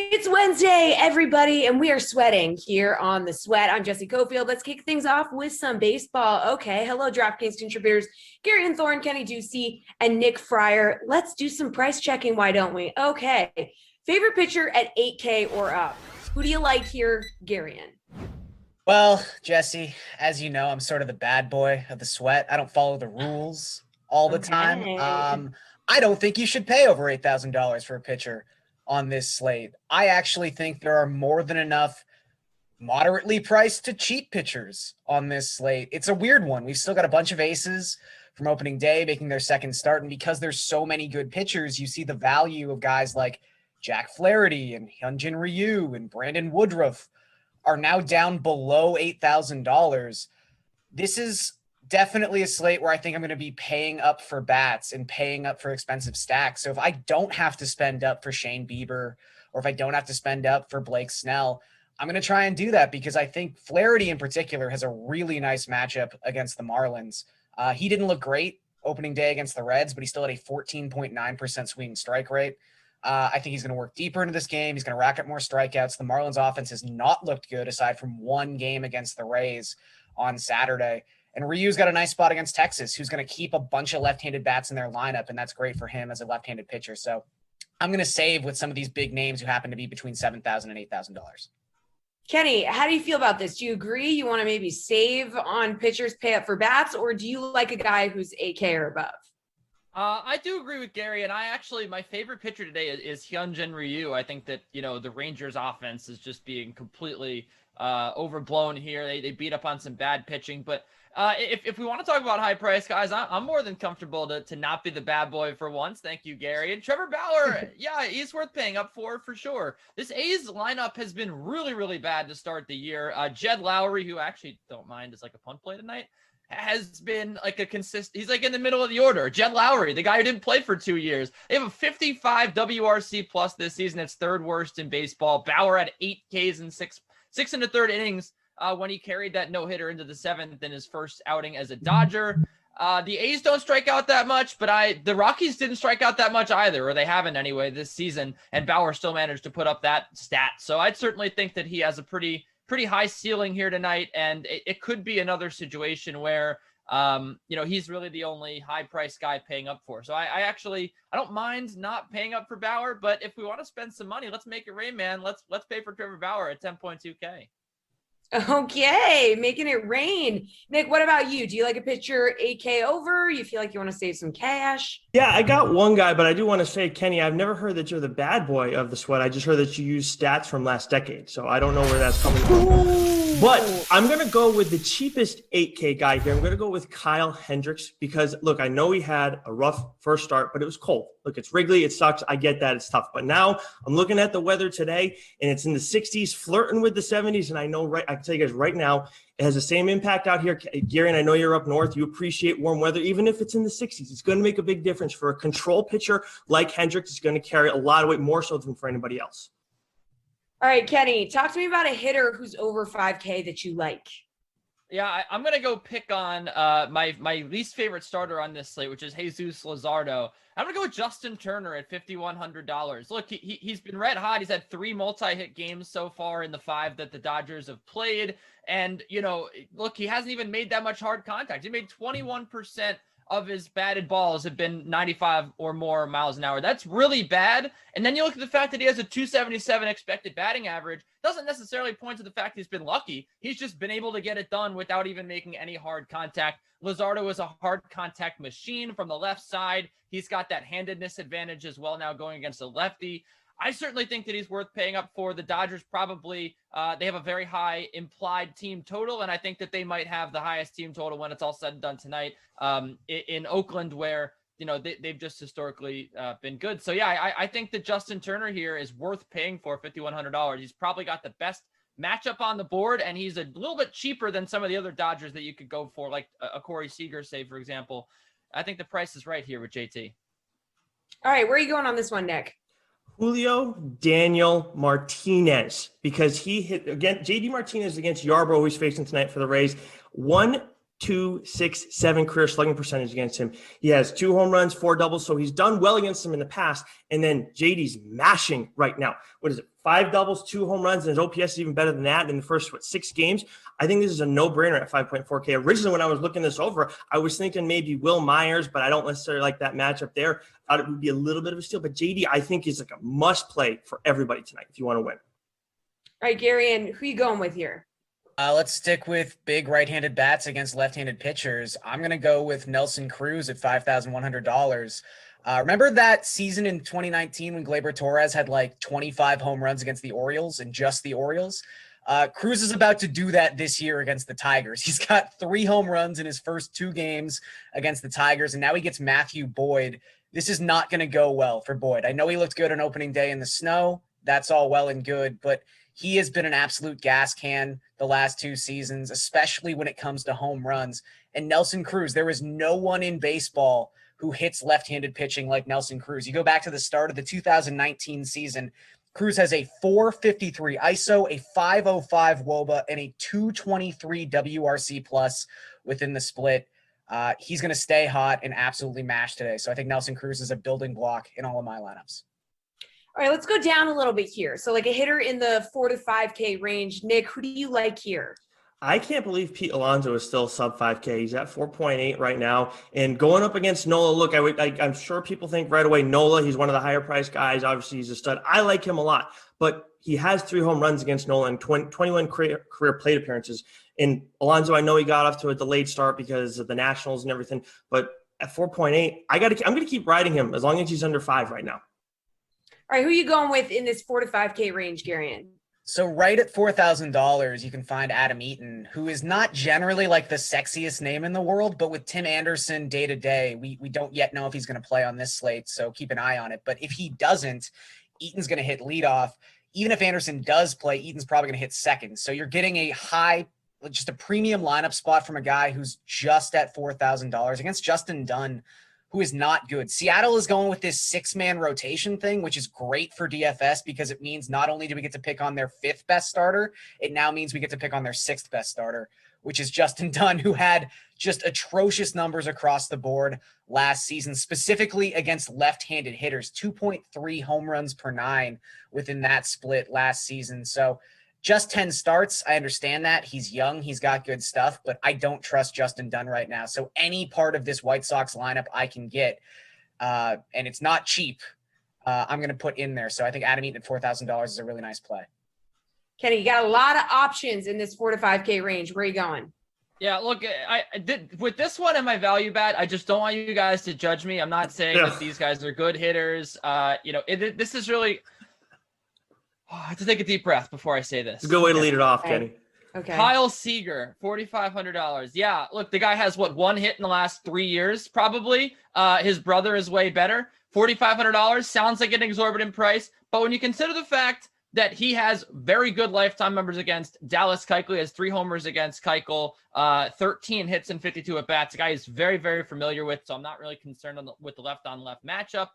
It's Wednesday, everybody, and we are sweating here on The Sweat. I'm Jesse Cofield. Let's kick things off with some baseball. Okay, hello, DraftKings contributors Gary and Thorne, Kenny Ducey, and Nick Fryer. Let's do some price checking, why don't we? Okay, favorite pitcher at 8K or up. Who do you like here, Garion? Well, Jesse, as you know, I'm sort of the bad boy of The Sweat. I don't follow the rules all the time. I don't think you should pay over $8,000 for a pitcher on this slate. I actually think there are more than enough moderately priced to cheap pitchers on this slate. It's a weird one. We've still got a bunch of aces from opening day making their second start. And because there's so many good pitchers, you see the value of guys like Jack Flaherty and Hyunjin Ryu and Brandon Woodruff are now down below $8,000. This is definitely a slate where I think I'm going to be paying up for bats and paying up for expensive stacks. So if I don't have to spend up for Shane Bieber, or if I don't have to spend up for Blake Snell, I'm going to try and do that because I think Flaherty in particular has a really nice matchup against the Marlins. He didn't look great opening day against the Reds, but he still had a 14.9% swinging strike rate. I think he's going to work deeper into this game. He's going to rack up more strikeouts. The Marlins offense has not looked good aside from one game against the Rays on Saturday. And Ryu's got a nice spot against Texas, who's going to keep a bunch of left-handed bats in their lineup, and that's great for him as a left-handed pitcher. So I'm going to save with some of these big names who happen to be between $7,000 and $8,000. Kenny, how do you feel about this? Do you agree you want to maybe save on pitchers, pay up for bats, or do you like a guy who's 8K or above? I do agree with Gary, and my favorite pitcher today is Hyunjin Ryu. I think that, the Rangers offense is just being completely overblown here. They beat up on some bad pitching, but if we want to talk about high price guys, I'm more than comfortable to not be the bad boy for once. Thank you, Gary. And Trevor Bauer, yeah, he's worth paying up for sure. This A's lineup has been really, really bad to start the year. Jed Lowry, who I actually don't mind as like a punt play tonight, has been like he's like in the middle of the order. Jed Lowry, the guy who didn't play for 2 years. They have a 55 WRC plus this season. It's third worst in baseball. Bauer had 8 Ks in six and a third innings when he carried that no-hitter into the seventh in his first outing as a Dodger. The A's don't strike out that much, but the Rockies didn't strike out that much either, or they haven't anyway this season, and Bauer still managed to put up that stat. So I'd certainly think that he has a pretty high ceiling here tonight, and it could be another situation where he's really the only high-priced guy paying up for. So I don't mind not paying up for Bauer, but if we want to spend some money, let's make it rain, man. Let's pay for Trevor Bauer at 10.2K. Okay, making it rain. Nick, what about you? Do you like a pitcher 8K over? You feel like you want to save some cash? Yeah, I got one guy, but I do want to say, Kenny, I've never heard that you're the bad boy of the Sweat. I just heard that you use stats from last decade, so I don't know where that's coming from. Ooh. But I'm going to go with the cheapest 8K guy here. I'm going to go with Kyle Hendricks because, look, I know he had a rough first start, but it was cold. Look, it's Wrigley. It sucks. I get that. It's tough. But now I'm looking at the weather today, and it's in the 60s, flirting with the 70s. And I know, I can tell you guys right now, it has the same impact out here. Gary, and I know you're up north. You appreciate warm weather, even if it's in the 60s. It's going to make a big difference for a control pitcher like Hendricks. It's going to carry a lot of weight, more so than for anybody else. All right, Kenny, talk to me about a hitter who's over 5K that you like. Yeah, I'm going to go pick on my least favorite starter on this slate, which is Jesus Luzardo. I'm going to go with Justin Turner at $5,100. Look, he's been red hot. He's had 3 multi-hit games so far in the 5 that the Dodgers have played. And, look, he hasn't even made that much hard contact. He made 21% of his batted balls have been 95 or more miles an hour. That's really bad. And then you look at the fact that he has a 277 expected batting average. Doesn't necessarily point to the fact he's been lucky. He's just been able to get it done without even making any hard contact. Luzardo is a hard contact machine from the left side. He's got that handedness advantage as well now going against a lefty. I certainly think that he's worth paying up for. The Dodgers probably, they have a very high implied team total, and I think that they might have the highest team total when it's all said and done tonight in Oakland, where, they've just historically been good. So, yeah, I think that Justin Turner here is worth paying for $5,100. He's probably got the best matchup on the board, and he's a little bit cheaper than some of the other Dodgers that you could go for, like a Corey Seager, say, for example. I think the price is right here with JT. All right, where are you going on this one, Nick? Julio Daniel Martinez, because he hit again. JD Martinez against Yarbrough, who he's facing tonight for the Rays. 1.267 career slugging percentage against him. He has 2 home runs, 4 doubles, so he's done well against him in the past. And then JD's mashing right now. What is it? 5 doubles, 2 home runs, and his OPS is even better than that in the first 6 games. I think this is a no-brainer at 5.4K. Originally, when I was looking this over, I was thinking maybe Will Myers, but I don't necessarily like that matchup there. I thought it would be a little bit of a steal, but JD, I think, is like a must-play for everybody tonight if you want to win. All right, Gary, and who you going with here? Let's stick with big right-handed bats against left-handed pitchers. I'm going to go with Nelson Cruz at $5,100. Remember that season in 2019 when Gleyber Torres had like 25 home runs against the Orioles and just the Orioles? Cruz is about to do that this year against the Tigers. He's got 3 home runs in his first 2 games against the Tigers, and now he gets Matthew Boyd. This is not going to go well for Boyd. I know he looked good on opening day in the snow. That's all well and good, but he has been an absolute gas can the last 2 seasons, especially when it comes to home runs. And Nelson Cruz, there is no one in baseball who hits left-handed pitching like Nelson Cruz. You go back to the start of the 2019 season, Cruz has a 453 ISO, a 505 WOBA, and a 223 WRC plus within the split. He's going to stay hot and absolutely mash today. So I think Nelson Cruz is a building block in all of my lineups. All right, let's go down a little bit here. So like a hitter in the 4 to 5K range. Nick, who do you like here? I can't believe Pete Alonso is still sub 5K. He's at 4.8 right now. And going up against Nola, look, I'm sure people think right away, Nola, he's one of the higher priced guys. Obviously, he's a stud. I like him a lot. But he has 3 home runs against Nola and 21 career plate appearances. And Alonso, I know he got off to a delayed start because of the Nationals and everything. But at 4.8, I'm going to keep riding him as long as he's under 5 right now. All right, who are you going with in this 4 to 5K range, Garion? So right at $4,000, you can find Adam Eaton, who is not generally like the sexiest name in the world, but with Tim Anderson day to day, we don't yet know if he's going to play on this slate, so keep an eye on it. But if he doesn't, Eaton's going to hit leadoff. Even if Anderson does play, Eaton's probably going to hit second. So you're getting a high, just a premium lineup spot from a guy who's just at $4,000 against Justin Dunn, who is not good. Seattle is going with this 6-man rotation thing, which is great for DFS because it means not only do we get to pick on their 5th best starter, it now means we get to pick on their 6th best starter, which is Justin Dunn, who had just atrocious numbers across the board last season, specifically against left-handed hitters, 2.3 home runs per 9 within that split last season. So just 10 starts. I understand that. He's young. He's got good stuff, but I don't trust Justin Dunn right now. So any part of this White Sox lineup I can get, and it's not cheap, I'm going to put in there. So I think Adam Eaton at $4,000 is a really nice play. Kenny, you got a lot of options in this 4 to 5K range. Where are you going? Yeah, look, I did with this one in my value bet. I just don't want you guys to judge me. I'm not saying that these guys are good hitters. This is really – I have to take a deep breath before I say this. It's a good way to lead it off, Kenny. Okay. Kyle Seager, $4,500. Yeah, look, the guy has, 1 hit in the last 3 years, probably. His brother is way better. $4,500 sounds like an exorbitant price, but when you consider the fact that he has very good lifetime numbers against Dallas Keuchel, he has 3 homers against Keuchel, 13 hits and 52 at-bats, a guy he's very, very familiar with, so I'm not really concerned with the left-on-left matchup.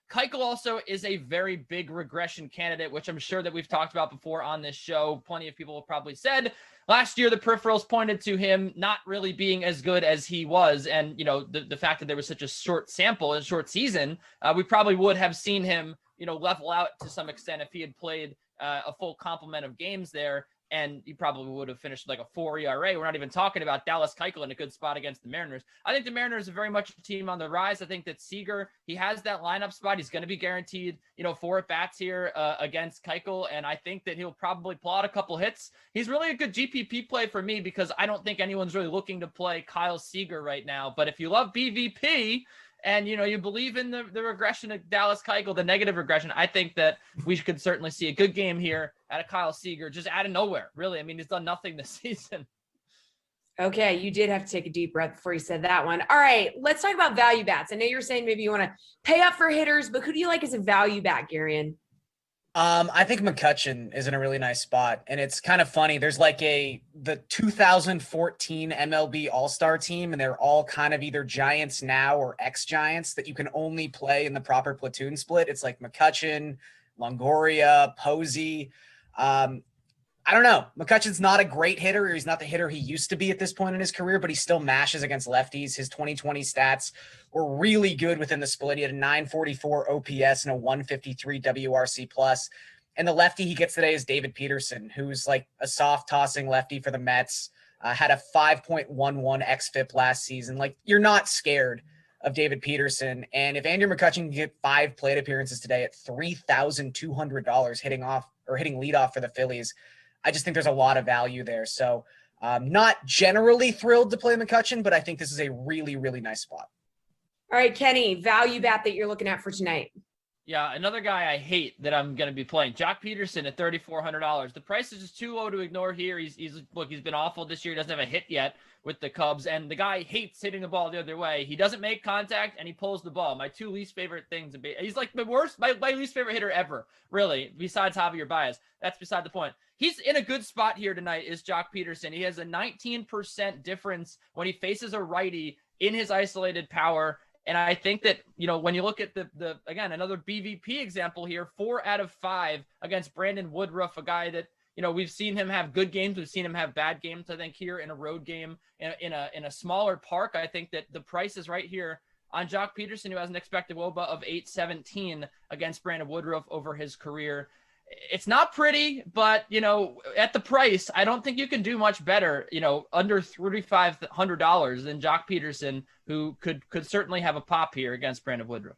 Keuchel also is a very big regression candidate, which I'm sure that we've talked about before on this show. Plenty of people have probably said last year the peripherals pointed to him not really being as good as he was. And, the fact that there was such a short sample and short season, we probably would have seen him, level out to some extent if he had played a full complement of games there. And he probably would have finished like a 4 ERA. We're not even talking about Dallas Keuchel in a good spot against the Mariners. I think the Mariners are very much a team on the rise. I think that Seager, he has that lineup spot. He's going to be guaranteed, 4 at-bats here against Keuchel. And I think that he'll probably plot a couple hits. He's really a good GPP play for me because I don't think anyone's really looking to play Kyle Seager right now. But if you love BVP, and, you believe in the regression of Dallas Keuchel, the negative regression, I think that we could certainly see a good game here out of Kyle Seager, just out of nowhere, really. I mean, he's done nothing this season. Okay, you did have to take a deep breath before you said that one. All right, let's talk about value bats. I know you're saying maybe you want to pay up for hitters, but who do you like as a value bat, Garion? I think McCutchen is in a really nice spot, and it's kind of funny. There's like the 2014 MLB All-Star team, and they're all kind of either Giants now or ex-Giants that you can only play in the proper platoon split. It's like McCutchen, Longoria, Posey. I don't know. McCutchen's not a great hitter. He's not the hitter he used to be at this point in his career, but he still mashes against lefties. His 2020 stats were really good within the split. He had a 944 OPS and a 153 WRC plus. And the lefty he gets today is David Peterson, who's like a soft tossing lefty for the Mets. Had a 5.11 xFIP last season. Like, you're not scared of David Peterson. And if Andrew McCutchen can get 5 plate appearances today at $3,200 hitting leadoff for the Phillies, I just think there's a lot of value there. So not generally thrilled to play McCutchen, but I think this is a really, really nice spot. All right, Kenny, value bat that you're looking at for tonight. Yeah, another guy I hate that I'm going to be playing, Jock Peterson at $3,400. The price is just too low to ignore here. He's been awful this year. He doesn't have a hit yet with the Cubs, and the guy hates hitting the ball the other way. He doesn't make contact, and he pulls the ball. My 2 least favorite things. He's like my least favorite hitter ever, really, besides Javier Baez. That's beside the point. He's in a good spot here tonight, is Jock Peterson. He has a 19% difference when he faces a righty in his isolated power. And I think that, when you look at the again, another BVP example here, 4 out of 5 against Brandon Woodruff, a guy that, we've seen him have good games. We've seen him have bad games. I think here in a road game in a smaller park, I think that the price is right here on Jock Peterson, who has an expected WOBA of 817 against Brandon Woodruff over his career. It's not pretty, but, at the price, I don't think you can do much better, under $3,500 than Jock Peterson, who could certainly have a pop here against Brandon Woodruff.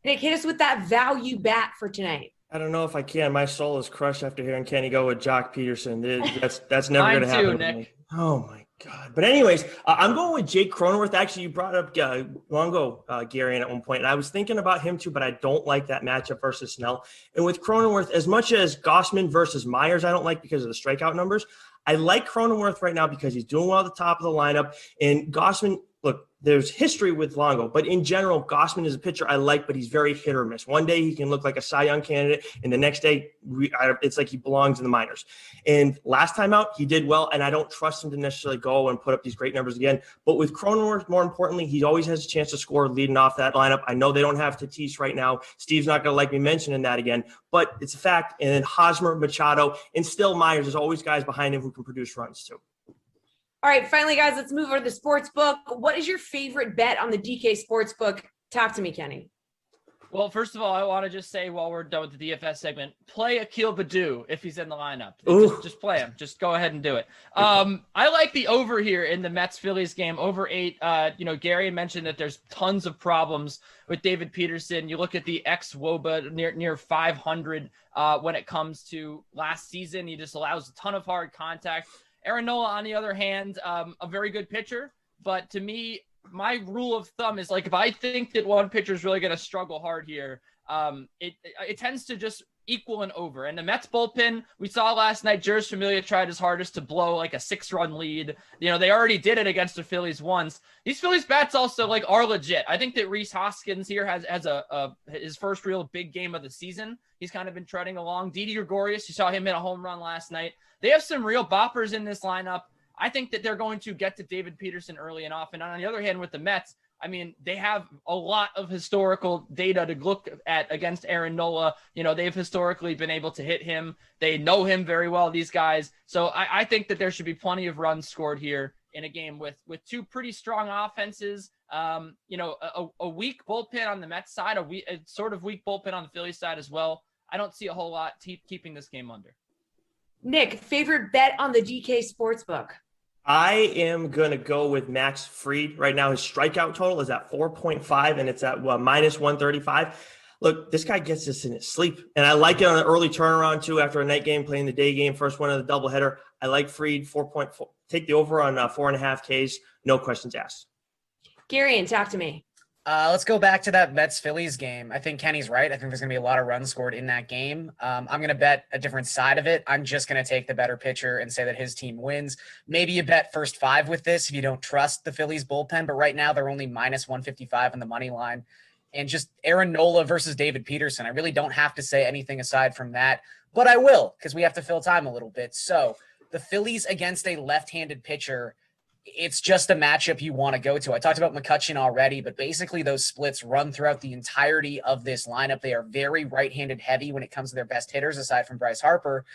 Nick, hit us with that value bat for tonight. I don't know if I can. My soul is crushed after hearing Kenny go with Jock Peterson. That's never going to happen. Nick. Me. Oh my God. But anyways, I'm going with Jake Cronenworth. Actually, you brought up Longo, Gary, at one point, and I was thinking about him too, but I don't like that matchup versus Snell. And with Cronenworth, as much as Gossman versus Myers, I don't like because of the strikeout numbers. I like Cronenworth right now because he's doing well at the top of the lineup. And Gossman, look, there's history with Longo, but in general, Gossman is a pitcher I like, but he's very hit or miss. One day he can look like a Cy Young candidate, and the next day it's like he belongs in the minors. And last time out, he did well, and I don't trust him to necessarily go and put up these great numbers again. But with Cronenworth, more importantly, he always has a chance to score leading off that lineup. I know they don't have Tatis right now. Steve's not going to like me mentioning that again, but it's a fact. And then Hosmer, Machado, and still Myers. There's always guys behind him who can produce runs too. All right, finally, guys, let's move over to the sports book. What is your favorite bet on the DK Sportsbook? Talk to me, Kenny. Well, first of all, I want to just say while we're done with the DFS segment, play Akil Baddoo if he's in the lineup. Just play him. Just go ahead and do it. I like the over here in the Mets-Phillies game, over 8. Gary mentioned that there's tons of problems with David Peterson. You look at the ex-WOBA near 500 when it comes to last season. He just allows a ton of hard contact. Aaron Nola, on the other hand, a very good pitcher. But to me, my rule of thumb is like if I think that one pitcher is really going to struggle hard here, it tends to just equal and over. And the Mets bullpen, we saw last night, Jeurys Familia tried his hardest to blow like a 6-run lead. They already did it against the Phillies once. These Phillies bats also are legit. I think that Rhys Hoskins here has his first real big game of the season. He's kind of been treading along. Didi Gregorius, you saw him hit a home run last night. They have some real boppers in this lineup. I think that they're going to get to David Peterson early and often. On the other hand, with the Mets, they have a lot of historical data to look at against Aaron Nola. They've historically been able to hit him. They know him very well, these guys. So I think that there should be plenty of runs scored here in a game with 2 pretty strong offenses. A weak bullpen on the Mets side, a sort of weak bullpen on the Phillies side as well. I don't see a whole lot keeping this game under. Nick, favorite bet on the DK Sportsbook? I am going to go with Max Fried. Right now, his strikeout total is at 4.5, and it's at minus 135. Look, this guy gets this in his sleep, and I like it on an early turnaround, too, after a night game, playing the day game, first one of the doubleheader. I like Fried, 4.4. Take the over on 4.5 Ks, no questions asked. Gary, and talk to me. Let's go back to that Mets-Phillies game. I think Kenny's right. I think there's going to be a lot of runs scored in that game. I'm going to bet a different side of it. I'm just going to take the better pitcher and say that his team wins. Maybe you bet first 5 with this if you don't trust the Phillies bullpen, but right now they're only minus 155 on the money line. And just Aaron Nola versus David Peterson. I really don't have to say anything aside from that, but I will because we have to fill time a little bit. So the Phillies against a left-handed pitcher, it's just a matchup you want to go to. I talked about McCutchen already, but basically those splits run throughout the entirety of this lineup. They are very right-handed heavy when it comes to their best hitters, aside from Bryce Harper.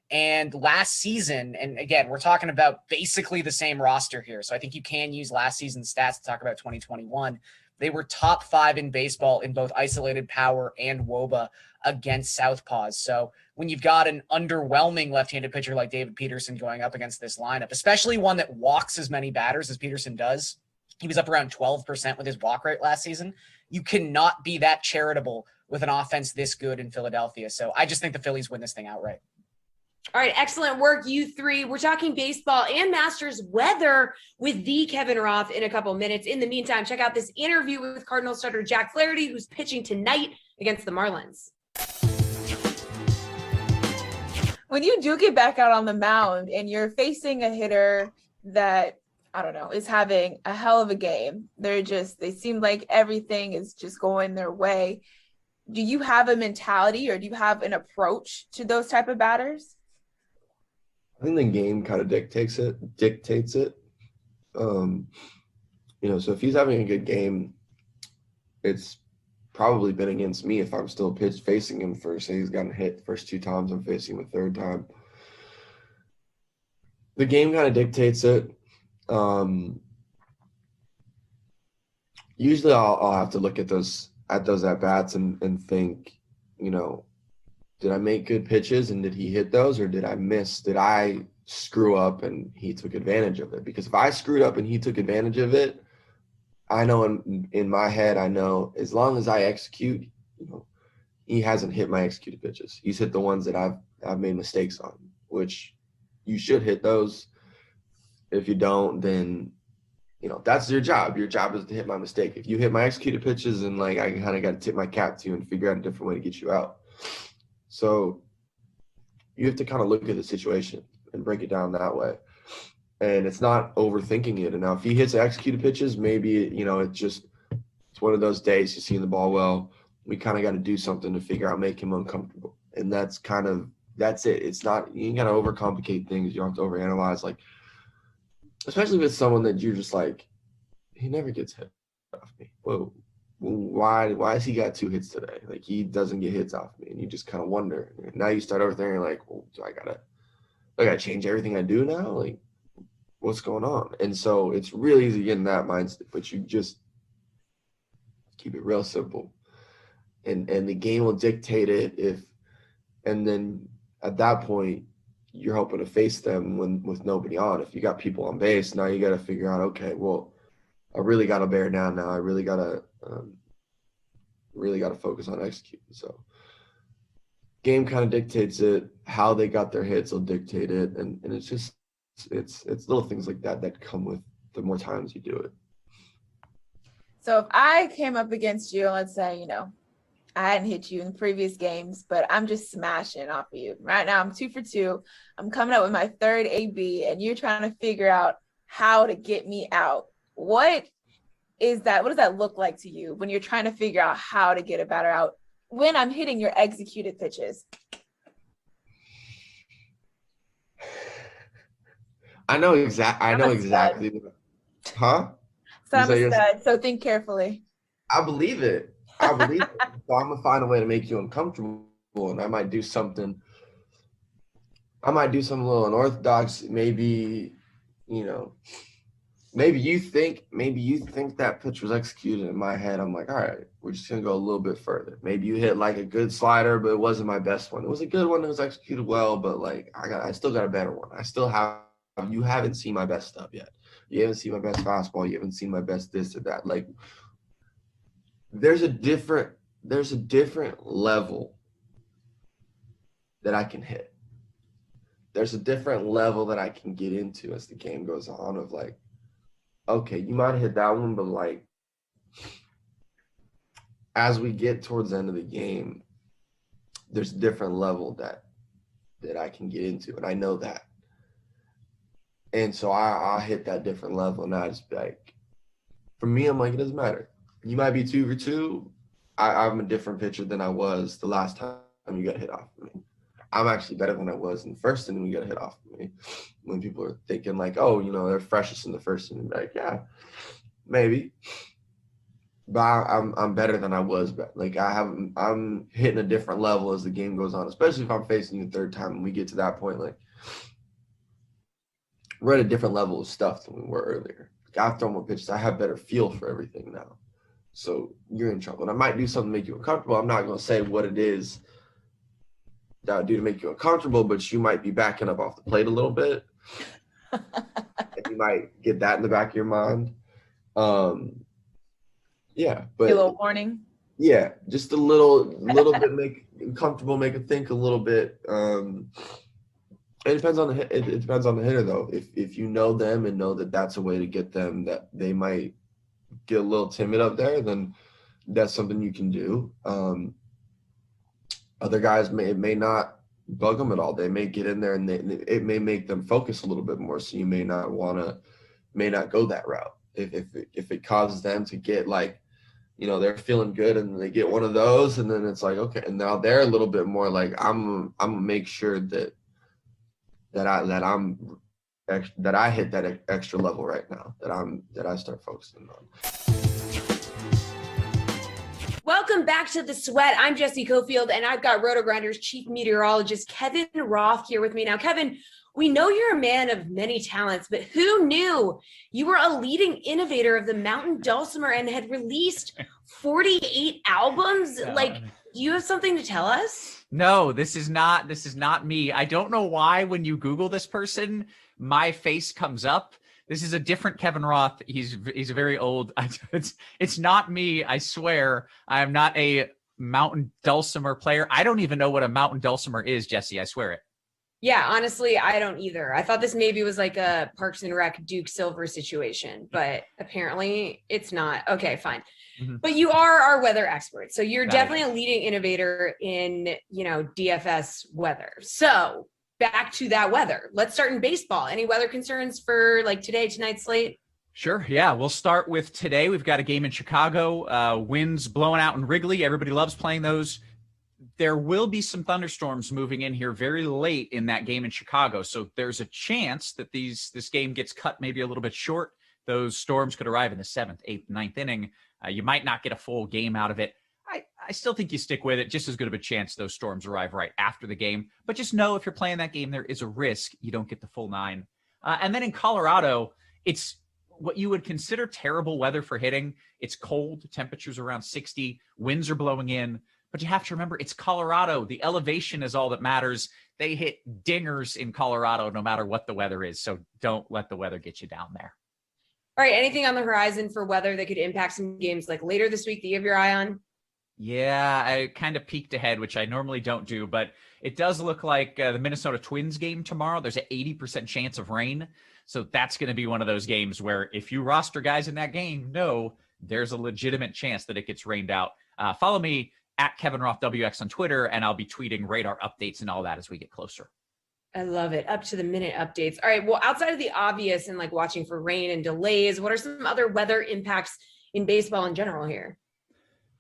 And last season, and again, we're talking about basically the same roster here. So I think you can use last season's stats to talk about 2021. They were top 5 in baseball in both isolated power and WOBA against southpaws. So when you've got an underwhelming left-handed pitcher like David Peterson going up against this lineup, especially one that walks as many batters as Peterson does, he was up around 12% with his walk rate last season. You cannot be that charitable with an offense this good in Philadelphia. So I just think the Phillies win this thing outright. All right, excellent work, you three. We're talking baseball and Masters weather with the Kevin Roth in a couple minutes. In the meantime, check out this interview with Cardinals starter Jack Flaherty, who's pitching tonight against the Marlins. When you do get back out on the mound and you're facing a hitter that, I don't know, is having a hell of a game, they seem like everything is just going their way. Do you have a mentality or do you have an approach to those type of batters? I think the game kind of dictates it. So if he's having a good game, it's probably been against me if I'm still facing him for, say he's gotten hit the first 2 times, I'm facing him a 3rd time. The game kind of dictates it. Usually I'll have to look at those at-bats and think, did I make good pitches and did he hit those, or did I miss? Did I screw up and he took advantage of it? Because if I screwed up and he took advantage of it, I know in my head, I know as long as I execute, he hasn't hit my executed pitches. He's hit the ones that I've made mistakes on, which you should hit those. If you don't, then that's your job. Your job is to hit my mistake. If you hit my executed pitches, and I kind of got to tip my cap to you and figure out a different way to get you out. So you have to kind of look at the situation and break it down that way. And it's not overthinking it. And now if he hits executed pitches, maybe, it's one of those days he's seeing the ball well. We kind of got to do something to figure out, make him uncomfortable. And that's it. It's not, you ain't got to overcomplicate things. You don't have to overanalyze, especially with someone that you're just he never gets hit off me. Whoa. Why has he got 2 hits today? He doesn't get hits off me, and you just kind of wonder. Now you start overthinking, well, do I gotta change everything I do now? What's going on? And so it's really easy to get in that mindset, but you just keep it real simple, and the game will dictate it. And then at that point, you're hoping to face them with nobody on. If you got people on base, now you got to figure out, okay, well, I really got to bear down now. I really got to focus on executing. So game kind of dictates it. How they got their hits will dictate it. And it's just, it's little things like that come with the more times you do it. So if I came up against you, let's say, I hadn't hit you in previous games, but I'm just smashing off of you. Right now, I'm 2 for 2. I'm coming up with my 3rd AB, and you're trying to figure out how to get me out. What is that? What does that look like to you when you're trying to figure out how to get a batter out when I'm hitting your executed pitches? I know exactly. Huh? So I'm a stud, so think carefully. I believe it. So I'm going to find a way to make you uncomfortable, and I might do something a little unorthodox. Maybe, maybe you think that pitch was executed. In my head, I'm like, all right, we're just going to go a little bit further. Maybe you hit a good slider, but it wasn't my best one. It was a good one that was executed well, but I still got a better one. You haven't seen my best stuff yet. You haven't seen my best fastball. You haven't seen my best this or that. There's a different level that I can hit. There's a different level that I can get into as the game goes on of okay, you might have hit that one, but as we get towards the end of the game, there's a different level that I can get into, and I know that. And so I'll hit that different level, and I just for me, I'm it doesn't matter. You might be 2 for 2. I'm a different pitcher than I was the last time you got hit off of me. I'm actually better than I was in the first inning you got hit off of me. When people are thinking they're freshest in the first inning, yeah, maybe. But I'm better than I was. But I'm hitting a different level as the game goes on, especially if I'm facing you the 3rd time and we get to that point. We're at a different level of stuff than we were earlier. I've thrown more pitches. I have better feel for everything now. So you're in trouble. And I might do something to make you uncomfortable. I'm not going to say what it is that would do to make you uncomfortable, but you might be backing up off the plate a little bit. And you might get that in the back of your mind. Yeah, but a little warning. Yeah, just a little bit make comfortable, make it think a little bit. It depends on the it depends on the hitter though. If you know them and know that that's a way to get them, that they might get a little timid up there, then that's something you can do. Other guys may not bug them at all. They may get in there and it may make them focus a little bit more. So you may not go that route. If it causes them to get like, they're feeling good and they get one of those, and then it's like, okay, and now they're a little bit more like, I'm gonna make sure that I hit that extra level right now, that I start focusing on. Welcome back to The Sweat. I'm Jesse Cofield, and I've got Roto-Grinders chief meteorologist Kevin Roth here with me. Now, Kevin, we know you're a man of many talents, but who knew you were a leading innovator of the mountain dulcimer and had released 48 albums? Like, do you have something to tell us? No, this is not me. I don't know why when you Google this person, my face comes up. This is a different Kevin Roth. He's a very old. It's not me. I swear. I am not a mountain dulcimer player. I don't even know what a mountain dulcimer is, Jesse. I swear it. Yeah, honestly, I don't either. I thought this maybe was like a Parks and Rec Duke Silver situation, but apparently it's not. Okay, fine. Mm-hmm. But you are our weather expert. So you're definitely a leading innovator in, DFS weather. So back to that weather. Let's start in baseball. Any weather concerns for like tonight's slate? Sure. Yeah. We'll start with today. We've got a game in Chicago, winds blowing out in Wrigley. Everybody loves playing those. There will be some thunderstorms moving in here very late in that game in Chicago. So there's a chance that this game gets cut maybe a little bit short. Those storms could arrive in the 7th, 8th, 9th inning. You might not get a full game out of it. I still think you stick with it. Just as good of a chance those storms arrive right after the game. But just know if you're playing that game, there is a risk you don't get the full 9. And then in Colorado, it's what you would consider terrible weather for hitting. It's cold. Temperatures around 60. Winds are blowing in. But you have to remember, it's Colorado. The elevation is all that matters. They hit dingers in Colorado no matter what the weather is. So don't let the weather get you down there. All right. Anything on the horizon for weather that could impact some games like later this week that you have your eye on? Yeah, I kind of peeked ahead, which I normally don't do. But it does look like the Minnesota Twins game tomorrow. There's an 80% chance of rain. So that's going to be one of those games where if you roster guys in that game, there's a legitimate chance that it gets rained out. Follow me at Kevin Roth WX on Twitter, and I'll be tweeting radar updates and all that as we get closer. I love it. Up to the minute updates. All right. Well, outside of the obvious and like watching for rain and delays, what are some other weather impacts in baseball in general here?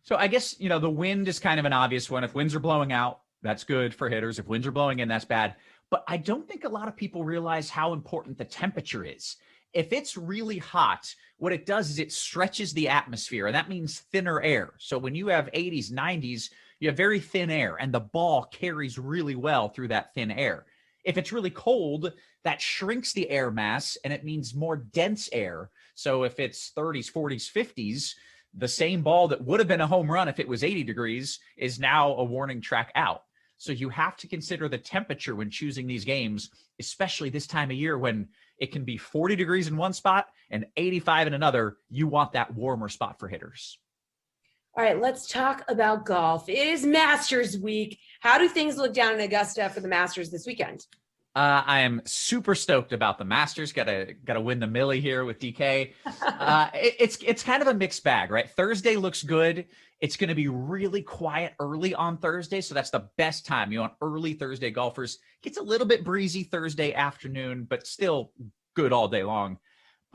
So I guess, the wind is kind of an obvious one. If winds are blowing out, that's good for hitters. If winds are blowing in, that's bad. But I don't think a lot of people realize how important the temperature is. If it's really hot, what it does is it stretches the atmosphere, and that means thinner air. So when you have 80s, 90s, you have very thin air, and the ball carries really well through that thin air. If it's really cold, that shrinks the air mass, and it means more dense air. So if it's 30s, 40s, 50s, the same ball that would have been a home run if it was 80 degrees is now a warning track out. So you have to consider the temperature when choosing these games, especially this time of year when it can be 40 degrees in one spot and 85 in another. You want that warmer spot for hitters. All right, let's talk about golf. It is Masters week. How do things look down in Augusta for the Masters this weekend? I am super stoked about the Masters. Gotta win the Millie here with DK. It's kind of a mixed bag, right? Thursday looks good. It's going to be really quiet early on Thursday, so that's the best time. You want early Thursday golfers. Gets a little bit breezy Thursday afternoon, but still good all day long.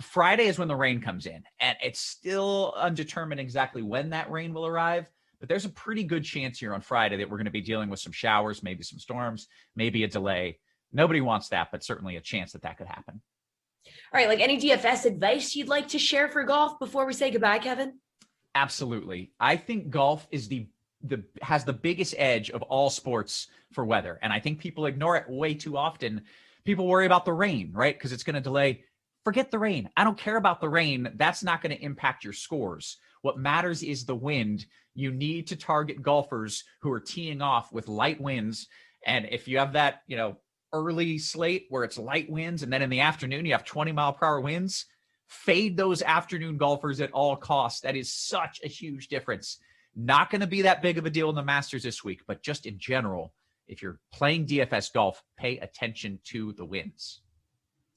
Friday is when the rain comes in, and it's still undetermined exactly when that rain will arrive. But there's a pretty good chance here on Friday that we're going to be dealing with some showers, maybe some storms, maybe a delay. Nobody wants that, but certainly a chance that could happen. All right, like any DFS advice you'd like to share for golf before we say goodbye, Kevin? Absolutely. I think golf is has the biggest edge of all sports for weather. And I think people ignore it way too often. People worry about the rain, right? Because it's going to delay. Forget the rain. I don't care about the rain. That's not going to impact your scores. What matters is the wind. You need to target golfers who are teeing off with light winds. And if you have that, early slate where it's light winds, and then in the afternoon you have 20-mile-per-hour winds, fade those afternoon golfers at all costs. That is such a huge difference. Not going to be that big of a deal in the Masters this week, but just in general, if you're playing DFS golf, pay attention to the winds.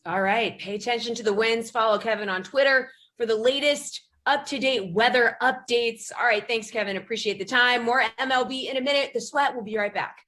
All right. Pay attention to the winds. Follow Kevin on Twitter for the latest up-to-date weather updates. All right. Thanks, Kevin. Appreciate the time. More MLB in a minute. The Sweat will be right back.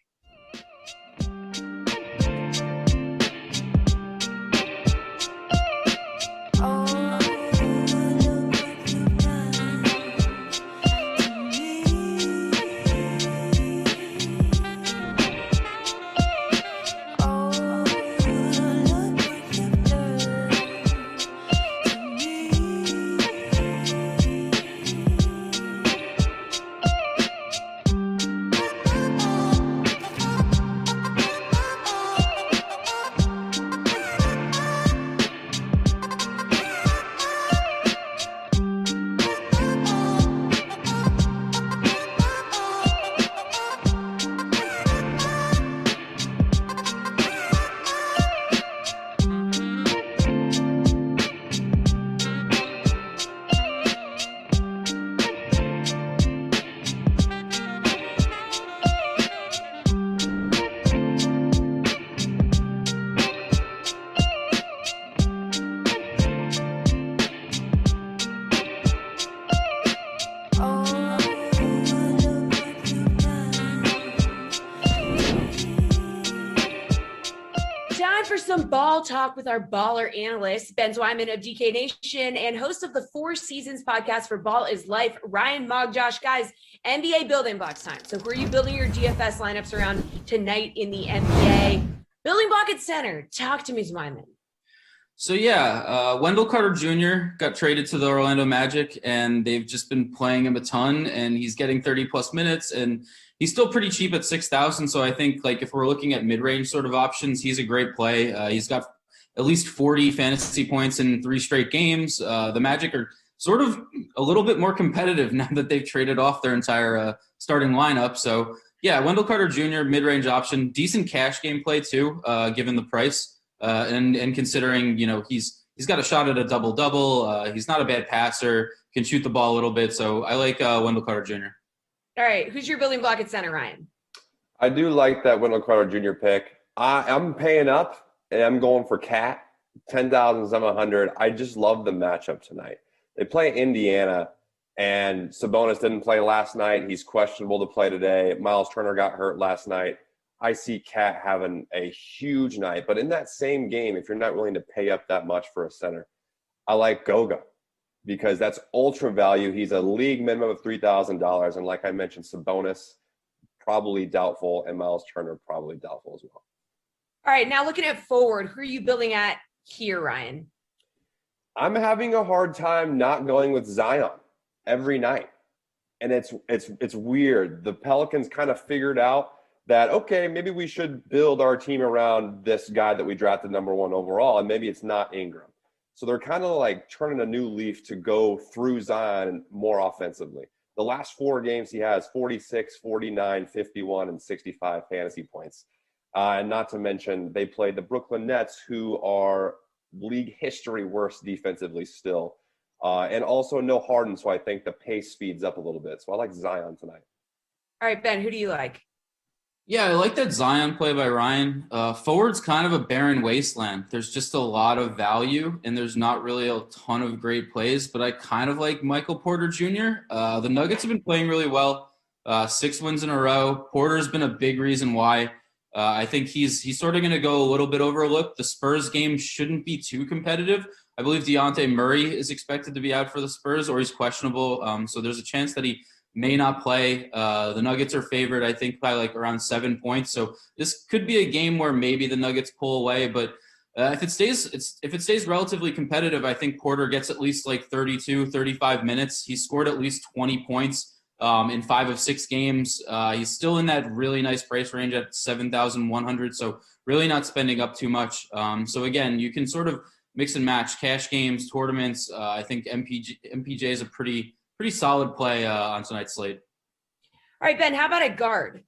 For some ball talk with our baller analyst, Ben Zwyman of DK Nation and host of the Four Seasons podcast for Ball is Life, Ryan Mogjosh. Guys, NBA building blocks time. So who are you building your DFS lineups around tonight in the NBA? Building block at center. Talk to me, Zwyman. So Wendell Carter Jr. got traded to the Orlando Magic, and they've just been playing him a ton, and he's getting 30-plus minutes, and he's still pretty cheap at 6,000. So I think if we're looking at mid-range sort of options, he's a great play. He's got at least 40 fantasy points in 3 straight games. The Magic are sort of a little bit more competitive now that they've traded off their entire starting lineup. So Wendell Carter Jr., mid-range option, decent cash game play too, given the price. And considering, he's got a shot at a double-double. He's not a bad passer, can shoot the ball a little bit. So I like Wendell Carter Jr. All right. Who's your building block at center, Ryan? I do like that Wendell Carter Jr. pick. I'm paying up, and I'm going for Cat, 10,700. I just love the matchup tonight. They play Indiana, and Sabonis didn't play last night. He's questionable to play today. Miles Turner got hurt last night. I see Cat having a huge night. But in that same game, if you're not willing to pay up that much for a center, I like Goga because that's ultra value. He's a league minimum of $3,000. And like I mentioned, Sabonis, probably doubtful, and Miles Turner, probably doubtful as well. All right, now looking at forward, who are you building at here, Ryan? I'm having a hard time not going with Zion every night. And it's weird. The Pelicans kind of figured out that, okay, maybe we should build our team around this guy that we drafted number 1 overall, and maybe it's not Ingram. So they're kind of like turning a new leaf to go through Zion more offensively. The last 4 games he has 46, 49, 51, and 65 fantasy points. And not to mention they played the Brooklyn Nets, who are league history worst defensively still. And also no Harden, so I think the pace speeds up a little bit. So I like Zion tonight. All right, Ben, who do you like? Yeah, I like that Zion play by Ryan. Forward's kind of a barren wasteland. There's just a lot of value, and there's not really a ton of great plays, but I kind of like Michael Porter Jr. The Nuggets have been playing really well, 6 wins in a row. Porter's been a big reason why. I think he's sort of going to go a little bit overlooked. The Spurs game shouldn't be too competitive. I believe Dejounte Murray is expected to be out for the Spurs, or he's questionable. So there's a chance that he may not play. The Nuggets are favored, I think, by like around 7 points. So this could be a game where maybe the Nuggets pull away. But if it stays relatively competitive, I think Porter gets at least like 32, 35 minutes. He scored at least 20 points in 5 of 6 games. He's still in that really nice price range at 7,100. So really not spending up too much. So again, you can sort of mix and match cash games, tournaments. I think MPJ is a pretty pretty solid play on tonight's slate. All right, Ben, how about a guard?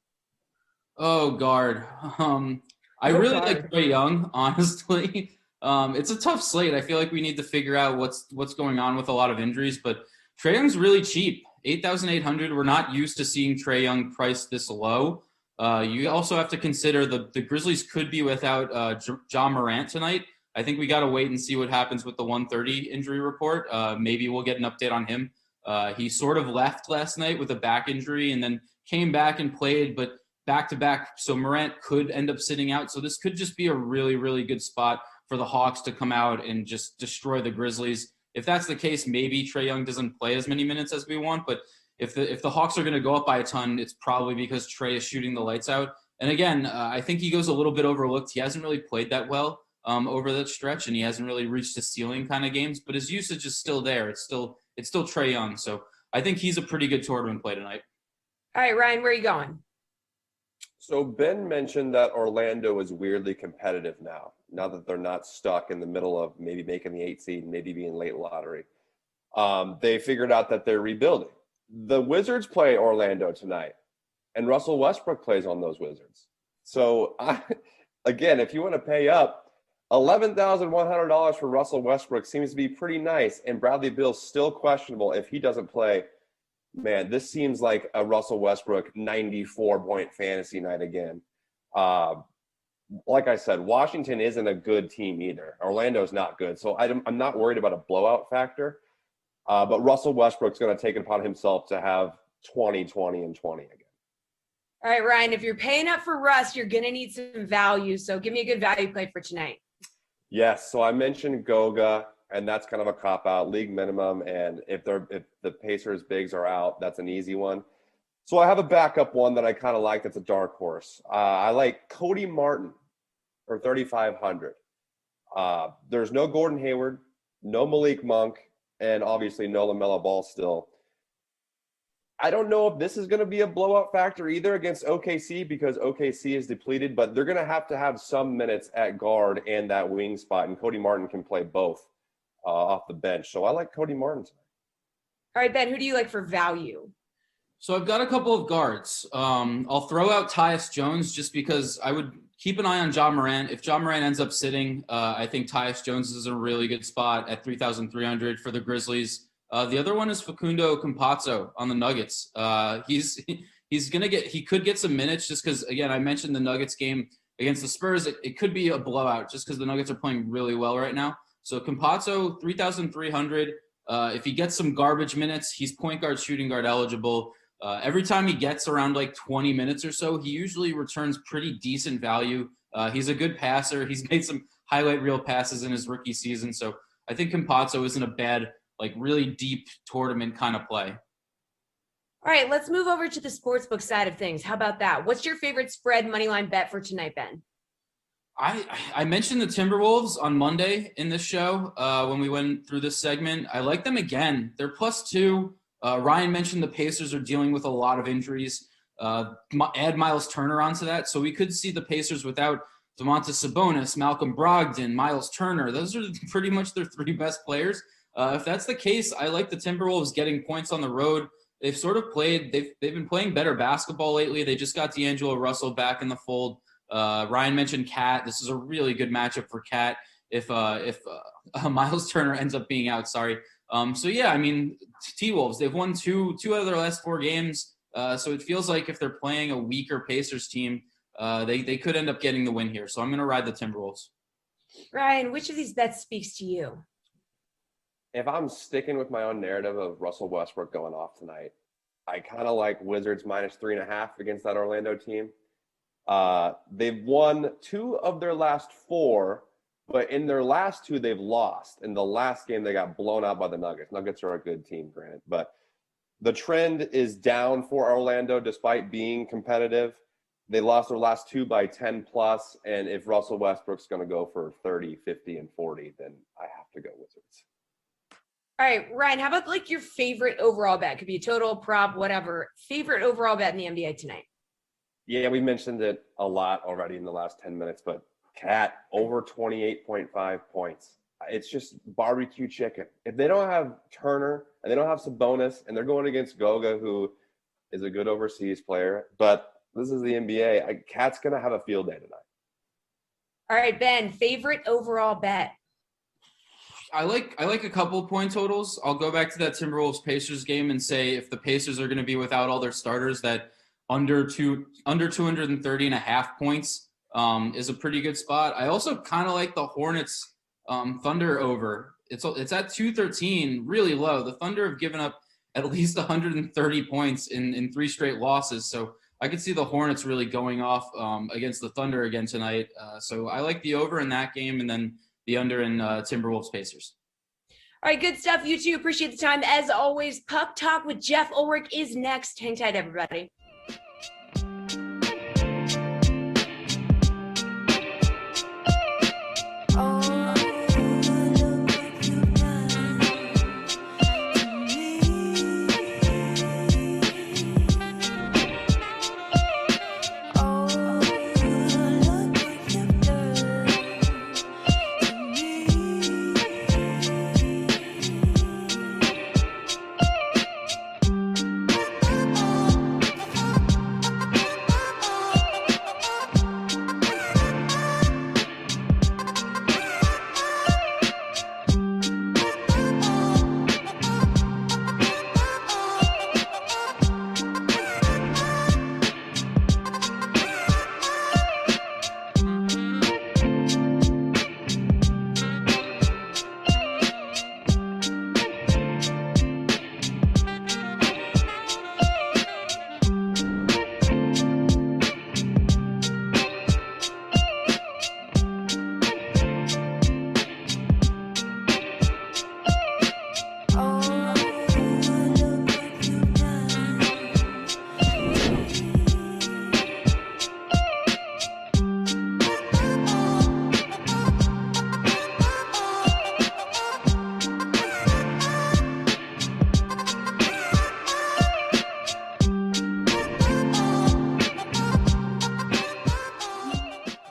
Oh, guard. I really like Trae Young, honestly. It's a tough slate. I feel like we need to figure out what's going on with a lot of injuries, but Trae Young's really cheap. 8,800. We're not used to seeing Trae Young priced this low. You also have to consider the Grizzlies could be without Ja Morant tonight. I think we got to wait and see what happens with the 130 injury report. Maybe we'll get an update on him. He sort of left last night with a back injury and then came back and played, but back-to-back. So Morant could end up sitting out. So this could just be a really, really good spot for the Hawks to come out and just destroy the Grizzlies. If that's the case, maybe Trae Young doesn't play as many minutes as we want. But if the Hawks are going to go up by a ton, it's probably because Trae is shooting the lights out. And again, I think he goes a little bit overlooked. He hasn't really played that well over that stretch, and he hasn't really reached the ceiling kind of games. But his usage is still there. It's still Trae Young. So I think he's a pretty good tournament play tonight. All right, Ryan, where are you going? So Ben mentioned that Orlando is weirdly competitive now that they're not stuck in the middle of maybe making the 8 seed, maybe being late lottery. They figured out that they're rebuilding. The Wizards play Orlando tonight, and Russell Westbrook plays on those Wizards. So, again, if you want to pay up, $11,100 for Russell Westbrook seems to be pretty nice, and Bradley Beal's still questionable if he doesn't play. Man, this seems like a Russell Westbrook 94-point fantasy night again. Like I said, Washington isn't a good team either. Orlando's not good. So I'm not worried about a blowout factor. But Russell Westbrook's going to take it upon himself to have 20, 20, and 20 again. All right, Ryan, if you're paying up for Russ, you're going to need some value. So give me a good value play for tonight. Yes. So I mentioned Goga, and that's kind of a cop-out, league minimum. And if the Pacers bigs are out, that's an easy one. So I have a backup one that I kind of like that's a dark horse. I like Cody Martin for 3,500. There's no Gordon Hayward, no Malik Monk, and obviously no LaMelo Ball still. I don't know if this is going to be a blowout factor either against OKC because OKC is depleted, but they're going to have some minutes at guard and that wing spot, and Cody Martin can play both off the bench. So I like Cody Martin tonight. All right, Ben, who do you like for value? So I've got a couple of guards. I'll throw out Tyus Jones just because I would keep an eye on Ja Morant. If Ja Morant ends up sitting, I think Tyus Jones is a really good spot at 3,300 for the Grizzlies. The other one is Facundo Campazzo on the Nuggets. He could get some minutes just because, again, I mentioned the Nuggets game against the Spurs. It could be a blowout just because the Nuggets are playing really well right now. So Campazzo, 3,300. If he gets some garbage minutes, he's point guard, shooting guard eligible. Every time he gets around like 20 minutes or so, he usually returns pretty decent value. He's a good passer. He's made some highlight reel passes in his rookie season. So I think Campazzo isn't a bad, like really deep tournament kind of play. All right, let's move over to the sportsbook side of things. How about that? What's your favorite spread moneyline bet for tonight, Ben? I mentioned the Timberwolves on Monday in this show when we went through this segment. I like them again. They're +2. Ryan mentioned the Pacers are dealing with a lot of injuries. Add Miles Turner onto that. So we could see the Pacers without Domantas Sabonis, Malcolm Brogdon, Miles Turner. Those are pretty much their 3 best players. If that's the case, I like the Timberwolves getting points on the road. They've sort of played, they've been playing better basketball lately. They just got D'Angelo Russell back in the fold. Ryan mentioned Cat. This is a really good matchup for Cat if Miles Turner ends up being out. Sorry. So yeah, I mean, T-Wolves, they've won two out of their last 4 games. So it feels like if they're playing a weaker Pacers team, they could end up getting the win here. So I'm going to ride the Timberwolves. Ryan, which of these bets speaks to you? If I'm sticking with my own narrative of Russell Westbrook going off tonight, I kind of like Wizards -3.5 against that Orlando team. They've won 2 of their last 4, but in their last 2, they've lost. In the last game, they got blown out by the Nuggets. Nuggets are a good team, granted, but the trend is down for Orlando despite being competitive. They lost their last 2 by 10+, and if Russell Westbrook's going to go for 30, 50, and 40, then I have to go Wizards. All right, Ryan, how about like your favorite overall bet? Could be a total, prop, whatever. Favorite overall bet in the NBA tonight? Yeah, we mentioned it a lot already in the last 10 minutes, but Cat over 28.5 points. it's just barbecue chicken. If they don't have Turner and they don't have Sabonis and they're going against Goga, who is a good overseas player, but this is the NBA, Cat's going to have a field day tonight. All right, Ben, favorite overall bet? I like a couple of point totals. I'll go back to that Timberwolves Pacers game and say if the Pacers are going to be without all their starters, that under 230 and a half points is a pretty good spot. I also kind of like the Hornets Thunder over. It's at 213, really low. The Thunder have given up at least 130 points in 3 straight losses. So I could see the Hornets really going off against the Thunder again tonight. So I like the over in that game, and then the under in Timberwolves Pacers. All right, good stuff. You two, appreciate the time. As always, Puck Talk with Jeff Ulrich is next. Hang tight, everybody.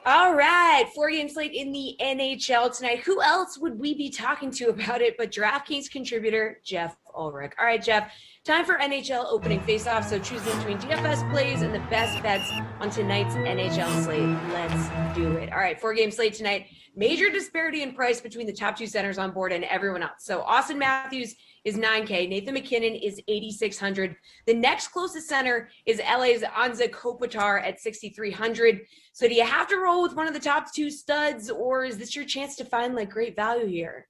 All right, 4-game slate in the NHL tonight. Who else would we be talking to about it but DraftKings contributor Jeff Ulrich? All right, Jeff, time for NHL opening faceoff. So choose between DFS plays and the best bets on tonight's NHL slate. Let's do it. All right, 4-game slate tonight. Major disparity in price between the top 2 centers on board and everyone else. So Austin Matthews is $9K. Nathan McKinnon is $8,600. The next closest center is LA's Anze Kopitar at $6,300. So do you have to roll with one of the top 2 studs, or is this your chance to find like great value here?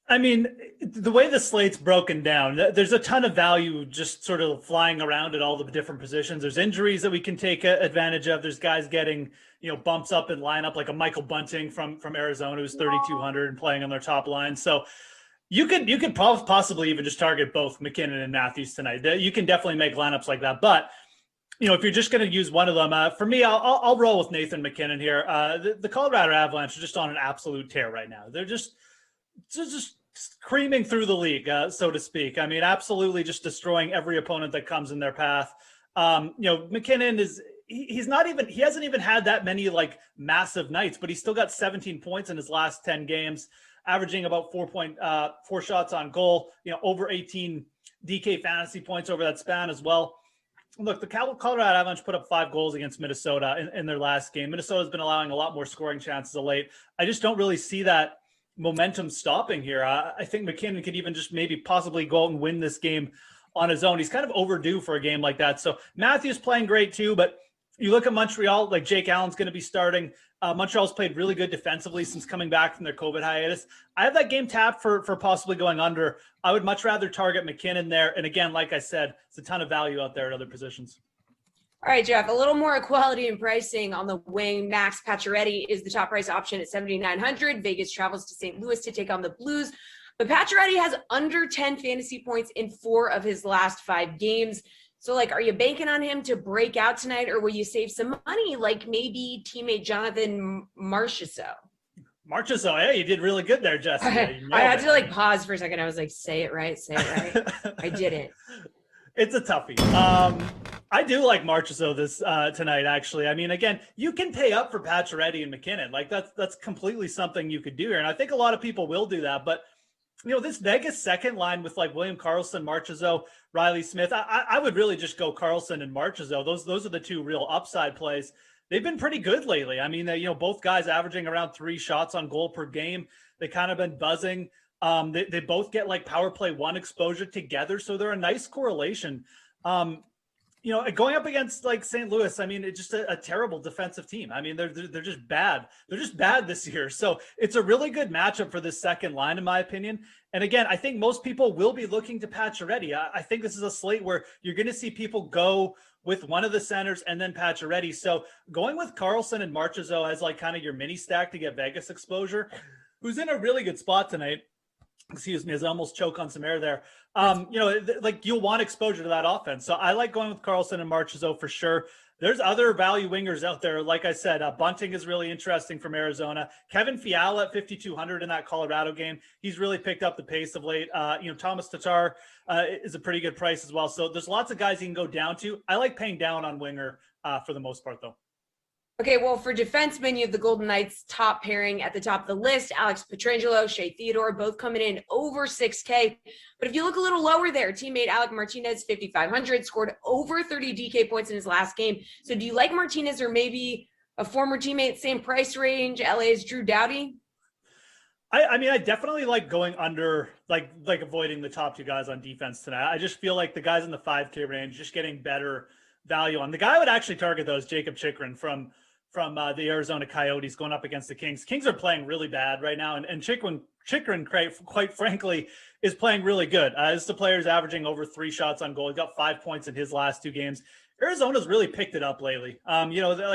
I mean, the way the slate's broken down, there's a ton of value just sort of flying around at all the different positions. There's injuries that we can take advantage of. There's guys getting, bumps up in lineup, like a Michael Bunting from Arizona, who's 3,200 and playing on their top line. So you could possibly even just target both McKinnon and Matthews tonight. You can definitely make lineups like that. But, if you're just going to use one of them, for me, I'll roll with Nathan McKinnon here. The Colorado Avalanche are just on an absolute tear right now. They're just creaming through the league, so to speak. I mean, absolutely just destroying every opponent that comes in their path. McKinnon he hasn't even had that many like massive nights, but he's still got 17 points in his last 10 games, averaging about 4.4 shots on goal, over 18 DK fantasy points over that span as well. Look, the Colorado Avalanche put up 5 goals against Minnesota in their last game. Minnesota's been allowing a lot more scoring chances of late. I just don't really see that momentum stopping here. I think McKinnon could even just maybe possibly go out and win this game on his own. He's kind of overdue for a game like that. So Matthews playing great too, but you look at Montreal, like Jake Allen's going to be starting. Montreal's played really good defensively since coming back from their COVID hiatus. I have that game tapped for possibly going under. I would much rather target McKinnon there. And again, like I said, it's a ton of value out there at other positions. All right, Jeff, a little more equality in pricing on the wing. Max Pacioretty is the top price option at $7,900. Vegas travels to St. Louis to take on the Blues. But Pacioretty has under 10 fantasy points in 4 of his last 5 games. So, are you banking on him to break out tonight, or will you save some money, like maybe teammate Jonathan Marchessault? Marchessault, hey, you did really good there, Jesse. I had to pause for a second. I was like, say it right. I didn't. It's a toughie. I do like Marchessault this tonight, actually. I mean, again, you can pay up for Pacioretty and McKinnon. Like that's completely something you could do here. And I think a lot of people will do that. But, this Vegas second line with like William Karlsson, Marchessault, Riley Smith, I would really just go Karlsson and Marchessault. Those are the two real upside plays. They've been pretty good lately. I mean, both guys averaging around 3 shots on goal per game. They kind of been buzzing. They both get like power play 1 exposure together. So they're a nice correlation. Going up against like St. Louis, I mean, it's just a terrible defensive team. I mean, they're just bad. They're just bad this year. So it's a really good matchup for this second line, in my opinion. And again, I think most people will be looking to Pacioretty. I think this is a slate where you're going to see people go with one of the centers and then Pacioretty. So going with Karlsson and Marchessault as like kind of your mini stack to get Vegas exposure, who's in a really good spot tonight. Excuse me, as I almost choke on some air there. Like you'll want exposure to that offense. So I like going with Karlsson and Marchessault for sure. There's other value wingers out there. Like I said, Bunting is really interesting from Arizona. Kevin Fiala at 5,200 in that Colorado game. He's really picked up the pace of late. Thomas Tatar is a pretty good price as well. So there's lots of guys you can go down to. I like paying down on winger for the most part, though. Okay, well, for defensemen, you have the Golden Knights top pairing at the top of the list. Alex Pietrangelo, Shea Theodore, both coming in over 6K. But if you look a little lower there, teammate Alec Martinez, 5,500, scored over 30 DK points in his last game. So do you like Martinez or maybe a former teammate, same price range, LA's Drew Doughty? I mean, I definitely like going under, like avoiding the top 2 guys on defense tonight. I just feel like the guys in the 5K range just getting better value on. The guy I would actually target, though, is Jacob Chychrun from the Arizona Coyotes going up against the Kings. Kings are playing really bad right now, and Chychrun, quite frankly, is playing really good. This is the player's averaging over 3 shots on goal. He got 5 points in his last 2 games. Arizona's really picked it up lately.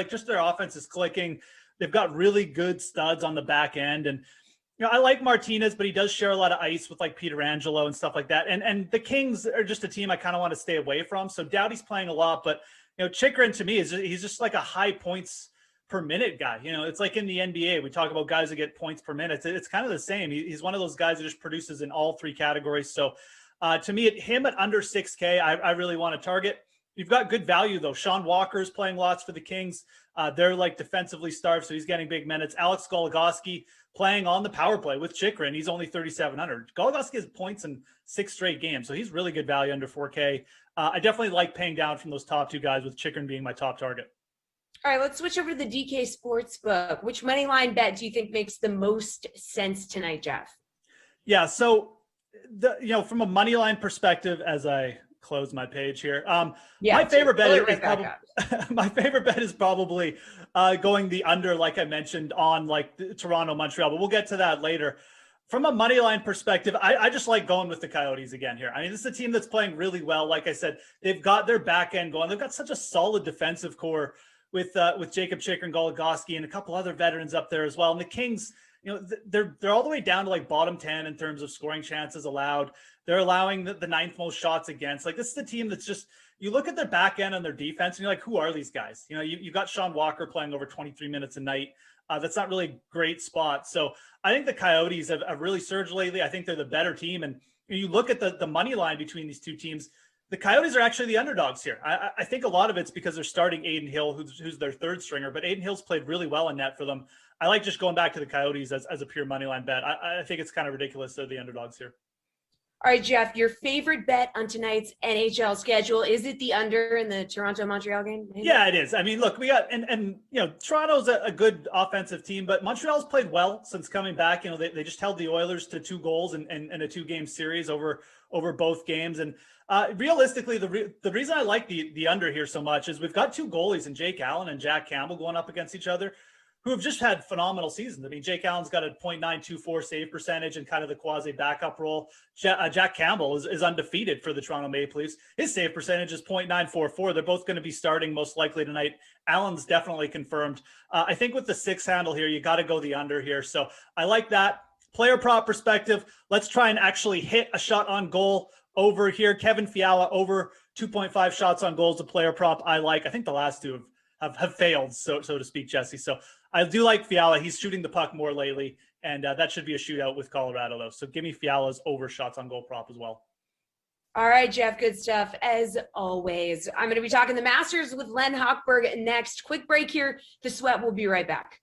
Just their offense is clicking. They've got really good studs on the back end, and I like Martinez, but he does share a lot of ice with like Pietrangelo and stuff like that. And the Kings are just a team I kind of want to stay away from. So Doughty's playing a lot, but Chychrun to me he's just like a high points per minute guy. It's like in the NBA, we talk about guys that get points per minute. It's kind of the same. He's one of those guys that just produces in all 3 categories. So to me, him at under 6K, I really want to target. You've got good value though. Sean Walker's playing lots for the Kings. They're like defensively starved, so he's getting big minutes. Alex Goligoski playing on the power play with Chychrun. He's only 3,700. Goligoski has points in 6 straight games, so he's really good value under 4K. I definitely like paying down from those top 2 guys, with Chychrun being my top target. All right, let's switch over to the DK Sportsbook. Which money line bet do you think makes the most sense tonight, Jeff? Yeah, so from a money line perspective, as I close my page here, my favorite bet is probably going the under, like I mentioned, on like Toronto, Montreal. But we'll get to that later. From a money line perspective, I just like going with the Coyotes again here. I mean, this is a team that's playing really well. Like I said, they've got their back end going. They've got such a solid defensive core with Jacob Chychrun, Goligoski, and a couple other veterans up there as well. And the Kings, they're all the way down to like bottom 10 in terms of scoring chances allowed. They're allowing the 9th most shots against. Like, this is the team that's just, you look at their back end and their defense and you're like, who are these guys? You've got Sean Walker playing over 23 minutes a night. That's not really a great spot. So I think the Coyotes have really surged lately. I think they're the better team. And you look at the money line between these 2 teams, the Coyotes are actually the underdogs here. I think a lot of it's because they're starting Aiden Hill, who's their 3rd stringer, but Aiden Hill's played really well in net for them. I like just going back to the Coyotes as a pure money line bet. I think it's kind of ridiculous they're the underdogs here. All right, Jeff, your favorite bet on tonight's NHL schedule, is it the under in the Toronto-Montreal game? Maybe? Yeah, it is. I mean, look, we got, and Toronto's a good offensive team, but Montreal's played well since coming back. They just held the Oilers to 2 goals in a 2-game series over both games. And realistically, the reason I like the under here so much is we've got 2 goalies in Jake Allen and Jack Campbell going up against each other, who have just had phenomenal seasons. I mean, Jake Allen's got a .924 save percentage and kind of the quasi backup role. Jack Campbell is undefeated for the Toronto Maple Leafs. His save percentage is .944. They're both going to be starting most likely tonight. Allen's definitely confirmed. I think with the 6 handle here, you got to go the under here. So I like that. Player prop perspective, let's try and actually hit a shot on goal over here. Kevin Fiala over 2.5 shots on goal is a player prop I like. I think the last 2 have failed, so to speak, Jesse. So I do like Fiala. He's shooting the puck more lately, and that should be a shootout with Colorado, though. So give me Fiala's over shots on goal prop as well. All right, Jeff, good stuff as always. I'm going to be talking the Masters with Len Hochberg next. Quick break here. The Sweat will be right back.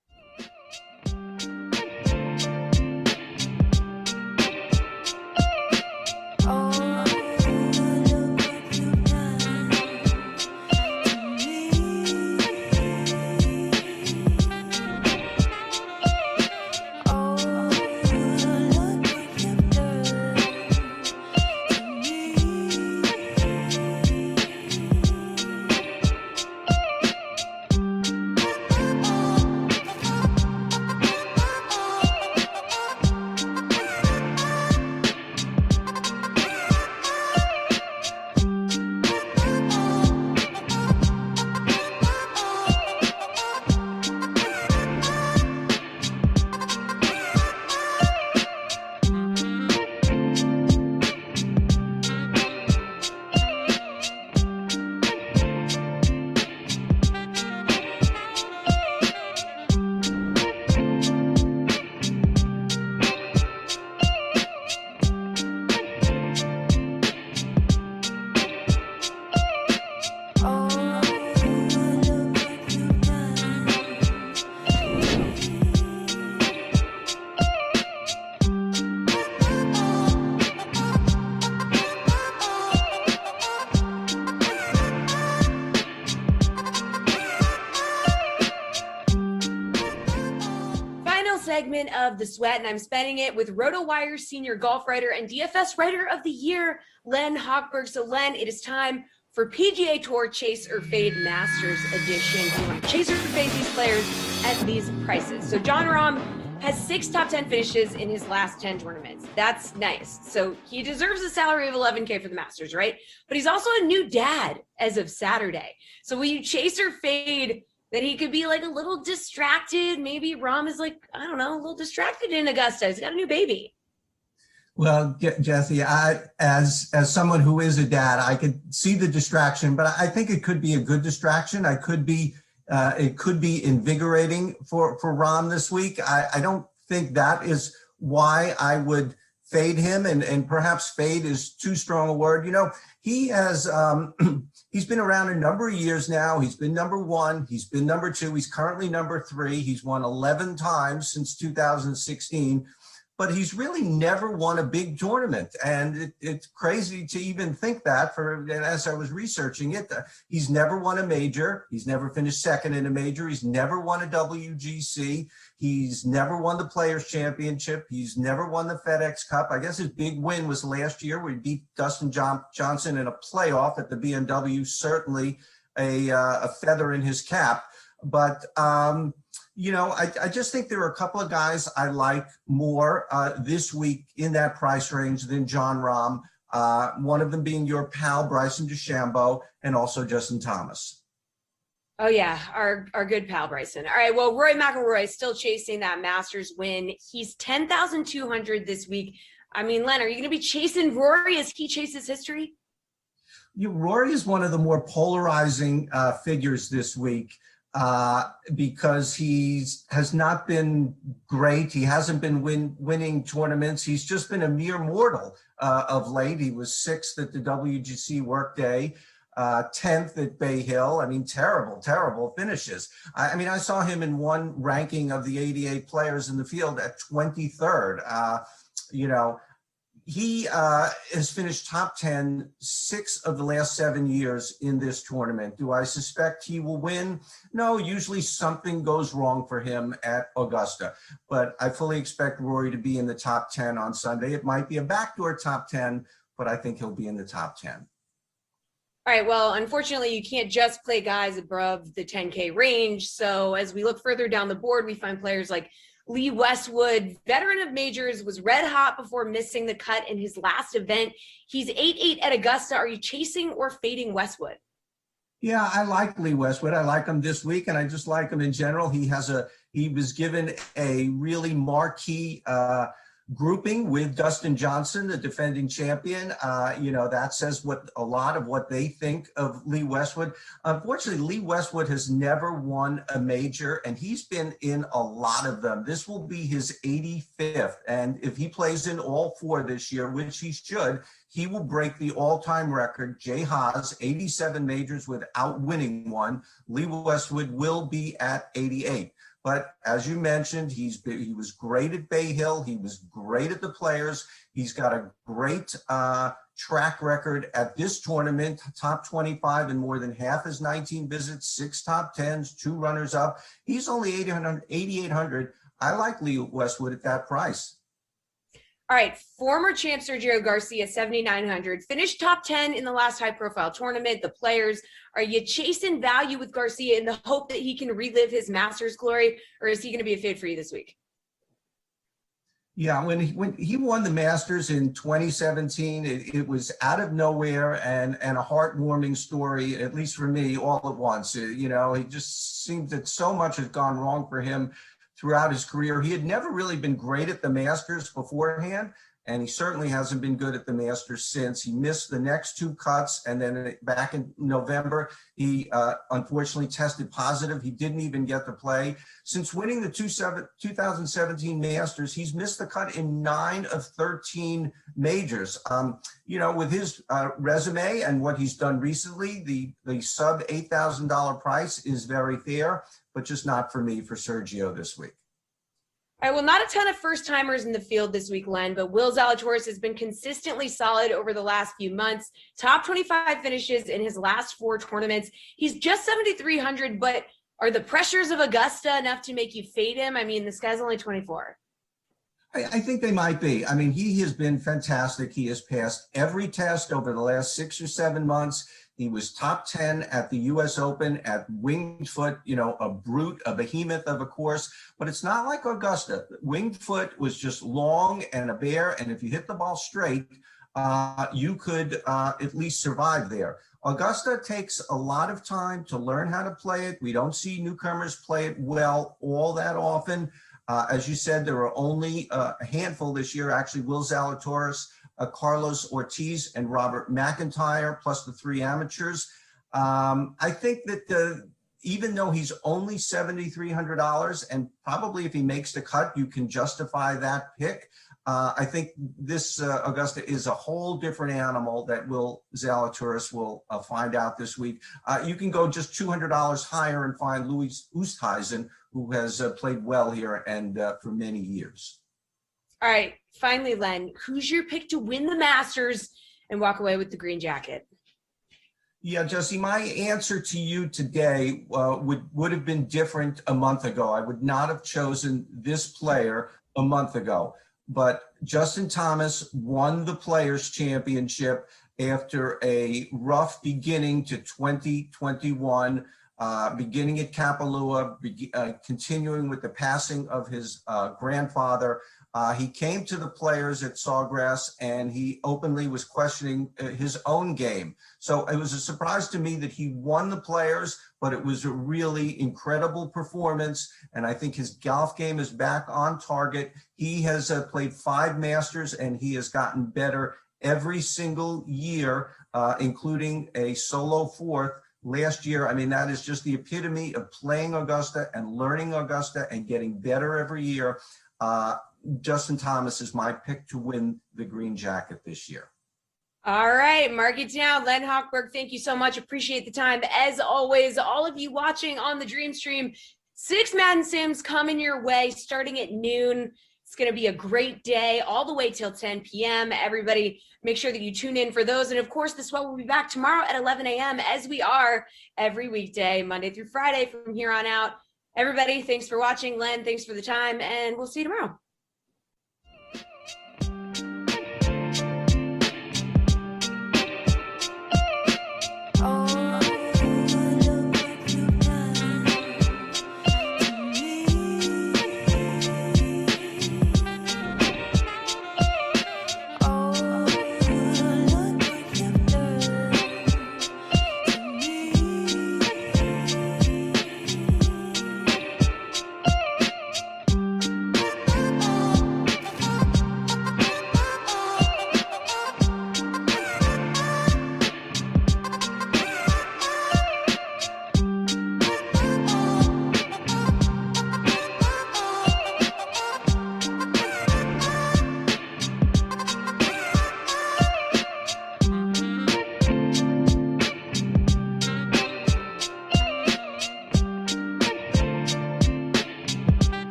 Segment of the Sweat, and I'm spending it with RotoWire senior golf writer and DFS writer of the year, Len Hochberg. So Len, it is time for PGA Tour Chase or Fade Masters Edition. We want to chase or fade these players at these prices. So Jon Rahm has 6 top 10 finishes in his last 10 tournaments. That's nice. So he deserves a salary of $11K for the Masters, right? But he's also a new dad as of Saturday. So will you chase or fade that he could be like a little distracted? Maybe Rahm is like, I don't know, a little distracted in Augusta. He's got a new baby. Well, Jesse, as someone who is a dad, I could see the distraction, but I think it could be a good distraction. It could be invigorating for Rahm this week. I don't think that is why I would fade him, and perhaps fade is too strong a word. You know, he has he's been around a number of years now. He's been number 1. He's been number 2. He's currently number 3. He's won 11 times since 2016. But he's really never won a big tournament. And it's crazy to even think that, as I was researching it, he's never won a major. He's never finished second in a major. He's never won a WGC. He's never won the Players' Championship. He's never won the FedEx Cup. I guess his big win was last year where he beat Dustin Johnson in a playoff at the BMW, certainly a feather in his cap. But, you know, I just think there are a couple of guys I like more this week in that price range than Jon Rahm. One of them being your pal, Bryson DeChambeau, and also Justin Thomas. Oh, yeah, our good pal, Bryson. All right, well, Rory McIlroy is still chasing that Masters win. He's 10,200 this week. I mean, Len, are you going to be chasing Rory as he chases history? Rory is one of the more polarizing figures this week. Because he has not been great. He hasn't been winning tournaments. He's just been a mere mortal of late. He was 6th at the WGC Workday, 10th at Bay Hill. I mean, terrible finishes. I mean, I saw him in one ranking of the 88 players in the field at 23rd. You know, he has finished top 10 6 of the last 7 years in this tournament. Do I suspect he will win? No, usually something goes wrong for him at Augusta. But I fully expect Rory to be in the top 10 on Sunday. It might be a backdoor top 10, but I think he'll be in the top 10. All right, well, unfortunately, you can't just play guys above the 10K range. So as we look further down the board, we find players like Lee Westwood, veteran of majors, was red hot before missing the cut in his last event. He's 8-8 at Augusta. Are you chasing or fading Westwood? Yeah, I like Lee Westwood. I like him this week, and I just like him in general. He was given a really marquee grouping with Dustin Johnson, the defending champion. That says a lot of what they think of Lee Westwood. Unfortunately, Lee Westwood has never won a major, and he's been in a lot of them. This will be his 85th, and if he plays in all 4 this year, which he should, he will break the all-time record. Jay Haas, 87 majors without winning one. Lee Westwood will be at 88. But as you mentioned, he was great at Bay Hill. He was great at the Players. He's got a great track record at this tournament, top 25 in more than half his 19 visits, 6 top 10s, 2 runners up. He's only 8,800. I like Lee Westwood at that price. All right, former champ Sergio Garcia, 7,900, finished top 10 in the last high-profile tournament, the Players. Are you chasing value with Garcia in the hope that he can relive his Masters glory, or is he going to be a fade for you this week? Yeah, when he won the Masters in 2017, it was out of nowhere and a heartwarming story, at least for me, all at once. He just seemed that so much has gone wrong for him throughout his career. He had never really been great at the Masters beforehand, and he certainly hasn't been good at the Masters since. He missed the next 2 cuts, and then back in November, he unfortunately tested positive. He didn't even get to play. Since winning the 2017 Masters, he's missed the cut in 9 of 13 majors. With his resume and what he's done recently, the sub $8,000 price is very fair, but just not for me, for Sergio this week. All right, well, not a ton of first-timers in the field this week, Len, but Will Zalatoris has been consistently solid over the last few months. Top 25 finishes in his last 4 tournaments. He's just 7,300, but are the pressures of Augusta enough to make you fade him? I mean, this guy's only 24. I think they might be. I mean, he has been fantastic. He has passed every test over the last 6 or 7 months. He was top 10 at the U.S. Open at Winged Foot, a brute, a behemoth of a course. But it's not like Augusta. Winged Foot was just long and a bear, and if you hit the ball straight, you could at least survive there. Augusta takes a lot of time to learn how to play it. We don't see newcomers play it well all that often. As you said, there are only a handful this year, actually. Will Zalatoris, Carlos Ortiz, and Robert McIntyre, plus the 3 amateurs. I think that even though he's only $7,300, and probably if he makes the cut, you can justify that pick, I think this Augusta is a whole different animal that Will Zalatoris will find out this week. You can go just $200 higher and find Louis Oosthuizen, who has played well here and for many years. All right, finally, Len, who's your pick to win the Masters and walk away with the green jacket? Yeah, Jesse, my answer to you today would have been different a month ago. I would not have chosen this player a month ago. But Justin Thomas won the Players' Championship after a rough beginning to 2021, beginning at Kapalua, continuing with the passing of his grandfather. He came to the Players at Sawgrass, and he openly was questioning his own game. So it was a surprise to me that he won the Players, but it was a really incredible performance. And I think his golf game is back on target. He has played 5 Masters, and he has gotten better every single year, including a solo 4th last year. I mean, that is just the epitome of playing Augusta and learning Augusta and getting better every year. Justin Thomas is my pick to win the green jacket this year. All right, mark it down. Len Hochberg, thank you so much. Appreciate the time. As always, all of you watching on the Dream Stream, 6 Madden Sims coming your way starting at noon. It's going to be a great day all the way till 10 p.m. Everybody, make sure that you tune in for those. And, of course, the Sweat will be back tomorrow at 11 a.m. as we are every weekday, Monday through Friday from here on out. Everybody, thanks for watching. Len, thanks for the time, and we'll see you tomorrow.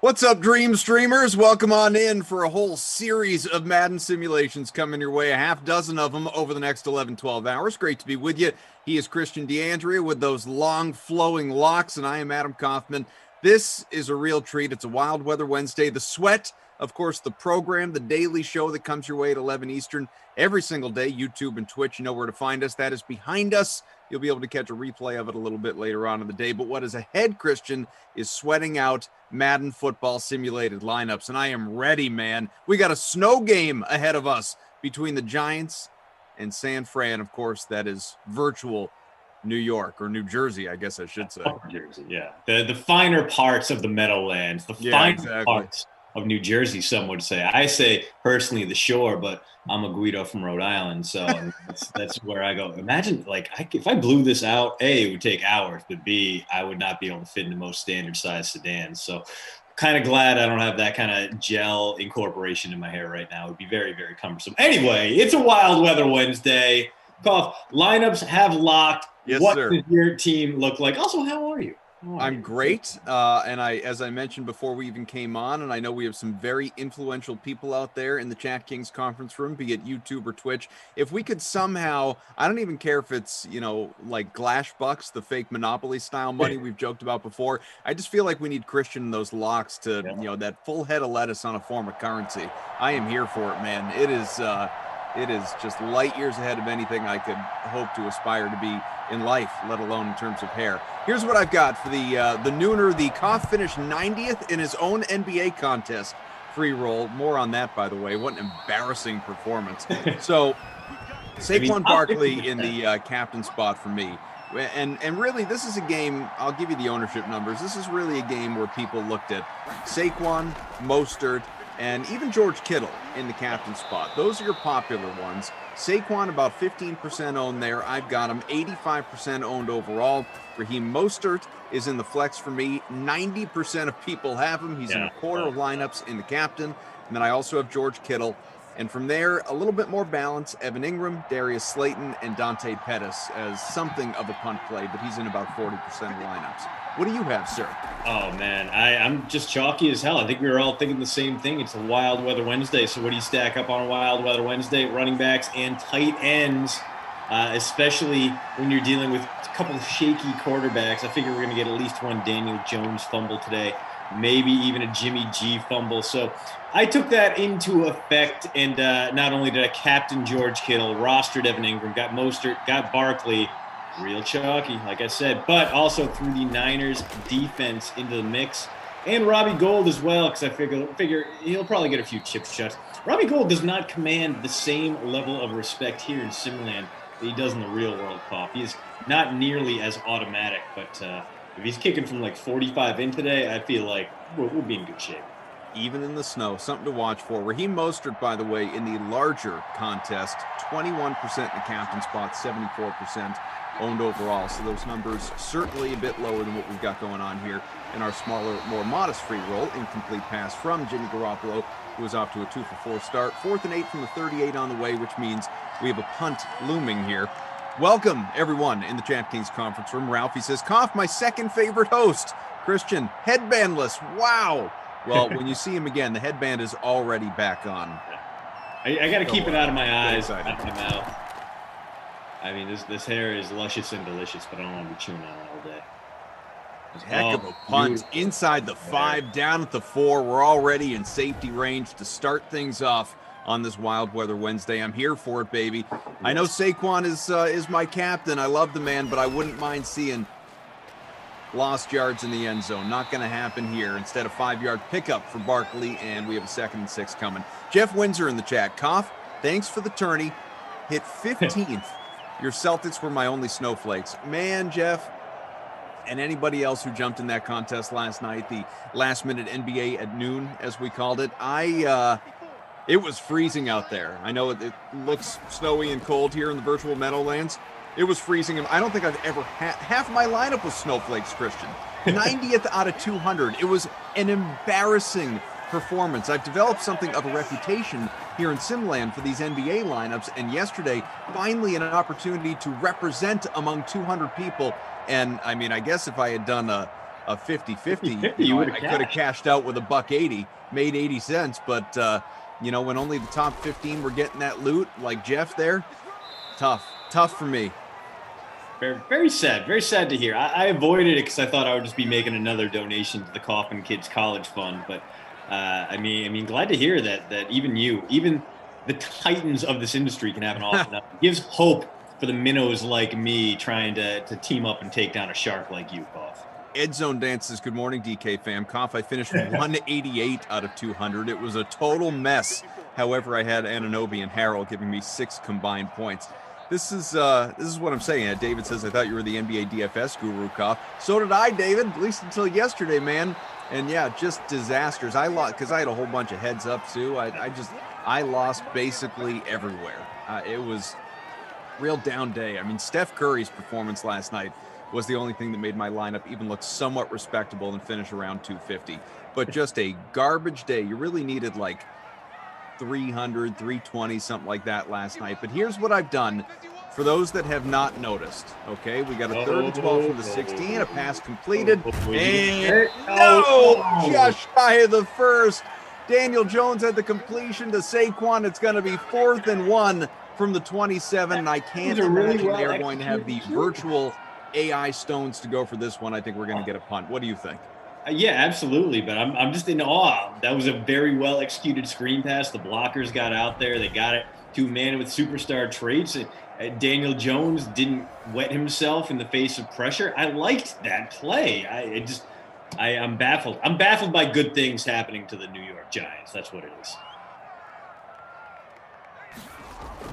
What's up, Dream Streamers? Welcome on in for a whole series of Madden simulations coming your way, a half dozen of them over the next 11, 12 hours. Great to be with you. He is Christian DeAndrea with those long flowing locks, and I am Adam Kaufman. This is a real treat. It's a Wild Weather Wednesday. The Sweat, of course, the program, the daily show that comes your way at 11 Eastern every single day, YouTube and Twitch. You know where to find us. That is behind us. You'll be able to catch a replay of it a little bit later on in the day. But what is ahead, Christian, is sweating out Madden football simulated lineups. And I am ready, man. We got a snow game ahead of us between the Giants and San Fran. Of course, that is virtual New York or New Jersey, I guess I should say. New Jersey, yeah. The finer parts of the Meadowlands, the finer parts of New Jersey, some would say. I say personally the shore, but I'm a Guido from Rhode Island, so that's where I go. Imagine, if I blew this out, A, it would take hours, but B, I would not be able to fit into most standard size sedans. So kind of glad I don't have that kind of gel incorporation in my hair right now. It would be very, very cumbersome. Anyway, it's a Wild Weather Wednesday. Lineups have locked. Yes, what sir. does your team look like? Also, how are you? I'm great, and as I mentioned before we even came on, and I know we have some very influential people out there in the DraftKings conference room, be it YouTube or Twitch. If we could somehow, I don't even care if it's, like Glash Bucks, the fake Monopoly style money we've joked about before. I just feel like we need Christian in those locks to, that full head of lettuce on a form of currency. I am here for it, man. It is just light years ahead of anything I could hope to aspire to be in life, let alone in terms of hair. Here's what I've got for the nooner. The Koff finished 90th in his own NBA contest free roll. More on that, by the way. What an embarrassing performance. So Saquon Barkley in the captain spot for me. And really, this is a game, I'll give you the ownership numbers. This is really a game where people looked at Saquon, Mostert, and even George Kittle in the captain spot. Those are your popular ones. Saquon, about 15% owned there. I've got him 85% owned overall. Raheem Mostert is in the flex for me. 90% of people have him. He's in a quarter of lineups in the captain. And then I also have George Kittle. And from there, a little bit more balance. Evan Ingram, Darius Slayton, and Dante Pettis as something of a punt play, but he's in about 40% of lineups. What do you have, sir? Oh, man, I'm just chalky as hell. I think we were all thinking the same thing. It's a Wild Weather Wednesday. So what do you stack up on a Wild Weather Wednesday? Running backs and tight ends, especially when you're dealing with a couple of shaky quarterbacks. I figure we're going to get at least one Daniel Jones fumble today, maybe even a Jimmy G fumble. So I took that into effect, and not only did I captain George Kittle, rostered Evan Ingram, got Mostert, got Barkley, real chalky, like I said, but also threw the Niners defense into the mix, and Robbie Gould as well, because I figure he'll probably get a few chip shots. Robbie Gould does not command the same level of respect here in Simland that he does in the real world, Pop. He is not nearly as automatic, but if he's kicking from like 45 in today, I feel like we'll be in good shape. Even in the snow, something to watch for. Raheem Mostert, by the way, in the larger contest, 21% in the captain spot, 74% owned overall. So those numbers certainly a bit lower than what we've got going on here in our smaller, more modest free roll. Incomplete pass from Jimmy Garoppolo, who is off to a 2-for-4 start. 4th and 8 from the 38 on the way, which means we have a punt looming here. Welcome, everyone, in the DraftKings conference room. Ralphie says, Koff, my second favorite host. Christian, headbandless. Wow. Well, when you see him again, the headband is already back on. I got to keep it out of my eyes, out of my mouth. I mean, this hair is luscious and delicious, but I don't want to be chewing on it all day. Heck of a punt inside the 5, down at the 4. We're already in safety range to start things off on this Wild Weather Wednesday. I'm here for it, baby. I know Saquon is my captain. I love the man, but I wouldn't mind seeing lost yards in the end zone. Not going to happen here. Instead of 5-yard pickup for Barkley, and we have a 2nd and 6 coming. Jeff Windsor in the chat. Koff, thanks for the tourney. Hit 15th. Your Celtics were my only snowflakes. Man, Jeff, and anybody else who jumped in that contest last night, the last-minute NBA at noon, as we called it, it was freezing out there. I know it looks snowy and cold here in the virtual Meadowlands. It was freezing, and I don't think I've ever had half my lineup was snowflakes, Christian. 90th out of 200. It was an embarrassing performance. I've developed something of a reputation here in Simland for these NBA lineups, and yesterday, finally an opportunity to represent among 200 people. And I mean, I guess if I had done a a 50-50. I could have cashed out with $1.80, made 80 cents, but when only the top 15 were getting that loot, like Jeff there, tough for me. Very, very sad to hear. I avoided it because I thought I would just be making another donation to the Coffin Kids College Fund, but I mean, glad to hear that even the titans of this industry can have an off night. It gives hope for the minnows like me trying to team up and take down a shark like you, Koff. Ed Zone dances. Good morning, DK fam. Koff, I finished 188 out of 200. It was a total mess. However, I had Ananobi and Harrell giving me 6 combined points. This is what I'm saying. David says, I thought you were the NBA DFS guru, Koff. So did I, David, at least until yesterday, man. And yeah, just disasters. I lost because I had a whole bunch of heads up too. I lost basically everywhere. It was real down day. I mean, Steph Curry's performance last night was the only thing that made my lineup even look somewhat respectable and finish around 250. But just a garbage day. You really needed like 300, 320, something like that last night. But here's what I've done for those that have not noticed. Okay, we got a 3rd and 12 from the 16, a pass completed, and just shy of the first. Daniel Jones had the completion to Saquon. It's going to be 4th and 1 from the 27, and I can't imagine they're going to have the virtual AI stones to go for this one. I think we're going to get a punt. What do you think? Yeah, absolutely. But I'm just in awe. That was a very well executed screen pass. The blockers got out there. They got it to a man with superstar traits. Daniel Jones didn't wet himself in the face of pressure. I liked that play. I'm baffled. I'm baffled by good things happening to the New York Giants. That's what it is.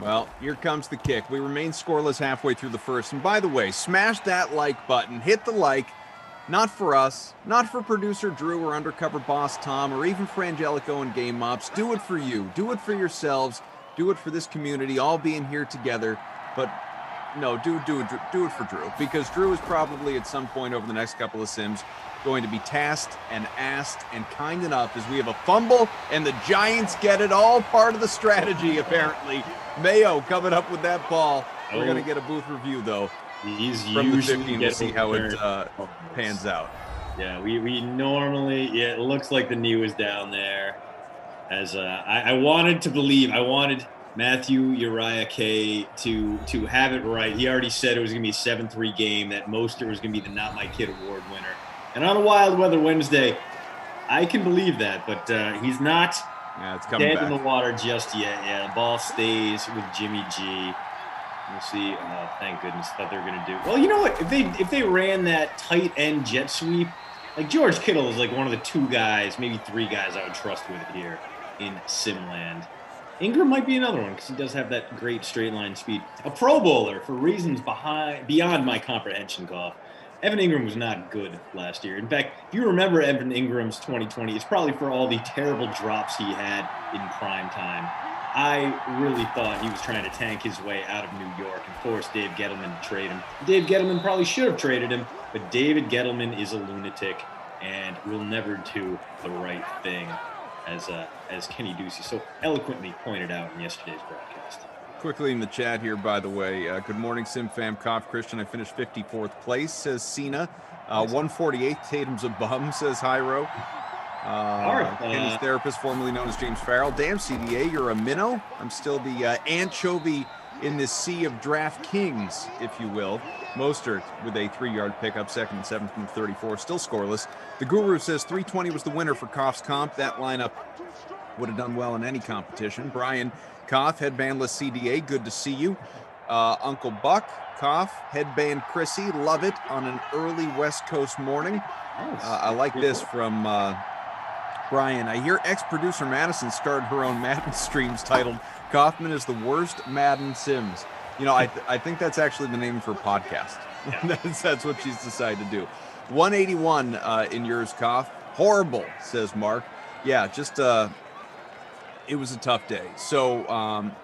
Well, here comes the kick. We remain scoreless halfway through the first. And by the way, smash that like button. Hit the like. Not for us, not for producer Drew or undercover boss Tom, or even for Angelico and Game Mops. Do it for you. Do it for yourselves. Do it for this community, all being here together. But no, do it for Drew, because Drew is probably at some point over the next couple of sims going to be tasked and asked and kind enough as we have a fumble and the Giants get it, all part of the strategy apparently. Mayo coming up with that ball. We're going to get a booth review though. He's from the 15 to see how it pans out. Yeah, we normally, it looks like the knee was down there. As I wanted to believe, I wanted Matthew Uriah K to have it right. He already said it was going to be a 7-3 game, that Mostert was going to be the Not My Kid Award winner. And on a Wild Weather Wednesday, I can believe that, but he's not dead in the water just yet. Yeah, the ball stays with Jimmy G. We'll see. Oh, thank goodness. Thought they were going to do. Well, you know what? If they ran that tight end jet sweep, like George Kittle is like one of the 2 guys, maybe 3 guys I would trust with it here in Simland. Ingram might be another one because he does have that great straight line speed. A Pro Bowler for reasons beyond my comprehension, Koff. Evan Ingram was not good last year. In fact, if you remember Evan Ingram's 2020, it's probably for all the terrible drops he had in prime time. I really thought he was trying to tank his way out of New York and force Dave Gettleman to trade him. Dave Gettleman probably should have traded him, but David Gettleman is a lunatic and will never do the right thing, as Kenny Ducey so eloquently pointed out in yesterday's broadcast. Quickly in the chat here, by the way, good morning, SimFam, Koff, Christian. I finished 54th place, says Cena. 148, Tatum's a bum, says Hyro. Kenny's therapist, formerly known as James Farrell. Damn, CDA, you're a minnow. I'm still the anchovy in the sea of DraftKings, if you will. Mostert with a 3-yard pickup, 2nd and 7 from 34, still scoreless. The Guru says 320 was the winner for Koff's comp. That lineup would have done well in any competition. Brian, Koff, headbandless CDA, good to see you. Uncle Buck, Koff, headband Chrissy, love it on an early West Coast morning. I like this from Brian. I hear ex-producer Madison started her own Madden streams titled Kaufman is the worst Madden Sims. You know, I think that's actually the name for a podcast. Yeah. that's what she's decided to do. 181 in yours, Koff. Horrible, says Mark. Yeah, just it was a tough day. So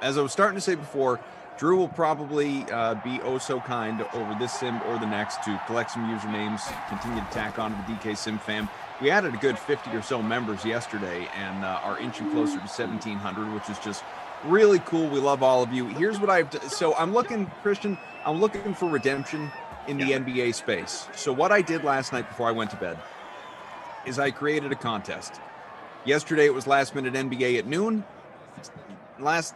as I was starting to say before, Drew will probably be oh so kind over this sim or the next to collect some usernames, continue to tack on to the DK Sim fam. We added a good 50 or so members yesterday and are inching closer to 1,700, which is just really cool. We love all of you. Here's what I've done. So I'm looking, Christian, I'm looking for redemption in the NBA space. So what I did last night before I went to bed is I created a contest. Yesterday it was last minute NBA at noon. Last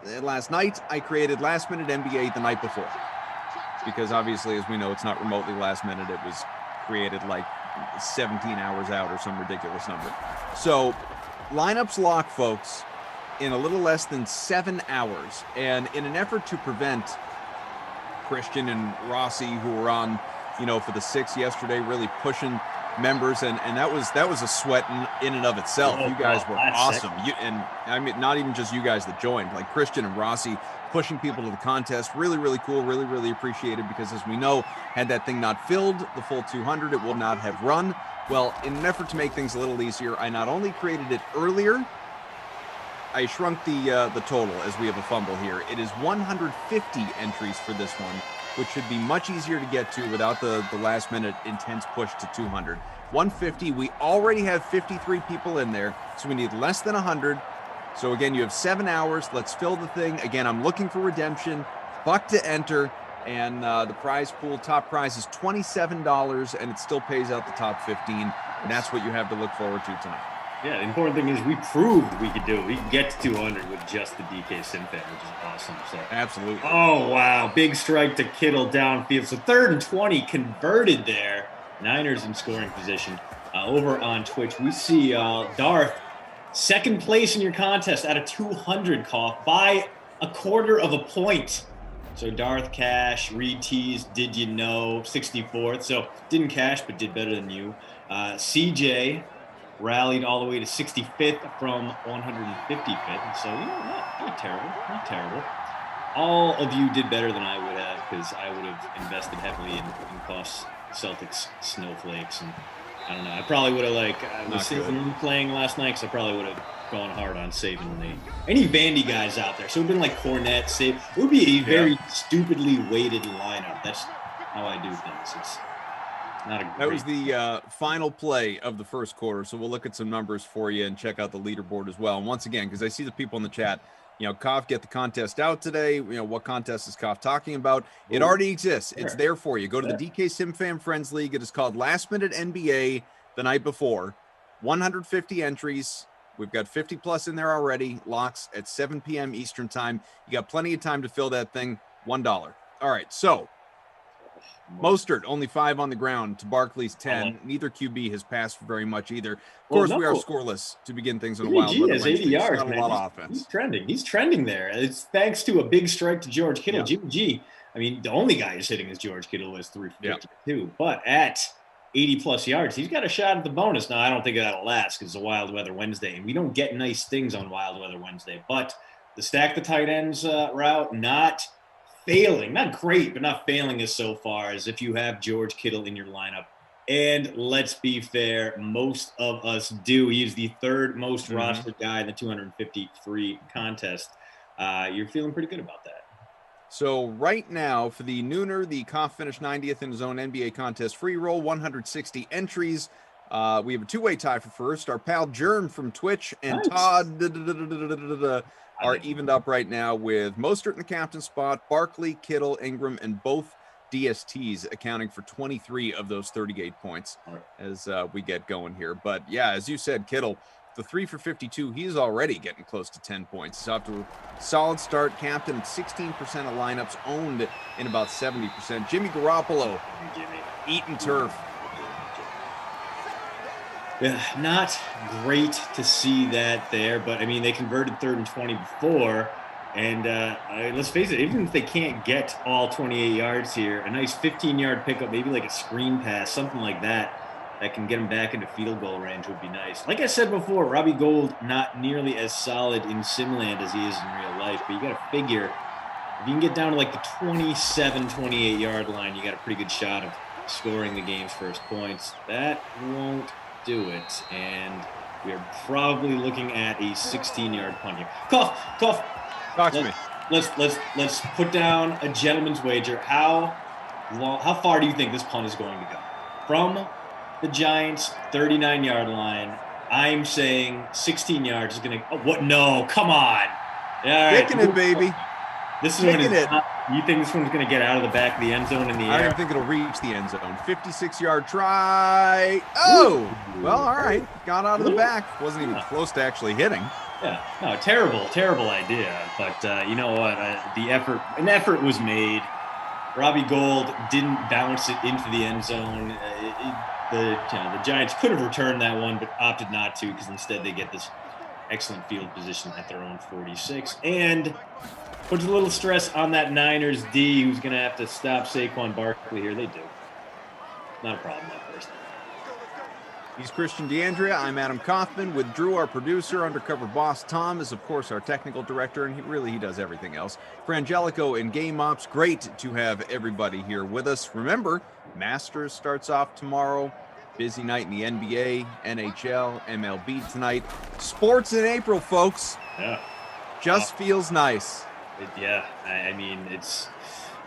night I created last minute NBA the night before, because obviously, as we know, it's not remotely last minute. It was created like 17 hours out or some ridiculous number. So lineups lock, folks, in a little less than 7 hours. And in an effort to prevent Christian and Rossi, who were on, for the 6 yesterday, really pushing members, and that was a sweat in and of itself. You guys were awesome. And I mean, not even just you guys that joined, like Christian and Rossi pushing people to the contest. Really, really cool. Really, really appreciated, because as we know, had that thing not filled the full 200, it will not have run. Well, in an effort to make things a little easier, I not only created it earlier, I shrunk the total as we have a fumble here. It is 150 entries for this one, which should be much easier to get to without the last minute intense push to 200. 150, we already have 53 people in there, so we need less than 100. So again, you have 7 hours. Let's fill the thing. Again, I'm looking for redemption, $1 to enter, and the prize pool, top prize is $27, and it still pays out the top 15, and that's what you have to look forward to tonight. Yeah, the important thing is we proved we could do it. We can get to 200 with just the DK Sim fan, which is awesome. So absolutely. Oh, wow. Big strike to Kittle downfield. So 3rd and 20 converted there. Niners in scoring position. Over on Twitch, we see Darth, 2nd place in your contest at a 200 cough by a 1/4 of a point. So Darth Cash, Reed Tees, did you know, 64th. So didn't cash, but did better than you. CJ rallied all the way to 65th from 155th. So, not terrible. Not terrible. All of you did better than I would have, because I would have invested heavily in cost Celtics snowflakes. And I don't know. I probably would have, I was playing last night, because I probably would have gone hard on saving any Vandy guys out there. So it would have been like Cornette, save. It would be a very stupidly weighted lineup. That's how I do things. It's that was the final play of the first quarter, so we'll look at some numbers for you and check out the leaderboard as well. And once again, because I see the people in the chat, Koff, get the contest out today. What contest is Koff talking about? It already exists. Sure. It's there for you. Go to the DK Sim Fan Friends League. It is called Last Minute NBA the night before. 150 entries. We've got 50 plus in there already. Locks at 7 p.m. Eastern time. You got plenty of time to fill that thing. $1. All right, so Mostert, only 5 on the ground to Barkley's 10. Neither QB has passed very much either. Of course, we are scoreless to begin things in a while. He has 80 yards, not man. A lot of offense. He's trending there. It's thanks to a big strike to George Kittle. Yeah. Jimmy G, I mean, the only guy who's hitting is George Kittle with 352. But at 80-plus yards, he's got a shot at the bonus. Now, I don't think that'll last, because it's a Wild Weather Wednesday, and we don't get nice things on Wild Weather Wednesday. But the stack the tight ends route, not failing, not great, but not failing us so far, as if you have George Kittle in your lineup. And let's be fair, most of us do. He's the 3rd most rostered guy in the 253 contest. You're feeling pretty good about that. So right now, for the nooner, the Koff finished 90th in his own NBA contest free roll, 160 entries. We have a 2-way tie for first. Our pal Germ from Twitch and Todd are evened up right now with Mostert in the captain spot, Barkley, Kittle, Ingram, and both DSTs accounting for 23 of those 38 points as we get going here. But yeah, as you said, Kittle, the 3 for 52, he's already getting close to 10 points. He's off to a solid start, captain at 16% of lineups, owned in about 70%. Jimmy Garoppolo, eating turf. Yeah, not great to see that there, but I mean, they converted 3rd and 20 before, and let's face it, even if they can't get all 28 yards here, a nice 15-yard pickup, maybe like a screen pass, something like that can get them back into field goal range would be nice. Like I said before, Robbie Gould not nearly as solid in Simland as he is in real life, but you got to figure if you can get down to like the 27, 28-yard line, you got a pretty good shot of scoring the game's first points. That won't do it, and we're probably looking at a 16-yard punt here. Cough. Talk to me. Let's put down a gentleman's wager. How far do you think this punt is going to go? From the Giants' 39-yard line, I'm saying 16 yards is going to. Oh, what? No, come on. Kicking it, baby. This one is it. not, you think this one's going to get out of the back of the end zone in the I air? don't think it'll reach the end zone. 56-yard try. Oh, well, all right. Got out of the back. Wasn't even close to actually hitting. Yeah, no, terrible idea. But you know what? An effort was made. Robbie Gould didn't bounce it into the end zone. The Giants could have returned that one, but opted not to because instead they get this excellent field position at their own 46 and puts a little stress on that Niners D, who's going to have to stop Saquon Barkley here. They do. Not a problem at first. He's Christian DeAndrea. I'm Adam Kaufman with Drew, our producer. Undercover boss Tom is, of course, our technical director, and he does everything else. Frangelico and Game Ops. Great to have everybody here with us. Remember, Masters starts off tomorrow. Busy night in the NBA, NHL, MLB tonight. Sports in April, folks. Yeah. Just feels nice. I mean, it's,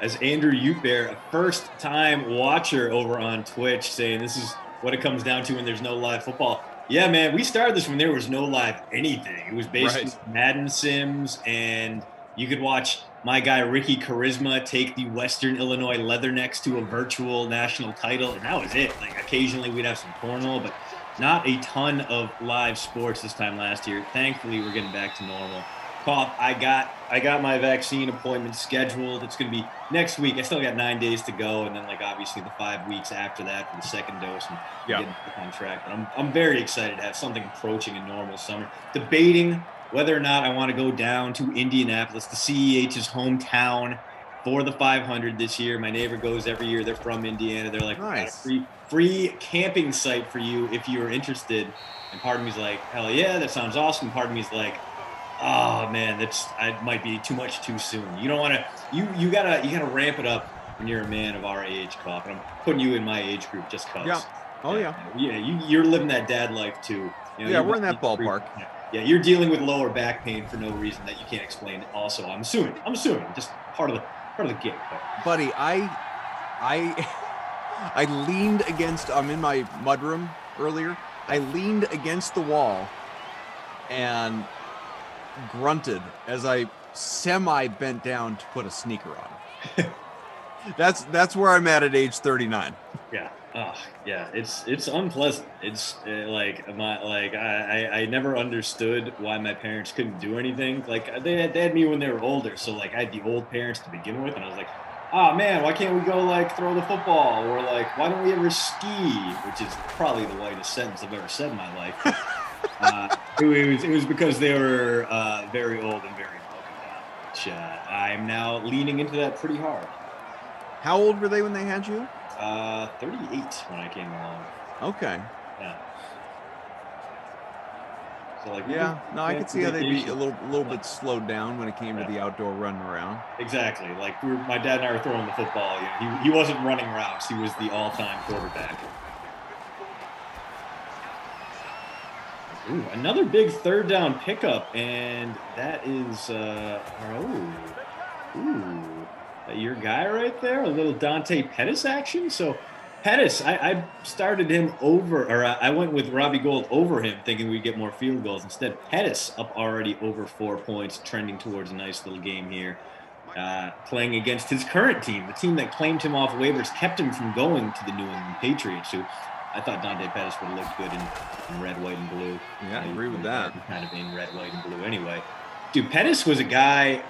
as Andrew Utebear, a first-time watcher over on Twitch, saying this is what it comes down to when there's no live football. Yeah, man, we started this when there was no live anything. It was basically Madden Sims, and you could watch my guy Ricky Charisma take the Western Illinois Leathernecks to a virtual national title, and that was it. Like, occasionally we'd have some cornhole, but not a ton of live sports this time last year. Thankfully, we're getting back to normal. Cough, I got my vaccine appointment scheduled. It's going to be next week. I still got 9 days to go, and then obviously the 5 weeks after that for the second dose and getting back on track. But I'm very excited to have something approaching a normal summer. Debating whether or not I want to go down to Indianapolis, the CEH's hometown, for the 500 this year. My neighbor goes every year. They're from Indiana. They're like, nice. Free camping site for you if you're interested. And part of me's like, hell yeah, that sounds awesome. Part of me's like, oh man, it might be too much too soon. You don't want to. You gotta ramp it up when you're a man of our age, Cough. And I'm putting you in my age group just cause. Yeah. Oh yeah. Yeah. You're living that dad life too. We're in that ballpark. Yeah, you're dealing with lower back pain for no reason that you can't explain. Also, I'm assuming, just part of the gig. Buddy, I leaned against. I'm in my mudroom earlier. I leaned against the wall and grunted as I semi-bent down to put a sneaker on. That's where I'm at age 39. Yeah. It's unpleasant. It's I never understood why my parents couldn't do anything. Like they had me when they were older, so I had the old parents to begin with, and I was like, oh man, why can't we go throw the football, or why don't we ever ski? Which is probably the whitest sentence I've ever said in my life. It was because they were very old and very broken down, which I'm now leaning into that pretty hard. How old were they when they had you? 38 when I came along. Okay. Yeah. So I could see how they'd be a little bit slowed down when it came to the outdoor running around. Exactly. My dad and I were throwing the football. He wasn't running routes. He was the all-time quarterback. Ooh, another big third down pickup, and that is your guy right there, a little Dante Pettis action. So Pettis, I started him over, or I went with Robbie Gould over him, thinking we'd get more field goals. Instead, Pettis up already over 4 points, trending towards a nice little game here. Playing against his current team, the team that claimed him off waivers, kept him from going to the New England Patriots, who I thought Dante Pettis would have looked good in red, white, and blue. Yeah, I agree with that. Kind of in red, white, and blue anyway. Dude, Pettis was a guy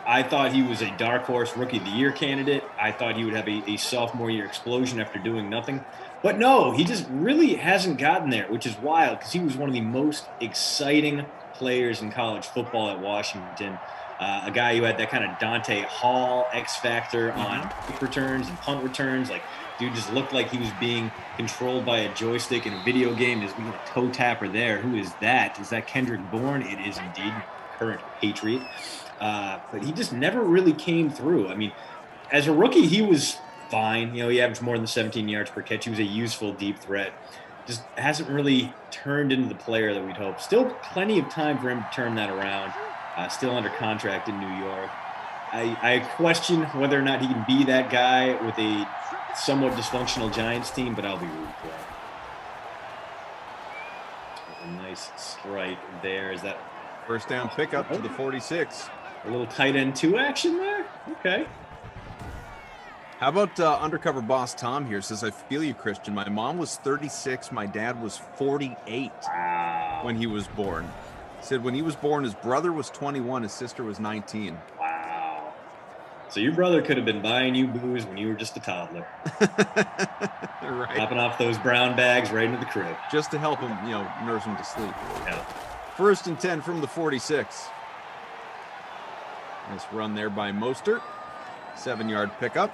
I thought he was a dark horse rookie of the year candidate. I thought he would have a sophomore year explosion after doing nothing. But no, he just really hasn't gotten there, which is wild because he was one of the most exciting players in college football at Washington. A guy who had that kind of Dante Hall X factor on kick returns and punt returns. Dude just looked like he was being controlled by a joystick in a video game. There's a toe tapper there. Who is that? Is that Kendrick Bourne? It is indeed, current Patriot. But he just never really came through. I mean, as a rookie, he was fine. He averaged more than 17 yards per catch. He was a useful deep threat. Just hasn't really turned into the player that we'd hope. Still plenty of time for him to turn that around. Still under contract in New York. I question whether or not he can be that guy with a somewhat dysfunctional Giants team, but I'll be rooting for him. A nice strike there. Is that first down pickup to the 46? A little tight end 2 action there. Okay. How about undercover boss Tom here says, I feel you, Christian. My mom was 36. My dad was 48 when he was born. He said when he was born, his brother was 21. His sister was 19. Wow. So your brother could have been buying you booze when you were just a toddler. Right. Popping off those brown bags right into the crib. Just to help him, nurse him to sleep. Yeah. 1st and 10 from the 46. Nice run there by Mostert. 7-yard pickup.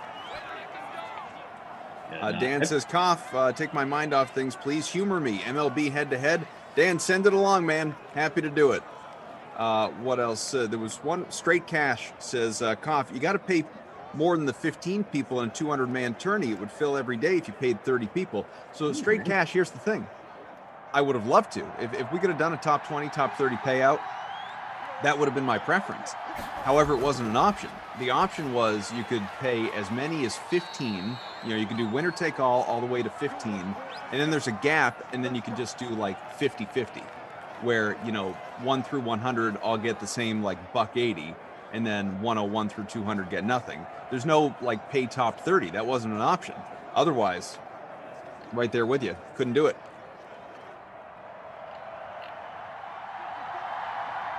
Dan says, Koff, take my mind off things, please. Humor me. MLB head-to-head. Dan, send it along, man. Happy to do it. What else? There was one. Straight Cash says, Koff, you got to pay more than the 15 people in a 200-man tourney. It would fill every day if you paid 30 people. So Straight Cash, here's the thing. I would have loved to. If we could have done a top 20, top 30 payout, that would have been my preference. However, it wasn't an option. The option was you could pay as many as 15. You can do winner take all the way to 15. And then there's a gap, and then you can just do like 50-50, where, 1 through 100 all get the same like $1.80, and then 101 through 200 get nothing. There's no like pay top 30. That wasn't an option. Otherwise, right there with you. Couldn't do it.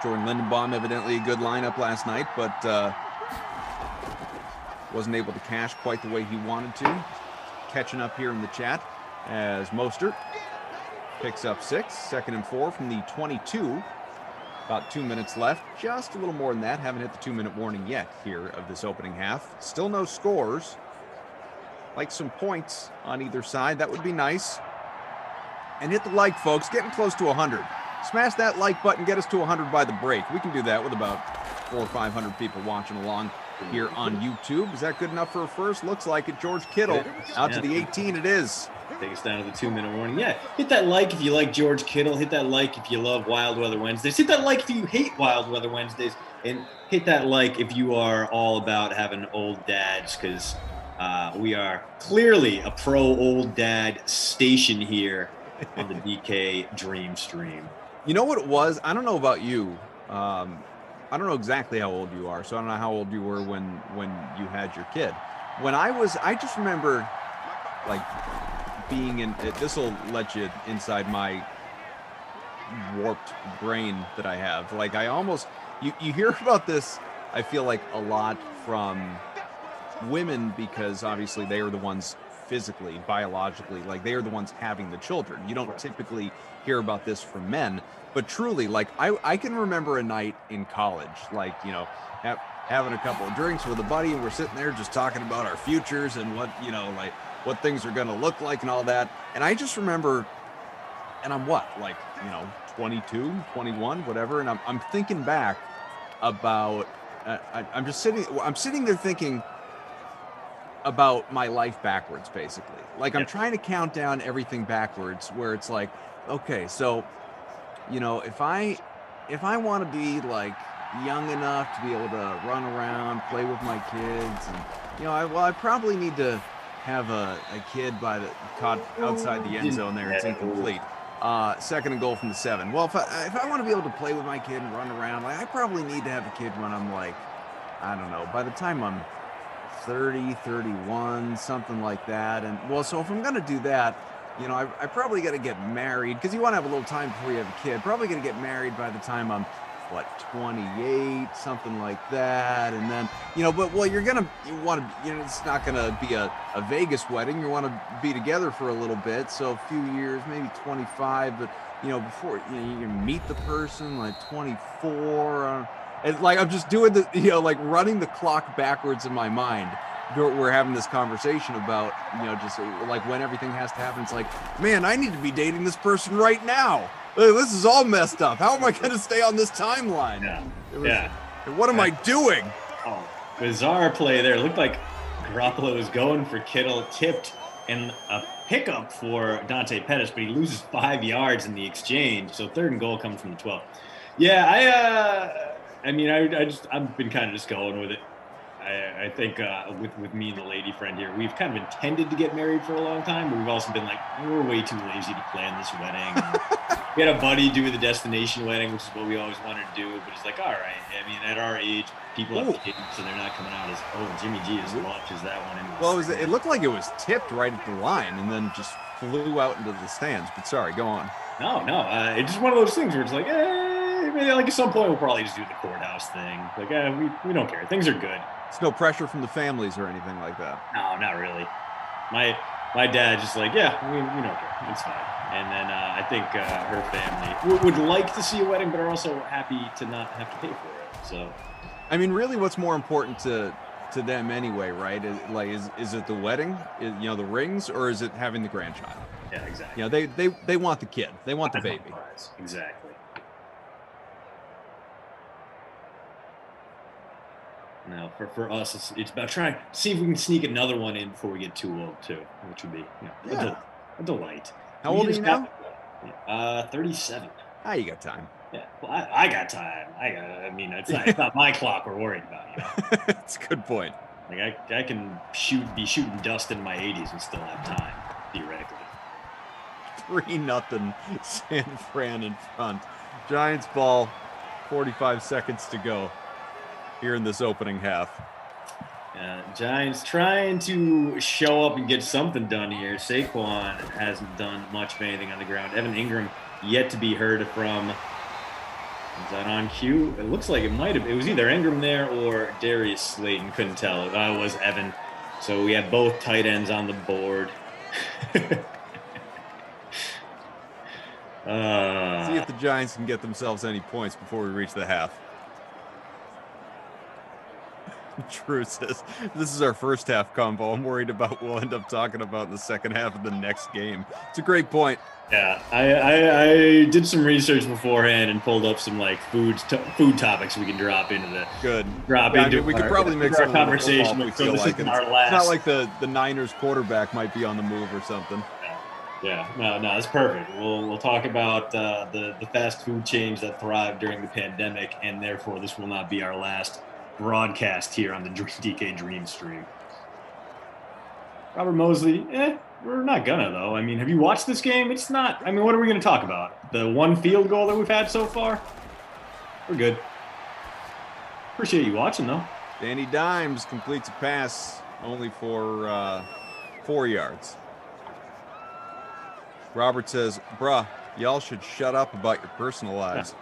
Jordan Lindenbaum, evidently a good lineup last night, but wasn't able to cash quite the way he wanted to. Catching up here in the chat as Mostert picks up 6, 2nd and 4 from the 22. About 2 minutes left, just a little more than that. Haven't hit the 2-minute warning yet here of this opening half. Still no scores. Like some points on either side, that would be nice. And hit the like, folks, getting close to 100. Smash that like button, get us to 100 by the break. We can do that with about 400 or 500 people watching along here on YouTube. Is that good enough for a first? Looks like it. George Kittle out to the 18. It is. Take us down to the 2-minute warning. Yeah, hit that like if you like George Kittle. Hit that like if you love Wild Weather Wednesdays. Hit that like if you hate Wild Weather Wednesdays. And hit that like if you are all about having old dads, because we are clearly a pro old dad station here on the DK Dream Stream. You know what it was? I don't know about you. I don't know exactly how old you are, so I don't know how old you were when you had your kid. I just remember like being in, this will let you inside my warped brain that I have. Like I almost, you hear about this, I feel like a lot from women, because obviously they are the ones physically, biologically, like they are the ones having the children. You don't typically hear about this from men, but truly, like I can remember a night in college, like, having a couple of drinks with a buddy, and we're sitting there just talking about our futures and what, like what things are going to look like and all that. And I just remember, and I'm 22, 21, whatever. And I'm thinking back about, I'm sitting there thinking about my life backwards, basically. Like I'm trying to count down everything backwards, where it's like, okay, so, if I want to be like young enough to be able to run around, play with my kids, and, I probably need to have a kid caught outside the end zone there. It's incomplete. 2nd and goal from the 7. Well, if I want to be able to play with my kid and run around, like I probably need to have a kid when I'm like, I don't know, by the time I'm 30, 31, something like that. And so if I'm going to do that, I probably got to get married, because you want to have a little time before you have a kid. Probably going to get married by the time I'm 28, something like that. And then, you want to, it's not going to be a Vegas wedding. You want to be together for a little bit. So a few years, maybe 25, but, before you meet the person, like 24, and like, I'm just doing the, like running the clock backwards in my mind. We're having this conversation about, just like when everything has to happen. It's like, man, I need to be dating this person right now. This is all messed up. How am I going to stay on this timeline? Yeah. What am I doing? Oh, bizarre play there. It looked like Garoppolo was going for Kittle, tipped, and a pickup for Dante Pettis, but he loses 5 yards in the exchange. So 3rd and goal coming from the 12. Yeah, I've been kind of just going with it. I think with me and the lady friend here, we've kind of intended to get married for a long time, but we've also been like, we're way too lazy to plan this wedding. We had a buddy do the destination wedding, which is what we always wanted to do, but it's like, all right, at our age, people Ooh. have kids, so they're not coming out as Jimmy G just launches that one into the Well, stands. it looked like it was tipped right at the line and then just flew out into the stands. But sorry, go on. No, it's just one of those things where it's like, like at some point we'll probably just do the courthouse thing. Like, we don't care. Things are good. It's no pressure from the families or anything like that. No, not really. My dad just like, yeah, we don't care. It's fine. And then I think her family would like to see a wedding, but are also happy to not have to pay for it. So, I mean, really, what's more important to them anyway, right? Is it the wedding, the rings, or is it having the grandchild? Yeah, exactly. They want the kid. They want the baby. Exactly. Now, for us, it's about trying to see if we can sneak another one in before we get too old, too, which would be a delight. How old are you now? 37. You got time. Yeah, well, I got time. It's not my clock we're worried about. That's a good point. Like I can be shooting dust in my 80s and still have time, theoretically. 3-0 San Fran in front. Giants ball, 45 seconds to go here in this opening half. Giants trying to show up and get something done here. Saquon hasn't done much of anything on the ground. Evan Ingram yet to be heard from. Is that on cue? It looks like it was either Ingram there or Darius Slayton. Couldn't tell. It was Evan. So we have both tight ends on the board. See if the Giants can get themselves any points before we reach the half. Drew says, this is our first half combo. I'm worried about what we'll end up talking about in the second half of the next game. It's a great point. Yeah, I did some research beforehand and pulled up some like food topics we can drop into the we could probably make some conversation. We feel like it's not like the Niners quarterback might be on the move or something. Yeah, no, it's perfect. We'll talk about the fast food chains that thrived during the pandemic, and therefore this will not be our last broadcast here on the DK Dream Stream. Robert Mosley, we're not gonna though. I mean, have you watched this game? It's not. I mean, what are we gonna talk about? The one field goal that we've had so far? We're good. Appreciate you watching though. Danny Dimes completes a pass only for 4 yards. Robert says, bruh, y'all should shut up about your personal lives.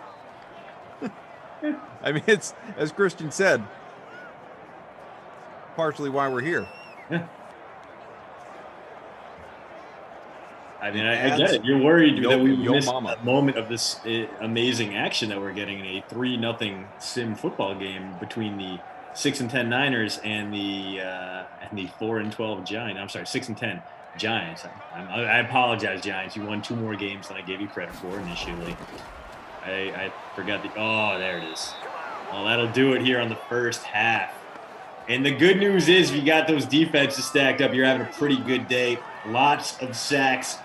I mean, it's, as Christian said, partially why we're here. Yeah. I mean, I get it. You're worried that we missed a moment of this amazing action that we're getting in a 3-0 sim football game between the 6-10 Niners and the 4-12 Giants. I'm sorry, 6-10 Giants. I apologize, Giants. You won 2 more games than I gave you credit for initially. I forgot there it is. Well, that'll do it here on the first half. And the good news is if you got those defenses stacked up, you're having a pretty good day. Lots of sacks.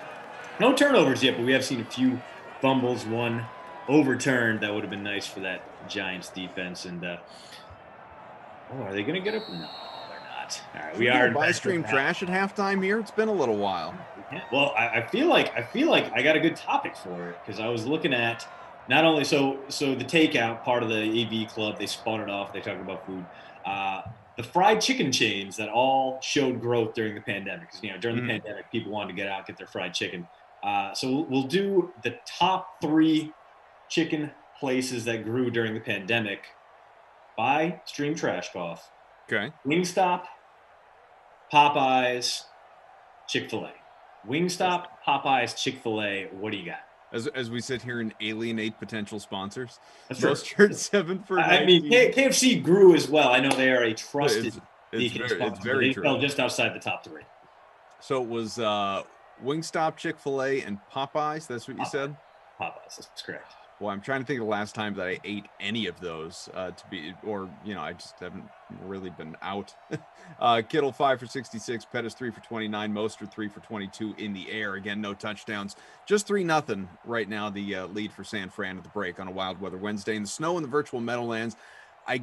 No turnovers yet, but we have seen a few fumbles, one overturned. That would have been nice for that Giants defense. And are they going to get up? No, they're not. All right, we are buy stream trash at halftime here. It's been a little while. Yeah, well, I feel like I got a good topic for it because I was looking at not only so the takeout part of the AV club. They spun it off. They talk about food. The fried chicken chains that all showed growth during the pandemic. Because during the pandemic, people wanted to get out, get their fried chicken. So we'll do the top 3 chicken places that grew during the pandemic by Stream Trash Cough. Okay. Wingstop, Popeyes, Chick-fil-A. Wingstop, Popeyes, Chick-fil-A. What do you got? As we sit here and alienate potential sponsors. That's Mustard 7 for 19. I mean, KFC grew as well. I know they are a trusted it's very true. Fell just outside the top 3. So it was Wingstop, Chick-fil-A, and Popeyes. That's what you said? Popeyes, that's correct. Well, I'm trying to think of the last time that I ate any of those I just haven't really been out. Kittle 5 for 66, Pettis 3 for 29, Mostert 3 for 22 in the air. Again, no touchdowns. Just 3-0 right now, the lead for San Fran at the break on a wild weather Wednesday. In the snow in the virtual Meadowlands, I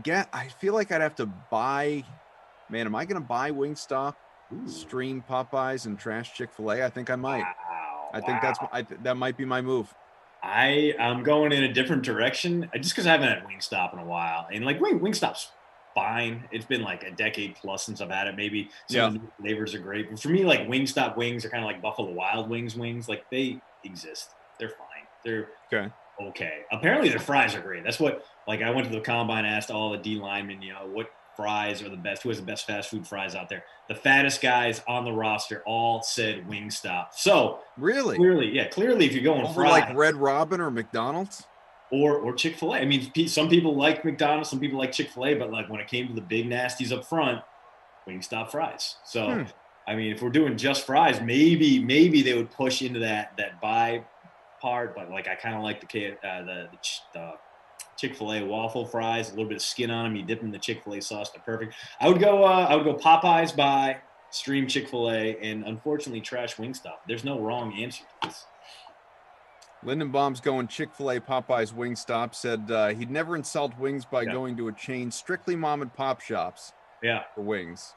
feel like I'd have to buy, man, am I going to buy Wingstop, stream Popeyes, and trash Chick-fil-A? I think I might. Wow, I think that might be my move. I'm going in a different direction just because I haven't had Wingstop in a while. And like Wingstop's fine. It's been like a decade plus since I've had it. Maybe some Yeah. of the new flavors are great. But for me, like Wingstop wings are kind of like Buffalo Wild Wings wings. Like they exist. They're fine. They're okay. Apparently their fries are great. That's what, like, I went to the combine, asked all the D linemen, what fries are the best, who has the best fast food fries out there. The fattest guys on the roster all said Wingstop. So really, clearly if you're going over fries, like Red Robin or McDonald's or Chick-fil-A. I mean, some people like McDonald's, some people like Chick-fil-A, but like when it came to the big nasties up front, Wingstop fries. So I mean, if we're doing just fries, maybe they would push into that buy part, but like I kind of like the Chick-fil-A waffle fries, a little bit of skin on them. You dip them in the Chick-fil-A sauce, they're perfect. I would go Popeyes by stream Chick-fil-A, and unfortunately trash Wingstop. There's no wrong answer to this. Lindenbaum's going Chick-fil-A, Popeyes, Wingstop. Said he'd never insult wings by going to a chain, strictly mom and pop shops. For wings.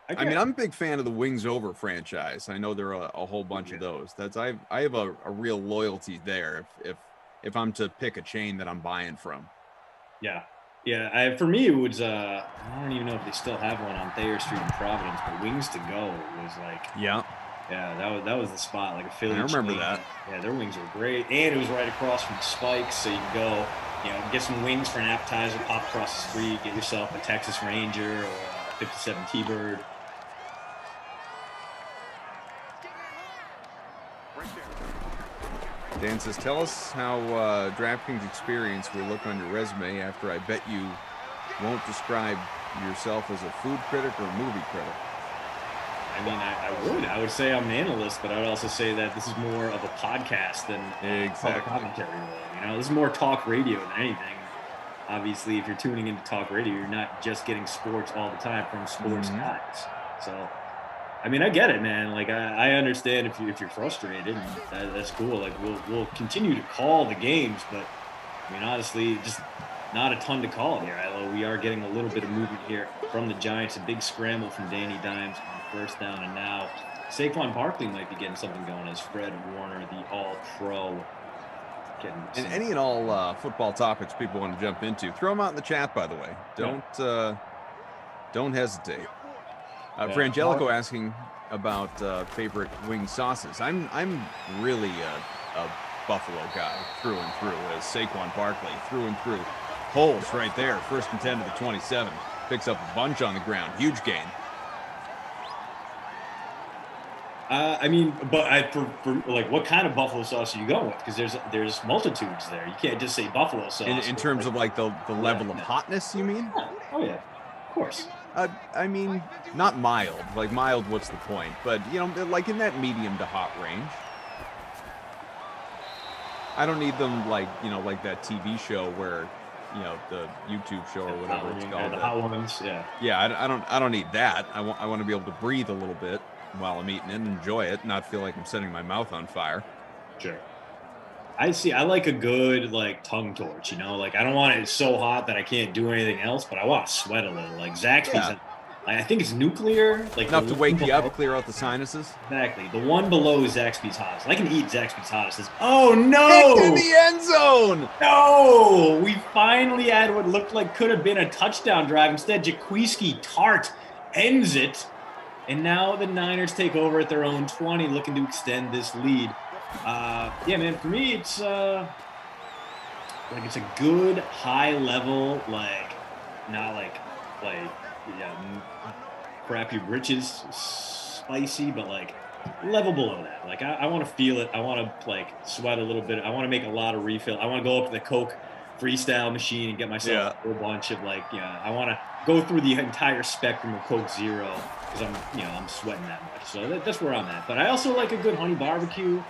I mean, I'm a big fan of the Wings Over franchise. I know there are a whole bunch of those. I have a real loyalty there if I'm to pick a chain that I'm buying from. Yeah. For me, it was I don't even know if they still have one on Thayer Street in Providence, but Wings to Go was like that was the spot, like a Philly. I remember chain. that. Yeah, their wings were great, and it was right across from Spike's, so you can go, get some wings for an appetizer, pop across the street, get yourself a Texas Ranger or a 57 T-Bird. Dan says, tell us how DraftKings experience will look on your resume after I bet you won't describe yourself as a food critic or a movie critic. I mean, I would say I'm an analyst, but I would also say that this is more of a podcast than public commentary role. This is more talk radio than anything. Obviously, if you're tuning into talk radio, you're not just getting sports all the time from sports guys. So, I mean, I get it, man. Like, I understand if you're frustrated, and that's cool. Like, we'll continue to call the games, but I mean, honestly, just not a ton to call here. Although we are getting a little bit of movement here from the Giants. A big scramble from Danny Dimes on first down, and now Saquon Barkley might be getting something going as Fred Warner, the All-Pro. And any and all football topics people want to jump into, throw them out in the chat. By the way, don't hesitate. Frangelico asking about favorite wing sauces. I'm really a Buffalo guy through and through. As Saquon Barkley through and through. Holes right there, 1st and 10 to the 27. Picks up a bunch on the ground. Huge gain. I mean, but for like, what kind of buffalo sauce are you going with? Because there's multitudes there. You can't just say buffalo sauce. In terms of like the level of hotness, you mean? Oh yeah, of course. I mean, not mild. Like mild, what's the point? But like in that medium to hot range. I don't need them like like that TV show where the YouTube show or whatever it's called. The hot ones, Yeah, I don't need that. I want to be able to breathe a little bit while I'm eating it and enjoy it, not feel like I'm setting my mouth on fire. Sure. I like a good like tongue torch, like I don't want it so hot that I can't do anything else, but I want to sweat a little. Like Zaxby's, I think it's nuclear, like enough to wake you up, clear out the sinuses. Exactly. The one below is Zaxby's hottest. I can eat Zaxby's hottest. Oh no! Kicked in the end zone. No, we finally had what looked like could have been a touchdown drive. Instead, Jaquiski Tart ends it. And now the Niners take over at their own 20, looking to extend this lead. Yeah, man, for me, it's it's a good high level, like not like crappy riches spicy, but like level below that. Like I want to feel it. I want to like sweat a little bit. I want to make a lot of refill. I want to go up to the Coke freestyle machine and get myself a whole bunch of I want to go through the entire spectrum of Coke Zero because I'm sweating that much. So that's where I'm at. But I also like a good honey barbecue.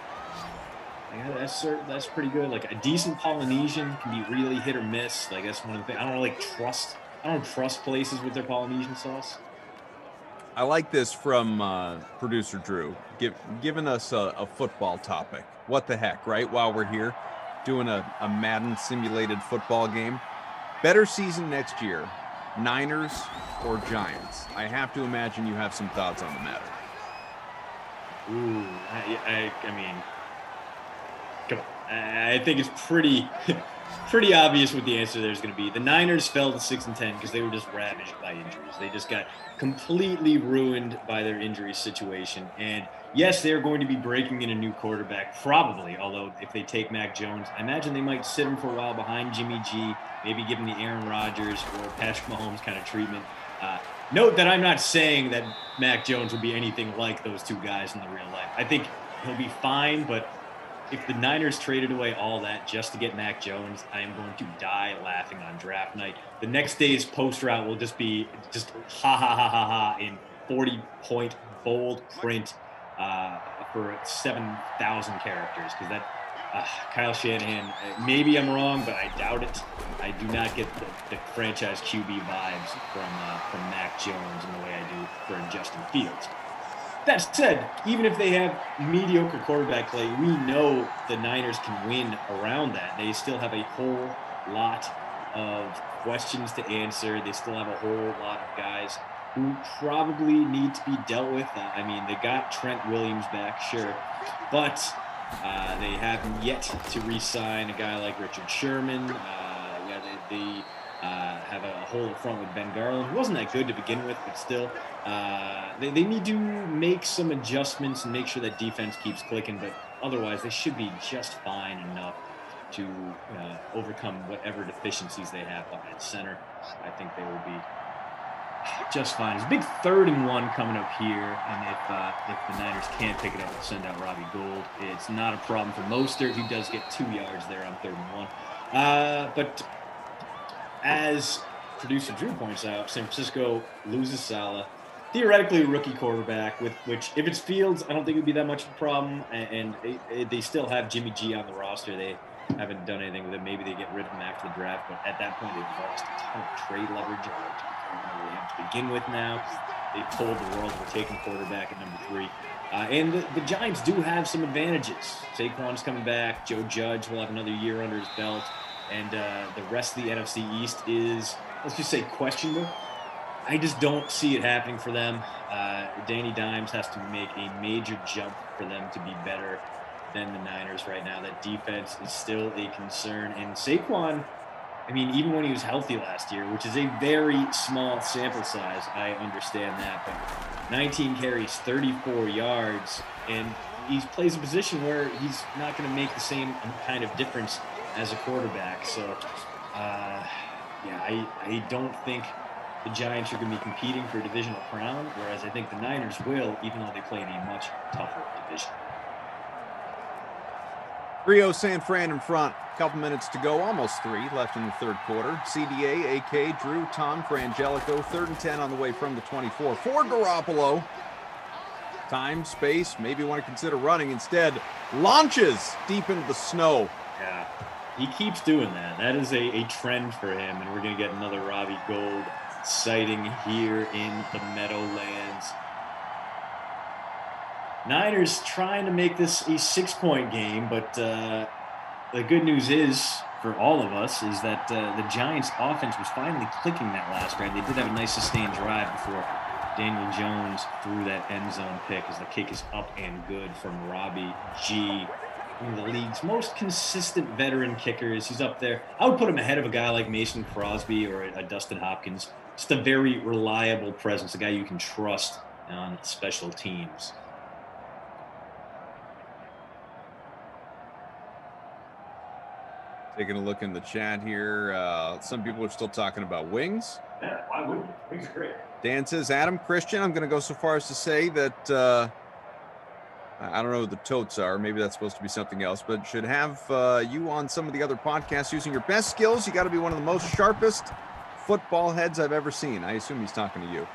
That's pretty good. Like a decent Polynesian can be really hit or miss. Like that's one of the things. I don't trust places with their Polynesian sauce. I like this from producer Drew, giving us a football topic. What the heck, right? While we're here doing a Madden simulated football game. Better season next year, Niners or Giants? I have to imagine you have some thoughts on the matter. Ooh, I mean, come on. I think it's pretty pretty obvious what the answer there is going to be. The Niners fell to 6-10 because they were just ravaged by injuries. They just got completely ruined by their injury situation. And yes, they're going to be breaking in a new quarterback, probably. Although if they take Mac Jones, I imagine they might sit him for a while behind Jimmy G, maybe give him the Aaron Rodgers or Patrick Mahomes kind of treatment. Note that I'm not saying that Mac Jones would be anything like those two guys in the real life. I think he'll be fine, but if the Niners traded away all that just to get Mac Jones, I am going to die laughing on draft night. The next day's post route will just be just ha ha ha ha ha in 40-point bold print for 7,000 characters because that Kyle Shanahan, maybe I'm wrong, but I doubt it. I do not get the franchise QB vibes from Mac Jones in the way I do for Justin Fields. That said, even if they have mediocre quarterback play, we know the Niners can win around that. They still have a whole lot of questions to answer. They still have a whole lot of guys who probably need to be dealt with. I mean, they got Trent Williams back, sure, but they haven't yet to re-sign a guy like Richard Sherman. They have a hole in front with Ben Garland, who wasn't that good to begin with, but still. They need to make some adjustments and make sure that defense keeps clicking, but otherwise they should be just fine enough to overcome whatever deficiencies they have behind center. I think they will be just fine. It's a big 3rd and 1 coming up here, and if the Niners can't pick it up and send out Robbie Gould, it's not a problem for Mostert, who does get 2 yards there on 3rd and 1. But as producer Drew points out, San Francisco loses Saleh. Theoretically, a rookie quarterback, which if it's Fields, I don't think it would be that much of a problem. And they still have Jimmy G on the roster. They haven't done anything with him. Maybe they get rid of him after the draft. But at that point, they've lost a ton of trade leverage they have to begin with now. They've told the world we're taking quarterback at number 3. And the Giants do have some advantages. Saquon's coming back. Joe Judge will have another year under his belt. And the rest of the NFC East is, let's just say, questionable. I just don't see it happening for them. Danny Dimes has to make a major jump for them to be better than the Niners right now. That defense is still a concern. And Saquon, I mean, even when he was healthy last year, which is a very small sample size, I understand that. But 19 carries, 34 yards, and he plays a position where he's not going to make the same kind of difference as a quarterback. So, I don't think the Giants are going to be competing for a divisional crown, whereas I think the Niners will, even though they play in a much tougher division. Rio San Fran in front. Couple minutes to go, almost 3 left in the 3rd quarter. CDA, AK, Drew, Tom, Frangelico, 3rd and 10 on the way from the 24. For Garoppolo, time, space, maybe want to consider running. Instead, launches deep into the snow. Yeah, he keeps doing that. That is a trend for him, and we're going to get another Robbie Gould sighting here in the Meadowlands. Niners trying to make this a 6-point game, but the good news is, for all of us, is that the Giants' offense was finally clicking that last drive. They did have a nice sustained drive before Daniel Jones threw that end zone pick as the kick is up and good from Robbie G., one of the league's most consistent veteran kickers. He's up there. I would put him ahead of a guy like Mason Crosby or a Dustin Hopkins. Just a very reliable presence, a guy you can trust on special teams. Taking a look in the chat here. Some people are still talking about wings. Yeah, why wouldn't you? Wings are great. Dan says, Adam Christian, I'm going to go so far as to say that I don't know who the totes are. Maybe that's supposed to be something else, but should have you on some of the other podcasts using your best skills. You got to be one of the most sharpest football heads I've ever seen. I assume he's talking to you.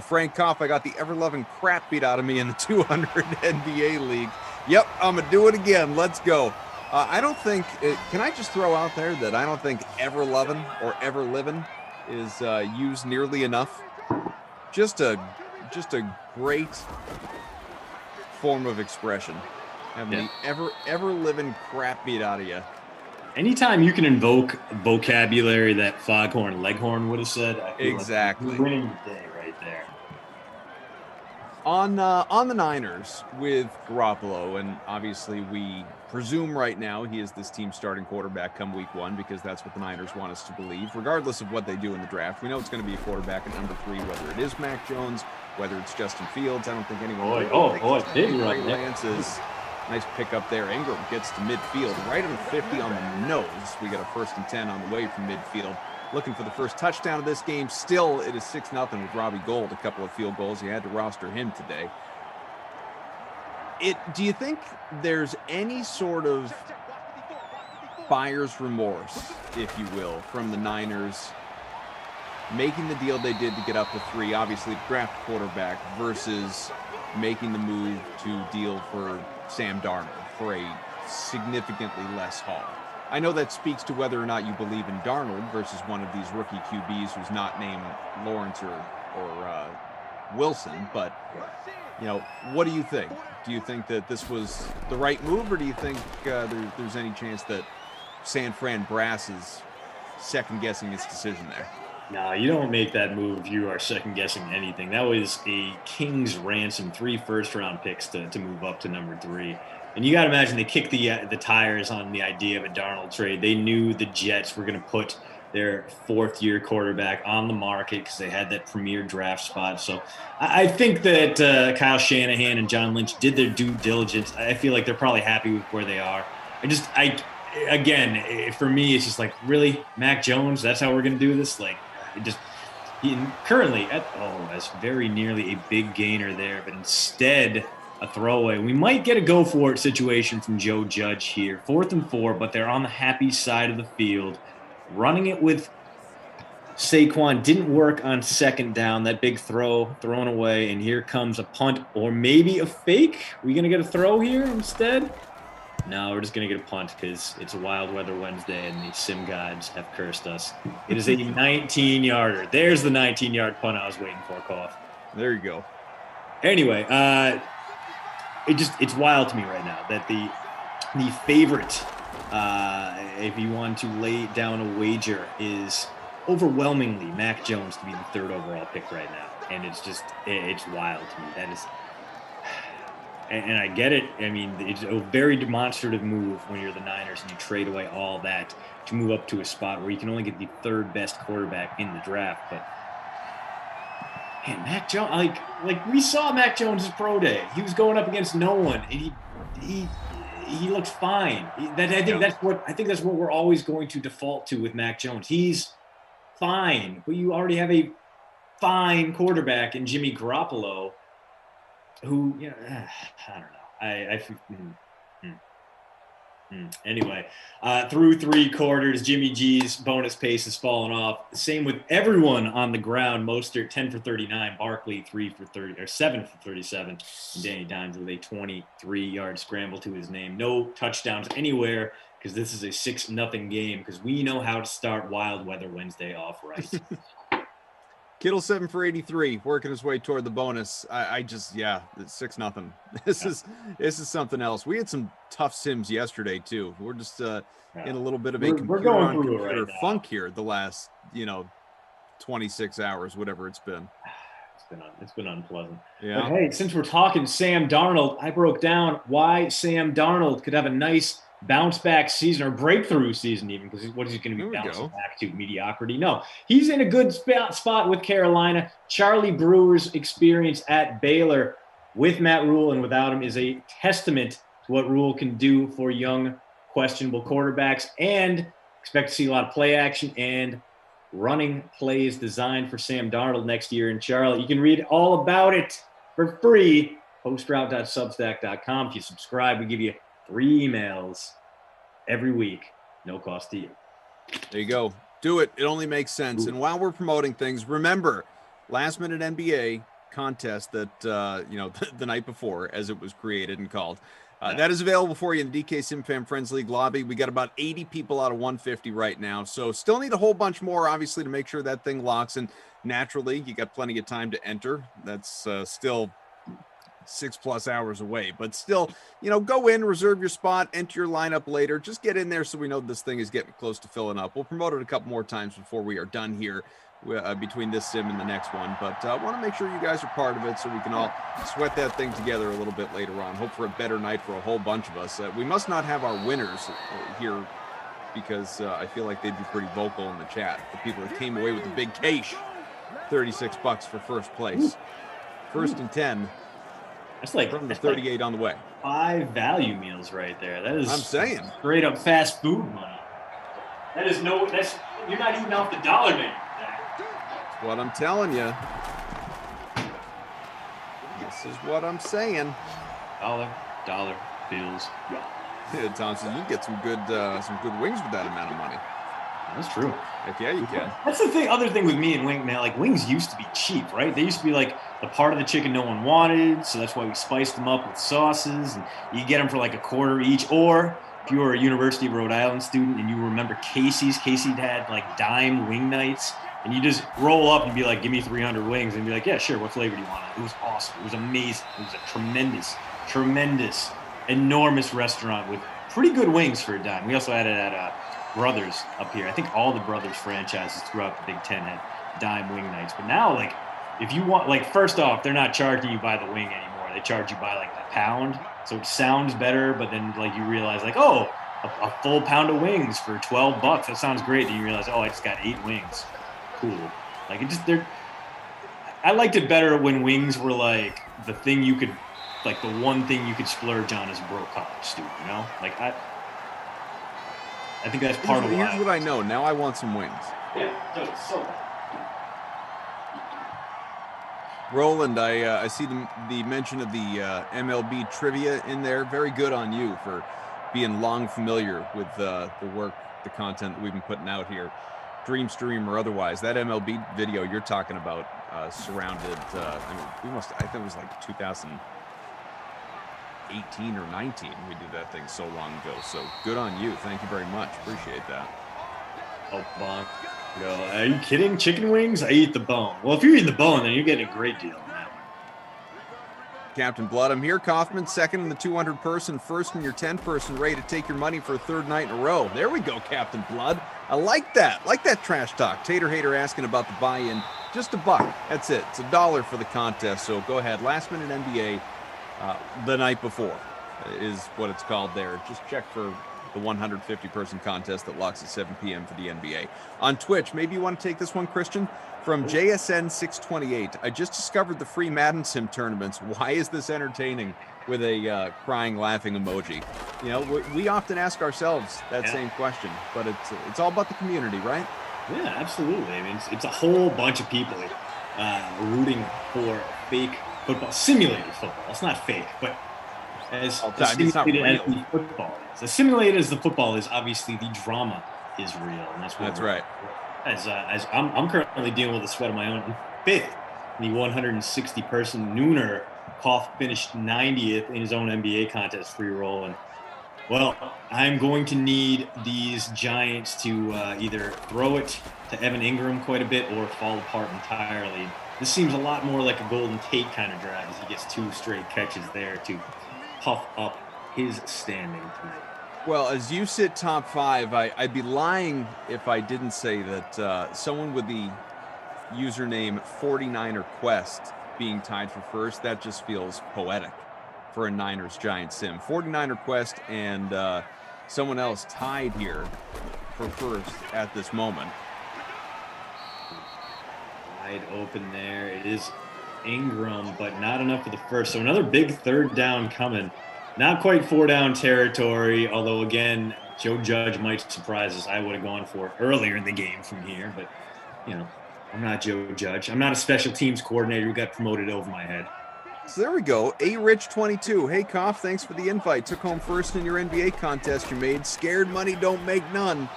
Frank Koff, I got the ever-loving crap beat out of me in the 200 NBA league. Yep, I'm going to do it again. Let's go. I don't think, can I just throw out there that I don't think ever-loving or ever-living is used nearly enough. Just a great form of expression. Having the ever-living crap beat out of you. Anytime you can invoke vocabulary that Foghorn Leghorn would have said, I feel exactly. like you're winning the day right there. On the Niners with Garoppolo, and obviously we presume right now he is this team's starting quarterback come week 1 because that's what the Niners want us to believe, regardless of what they do in the draft. We know it's going to be a quarterback at number 3, whether it is Mac Jones, whether it's Justin Fields. I don't think anyone. Big run. Lance's nice pick up there. Ingram gets to midfield, right on 50 on the nose. We got a 1st and 10 on the way from midfield. Looking for the first touchdown of this game. Still, it is 6-0 with Robbie Gould. A couple of field goals. You had to roster him today. Do you think there's any sort of buyer's remorse, if you will, from the Niners making the deal they did to get up to 3, obviously draft quarterback, versus making the move to deal for Sam Darnold for a significantly less haul? I know that speaks to whether or not you believe in Darnold versus one of these rookie QBs who's not named Lawrence or Wilson, but what do you think? Do you think that this was the right move, or do you think there's any chance that San Fran brass is second-guessing his decision there? No, you don't make that move if you are second-guessing anything. That was a king's ransom, 3 first-round picks to move up to number 3. And you got to imagine they kicked the tires on the idea of a Darnold trade. They knew the Jets were going to put their 4th-year quarterback on the market because they had that premier draft spot. So I think that Kyle Shanahan and John Lynch did their due diligence. I feel like they're probably happy with where they are. Again, for me, it's just like, really, Mac Jones? That's how we're going to do this? Like, currently that's very nearly a big gainer there, but instead a throwaway. We might get a go for it situation from Joe Judge here. 4th and 4, but they're on the happy side of the field. Running it with Saquon didn't work on 2nd down. That big throw thrown away, and here comes a punt or maybe a fake. Are we going to get a throw here instead? No, we're just going to get a punt because it's a wild weather Wednesday and the sim gods have cursed us. It is a 19-yarder. There's the 19-yard punt I was waiting for, Cough. There you go. Anyway, it's wild to me right now that the favorite, if you want to lay down a wager, is overwhelmingly Mac Jones to be the 3rd overall pick right now. And it's wild to me. That is, and I get it. I mean, it's a very demonstrative move when you're the Niners and you trade away all that to move up to a spot where you can only get the 3rd best quarterback in the draft. But man, Mac Jones, like we saw Mac Jones' pro day. He was going up against no one, and he looked fine. I think that's what we're always going to default to with Mac Jones. He's fine, but you already have a fine quarterback in Jimmy Garoppolo, who I don't know. Anyway, through 3 quarters, Jimmy G's bonus pace has fallen off. Same with everyone on the ground. Mostert 10 for 39, Barkley 7 for 37, and Danny Dimes with a 23-yard scramble to his name. No touchdowns anywhere because this is a 6-0 game because we know how to start Wild Weather Wednesday off right. Kittle 7 for 83, working his way toward the bonus. It's 6-0. This is something else. We had some tough sims yesterday too. We're just in a little bit of a computer funk here the last 26 hours, whatever it's been. It's been unpleasant. Yeah. But hey, since we're talking Sam Darnold, I broke down why Sam Darnold could have a nice bounce back season or breakthrough season, even because what is he going to be bouncing back to? Mediocrity? No, he's in a good spot with Carolina. Charlie Brewer's experience at Baylor with Matt Rule and without him is a testament to what Rule can do for young, questionable quarterbacks, and expect to see a lot of play action and running plays designed for Sam Darnold next year in Charlotte. You can read all about it for free. Postroute.substack.com. If you subscribe, we give you 3 emails every week, no cost to you. There you go. Do it. It only makes sense. And while we're promoting things, remember, last minute NBA contest that the night before, as it was created and called. That is available for you in the DK SimFam Friends League lobby. We got about 80 people out of 150 right now, so still need a whole bunch more, obviously, to make sure that thing locks. And naturally, you got plenty of time to enter. That's still 6+ hours away, but still, go in, reserve your spot, enter your lineup later. Just get in there so we know this thing is getting close to filling up. We'll promote it a couple more times before we are done here between this sim and the next one. But I want to make sure you guys are part of it so we can all sweat that thing together a little bit later on. Hope for a better night for a whole bunch of us. We must not have our winners here because I feel like they'd be pretty vocal in the chat. The people that came away with the big cash, $36 for first place. First and 10. That's like from the 38 on the way. 5 value meals right there. That is, I'm saying, straight up fast food money. That is you're not eating off the dollar menu. That's what I'm telling you. This is what I'm saying. Dollar bills. Yeah, Thompson, you can get some good wings with that amount of money. That's true. Heck yeah, you can. That's the thing. Other thing with me and wing, man, like wings used to be cheap, right? They used to be like the part of the chicken no one wanted, so that's why we spiced them up with sauces, and you get them for like $0.25 each. Or if you were a University of Rhode Island student and you remember Casey had like dime wing nights, and you just roll up and be like, "Give me 300 wings," and be like, "Yeah, sure. What flavor do you want?" It was awesome. It was amazing. It was a tremendous, enormous restaurant with pretty good wings for a dime. We also had it at Brothers up here. I think all the Brothers franchises throughout the Big Ten had dime wing nights. But now, like, if you want, like, first off, they're not charging you by the wing anymore. They charge you by, like, the pound. So it sounds better, but then, like, you realize, like, oh, a full pound of wings for $12. That sounds great. Then you realize, oh, I just got 8 wings. Cool. Like, I liked it better when wings were, like, the thing you could, like, the one thing you could splurge on as a broke college student, you know? Like, I think that's part of why. Here's what I know. Now I want some wings. Yeah, so. Roland, I see the mention of the MLB trivia in there. Very good on you for being long familiar with the work, the content that we've been putting out here, Dream Stream or otherwise. That MLB video you're talking about surrounded. I think it was like 2018 or 19 we did that thing so long ago. So good on you. Thank you very much. Appreciate that. Oh, bonk. Go. Are you kidding? Chicken wings? I eat the bone. Well, if you're eating the bone, then you're getting a great deal on that one. Captain Blood, I'm here. Kaufman, second in the 200-person, first in your 10-person, ready to take your money for a third night in a row. There we go, Captain Blood. I like that. Like that trash talk. Tater Hater asking about the buy-in. Just $1. That's it. It's $1 for the contest. So go ahead. Last minute NBA the night before is what it's called there. Just check for the 150-person contest that locks at 7 p.m. for the NBA. On Twitch, maybe you want to take this one, Christian? From JSN628, I just discovered the free Madden Sim tournaments. Why is this entertaining? With a crying, laughing emoji. You know, we often ask ourselves that same question, but it's all about the community, right? Yeah, absolutely. I mean, it's a whole bunch of people rooting for fake football, simulated football. It's not fake, but as simulated as the football is. As simulated as the football is, obviously the drama is real, and that's right. As I'm currently dealing with a sweat of my own. 5th in the 160-person nooner. Koff finished 90th in his own NBA contest free roll, and well, I'm going to need these Giants to either throw it to Evan Ingram quite a bit or fall apart entirely. This seems a lot more like a Golden Tate kind of drive as he gets 2 straight catches there to puff up his standing tonight. Well, as you sit top 5, I'd be lying if I didn't say that someone with the username 49er Quest being tied for first, that just feels poetic for a Niners Giants sim. 49er Quest and someone else tied here for first at this moment. Wide open there. It is Ingram, but not enough for the first. So another big third down coming. Not quite 4 down territory, although again, Joe Judge might surprise us. I would have gone for it earlier in the game from here, but you know, I'm not Joe Judge. I'm not a special teams coordinator who got promoted over my head. So there we go. A-Rich22. Hey, Koff, thanks for the invite. Took home first in your NBA contest you made. Scared money don't make none.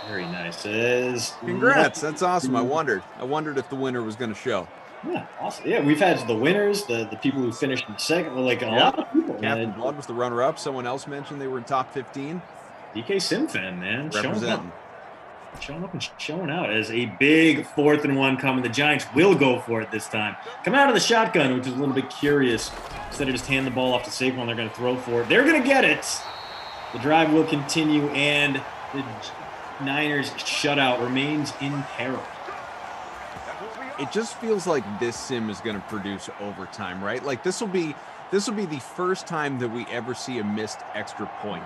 Very nice. Congrats. That's awesome. I wondered if the winner was going to show. Yeah, awesome. Yeah, we've had the winners, the people who finished in second. Well, like a lot of people. Captain Blood was the runner-up. Someone else mentioned they were in top 15. DK Simfan, man. Representing. Showing up and showing out as a big 4th and 1 coming. The Giants will go for it this time. Coming out of the shotgun, which is a little bit curious. Instead of just hand the ball off to Saquon, they're going to throw for it. They're going to get it. The drive will continue, and the Niners shutout remains in peril. it just feels like this sim is going to produce overtime, right? Like this will be the first time that we ever see a missed extra point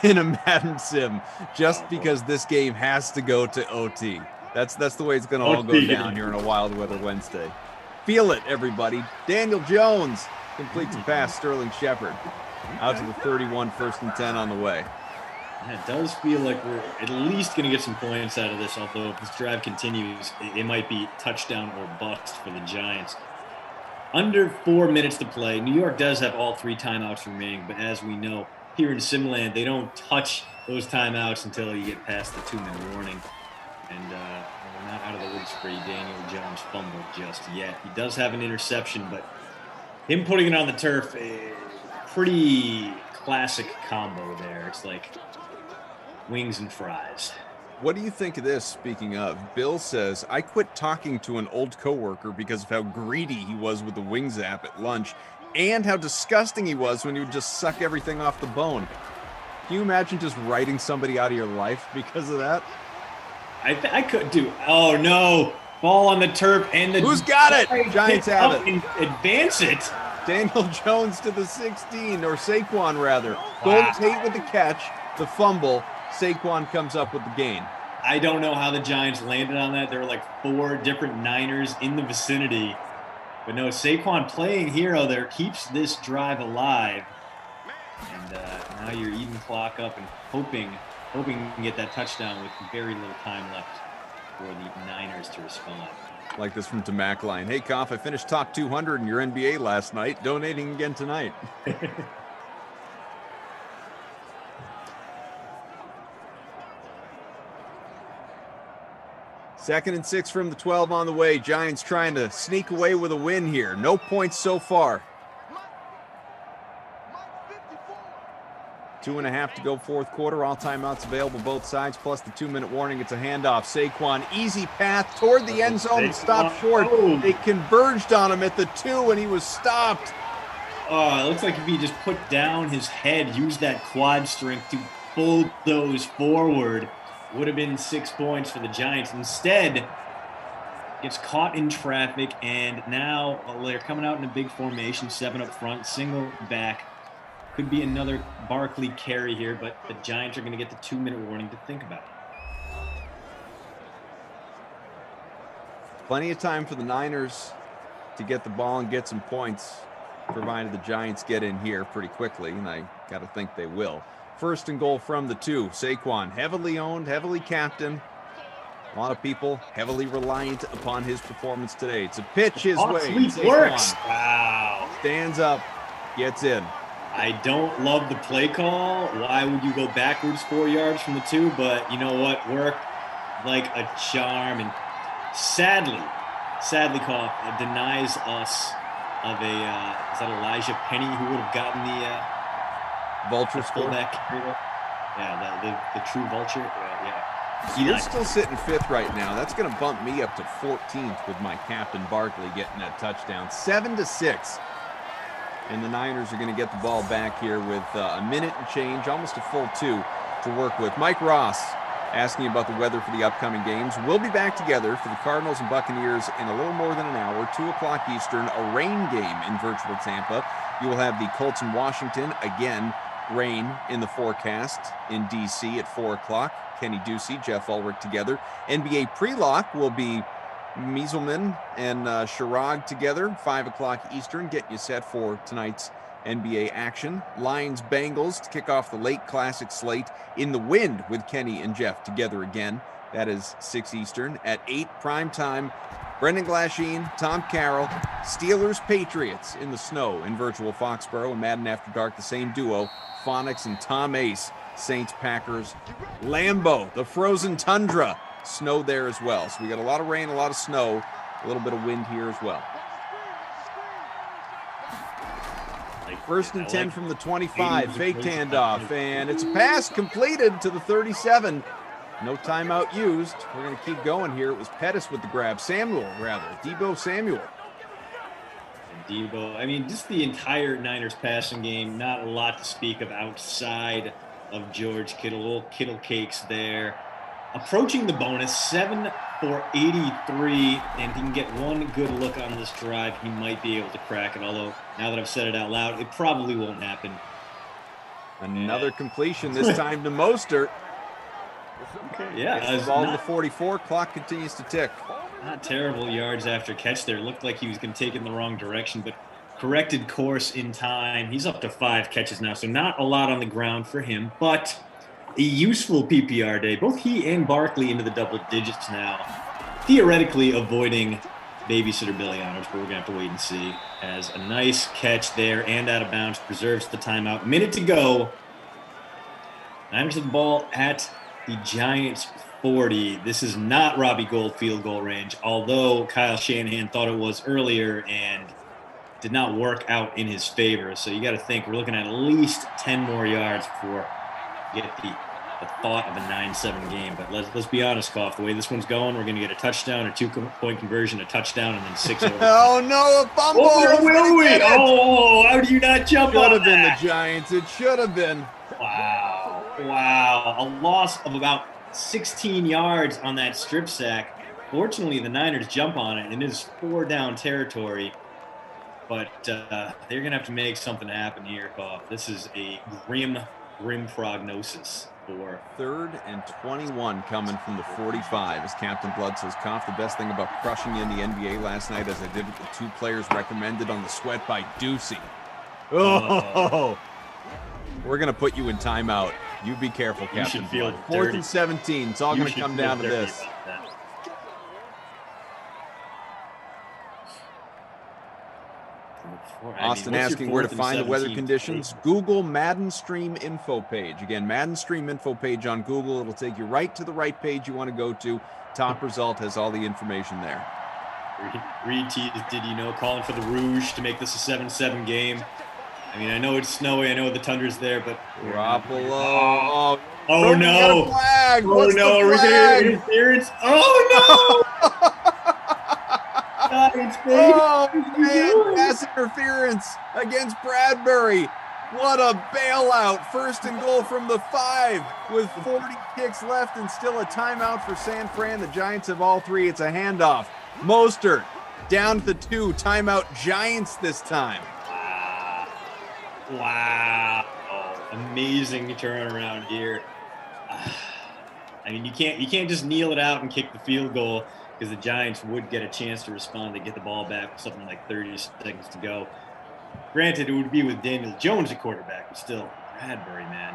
in a Madden sim, just because this game has to go to OT. That's the way it's going to all go down here on a Wild Weather Wednesday. Feel it, everybody. Daniel Jones completes a pass. Sterling Shepard out to the 31, 1st and 10 on the way. It does feel like we're at least going to get some points out of this, although if this drive continues, it might be touchdown or bust for the Giants. Under 4 minutes to play. New York does have all 3 timeouts remaining, but as we know, here in Simland, they don't touch those timeouts until you get past the 2-minute warning. And we're not out of the woods for a Daniel Jones fumble just yet. He does have an interception, but him putting it on the turf, pretty classic combo there. It's like wings and fries. What do you think of this, speaking of? Bill says, I quit talking to an old coworker because of how greedy he was with the Wings app at lunch and how disgusting he was when he would just suck everything off the bone. Can you imagine just writing somebody out of your life because of that? I could do. Oh, no. Ball on the turf and the... Who's got it? Giants have it. And advance it. Daniel Jones to the 16, or Saquon rather. Wow. Golden Tate with the catch, the fumble. Saquon comes up with the gain. I don't know how the Giants landed on that. There were like 4 different Niners in the vicinity. But no, Saquon playing hero there keeps this drive alive. And now you're eating clock up and hoping you can get that touchdown with very little time left for the Niners to respond. Like this from Tamackline. Hey, Koff, I finished top 200 in your NBA last night. Donating again tonight. 2nd and 6 from the 12 on the way. Giants trying to sneak away with a win here. No points so far. 2.5 to go, 4th quarter. All timeouts available both sides, plus the 2-minute warning. It's a handoff. Saquon, easy path toward the end zone and stopped short. They converged on him at the 2, and he was stopped. Oh, it looks like if he just put down his head, used that quad strength to bulldoze forward, would have been 6 points for the Giants. Instead, gets caught in traffic, and now they're coming out in a big formation, 7 up front, single back. Could be another Barkley carry here, but the Giants are going to get the 2-minute warning to think about it. Plenty of time for the Niners to get the ball and get some points, provided the Giants get in here pretty quickly, and I got to think they will. 1st and goal from the 2. Saquon, heavily owned, heavily captained. A lot of people heavily reliant upon his performance today. It's a pitch his way. Works. Wow. Stands up, gets in. I don't love the play call. Why would you go backwards 4 yards from the 2? But you know what? Worked like a charm. And sadly, Koff denies us of a, is that Elijah Penny who would have gotten the vulture score? Yeah, the true vulture. Yeah. You're still sitting 5th right now. That's going to bump me up to 14th with my captain Barkley getting that touchdown. 7-6. And the Niners are going to get the ball back here with a minute and change, almost a full 2 to work with. Mike Ross asking about the weather for the upcoming games. We'll be back together for the Cardinals and Buccaneers in a little more than an hour, 2 o'clock Eastern, a rain game in virtual Tampa. You will have the Colts in Washington. Again, rain in the forecast in D.C. at 4 o'clock. Kenny Ducey, Jeff Ulrich together. NBA pre-lock will be Mieselman and Sherrod together, 5 o'clock Eastern, get you set for tonight's NBA action. Lions-Bengals to kick off the late classic slate. In the Wind with Kenny and Jeff together again. That is 6 Eastern. At 8 prime time, Brendan Glasheen, Tom Carroll, Steelers-Patriots in the snow in virtual Foxborough. And Madden After Dark, the same duo, Phonics and Tom Ace, Saints-Packers. Lambeau, the frozen tundra. Snow there as well. So we got a lot of rain, a lot of snow, a little bit of wind here as well. 1st and 10 from the 25, faked handoff, and it's a pass completed to the 37. No timeout used. We're going to keep going here. It was Pettis with the grab. Deebo Samuel. Deebo, I mean, just the entire Niners passing game, not a lot to speak of outside of George Kittle. Little Kittle cakes there. Approaching the bonus, 7 for 83, and if he can get one good look on this drive, he might be able to crack it. Although, now that I've said it out loud, it probably won't happen. Another completion, this time to Mostert. Yeah, Gets the ball to the 44. Clock continues to tick. Not terrible yards after catch there. Looked like he was going to take it in the wrong direction, but corrected course in time. He's up to 5 catches now, so not a lot on the ground for him, but a useful PPR day. Both he and Barkley into the double digits now. Theoretically avoiding babysitter Billy Honors, but we're going to have to wait and see. As a nice catch there and out of bounds, preserves the timeout. Minute to go. Niners with the ball at the Giants 40. This is not Robbie Gould field goal range, although Kyle Shanahan thought it was earlier and did not work out in his favor. So you got to think we're looking at least 10 more yards before you get the thought of a 9-7 game. But let's be honest, Koff, the way this one's going, we're going to get a touchdown, a 2-point conversion, a touchdown, and then 6 over. Oh no, a fumble! Oh, how do you not jump on that? Should have been the Giants. It should have been. Wow. A loss of about 16 yards on that strip sack. Fortunately, the Niners jump on it, and it is 4-down territory. But they're going to have to make something happen here, Koff. This is a grim prognosis for 3rd and 21 coming from the 45 as Captain Blood says, Koff, the best thing about crushing you in the NBA last night as I did with the 2 players recommended on the sweat by Ducey. Oh. We're going to put you in timeout. You be careful, Captain Blood. 4th and 17. It's all going to come down to this. Austin asking where to find the weather conditions. Google Madden Stream info page. Again, Madden Stream info page on Google. It'll take you right to the right page you want to go to. Top result has all the information there. Reed teased, did you know, calling for the Rouge to make this a 7-7 game. I mean, I know it's snowy. I know the Tundra's there, but Garoppolo. Oh no! Flag. Oh What's no! the flag? Interference! Oh no! Oh man! Pass interference against Bradbury. What a bailout! 1st and goal from the 5 with 40 kicks left and still a timeout for San Fran. The Giants have all 3. It's a handoff. Mostert down to the 2. Timeout Giants this time. Wow. Amazing turnaround here. I mean, you can't just kneel it out and kick the field goal because the Giants would get a chance to respond to get the ball back with something like 30 seconds to go. Granted, it would be with Daniel Jones at quarterback, but still, Bradbury, man.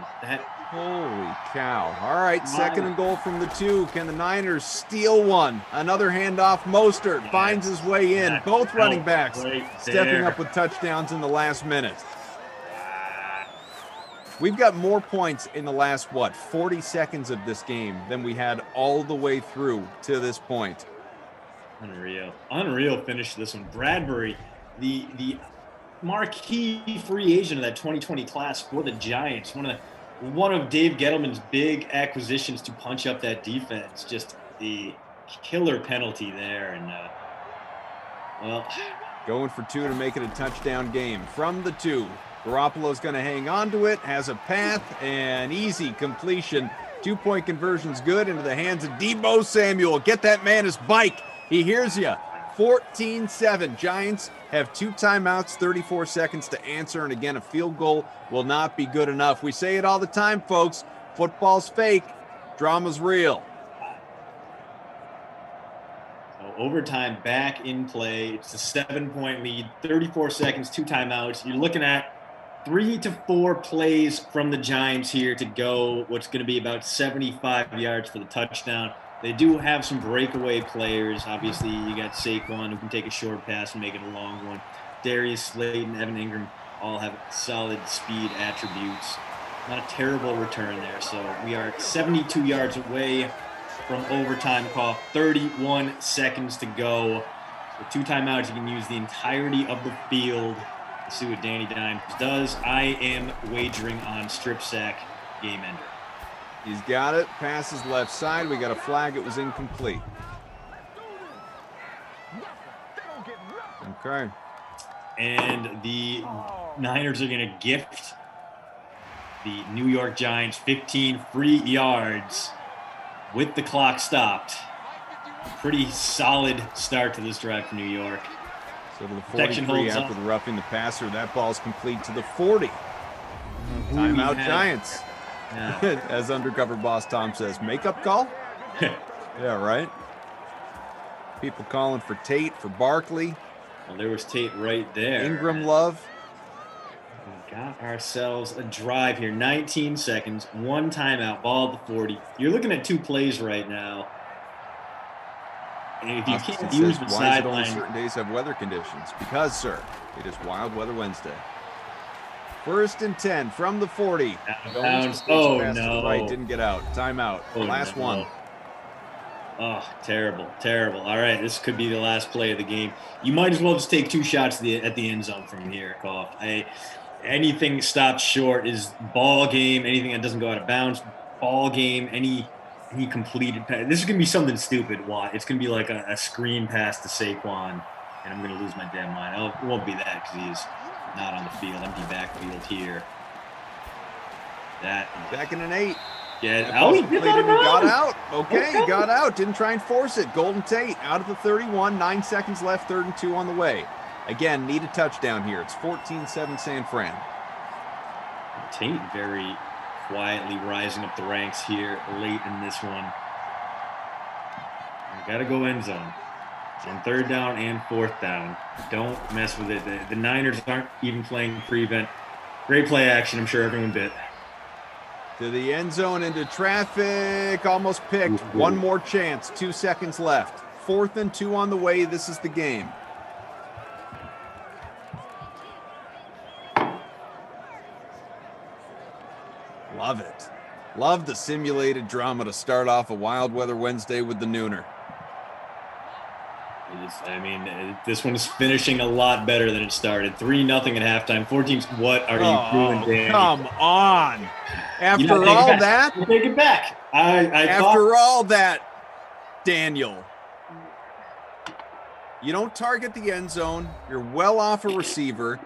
Holy cow. All right, 2nd and goal from the 2. Can the Niners steal one? Another handoff. Mostert finds his way in. Both running backs stepping up with touchdowns in the last minute. We've got more points in the last, 40 seconds of this game than we had all the way through to this point. Unreal finish to this one. Bradbury, the marquee free agent of that 2020 class for the Giants, one of Dave Gettleman's big acquisitions to punch up that defense. Just the killer penalty there, and going for 2 to make it a touchdown game from the 2. Garoppolo's going to hang on to it, has a path, and easy completion. 2-point conversion's good into the hands of Deebo Samuel. Get that man his bike. He hears you. 14-7. Giants have 2 timeouts, 34 seconds to answer, and again, a field goal will not be good enough. We say it all the time, folks. Football's fake. Drama's real. Overtime back in play. It's a 7-point lead, 34 seconds, 2 timeouts. You're looking at 3 to 4 plays from the Giants here to go. What's going to be about 75 yards for the touchdown. They do have some breakaway players. Obviously, you got Saquon who can take a short pass and make it a long one. Darius Slayton, Evan Ingram all have solid speed attributes. Not a terrible return there. So we are 72 yards away from overtime call. 31 seconds to go. With 2 timeouts, you can use the entirety of the field. Let's see what Danny Dimes does. I am wagering on strip sack game ender. He's got it. Passes left side. We got a flag. It was incomplete. Okay. And the Niners are going to gift the New York Giants 15 free yards with the clock stopped. pretty solid start to this drive for New York. So to the Protection 43 holds after up. the roughing the passer. That ball's complete to the 40. Timeout Giants. Yeah. As undercover boss Tom says, makeup call? Yeah, right. People calling for Tate, for Barkley. Well, there was Tate right there. Ingram Love. We got ourselves a drive here. 19 seconds, one timeout, ball at the 40. You're looking at 2 plays right now. And if you Austin can't says, use the why is it only sideline, certain days have weather conditions? Because, sir, it is Wild Weather Wednesday. 1st and 10 from the 40. Oh, Pass to the no. right, didn't get out. Timeout. Oh, Last no. one. Oh, terrible, terrible. All right, this could be the last play of the game. You might as well just take 2 shots at the end zone from here, Koff. Anything stopped short is ball game. Anything that doesn't go out of bounds, ball game. Any completed pass. This is going to be something stupid, Watt. It's going to be like a screen pass to Saquon, and I'm going to lose my damn mind. It won't be that because he's not on the field. Empty backfield here. Back in an 8. Yeah, he got out. Okay, he got out. Didn't try and force it. Golden Tate out of the 31. 9 seconds left. 3rd and 2 on the way. Again, need a touchdown here. It's 14-7 San Fran. Tate very quietly rising up the ranks here late in this one. Got to go end zone. On 3rd down and 4th down. Don't mess with it. The Niners aren't even playing prevent. Great play action. I'm sure everyone bit. To the end zone, into traffic. Almost picked. One more chance. 2 seconds left. 4th and 2 on the way. This is the game. Love it. Love the simulated drama to start off a Wild Weather Wednesday with the Nooner. This one's finishing a lot better than it started. 3-0 at halftime. 14. What are you doing, Danny? Come on. After all that? We'll take it back. After all that, Daniel. You don't target the end zone. You're well off a receiver.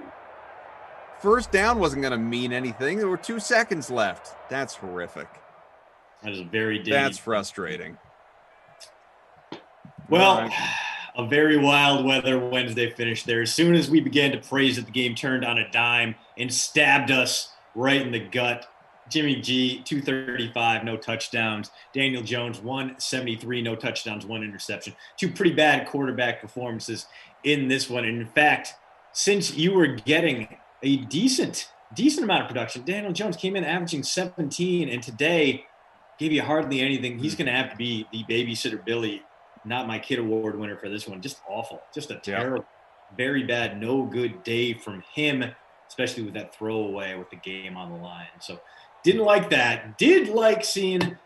1st down wasn't going to mean anything. There were 2 seconds left. That's horrific. That is very dangerous. That's frustrating. Well, a very Wild Weather Wednesday finish there. As soon as we began to praise it, the game turned on a dime and stabbed us right in the gut. Jimmy G, 235, no touchdowns. Daniel Jones, 173, no touchdowns, 1 interception. 2 pretty bad quarterback performances in this one. And in fact, since you were getting a decent amount of production, Daniel Jones came in averaging 17, and today gave you hardly anything. He's going to have to be the babysitter Billy, not my kid award winner for this one. Just awful. Just a terrible, very bad, no good day from him, especially with that throwaway with the game on the line. So didn't like that. Did like seeing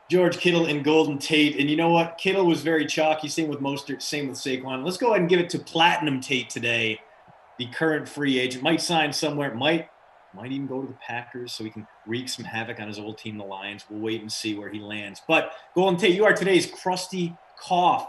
George Kittle and Golden Tate. And you know what? Kittle was very chalky. Same with Mostert, same with Saquon. Let's go ahead and give it to Platinum Tate today. The current free agent might sign somewhere, might even go to the Packers so he can wreak some havoc on his old team, the Lions. We'll wait and see where he lands. But Golden Tate, you are today's Krusty Koff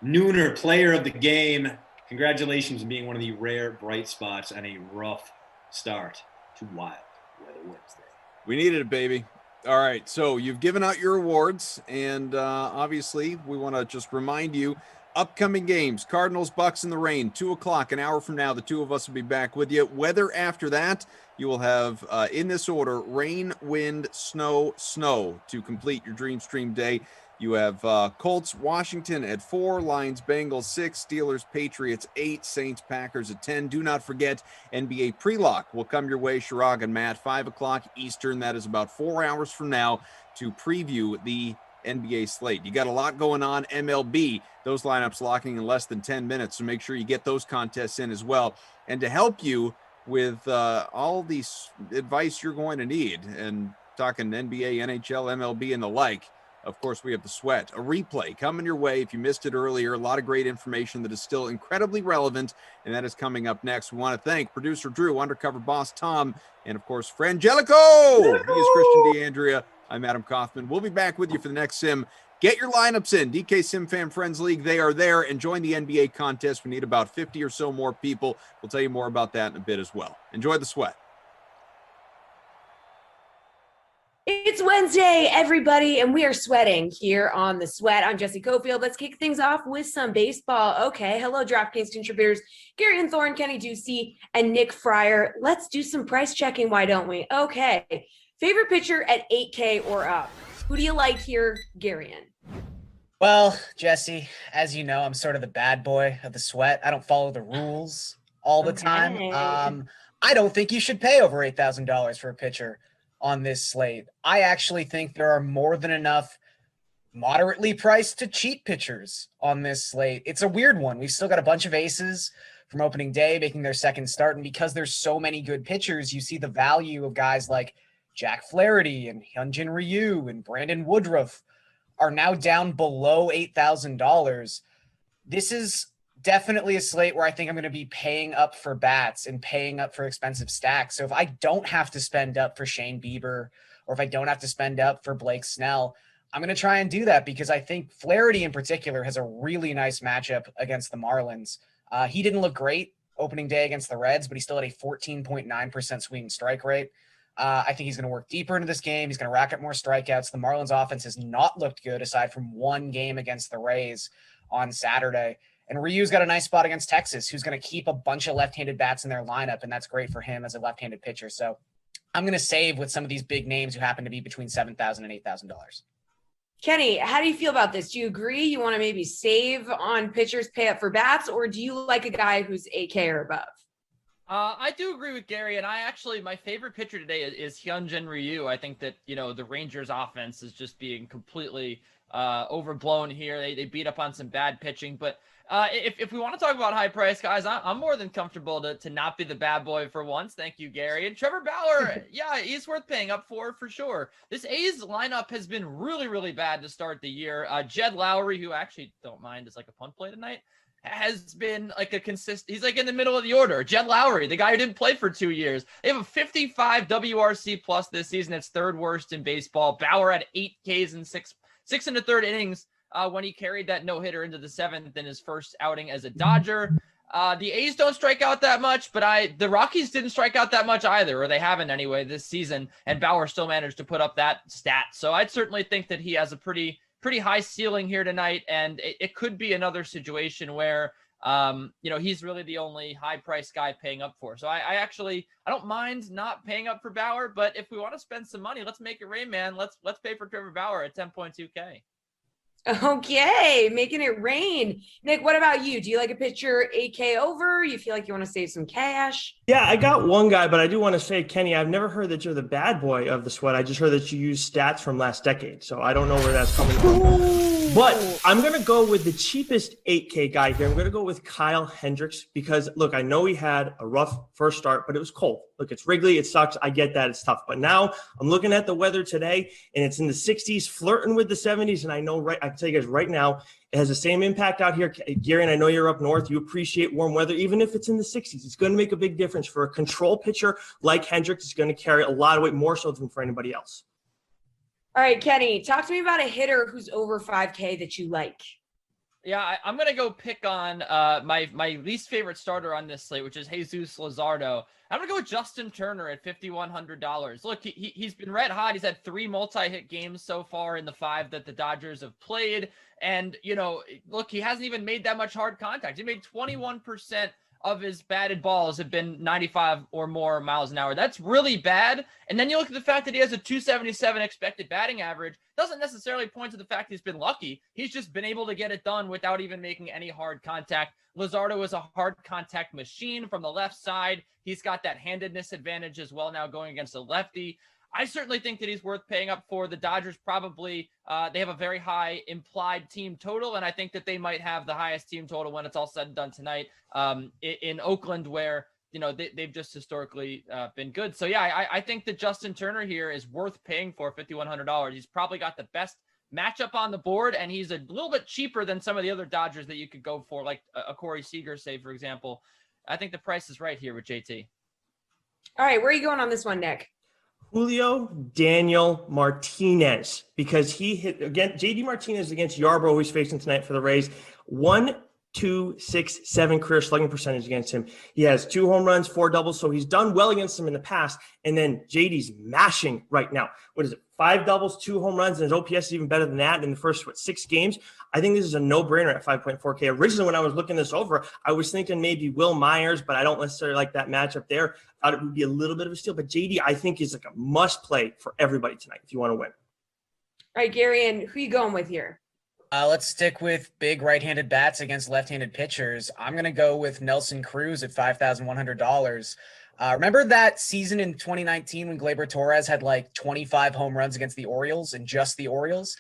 Nooner player of the game. Congratulations on being one of the rare bright spots and a rough start to Wild Weather Wednesday. We needed it, baby. All right, so you've given out your awards, and obviously we want to just remind you, upcoming games, Cardinals, Bucks in the rain, 2 o'clock, an hour from now, the 2 of us will be back with you. Weather after that, you will have, in this order, rain, wind, snow, snow to complete your Dream Stream day. You have Colts, Washington at 4, Lions, Bengals 6, Steelers, Patriots 8, Saints, Packers at 10. Do not forget, NBA pre-lock will come your way, Shirag and Matt, 5 o'clock Eastern. That is about 4 hours from now to preview the NBA slate. You got a lot going on. MLB, those lineups locking in less than 10 minutes, so make sure you get those contests in as well. And to help you with all these advice you're going to need, and talking NBA, NHL, MLB, and the like, of course, we have the Sweat, a replay coming your way. If you missed it earlier, a lot of great information that is still incredibly relevant, and that is coming up next. We want to thank producer Drew, undercover boss Tom, and of course, Frangelico. He is Christian DeAndrea. I'm Adam Kaufman. We'll be back with you for the next sim. Get your lineups in. DK Sim Fan Friends League, they are there. And join the NBA contest. We need about 50 or so more people. We'll tell you more about that in a bit as well. Enjoy the Sweat. It's Wednesday, everybody, and we are sweating here on The Sweat. I'm Jesse Cofield. Let's kick things off with some baseball. Okay, hello, DraftKings contributors Gary and Thorne, Kenny Ducey, and Nick Fryer. Let's do some price checking, why don't we? Okay, favorite pitcher at 8K or up. Who do you like here, Garion? Well, Jesse, as you know, I'm sort of the bad boy of The Sweat. I don't follow the rules all the time. I don't think you should pay over $8,000 for a pitcher on this slate. I actually think there are more than enough moderately priced to cheap pitchers on this slate. It's a weird one. We've still got a bunch of aces from opening day making their second start. And because there's so many good pitchers, you see the value of guys like Jack Flaherty and Hyunjin Ryu and Brandon Woodruff are now down below $8,000. This is definitely a slate where I think I'm going to be paying up for bats and paying up for expensive stacks. So if I don't have to spend up for Shane Bieber, or if I don't have to spend up for Blake Snell, I'm going to try and do that because I think Flaherty in particular has a really nice matchup against the Marlins. He didn't look great opening day against the Reds, but he still had a 14.9% swinging strike rate. I think he's going to work deeper into this game. He's going to rack up more strikeouts. The Marlins offense has not looked good aside from one game against the Rays on Saturday. And Ryu's got a nice spot against Texas, who's going to keep a bunch of left-handed bats in their lineup, and that's great for him as a left-handed pitcher. So I'm going to save with some of these big names who happen to be between $7,000 and $8,000. Kenny, how do you feel about this? Do you agree you want to maybe save on pitchers, pay up for bats, or do you like a guy who's 8K or above? I do agree with Gary, and my favorite pitcher today is Hyunjin Ryu. I think that, the Rangers offense is just being completely overblown here. They beat up on some bad pitching, but if we want to talk about high price guys, I'm more than comfortable to not be the bad boy for once. Thank you, Gary. And Trevor Bauer, yeah, he's worth paying up for sure. This A's lineup has been really, really bad to start the year. Jed Lowry, who I actually don't mind as like a punt play tonight, has been like a consistent, he's like in the middle of the order. Jed Lowry, the guy who didn't play for 2 years. They have a 55 WRC plus this season. It's third worst in baseball. Bauer had 8 Ks in six and a third innings when he carried that no-hitter into the seventh in his first outing as a Dodger. The A's don't strike out that much, but the Rockies didn't strike out that much either, or they haven't anyway this season, and Bauer still managed to put up that stat. So I'd certainly think that he has a pretty high ceiling here tonight, and it could be another situation where he's really the only high-priced guy paying up for. So I don't mind not paying up for Bauer, but if we want to spend some money, let's make it rain, man. Let's pay for Trevor Bauer at 10.2K. Okay, making it rain. Nick, what about you? Do you like a pitcher 8K over? You feel like you want to save some cash? Yeah, I got one guy, but I do want to say, Kenny, I've never heard that you're the bad boy of the Sweat. I just heard that you use stats from last decade, so I don't know where that's coming from. But I'm going to go with the cheapest 8K guy here. I'm going to go with Kyle Hendricks because, look, I know he had a rough first start, but it was cold. Look, it's Wrigley. It sucks. I get that. It's tough. But now I'm looking at the weather today, and it's in the 60s, flirting with the 70s, and I know I can tell you guys right now, it has the same impact out here. Gary, and I know you're up north. You appreciate warm weather, even if it's in the 60s. It's going to make a big difference for a control pitcher like Hendricks. It's going to carry a lot of weight, more so than for anybody else. All right, Kenny, talk to me about a hitter who's over 5K that you like. Yeah, I'm going to go pick on my least favorite starter on this slate, which is Jesus Luzardo. I'm going to go with Justin Turner at $5,100. Look, he's been red hot. He's had 3 multi-hit games so far in the 5 that the Dodgers have played. And, look, he hasn't even made that much hard contact. He made 21% of his batted balls have been 95 or more miles an hour. That's really bad. And then you look at the fact that he has a 277 expected batting average. Doesn't necessarily point to the fact he's been lucky. He's just been able to get it done without even making any hard contact. Luzardo is a hard contact machine from the left side. He's got that handedness advantage as well now going against a lefty. I certainly think that he's worth paying up for. The Dodgers probably, they have a very high implied team total, and I think that they might have the highest team total when it's all said and done tonight in Oakland, where, they've just historically been good. So, yeah, I think that Justin Turner here is worth paying for $5,100. He's probably got the best matchup on the board, and he's a little bit cheaper than some of the other Dodgers that you could go for, like a Corey Seager, say, for example. I think the price is right here with JT. All right, where are you going on this one, Nick? Julio Daniel Martinez, because he hit again. JD Martinez against Yarbrough, who he's facing tonight for the Rays. 1-2 .267 career slugging percentage against him. He has 2 home runs, 4 doubles, so he's done well against him in the past. And then JD's mashing right now. What is it? 5 doubles, 2 home runs, and his OPS is even better than that in the first 6 games. I think this is a no-brainer at 5.4K. Originally, when I was looking this over, I was thinking maybe Will Myers, but I don't necessarily like that matchup there. Thought it would be a little bit of a steal, but JD I think is like a must-play for everybody tonight if you want to win. All right, Gary, and who you going with here? Let's stick with big right-handed bats against left-handed pitchers. I'm going to go with Nelson Cruz at $5,100. Remember that season in 2019 when Gleyber Torres had like 25 home runs against the Orioles and just the Orioles?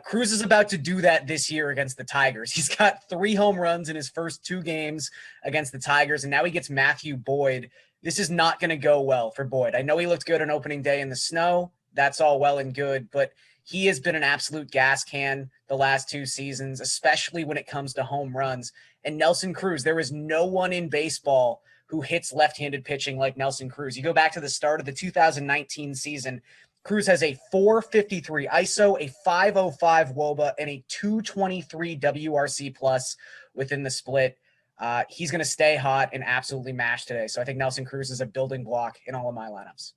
Cruz is about to do that this year against the Tigers. He's got 3 home runs in his first 2 games against the Tigers, and now he gets Matthew Boyd. This is not going to go well for Boyd. I know he looked good on opening day in the snow. That's all well and good, but he has been an absolute gas can the last 2 seasons, especially when it comes to home runs. And Nelson Cruz, there is no one in baseball who hits left-handed pitching like Nelson Cruz. You go back to the start of the 2019 season, Cruz has a 453 ISO, a 505 WOBA, and a 223 WRC plus within the split. He's going to stay hot and absolutely mash today. So I think Nelson Cruz is a building block in all of my lineups.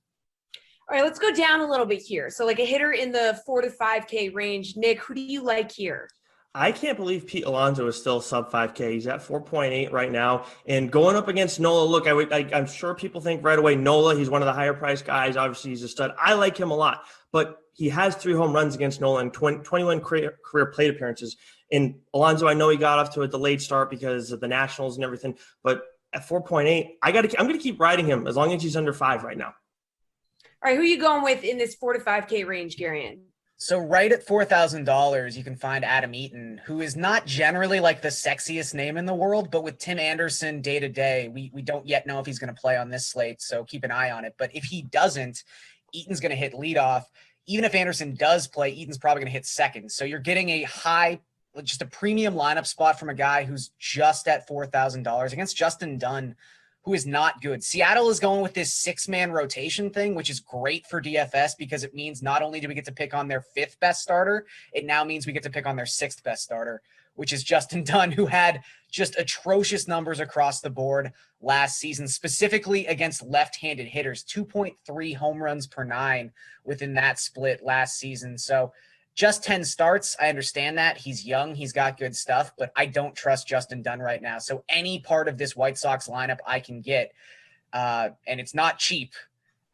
All right, let's go down a little bit here. So like a hitter in the 4 to 5K range. Nick, who do you like here? I can't believe Pete Alonso is still sub 5K. He's at 4.8 right now. And going up against Nola, look, I'm sure people think right away Nola, he's one of the higher priced guys. Obviously, he's a stud. I like him a lot. But he has 3 home runs against Nola and 21 career plate appearances. And Alonso, I know he got off to a delayed start because of the Nationals and everything. But at 4.8, I'm going to keep riding him as long as he's under 5 right now. All right, who are you going with in this 4 to 5K range, Garion? So right at $4,000, you can find Adam Eaton, who is not generally like the sexiest name in the world, but with Tim Anderson day to day, we don't yet know if he's going to play on this slate, so keep an eye on it. But if he doesn't, Eaton's going to hit leadoff. Even if Anderson does play, Eaton's probably going to hit second. So you're getting a high, just a premium lineup spot from a guy who's just at $4,000 against Justin Dunn, who is not good. Seattle is going with this 6-man rotation thing, which is great for DFS because it means not only do we get to pick on their 5th best starter, it now means we get to pick on their 6th best starter, which is Justin Dunn, who had just atrocious numbers across the board last season, specifically against left-handed hitters, 2.3 home runs per 9 within that split last season. So just 10 starts, I understand that. He's young, he's got good stuff, but I don't trust Justin Dunn right now. So any part of this White Sox lineup I can get, and it's not cheap,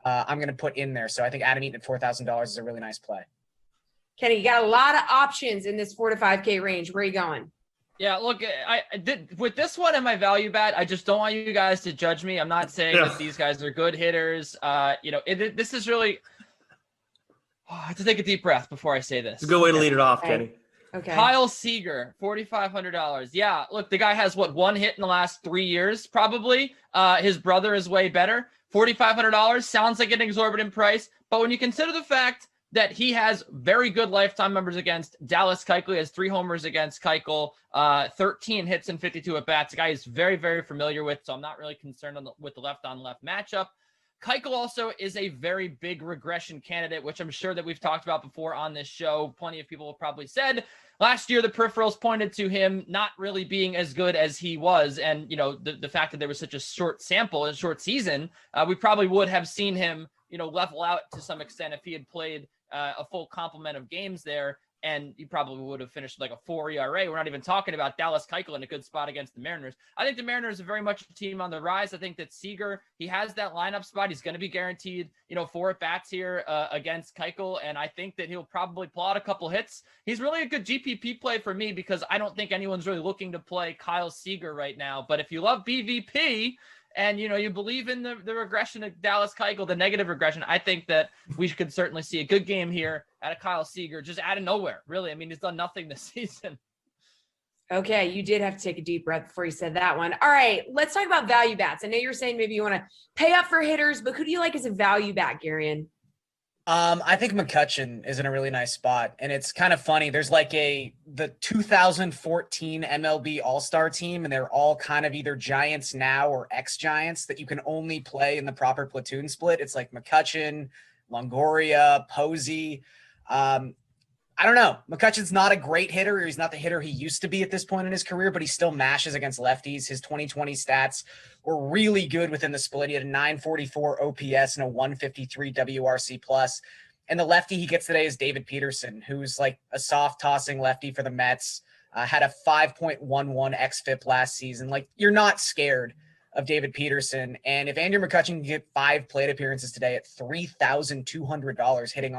I'm going to put in there. So I think Adam Eaton at $4,000 is a really nice play. Kenny, you got a lot of options in this 4 to 5K range. Where are you going? Yeah, look, I did with this one in my value bet. I just don't want you guys to judge me. I'm not saying that these guys are good hitters. This is really – I have to take a deep breath before I say this. It's a good way to lead it off, Kenny. Okay. Kyle Seager, $4,500. Yeah, look, the guy has, 1 hit in the last 3 years, probably. His brother is way better. $4,500 sounds like an exorbitant price, but when you consider the fact that he has very good lifetime numbers against Dallas Keuchel, he has 3 homers against Keuchel, 13 hits and 52 at-bats, a guy he's very, very familiar with, so I'm not really concerned with the left-on-left matchup. Keuchel also is a very big regression candidate, which I'm sure that we've talked about before on this show. Plenty of people have probably said last year the peripherals pointed to him not really being as good as he was. And, the fact that there was such a short sample, a short season, we probably would have seen him, level out to some extent if he had played a full complement of games there. And he probably would have finished like a 4 ERA. We're not even talking about Dallas Keuchel in a good spot against the Mariners. I think the Mariners are very much a team on the rise. I think that Seager, he has that lineup spot. He's going to be guaranteed, 4 at-bats here against Keuchel. And I think that he'll probably plot a couple hits. He's really a good GPP play for me because I don't think anyone's really looking to play Kyle Seager right now. But if you love BVP, and, you believe in the regression of Dallas Keuchel, the negative regression, I think that we could certainly see a good game here out of Kyle Seager, just out of nowhere, really. I mean, he's done nothing this season. Okay, you did have to take a deep breath before you said that one. All right, let's talk about value bats. I know you're saying maybe you want to pay up for hitters, but who do you like as a value bat, Garion? I think McCutchen is in a really nice spot, and it's kind of funny. There's like the 2014 MLB All-Star team, and they're all kind of either Giants now or ex-Giants that you can only play in the proper platoon split. It's like McCutchen, Longoria, Posey. I don't know. McCutcheon's not a great hitter. He's not the hitter he used to be at this point in his career, but he still mashes against lefties. His 2020 stats were really good within the split. He had a 944 OPS and a 153 WRC plus. And the lefty he gets today is David Peterson, who's like a soft tossing lefty for the Mets. Had a 5.11 xFIP last season. Like, you're not scared of David Peterson. And if Andrew McCutcheon can get 5 plate appearances today at $3,200 hitting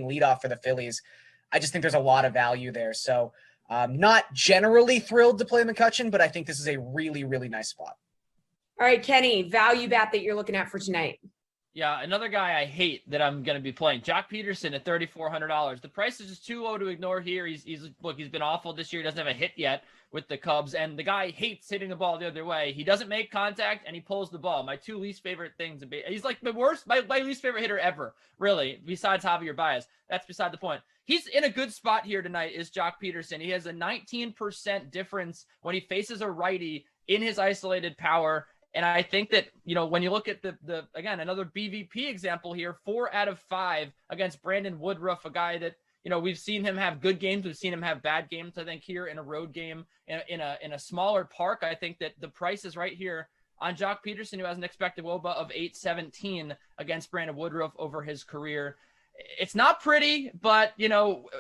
leadoff for the Phillies, I just think there's a lot of value there. So not generally thrilled to play McCutcheon, but I think this is a really, really nice spot. All right, Kenny, value bet that you're looking at for tonight. Yeah, another guy I hate that I'm going to be playing, Jock Peterson at $3,400. The price is just too low to ignore here. He's been awful this year. He doesn't have a hit yet with the Cubs, and the guy hates hitting the ball the other way. He doesn't make contact, and he pulls the ball. My two least favorite things. He's like my least favorite hitter ever, really, besides Javier Baez. That's beside the point. He's in a good spot here tonight, is Jock Peterson. He has a 19% difference when he faces a righty in his isolated power. And I think that, when you look at the again, another BVP example here, 4 out of 5 against Brandon Woodruff, a guy that, we've seen him have good games. We've seen him have bad games. I think here in a road game in a smaller park, I think that the price is right here on Jock Peterson, who has an expected WOBA of 817 against Brandon Woodruff over his career. It's not pretty, but,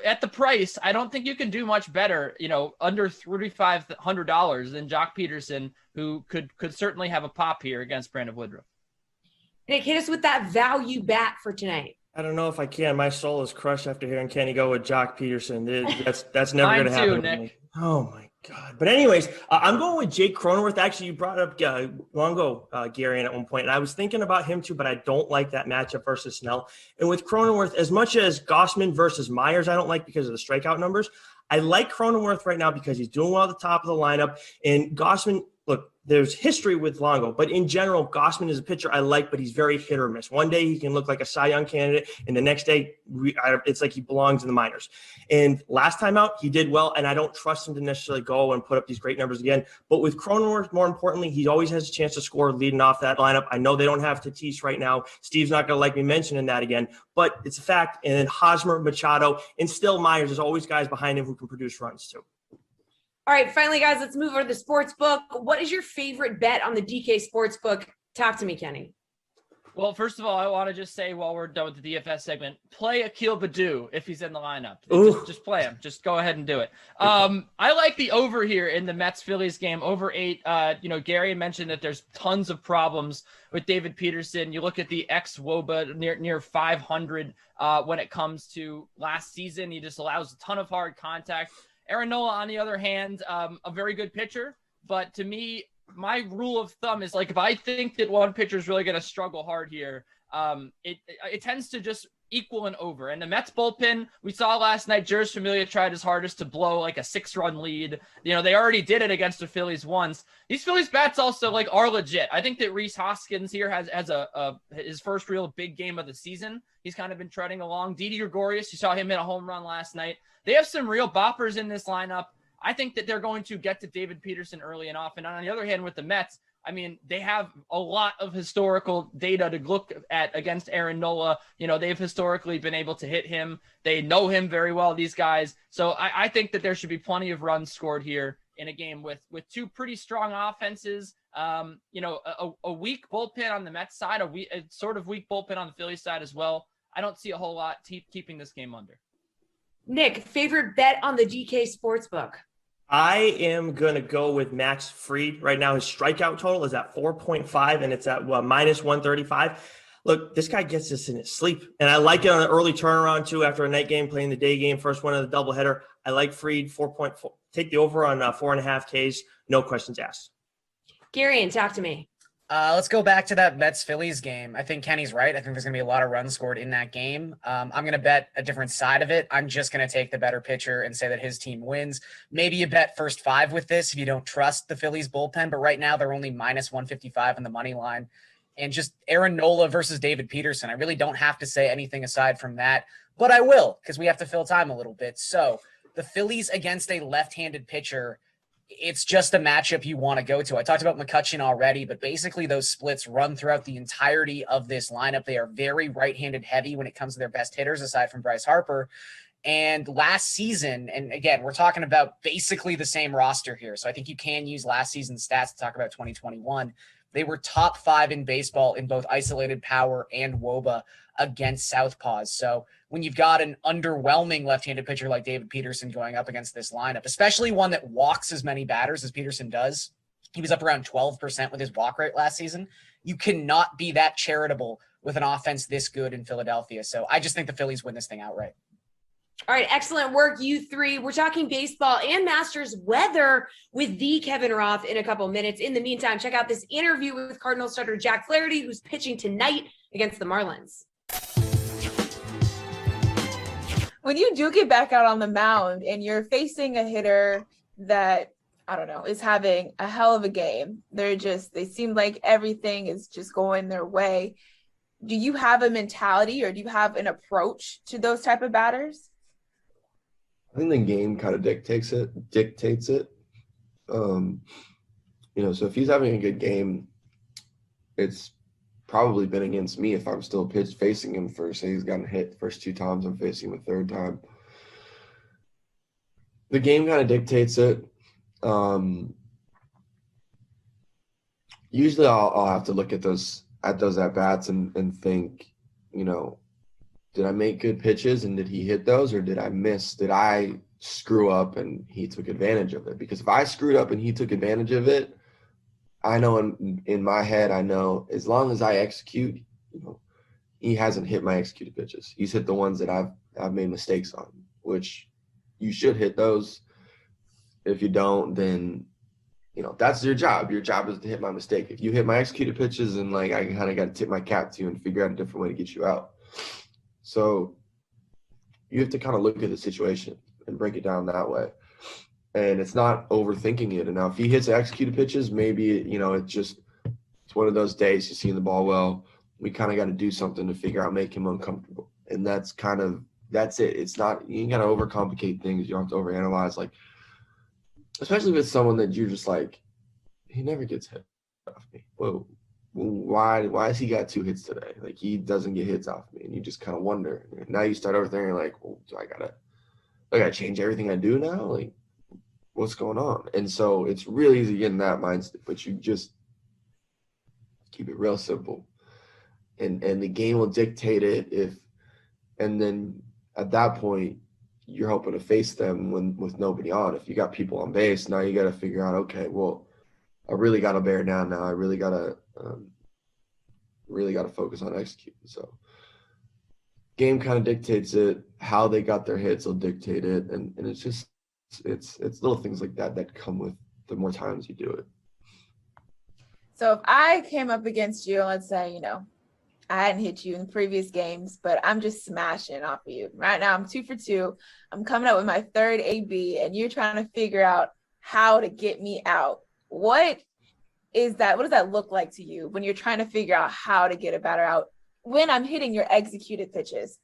at the price, I don't think you can do much better, under $3,500 than Jock Peterson, who could certainly have a pop here against Brandon Woodruff. Nick, hit us with that value bat for tonight. I don't know if I can. My soul is crushed after hearing Kenny go with Jock Peterson. That's never going to happen. Mine too, Nick. Me. Oh, my God. But anyways, I'm going with Jake Cronenworth. Actually, you brought up Longo, Gary, at one point, and I was thinking about him too, but I don't like that matchup versus Snell. And with Cronenworth, as much as Gossman versus Myers, I don't like because of the strikeout numbers. I like Cronenworth right now because he's doing well at the top of the lineup. And Gossman, look, there's history with Longo, but in general, Gossman is a pitcher I like, but he's very hit or miss. One day he can look like a Cy Young candidate, and the next day it's like he belongs in the minors. And last time out, he did well, and I don't trust him to necessarily go and put up these great numbers again. But with Cronenworth, more importantly, he always has a chance to score leading off that lineup. I know they don't have Tatis right now. Steve's not going to like me mentioning that again, but it's a fact. And then Hosmer, Machado, and still Myers. There's always guys behind him who can produce runs too. All right, finally, guys, let's move over to the sports book. What is your favorite bet on the DK Sportsbook? Talk to me, Kenny. Well, first of all, I want to just say while we're done with the DFS segment, play Akil Baddoo if he's in the lineup. Just play him. Just go ahead and do it. I like the over here in the Mets-Phillies game, over 8. Gary mentioned that there's tons of problems with David Peterson. You look at the ex-WOBA near 500 when it comes to last season. He just allows a ton of hard contact. Aaron Nola, on the other hand, a very good pitcher. But to me, my rule of thumb is like if I think that one pitcher is really going to struggle hard here, it tends to just equal and over. And the Mets bullpen, we saw last night, Jeurys Familia tried his hardest to blow like a 6-run lead. They already did it against the Phillies once. These Phillies bats also are legit. I think that Rhys Hoskins here has his first real big game of the season. He's kind of been treading along. Didi Gregorius, you saw him hit a home run last night. They have some real boppers in this lineup. I think that they're going to get to David Peterson early and often. And on the other hand, with the Mets, they have a lot of historical data to look at against Aaron Nola. They've historically been able to hit him. They know him very well, these guys. So I think that there should be plenty of runs scored here in a game with two pretty strong offenses. A weak bullpen on the Mets side, a sort of weak bullpen on the Phillies side as well. I don't see a whole lot keeping this game under. Nick, favorite bet on the DK Sportsbook? I am going to go with Max Fried. Right now, his strikeout total is at 4.5, and it's at minus 135. Look, this guy gets this in his sleep, and I like it on an early turnaround, too, after a night game, playing the day game, first one of the doubleheader. I like Fried, 4.4. Take the over on 4.5 Ks, no questions asked. Gary, and talk to me. Let's go back to that Mets-Phillies game. I think Kenny's right. I think there's going to be a lot of runs scored in that game. I'm going to bet a different side of it. I'm just going to take the better pitcher and say that his team wins. Maybe you bet first 5 with this if you don't trust the Phillies bullpen, but right now they're only minus 155 on the money line. And just Aaron Nola versus David Peterson. I really don't have to say anything aside from that, but I will because we have to fill time a little bit. So the Phillies against a left-handed pitcher, it's just a matchup you want to go to. I talked about McCutcheon already, but basically those splits run throughout the entirety of this lineup. They are very right-handed heavy when it comes to their best hitters, aside from Bryce Harper. And last season, and again, we're talking about basically the same roster here. So I think you can use last season's stats to talk about 2021. They were top 5 in baseball in both isolated power and WOBA against Southpaws. So when you've got an underwhelming left-handed pitcher like David Peterson going up against this lineup, especially one that walks as many batters as Peterson does, he was up around 12% with his walk rate last season. You cannot be that charitable with an offense this good in Philadelphia. So I just think the Phillies win this thing outright. All right, excellent work, you three. We're talking baseball and Masters weather with the Kevin Roth in a couple minutes. In the meantime, check out this interview with Cardinal starter Jack Flaherty, who's pitching tonight against the Marlins. When you do get back out on the mound and you're facing a hitter that, I don't know, is having a hell of a game, they seem like everything is just going their way. Do you have a mentality or do you have an approach to those type of batters? I think the game kind of dictates it. So if he's having a good game, it's probably been against me if I'm still facing him for, say he's gotten hit the first 2 times, I'm facing him a 3rd time. The game kind of dictates it. Usually I'll have to look at those at-bats and think, did I make good pitches and did he hit those, or did I miss? Did I screw up and he took advantage of it? Because if I screwed up and he took advantage of it, I know in my head, I know as long as I execute, he hasn't hit my executed pitches. He's hit the ones that I've made mistakes on, which you should hit those. If you don't, then that's your job. Your job is to hit my mistake. If you hit my executed pitches, and I kind of got to tip my cap to you and figure out a different way to get you out. So you have to kind of look at the situation and break it down that way. And it's not overthinking it. And now if he hits executed pitches, maybe, it's one of those days he's seeing the ball well. We kind of got to do something to figure out, make him uncomfortable. And that's it. It's not, you ain't got to overcomplicate things. You don't have to overanalyze, especially with someone that you're just he never gets hit off me. Whoa. Why has he got 2 hits today? He doesn't get hits off me, and you just kind of wonder. Now you start overthinking, do I gotta change everything I do now? What's going on? And so it's really easy to get in that mindset, but you just keep it real simple, and the game will dictate it. And then at that point, you're hoping to face them with nobody on. If you got people on base, now you got to figure out, okay, well, I really got to bear down now. I really got to focus on executing. So game kind of dictates it. How they got their hits will dictate it. And it's just, it's little things like that come with the more times you do it. So if I came up against you, let's say, I hadn't hit you in previous games, but I'm just smashing off of you. Right now, I'm 2 for 2. I'm coming up with my 3rd AB, and you're trying to figure out how to get me out. What does that look like to you when you're trying to figure out how to get a batter out when I'm hitting your executed pitches?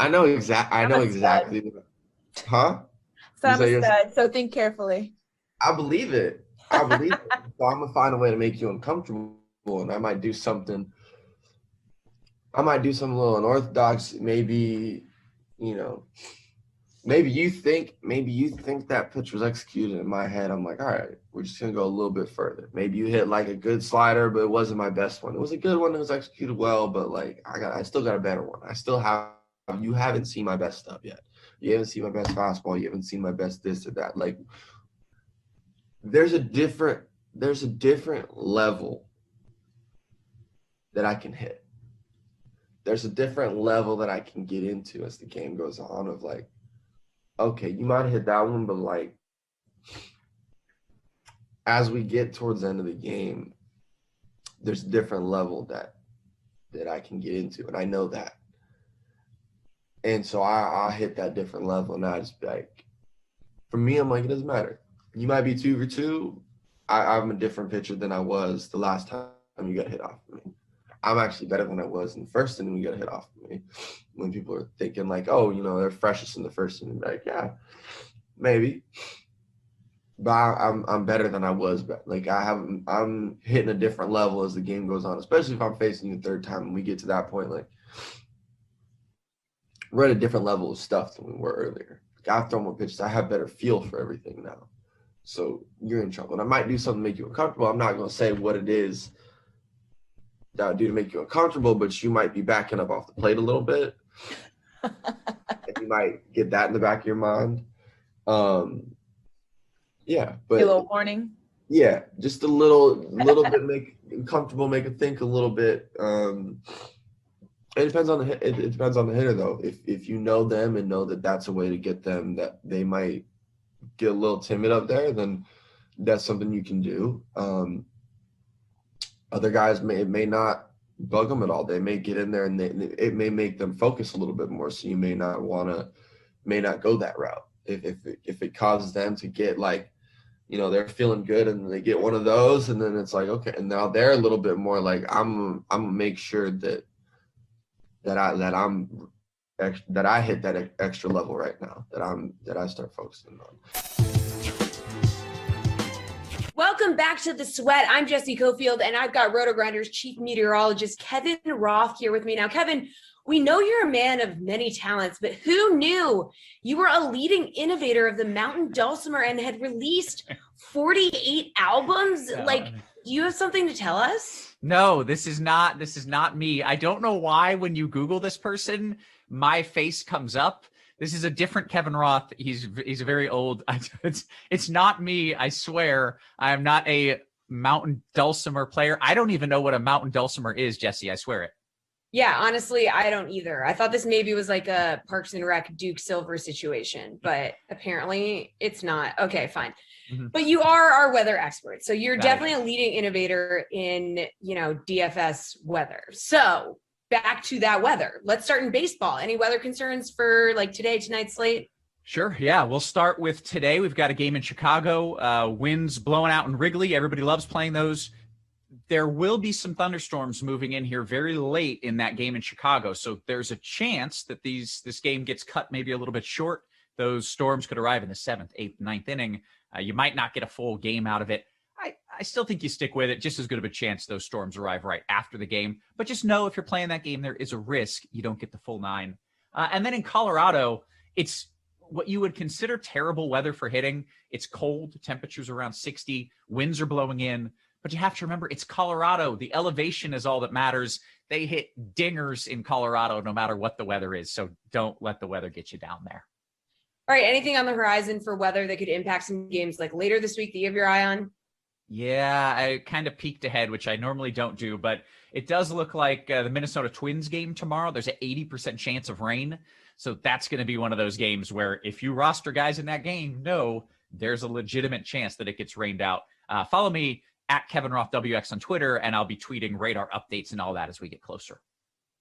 I know exactly. Huh? So I'm a stud, so think carefully. I believe it. So I'm gonna find a way to make you uncomfortable, and I might do something a little unorthodox. Maybe, maybe you think that pitch was executed. In my head, I'm like, all right, we're just gonna go a little bit further. Maybe you hit a good slider, but it wasn't my best one. It was a good one that was executed well, but I still got a better one. You haven't seen my best stuff yet. You haven't seen my best fastball. You haven't seen my best this or that. There's a different level that I can hit. There's a different level that I can get into as the game goes on of okay, you might have hit that one, but as we get towards the end of the game, there's a different level that I can get into, and I know that. And so I hit that different level, and I just for me, I'm it doesn't matter. You might be 2 for 2. I'm a different pitcher than I was the last time you got hit off of me. I'm actually better than I was in the first inning when you got hit off of me. When people are thinking oh, they're freshest in the first inning. Yeah, maybe. but I'm better than I was. But like I'm hitting a different level as the game goes on, especially if I'm facing you the third time and we get to that point. Like we're at a different level of stuff than we were earlier. Like, I've thrown more pitches. I have better feel for everything now. So you're in trouble. And I might do something to make you uncomfortable. I'm not going to say what it is that I would do to make you uncomfortable, but you might be backing up off the plate a little bit. And you might get that in the back of your mind. Yeah, but a little warning. Yeah, just a little bit make it comfortable, make it think a little bit. It depends on it depends on the hitter though. If you know them and know that that's a way to get them, that they might get a little timid up there, then that's something you can do. Other guys may not bug them at all. They may get in there and it may make them focus a little bit more. So you may not go that route. If it causes them to get like, you know, they're feeling good and they get one of those, and then it's like, okay, and now they're a little bit more like, I'm gonna make sure that I hit that extra level right now, that I start focusing on. Welcome back to The Sweat. I'm Jesse Cofield, and I've got RotoGrinders chief meteorologist Kevin Roth here with me. Now, Kevin, we know you're a man of many talents, but who knew you were a leading innovator of the Mountain Dulcimer and had released 48 albums? Like, do you have something to tell us? No, this is not me. I don't know why when you Google this person, my face comes up. This is a different Kevin Roth. He's a very old. It's not me. I swear. I am not a Mountain Dulcimer player. I don't even know what a Mountain Dulcimer is, Jesse. I swear it. Yeah, honestly, I don't either. I thought this maybe was like a Parks and Rec Duke Silver situation, but apparently it's not. Okay, fine. Mm-hmm. But you are our weather expert. So you're definitely a leading innovator in, DFS weather. So back to that weather. Let's start in baseball. Any weather concerns for like tonight's slate? Sure. Yeah. We'll start with today. We've got a game in Chicago. Winds blowing out in Wrigley. Everybody loves playing those. There will be some thunderstorms moving in here very late in that game in Chicago. So there's a chance that this game gets cut maybe a little bit short. Those storms could arrive in the 7th, 8th, 9th inning. You might not get a full game out of it. I still think you stick with it. Just as good of a chance those storms arrive right after the game. But just know if you're playing that game, there is a risk you don't get the full 9. And then in Colorado, it's what you would consider terrible weather for hitting. It's cold. Temperatures around 60. Winds are blowing in. But you have to remember, it's Colorado. The elevation is all that matters. They hit dingers in Colorado no matter what the weather is. So don't let the weather get you down there. All right. Anything on the horizon for weather that could impact some games like later this week that you have your eye on? Yeah, I kind of peeked ahead, which I normally don't do. But it does look like the Minnesota Twins game tomorrow. There's an 80% chance of rain. So that's going to be one of those games where if you roster guys in that game, there's a legitimate chance that it gets rained out. Follow me at Kevin Roth WX on Twitter, and I'll be tweeting radar updates and all that as we get closer.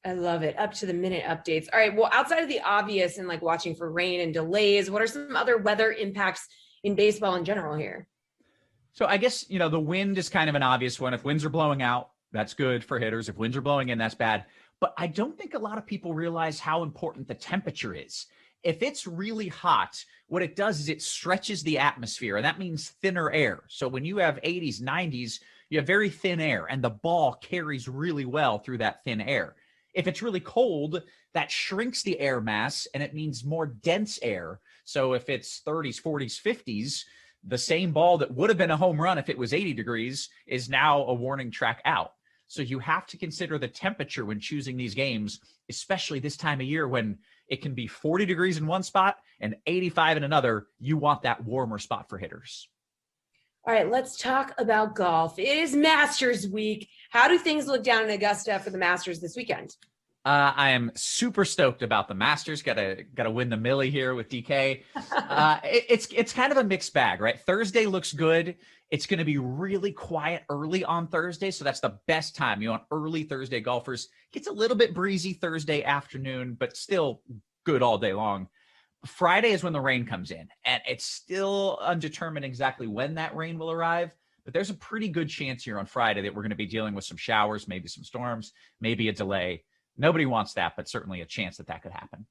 I love it. Up to the minute updates. All right. Well, outside of the obvious and like watching for rain and delays, what are some other weather impacts in baseball in general here? So I guess, the wind is kind of an obvious one. If winds are blowing out, that's good for hitters. If winds are blowing in, that's bad. But I don't think a lot of people realize how important the temperature is. If it's really hot, what it does is it stretches the atmosphere, and that means thinner air. So when you have 80s, 90s, you have very thin air, and the ball carries really well through that thin air. If it's really cold, that shrinks the air mass, and it means more dense air. So if it's 30s, 40s, 50s, the same ball that would have been a home run if it was 80 degrees is now a warning track out. So you have to consider the temperature when choosing these games, especially this time of year when it can be 40 degrees in one spot and 85 in another. You want that warmer spot for hitters. All right, let's talk about golf. It is Masters week. How do things look down in Augusta for the Masters this weekend? I am super stoked about the Masters. Got to win the Millie here with DK. It's kind of a mixed bag, right? Thursday looks good. It's going to be really quiet early on Thursday, so that's the best time. You want early Thursday golfers. Gets a little bit breezy Thursday afternoon, but still good all day long. Friday is when the rain comes in, and it's still undetermined exactly when that rain will arrive. But there's a pretty good chance here on Friday that we're going to be dealing with some showers, maybe some storms, maybe a delay. Nobody wants that, but certainly a chance that could happen.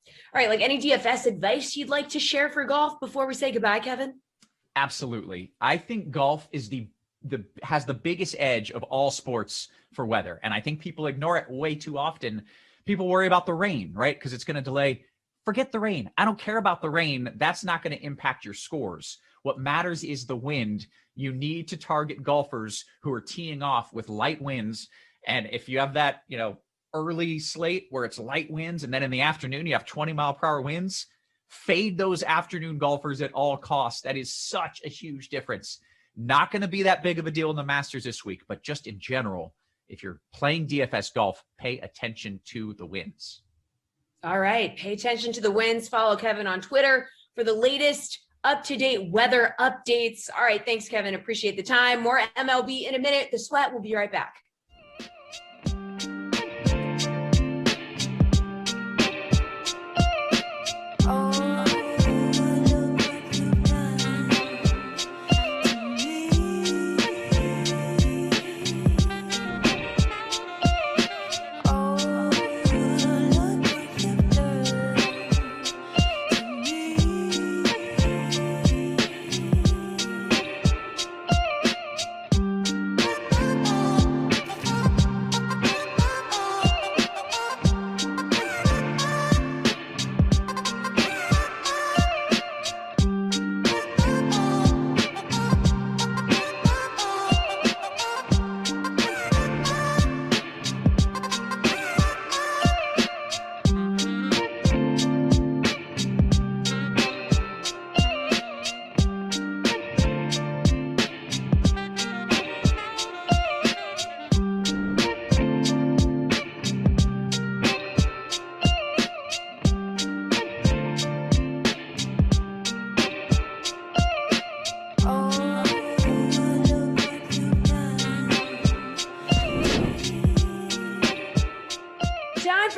All right, like any DFS advice you'd like to share for golf before we say goodbye, Kevin? Absolutely. I think golf is has the biggest edge of all sports for weather. And I think people ignore it way too often. People worry about the rain, right? Because it's going to delay. Forget the rain. I don't care about the rain. That's not going to impact your scores. What matters is the wind. You need to target golfers who are teeing off with light winds. And if you have that, early slate where it's light winds, and then in the afternoon you have 20-mile-per-hour winds, fade those afternoon golfers at all costs. That is such a huge difference. Not going to be that big of a deal in the Masters this week, but just in general, if you're playing DFS golf, pay attention to the winds. All right. Pay attention to the winds. Follow Kevin on Twitter for the latest up-to-date weather updates. All right. Thanks, Kevin. Appreciate the time. More MLB in a minute. The Sweat will be right back.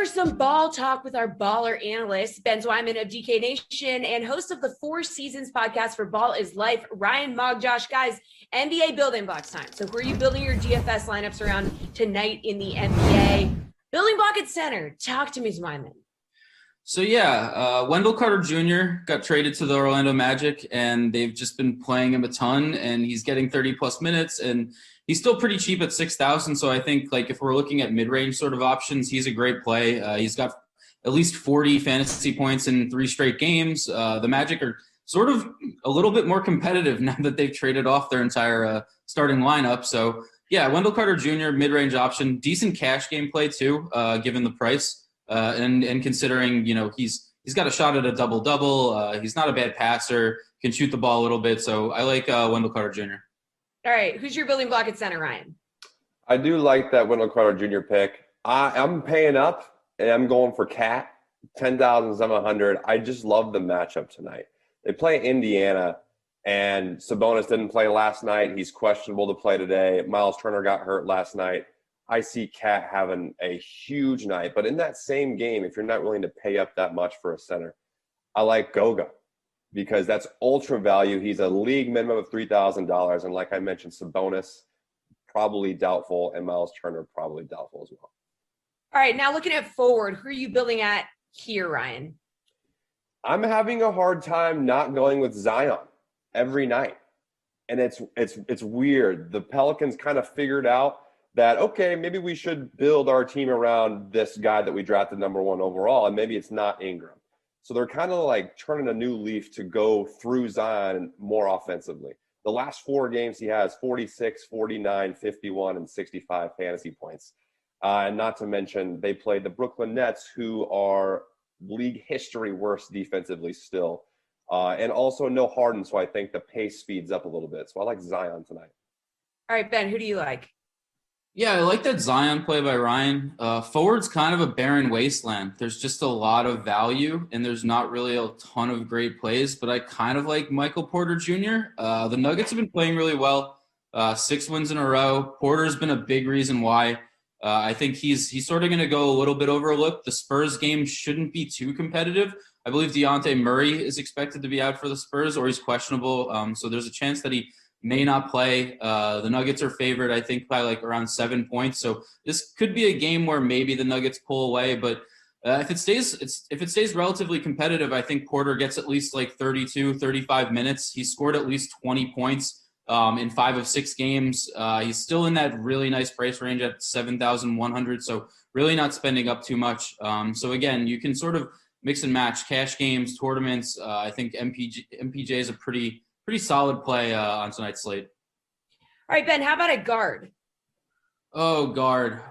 Some ball talk with our baller analyst, Ben Zwyman of DK Nation and host of the 4 Seasons podcast for Ball is Life, Ryan Mogjosh. Guys, NBA building blocks time. So who are you building your DFS lineups around tonight in the NBA? Building block at center. Talk to me, Zwyman. So Wendell Carter Jr. got traded to the Orlando Magic, and they've just been playing him a ton, and he's getting 30-plus minutes, and he's still pretty cheap at 6,000. So I think if we're looking at mid-range sort of options, he's a great play. He's got at least 40 fantasy points in 3 straight games. The Magic are sort of a little bit more competitive now that they've traded off their entire starting lineup. So Wendell Carter Jr., mid-range option, decent cash game play too, given the price. And considering, he's got a shot at a double-double. He's not a bad passer, can shoot the ball a little bit. So I like Wendell Carter Jr. All right. Who's your building block at center, Ryan? I do like that Wendell Carter Jr. pick. I'm paying up, and I'm going for Cat, 10,700. I just love the matchup tonight. They play Indiana, and Sabonis didn't play last night. He's questionable to play today. Miles Turner got hurt last night. I see Cat having a huge night. But in that same game, if you're not willing to pay up that much for a center, I like Goga because that's ultra value. He's a league minimum of $3,000. And like I mentioned, Sabonis, probably doubtful, and Miles Turner, probably doubtful as well. All right, now looking at forward, who are you building at here, Ryan? I'm having a hard time not going with Zion every night. And it's weird. The Pelicans kind of figured out that, okay, maybe we should build our team around this guy that we drafted number 1 overall, and maybe it's not Ingram. So they're kind of like turning a new leaf to go through Zion more offensively. The last 4 games he has 46, 49, 51, and 65 fantasy points. And not to mention they played the Brooklyn Nets, who are league history worst defensively still. And also no Harden, so I think the pace speeds up a little bit. So I like Zion tonight. All right, Ben, who do you like? Yeah, I like that Zion play by Ryan. Forward's kind of a barren wasteland. There's just a lot of value, and there's not really a ton of great plays, but I kind of like Michael Porter Jr. The Nuggets have been playing really well, 6 wins in a row. Porter's been a big reason why. I think he's sort of going to go a little bit overlooked. The Spurs game shouldn't be too competitive. I believe Dejounte Murray is expected to be out for the Spurs, or he's questionable. So there's a chance that he may not play. The Nuggets are favored, I think, by like around 7 points. So this could be a game where maybe the Nuggets pull away, but If it stays relatively competitive, I think Porter gets at least like 32, 35 minutes. He scored at least 20 points in 5 of 6 games. He's still in that really nice price range at 7,100. So really not spending up too much. So again, you can sort of mix and match cash games, tournaments. I think MPJ is a pretty solid play on tonight's slate. All right, Ben, how about a guard? Oh, guard.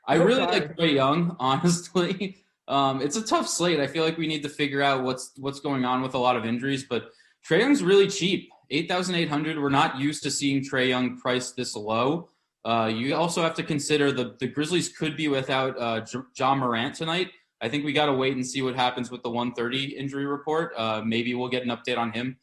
I really like Trae Young, honestly. It's a tough slate. I feel like we need to figure out what's going on with a lot of injuries, but Trae Young's really cheap, 8,800. We're not used to seeing Trae Young priced this low. You also have to consider the Grizzlies could be without Ja Morant tonight. I think we got to wait and see what happens with the 130 injury report. Maybe we'll get an update on him.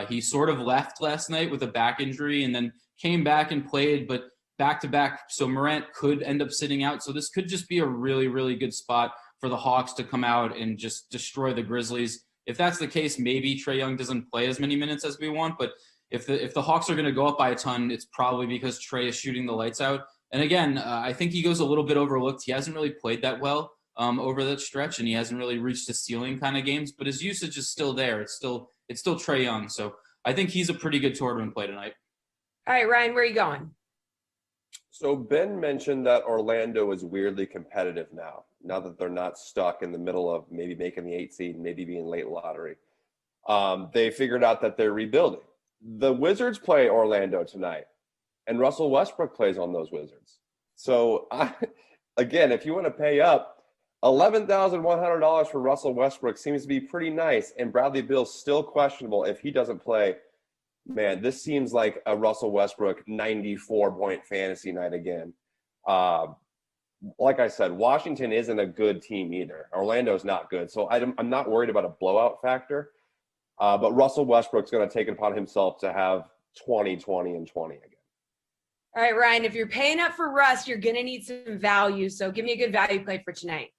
He sort of left last night with a back injury and then came back and played, but back-to-back, so Morant could end up sitting out. So this could just be a really, really good spot for the Hawks to come out and just destroy the Grizzlies. If that's the case, maybe Trae Young doesn't play as many minutes as we want, but if the Hawks are going to go up by a ton, it's probably because Trae is shooting the lights out. And again, I think he goes a little bit overlooked. He hasn't really played that well over that stretch, and he hasn't really reached the ceiling kind of games, but his usage is still there. It's still Trae Young. So I think he's a pretty good tournament play tonight. All right, Ryan, where are you going? So Ben mentioned that Orlando is weirdly competitive now that they're not stuck in the middle of maybe making the 8 seed, maybe being late lottery. They figured out that they're rebuilding. The Wizards play Orlando tonight, and Russell Westbrook plays on those Wizards. So, again, if you want to pay up, $11,100 for Russell Westbrook seems to be pretty nice, and Bradley Beal's still questionable if he doesn't play. Man, this seems like a Russell Westbrook 94-point fantasy night again. Like I said, Washington isn't a good team either. Orlando's not good. So I'm not worried about a blowout factor. But Russell Westbrook's going to take it upon himself to have 20, 20, and 20 again. All right, Ryan, if you're paying up for Russ, you're going to need some value. So give me a good value play for tonight.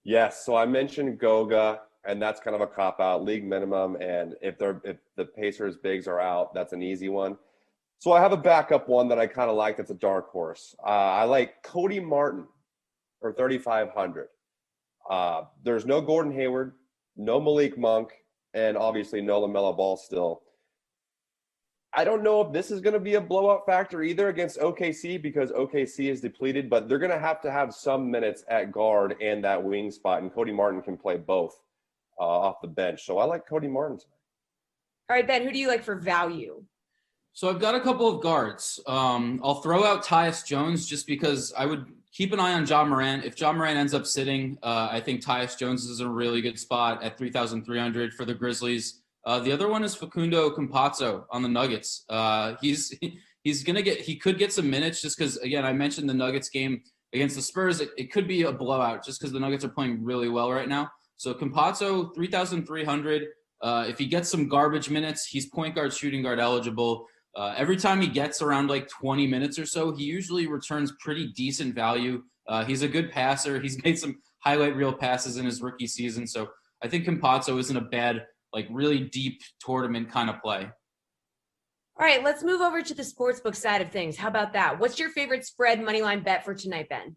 Yes, so I mentioned Goga, and that's kind of a cop-out, league minimum. And if the Pacers bigs are out, that's an easy one. So I have a backup one that I kind of like that's a dark horse. I like Cody Martin for 3,500. There's no Gordon Hayward, no Malik Monk, and obviously no LaMelo Ball still. I don't know if this is going to be a blowout factor either against OKC because OKC is depleted, but they're going to have some minutes at guard and that wing spot, and Cody Martin can play both off the bench. So I like Cody Martin tonight. All right, Ben, who do you like for value? So I've got a couple of guards. I'll throw out Tyus Jones just because I would keep an eye on Ja Morant. If Ja Morant ends up sitting, I think Tyus Jones is a really good spot at 3,300 for the Grizzlies. The other one is Facundo Campazzo on the Nuggets. He could get some minutes just because, again, I mentioned the Nuggets game against the Spurs. It could be a blowout just because the Nuggets are playing really well right now. So Campazzo, 3,300. If he gets some garbage minutes, he's point guard, shooting guard eligible. Every time he gets around like 20 minutes or so, he usually returns pretty decent value. He's a good passer. He's made some highlight reel passes in his rookie season. So I think Campazzo isn't a bad, like really deep tournament kind of play. All right, let's move over to the sportsbook side of things. How about that? What's your favorite spread moneyline bet for tonight, Ben?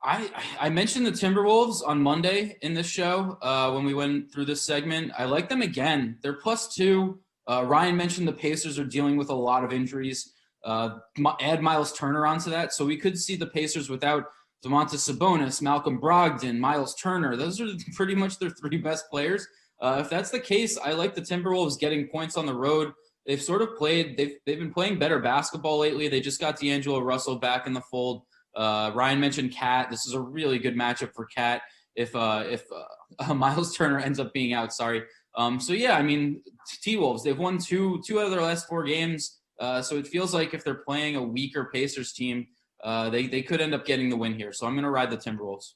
I mentioned the Timberwolves on Monday in this show when we went through this segment. I like them again. They're +2. Ryan mentioned the Pacers are dealing with a lot of injuries. Add Miles Turner onto that. So we could see the Pacers without Domantas Sabonis, Malcolm Brogdon, Miles Turner. Those are pretty much their 3 best players. If that's the case, I like the Timberwolves getting points on the road. They've sort of played, they've been playing better basketball lately. They just got D'Angelo Russell back in the fold. Ryan mentioned Cat. This is a really good matchup for Cat if Miles Turner ends up being out. Sorry. So yeah, I mean, T-Wolves, they've won two out of their last 4 games. So it feels like if they're playing a weaker Pacers team, they could end up getting the win here. So I'm going to ride the Timberwolves.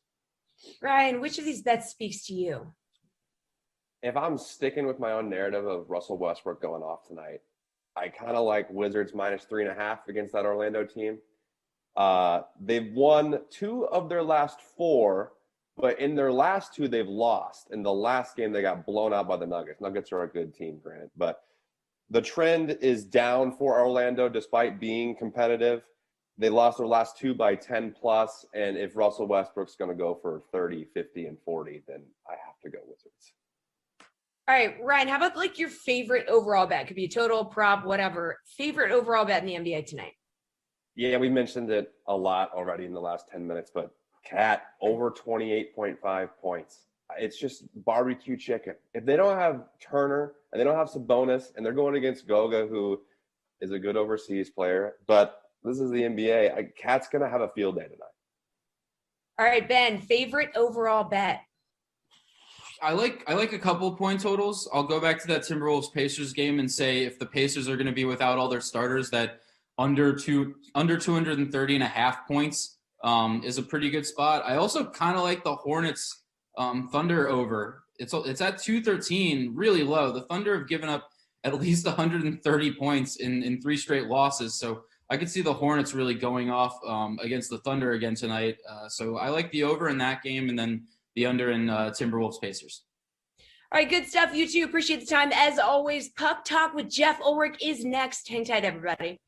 Ryan, which of these bets speaks to you? If I'm sticking with my own narrative of Russell Westbrook going off tonight, I kind of like Wizards -3.5 against that Orlando team. They've won 2 of their last 4, but in their last 2, they've lost. In the last game, they got blown out by the Nuggets. Nuggets are a good team, granted, but the trend is down for Orlando despite being competitive. They lost their last 2 by 10 plus, and if Russell Westbrook's going to go for 30, 50, and 40, then I have to go Wizards. All right, Ryan, how about like your favorite overall bet? Could be a total, prop, whatever. Favorite overall bet in the NBA tonight? Yeah, we mentioned it a lot already in the last 10 minutes, but Cat over 28.5 points. It's just barbecue chicken. If they don't have Turner and they don't have Sabonis and they're going against Goga, who is a good overseas player, but this is the NBA, Cat's going to have a field day tonight. All right, Ben, favorite overall bet? I like a couple of point totals. I'll go back to that Timberwolves Pacers game and say if the Pacers are going to be without all their starters, that under 230.5 points is a pretty good spot. I also kind of like the Hornets Thunder over. It's at 213, really low. The Thunder have given up at least 130 points in 3 straight losses. So I could see the Hornets really going off against the Thunder again tonight. So I like the over in that game, and then the under in Timberwolves Pacers. All right, good stuff. You too. Appreciate the time. As always, Puck Talk with Jeff Ulrich is next. Hang tight, everybody.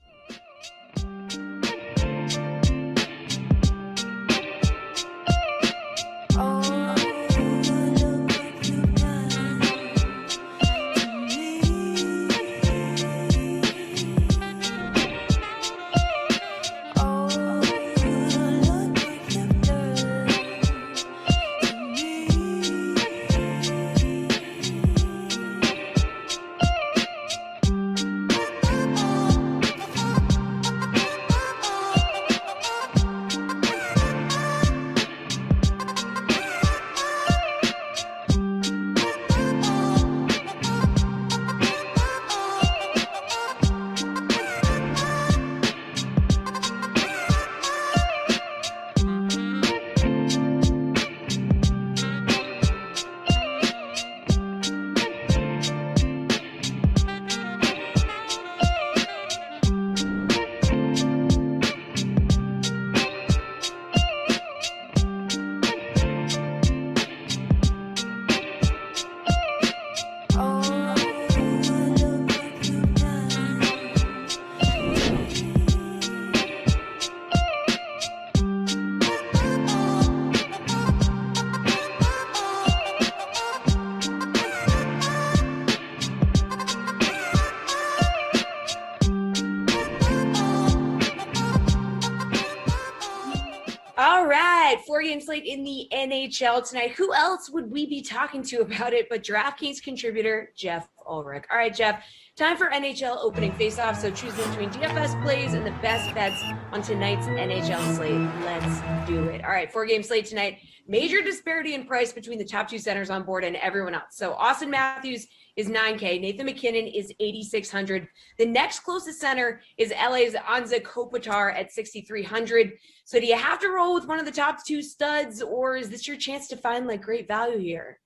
All right, 4-game slate in the NHL tonight. Who else would we be talking to about it but DraftKings contributor Jeff Ulrich? All right, Jeff, time for NHL opening faceoff. So choose between DFS plays and the best bets on tonight's NHL slate. Let's do it. All right, 4-game slate tonight. Major disparity in price between the top 2 centers on board and everyone else. So Austin Matthews is $9K. Nathan McKinnon is $8,600. The next closest center is LA's Anze Kopitar at $6,300. So do you have to roll with one of the top 2 studs, or is this your chance to find like great value here?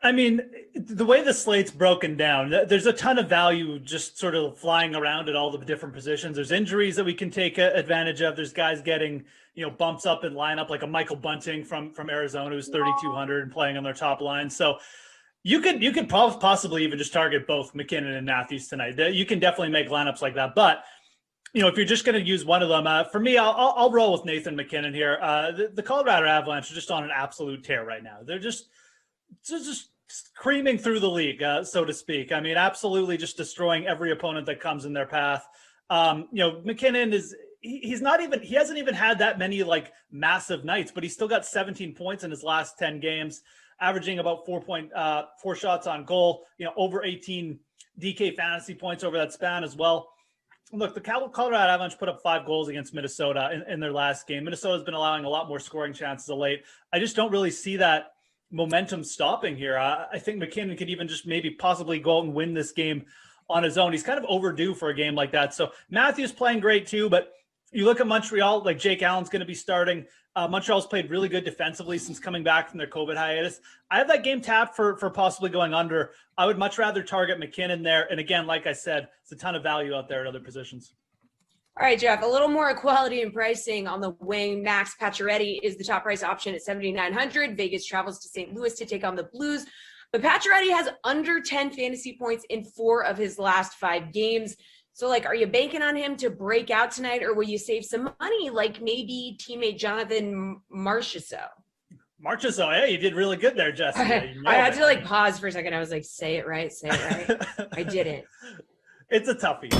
I mean, the way the slate's broken down, there's a ton of value just sort of flying around at all the different positions. There's injuries that we can take advantage of. There's guys getting, bumps up in lineup, like a Michael Bunting from Arizona, who's 3,200 and playing on their top line. So you could possibly even just target both McKinnon and Matthews tonight. You can definitely make lineups like that. But, if you're just going to use one of them, for me, I'll roll with Nathan McKinnon here. The Colorado Avalanche are just on an absolute tear right now. They're just creaming through the league, so to speak. I mean, absolutely just destroying every opponent that comes in their path. McKinnon he hasn't even had that many like massive nights, but he's still got 17 points in his last 10 games, averaging about 4.4 shots on goal, over 18 DK fantasy points over that span as well. Look, the Colorado Avalanche put up 5 goals against Minnesota in their last game. Minnesota's been allowing a lot more scoring chances of late. I just don't really see that momentum stopping here. I think McKinnon could even just maybe possibly go out and win this game on his own. He's kind of overdue for a game like that. So Matthews playing great too, but you look at Montreal, like Jake Allen's going to be starting. Montreal's played really good defensively since coming back from their COVID hiatus. I have that game tapped for possibly going under. I would much rather target McKinnon there. And again, like I said, it's a ton of value out there at other positions. All right, Jeff, a little more equality in pricing on the wing. Max Pacioretty is the top price option at $7,900. Vegas travels to St. Louis to take on the Blues. But Pacioretty has under 10 fantasy points in 4 of his last 5 games. So, like, are you banking on him to break out tonight, or will you save some money, like maybe teammate Jonathan Marchessault? Marchessault, yeah, you did really good there, Jesse. I had to like pause for a second. I was like, say it right. I didn't. It's a toughie.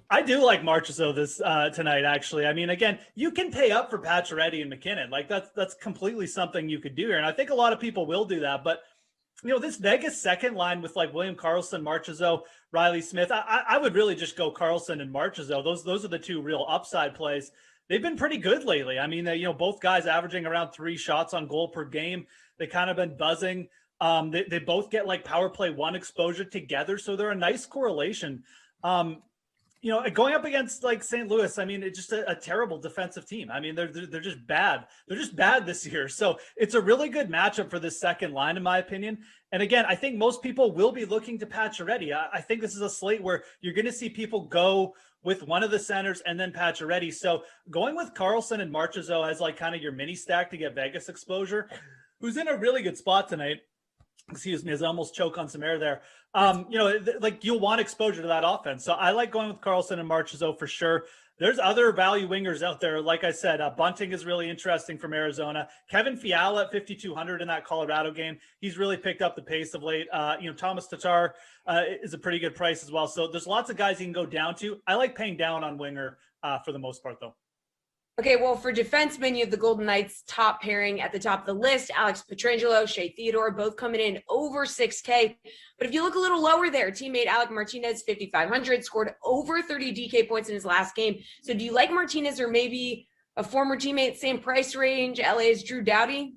I do like Marchessault this tonight, actually. I mean, again, you can pay up for Pacioretty and McKinnon. Like that's completely something you could do here. And I think a lot of people will do that. But, this Vegas second line with like William Karlsson, Marchessault, Riley Smith, I would really just go Karlsson and Marchessault. Those are the two real upside plays. They've been pretty good lately. I mean, both guys averaging around 3 shots on goal per game. They kind of been buzzing. They both get like power play 1 exposure together. So they're a nice correlation. Going up against like St. Louis, I mean, it's just a terrible defensive team. I mean, they're just bad. They're just bad this year. So it's a really good matchup for this second line, in my opinion. And again, I think most people will be looking to Pacioretty. I think this is a slate where you're going to see people go with one of the centers and then Pacioretty. So going with Karlsson and Marchessault as like kind of your mini stack to get Vegas exposure, who's in a really good spot tonight. Excuse me, as I almost choke on some air there. Like you'll want exposure to that offense. So I like going with Karlsson and Marchessault for sure. There's other value wingers out there. Like I said, Bunting is really interesting from Arizona. Kevin Fiala at 5,200 in that Colorado game. He's really picked up the pace of late. Thomas Tatar is a pretty good price as well. So there's lots of guys you can go down to. I like paying down on winger for the most part, though. Okay, well, for defensemen, you have the Golden Knights top pairing at the top of the list. Alex Pietrangelo, Shea Theodore, both coming in over 6K. But if you look a little lower there, teammate Alec Martinez, 5,500, scored over 30 DK points in his last game. So do you like Martinez or maybe a former teammate, same price range, LA's Drew Doughty?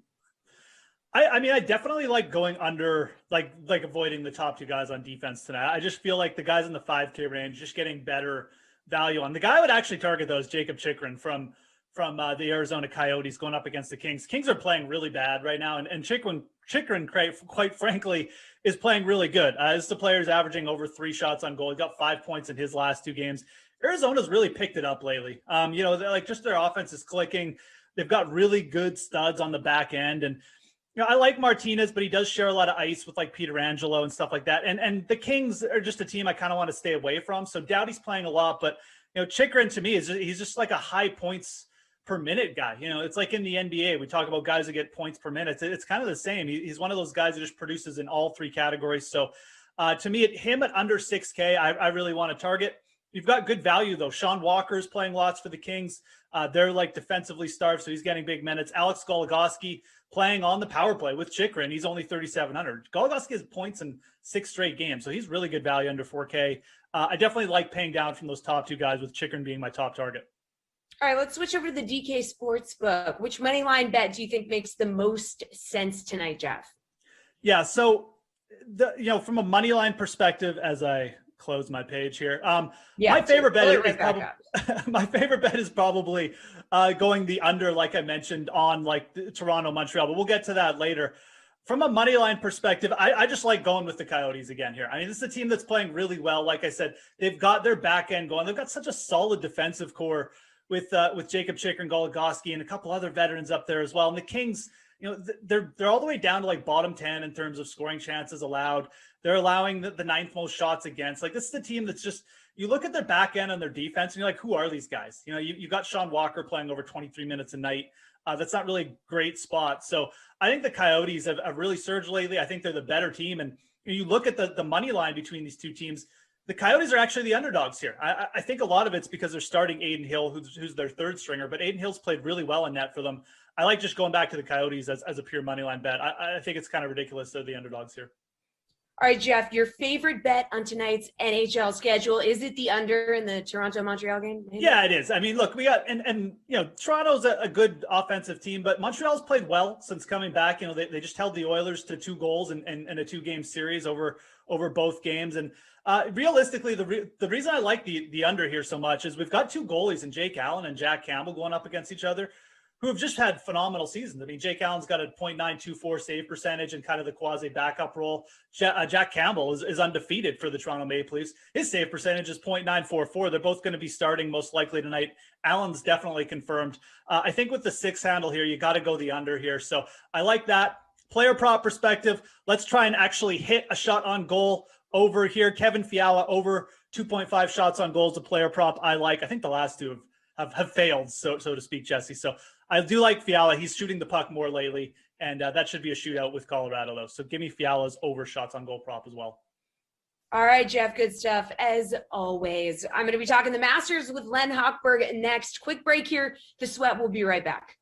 I mean, I definitely like going under, like avoiding the top 2 guys on defense tonight. I just feel like the guys in the 5K range just getting better value on. The guy I would actually target, though, is Jacob Chychrun from the Arizona Coyotes going up against the Kings. Kings are playing really bad right now, and Chychrun, quite frankly, is playing really good. As the player's averaging over 3 shots on goal. He got 5 points in his last 2 games. Arizona's really picked it up lately. Just their offense is clicking. They've got really good studs on the back end, and I like Martinez, but he does share a lot of ice with like Pietrangelo and stuff like that. And the Kings are just a team I kind of want to stay away from. So Doughty's playing a lot, but Chychrun to me he's just like a high points per minute guy. It's like in the NBA, we talk about guys that get points per minute. It's kind of the same. He's one of those guys who just produces in all 3 categories. So to me, him at under 6K, I really want to target. You've got good value, though. Sean Walker's playing lots for the Kings. They're like defensively starved, so he's getting big minutes. Alex Goligoski playing on the power play with Chychrun. He's only 3,700. Goligoski has points in 6 straight games, so he's really good value under 4K. I definitely like paying down from those top 2 guys with Chychrun being my top target. All right, let's switch over to the DK Sportsbook. Which money line bet do you think makes the most sense tonight, Jeff? Yeah, so from a money line perspective, as I close my page here, my favorite bet is probably going the under, like I mentioned, on like Toronto, Montreal. But we'll get to that later. From a money line perspective, I just like going with the Coyotes again here. I mean, this is a team that's playing really well. Like I said, they've got their back end going. They've got such a solid defensive core with Jacob Chychrun, Goligoski, and a couple other veterans up there as well. And the Kings, they're all the way down to like bottom 10 in terms of scoring chances allowed. They're allowing the 9th most shots against. Like, this is the team that's just, you look at their back end and their defense, and you're like, who are these guys? You got Sean Walker playing over 23 minutes a night. That's not really a great spot. So I think the Coyotes have really surged lately. I think they're the better team. And you look at the money line between these 2 teams, the Coyotes are actually the underdogs here. I think a lot of it's because they're starting Aiden Hill, who's their 3rd stringer, but Aiden Hill's played really well in net for them. I like just going back to the Coyotes as a pure money line bet. I think it's kind of ridiculous they're the underdogs here. All right, Jeff, your favorite bet on tonight's NHL schedule, is it the under in the Toronto-Montreal game? Maybe? Yeah, it is. I mean, look, we got, and Toronto's a good offensive team, but Montreal's played well since coming back. They just held the Oilers to 2 goals in a 2-game series over both games. And realistically, the reason I like the under here so much is we've got 2 goalies in Jake Allen and Jack Campbell going up against each other, who have just had phenomenal seasons. I mean, Jake Allen's got a .924 save percentage and kind of the quasi backup role. Jack Campbell is undefeated for the Toronto Maple Leafs. His save percentage is .944. They're both going to be starting most likely tonight. Allen's definitely confirmed. I think with the 6 handle here, you got to go the under here. So I like that. Player prop perspective, let's try and actually hit a shot on goal over here. Kevin Fiala over 2.5 shots on goals, a player prop I like. I think the last two have failed, so to speak, Jesse. So I do like Fiala. He's shooting the puck more lately, and that should be a shootout with Colorado, though. So give me Fiala's over shots on goal prop as well. All right, Jeff, good stuff as always. I'm going to be talking the Masters with Len Hochberg next. Quick break here. The Sweat will be right back.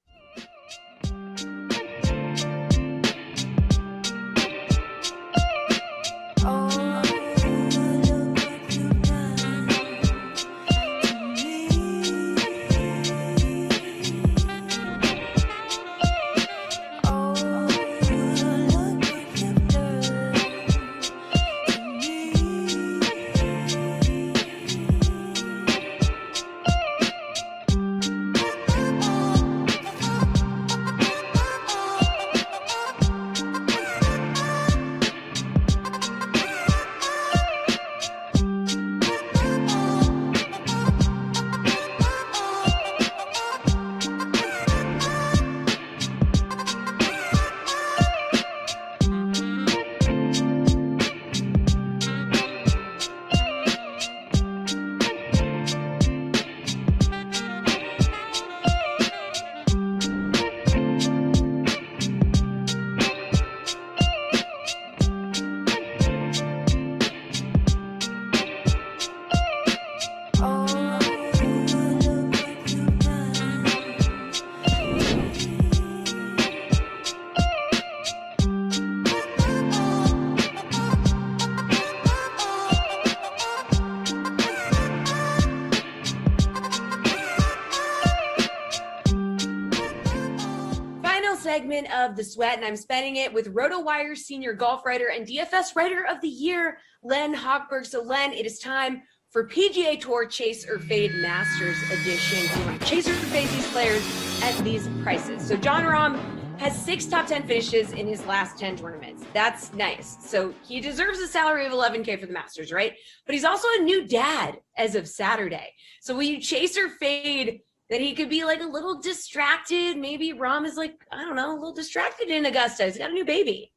Segment of the Sweat, and I'm spending it with RotoWire senior golf writer and DFS writer of the year, Len Hochberg. So Len, it is time for PGA Tour Chase or Fade Masters Edition. You want to chase or fade these players at these prices. So Jon Rahm has 6 top 10 finishes in his last 10 tournaments. That's nice. So he deserves a salary of $11K for the Masters, right? But he's also a new dad as of Saturday. So will you chase or fade that he could be like a little distracted? Maybe Rahm is like, I don't know, a little distracted in Augusta. He's got a new baby.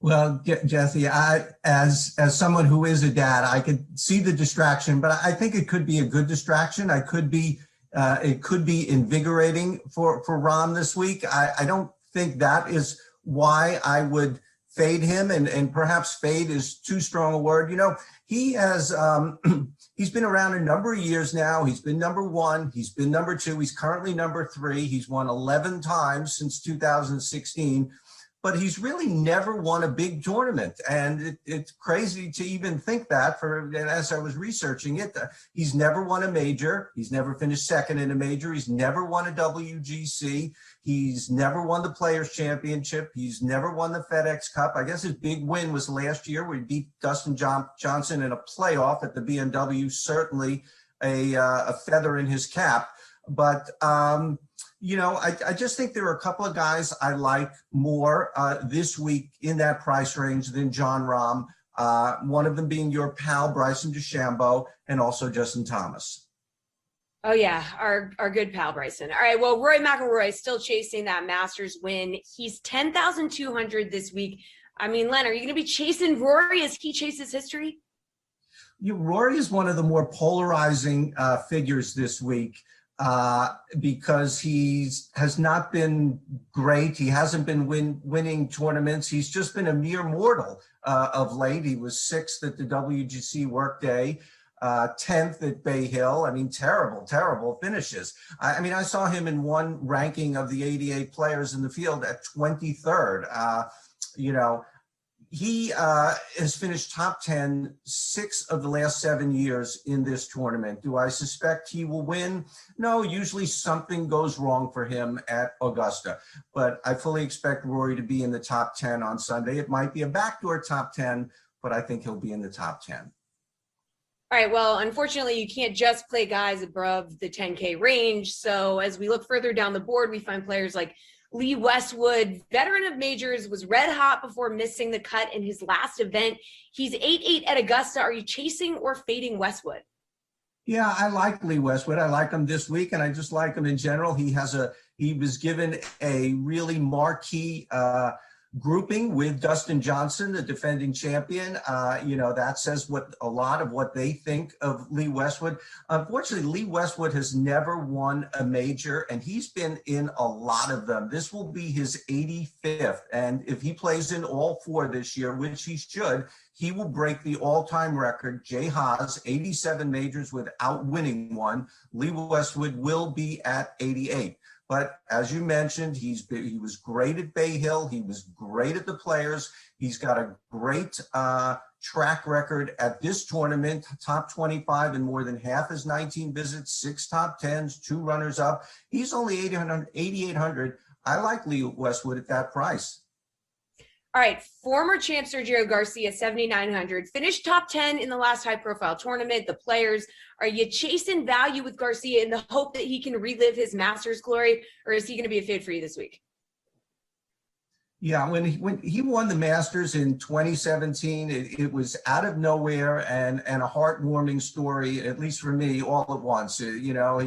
Well, Jesse, as someone who is a dad, I could see the distraction, but I think it could be a good distraction. It could be invigorating for Rahm this week. I don't think that is why I would fade him, and perhaps fade is too strong a word. You know, he has he's been around a number of years now. He's been number 1. He's been number 2. He's currently number 3. He's won 11 times since 2016. But he's really never won a big tournament. And it's crazy to even think that, as I was researching it, he's never won a major. He's never finished second in a major. He's never won a WGC. He's never won the Players' Championship. He's never won the FedEx Cup. I guess his big win was last year where he beat Dustin Johnson in a playoff at the BMW. Certainly a feather in his cap. But, you know, I just think there are a couple of guys I like more this week in that price range than Jon Rahm. One of them being your pal, Bryson DeChambeau, and also Justin Thomas. Oh, yeah, our good pal, Bryson. All right, well, Rory McIlroy is still chasing that Masters win. He's 10,200 this week. I mean, Len, are you going to be chasing Rory as he chases history? Rory is one of the more polarizing figures this week. Because he has not been great. He hasn't been winning tournaments. He's just been a mere mortal of late. He was 6th at the WGC Workday, 10th at Bay Hill. I mean, terrible finishes. I mean, I saw him in one ranking of the 88 players in the field at 23rd. You know, he has finished top 10 6 of the last 7 years in this tournament. Do I suspect he will win? No, usually something goes wrong for him at Augusta. But I fully expect Rory to be in the top 10 on Sunday. It might be a backdoor top 10, but I think he'll be in the top 10. All right, well, unfortunately, you can't just play guys above the 10K range. So as we look further down the board, we find players like Lee Westwood, veteran of majors, was red hot before missing the cut in his last event. He's 8-8 at Augusta. Are you chasing or fading Westwood? Yeah, I like Lee Westwood. I like him this week, and I just like him in general. He was given a really marquee grouping with Dustin Johnson, the defending champion. That says a lot of what they think of Lee Westwood. Unfortunately, Lee Westwood has never won a major, and he's been in a lot of them. This will be his 85th, and if he plays in all 4 this year, which he should, he will break the all-time record. Jay Haas, 87 majors without winning one. Lee Westwood will be at 88. But as you mentioned, he was great at Bay Hill. He was great at the Players. He's got a great track record at this tournament, top 25 in more than half his 19 visits, 6 top 10s, 2 runners up. He's only 8,800. I like Lee Westwood at that price. All right, former champ Sergio Garcia, 7,900, finished top 10 in the last high-profile tournament, the Players. Are you chasing value with Garcia in the hope that he can relive his Masters glory, or is he going to be a fade for you this week? Yeah, when he won the Masters in 2017, it was out of nowhere and a heartwarming story, at least for me, all at once. It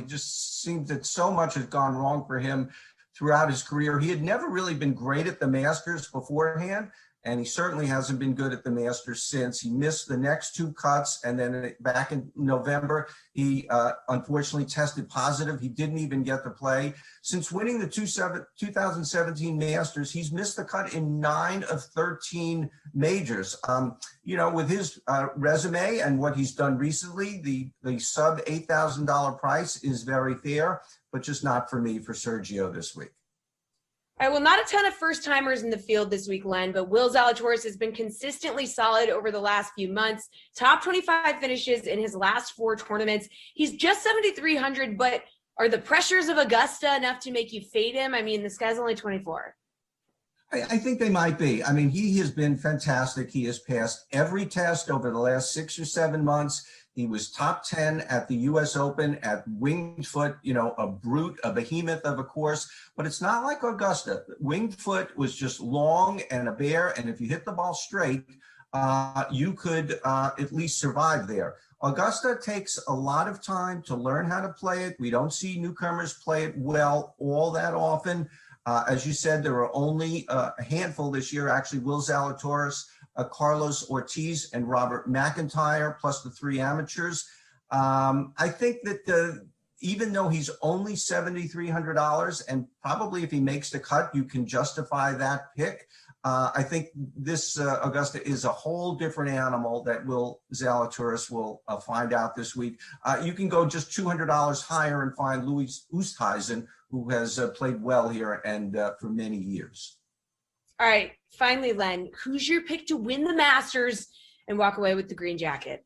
just seems that so much has gone wrong for him throughout his career. He had never really been great at the Masters beforehand, and he certainly hasn't been good at the Masters since. He missed the next 2 cuts, and then back in November, he unfortunately tested positive. He didn't even get to play. Since winning the 2017 Masters, he's missed the cut in 9 of 13 majors. With his resume and what he's done recently, the sub $8,000 price is very fair, but just not for me, for Sergio this week. All right, well, not a ton of first-timers in the field this week, Len, but Will Zalatoris has been consistently solid over the last few months. Top 25 finishes in his last 4 tournaments. He's just 7,300, but are the pressures of Augusta enough to make you fade him? I mean, this guy's only 24. I think they might be. I mean, he has been fantastic. He has passed every test over the last 6 or 7 months. He was top 10 at the U.S. Open at Winged Foot, a brute, a behemoth of a course. But it's not like Augusta. Winged Foot was just long and a bear, and if you hit the ball straight, you could at least survive there. Augusta takes a lot of time to learn how to play it. We don't see newcomers play it well all that often. As you said, there were only a handful this year, actually. Will Zalatoris, Carlos Ortiz, and Robert McIntyre, plus the 3 amateurs. I think that even though he's only $7,300, and probably if he makes the cut, you can justify that pick. I think this Augusta is a whole different animal that Will Zalatoris will find out this week. You can go just $200 higher and find Louis Oosthuizen, who has played well here and for many years. All right, finally, Len, who's your pick to win the Masters and walk away with the green jacket?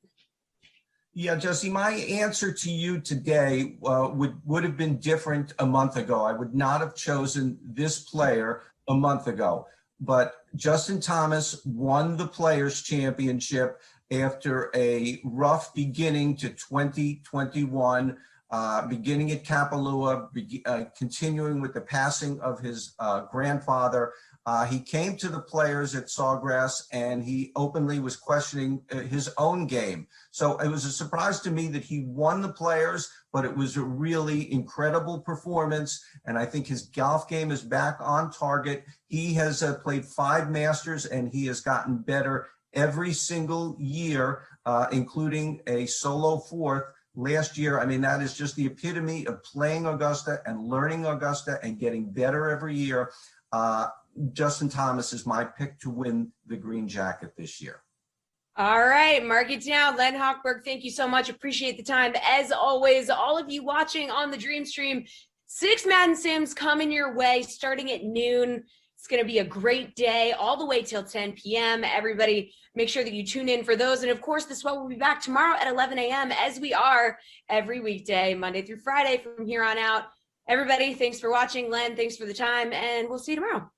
Yeah, Jesse, my answer to you today would have been different a month ago. I would not have chosen this player a month ago. But Justin Thomas won the Players Championship after a rough beginning to 2021, beginning at Kapalua, continuing with the passing of his grandfather. He came to the Players at Sawgrass, and he openly was questioning his own game. So it was a surprise to me that he won the Players, but it was a really incredible performance. And I think his golf game is back on target. He has played 5 Masters, and he has gotten better every single year, including a solo 4th last year. I mean, that is just the epitome of playing Augusta and learning Augusta and getting better every year. Justin Thomas is my pick to win the green jacket this year. All right, mark it down. Len Hochberg, thank you so much. Appreciate the time. As always, all of you watching on the Dream Stream, 6 Madden Sims coming your way starting at noon. It's going to be a great day all the way till 10 p.m. Everybody, make sure that you tune in for those. And of course, the Sweat will be back tomorrow at 11 a.m. as we are every weekday, Monday through Friday from here on out. Everybody, thanks for watching. Len, thanks for the time, and we'll see you tomorrow.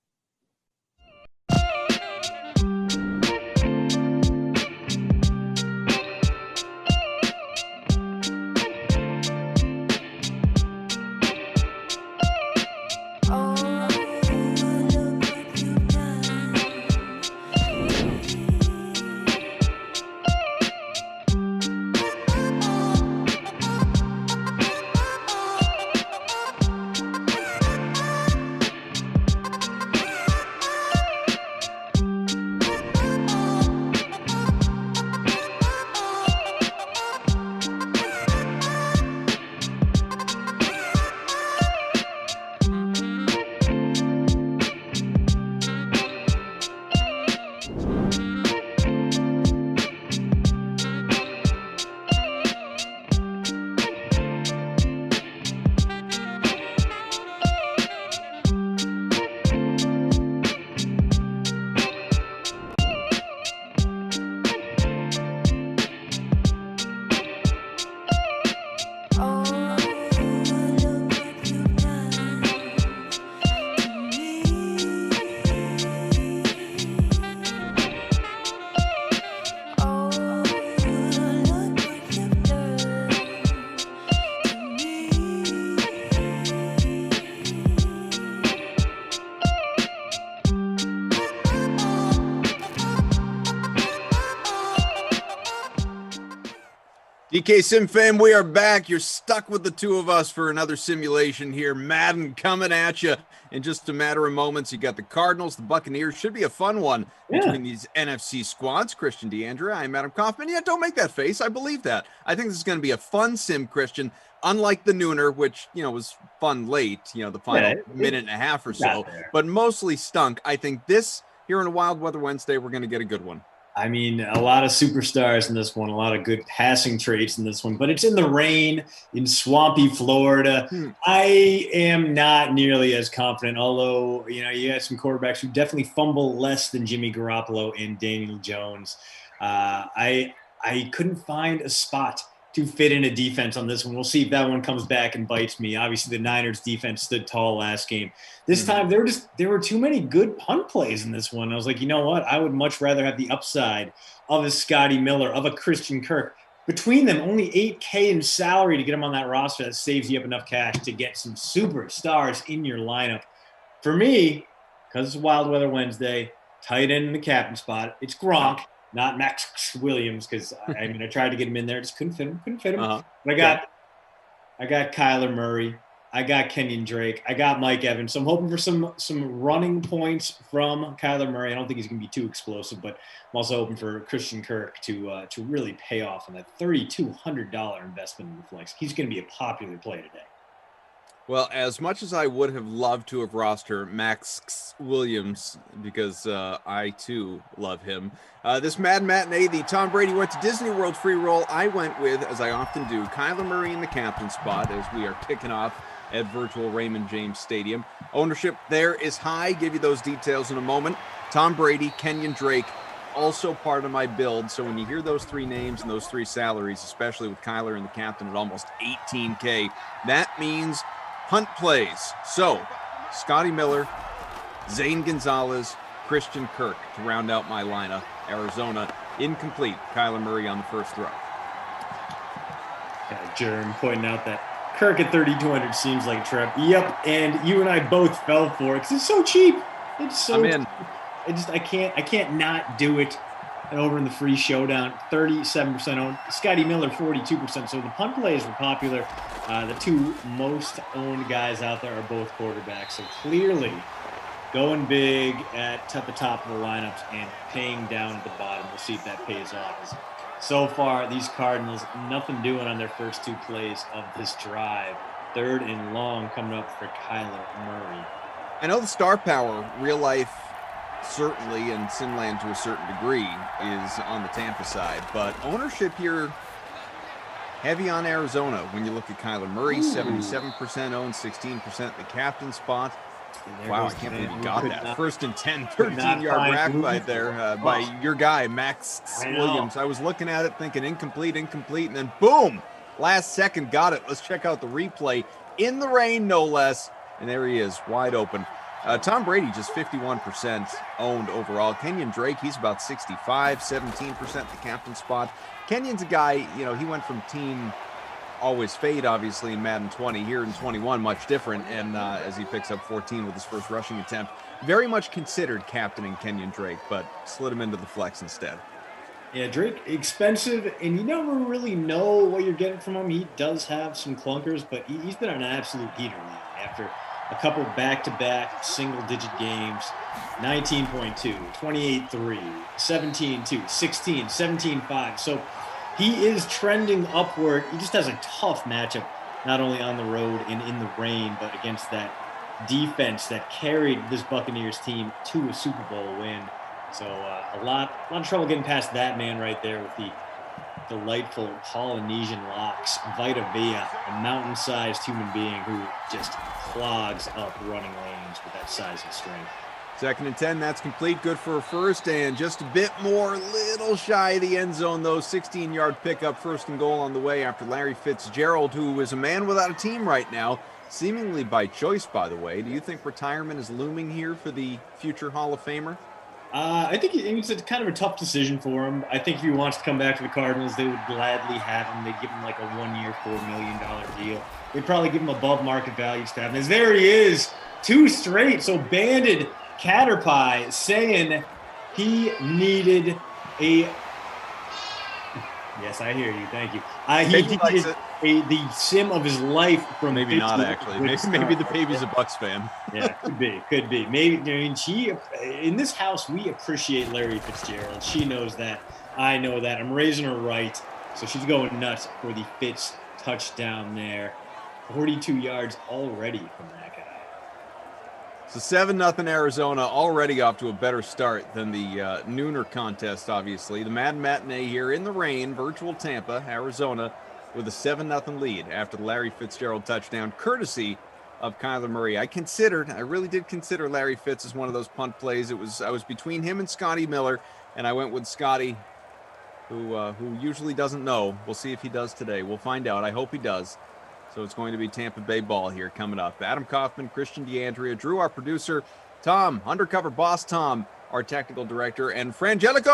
DK Sim fam, we are back. You're stuck with the two of us for another simulation here. Madden coming at you in just a matter of moments. You got the Cardinals, the Buccaneers. Should be a fun one between these NFC squads. Christian DeAndrea, I'm Adam Kaufman. Yeah, don't make that face. I believe that. I think this is going to be a fun sim, Christian. Unlike the Nooner, which, was fun late, the final minute and a half or so, but mostly stunk. I think this here on a Wild Weather Wednesday, we're going to get a good one. I mean, a lot of superstars in this one, a lot of good passing traits in this one, but it's in the rain in swampy Florida. I am not nearly as confident, although, you got some quarterbacks who definitely fumble less than Jimmy Garoppolo and Daniel Jones. I couldn't find a spot to fit in a defense on this one. We'll see if that one comes back and bites me. Obviously, the Niners defense stood tall last game. This time, there were too many good punt plays in this one. I was like, you know what? I would much rather have the upside of a Scotty Miller, of a Christian Kirk. Between them, only $8K in salary to get them on that roster. That saves you up enough cash to get some superstars in your lineup. For me, because it's Wild Weather Wednesday, tight end in the captain spot, it's Gronk. Not Max Williams, because I tried to get him in there, just couldn't fit him. But I got Kyler Murray, I got Kenyon Drake, I got Mike Evans. So I'm hoping for some running points from Kyler Murray. I don't think he's going to be too explosive, but I'm also hoping for Christian Kirk to really pay off on that $3,200 investment in the flex. He's going to be a popular play today. Well, as much as I would have loved to have rostered Max Williams, because I too love him, this Mad Matinee, the Tom Brady went to Disney World free roll, I went with, as I often do, Kyler Murray in the captain spot as we are kicking off at virtual Raymond James Stadium. Ownership there is high. Give you those details in a moment. Tom Brady, Kenyon Drake, also part of my build. So when you hear those three names and those three salaries, especially with Kyler in the captain at almost $18K, that means punt plays. So, Scotty Miller, Zane Gonzalez, Christian Kirk to round out my lineup. Arizona incomplete. Kyler Murray on the first throw. Jerem pointing out that Kirk at 3,200 seems like a trap. Yep, and you and I both fell for it because it's so cheap. It's so I'm in. Cheap. I can't not do it. And over in the free showdown, 37% owned. Scotty Miller, 42%. So the punt plays were popular. The two most owned guys out there are both quarterbacks. So clearly going big at the top of the lineups and paying down at the bottom. We'll see if that pays off. So far, these Cardinals, nothing doing on their first two plays of this drive. 3rd and long coming up for Kyler Murray. I know the star power, real life, certainly, and Sinland to a certain degree, is on the Tampa side, but ownership here heavy on Arizona when you look at Kyler Murray. 77% owned, 16% the captain spot. Wow, I can't believe you got that. 1st and 10, 13-yard rack right there by your guy, Max Williams. I was looking at it thinking incomplete, and then boom, last second got it. Let's check out the replay. In the rain, no less, and there he is, wide open. Tom Brady just 51% owned overall. Kenyon Drake, he's about 65, 17% the captain spot. Kenyon's a guy, he went from team always fade, obviously, in Madden 20. Here in 21, much different, and as he picks up 14 with his first rushing attempt, very much considered captaining Kenyon Drake, but slid him into the flex instead. Yeah, Drake, expensive, and you never really know what you're getting from him. He does have some clunkers, but he's been an absolute heater after a couple back-to-back single-digit games. 19.2, 28.3, 17.2, 16, 17.5. So he is trending upward. He just has a tough matchup, not only on the road and in the rain, but against that defense that carried this Buccaneers team to a Super Bowl win. So a lot of trouble getting past that man right there with the delightful Polynesian locks. Vita Vea, a mountain-sized human being who just clogs up running lanes with that size and strength. 2nd and 10, that's complete. Good for a first, and just a bit more, little shy of the end zone, though. 16-yard pickup, 1st and goal on the way after Larry Fitzgerald, who is a man without a team right now, seemingly by choice, by the way. Do you think retirement is looming here for the future Hall of Famer? I think it's kind of a tough decision for him. I think if he wants to come back to the Cardinals, they would gladly have him. They'd give him like a 1-year, $4 million deal. They'd probably give him above market value stuff. And there he is, 2 straight. So Banded Caterpie saying he needed a Yes, I hear you. Thank you. Baby likes The sim of his life from Maybe not actually. Maybe the baby's a Bucks fan. Yeah, could be. Maybe. I mean, in this house we appreciate Larry Fitzgerald. She knows that. I know that. I'm raising her right, so she's going nuts for the Fitz touchdown there. 42 yards already from that guy. So 7-0 Arizona, already off to a better start than the nooner contest, obviously. The Mad Matinee here in the rain, virtual Tampa, Arizona, with a 7-0 lead after the Larry Fitzgerald touchdown, courtesy of Kyler Murray. I really did consider Larry Fitz as one of those punt plays. I was between him and Scotty Miller, and I went with Scotty, who usually doesn't know. We'll see if he does today. We'll find out. I hope he does. So it's going to be Tampa Bay ball here coming up. Adam Kaufman, Christian DeAndrea, Drew, our producer, Tom, undercover boss Tom, our technical director, and Frangelico!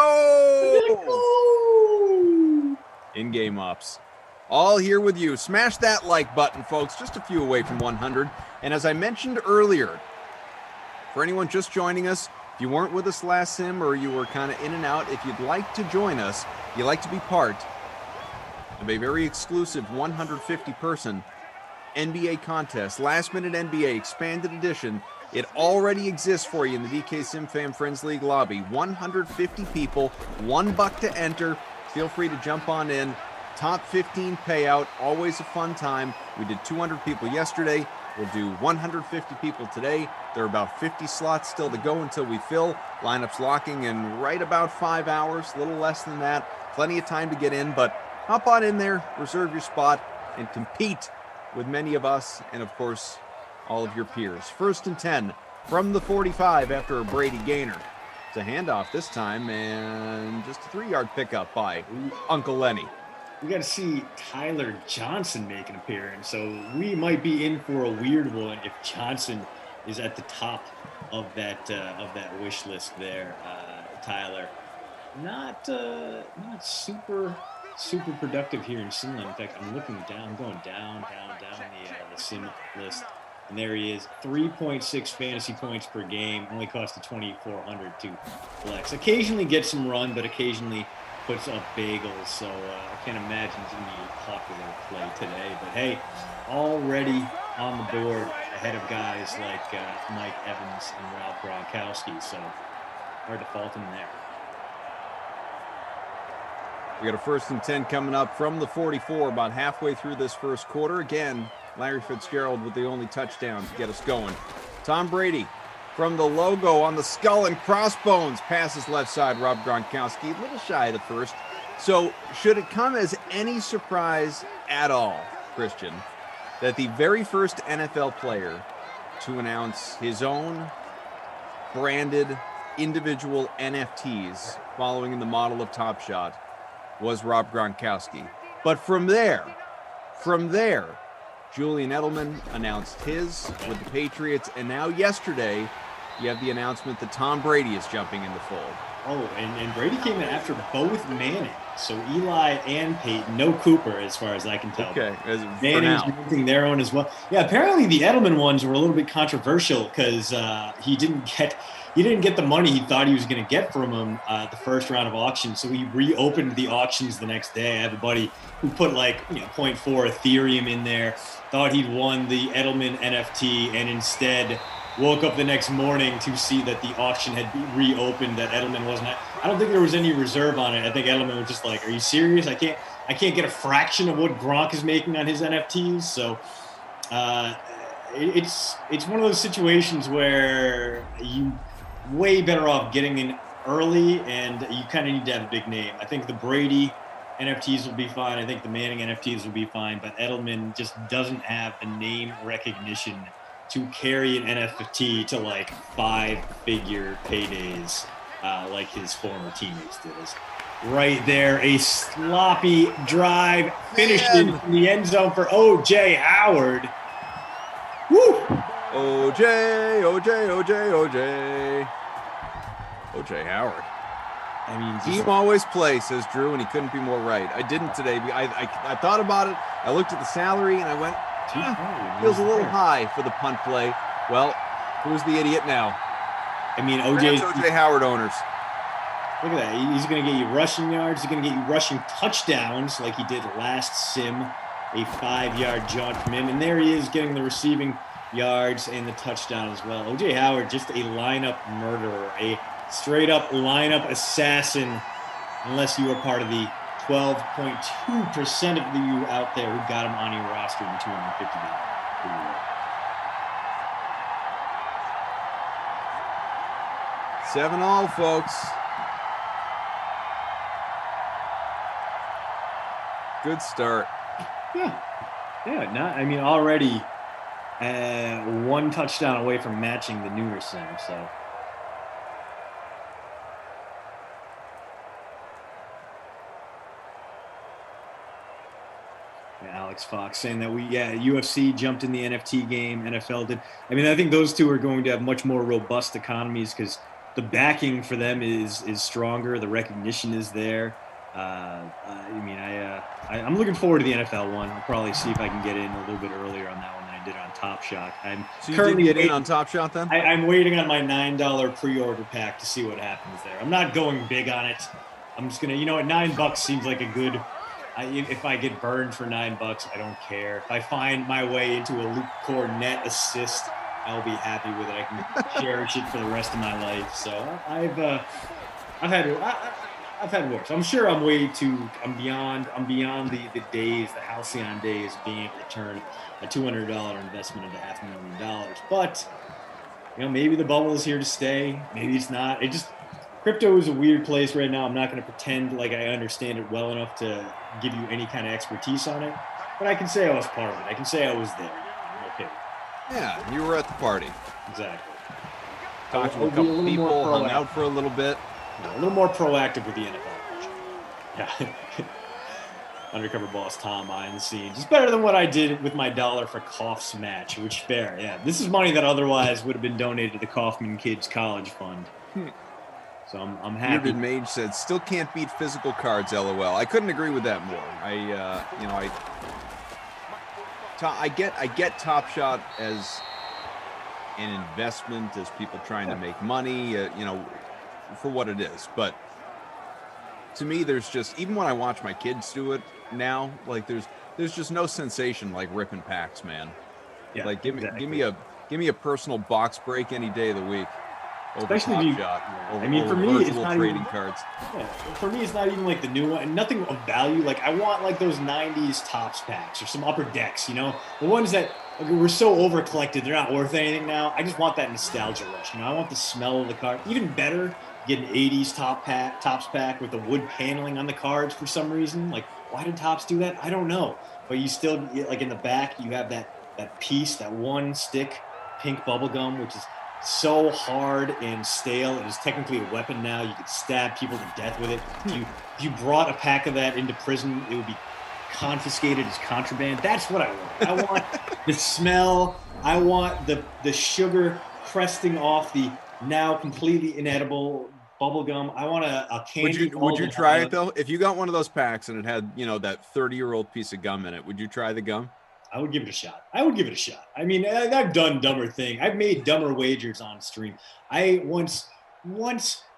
In-game ops. All here with you. Smash that like button, folks. Just a few away from 100. And as I mentioned earlier, for anyone just joining us, if you weren't with us last sim or you were kind of in and out, if you'd like to join us, you'd like to be part of a very exclusive 150-person NBA contest, last-minute NBA expanded edition. It already exists for you in the DK SimFam Friends League lobby. 150 people, $1 to enter. Feel free to jump on in. Top 15 payout, always a fun time. We did 200 people yesterday. We'll do 150 people today. There are about 50 slots still to go until we fill. Lineups locking in right about 5 hours, a little less than that. Plenty of time to get in, but hop on in there, reserve your spot, and compete with many of us and, of course, all of your peers. 1st and 10 from the 45 after a Brady gainer. It's a handoff this time, and just a 3-yard pickup by Uncle Lenny. We got to see Tyler Johnson make an appearance, so we might be in for a weird one if Johnson is at the top of that wish list there. Tyler, not super productive here in Simland. In fact, I'm looking down, I'm going down the sim list, and there he is. 3.6 fantasy points per game, only cost 2,400 to flex. Occasionally gets some run, but occasionally puts up bagels. So I can't imagine it's going to be a popular play today. But hey, already on the board ahead of guys like Mike Evans and Rob Gronkowski. So hard to fault him there. We got a 1st and 10 coming up from the 44, about halfway through this first quarter. Again, Larry Fitzgerald with the only touchdown to get us going. Tom Brady from the logo on the skull and crossbones passes left side. Rob Gronkowski, a little shy of the first. So should it come as any surprise at all, Christian, that the very first NFL player to announce his own branded individual NFTs following in the model of Top Shot was Rob Gronkowski? But from there, Julian Edelman announced his with the Patriots, and now yesterday, you have the announcement that Tom Brady is jumping in the fold. Oh, and Brady came in after both Manning. So Eli and Peyton, no Cooper as far as I can tell. Okay, Manning's using their own as well. Yeah, apparently the Edelman ones were a little bit controversial because he didn't get the money he thought he was going to get from him the first round of auctions. So he reopened the auctions the next day. I have a buddy who put 0.4 Ethereum in there, thought he'd won the Edelman NFT, and instead woke up the next morning to see that the auction had been reopened, that Edelman wasn't. I don't think there was any reserve on it. I think Edelman was just like, "Are you serious? I can't get a fraction of what Gronk is making on his NFTs." So it's one of those situations where you way better off getting in early, and you kind of need to have a big name. I think the Brady NFTs will be fine. I think the Manning NFTs will be fine, but Edelman just doesn't have the name recognition to carry an NFT to 5-figure paydays like his former teammates did. Right there, a sloppy drive finished in the end zone for O.J. Howard. Woo! O.J. Howard. I mean, team always play, says Drew, and he couldn't be more right. I didn't today. I thought about it. I looked at the salary, and I went, feels a little high for the punt play. Well, who's the idiot now? I mean, O.J. Howard owners. Look at that. He's going to get you rushing yards. He's going to get you rushing touchdowns like he did last sim. A 5-yard jaunt from him. And there he is getting the receiving yards and the touchdown as well. O.J. Howard, just a lineup murderer, a straight-up lineup assassin, unless you are part of the 12.2% of you out there who got him on your roster in 250 games. 7-all, folks. Good start. Yeah. Already one touchdown away from matching the newer sim, so. Alex Fox saying that UFC jumped in the NFT game, NFL did. I mean, I think those two are going to have much more robust economies because the backing for them is stronger. The recognition is there. I'm looking forward to the NFL one. I'll probably see if I can get in a little bit earlier on that one than I did on Top Shot. So you did get in on Top Shot then? I'm waiting on my $9 pre-order pack to see what happens there. I'm not going big on it. I'm just gonna, $9 seems like a good. If I get burned for $9, I don't care. If I find my way into a Luke Cornett assist, I'll be happy with it. I can cherish it for the rest of my life. So I've had worse. I'm sure I'm beyond the days, the halcyon days of being able to turn a $200 investment into $500,000. But, maybe the bubble is here to stay. Maybe it's not. Crypto is a weird place right now. I'm not going to pretend like I understand it well enough to give you any kind of expertise on it. But I can say I was part of it. I can say I was there. I'm okay. Yeah, you were at the party. Exactly. Talked to a couple people, hung out for a little bit. A little more proactive with the NFL. Yeah. Undercover boss Tom behind the scenes. It's better than what I did with my dollar for Kauf's match, which fair. Yeah, this is money that otherwise would have been donated to the Kaufman Kids College Fund. So I'm happy. Bearded Mage said, "Still can't beat physical cards." LOL. I couldn't agree with that more. I get Top Shot as an investment, as people trying to make money. For what it is, but to me, there's just, even when I watch my kids do it now, like there's just no sensation like ripping packs, man. Yeah, like give me a personal box break any day of the week. Especially Top Shot. For me, it's not trading even, cards. Yeah, for me, it's not even like the new one, and nothing of value. Like I want like those '90s Topps packs or some Upper Decks. The ones that were so over collected, they're not worth anything now. I just want that nostalgia rush. I want the smell of the card. Even better, get an '80s Topps pack with the wood paneling on the cards for some reason. Like, why did Topps do that? I don't know. But you still, like in the back, you have that piece, that one stick, pink bubble gum, which is so hard and stale. It is technically a weapon now. You could stab people to death with it. If you brought a pack of that into prison, it would be confiscated as contraband. That's what I want. I want the smell. I want the sugar cresting off the now completely inedible bubble gum. I want a candy. Would you try it though? If you got one of those packs and it had, that 30-year-old piece of gum in it, would you try the gum? I would give it a shot. I mean, I've done dumber things. I've made dumber wagers on stream. I once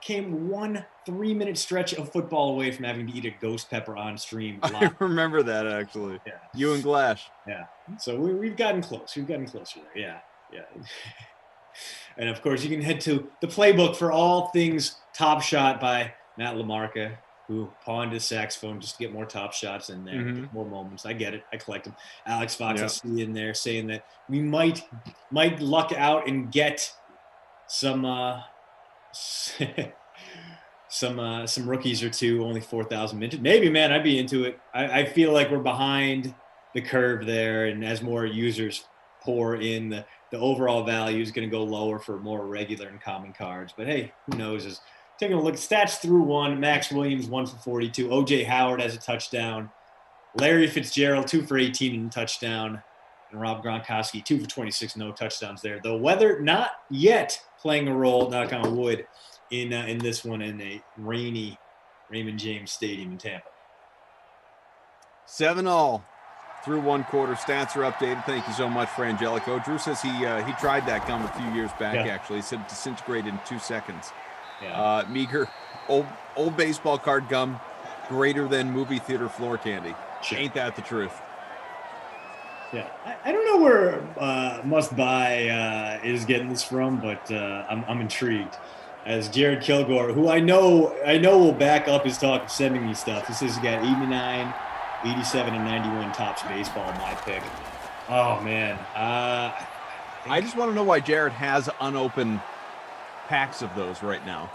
came 1 3-minute stretch of football away from having to eat a ghost pepper on stream. I remember that, actually. Yeah. You and Glash. Yeah. So we've gotten close. We've gotten closer there. Yeah. And of course, you can head to the playbook for all things Top Shot by Matt LaMarca, who pawned his saxophone just to get more Top Shots in there, get more moments. I get it. I collect them. Alex Fox, I see in there saying that we might luck out and get some rookies or two, only 4,000 minted. Maybe, man, I'd be into it. I feel like we're behind the curve there, and as more users pour in, the overall value is going to go lower for more regular and common cards. But hey, who knows? Taking a look at stats through 1, Max Williams 1 for 42. O.J. Howard has a touchdown. Larry Fitzgerald 2 for 18 and a touchdown. And Rob Gronkowski 2 for 26, no touchdowns there. The weather not yet playing a role, knock on wood, in this one in a rainy Raymond James Stadium in Tampa. 7-all through 1 quarter. Stats are updated. Thank you so much for Angelico. Drew says he tried that gum a few years back, actually. He said it disintegrated in 2 seconds. Yeah. Meager, old baseball card gum, greater than movie theater floor candy. Sure. Ain't that the truth? Yeah, I don't know where Must Buy is getting this from, but I'm intrigued. As Jared Kilgore, who I know will back up his talk of sending me stuff. He says he got 89, 87, and 91 Topps baseball, my pick. Oh man, I just want to know why Jared has unopened packs of those right now.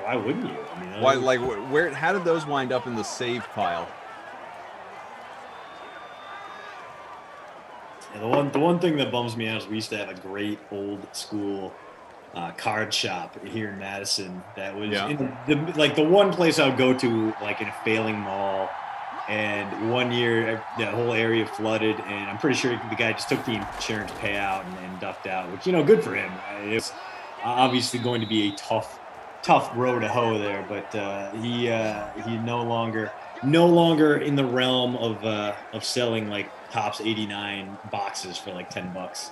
Why wouldn't you? I mean, Why? Like, where? How did those wind up in the save pile? Yeah, the one thing that bums me out is we used to have a great old school card shop here in Madison that was in the one place I would go to, like in a failing mall. And one year, the whole area flooded, and I'm pretty sure the guy just took the insurance payout and ducked out, which, good for him. It was obviously going to be a tough row to hoe there, but he no longer in the realm of selling like Topps 89 boxes for like $10.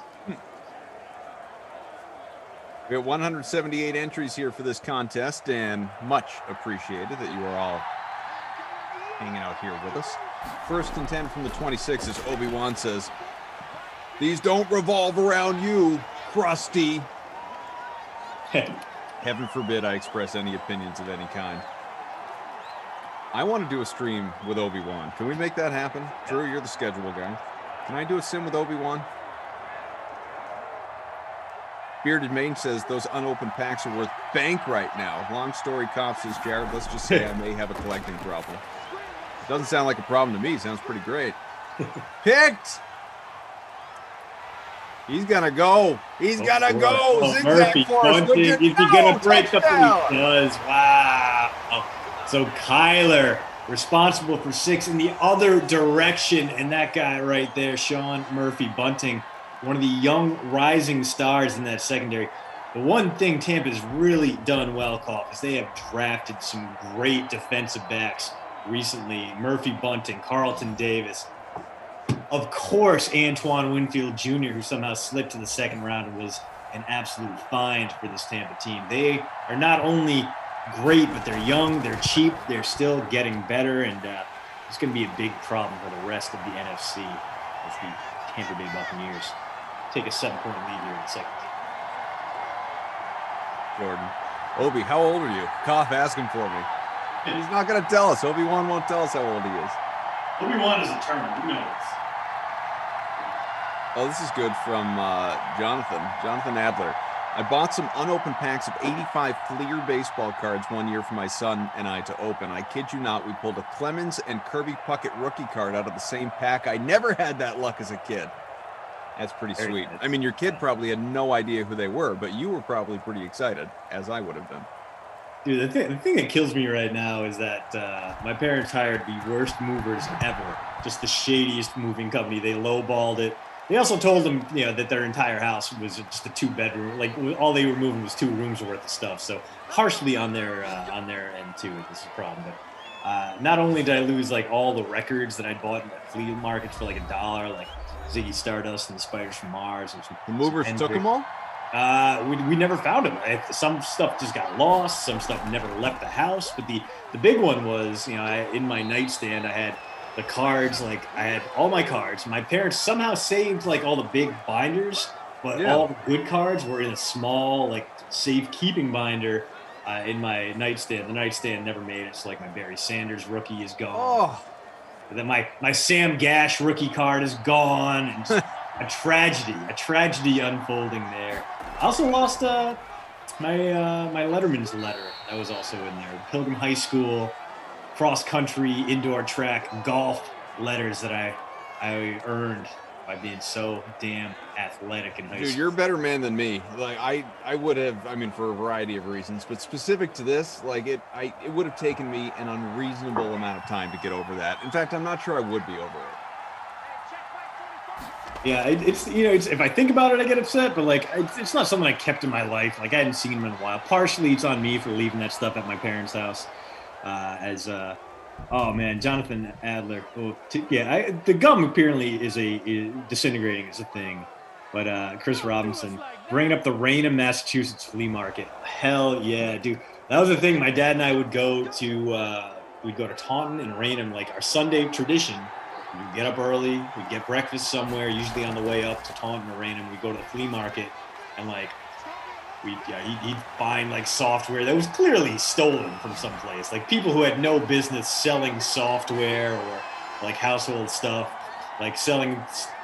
We have 178 entries here for this contest, and much appreciated that you are all hanging out here with us. First and 10 from the 26 is Obi-Wan says, "These don't revolve around you, Krusty." Heaven forbid I express any opinions of any kind. I want to do a stream with Obi-Wan. Can we make that happen? Drew, you're the schedule guy. Can I do a sim with Obi-Wan? Bearded Mane says those unopened packs are worth bank right now. Long story cop says, Jared, let's just say I may have a collecting problem. Doesn't sound like a problem to me. Sounds pretty great. Picked! He's gonna go. He's gonna go. Zigzag Murphy, Force. is he gonna break up? He does. Wow. So Kyler responsible for 6 in the other direction, and that guy right there, Sean Murphy Bunting, one of the young rising stars in that secondary. The one thing Tampa's really done well, Koff, is they have drafted some great defensive backs recently. Murphy Bunting, Carlton Davis, of course, Antoine Winfield Jr., who somehow slipped to the second round and was an absolute find for this Tampa team. They are not only great, but they're young, they're cheap, they're still getting better, and it's going to be a big problem for the rest of the NFC as the Tampa Bay Buccaneers take a 7-point lead here in the second. Jordan. Obi, how old are you? Cough asking for me. He's not going to tell us. Obi-Wan won't tell us how old he is. Obi-Wan is a term. Who knows? Oh, this is good from Jonathan Adler. I bought some unopened packs of 85 Fleer baseball cards one year for my son and I to open. I kid you not, we pulled a Clemens and Kirby Puckett rookie card out of the same pack. I never had that luck as a kid. That's pretty sweet. I mean, your kid probably had no idea who they were, but you were probably pretty excited, as I would have been. Dude, the thing that kills me right now is that my parents hired the worst movers ever. Just the shadiest moving company. They lowballed it. They also told them, that their entire house was just a 2-bedroom. Like, all they were moving was 2 rooms worth of stuff. So harshly on their end too. This is a problem. But not only did I lose like all the records that I bought in the flea market for like $1, like Ziggy Stardust and the Spiders from Mars. And the movers took them all? We never found them. Some stuff just got lost. Some stuff never left the house. But the big one was, in my nightstand, I had the cards. Like, I had all my cards. My parents somehow saved like all the big binders, but all the good cards were in a small, like, safekeeping binder in my nightstand. The nightstand never made it. So like my Barry Sanders rookie is gone. Oh. And then my Sam Gash rookie card is gone. And a tragedy unfolding there. I also lost my Letterman's letter that was also in there. Pilgrim High School, cross country, indoor track, golf letters that I earned by being so damn athletic in high school. Dude, you're a better man than me. Like I would have, for a variety of reasons, but specific to this, like it would have taken me an unreasonable amount of time to get over that. In fact, I'm not sure I would be over it. Yeah, it's if I think about it, I get upset, but like it's not something I kept in my life. Like I hadn't seen him in a while. Partially, it's on me for leaving that stuff at my parents' house. Oh man, Jonathan Adler. The gum apparently is disintegrating is a thing, but Chris Robinson bringing up the Raina, Massachusetts flea market. Hell yeah, dude. That was the thing. My dad and I would go to Taunton and Raynham, like our Sunday tradition. We'd get up early, we'd get breakfast somewhere, usually on the way up to Taunton or Raynham. We'd go to the flea market, and like he'd find like software that was clearly stolen from someplace. Like people who had no business selling software or like household stuff, like selling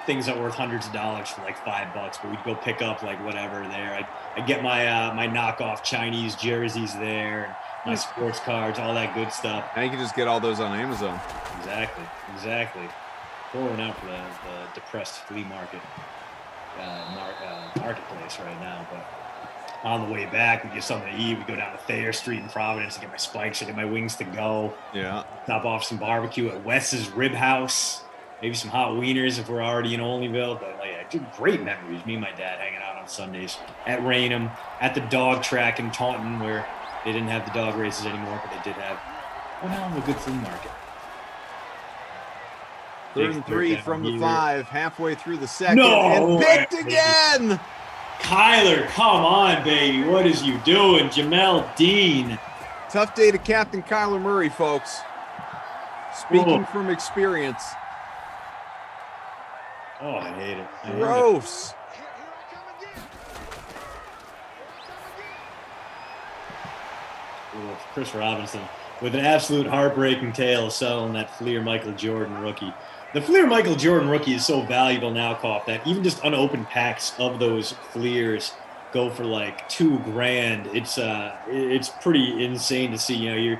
things that were worth hundreds of dollars for like $5, but we'd go pick up like whatever there. I'd get my my knockoff Chinese jerseys there, and my sports cards, all that good stuff. And you can just get all those on Amazon. Exactly. Pouring out for the depressed flea market marketplace right now, but on the way back, we get something to eat. We go down to Thayer Street in Providence to get my spikes. I get my wings to go. Yeah. Stop off some barbecue at Wes's Rib House. Maybe some hot wieners if we're already in Olneyville. But like, great memories. Me and my dad hanging out on Sundays at Raynham, at the dog track in Taunton, where they didn't have the dog races anymore, but they did have one hell of a good flea market. 3rd and 3 from the 5, halfway through the second, No and picked way. again. Kyler, come on, baby. What is you doing? Jamel Dean. Tough day to Captain Kyler Murray, folks. Speaking from experience. Oh, I hate it. Gross. Chris Robinson with an absolute heartbreaking tale of selling that Fleer Michael Jordan rookie. The Fleer Michael Jordan rookie is so valuable now, Koff, that even just unopened packs of those Fleers go for like $2,000. It's pretty insane to see. You know,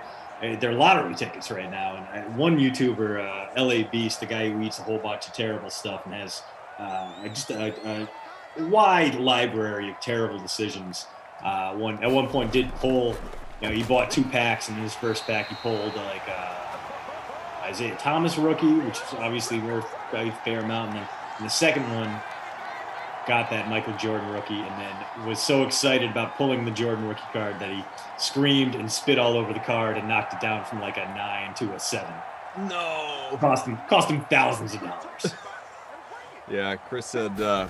they're lottery tickets right now. And one YouTuber, LA Beast, the guy who eats a whole bunch of terrible stuff and has just a wide library of terrible decisions. At one point did pull. You know, he bought 2 packs, and in his first pack, he pulled like Isaiah Thomas rookie, which is obviously worth a fair amount. And then in the second one, got that Michael Jordan rookie, and then was so excited about pulling the Jordan rookie card that he screamed and spit all over the card and knocked it down from like a 9 to a 7. No. Cost him thousands of dollars. Yeah, Chris said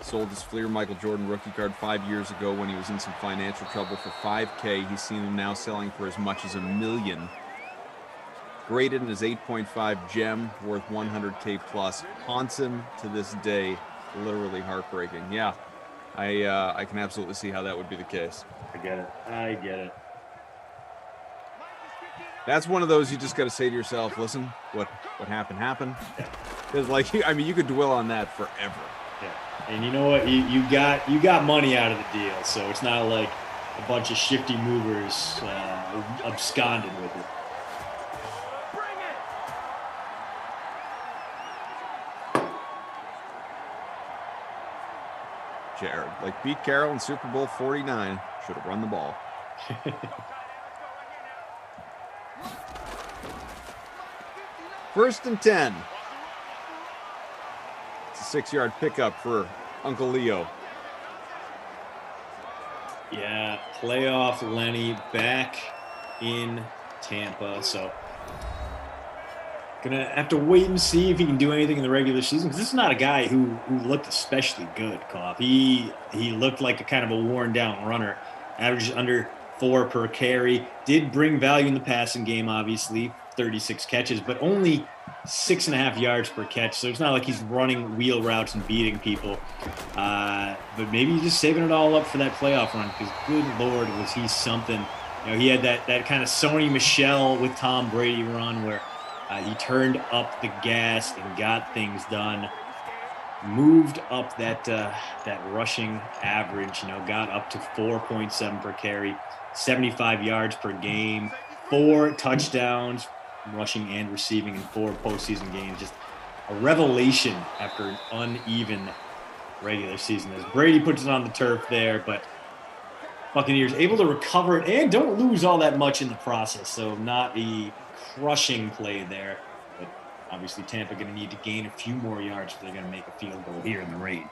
sold his Fleer Michael Jordan rookie card 5 years ago when he was in some financial trouble for $5,000. He's seen him now selling for as much as $1 million. Graded in his 8.5 gem, worth $100K plus. Haunts him to this day. Literally heartbreaking. Yeah, I can absolutely see how that would be the case. I get it. That's one of those you just got to say to yourself, listen, what happened. Because like, I mean, you could dwell on that forever. Yeah. And you know what? You got money out of the deal, so it's not like a bunch of shifty movers absconded with it. Jared, like Pete Carroll in Super Bowl 49, should have run the ball. First and 10. It's a 6-yard pickup for Uncle Leo. Yeah, playoff Lenny back in Tampa. So gonna have to wait and see if he can do anything in the regular season, because this is not a guy who looked especially good, Koff. He looked like a kind of a worn down runner, averages under 4 per carry. Did bring value in the passing game, obviously, 36 catches, but only 6.5 yards per catch. So it's not like he's running wheel routes and beating people. But maybe he's just saving it all up for that playoff run, because good Lord, was he something. You know, he had that kind of Sony Michel with Tom Brady run where he turned up the gas and got things done. Moved up that rushing average, got up to 4.7 per carry, 75 yards per game, 4 touchdowns, rushing and receiving in 4 postseason games. Just a revelation after an uneven regular season. As Brady puts it on the turf there, but Buccaneers able to recover it and don't lose all that much in the process. So not a crushing play there, but obviously Tampa going to need to gain a few more yards if they're going to make a field goal here in the rain.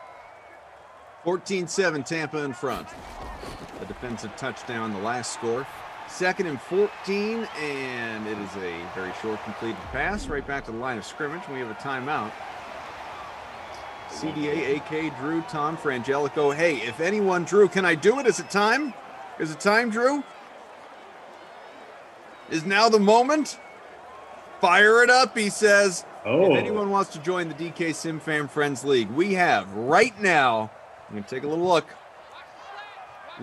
14-7, Tampa in front. A defensive touchdown, the last score. 2nd and 14, and it is a very short completed pass right back to the line of scrimmage. We have a timeout. CDA, AK, Drew, Tom, Frangelico. Hey, if anyone, Drew, can I do it? Is it time? Is it time, Drew? is now the moment. Fire it up, he says. Oh. If anyone wants to join the DK Sim Fam Friends League, we have right now, I'm going to take a little look.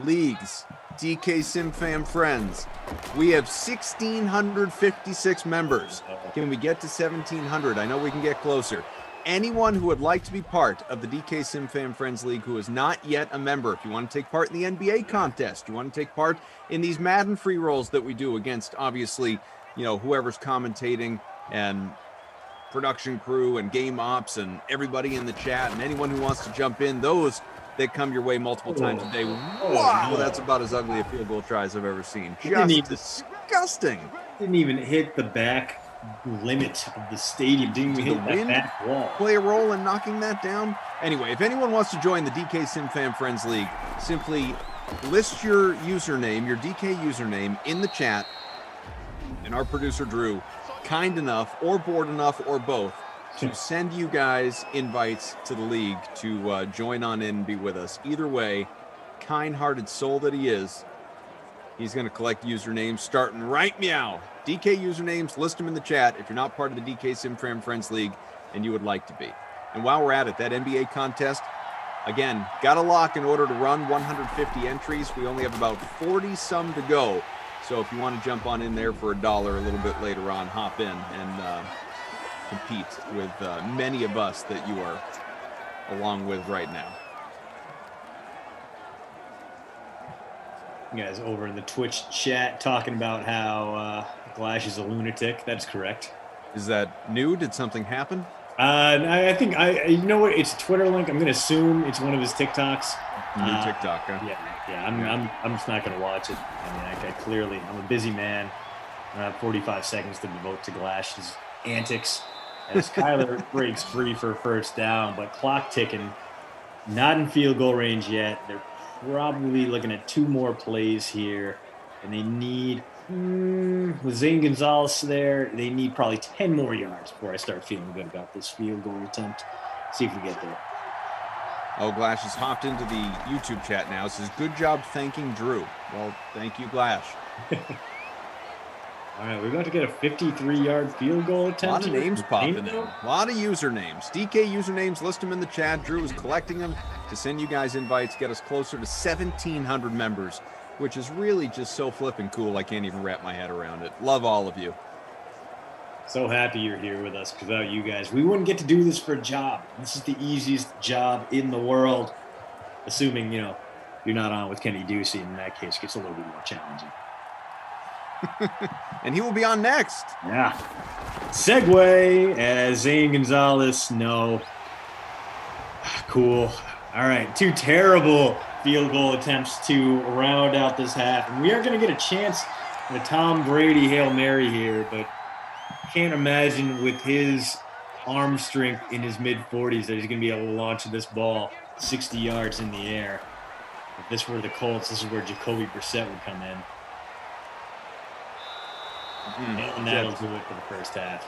Leagues, DK Sim Fam Friends. We have 1,656 members. Can we get to 1,700? I know we can get closer. Anyone who would like to be part of the DK Sim Fam Friends League who is not yet a member, if you want to take part in the NBA contest, you want to take part in these Madden free rolls that we do against, obviously, whoever's commentating and production crew and game ops and everybody in the chat and anyone who wants to jump in, those that come your way multiple times a day. Wow, that's about as ugly a field goal try as I've ever seen. Just disgusting. Didn't even hit the back limit of the stadium. Didn't even hit that back wall. Play a role in knocking that down. Anyway, if anyone wants to join the DK Sim Fam Friends League, simply list your username, your DK username in the chat, and our producer Drew, kind enough or bored enough or both, to send you guys invites to the league to join on in and be with us. Either way, kind-hearted soul that he is, he's going to collect usernames starting right meow. DK usernames, list them in the chat if you're not part of the DK Sim Fam Friends League and you would like to be. And while we're at it, that NBA contest, again, got a lock in order to run 150 entries. We only have about 40-some to go. So if you want to jump on in there for $1 a little bit later on, hop in and compete with many of us that you are along with right now. You guys over in the Twitch chat talking about how Glash is a lunatic. That's correct. Is that new? Did something happen? I think you know what? It's a Twitter link. I'm going to assume it's one of his TikToks. New TikTok, huh? Yeah. I'm just not going to watch it. I mean, I'm a busy man. I have 45 seconds to devote to Glash's antics as Kyler breaks free for a first down, but clock ticking. Not in field goal range yet. They're probably looking at 2 more plays here, and they need with Zane Gonzalez there. They need probably 10 more yards before I start feeling good about this field goal attempt. See if we get there. Oh, Glash has hopped into the YouTube chat now. It says, good job thanking Drew. Well, thank you, Glash. All right, we're about to get a 53-yard field goal attempt. A lot of names popping in. A lot of usernames. DK usernames, list them in the chat. Drew is collecting them to send you guys invites, get us closer to 1,700 members, which is really just so flipping cool. I can't even wrap my head around it. Love all of you. So happy you're here with us. Without you guys, we wouldn't get to do this for a job. This is the easiest job in the world. Assuming, you're not on with Kenny Ducey. In that case, it gets a little bit more challenging. And he will be on next. Yeah. Segue as Zane Gonzalez. No. Cool. All right. 2 terrible field goal attempts to round out this half. And we are going to get a chance at a Tom Brady Hail Mary here, but can't imagine with his arm strength in his mid-40s that he's going to be able to launch this ball 60 yards in the air. If this were the Colts, this is where Jacoby Brissett would come in. And that'll do it for the first half.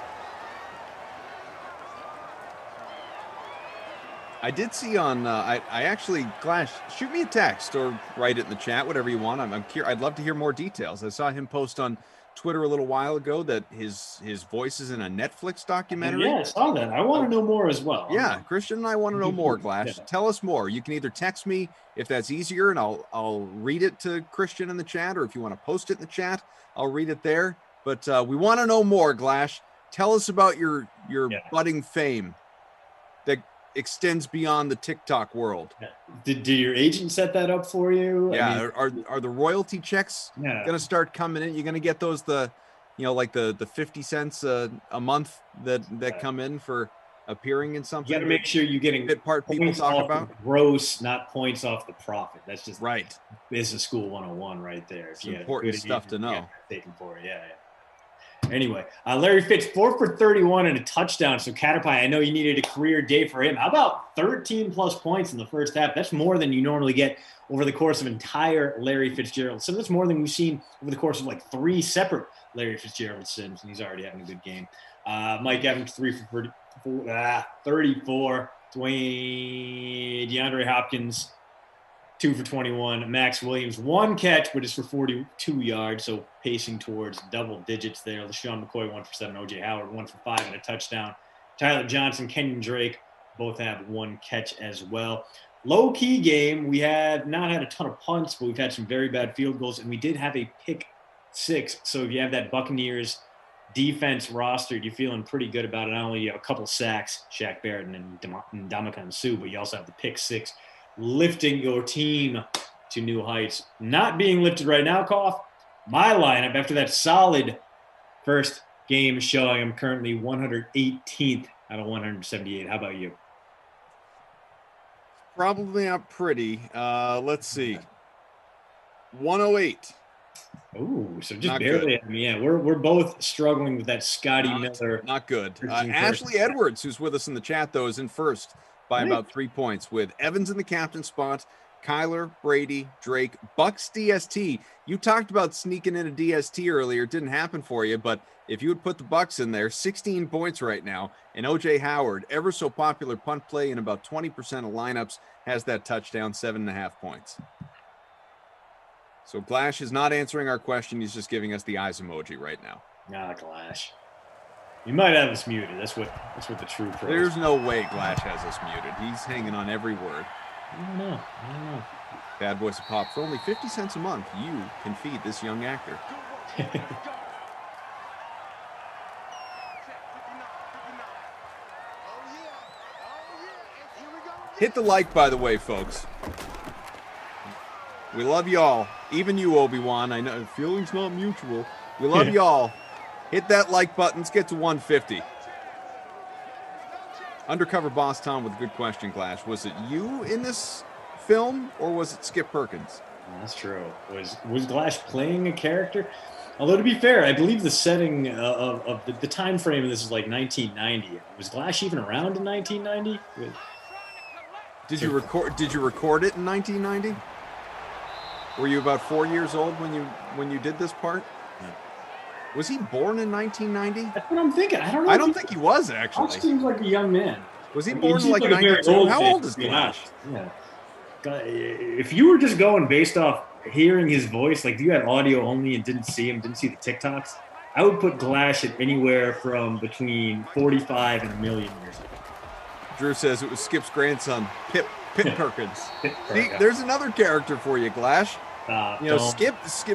I did see on, I actually, Glash, shoot me a text or write it in the chat, whatever you want. I'm curious. I'd love to hear more details. I saw him post on Twitter a little while ago that his voice is in a Netflix documentary. Yeah, I saw that. I want to know more as well. Yeah, Christian and I want to know more, Glash. Yeah. Tell us more. You can either text me if that's easier, and I'll read it to Christian in the chat, or if you want to post it in the chat, I'll read it there. But we want to know more, Glash. Tell us about your budding fame that extends beyond the TikTok world. Yeah. Did your agent set that up for you? Yeah. Are the royalty checks going to start coming in? You're going to get those like the 50 cents a month that come in for appearing in something. You got to make sure you're getting bit part people talk about gross, not points off the profit. That's just right. Business school 101 right there. It's important stuff to know. Taken for it. Yeah. Anyway, Larry Fitz, 4 for 31 and a touchdown. So Caterpie, I know you needed a career day for him. How about 13 plus points in the first half? That's more than you normally get over the course of entire Larry Fitzgerald. So that's more than we've seen over the course of like 3 separate Larry Fitzgerald Sims, and he's already having a good game. Mike Evans, 3 for 34. DeAndre Hopkins, 2 for 21. Max Williams, 1 catch, but it's for 42 yards, so pacing towards double digits there. LaShawn McCoy, 1 for 7. O.J. Howard, 1 for 5 and a touchdown. Tyler Johnson, Kenyon Drake, both have 1 catch as well. Low-key game. We have not had a ton of punts, but we've had some very bad field goals, and we did have a pick 6. So if you have that Buccaneers defense rostered, you're feeling pretty good about it. Not only you have a couple sacks, Shaq Barrett and Ndamukong Suh, but you also have the pick 6, lifting your team to new heights. Not being lifted right now, Koff. My lineup, after that solid first game showing, I'm currently 118th out of 178. How about you? Probably not pretty. Let's see. 108. Oh, so just Not barely. good. I mean, yeah, we're both struggling with that Scotty Miller. Not good. 13 Ashley first. Edwards, who's with us in the chat, though, is in first by about 3 points, with Evans in the captain spot, Kyler, Brady, Drake, Bucks DST. You talked about sneaking in a DST earlier. It didn't happen for you, but if you would put the Bucks in there, 16 points right now, and O.J. Howard, ever so popular punt play in about 20% of lineups, has that touchdown, 7.5 points. So Glash is not answering our question. He's just giving us the eyes emoji right now. Nah, Glash. You might have us muted. That's what the true pros. There's no way Glash has us muted. He's hanging on every word. I don't know. Bad Boys of Pop. For only 50 cents a month, you can feed this young actor. Hit the like, by the way, folks. We love y'all. Even you, Obi-Wan. I know feeling's not mutual. We love y'all. Hit that like button. Let's get to 150. Undercover Boss Tom with a good question, Glash. Was it you in this film, or was it Skip Perkins? That's true. Was Glash playing a character? Although, to be fair, I believe the setting of the time frame of this is like 1990. Was Glash even around in 1990? Did you record it in 1990? Were you about 4 years old when you did this part? No. Was he born in 1990? That's what I'm thinking. I don't know. I don't think he was, actually. Glash seems like a young man. Was he I mean, born in seems like a very 92? How man, old is to be Glash? honest. Yeah. If you were just going based off hearing his voice, like if you had audio only and didn't see him, didn't see the TikToks, I would put Glash at anywhere from between 45 and 1 million years old. Drew says it was Skip's grandson, Pip Perkins. Pip See, Perkins. there's another character for you, Glash. Skip,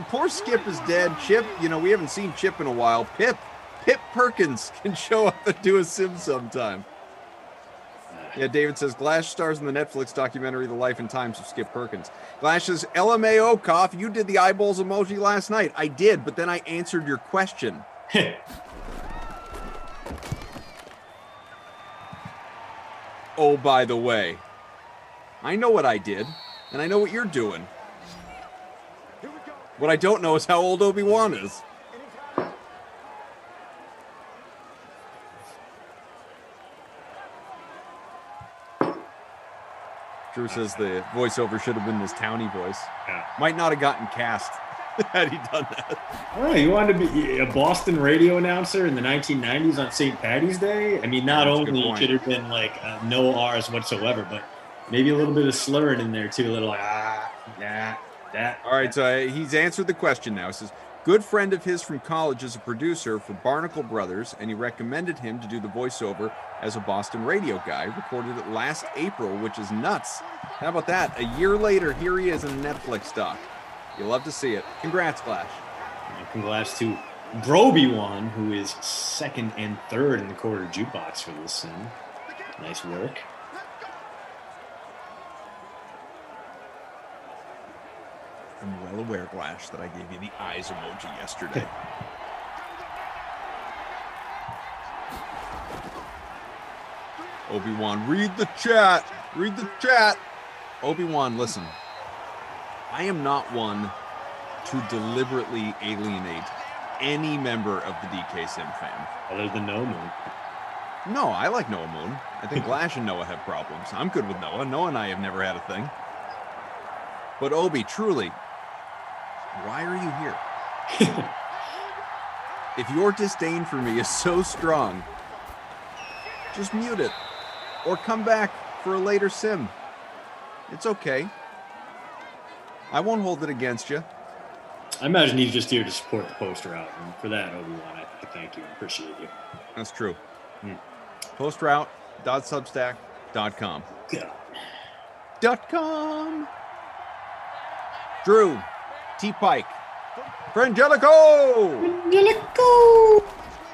poor Skip is dead. Chip, we haven't seen Chip in a while. Pip Perkins can show up and do a sim sometime. Yeah, David says, Glash stars in the Netflix documentary The Life and Times of Skip Perkins. Glash says, LMAO, Koff, you did the eyeballs emoji last night. I did, but then I answered your question. Oh, by the way, I know what I did, and I know what you're doing. What I don't know is how old Obi-Wan is. Drew says the voiceover should have been this townie voice. Yeah. Might not have gotten cast had he done that. Oh, you wanted to be a Boston radio announcer in the 1990s on St. Patty's Day? I mean, not only should have been like no R's whatsoever, but maybe a little bit of slurring in there too. A little like, that. All right, so he's answered the question now. He says, good friend of his from college is a producer for Barnacle Brothers, and he recommended him to do the voiceover as a Boston radio guy. Recorded it last April, which is nuts. How about that? A year later, here he is in a Netflix doc. You'll love to see it. Congrats, Glash. Congrats to Groby1, who is second and third in the quarter jukebox for this sim. Nice work. I'm well aware, Glash, that I gave you the eyes emoji yesterday. Obi-Wan, read the chat. Read the chat. Obi-Wan, listen. I am not one to deliberately alienate any member of the DK Sim fam. Other than Noah Moon. No, I like Noah Moon. I think Glash and Noah have problems. I'm good with Noah. Noah and I have never had a thing. But Obi, truly, why are you here? If your disdain for me is so strong, just mute it. Or come back for a later sim. It's okay. I won't hold it against you. I imagine he's just here to support the poster out. And for that, Obi-Wan, I thank you and appreciate you. That's true. Postroute.substack.com. .com. Drew, T. Pike, Frangelico,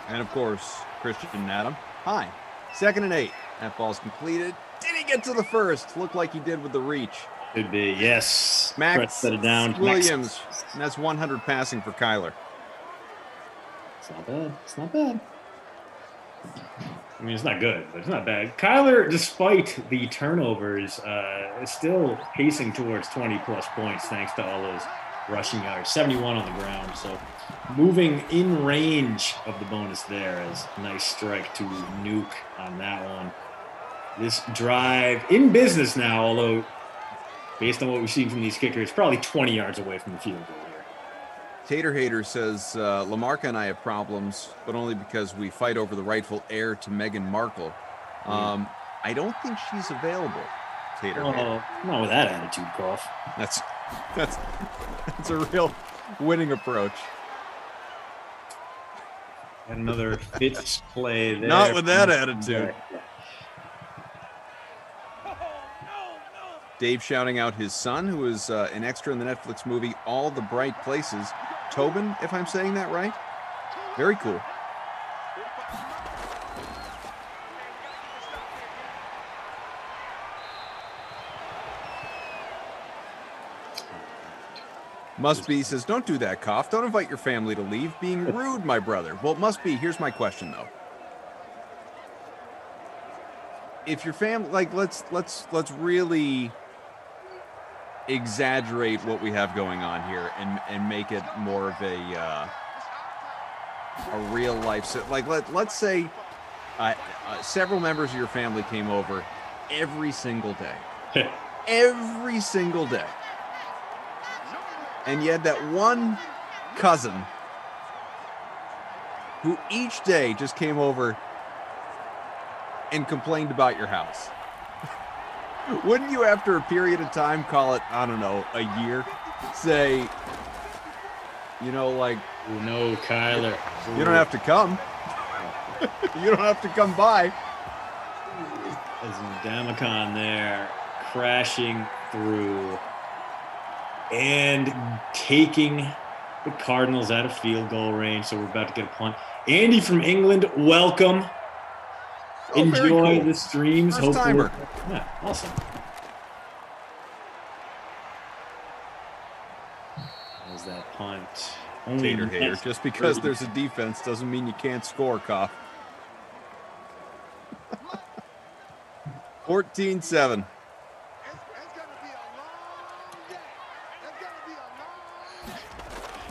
and of course, Christian and Adam. Hi. 2nd and 8. That ball's completed. Did he get to the first? Looked like he did with the reach. Could be, yes. Max set it down. Williams. And that's 100 passing for Kyler. It's not bad. It's not bad. I mean, it's not good, but it's not bad. Kyler, despite the turnovers, is still pacing towards 20-plus points thanks to all those rushing yards. 71 on the ground, so moving in range of the bonus there as a nice strike to Nuke on that one. This drive in business now, although based on what we've seen from these kickers, probably 20 yards away from the field goal here. Tater Hater says, Lamarca and I have problems, but only because we fight over the rightful heir to Meghan Markle. I don't think she's available, Tater Hater. Not with that attitude, Koff. That's a real winning approach. Another Fitz play there. Not with that attitude. Dave shouting out his son, who is an extra in the Netflix movie All the Bright Places. Tobin, if I'm saying that right. Very cool. Must Be says, don't do that, Koff. Don't invite your family to leave. Being rude, my brother. Well, Must Be, here's my question, though. If your family, like, let's really exaggerate what we have going on here and make it more of a real life. Like, let's say several members of your family came over every single day. Every single day. And you had that one cousin who each day just came over and complained about your house. Wouldn't you, after a period of time, call it, I don't know, a year, say, you know, like... Oh, no, Kyler. You don't have to come. You don't have to come by. As Damacon there, crashing through and taking the Cardinals out of field goal range. So we're about to get a punt. Andy from England, welcome. Enjoy cool. the streams. First timer. Yeah, awesome. How's that punt? Tater Hater. Just because there's a defense doesn't mean you can't score, Koff. 14-7.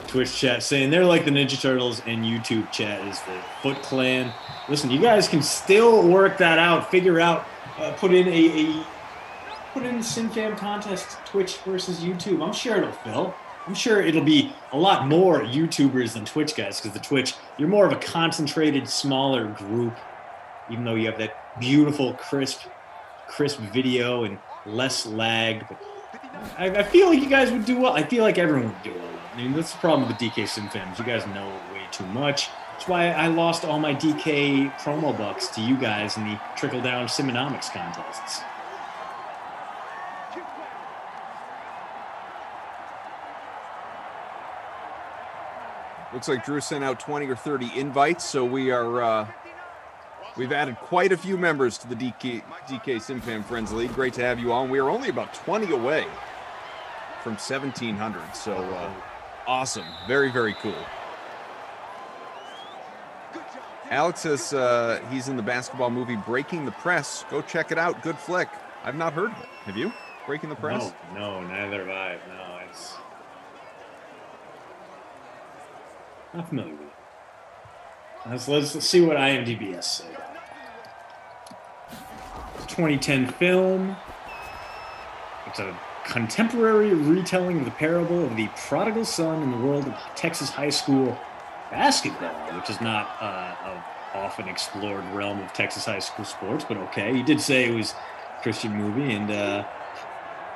Twitch chat saying they're like the Ninja Turtles, and YouTube chat is the Foot Clan. Listen, you guys can still work that out, figure out, put in a SimFam contest, Twitch versus YouTube. I'm sure it'll fill. I'm sure it'll be a lot more YouTubers than Twitch guys, because the Twitch, you're more of a concentrated, smaller group, even though you have that beautiful, crisp video and less lagged. But I feel like you guys would do well. I feel like everyone would do well. I mean, that's the problem with the DK Sim fans. You guys know way too much. That's why I lost all my DK promo bucks to you guys in the trickle-down Simonomics contests. Looks like Drew sent out 20 or 30 invites, so we are we've added quite a few members to the DK SimFam Friends League. Great to have you on. We are only about 20 away from 1,700, so awesome. Very, very cool. Alex says he's in the basketball movie Breaking the Press. Go check it out. Good flick. I've not heard of it. Have you? Breaking the Press? No, neither have I. No, it's not familiar with it. Let's see what IMDb has to say about it. 2010 film. It's a contemporary retelling of the parable of the prodigal son in the world of Texas high school basketball, which is not an often explored realm of Texas high school sports, but okay. He did say it was a Christian movie, and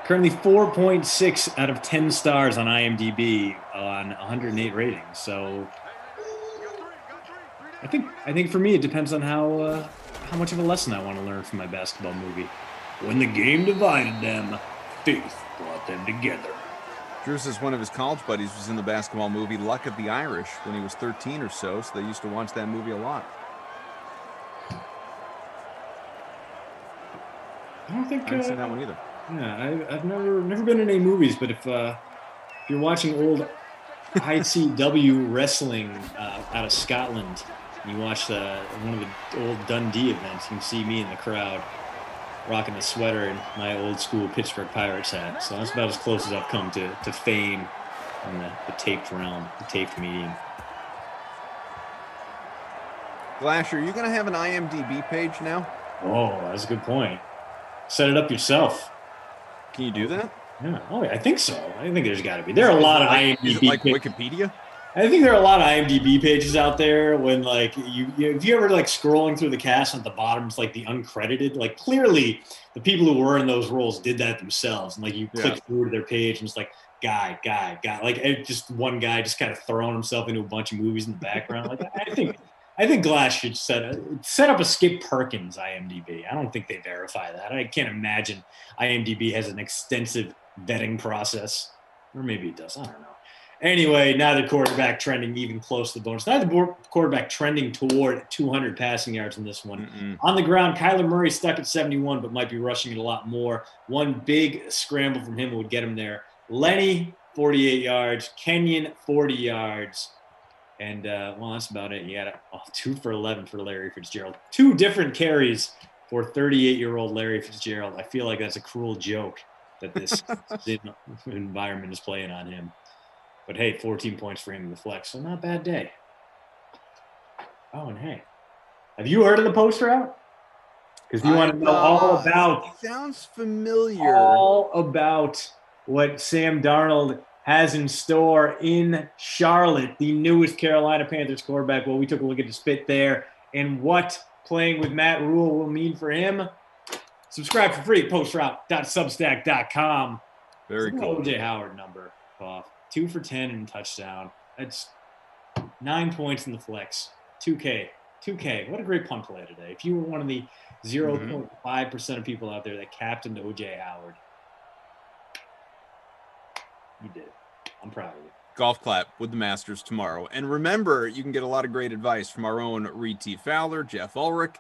Currently 4.6 out of 10 stars on IMDb on 108 ratings. So I think for me it depends on how much of a lesson I want to learn from my basketball movie. When the game divided them, faith brought them together. Drew says one of his college buddies was in the basketball movie Luck of the Irish when he was 13 or so they used to watch that movie a lot. I don't think I haven't seen that one either. Yeah, I've never been in any movies, but if you're watching old ICW wrestling out of Scotland, and you watch one of the old Dundee events, you can see me in the crowd rocking a sweater and my old school Pittsburgh Pirates hat. So that's about as close as I've come to fame in the taped realm, the taped medium. Glasher, are you going to have an IMDb page now? Oh, that's a good point. Set it up yourself. Can you do that? Yeah. Oh, I think so. I think there's got to be. There are a lot of IMDb. Is it like Wikipedia? I think there are a lot of IMDb pages out there when like if you ever like scrolling through the cast at the bottom, it's like the uncredited. Like clearly the people who were in those roles did that themselves. And like you click through to their page and it's like guy. Like just one guy just kind of throwing himself into a bunch of movies in the background. Like I think Glass should set up a Skip Perkins IMDb. I don't think they verify that. I can't imagine IMDb has an extensive vetting process. Or maybe it does. I don't know. Anyway, neither quarterback trending even close to the bonus. Neither quarterback trending toward 200 passing yards in this one. Mm-mm. On the ground, Kyler Murray stuck at 71, but might be rushing it a lot more. One big scramble from him would get him there. Lenny, 48 yards. Kenyon, 40 yards. And, well, that's about it. You got 2 for 11 for Larry Fitzgerald. 2 different carries for 38-year-old Larry Fitzgerald. I feel like that's a cruel joke that this environment is playing on him. But, hey, 14 points for him in the flex, so not a bad day. Oh, and, hey, have you heard of the post route? Because you want to know all about – sounds familiar. All about what Sam Darnold has in store in Charlotte, the newest Carolina Panthers quarterback. Well, we took a look at the spit there and what playing with Matt Rule will mean for him. Subscribe for free at postroute.substack.com. Very cool. OJ Howard number off. 2 for 10 and a touchdown. That's 9 points in the flex. 2K. What a great punt play today. If you were one of the 0.5% of people out there that captained OJ Howard, you did. I'm proud of you. Golf clap with the Masters tomorrow. And remember, you can get a lot of great advice from our own Reed T. Fowler, Jeff Ulrich,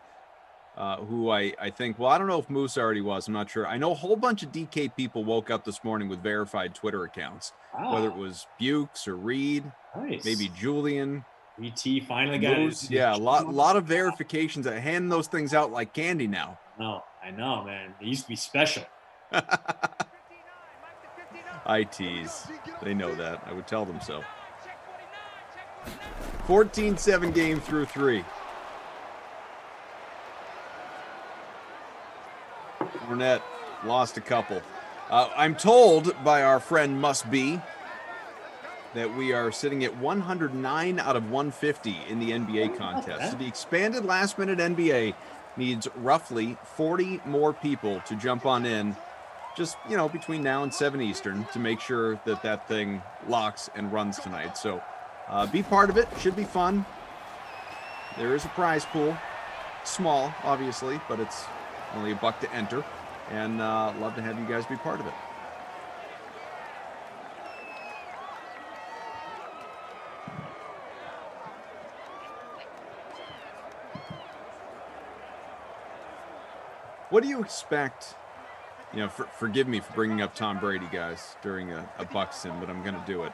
who I think, well, I don't know if Moose already was. I'm not sure. I know a whole bunch of DK people woke up this morning with verified Twitter accounts, whether it was Bukes or Reed, maybe Julian. ET finally got Moose, yeah, a lot of verifications. I hand those things out like candy now. No, I know, man. It used to be special. I tease. They know that. I would tell them so. 14-7 game through 3. Fournette lost a couple. I'm told by our friend Must Be that we are sitting at 109 out of 150 in the NBA contest. So the expanded last-minute NBA needs roughly 40 more people to jump on in, just, between now and 7 Eastern, to make sure that thing locks and runs tonight. So be part of it. Should be fun. There is a prize pool. Small, obviously, but it's only $1 to enter. And love to have you guys be part of it. What do you expect? Forgive me for bringing up Tom Brady, guys, during a Bucs sim, but I'm going to do it.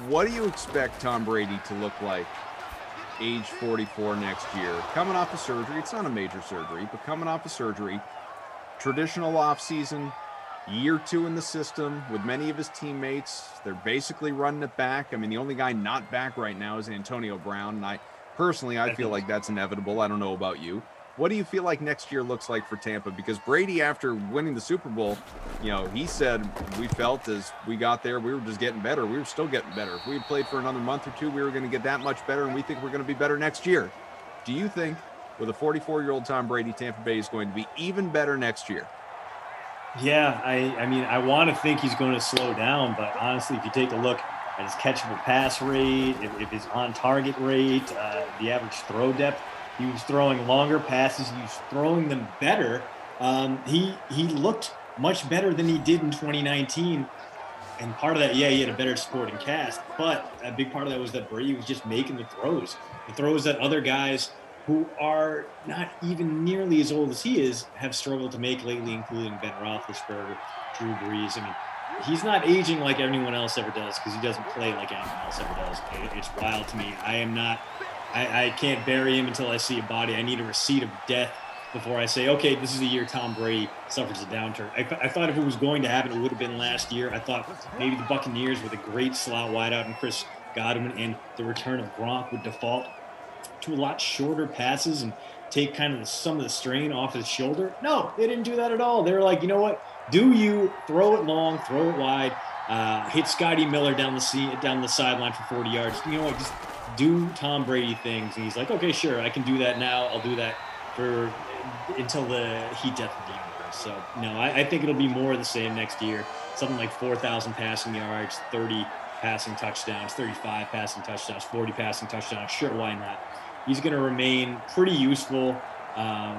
What do you expect Tom Brady to look like age 44 next year? Coming off of surgery. It's not a major surgery, but coming off of surgery. Traditional offseason, year 2 in the system with many of his teammates. They're basically running it back. I mean, the only guy not back right now is Antonio Brown. And I feel like that's inevitable. I don't know about you. What do you feel like next year looks like for Tampa? Because Brady, after winning the Super Bowl, he said we felt as we got there, we were just getting better. We were still getting better. If we had played for another month or two, we were going to get that much better, and we think we're going to be better next year. Do you think with a 44-year-old Tom Brady, Tampa Bay is going to be even better next year? Yeah, I mean, I want to think he's going to slow down, but honestly, if you take a look at his catchable pass rate, if his on-target rate, the average throw depth, he was throwing longer passes. He was throwing them better. He looked much better than he did in 2019. And part of that, yeah, he had a better supporting cast, but a big part of that was that Brady was just making the throws that other guys who are not even nearly as old as he is have struggled to make lately, including Ben Roethlisberger, Drew Brees. I mean, he's not aging like anyone else ever does because he doesn't play like anyone else ever does. It's wild to me. I can't bury him until I see a body. I need a receipt of death before I say, okay, this is the year Tom Brady suffers a downturn. I thought if it was going to happen, it would have been last year. I thought maybe the Buccaneers with a great slot wideout and Chris Godwin and the return of Gronk would default to a lot shorter passes and take kind of some of the strain off his shoulder. No, they didn't do that at all. They were like, you know what? Do you throw it long, throw it wide, hit Scotty Miller down the sideline for 40 yards. You know what? Just do Tom Brady things. And he's like, okay, sure, I can do that now. I'll do that until the heat death of the universe. So, no, I think it'll be more of the same next year. Something like 4,000 passing yards, 30 passing touchdowns, 35 passing touchdowns, 40 passing touchdowns. Sure, why not? He's going to remain pretty useful.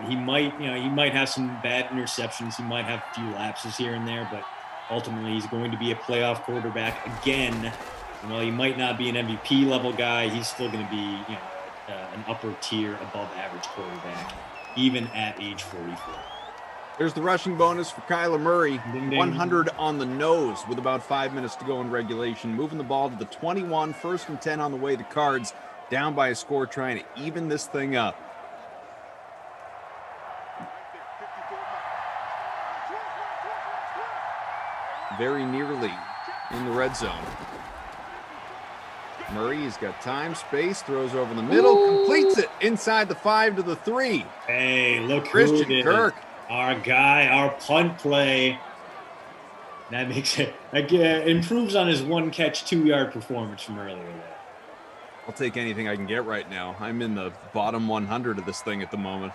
He might have some bad interceptions. He might have a few lapses here and there, but ultimately he's going to be a playoff quarterback again. And while he might not be an MVP level guy, he's still going to be, an upper tier above average quarterback, even at age 44. There's the rushing bonus for Kyler Murray. Ding, ding. 100 on the nose with about 5 minutes to go in regulation. Moving the ball to the 21, 1st and 10 on the way. The Cards down by a score, trying to even this thing up. Very nearly in the red zone. Murray has got time, space, throws over the middle, completes it inside the 5 to the 3. Hey, look, Christian Kirk. Our guy, our punt play. That makes it improves on his 1-catch, 2-yard performance from earlier there. I'll take anything I can get right now. I'm in the bottom 100 of this thing at the moment.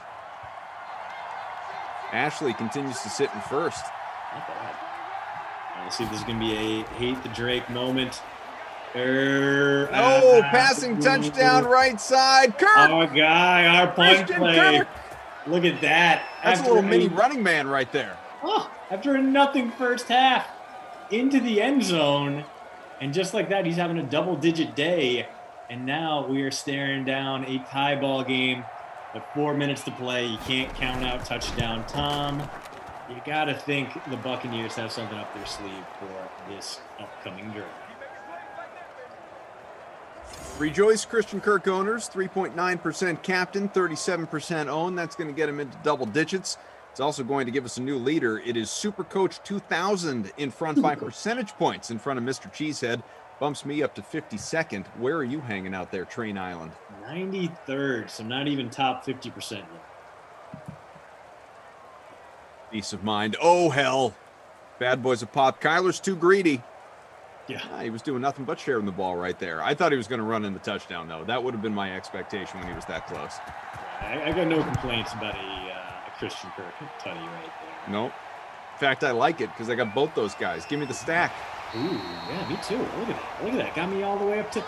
Ashley continues to sit in first. Not bad. Let's see if this is going to be a hate the Drake moment. Passing touchdown right side. Kirk! Our guy, our punt Christian play. Kirk! Look at that. That's a little mini running man right there. After a nothing first half, into the end zone. And just like that, he's having a double-digit day. And now we are staring down a tie ball game with 4 minutes to play. You can't count out touchdown Tom. You got to think the Buccaneers have something up their sleeve for this upcoming draft. Rejoice, Christian Kirk owners. 3.9% captain, 37% owned. That's going to get him into double digits. It's also going to give us a new leader. It is Supercoach 2000 in front by percentage points in front of Mr. Cheesehead. Bumps me up to 52nd. Where are you hanging out there, Train Island? 93rd, so not even top 50% yet. Peace of mind. Oh, hell. Bad boys have popped. Kyler's too greedy. Yeah. He was doing nothing but sharing the ball right there. I thought he was going to run in the touchdown, though. That would have been my expectation when he was that close. I got no complaints about a Christian Kirk tutty right there. Nope. In fact, I like it because I got both those guys. Give me the stack. Ooh, yeah, me too. Look at that. Look at that. Got me all the way up to...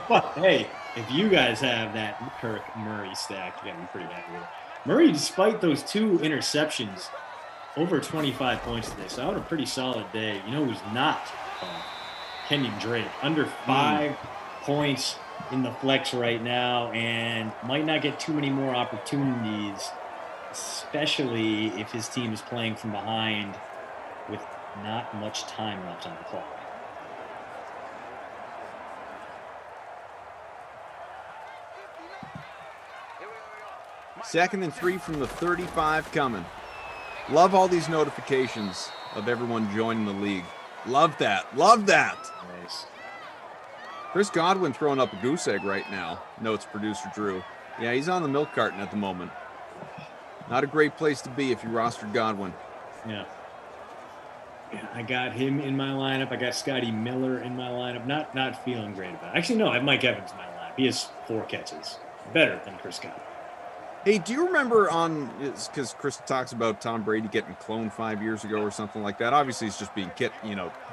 But, hey, if you guys have that Kirk Murray stack, you got to be pretty happy with it. Murray, despite those 2 interceptions, over 25 points today. So I had a pretty solid day. You know who's not? Kenyon Drake. Under 5 points in the flex right now and might not get too many more opportunities, especially if his team is playing from behind with not much time left on the clock. Second and 3 from the 35 coming. Love all these notifications of everyone joining the league. Love that. Love that. Nice. Chris Godwin throwing up a goose egg right now, notes producer Drew. Yeah, he's on the milk carton at the moment. Not a great place to be if you rostered Godwin. Yeah. I got him in my lineup. I got Scotty Miller in my lineup. Not feeling great about it. Actually, no, I have Mike Evans in my lineup. He has 4 catches. Better than Chris Godwin. Hey, do you remember because Chris talks about Tom Brady getting cloned 5 years ago or something like that? Obviously, he's just being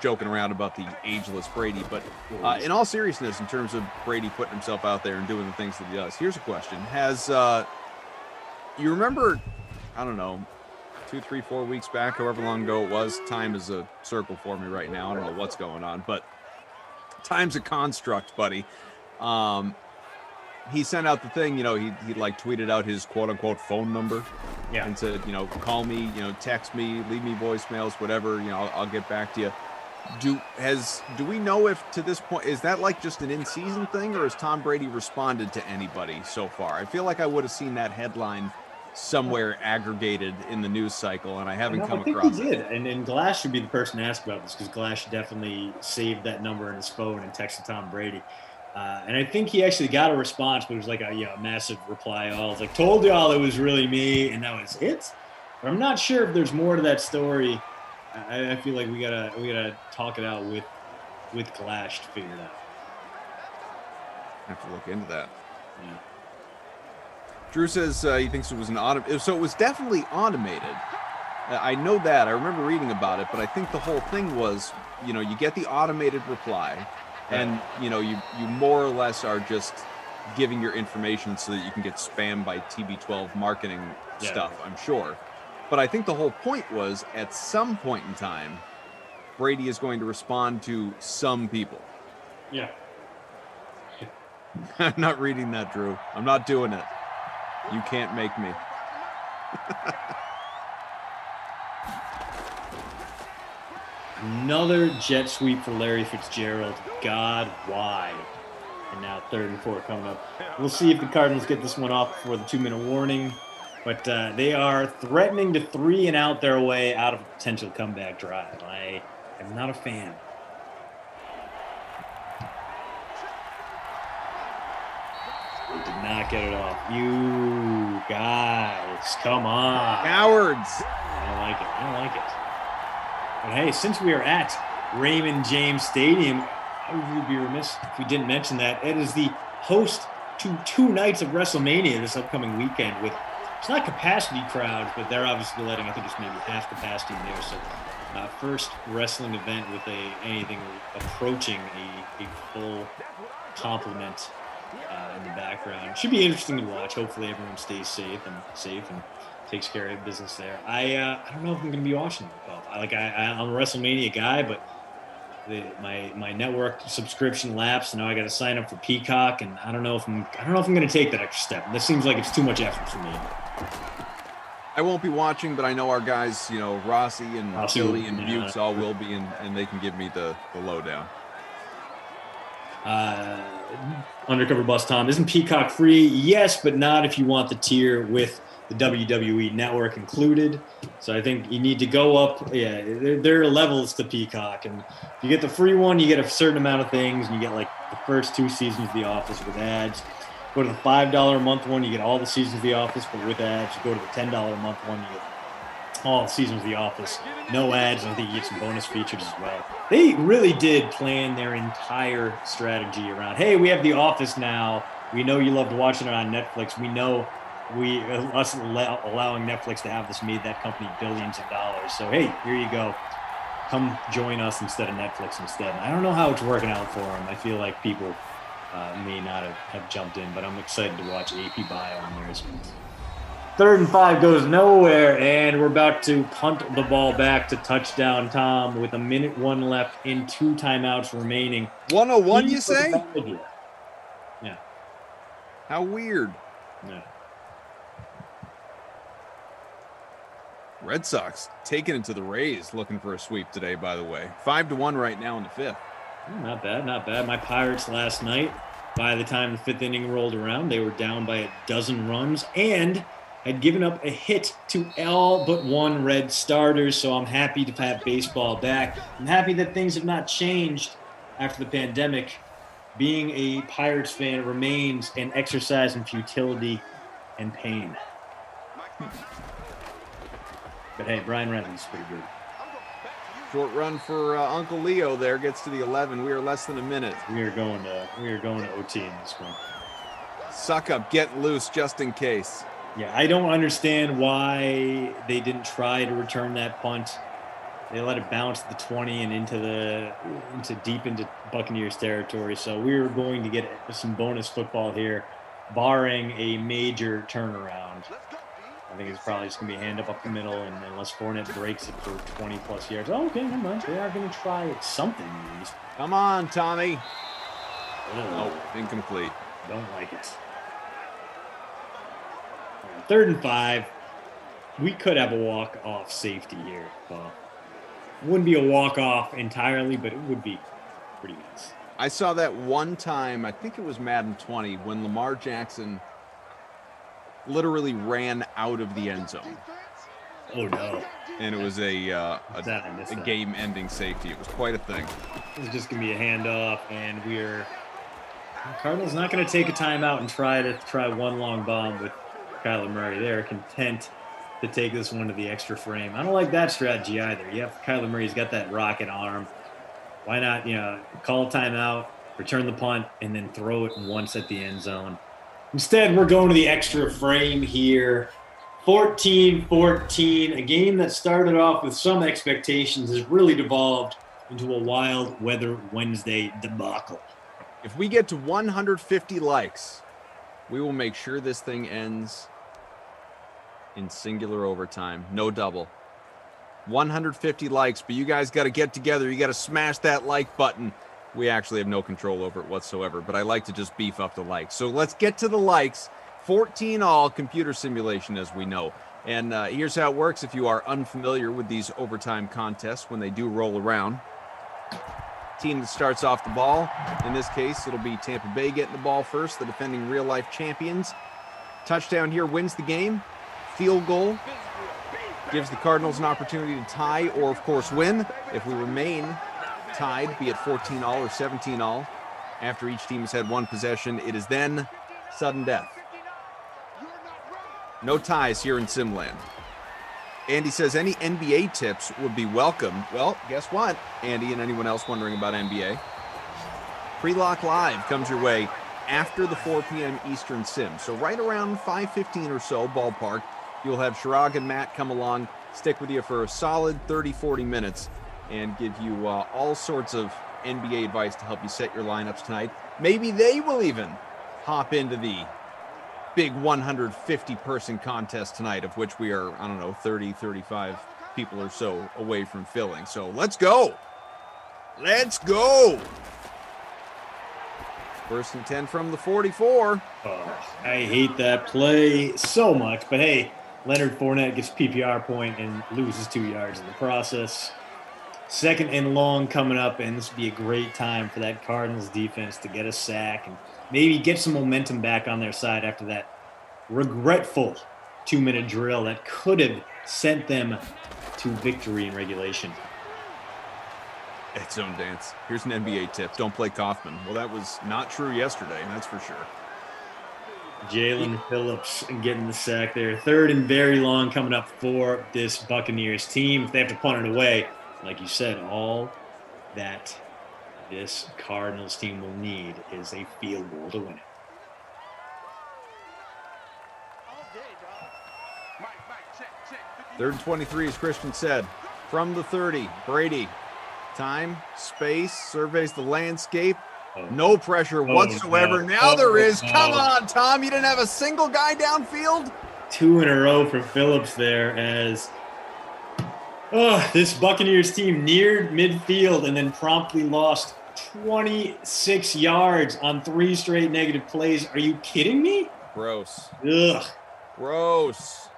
joking around about the ageless Brady. But in all seriousness, in terms of Brady putting himself out there and doing the things that he does, here's a question: you remember? I don't know, 2, 3, 4 weeks back, however long ago it was. Time is a circle for me right now. I don't know what's going on, but time's a construct, buddy. He sent out the thing, he like tweeted out his quote unquote phone number, and said, call me, text me, leave me voicemails, whatever, I'll get back to you. Do we know if to this point, is that like just an in-season thing, or has Tom Brady responded to anybody so far? I feel like I would have seen that headline somewhere aggregated in the news cycle, and I haven't come across it. I think he did, and Glass should be the person to ask about this, because Glass definitely saved that number in his phone and texted Tom Brady. And I think he actually got a response, but it was like a massive reply all. It's like, told y'all it was really me, and that was it. But I'm not sure if there's more to that story. I feel like we gotta talk it out with Glass to figure it out. I have to look into that. Yeah. Drew says he thinks it was so it was definitely automated. I know that. I remember reading about it, but I think the whole thing was, you get the automated reply. And, you more or less are just giving your information so that you can get spammed by TB12 marketing stuff, I'm sure. But I think the whole point was, at some point in time, Brady is going to respond to some people. Yeah. I'm not reading that, Drew. I'm not doing it. You can't make me. Another jet sweep for Larry Fitzgerald. God, why? And now 3rd and 4 coming up. We'll see if the Cardinals get this one off before the 2-minute warning. But they are threatening to 3-and-out their way out of a potential comeback drive. I am not a fan. They did not get it off. You guys, come on. Cowards. I don't like it. But hey, since we are at Raymond James Stadium, I would be remiss if we didn't mention that it is the host to 2 nights of WrestleMania this upcoming weekend with, it's not capacity crowds, but they're obviously letting, I think it's maybe half capacity in there. So first wrestling event with anything approaching a full complement in the background. Should be interesting to watch. Hopefully everyone stays safe and takes care of business there. I don't know if I'm going to be watching both. I'm a WrestleMania guy, but my network subscription lapsed, and now I got to sign up for Peacock, and I don't know if I'm going to take that extra step. This seems like it's too much effort for me. I won't be watching, but I know our guys, Rossi and Billy and Bukes all will be, and they can give me the lowdown. Undercover Boss Tom, isn't Peacock free? Yes, but not if you want the tier with the WWE Network included. So I think you need to go up. Yeah, there are levels to Peacock, and if you get the free one, you get a certain amount of things, and you get like the first 2 seasons of The Office with ads. Go to the $5 a month one, you get all the seasons of The Office, but with ads. You go to the $10 a month one, you get all the seasons of The Office, no ads, and I think you get some bonus features as well. They really did plan their entire strategy around, hey, we have The Office now. We know you love to watch it on Netflix. We know us allowing Netflix to have this made that company billions of dollars. So, hey, here you go. Come join us instead of Netflix instead. And I don't know how it's working out for them. I feel like people may not have jumped in, but I'm excited to watch AP Bio on theirs. 3rd and 5 goes nowhere, and we're about to punt the ball back to touchdown Tom with 1:01 left in 2 timeouts remaining. 101, you say? Yeah. How weird. Yeah. Red Sox taking it to the Rays, looking for a sweep today, by the way. 5-1 right now in the 5th. Not bad. My Pirates last night, by the time the 5th inning rolled around, they were down by 12 runs and had given up a hit to all but 1 Red starter. So I'm happy to have baseball back. I'm happy that things have not changed after the pandemic. Being a Pirates fan remains an exercise in futility and pain. But hey, Brian Reynolds is pretty good. Short run for Uncle Leo there, gets to the 11. We are less than a minute. We are going to OT in this one. Suck up, get loose just in case. Yeah, I don't understand why they didn't try to return that punt. They let it bounce the 20 and deep into Buccaneers territory. So we were going to get some bonus football here, barring a major turnaround. I think it's probably just going to be a hand up the middle, and unless Fournette breaks it for 20-plus yards. Oh, okay, never mind. They are going to try something at least. Come on, Tommy. Oh, incomplete. Don't like it. 3rd and 5. We could have a walk-off safety here, Bob. Wouldn't be a walk-off entirely, but it would be pretty nice. I saw that one time, I think it was Madden 20, when Lamar Jackson literally ran out of the end zone. Oh, no. And it was a game-ending safety. It was quite a thing. This is just going to be a handoff, and Cardinals not going to take a timeout and try one long bomb with Kyler Murray. They're content to take this one to the extra frame. I don't like that strategy either. Kyler Murray's got that rocket arm. Why not, call a timeout, return the punt, and then throw it once at the end zone. Instead, we're going to the extra frame here. 14-14, a game that started off with some expectations has really devolved into a wild weather Wednesday debacle. If we get to 150 likes, we will make sure this thing ends in singular overtime, no double. 150 likes, but you guys got to get together. You got to smash that like button. We actually have no control over it whatsoever, but I like to just beef up the likes. So let's get to the likes. 14 all, computer simulation, as we know. And here's how it works if you are unfamiliar with these overtime contests when they do roll around. Team that starts off the ball, in this case, it'll be Tampa Bay getting the ball first, the defending real-life champions. Touchdown here wins the game. Field goal gives the Cardinals an opportunity to tie or, of course, win. If we remain tied, be it 14 all or 17 all, after each team has had one possession, it is then sudden death. No ties here in Simland. Andy says any NBA tips would be welcome. Well, guess what, Andy and anyone else wondering about NBA? Pre-Lock Live comes your way after the 4 p.m. Eastern sim. So right around 5:15 or so, ballpark, you'll have Shirag and Matt come along, stick with you for a solid 30-40 minutes, and give you all sorts of NBA advice to help you set your lineups tonight. Maybe they will even hop into the big 150-person contest tonight, of which we are, 30, 35 people or so away from filling. So let's go. Let's go. 1st and 10 from the 44. Oh, I hate that play so much, but hey, Leonard Fournette gets PPR point and loses 2 yards in the process. 2nd and long coming up, and this would be a great time for that Cardinals defense to get a sack and maybe get some momentum back on their side after that regretful 2-minute drill that could have sent them to victory in regulation. It's zone dance. Here's an NBA tip. Don't play Kaufman. Well, that was not true yesterday, that's for sure. Jalen Phillips getting the sack there. 3rd and very long coming up for this Buccaneers team. If they have to punt it away, like you said, all that this Cardinals team will need is a field goal to win it. Third and 23, as Christian said. From the 30, Brady. Time, space, surveys the landscape. No pressure whatsoever. Now there is. Come on, Tom. You didn't have a single guy downfield? 2 in a row for Phillips there as this Buccaneers team neared midfield and then promptly lost 26 yards on 3 straight negative plays. Are you kidding me? Gross. Ugh. Gross.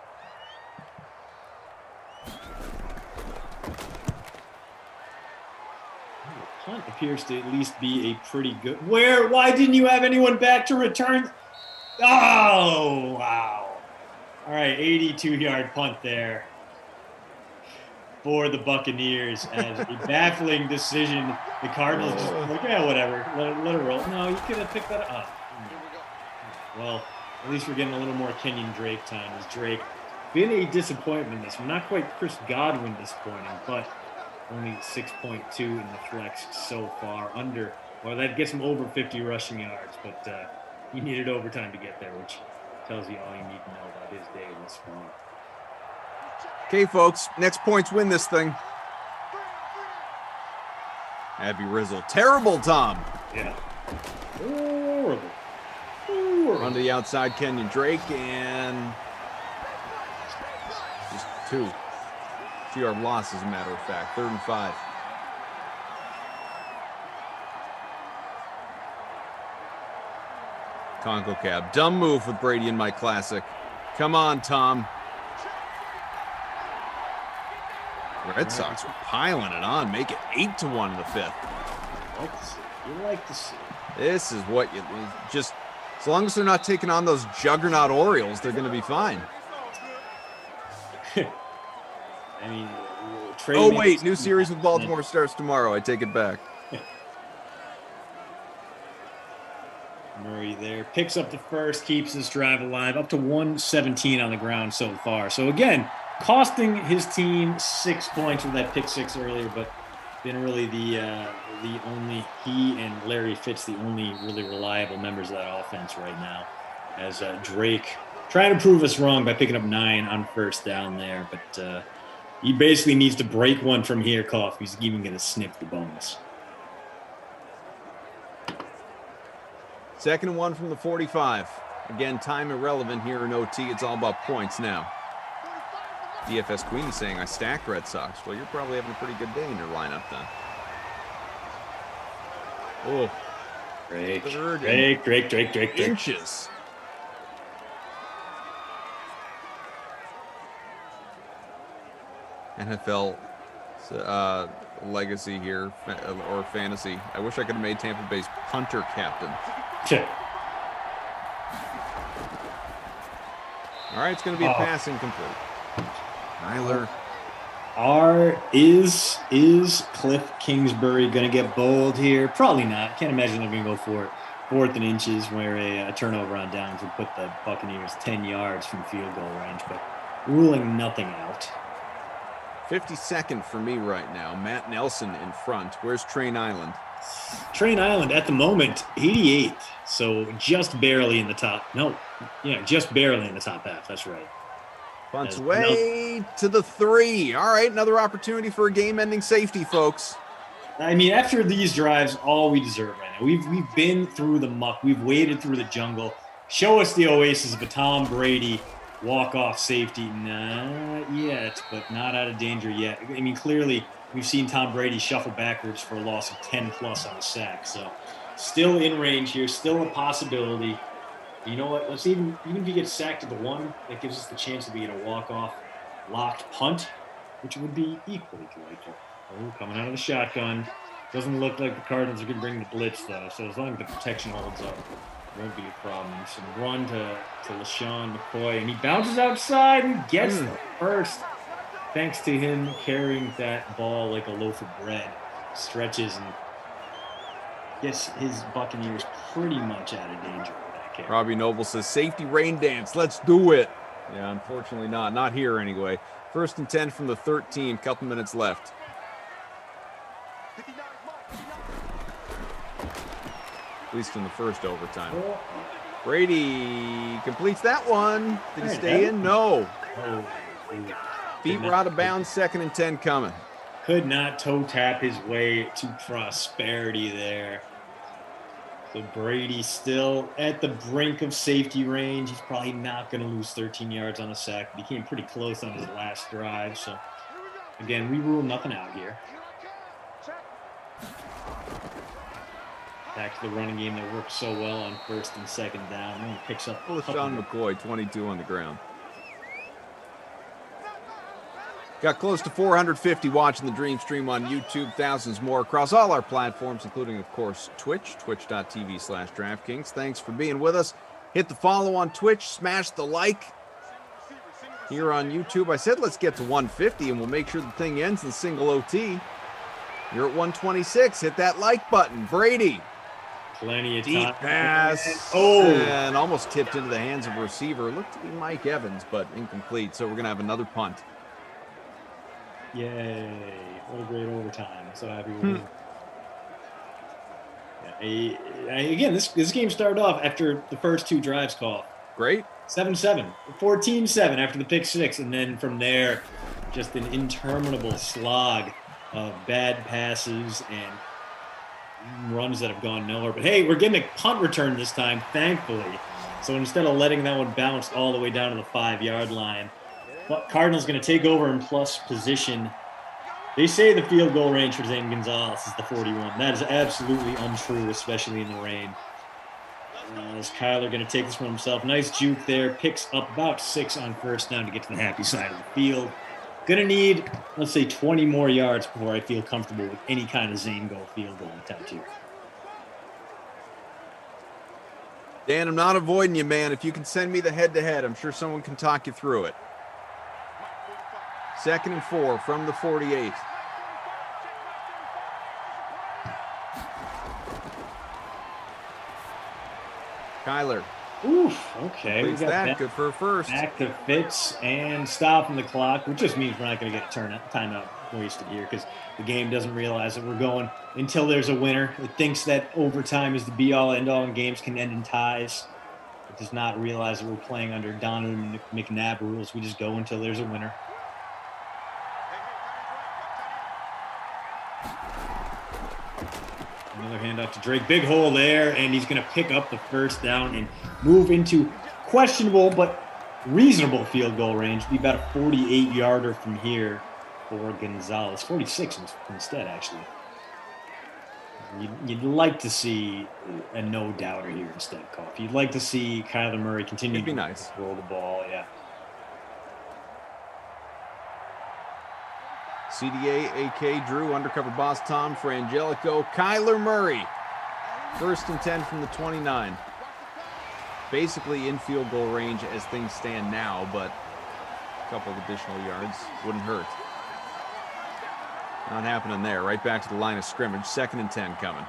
Punt appears to at least be a pretty good. Why didn't you have anyone back to return? Oh, wow. All right, 82-yard punt there for the Buccaneers as a baffling decision. The Cardinals just like, yeah, whatever, let it roll. No, you could have picked that up. Well, at least we're getting a little more Kenyon Drake time. As Drake been a disappointment this one. Not quite Chris Godwin disappointing, but only 6.2 in the flex so far. That gets him over 50 rushing yards, but he needed overtime to get there, which Tells you all you need to know about his day this far. Okay, folks, next points win this thing. Abby Rizzle. Terrible, Tom. Yeah. Horrible. Run to the outside, Kenyon Drake, and just 2-yard loss, as a matter of fact. 3rd and 5. Congo Cab. Dumb move with Brady in my classic. Come on, Tom. Red Sox piling it on. Make it 8-1 in the 5th. You like to see. This is what you just, as long as they're not taking on those juggernaut Orioles, they're going to be fine. I mean, oh, wait. New series with Baltimore starts tomorrow. I take it back. Murray there picks up the first, keeps this drive alive, up to 117 on the ground so far. So again, costing his team 6 points with that pick six earlier, but been really the only, he and Larry Fitz, the only really reliable members of that offense right now. As Drake trying to prove us wrong by picking up 9 on first down there, but he basically needs to break one from here, Koff. He's even going to snip the bonus. 2nd and 1 from the 45. Again, time irrelevant here in OT. It's all about points now. DFS Queenie saying, I stacked Red Sox. Well, you're probably having a pretty good day in your lineup then. Oh. Drake. Inches. NFL legacy here, or fantasy. I wish I could have made Tampa Bay's punter captain. All right, it's going to be a pass incomplete. Tyler. Is Cliff Kingsbury going to get bold here? Probably not. Can't imagine they're going to go for it. 4th and inches, where a turnover on downs would put the Buccaneers 10 yards from field goal range, but ruling nothing out. 52nd for me right now. Matt Nelson in front. Where's Train Island? Train Island at the moment, 88th. So just barely in the top. No, yeah, just barely in the top half. That's right. Punts away to the 3. All right, another opportunity for a game-ending safety, folks. I mean, after these drives, all we deserve right now. We've been through the muck. We've waded through the jungle. Show us the oasis of a Tom Brady walk-off safety. Not yet, but not out of danger yet. I mean, clearly, we've seen Tom Brady shuffle backwards for a loss of 10+ on a sack. So still in range here, still a possibility. You know what? Let's even if he gets sacked at the 1, that gives us the chance that we get a walk-off locked punt, which would be equally delightful. Oh, coming out of the shotgun. Doesn't look like the Cardinals are going to bring the blitz, though. So as long as the protection holds up, it won't be a problem. Some run to LaShawn McCoy, and he bounces outside and gets the first. Thanks to him carrying that ball like a loaf of bread. Stretches and gets his Buccaneers pretty much out of danger. Robbie Noble says, safety rain dance, let's do it. Yeah, unfortunately not here anyway. 1st and 10 from the 13, couple minutes left. At least in the first overtime. Brady completes that one. Did he stay in? No. Feet were out of bounds, 2nd and 10 coming. Could not toe tap his way to prosperity there. So Brady still at the brink of safety range. He's probably not going to lose 13 yards on a sack. He came pretty close on his last drive. So, again, we rule nothing out here. Back to the running game that worked so well on 1st and 2nd down. And he picks up LaShawn McCoy, 22 on the ground. Got close to 450 watching the Dream Stream on YouTube, thousands more across all our platforms, including, of course, Twitch, twitch.tv/DraftKings. Thanks for being with us. Hit the follow on Twitch, smash the like here on YouTube. I said let's get to 150, and we'll make sure the thing ends in single OT. You're at 126. Hit that like button. Brady. Plenty of deep time. pass. Oh. And almost tipped into the hands of a receiver. Looked to be Mike Evans, but incomplete. So we're going to have another punt. Yay. What a great overtime. So happy with it. Again, this game started off after the first 2 drives call. Great. 7-7, 14-7 after the pick six. And then from there, just an interminable slog of bad passes and runs that have gone nowhere. But hey, we're getting a punt return this time, thankfully. So instead of letting that one bounce all the way down to the 5-yard line, Cardinals going to take over in plus position. They say the field goal range for Zane Gonzalez is the 41. That is absolutely untrue, especially in the rain. Is Kyler going to take this one himself? Nice juke there. Picks up about 6 on first down to get to the happy side of the field. Going to need, let's say, 20 more yards before I feel comfortable with any kind of Zane goal field goal attempt here. Dan, I'm not avoiding you, man. If you can send me the head-to-head, I'm sure someone can talk you through it. 2nd and 4 from the 48. Kyler. Oof, okay. Please that. Good for a first. Back to Fitz and stopping the clock, which just means we're not going to get a timeout wasted here because the game doesn't realize that we're going until there's a winner. It thinks that overtime is the be-all, end-all, and games can end in ties. It does not realize that we're playing under Donovan McNabb rules. We just go until there's a winner. Another handoff to Drake. Big hole there, and he's going to pick up the first down and move into questionable but reasonable field goal range. Be about a 48-yarder from here for Gonzalez. 46 instead, actually. You'd like to see a no-doubter here instead, Koff. You'd like to see Kyler Murray continue to roll the ball, yeah. CDA, AK, Drew, undercover boss Tom, Frangelico, Kyler Murray. 1st and 10 from the 29. Basically in field goal range as things stand now, but a couple of additional yards wouldn't hurt. Not happening there. Right back to the line of scrimmage. 2nd and 10 coming.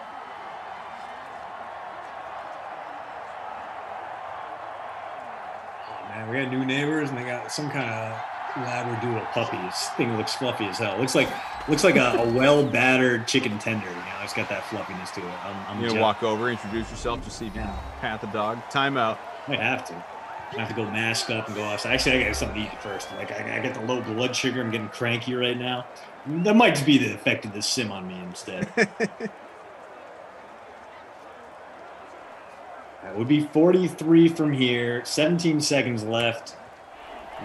Oh, man, we got new neighbors, and they got some kind of Labradoodle puppy. This thing looks fluffy as hell. Looks like a well-battered chicken tender. You know, it's got that fluffiness to it. I'm you gonna walk over, introduce yourself, just see if you can pat the dog. Timeout. I have to. I have to go mask up and go outside. Actually, I got something to eat first. Like I got the low blood sugar. I'm getting cranky right now. That might just be the effect of this sim on me instead. That would be 43 from here. 17 seconds left.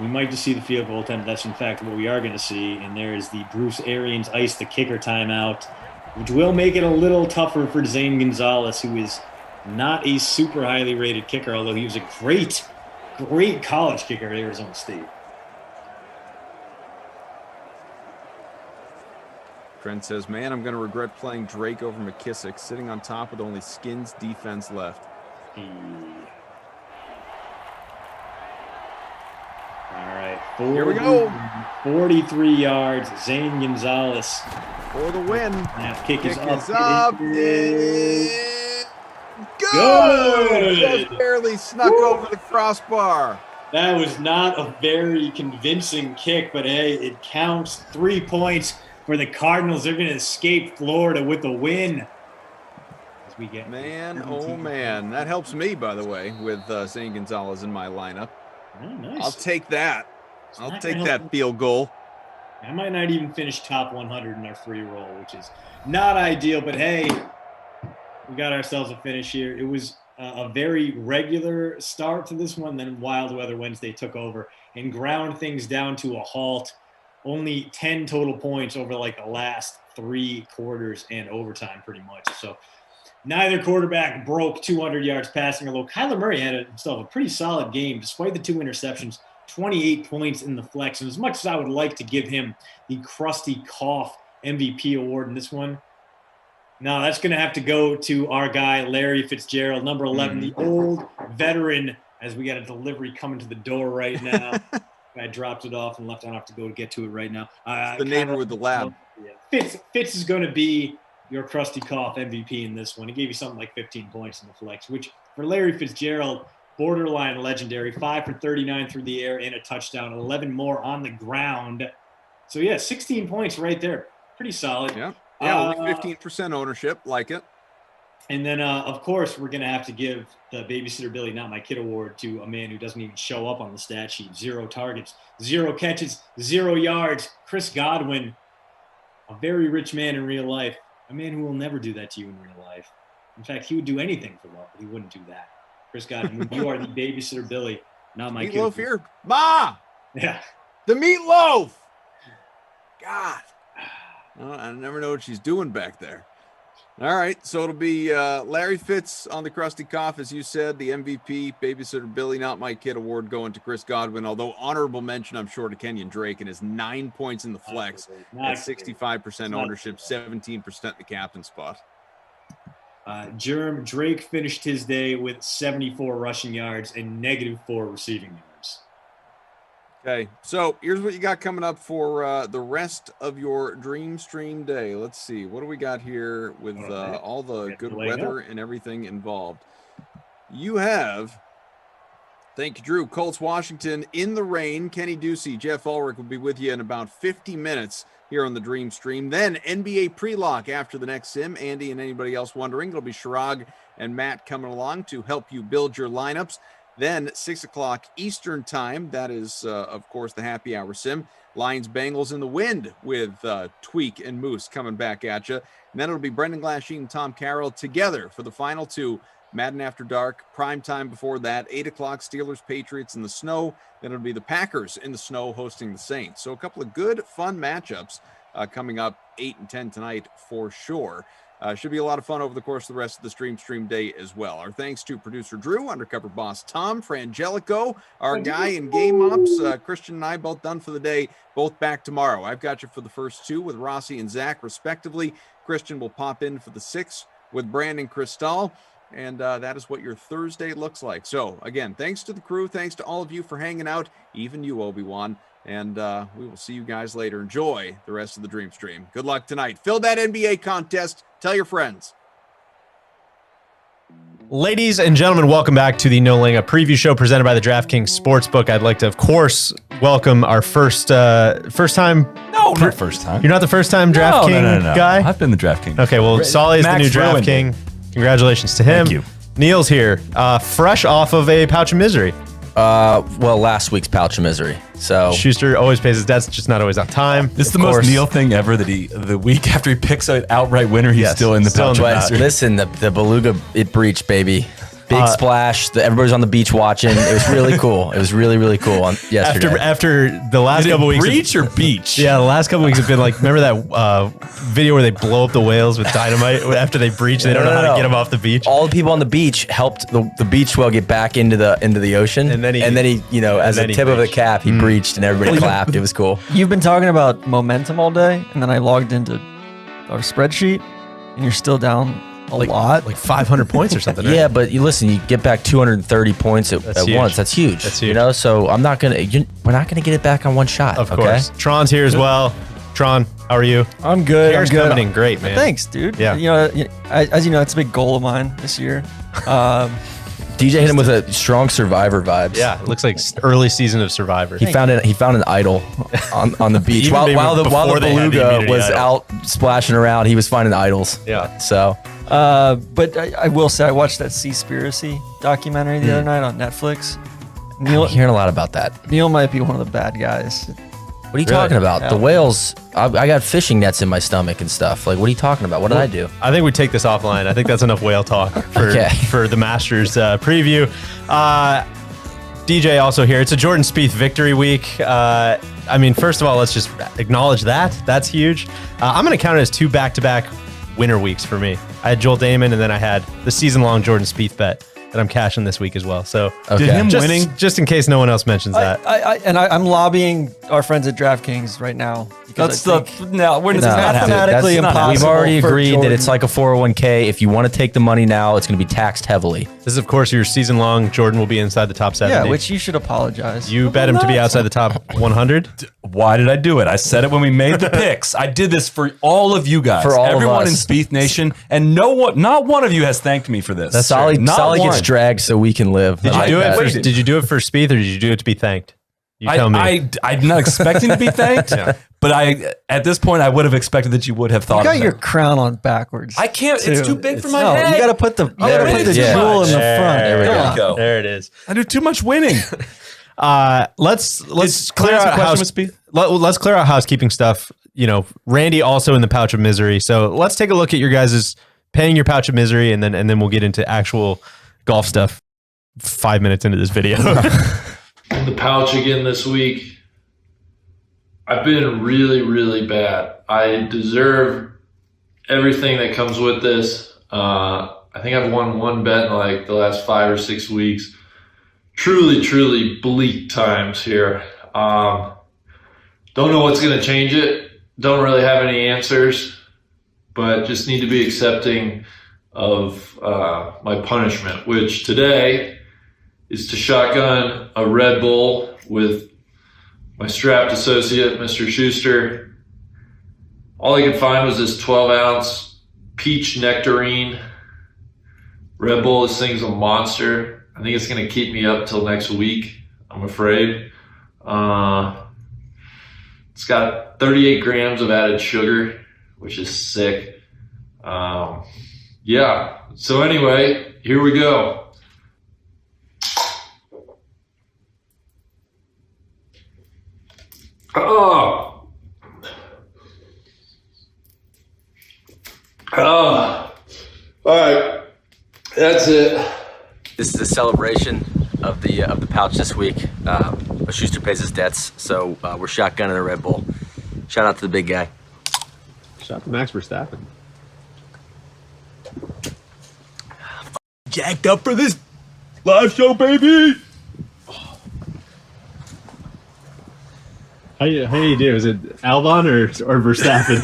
We might just see the field goal attempt. That's, in fact, what we are going to see. And there is the Bruce Arians ice the kicker timeout, which will make it a little tougher for Zane Gonzalez, who is not a super highly rated kicker, although he was a great college kicker at Arizona State. Trent says, man, I'm going to regret playing Drake over McKissick, sitting on top with only Skins defense left. All right. Here we go. 43 yards. Zane Gonzalez. For the win. That kick is up. Good. Just barely snuck over the crossbar. That was not a very convincing kick, but hey, it counts. 3 points for the Cardinals. They're going to escape Florida with a win. As we get man, oh man. That helps me, by the way, with Zane Gonzalez in my lineup. Oh, nice. I'll take that. I'll take that field goal. I might not even finish top 100 in our free roll, which is not ideal, but hey, we got ourselves a finish here. It was a very regular start to this one. Then Wild Weather Wednesday took over and ground things down to a halt. Only 10 total points over like the last 3 quarters and overtime pretty much. So neither quarterback broke 200 yards passing, although Kyler Murray had himself a pretty solid game despite the 2 interceptions, 28 points in the flex. And as much as I would like to give him the Krusty Koff MVP award in this one, no, that's going to have to go to our guy, Larry Fitzgerald, number 11, the old veteran, as we got a delivery coming to the door right now. I dropped it off and left. I don't have to go to get to it right now. The neighbor with the lab. Yeah. Fitz is going to be your Krusty Koff MVP in this one. He gave you something like 15 points in the flex, which for Larry Fitzgerald, borderline legendary. 5 for 39 through the air and a touchdown, 11 more on the ground. So, yeah, 16 points right there. Pretty solid. Yeah. Yeah, only 15% ownership. Like it. And then, of course, we're going to have to give the Babysitter Billy Not My Kid award to a man who doesn't even show up on the stat sheet. 0 targets, 0 catches, 0 yards. Chris Godwin, a very rich man in real life, a man who will never do that to you in real life. In fact, he would do anything for love, but he wouldn't do that. Chris Godwin, you are the Babysitter Billy, Not My Kid. Meatloaf here. Ma! Yeah. The meatloaf! God. I never know what she's doing back there. All right, so it'll be Larry Fitz on the Krusty Cough, as you said, the MVP, Babysitter Billy, Not My Kid award going to Chris Godwin, although honorable mention, I'm sure, to Kenyon Drake and his 9 points in the flex at 65% ownership, 17% the captain spot. Jerm Drake finished his day with 74 rushing yards and -4 receiving yards. Okay, so here's what you got coming up for the rest of your Dream Stream day. Let's see, what do we got here with all the good weather and everything involved? You have, thank you, Drew, Colts, Washington in the rain. Kenny Ducey, Jeff Ulrich will be with you in about 50 minutes here on the Dream Stream. Then NBA pre-lock after the next sim. Andy and anybody else wondering, it'll be Shirag and Matt coming along to help you build your lineups. Then 6 o'clock Eastern time, that is, of course, the happy hour sim. Lions Bengals in the wind with Tweak and Moose coming back at you. And then it'll be Brendan Glasheen and Tom Carroll together for the final two. Madden After Dark, prime time before that, 8 o'clock Steelers, Patriots in the snow. Then it'll be the Packers in the snow hosting the Saints. So a couple of good, fun matchups coming up 8 and 10 tonight for sure. Should be a lot of fun over the course of the rest of the stream day as well. Our thanks to producer Drew, undercover boss Tom, Frangelico, our guy in game ops, Christian and I both done for the day, both back tomorrow. I've got you for the first two with Rossi and Zach respectively. Christian will pop in for the 6 with Brandon Cristal. And that is what your Thursday looks like. So again, thanks to the crew. Thanks to all of you for hanging out, even you, Obi-Wan. And we will see you guys later. Enjoy the rest of the Dream Stream. Good luck tonight. Fill that NBA contest. Tell your friends. Ladies and gentlemen, welcome back to the No Laying Up preview show presented by the DraftKings Sportsbook. I'd like to, of course, welcome our first time. No, not first time. You're not the first time DraftKings guy? I've been the DraftKings. Okay, well, Solly is the new Max DraftKing. Congratulations to him. Thank you. Neil's here, fresh off of a pouch of misery. Well, last week's pouch of misery. So Schuster always pays his debts, just not always on time. This is the most Neil thing ever that the week after he picks an outright winner, he's still in the pouch of misery. Listen, the beluga, it breached, baby. Big splash. Everybody's on the beach watching. It was really cool. It was really, really cool yesterday. After the last couple weeks. Breach or beach? Yeah, the last couple weeks have been like, remember that video where they blow up the whales with dynamite after they breach? They don't know how to get them off the beach. All the people on the beach helped the beach whale get back into the ocean. And then he as a tip of the cap, he breached and everybody clapped. It was cool. You've been talking about momentum all day, and then I logged into our spreadsheet, and you're still down a lot, like 500 points or something. Right? Yeah, but you get back 230 points at once. That's huge. That's huge. You know, so we're not gonna get it back on one shot. Of course. Tron's here as well. Tron, how are you? I'm good. Hair's coming in great, man. Thanks, dude. Yeah. You know, as you know, it's a big goal of mine this year. DJ hit him with a strong Survivor vibes. Yeah, it looks like early season of Survivor. He found an idol on the beach while the beluga was out splashing around. He was finding idols. Yeah. So. But I will say I watched that Seaspiracy documentary the other night on Netflix. Neil, I'm hearing a lot about that. Neil might be one of the bad guys. What are you talking about? Yeah. The whales, I got fishing nets in my stomach and stuff. Like, what are you talking about? What did I do? I think we take this offline. I think that's enough whale talk for the Masters preview. DJ also here. It's a Jordan Spieth victory week. I mean, first of all, let's just acknowledge that. That's huge. I'm going to count it as 2 back-to-back winner weeks for me. I had Joel Damon, and then I had the season-long Jordan Spieth bet that I'm cashing this week as well. So did him winning? Just in case no one else mentions that. I'm lobbying our friends at DraftKings right now. Mathematically impossible. We've already agreed that it's like a 401k. If you want to take the money now, it's going to be taxed heavily. This is, of course, your season-long. Jordan will be inside the top 70. Yeah, which you should apologize. You bet him to be outside the top 100. Why did I do it? I said it when we made the picks. I did this for all of you guys, for all everyone of in us. Spieth Nation, and not one of you has thanked me for this. Solly gets dragged so we can live. Did you do it for Spieth, or did you do it to be thanked? You tell me. I'm not expecting to be thanked, but at this point I would have expected that you would have thought. You got of your that. crown on backwards. I can't. It's too big for my no, head. You got to put the jewel in the front. There we go. There it is. I do too much winning. Let's clear out let's clear out housekeeping stuff. Randy also in the pouch of misery. So let's take a look at your guys' paying your pouch of misery, and then we'll get into actual golf stuff 5 minutes into this video. In the pouch again this week. I've been really, really bad. I deserve everything that comes with this. I think I've won one bet in like the last 5 or 6 weeks. Truly, truly bleak times here. Don't know what's going to change it. Don't really have any answers, but just need to be accepting of my punishment, which today is to shotgun a Red Bull with my strapped associate, Mr. Schuster. All I could find was this 12-ounce peach nectarine Red Bull. This thing's a monster. I think it's going to keep me up till next week, I'm afraid. It's got 38 grams of added sugar, which is sick. Yeah, so anyway, here we go. Oh. All right, that's it. This is a celebration of the pouch this week. Schuster pays his debts, so we're shotgunning a Red Bull. Shout out to the big guy. Shout out to Max Verstappen. Jacked up for this live show, baby. How you do? Is it Albon or Verstappen?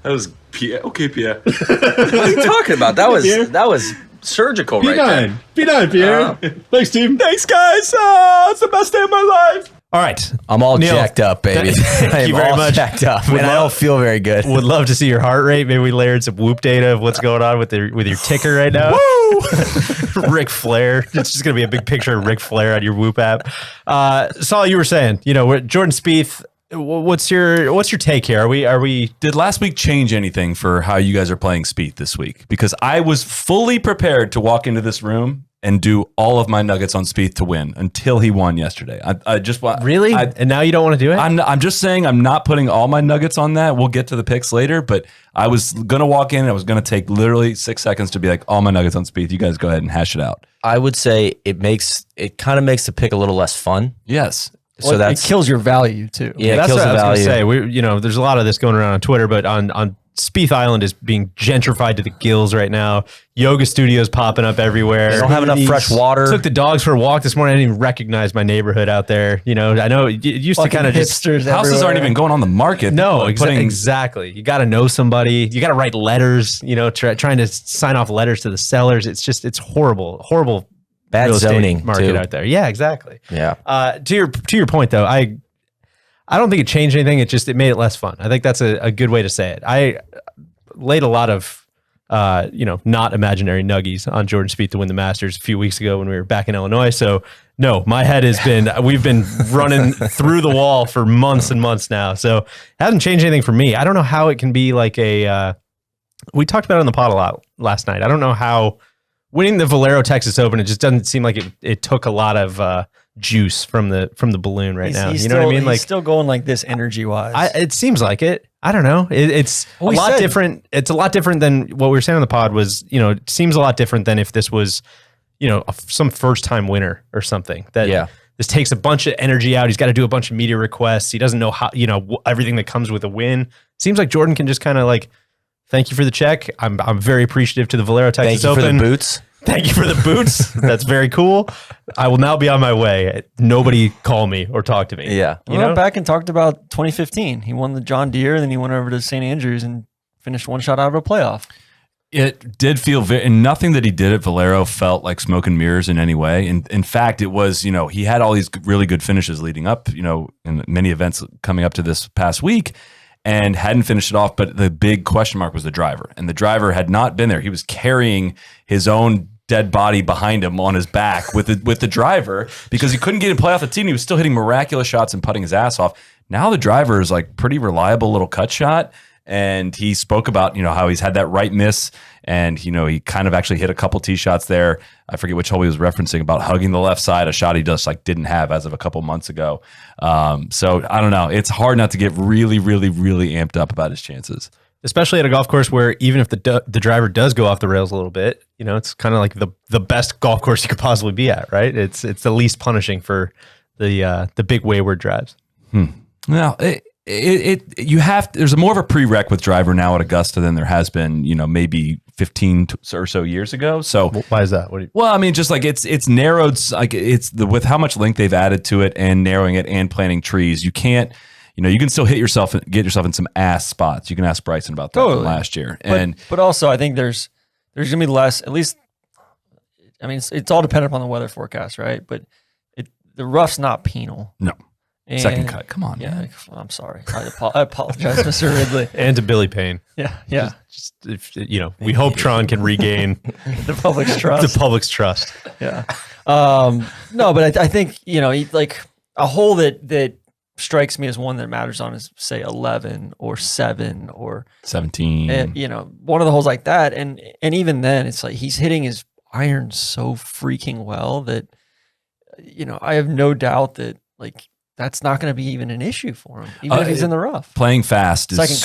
that was Pierre. Okay, Pierre. What are you talking about? That was surgical right there. P9, Pierre. Thanks, team. Thanks, guys. It's the best day of my life. All right. I'm all Neil, jacked up, baby. Thank you very much. Jacked up, and I don't feel very good. Would love to see your heart rate. Maybe we layered some Whoop data of what's going on with your ticker right now. Woo! Ric Flair. It's just going to be a big picture of Ric Flair on your Whoop app. Saul, you were saying, Jordan Spieth. What's your take here? Are we? Did last week change anything for how you guys are playing Spieth this week? Because I was fully prepared to walk into this room and do all of my nuggets on Spieth to win until he won yesterday. I just want really, and now you don't want to do it. I'm just saying I'm not putting all my nuggets on that. We'll get to the picks later, but I was gonna walk in and I was gonna take literally 6 seconds to be like, all my nuggets on Spieth. You guys go ahead and hash it out. I would say it kind of makes the pick a little less fun. Yes. So it kills your value too. Yeah, that's it kills what the I was value. gonna say. There's a lot of this going around on Twitter, but on Spieth Island is being gentrified to the gills right now. Yoga studios popping up everywhere. They don't have enough fresh water. Took the dogs for a walk this morning. I didn't even recognize my neighborhood out there. I know it used to kind of just houses aren't even going on the market. No, exactly. You got to know somebody. You got to write letters. Trying to sign off letters to the sellers. It's horrible. Bad real estate zoning market too. out there. Yeah, exactly. Yeah. To your point though, I don't think it changed anything. It made it less fun. I think that's a good way to say it. I laid a lot of not imaginary nuggies on Jordan Spieth to win the Masters a few weeks ago when we were back in Illinois. So no, my head we've been running through the wall for months and months now. So it hasn't changed anything for me. I don't know how it can be like we talked about it on the pod a lot last night. I don't know how winning the Valero Texas Open, it just doesn't seem like it took a lot of juice from the balloon right now. You know what I mean? He's still going like this energy wise. It seems like it. I don't know. It's a lot different. It's a lot different than what we were saying on the pod was, it seems a lot different than if this was, some first time winner or something this takes a bunch of energy out. He's got to do a bunch of media requests. He doesn't know how, everything that comes with a win. Seems like Jordan can just kind of like, thank you for the check. I'm very appreciative to the Valero Texas Open. Thank you for the boots. Thank you for the boots. That's very cool. I will now be on my way. Nobody call me or talk to me. Yeah. We went back and talked about 2015. He won the John Deere, then he went over to St. Andrews and finished one shot out of a playoff. It did feel and nothing that he did at Valero felt like smoke and mirrors in any way. In fact, it was, he had all these really good finishes leading up, in many events coming up to this past week, and hadn't finished it off. But the big question mark was the driver. And the driver had not been there. He was carrying his own dead body behind him on his back with the driver because he couldn't get him play off the tee. And he was still hitting miraculous shots and putting his ass off. Now the driver is like pretty reliable little cut shot. And he spoke about, how he's had that right miss and, he kind of actually hit a couple tee shots there. I forget which hole he was referencing about hugging the left side, a shot he just didn't have as of a couple months ago. So I don't know. It's hard not to get really, really, really amped up about his chances. Especially at a golf course where even if the driver does go off the rails a little bit, it's kind of like the best golf course you could possibly be at, right? It's the least punishing for the big wayward drives. Now, there's more of a prereq with driver now at Augusta than there has been, maybe 15 or so years ago. So why is that? Well, I mean, just like it's narrowed, like with how much length they've added to it and narrowing it and planting trees, you can't, you can still get yourself in some ass spots. You can ask Bryson about that from last year. But also I think there's gonna be less, at least, I mean, it's all dependent upon the weather forecast, right? But the rough's not penal. No. Second cut. Come on. Yeah, man. I'm sorry. I apologize, Mr. Ridley. And to Billy Payne. Yeah. We hope Tron can regain the public's trust. The public's trust. Yeah. No, but I think, like a hole that strikes me as one that matters on is say 11 or 7 or 17. One of the holes like that. And even then it's like he's hitting his iron so freaking well that, I have no doubt that like that's not going to be even an issue for him, even if he's in the rough. Playing fast is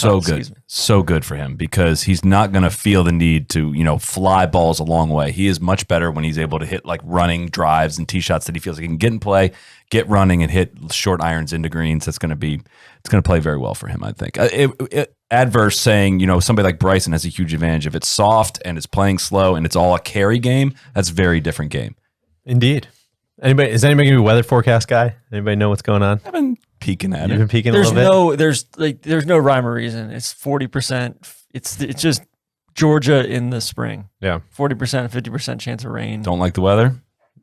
so good for him because he's not going to feel the need to, fly balls a long way. He is much better when he's able to hit like running drives and tee shots that he feels like he can get in play, get running and hit short irons into greens. It's going to play very well for him, I think. Adverse saying, somebody like Bryson has a huge advantage. If it's soft and it's playing slow and it's all a carry game, that's a very different game. Indeed. Is anybody gonna be a weather forecast guy? Anybody know what's going on? I've been peeking at it. You've been peeking a little bit. There's no rhyme or reason. It's 40%. It's just Georgia in the spring. Yeah. 40%, 50% chance of rain. Don't like the weather?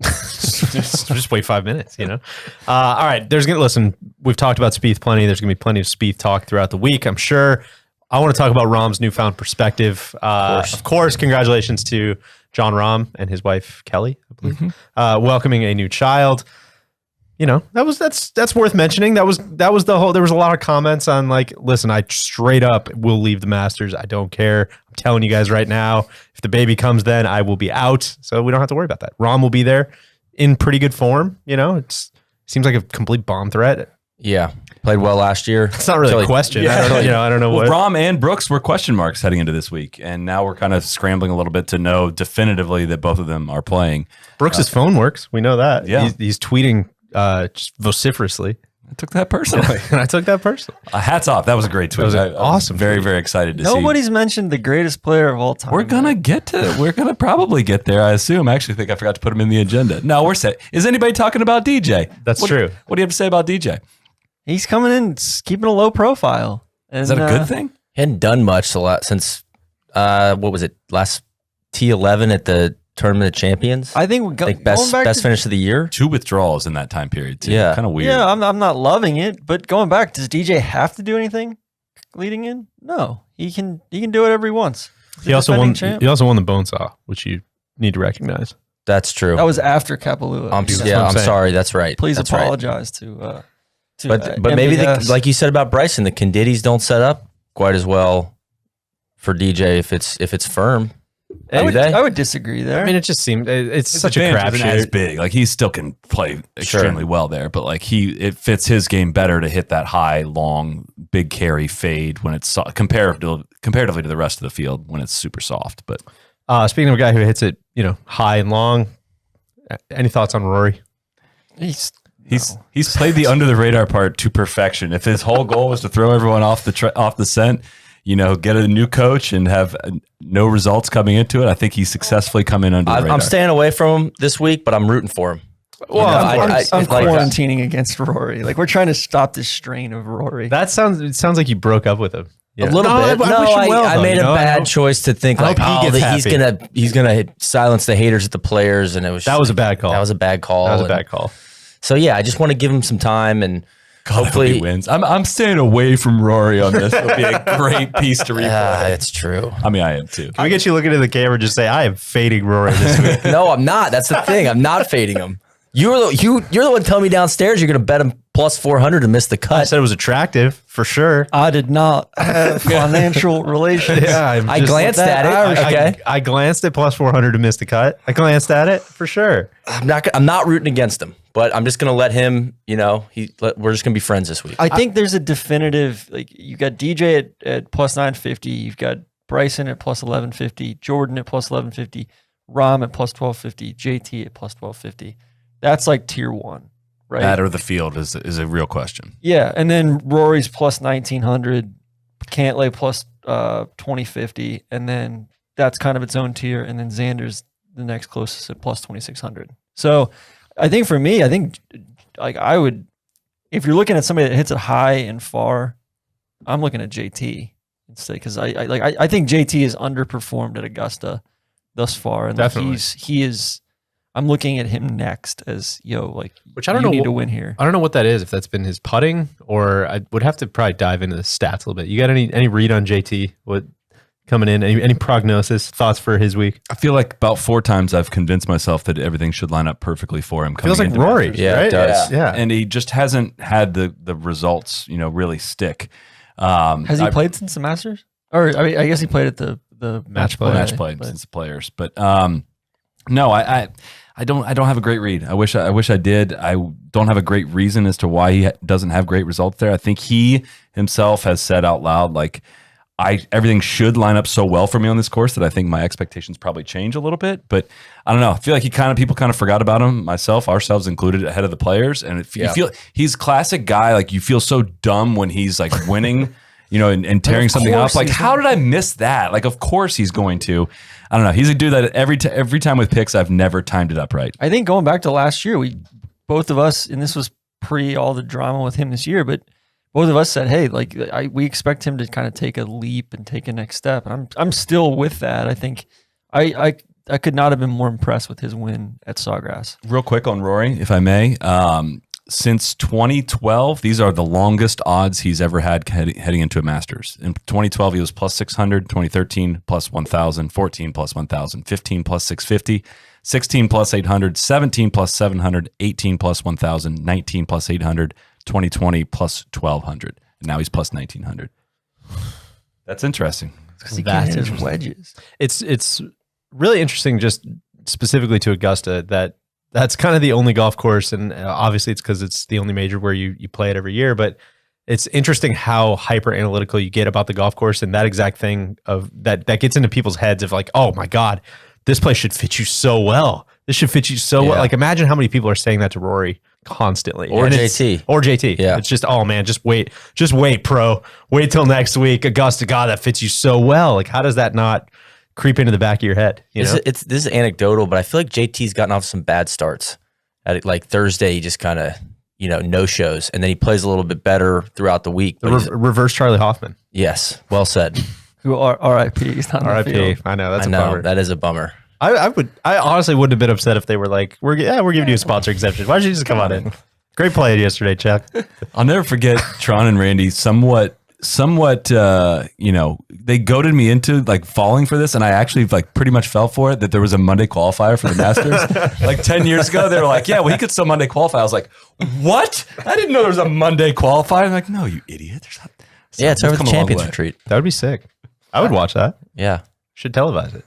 just wait 5 minutes, All right. Listen, we've talked about Spieth plenty. There's gonna be plenty of Spieth talk throughout the week, I'm sure. I want to talk about Rahm's newfound perspective. Of course, congratulations to John Rahm and his wife Kelly, I believe, welcoming a new child. That's worth mentioning. That was the whole. There was a lot of comments on like, listen, I straight up will leave the Masters. I don't care. I'm telling you guys right now, if the baby comes, then I will be out. So we don't have to worry about that. Rahm will be there in pretty good form. It seems like a complete bomb threat. Yeah, played well last year. It's not really a question. Yeah. I don't know what. Rahm and Brooks were question marks heading into this week, and now we're kind of scrambling a little bit to know definitively that both of them are playing. Brooks's phone works. We know that. Yeah, he's tweeting just vociferously. I took that personally. Hats off. That was a great tweet. That was awesome. Very, very excited to see. Nobody's mentioned the greatest player of all time. We're gonna probably get there. I assume. I actually think I forgot to put him in the agenda. No, we're set. Is anybody talking about DJ? That's true. What do you have to say about DJ? He's coming in, keeping a low profile. And, is that a good thing? Hadn't done much since what was it, last T11 at the Tournament of Champions? I think best finish of the year. 2 withdrawals in that time period too. Yeah, kind of weird. Yeah, I'm not loving it, but going back, does DJ have to do anything leading in? No, he can do whatever he wants. He also won the bone saw, which you need to recognize. That's true. That was after Kapalua. I'm sorry. That's right. Please that's apologize to. But maybe like you said about Bryson, the conditties don't set up quite as well for DJ if it's firm. I would disagree there. I mean, it just seemed it's such a crapshoot. As big, like he still can play extremely well there, but like it fits his game better to hit that high, long, big carry fade when it's comparatively to the rest of the field when it's super soft. But speaking of a guy who hits it, high and long, any thoughts on Rory? He's played the under the radar part to perfection. If his whole goal was to throw everyone off the scent, get a new coach and have no results coming into it, I think he's successfly come in under the radar. I'm staying away from him this week, but I'm rooting for him. Well, I'm quarantining against Rory. Like we're trying to stop this strain of Rory. It sounds like you broke up with him. Yeah. A little bit. I made a bad choice to think like, he's gonna silence the haters at the players, and that was a bad call. That was a bad call. So yeah, I just want to give him some time, and God, hopefully he wins. I'm staying away from Rory on this. It'll be a great piece to replay. It's true. I mean, I am too. Can we get you looking at the camera and just say, I am fading Rory this week? No, I'm not. That's the thing. I'm not fading him. You're the one telling me downstairs you're going to bet him plus 400 to miss the cut. I said it was attractive for sure. I did not have financial relations. Yeah, I glanced at it. I glanced at plus 400 to miss the cut. I glanced at it for sure. I'm not rooting against him, but I'm just going to let him, we're just going to be friends this week. I think there's a definitive, you got DJ at plus 950. You've got Bryson at plus 1150, Jordan at plus 1150, Rahm at plus 1250, JT at plus 1250. That's like tier 1, right? That or the field is a real question. Yeah, and then Rory's plus 1900, Cantlay plus 2050, and then that's kind of its own tier, and then Xander's the next closest at plus 2600. So I think for me, I would, if you're looking at somebody that hits it high and far, I'm looking at JT instead, because I think JT is underperformed at Augusta thus far, and definitely he is. I'm looking at him next as which I don't know. Need to win here. I don't know what that is. If that's been his putting, or I would have to probably dive into the stats a little bit. You got any read on JT? What coming in? Any prognosis thoughts for his week? I feel like about 4 times I've convinced myself that everything should line up perfectly for him. Feels like Rory, Masters, right? It does. Yeah, and he just hasn't had the results, really stick. Has he played since the Masters? Or I guess he played at the match play since the Players, but no, I don't have a great read. I wish I did. I don't have a great reason as to why he doesn't have great results there. I think he himself has said out loud, everything should line up so well for me on this course that I think my expectations probably change a little bit. But I don't know. I feel like people kind of forgot about him, ourselves included, ahead of the Players. And you feel he's classic guy. You feel so dumb when he's winning, and tearing something up. How did I miss that? Of course he's going to. I don't know. He's a dude that every time with picks, I've never timed it up right. I think going back to last year, both of us, and this was pre all the drama with him this year, but both of us said, hey, we expect him to kind of take a leap and take a next step. And I'm still with that. I think I could not have been more impressed with his win at Sawgrass. Real quick on Rory, if I may. Since 2012, these are the longest odds he's ever had heading into a Masters. In 2012, he was plus 600, 2013 plus 1,000, 14 plus 1,000, 15 plus 650, 16 plus 800, 17 plus 700, 18 plus 1,000, 19 plus 800, 2020 plus 1,200. And now he's plus 1,900. That's interesting. Because he can't hit his wedges. It's really interesting, just specifically to Augusta, that's kind of the only golf course, and obviously it's because it's the only major where you play it every year, but it's interesting how hyper analytical you get about the golf course, and that exact thing of that gets into people's heads of oh my God, this place should fit you so well. This should fit you so well. Imagine how many people are saying that to Rory constantly. Or JT. Yeah. It's just, oh man, just wait, pro. Wait till next week. Augusta, God, that fits you so well. How does that not creep into the back of your head? This is anecdotal, but I feel like JT's gotten off some bad starts. At Thursday, he just kind of no shows, and then he plays a little bit better throughout the week. Reverse Charlie Hoffman. Yes, well said. Who RIP? He's not RIP. I know that's a bummer. That is a bummer. I honestly wouldn't have been upset if they were we're giving you a sponsor exemption. Why don't you just come on in? Great play yesterday, Chuck. I'll never forget Tron and Randy somewhat they goaded me into falling for this, and I actually pretty much fell for it, that there was a Monday qualifier for the Masters. 10 years ago they were he could still Monday qualify. I was like, what? I didn't know there was a Monday qualifier. I'm no, you idiot. It's over the Champions Retreat. That would be sick. I would watch that. Yeah. Should televise it.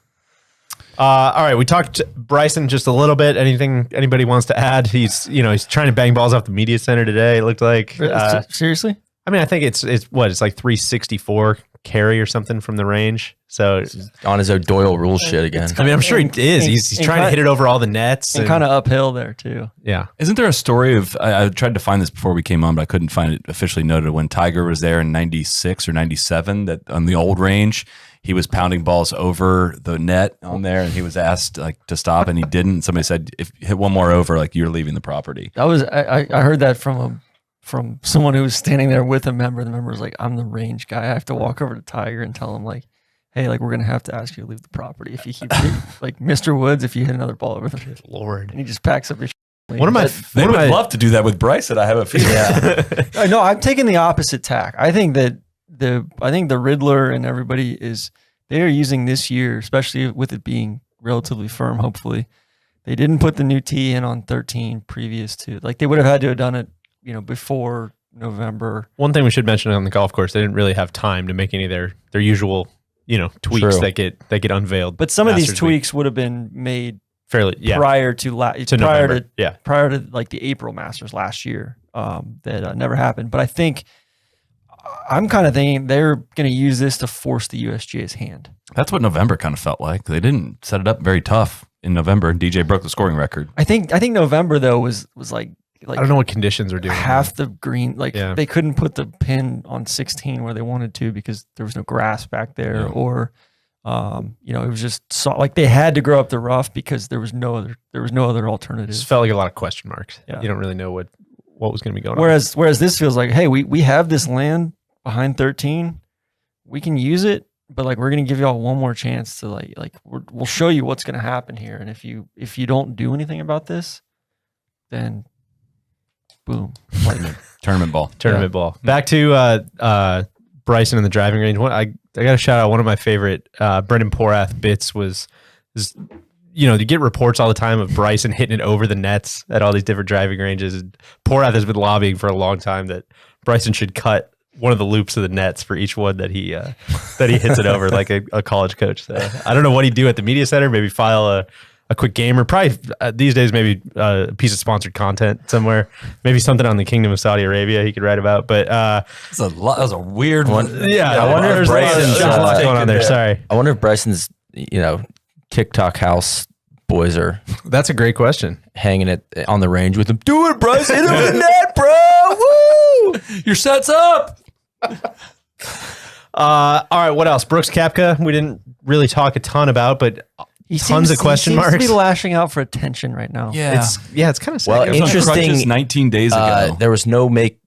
All right, we talked Bryson just a little bit. Anybody wants to add? He's trying to bang balls off the media center today, it looked like. Seriously? I mean, I think it's 364 carry or something from the range. So on his O'Doyle rule shit again. I mean, I'm sure he is. He's trying to hit it over all the nets. And kind of uphill there too. Yeah. Isn't there a story of, I tried to find this before we came on, but I couldn't find it officially noted, when Tiger was there in 96 or 97, that on the old range, he was pounding balls over the net on there, and he was asked to stop, and he didn't. Somebody said, if you hit one more over, you're leaving the property. I heard that from someone who was standing there with a member. The member was like, I'm the range guy. I have to walk over to Tiger and tell him hey, we're going to have to ask you to leave the property if you keep Mr. Woods, if you hit another ball over the Lord. And he just packs up his One of my They would love to do that with Bryson. I have a feeling. Yeah. No, I'm taking the opposite tack. I think that the Riddler and everybody they are using this year, especially with it being relatively firm. Hopefully, they didn't put the new tee in on 13 previous to, like, they would have had to have done it, before November. One thing we should mention on the golf course, they didn't really have time to make any of their usual, tweaks that get unveiled. But some of these Masters tweaks would have been made fairly prior to November. prior to like the April Masters last year. That never happened. But I think I'm kind of thinking they're going to use this to force the USGA's hand. That's what November kind of felt like. They didn't set it up very tough in November, and DJ broke the scoring record. I think November though was like I don't know what conditions were doing. Half the green, they couldn't put the pin on 16 where they wanted to because there was no grass back there, or it was just like they had to grow up the rough because there was no other alternative. It just felt like a lot of question marks. Yeah. You don't really know what was going to be going on. Whereas this feels like, hey, we have this land behind 13, we can use it, but like we're going to give y'all one more chance to we'll show you what's going to happen here, and if you don't do anything about this, then boom, tournament ball. Back to Bryson in the driving range. I got to shout out one of my favorite Brendan Porath bits was to get reports all the time of Bryson hitting it over the nets at all these different driving ranges. And Porath has been lobbying for a long time that Bryson should cut one of the loops of the nets for each one that he hits it over like a college coach. So I don't know what he'd do at the media center. Maybe file a quick game, or probably these days maybe a piece of sponsored content somewhere. Maybe something on the Kingdom of Saudi Arabia he could write about. But that was a weird one. Yeah, I wonder if Bryson's going on there. Sorry, I wonder if Bryson's TikTok house boys are. That's a great question. Hanging it on the range with him. Do it, Bryson. Hit him in the net, bro. Woo! Your set's up. All right, what else? Brooks Koepka, we didn't really talk a ton about, but tons of question marks. He seems to be lashing out for attention right now. Yeah, it's kind of sad. Well, interesting. 19 days ago, there was no make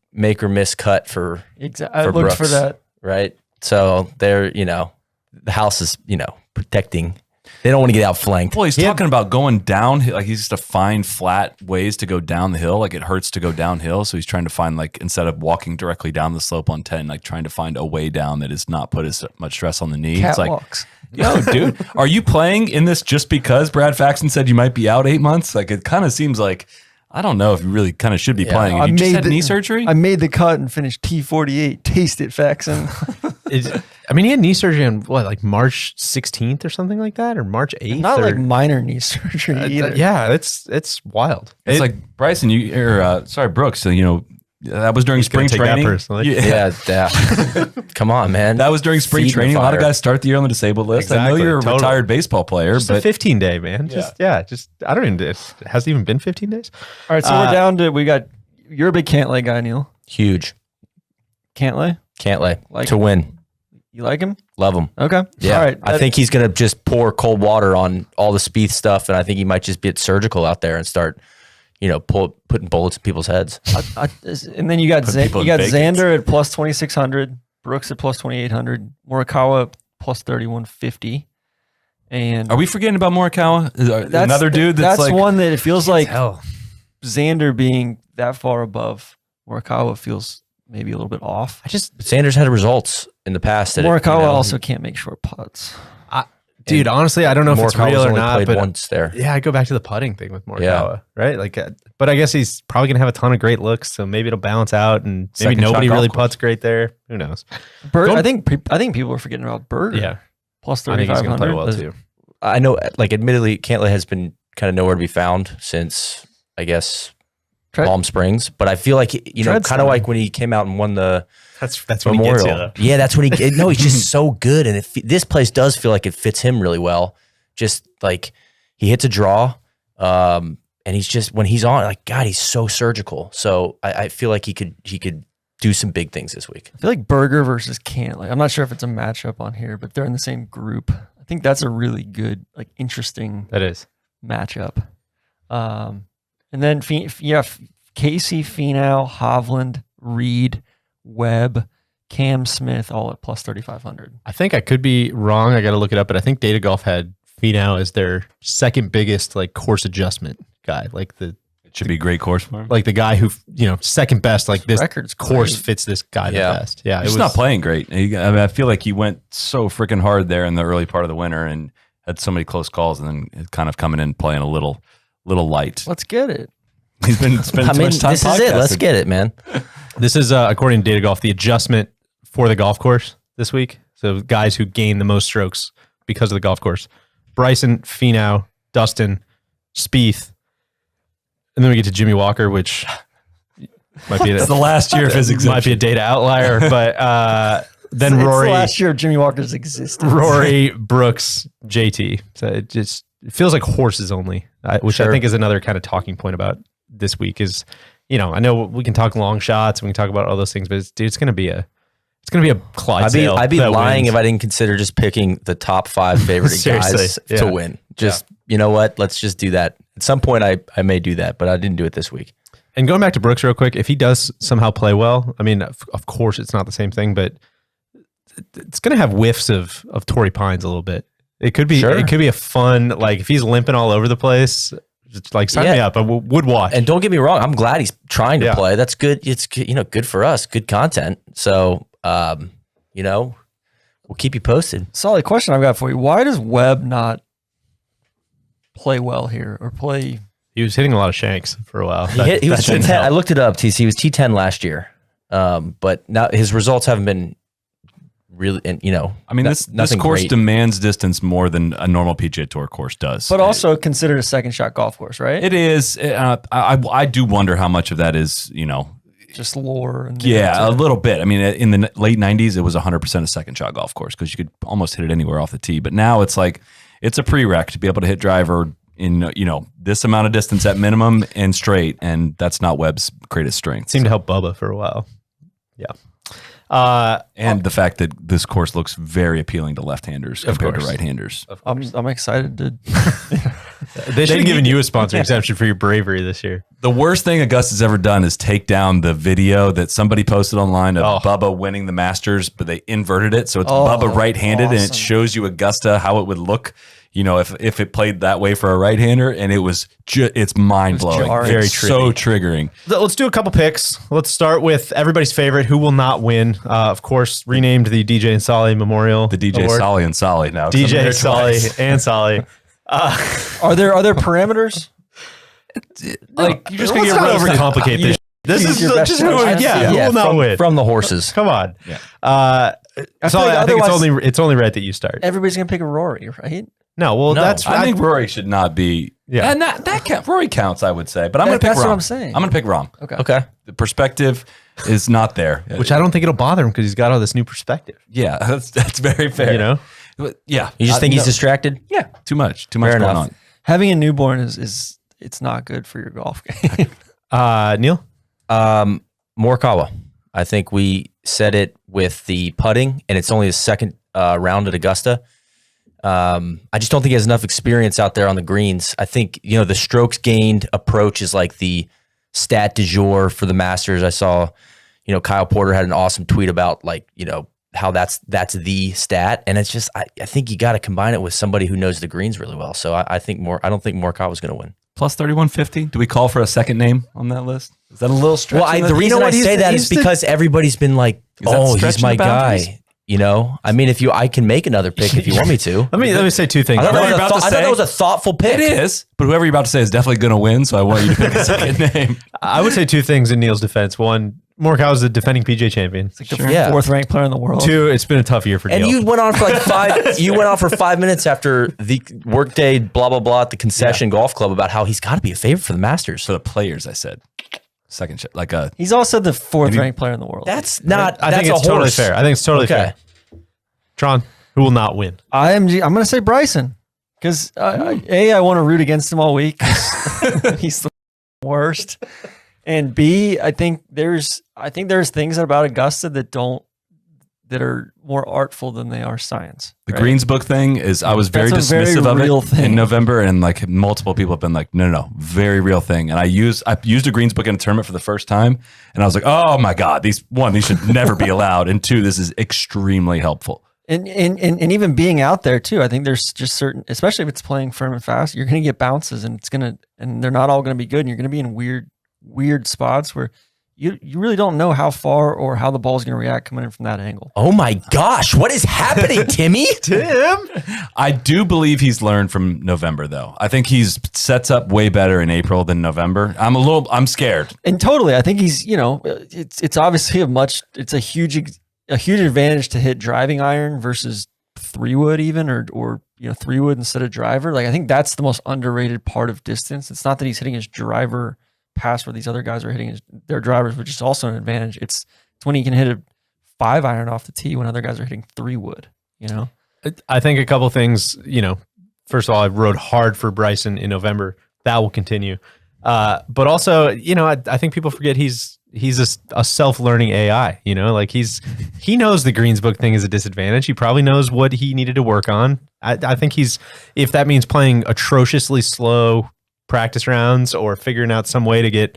or miss cut for I looked Brooks, for that. right? So they're the house is protecting. They don't want to get outflanked. Well, he's talking about going down, like he's just to find flat ways to go down the hill. Like it hurts to go downhill. So he's trying to find, like, instead of walking directly down the slope on 10, like trying to find a way down that is not put as much stress on the knee. It's like, yo, dude, are you playing in this just because Brad Faxon said you might be out 8 months? Like it kind of seems like, I don't know if you really kind of should be playing. You just had knee surgery? I made the cut and finished T48. Taste it, Faxon. He had knee surgery on like March 16th or something like that, or March 8th. Not like minor knee surgery either. Yeah, it's wild. It's like Bryson, Brooks. So, that was during spring training. Yeah. Come on, man. That was during spring training. A lot of guys start the year on the disabled list. Exactly, I know you're a totally. retired baseball player, Just but a 15-day, man. I don't even. It hasn't even been 15 days. All right, so we're down to you're a big Cantlay guy, Neil. Huge. Cantlay to win. You like him? Love him. Okay. Yeah. All right. I think he's going to just pour cold water on all the Spieth stuff, and I think he might just get surgical out there and start, putting bullets in people's heads. And then you got Xander at plus 2,600, Brooks at plus 2,800, Morikawa plus 3,150. And are we forgetting about Morikawa? Another dude that's like, one that it feels like Xander being that far above Morikawa feels maybe a little bit off. Xander's had results in the past. Morikawa also can't make short putts. Dude, honestly, I don't know if it's real or not. But once there. Yeah, I go back to the putting thing with Morikawa, right? Like, but I guess he's probably gonna have a ton of great looks, so maybe it'll balance out, and maybe nobody really putts great there. Who knows? I think people are forgetting about Berger. Yeah, plus 3,500. I think he's gonna play well too. I know, like, admittedly, Cantlay has been kind of nowhere to be found since, I guess, Palm Springs, but I feel like kind of like when he came out and won the that's when Memorial. He gets you, yeah, that's when he. No, he's just so good, and this place does feel like it fits him really well. Just like he hits a draw, and he's just when he's on, like, God, he's so surgical. So I feel like he could do some big things this week. I feel like Berger versus Cantlay. I'm not sure if it's a matchup on here, but they're in the same group. I think that's a really good, like, interesting. That is matchup. And then Casey, Finau, Hovland, Reed, Webb, Cam Smith, all at plus 3,500. I think I could be wrong. I got to look it up, but I think Data Golf had Finau as their second biggest, like, course adjustment guy. Like It should be a great course for him. Like the guy who, second best, like this record's course great. fits this guy the best. Yeah. He's not playing great. I feel like he went so freaking hard there in the early part of the winter and had so many close calls, and then kind of coming in playing a little light. Let's get it. He's been spending too much time this is it. Let's podcasting. get it, man. This is, according to Data Golf, the adjustment for the golf course this week. So guys who gain the most strokes because of the golf course. Bryson, Finau, Dustin, Spieth. And then we get to Jimmy Walker, which might be It's the last year of his existence. Might be a data outlier, but then It's Rory. the last year of Jimmy Walker's existence. Rory, Brooks, JT. So it feels like horses only, which I think is another kind of talking point about this week is, I know we can talk long shots and we can talk about all those things, but it's going to be a Clydesdale. I'd be that lying wins. if I didn't consider just picking the top 5 favorite guys Seriously, to yeah. win. You know what? Let's just do that. At some point, I may do that, but I didn't do it this week. And going back to Brooks real quick, if he does somehow play well, I mean, of course it's not the same thing, but it's going to have whiffs of Torrey Pines a little bit. It could be a fun, like if he's limping all over the place, just like sign me up. I would watch. And don't get me wrong, I'm glad he's trying to play. That's good. It's good for us. Good content. So we'll keep you posted. Solid question I've got for you. Why does Webb not play well here or play? He was hitting a lot of shanks for a while. He was T10. I looked it up, TC. He was T10 last year. But now his results haven't been really, I mean, this course demands distance more than a normal PGA Tour course does. But also considered a second shot golf course, right? It is. I do wonder how much of that is, just lore. And a little bit. I mean, in the late 90s, it was 100% a second shot golf course because you could almost hit it anywhere off the tee. But now it's like, it's a prereq to be able to hit driver in, this amount of distance at minimum and straight. And that's not Webb's greatest strength. Seemed to help Bubba for a while. Yeah. And the fact that this course looks very appealing to left-handers compared to right-handers. I'm excited to. They should have given you a sponsor exemption for your bravery this year. The worst thing Augusta's ever done is take down the video that somebody posted online of Bubba winning the Masters, but they inverted it. So it's Bubba right-handed and it shows you Augusta, how it would look, if it played that way for a right-hander, and it was it's mind-blowing. Very it's so triggering. Let's do a couple picks. Let's start with everybody's favorite, who will not win. Of course, renamed the DJ and Solly Memorial. The DJ Award. Solly and Solly now. DJ Solly and Solly. Are there other parameters? Like, you're just going to get overcomplicate this. This is just who will not win. From the horses. Come on. Yeah. Solly, I think it's only right that you start. Everybody's gonna pick a Rory, right? No, well, that's I think Rory should not be. Yeah, and that count, Rory counts, I would say, but I'm going to pick That's wrong. what I'm saying. I'm going to pick wrong. Okay. The perspective is not there, which I don't think it'll bother him because he's got all this new perspective. Yeah, that's very fair. But yeah, You just think he's distracted? Yeah, too much Fair going enough. on. Having a newborn is it's not good for your golf game. Neil, Morikawa. I think we said it with the putting, and it's only his second round at Augusta. I just don't think he has enough experience out there on the greens. I think, the strokes gained approach is like the stat du jour for the Masters. I saw, Kyle Porter had an awesome tweet about how that's the stat. And it's just, I think you got to combine it with somebody who knows the greens really well. So I don't think Morikawa's going to win. Plus 3150. Do we call for a second name on that list? Is that a little stretch? Well, the reason I say that is because everybody's been like, he's my guy. I mean, I can make another pick if you want me to. let me say two things. I thought that was a thoughtful pick. It is, but whoever you're about to say is definitely going to win. So I want you to pick a second name. I would say two things in Neil's defense. One, Morikawa is the defending PGA champion. It's like the fourth ranked player in the world. Two, it's been a tough year for Neil. And you went on for like 5. You went on for 5 minutes after the workday, blah blah blah, at the concession golf club about how he's got to be a favorite for the Masters. For the players, I said second shot, like a. He's also the fourth ranked player in the world. That's not. I think it's totally fair. I think it's totally fair. Tron, who will not win? I'm going to say Bryson because I want to root against him all week. 'Cause he's the worst. And B, I think there's things about Augusta that are more artful than they are science. The Greens book thing is, I was very dismissive of it in November, and like multiple people have been like, no, very real thing. And I used a Greens book in a tournament for the first time, and I was like, oh my God, these should never be allowed. And two, this is extremely helpful. And even being out there too, I think there's just certain, especially if it's playing firm and fast, you're going to get bounces, and they're not all going to be good. And you're going to be in weird spots where you really don't know how far or how the ball's going to react coming in from that angle. Oh my gosh, what is happening, Timmy? Tim? I do believe he's learned from November, though. I think he's sets up way better in April than November. I'm scared. And totally, I think he's, it's obviously it's a huge advantage to hit driving iron versus 3-wood even, or 3-wood instead of driver. Like, I think that's the most underrated part of distance. It's not that he's hitting his driver past where these other guys are hitting their drivers, which is also an advantage. It's when he can hit a 5-iron off the tee when other guys are hitting 3-wood, I think a couple of things, first of all, I rode hard for Bryson in November. That will continue. But also, I think people forget he's a self-learning AI, like he knows the Greens Book thing is a disadvantage. He probably knows what he needed to work on. I think if that means playing atrociously slow practice rounds or figuring out some way to get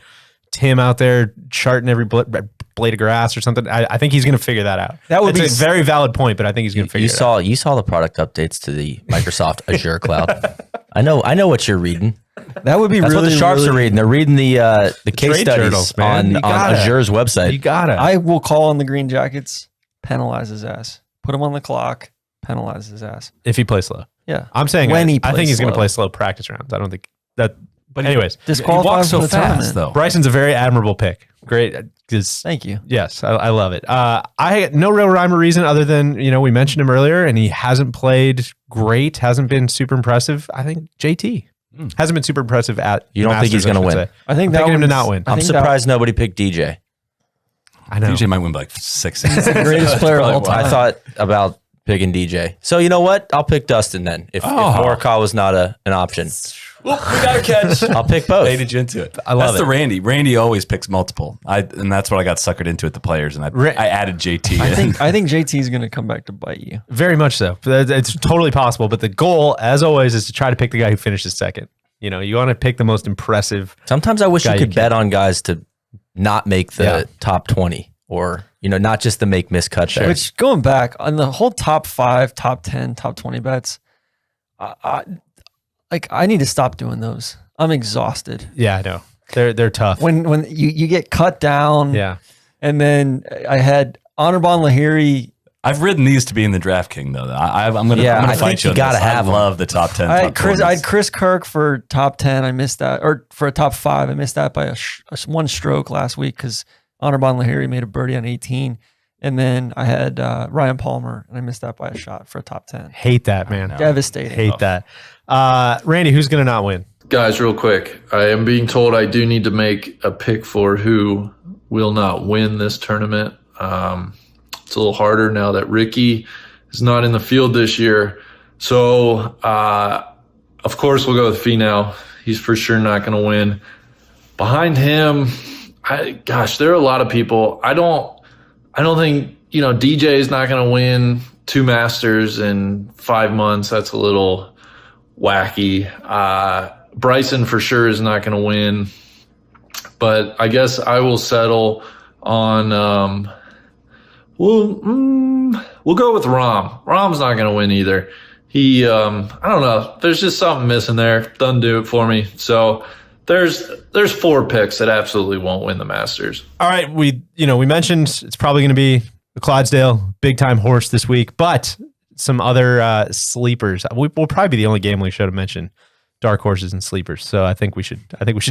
Tim out there charting every blade of grass or something, I think he's going to figure that out. That would be a very valid point, but I think he's going to figure it out. You saw the product updates to the Microsoft Azure cloud. I know what you're reading. That would be That's really what the sharps are reading. They're reading the case Trade studies journals, man. on Azure's website. You gotta. I will call on the Green Jackets, penalize his ass, put him on the clock, penalize his ass. If he plays slow. Yeah. I'm saying When he I think plays he's going to slow. play slow practice rounds. I don't think that. But anyways, he walks so fast, though. Bryson's a very admirable pick. Great. Thank you. Yes, I love it. I had no real rhyme or reason other than, we mentioned him earlier and he hasn't played great, hasn't been super impressive. I think JT hasn't been super impressive at You don't think he's going to win? I think I'm picking him to not win. I'm surprised nobody picked DJ. I know. DJ might win by like 6. He's the greatest player of all time. I thought about picking DJ. So you know what? I'll pick Dustin then. If Morikawa was not an option. Well, we got a catch. I'll pick both. Baited you into it. I love that's it. the Randy. Randy always picks multiple. And that's what I got suckered into at the players. And I added JT. I think JT is going to come back to bite you. Very much so. It's totally possible. But the goal, as always, is to try to pick the guy who finishes second. You want to pick the most impressive. Sometimes I wish you could bet on guys to not make the top 20 or, not just the make miss cut. There. Which, going back on the whole top 5, top 10, top 20 bets, I need to stop doing those. I'm exhausted. Yeah, I know. They're tough. When you get cut down. Yeah. And then I had Anirban Lahiri. I've ridden these to be in the DraftKings though. I'm gonna fight you. You gotta this. have I love the top 10. I had Chris Kirk for top 10. I missed that, or for a top 5. I missed that by one stroke last week because Anirban Lahiri made a birdie on 18. And then I had Ryan Palmer, and I missed that by a shot for a top 10. Hate that, man. Devastating. Hate that. Randy, who's going to not win? Guys, real quick, I am being told I do need to make a pick for who will not win this tournament. It's a little harder now that Ricky is not in the field this year. So, of course, we'll go with Finau. He's for sure not going to win. Behind him, there are a lot of people. I don't think, DJ is not going to win 2 Masters in 5 months. That's a little wacky. Bryson for sure is not going to win. But I guess I will settle on, we'll go with Rahm. Rahm's not going to win either. He, I don't know. There's just something missing there. Doesn't do it for me. So there's 4 picks that absolutely won't win the Masters. All right, we mentioned it's probably going to be the Clydesdale big time horse this week, but some other sleepers. We'll probably be the only gambling show to mention dark horses and sleepers. So I think we should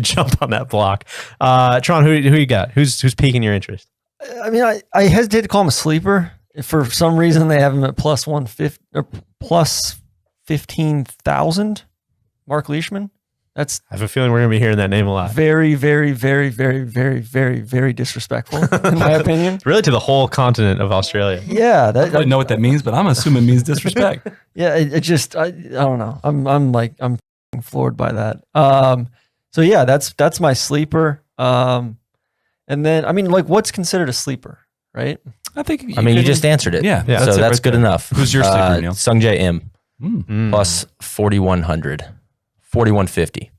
jump on that block. Tron, who you got? Who's piquing your interest? I mean, I hesitate to call him a sleeper. If for some reason they have him at plus 150 or plus 15,000. Mark Leishman. I have a feeling we're going to be hearing that name a lot. Very, very, very, very, very, very, very disrespectful, in my opinion. Really to the whole continent of Australia. Yeah. I don't know what that means, but I'm assuming it means disrespect. Yeah, it just, I don't know. I'm floored by that. So yeah, that's my sleeper. And then, I mean, what's considered a sleeper, right? I think. You just answered it. Yeah. So that's good enough. Who's your sleeper, Neil? Sungjae Im. Plus 4,100. 4,150.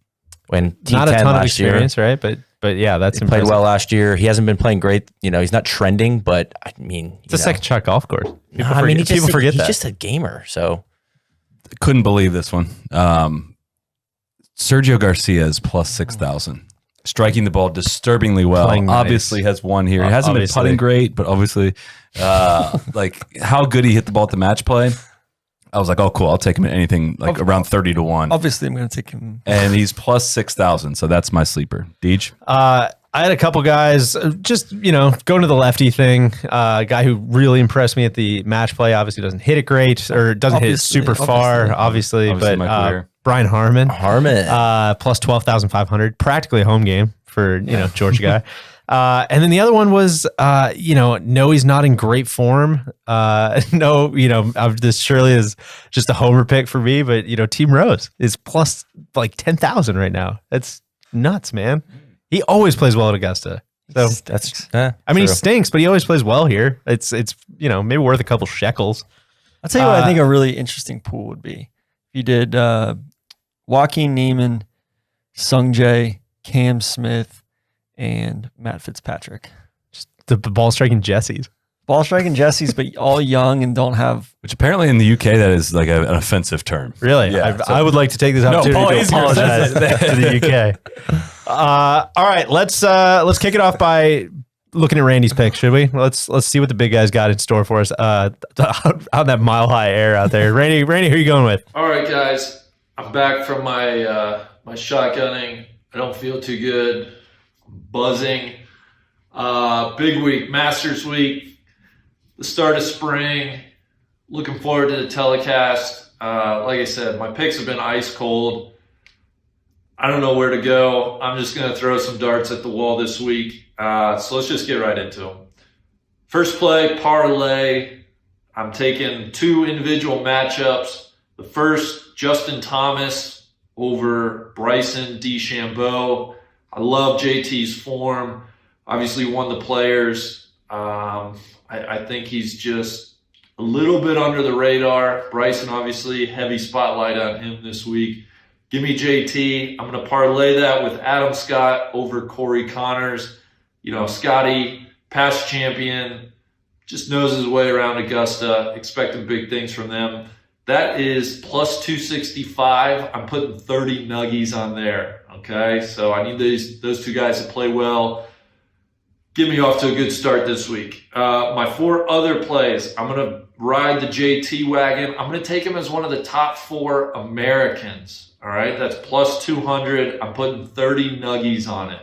When not a ton of last year, experience, right? But But yeah, that's he played well last year. He hasn't been playing great. He's not trending, but I mean, it's a second shot golf course. People forget that. He's just a gamer. So couldn't believe this one. Sergio Garcia is plus 6,000. Striking the ball disturbingly well. Playing nice. Obviously has one here. He hasn't been putting great, but obviously, like how good he hit the ball at the match play. I was like, oh, cool. I'll take him at anything like around 30 to 1. Obviously, I'm going to take him. And he's plus 6,000. So that's my sleeper. Deej? I had a couple guys just, going to the lefty thing. A guy who really impressed me at the match play. Obviously doesn't hit it great or doesn't hit it super far, obviously but Brian Harmon. Plus 12,500. Practically a home game for, Georgia guy. And then the other one was, no, he's not in great form. This surely is just a homer pick for me, but, Team Rose is plus like 10,000 right now. That's nuts, man. He always plays well at Augusta. So he stinks, but he always plays well here. It's maybe worth a couple shekels. I'll tell you what I think a really interesting pool would be. If you did Joaquin Neiman, Sung Jae, Cam Smith, and Matt Fitzpatrick. Just the ball striking Jessies. Ball striking Jessies, but all young and don't have. Which apparently in the UK, that is like an offensive term. Really? Yeah. I would like to take this opportunity to apologize to the UK. All right, let's kick it off by looking at Randy's pick, should we? Let's see what the big guys got in store for us on that mile high air out there. Randy, who are you going with? All right, guys, I'm back from my my shotgunning. I don't feel too good. I'm buzzing. Big week, Masters week, the start of spring. Looking forward to the telecast. Like I said, my picks have been ice cold. I don't know where to go. I'm just going to throw some darts at the wall this week. So let's just get right into them. First play, parlay. I'm taking 2 individual matchups. The first, Justin Thomas over Bryson DeChambeau. I love JT's form. Obviously won the Players. I think he's just a little bit under the radar. Bryson, obviously, heavy spotlight on him this week. Give me JT. I'm going to parlay that with Adam Scott over Corey Connors. Scotty, past champion, just knows his way around Augusta. Expecting big things from them. That is plus 265. I'm putting 30 nuggies on there. Okay, so I need those 2 guys to play well. Get me off to a good start this week. My 4 other plays, I'm going to ride the JT wagon. I'm going to take him as one of the top 4 Americans. All right, that's plus 200. I'm putting 30 nuggies on it.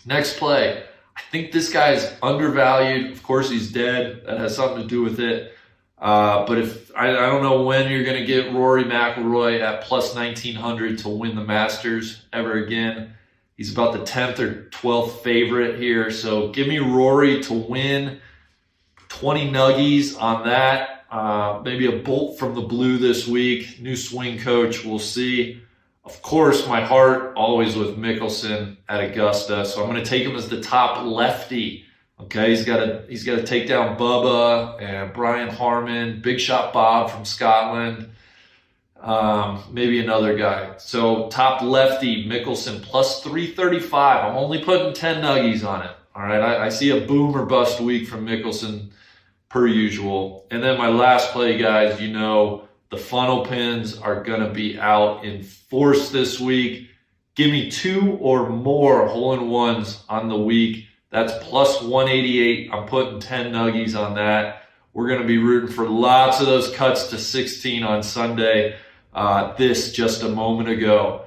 Next play, I think this guy is undervalued. Of course, he's dead. That has something to do with it. But if I don't know when you're going to get Rory McIlroy at plus 1,900 to win the Masters ever again. He's about the 10th or 12th favorite here. So give me Rory to win. 20 nuggies on that. Maybe a bolt from the blue this week. New swing coach. We'll see. Of course, my heart always with Mickelson at Augusta. So I'm going to take him as the top lefty. Okay, he's got to take down Bubba and Brian Harmon, Big Shot Bob from Scotland. Maybe another guy. So top lefty, Mickelson, plus 335. I'm only putting 10 nuggies on it. All right, I see a boom or bust week from Mickelson per usual. And then my last play, guys, the funnel pins are going to be out in force this week. Give me 2 or more hole-in-ones on the week. That's plus 188. I'm putting 10 nuggies on that. We're going to be rooting for lots of those cuts to 16 on Sunday. This just a moment ago.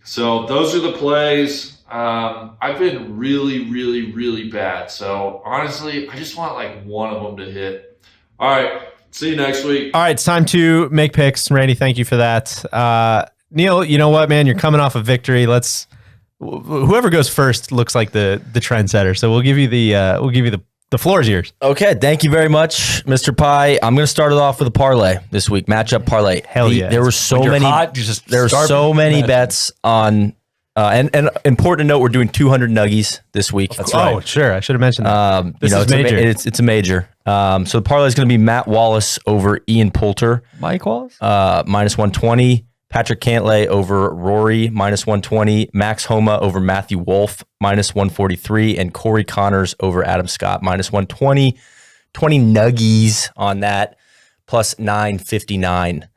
So those are the plays. I've been really, really, really bad. So honestly, I just want like one of them to hit. All right. See you next week. All right. It's time to make picks. Randy, thank you for that. Neil, you know what, man? You're coming off a victory. Whoever goes first looks like the trendsetter. So we'll give you the floor is yours. Okay, thank you very much, Mr. Pie. I'm going to start it off with a parlay this week, matchup parlay. Hell yeah! There were so many bets on, and important to note, we're doing 200 nuggies this week. That's right. Oh, sure, I should have mentioned that. This is major. It's a major. So the parlay is going to be Matt Wallace over Ian Poulter. Mike Wallace? Minus 120. Patrick Cantlay over Rory, -120. Max Homa over Matthew Wolf, -143. And Corey Connors over Adam Scott, -120. 20 nuggies on that, plus 959.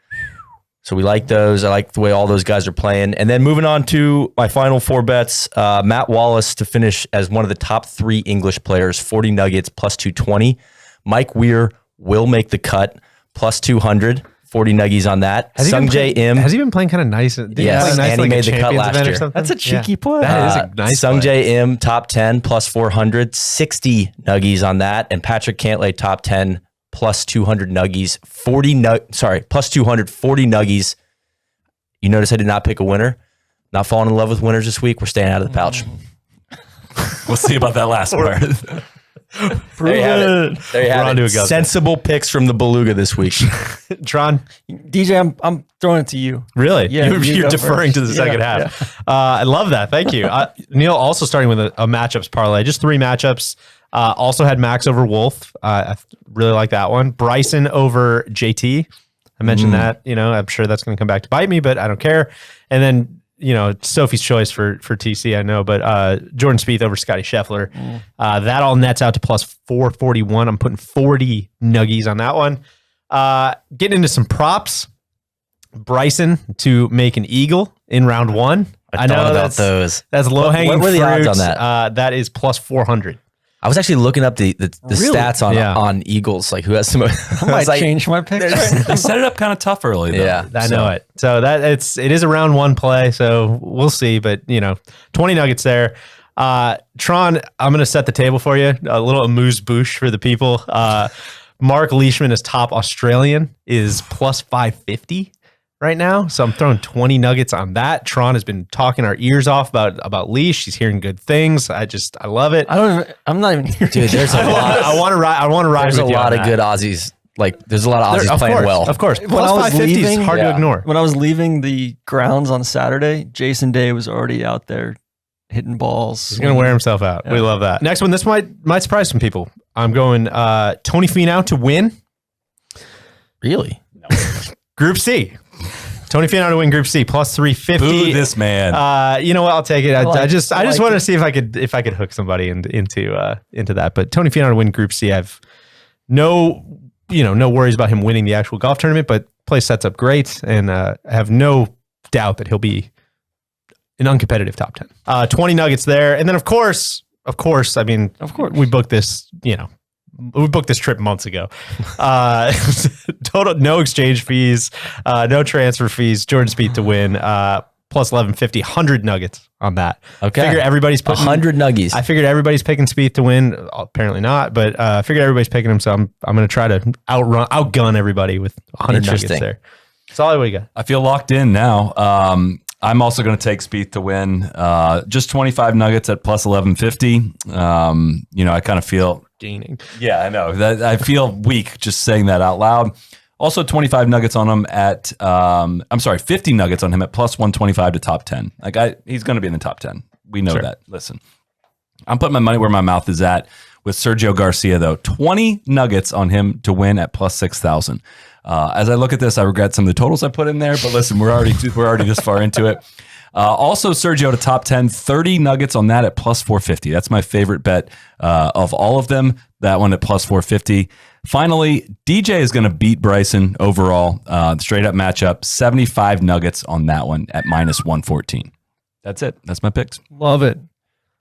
So we like those. I like the way all those guys are playing. And then moving on to my final 4 bets, Matt Wallace to finish as one of the top 3 English players, 40 nuggets, plus 220. Mike Weir will make the cut, plus 200. 40 nuggies on that. Sungjae Im. Has he been playing kind of nice? Yes, nice and he made the cut last year. That's a cheeky play. That is a nice play. Sungjae Im, top 10, plus 400. 60 nuggies on that. And Patrick Cantlay, top 10, plus 200 nuggies. Plus 200, 40 nuggies. You notice I did not pick a winner. Not falling in love with winners this week. We're staying out of the pouch. We'll see about that last part. There you have it. There you have it. Augusta. Sensible picks from the Beluga this week. Tron, DJ, I'm throwing it to you. Really? Yeah, you're deferring to the second half. I love that. Thank you. Neil, also starting with a matchups parlay, just 3 matchups. Also had Max over Wolf. I really like that one. Bryson over JT. I mentioned that. I'm sure that's going to come back to bite me, but I don't care. And then, Sophie's choice for TC, I know, but Jordan Spieth over Scotty Scheffler. That all nets out to plus 441. I'm putting 40 nuggies on that one. Getting into some props. Bryson to make an eagle in round 1. I know about those. That's low hanging fruit. What were the odds on that? That is plus 400. I was actually looking up the Really? stats on Eagles, like who has some. I might change my pick. They set it up kind of tough early, though. Yeah, I know it. So it is a round 1 play. So we'll see. But 20 nuggets there. Tron, I'm going to set the table for you. A little amuse bouche for the people. Mark Leishman is top Australian, is plus 550 right now. So I'm throwing 20 nuggets on that. Tron has been talking our ears off about Leash. He's hearing good things. I love it. I'm not even here. Dude, there's a lot. I want to ride. There's with a you lot on of that. good Aussies. Like there's a lot of Aussies playing well. Of course. When Plus I was 550 is leaving- hard to ignore. When I was leaving the grounds on Saturday, Jason Day was already out there hitting balls. He's going to wear himself out. Yeah. We love that. Next one. This might surprise some people. I'm going Tony Finau to win. Really? Group C. Tony Finau to win Group C plus 350. Boo this man. You know what? I'll take it. I just like wanted it. to see if I could hook somebody into that. But Tony Finau to win Group C, I've no worries about him winning the actual golf tournament. But play sets up great, and I have no doubt that he'll be an uncompetitive top 10. 20 nuggets there, and then of course, we booked this. We booked this trip months ago. Total, no exchange fees, no transfer fees. Jordan Spieth to win, plus 1150, 100 nuggets on that. Okay. Figure everybody's putting 100 nuggies. I figured everybody's picking Spieth to win. Apparently not, but I figured everybody's picking him. So I'm going to try to outgun everybody with 100 nuggets Interesting. there. That's all we got. I feel locked in now. I'm also going to take Spieth to win. Just 25 nuggets at plus 1150. I kind of feel. Yeah, I know. I feel weak just saying that out loud. Also 25 nuggets on him at, 50 nuggets on him at plus 125 to top 10. He's going to be in the top 10. We know that. Listen, I'm putting my money where my mouth is at with Sergio Garcia, though. 20 nuggets on him to win at plus 6,000. As I look at this, I regret some of the totals I put in there, but listen, we're already this far into it. Also, Sergio to top 10, 30 nuggets on that at plus 450. That's my favorite bet of all of them. That one at plus 450. Finally, DJ is going to beat Bryson overall. Straight up matchup, 75 nuggets on that one at minus 114. That's it. That's my picks. Love it.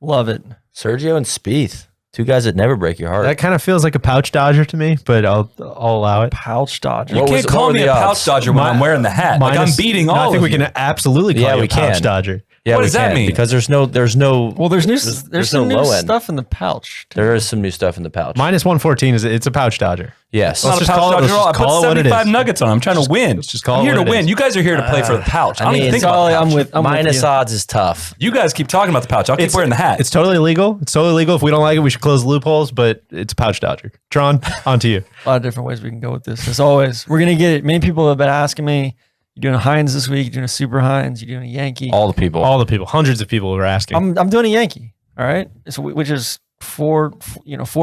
Sergio and Spieth. 2 guys that never break your heart. That kind of feels like a pouch dodger to me, but I'll allow it. Pouch dodger. You can't call me a pouch dodger when I'm wearing the hat. I'm beating all of you. I think we can absolutely call you a pouch dodger. Yeah, what does that mean? Because there's no. There's some no new low end. stuff in the pouch. There is some new stuff in the pouch. Minus 114 it's a pouch dodger. Yes. It's not a pouch dodger at all. I put 75 nuggets on. I'm trying to win. Let's just call I'm it here what to it win. is. You guys are here to play for the pouch. I don't even think Solly, about the pouch. I'm with Minus you. odds is tough. You guys keep talking about the pouch. I'll keep wearing the hat. It's totally legal. It's totally legal. If we don't like it, we should close the loopholes, but it's a pouch dodger. Tron, on to you. A lot of different ways we can go with this. As always, we're gonna get it. Many people have been asking me, "You doing a Heinz this week? You doing a Super Heinz? You doing a Yankee?" All the people. Hundreds of people were asking. I'm doing a Yankee. All right, so which is four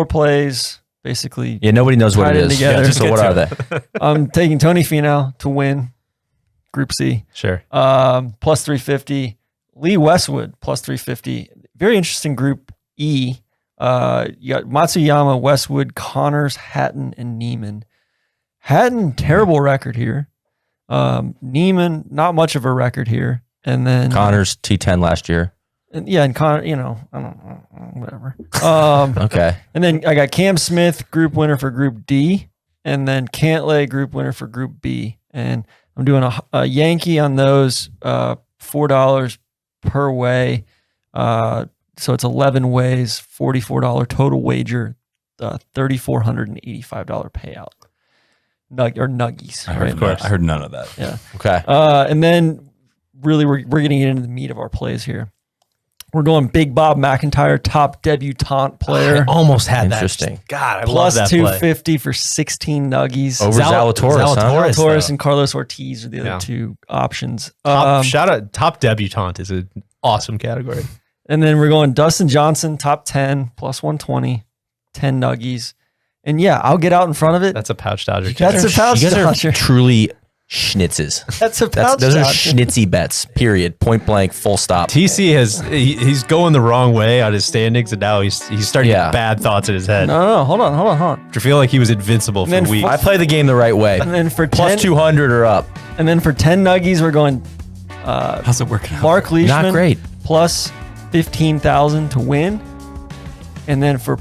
plays basically. Yeah, nobody knows what tied it in is. together. So what are they? I'm taking Tony Finau to win. Group C. Sure. Plus 350. Lee Westwood, plus 350. Very interesting Group E. You got Matsuyama, Westwood, Connors, Hatton, and Neiman. Hatton, terrible record here. Neiman, not much of a record here. And then Connors T10 last year. And Connor, I don't know, whatever. Okay. And then I got Cam Smith, group winner for Group D, and then Cantlay, group winner for Group B. And I'm doing a Yankee on those, $4 per way. So it's 11 ways, $44 total wager, $3,485 payout. Nuggies. I heard none of that. Yeah. Okay. And then really we're going to get into the meat of our plays here. We're going Big Bob McIntyre, top debutante player. I almost had Interesting. that. God, I Plus love that 250 for 16 nuggies. Over Zalatoris, Zalatoris and Carlos Ortiz are the other two options. Shout out, top debutante is an awesome category. And then we're going Dustin Johnson, top 10, plus 120, 10 nuggies. And yeah, I'll get out in front of it. That's a pouch dodger. That's a pouch you guys dodger. are truly schnitzes. That's a pouch Those are dodger. schnitzy bets, period. Point blank, full stop. TC he's going the wrong way on his standings, and now he's starting to get bad thoughts in his head. No, hold on. I feel like he was invincible for weeks. I play the game the right way. And then for plus 10, 200 or up. And then for 10 nuggies, we're going how's it working out? Mark Leishman. Not great. Plus 15,000 to win. And then for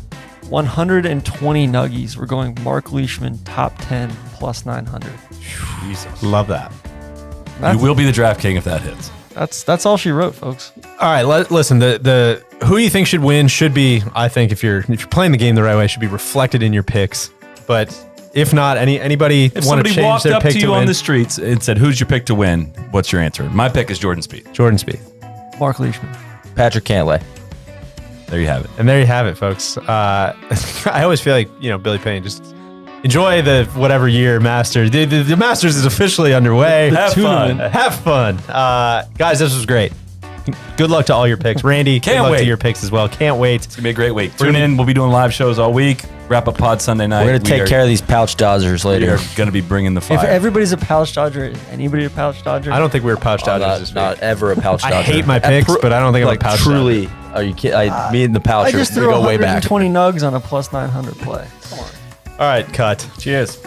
120 nuggies, we're going Mark Leishman, top 10, plus 900. Jesus. Love that. You will be the draft king if that hits. That's all she wrote, folks. All right, listen. The who you think should win should be, I think, if you're playing the game the right way, should be reflected in your picks. But if not, anybody If want somebody to change walked their up pick to to you win? on the streets and said, "Who's your pick to win?" What's your answer? My pick is Jordan Spieth. Jordan Spieth. Mark Leishman. Patrick Cantlay. There you have it. And there you have it, folks. I always feel like, Billy Payne, just enjoy the whatever year Masters. The Masters is officially underway. Have fun. Have fun. Guys, this was great. Good luck to all your picks. Randy, Can't good luck wait. to your picks as well. Can't wait. It's going to be a great week. Tune in. We'll be doing live shows all week. Wrap up pod Sunday night. We're going to take care of these pouch dodgers We later. are going to be bringing the If fire. everybody's a pouch dodger, is anybody a pouch dodger? I don't think we were pouch dodgers this week. Not ever a pouch dodger. I hate my picks, but I don't think I'm a pouch truly. Are you kidding? Me and the pouch I just we threw go way back. 120 nugs on a plus 900 play. Come on. All right, cut. Cheers.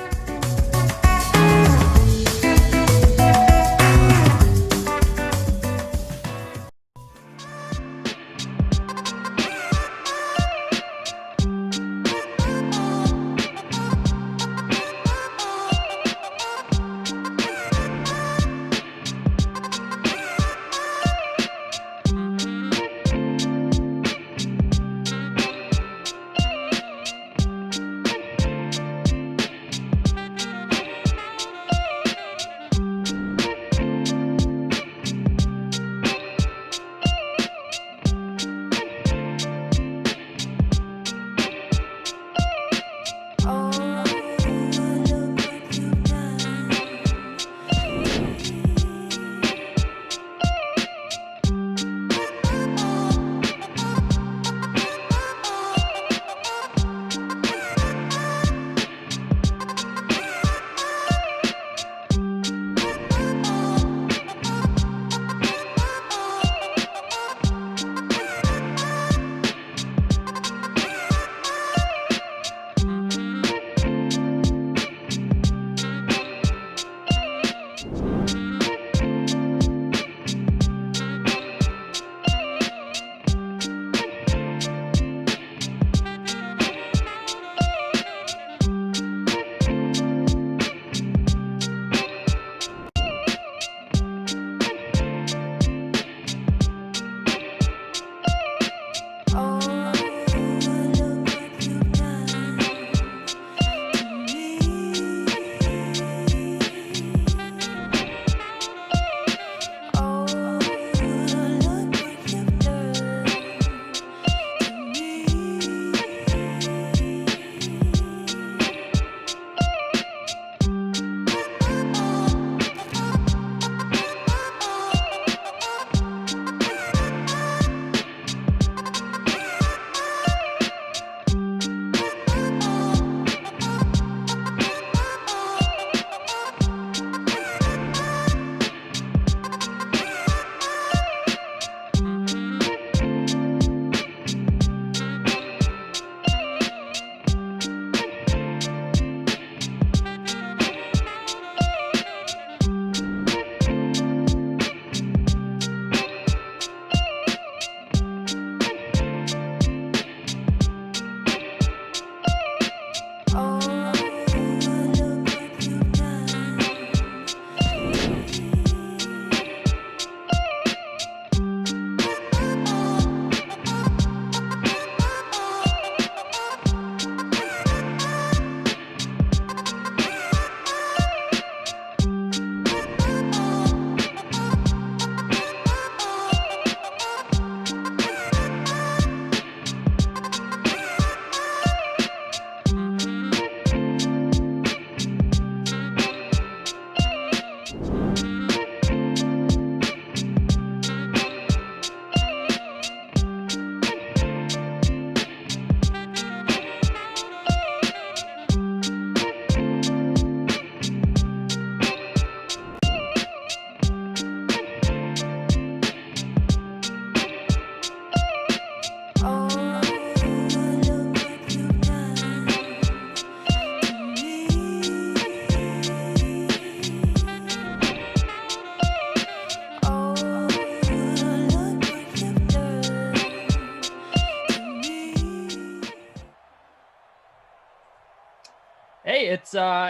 Okay,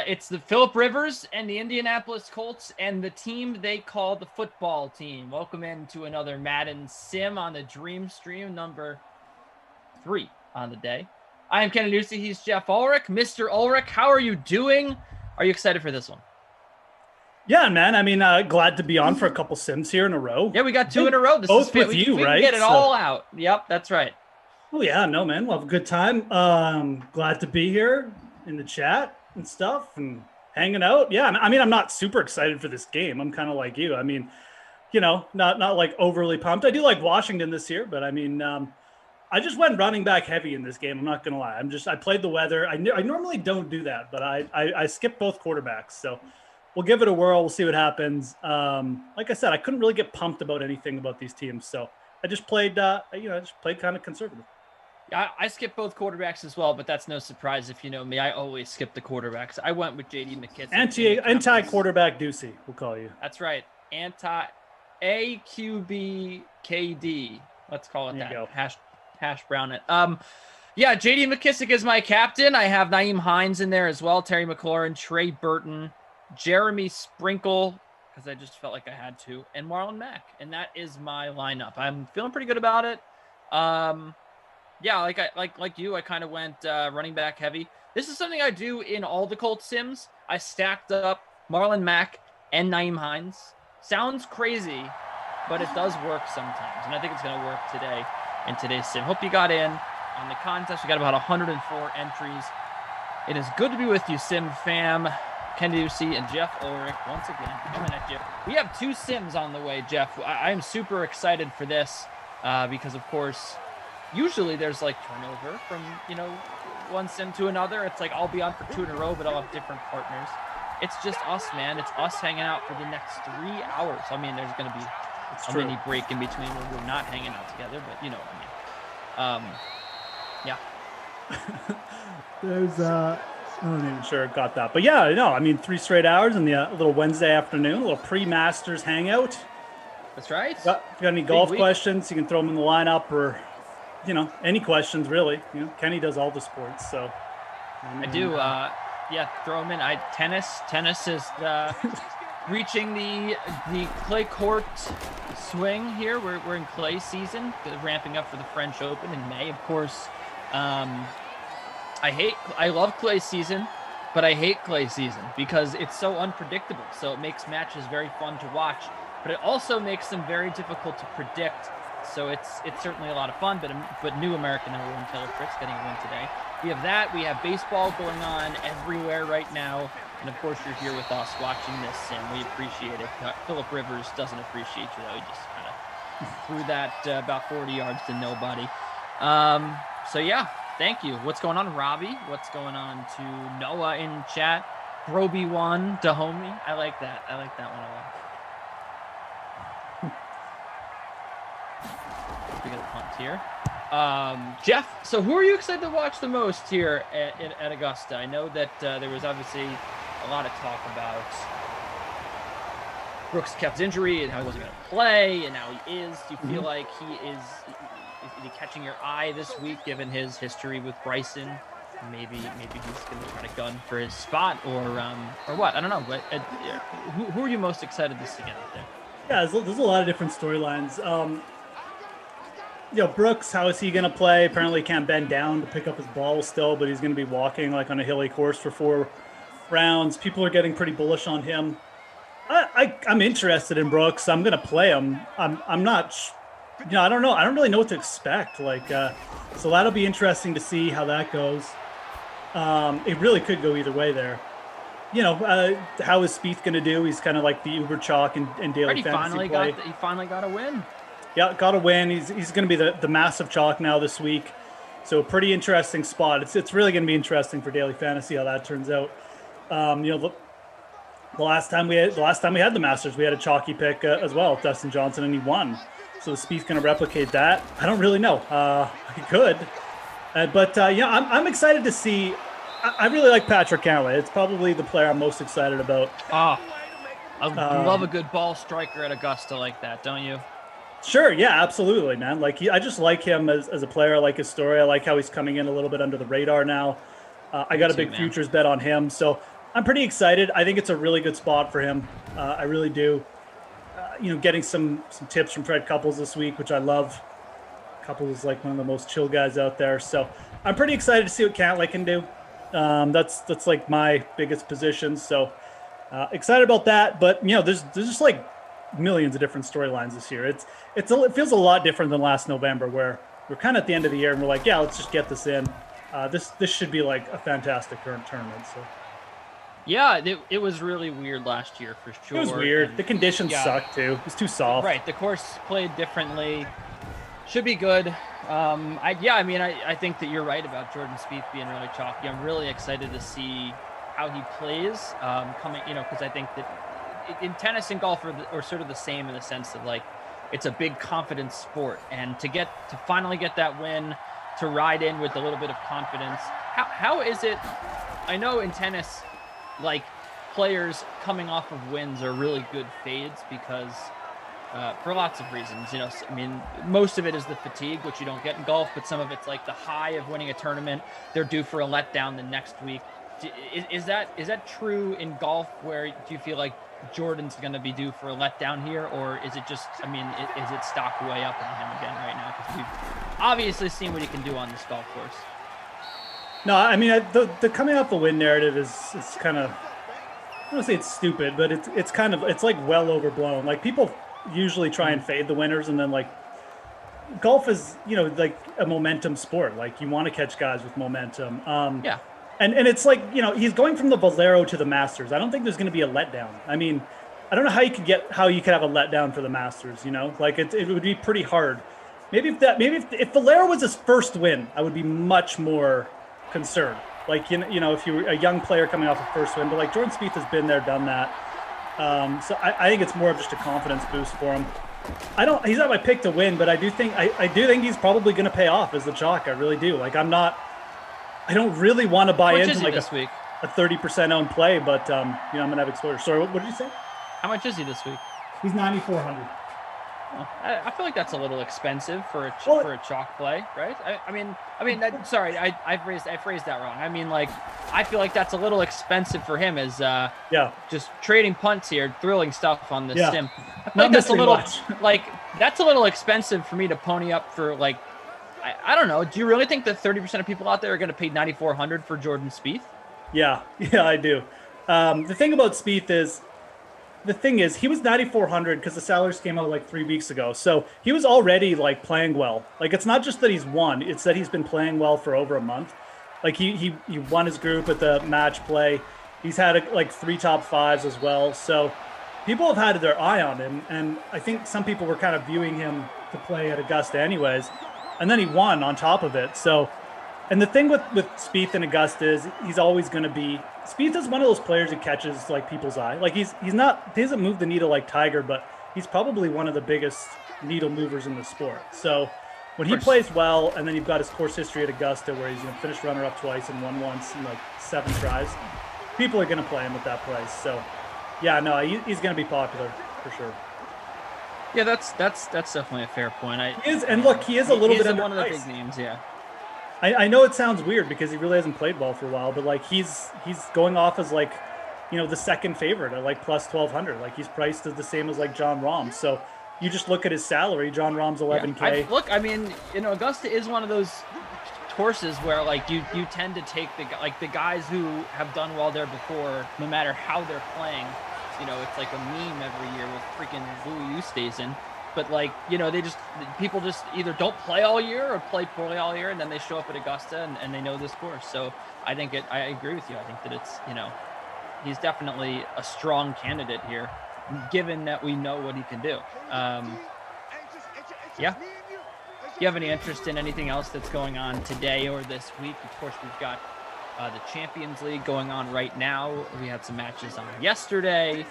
it's the Phillip Rivers and the Indianapolis Colts and the team they call the football team. Welcome into another Madden Sim on the Dream Stream, number 3 on the day. I am Ken Anusi. He's Jeff Ulrich. Mr. Ulrich, how are you doing? Are you excited for this one? Yeah, man. I mean, glad to be on for a couple Sims here in a row. Yeah, we got 2 in a row. This both is with you, we right? can get it all out. Yep, that's right. Oh yeah, no, man. We'll have a good time. Glad to be here in the chat and stuff and hanging out. Yeah, I mean, I'm not super excited for this game. I'm kind of like you. I mean, you know, not like overly pumped. I do like Washington this year, but I mean, I just went running back heavy in this game. I'm not gonna lie. I played the weather. I normally don't do that, but I skipped both quarterbacks. So we'll give it a whirl. We'll see what happens. Like I said, I couldn't really get pumped about anything about these teams. So I just played, I just played kind of conservative. I skipped both quarterbacks as well, but that's no surprise if you know me. I always skip the quarterbacks. I went with J.D. McKissic. Anti-quarterback Deucey, we'll call you. That's right. Anti-AQBKD. Let's call it that. Hash brown it. Yeah, J.D. McKissic is my captain. I have Nyheim Hines in there as well. Terry McLaurin, Trey Burton, Jeremy Sprinkle, because I just felt like I had to, and Marlon Mack. And that is my lineup. I'm feeling pretty good about it. Yeah, like you, I kind of went running back heavy. This is something I do in all the Colts Sims. I stacked up Marlon Mack and Nyheim Hines. Sounds crazy, but it does work sometimes, and I think it's going to work today in today's Sim. Hope you got in on the contest. We got about 104 entries. It is good to be with you, Sim fam. Ken Ducey and Jeff Ulrich once again coming at you. We have 2 Sims on the way, Jeff. I am super excited for this because, of course, usually there's like turnover from, you know, one Sim to another. It's like I'll be on for 2 in a row, but I'll have different partners. It's just us, man. It's us hanging out for the next 3 hours. I mean, there's going to be mini break in between when we're not hanging out together, but you know what I mean. Yeah. There's I'm not even sure I got that, but yeah, no, I mean 3 straight hours in the little Wednesday afternoon, a little pre-Masters hangout. That's right. If you got any golf questions, you can throw them in the lineup, or you know, any questions really. You know, Kenny does all the sports, so I do. Yeah, throw them in. Tennis is reaching the clay court swing here. We're in clay season, ramping up for the French Open in May, of course. I love clay season, but I hate clay season because it's so unpredictable. So it makes matches very fun to watch, but it also makes them very difficult to predict. So it's certainly a lot of fun, but new American #1 Taylor Fritz getting a win today. We have that. We have baseball going on everywhere right now. And of course, you're here with us watching this, and we appreciate it. Phillip Rivers doesn't appreciate you, though. He just kind of threw that about 40 yards to nobody. So yeah, thank you. What's going on, Robbie? What's going on to Noah in chat? Broby1, Dahomey. I like that. I like that one a lot. We got a punt here. Jeff, so who are you excited to watch the most here at Augusta? I know that there was obviously a lot of talk about Brooks Koepka's injury and how he wasn't going to play, and now he is. Do you feel like he is catching your eye this week, given his history with Bryson? Maybe he's going to try to gun for his spot, or what? I don't know. But who are you most excited to see out there? Yeah, there's a lot of different storylines. You know, Brooks, how is he going to play? Apparently he can't bend down to pick up his ball still, but he's going to be walking like on a hilly course for 4 rounds. People are getting pretty bullish on him. I'm interested in Brooks. I'm going to play him. I'm not, you know, I don't know. I don't really know what to expect. Like, so that'll be interesting to see how that goes. It really could go either way there. You know, how is Spieth going to do? He's kind of like the Uber chalk and daily fantasy play. He finally got a win. Yeah, got a win. He's going to be the massive chalk now this week. So pretty interesting spot. It's really going to be interesting for daily fantasy how that turns out. You know, the last time we had the Masters, we had a chalky pick as well, Dustin Johnson, and he won. So the Spieth's going to replicate that. I don't really know. He could, but yeah, I'm excited to see. I really like Patrick Cantlay. It's probably the player I'm most excited about. I love a good ball striker at Augusta like that, don't you? Sure, yeah, absolutely, man. Like I just like him as a player. I like his story. I like how he's coming in a little bit under the radar now. I got a big futures bet on him. So I'm pretty excited. I think it's a really good spot for him. I really do. Getting some tips from Fred Couples this week, which I love. Couples is like one of the most chill guys out there. So I'm pretty excited to see what Cantlay can do. That's like my biggest position. So excited about that. But there's just like millions of different storylines this year. It feels a lot different than last November, where we're kind of at the end of the year and we're like, yeah, let's just get this in. This should be like a fantastic current tournament. So. Yeah, it was really weird last year for sure. It was weird. And the conditions sucked too. It was too soft. Right. The course played differently. Should be good. I think that you're right about Jordan Spieth being really chalky. I'm really excited to see how he plays because I think that in tennis and golf are sort of the same in the sense that like it's a big confidence sport, and to finally get that win, to ride in with a little bit of confidence. How is it? I know in tennis, like players coming off of wins are really good fades because for lots of reasons, most of it is the fatigue, which you don't get in golf, but some of it's like the high of winning a tournament. They're due for a letdown the next week. Is that true in golf, where do you feel like Jordan's going to be due for a letdown here, or is it just, is it stocked way up on him again right now? Because we've obviously seen what he can do on this golf course. No, the coming off the win narrative is kind of, I don't want to say it's stupid, but it's like well overblown. Like people usually try and fade the winners, and then like golf is, like a momentum sport. Like you want to catch guys with momentum. Yeah. And it's like, he's going from the Valero to the Masters. I don't think there's going to be a letdown. I don't know how you could have a letdown for the Masters, like it would be pretty hard. Maybe if Valero was his first win, I would be much more concerned. Like, if you were a young player coming off a first win, but like Jordan Spieth has been there, done that. So I think it's more of just a confidence boost for him. He's not my pick to win, but I do think he's probably going to pay off as the chalk. I really do. Like I don't really want to buy into like this week? A 30% owned play, but I'm going to have exposure. Sorry, what did you say? How much is he this week? He's 9,400. I feel like that's a little expensive for a chalk play, right? Sorry, I phrased that wrong. I feel like that's a little expensive for him as just trading punts here, thrilling stuff on this sim. I feel like that's a little expensive for me to pony up for like. I don't know. Do you really think that 30% of people out there are going to pay $9,400 for Jordan Spieth? Yeah, I do. The thing about Spieth is he was 9,400 because the salaries came out like 3 weeks ago. So he was already like playing well. Like it's not just that he's won; it's that he's been playing well for over a month. Like he won his group at the match play. He's had like 3 top 5s as well. So people have had their eye on him, and I think some people were kind of viewing him to play at Augusta anyways. And then he won on top of it. So, and the thing with Spieth and Augusta is he's always going to be. Spieth is one of those players who catches like people's eye. Like he doesn't move the needle like Tiger, but he's probably one of the biggest needle movers in the sport. So when he plays well, and then you've got his course history at Augusta where he's finished runner-up twice and won once in like 7 tries, people are going to play him at that price. So yeah, no, he's going to be popular for sure. Yeah, that's definitely a fair point. He is a little bit one of the big underpriced. names. Yeah, I know it sounds weird because he really hasn't played well for a while, but like he's going off as like, the second favorite at like plus 1,200. Like he's priced as the same as like John Rahm. So you just look at his salary. John Rahm's 11K. Augusta is one of those courses where like you tend to take the guys who have done well there before, no matter how they're playing. It's like a meme every year with freaking Louis Oosthuizen. But people just either don't play all year or play poorly all year, and then they show up at Augusta and they know this course. So I agree with you. I think that it's, he's definitely a strong candidate here, given that we know what he can do. Yeah. Do you have any interest in anything else that's going on today or this week? Of course, we've got the Champions League going on right now. We had some matches on yesterday.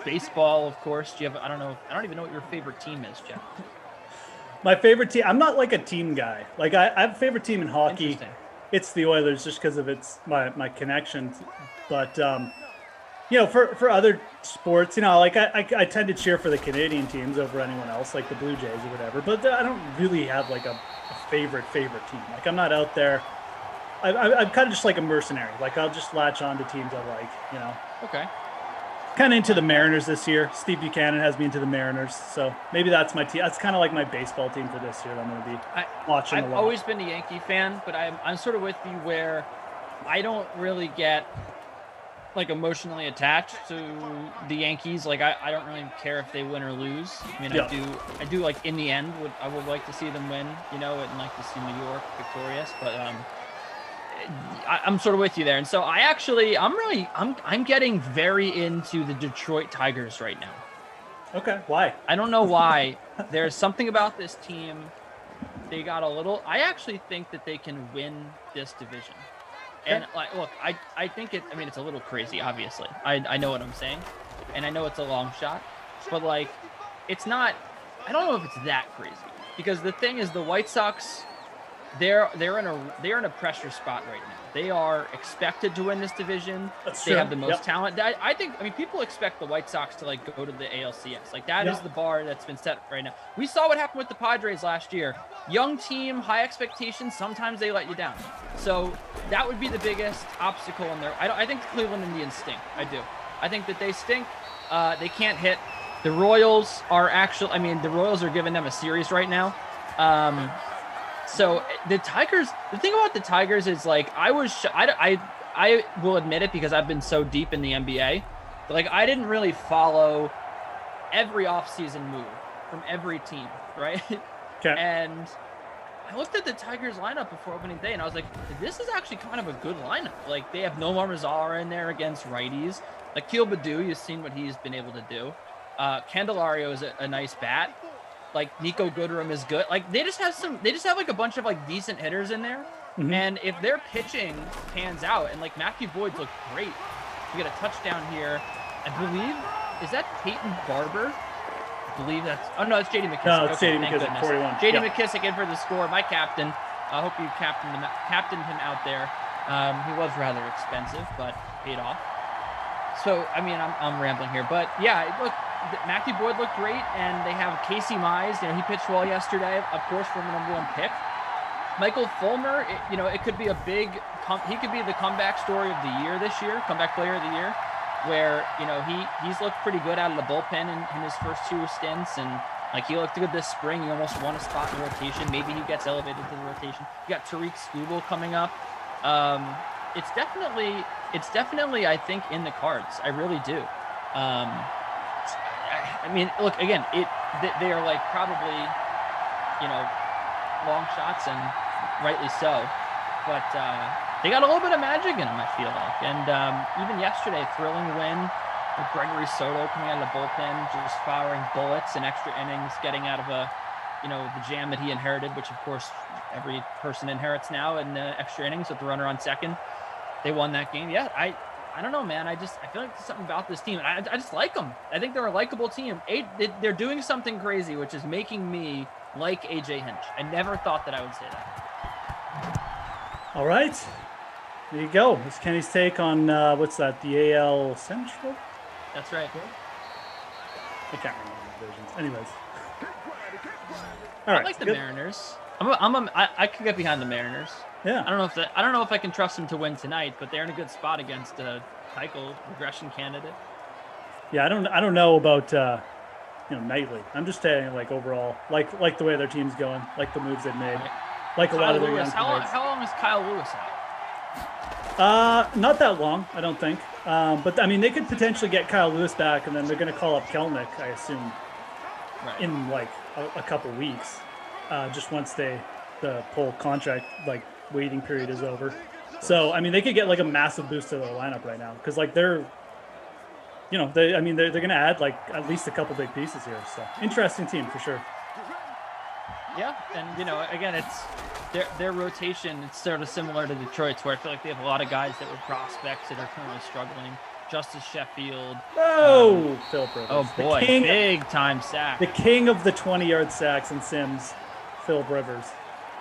Baseball, of course. Do you have? I don't even know what your favorite team is, Jeff. My favorite team. I'm not like a team guy. Like I have a favorite team in hockey. It's the Oilers, just because of my connections. But for other sports, I tend to cheer for the Canadian teams over anyone else, like the Blue Jays or whatever. But I don't really have like a favorite team. Like I'm not out there I'm kind of just like a mercenary. Like I'll just latch on to teams I like, you know. Okay. Kind of into the Mariners this year. Steve Buchanan has me into the Mariners, so maybe that's my team. That's kind of like my baseball team for this year that I'm going to be watching a I've lot. always been a Yankee fan, but I'm sort of with you where I don't really get like emotionally attached to the Yankees. Like I don't really care if they win or lose. I mean, Yeah. I do like in the end I would like to see them win, you know, and like to see New York victorious, but I'm sort of with you there. And so I'm getting very into the Detroit Tigers right now. Okay, why? I don't know why. There's something about this team. They got a little. I actually think that they can win this division. And like, look, I think it. I mean, it's a little crazy. Obviously, I know what I'm saying, and I know it's a long shot, but like, it's not. I don't know if it's that crazy because the thing is, the White Sox, they're in a pressure spot right now. They are expected to win this division. That's They true. have the most Yep. talent. I think. I mean, people expect the White Sox to like go to the ALCS. Like that is Yeah. the bar that's been set right now. We saw what happened with the Padres last year. Young team, high expectations. Sometimes they let you down. So that would be the biggest obstacle in there. I think the Cleveland Indians stink. I do. I think that they stink. They can't hit. The Royals are actually. I mean, the Royals are giving them a series right now. So the Tigers. The thing about the Tigers is like I will admit it because I've been so deep in the NBA. But like I didn't really follow every offseason move from every team, right? Okay. And I looked at the Tigers lineup before opening day, and I was like, this is actually kind of a good lineup. Like, they have Nomar Mazara in there against righties. Like, Akil Baddoo, you've seen what he's been able to do. Candelario is a nice bat. Like, Nico Goodrum is good. Like, they just have like a bunch of like decent hitters in there. Mhm. And if their pitching pans out, and like Matthew Boyd's looked great, we get a touchdown here. I believe, is that Peyton Barber? I believe that's. Oh no, it's J.D. McKissick. No, it's Okay, J.D. thank McKissick, goodness. 41. J.D. Yeah. McKissick in for the score. My captain. I hope you captained him out there. He was rather expensive, but paid off. So I mean, I'm rambling here, but yeah, look, Matthew Boyd looked great, and they have Casey Mize. You know, he pitched well yesterday, of course, from the #1 pick. Michael Fulmer, it could be a big. He could be the comeback story of the year this year, comeback player of the year, where he's looked pretty good out of the bullpen in his first 2 stints, and like he looked good this spring. He almost won a spot in the rotation. Maybe he gets elevated to the rotation. You got Tariq Skubal coming up. It's definitely I think in the cards. I really do. I mean, look again. They are like probably long shots, and rightly so. But they got a little bit of magic in them, I feel like. And even yesterday, thrilling win with Gregory Soto coming out of the bullpen, just firing bullets in extra innings, getting out of the jam that he inherited, which of course every person inherits now in extra innings with the runner on second. They won that game. Yeah, I don't know, man. I feel like there's something about this team. I just like them. I think they're a likable team. They're doing something crazy, which is making me like AJ Hinch. I never thought that I would say that. All right. There you go. It's Kenny's take on what's that? The AL Central? That's right. I can't remember the divisions. Anyways. All right. I like the good. Mariners. I could get behind the Mariners. Yeah. I don't know if I can trust them to win tonight, but they're in a good spot against a Keuchel regression candidate. Yeah, I don't know about nightly. I'm just saying like overall, like the way their team's going, like the moves they've made, like a lot of their young players. How long is Kyle Lewis out? Not that long, I don't think. But I mean, they could potentially get Kyle Lewis back, and then they're going to call up Kelnick, I assume, in like a couple weeks, just once the whole contract waiting period is over. So I mean, they could get like a massive boost to their lineup right now because like they're going to add like at least a couple big pieces here. So interesting team for sure. Yeah, and again, it's their rotation. It's sort of similar to Detroit's, where I feel like they have a lot of guys that were prospects that are currently struggling. Justice Sheffield. Phil Rivers. Oh boy, big time sack. The king of the 20-yard sacks in Sims, Phil Rivers,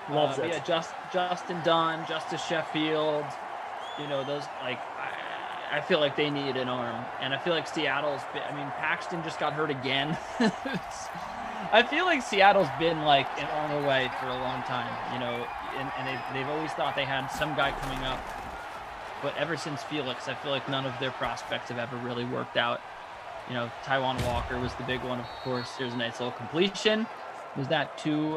loves it. Yeah, Justin Dunn, Justice Sheffield. Those I feel like they need an arm, and I feel like Paxton just got hurt again. I feel like Seattle's been like on the way for a long time. they've always thought they had some guy coming up. But ever since Felix, I feel like none of their prospects have ever really worked out. You know, Taiwan Walker was the big one, of course. There's a nice little completion. Was that to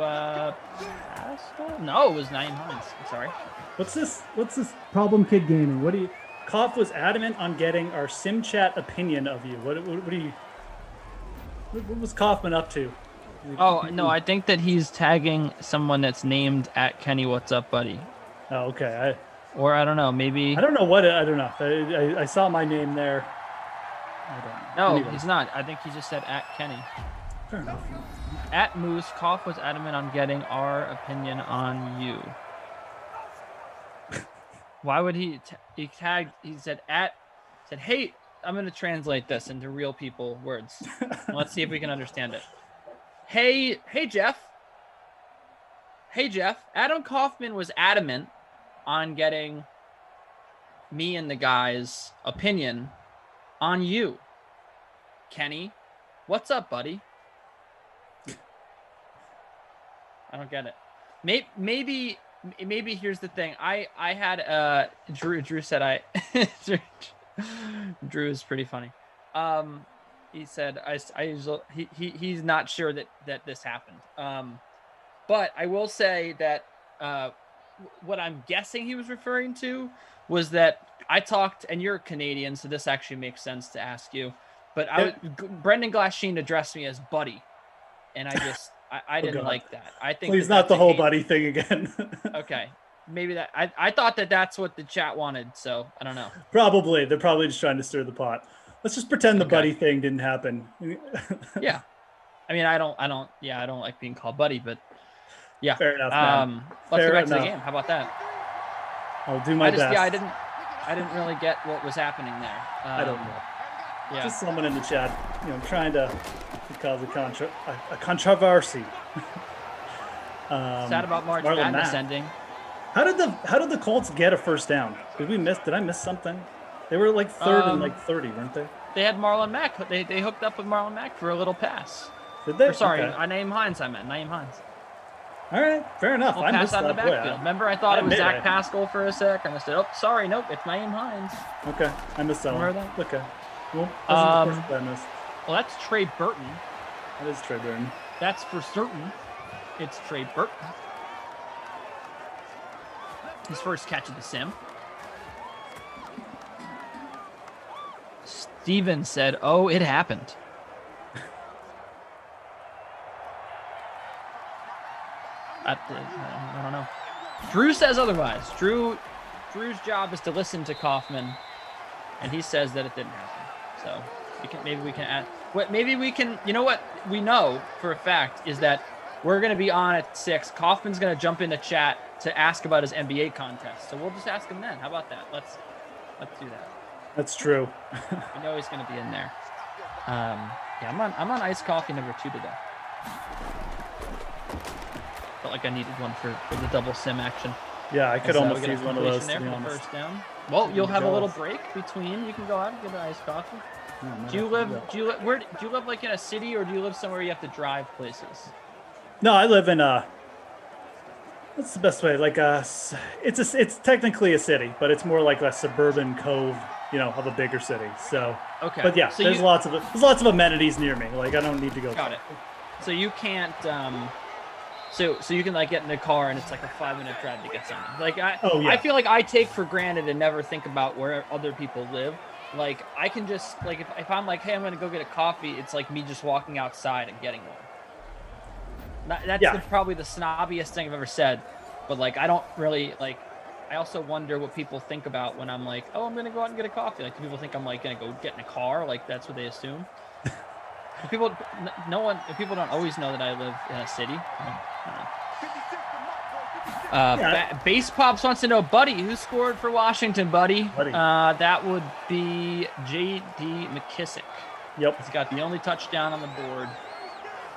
no, it was Naeem Hines. I'm sorry. What's this problem kid gaming? Koff was adamant on getting our sim chat opinion of you. What was Kaufman up to? Oh no, I think that he's tagging someone that's named at Kenny What's Up Buddy. Oh, okay. Or I don't know, maybe. I don't know. I saw my name there. I don't know. No, Anyway. he's not. I think he just said at Kenny. Fair enough. At Moose, Koff was adamant on getting our opinion on you. Why would he tagged? He said hey, I'm going to translate this into real people words. Let's see if we can understand it. Hey Jeff. Hey Jeff. Adam Kaufman was adamant on getting me and the guys' opinion on you. Kenny, what's up, buddy? I don't get it. Maybe here's the thing. I had Drew said Drew is pretty funny. He said he's not sure that this happened. But I will say that what I'm guessing he was referring to was that I talked, and you're Canadian, so this actually makes sense to ask you. But Brendan Glasheen addressed me as buddy, and I didn't like that. I think please not the whole buddy thing again. Okay, maybe that I thought that's what the chat wanted, so I don't know. Probably they're probably just trying to stir the pot. Let's just pretend the buddy thing didn't happen. Yeah, I mean I don't like being called buddy, but yeah, fair enough. Man. Let's go back to the game. How about that? I'll do my best. Yeah, I didn't really get what was happening there. I don't know. Yeah. Just someone in the chat, trying to cause a controversy. Sad about March Madness ending. How did the Colts get a first down? Did I miss something? They were like third and 30, weren't they? They had Marlon Mack. They hooked up with Marlon Mack for a little pass. Did they? Or, sorry, Okay. Naeem Hines. I meant Naeem Hines. All right, fair enough. I missed out of the backfield. Remember, I thought it was Zach Pascal for a sec. I said, "Oh, sorry, nope, it's Naeem Hines." Okay, I missed that Remember one. that? Okay. Well, that's the first I missed. Well, that's Trey Burton. That is Trey Burton. That's for certain. It's Trey Burton. His first catch of the sim. Steven said, "Oh, it happened." I don't know. Drew says otherwise. Drew's job is to listen to Kaufman, and he says that it didn't happen. So maybe we can add. You know what we know for a fact is that we're going to be on at 6. Kaufman's going to jump into chat to ask about his NBA contest. So we'll just ask him then. How about that? Let's do that. That's true. We know he's going to be in there. Yeah, I'm on iced coffee number 2 today. Felt like I needed one for the double sim action. Yeah, I could almost use one of those. There To be for honest. first down. Well, you'll have a little break between. You can go out and get an iced coffee. Do you live like in a city, or do you live somewhere you have to drive places? No, I live in what's the best way? Like it's technically a city, but it's more like a suburban cove, of a bigger city. So okay. But yeah, So there's lots of amenities near me. Like I don't need to go. Got it. So you can't. So you can like get in the car and it's like a 5-minute drive to get something. Like I feel like I take for granted and never think about where other people live. Like I can just like if I'm like, hey, I'm gonna go get a coffee, it's like me just walking outside and getting one. That's probably the snobbiest thing I've ever said, but like I don't really like. I also wonder what people think about when I'm like, oh, I'm gonna go out and get a coffee. Like, do people think I'm like gonna go get in a car? Like that's what they assume. People don't always know that I live in a city. Base Pops wants to know, buddy, who scored for Washington, buddy? That would be J.D. McKissick. Yep. He's got the only touchdown on the board,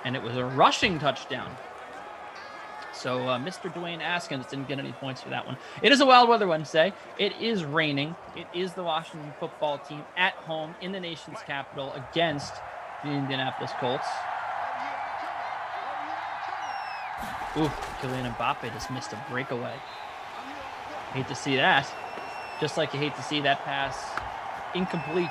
and it was a rushing touchdown. So Mr. Dwayne Askins didn't get any points for that one. It is a wild weather Wednesday. It is raining. It is the Washington football team at home in the nation's capital against the Indianapolis Colts. Ooh, Kylian Mbappe just missed a breakaway. Hate to see that. Just like you hate to see that pass incomplete.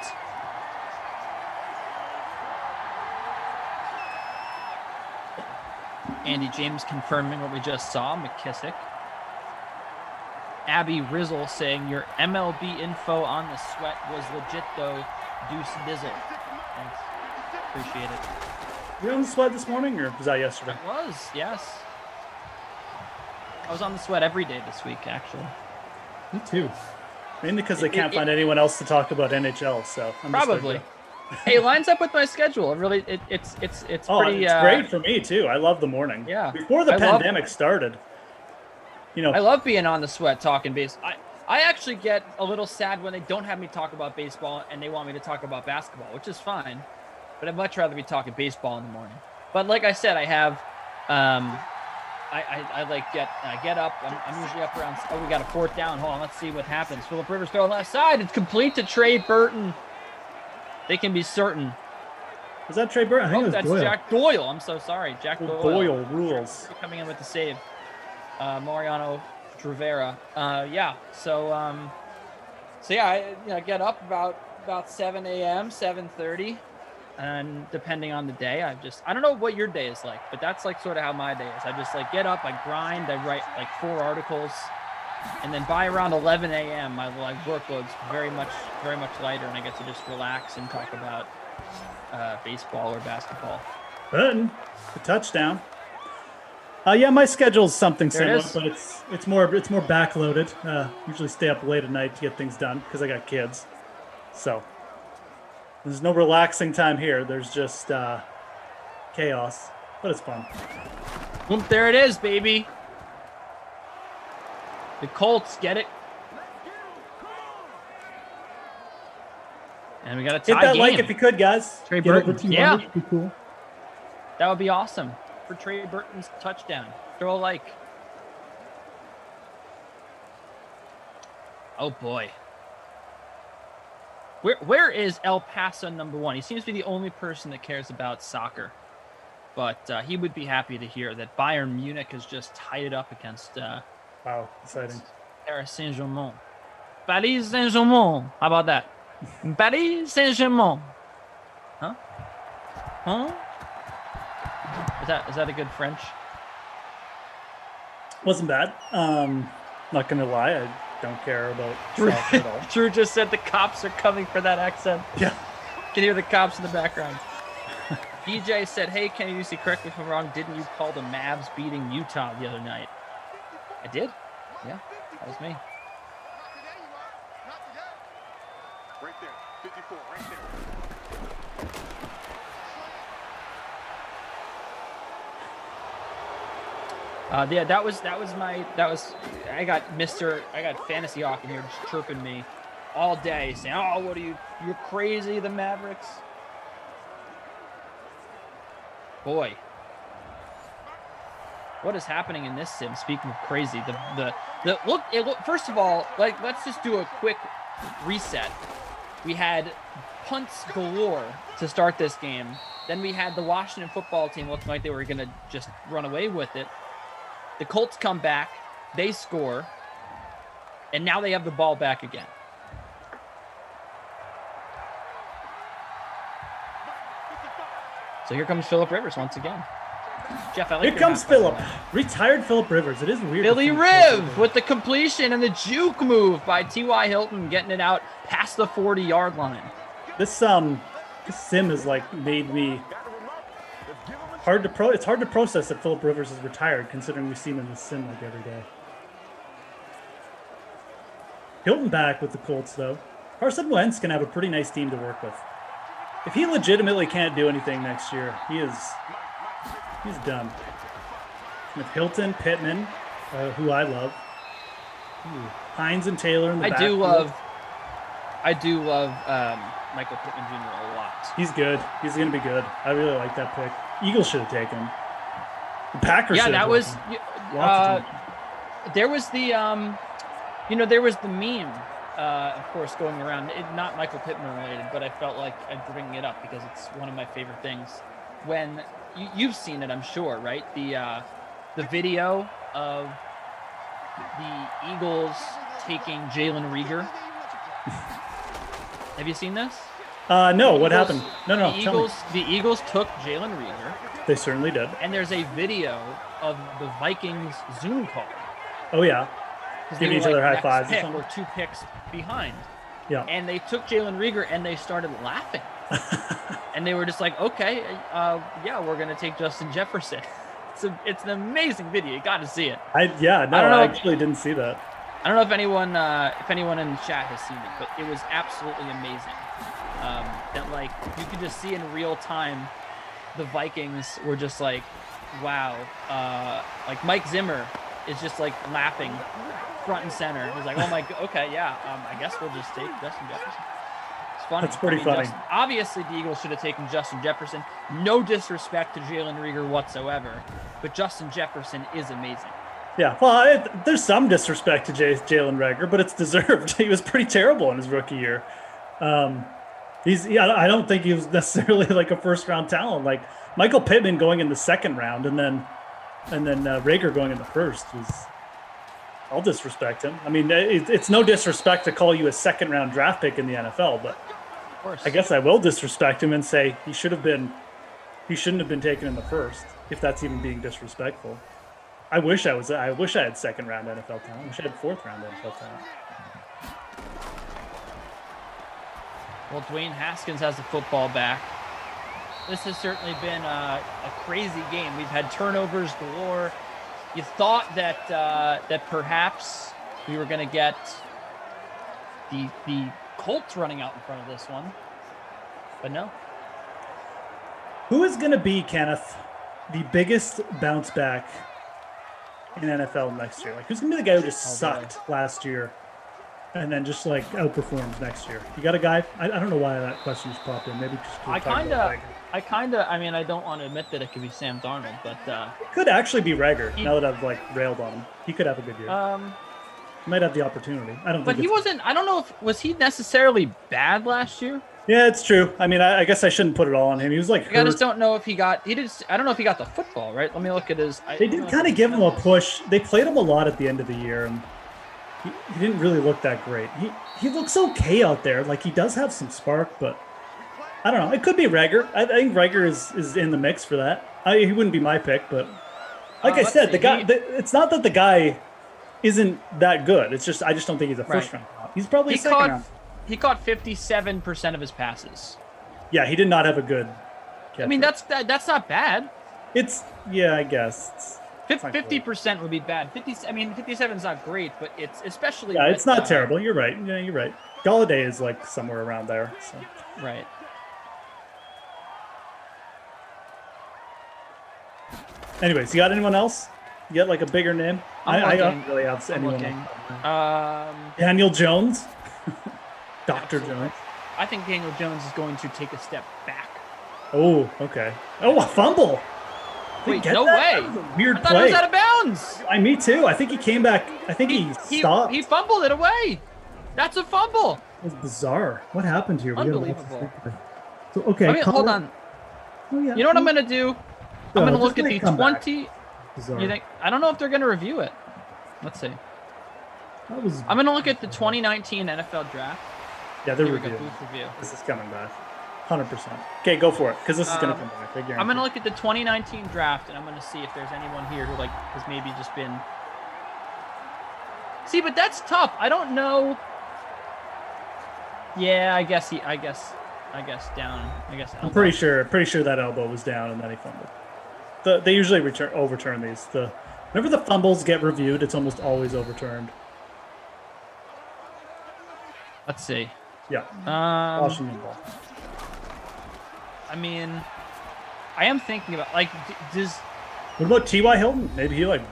Andy James confirming what we just saw. McKissick. Abby Rizzle saying your MLB info on the sweat was legit though. Deuce Dizzle. Thanks. Appreciate it. You were on the sweat this morning, or was that yesterday? I was, yes. I was on the sweat every day this week, actually. Me too. Mainly because they can't find anyone else to talk about NHL, so I'm probably. Hey, it lines up with my schedule. It really, it's oh, pretty. It's great for me too. I love the morning. Yeah. Before the pandemic started, you know, I love being on the sweat talking baseball. I actually get a little sad when they don't have me talk about baseball and they want me to talk about basketball, which is fine. But I'd much rather be talking baseball in the morning. But like I said, I have, I get up. I'm usually up around. Oh, we got a fourth down. Hold on, let's see what happens. Phillip Rivers throw left side. It's complete to Trey Burton. They can be certain. Was that Trey Burton? I think it was that's Doyle. Jack Doyle. I'm so sorry, Jack Doyle. Doyle rules. Coming in with the save. Mariano Trivera. Yeah. So yeah, I get up about 7 a.m., 7:30. And depending on the day, I don't know what your day is like, but that's like sort of how my day is. I just like get up, I grind, I write like 4 articles, and then by around 11 a.m. my workload's very much lighter, and I get to just relax and talk about baseball or basketball. Burton, the touchdown. Yeah, my schedule's something There similar, it is. but it's more backloaded. Usually stay up late at night to get things done because I got kids. So there's no relaxing time here. There's just chaos, but it's fun. Boom, there it is, baby. The Colts get it. And we got a tie Hit that game. like if you could, guys. Trey Get over Burton. 200, Yeah. be cool. That would be awesome for Trey Burton's touchdown. Throw a like. Oh boy. Where is El Paso #1? He seems to be the only person that cares about soccer. But he would be happy to hear that Bayern Munich has just tied it up against wow, exciting. Paris Saint-Germain. Paris Saint-Germain. How about that? Paris Saint-Germain. Huh? Huh? Is that a good French? Wasn't bad. Not gonna lie, I don't care about soccer at all. Drew just said the cops are coming for that accent. Yeah. Can hear the cops in the background. DJ said, hey, Kenny Ducey, correct me if I'm wrong, didn't you call the Mavs beating Utah the other night? I did. Yeah, that was me. Right there, 54, right there. Yeah, I got Fantasy Hawk in here just chirping me all day saying, oh, what are you're crazy, the Mavericks. Boy. What is happening in this sim? Speaking of crazy, look, first of all, like, let's just do a quick reset. We had punts galore to start this game. Then we had the Washington football team looking like they were going to just run away with it. The Colts come back, they score, and now they have the ball back again. So here comes Phillip Rivers once again. Jeff, I like Here your comes half Phillip. Retired Phillip Rivers. It is weird. Billy to see Riv with the completion and the juke move by T.Y. Hilton, getting it out past the 40-yard line. This sim has like made me it's hard to process that Phillip Rivers is retired, considering we've seen him in this sim like every day. Hilton back with the Colts though. Carson Wentz can have a pretty nice team to work with. If he legitimately can't do anything next year, he's done. With Hilton, Pittman, who I love, Hines and Taylor in the backfield. I do love Michael Pittman Jr. a lot. He's good. He's going to be good. I really like that pick. Eagles should have taken him. The Packers. Yeah, should have that was. taken him. There was the, there was the meme, of course, going around. Not Michael Pittman related, but I felt like I'd bring it up because it's one of my favorite things. When you've seen it, I'm sure, right? the video of the Eagles taking Jalen Rieger. Have you seen this? No. What happened? No. The Eagles took Jalen Rieger. They certainly did. And there's a video of the Vikings Zoom call. Oh yeah. Giving each other high fives or Or something. 2 picks behind. Yeah. And they took Jalen Rieger and they started laughing. And they were just like, okay, yeah, we're going to take Justin Jefferson. It's an amazing video. You got to see it. I actually didn't see that. I don't know if anyone in the chat has seen it, but it was absolutely amazing. That like you could just see in real time, the Vikings were just like, wow. Like Mike Zimmer is just like laughing front and center. He's like, oh my, okay, yeah. I guess we'll just take Justin Jefferson. It's funny. That's pretty funny. Obviously, the Eagles should have taken Justin Jefferson. No disrespect to Jalen Rieger whatsoever, but Justin Jefferson is amazing. Yeah, well, there's some disrespect to Jalen Rieger, but it's deserved. He was pretty terrible in his rookie year. I don't think he was necessarily like a first-round talent. Like Michael Pittman going in the second round, and then Rieger going in the first is. I'll disrespect him. I mean, it's no disrespect to call you a second-round draft pick in the NFL, but of course. I guess I will disrespect him and say he shouldn't have been taken in the first, if that's even being disrespectful. I wish I had second-round NFL talent. I wish I had fourth-round NFL talent. Well, Dwayne Haskins has the football back. This has certainly been a crazy game. We've had turnovers galore. You thought that that perhaps we were going to get the Colts running out in front of this one, but no. Who is going to be, Kenneth, the biggest bounce back in NFL next year? Like, who's going to be the guy who just sucked last year and then just like outperforms next year? You got a guy? I don't know why that question just popped in. Maybe just I mean, I don't want to admit that it could be Sam Darnold, but it could actually be Rieger. Now that I've like railed on him, he could have a good year. He might have the opportunity. I don't. But think he wasn't. I don't know if was he necessarily bad last year. Yeah, it's true. I mean, I guess I shouldn't put it all on him. He was like, I just don't know if he got. He did. I don't know if he got the football right. Let me look at his. They did kind of give him a push. They played him a lot at the end of the year, and he didn't really look that great. He looks okay out there. Like he does have some spark, but I don't know. It could be Rieger. I think Rieger is in the mix for that. He wouldn't be my pick, but like I said, the guy. It's not that the guy isn't that good. It's just I just don't think he's a first round. He's probably a second round. He caught 57% of his passes. Yeah, he did not have a good. I mean, that's not bad. I guess. 50% would be bad. 57 is not great, but it's especially. Yeah, it's not terrible. You're right. Yeah, you're right. Galladay is like somewhere around there. So. Right. Anyways, you got anyone else? You got like a bigger name? I don't really have anyone. Daniel Jones. Dr. Jones. I think Daniel Jones is going to take a step back. Oh, okay. Oh, a fumble. Wait, no way. That was a weird I thought play. it was out of bounds. Me too. I think he came back. I think he stopped. He fumbled it away. That's a fumble. It was bizarre. What happened here? Unbelievable. So, okay. I mean, hold on. Oh, yeah. You know what I'm going to do? I'm going to look at the 20. Bizarre. You think? I don't know if they're going to review it. Let's see. I'm going to look at the 2019 NFL draft. Yeah, they're Here we go, reviewing. booth review. This is coming back. 100%. Okay, go for it, because this is going to come back. I'm going to look at the 2019 draft, and I'm going to see if there's anyone here who like has maybe just been. See, but that's tough. I don't know. Yeah, I guess down. I'm pretty sure that elbow was down, and then he fumbled. They usually overturn these. Whenever the fumbles get reviewed, it's almost always overturned. Let's see. Yeah. Washington ball. I mean, I am thinking about like does. What about T.Y. Hilton? Maybe he like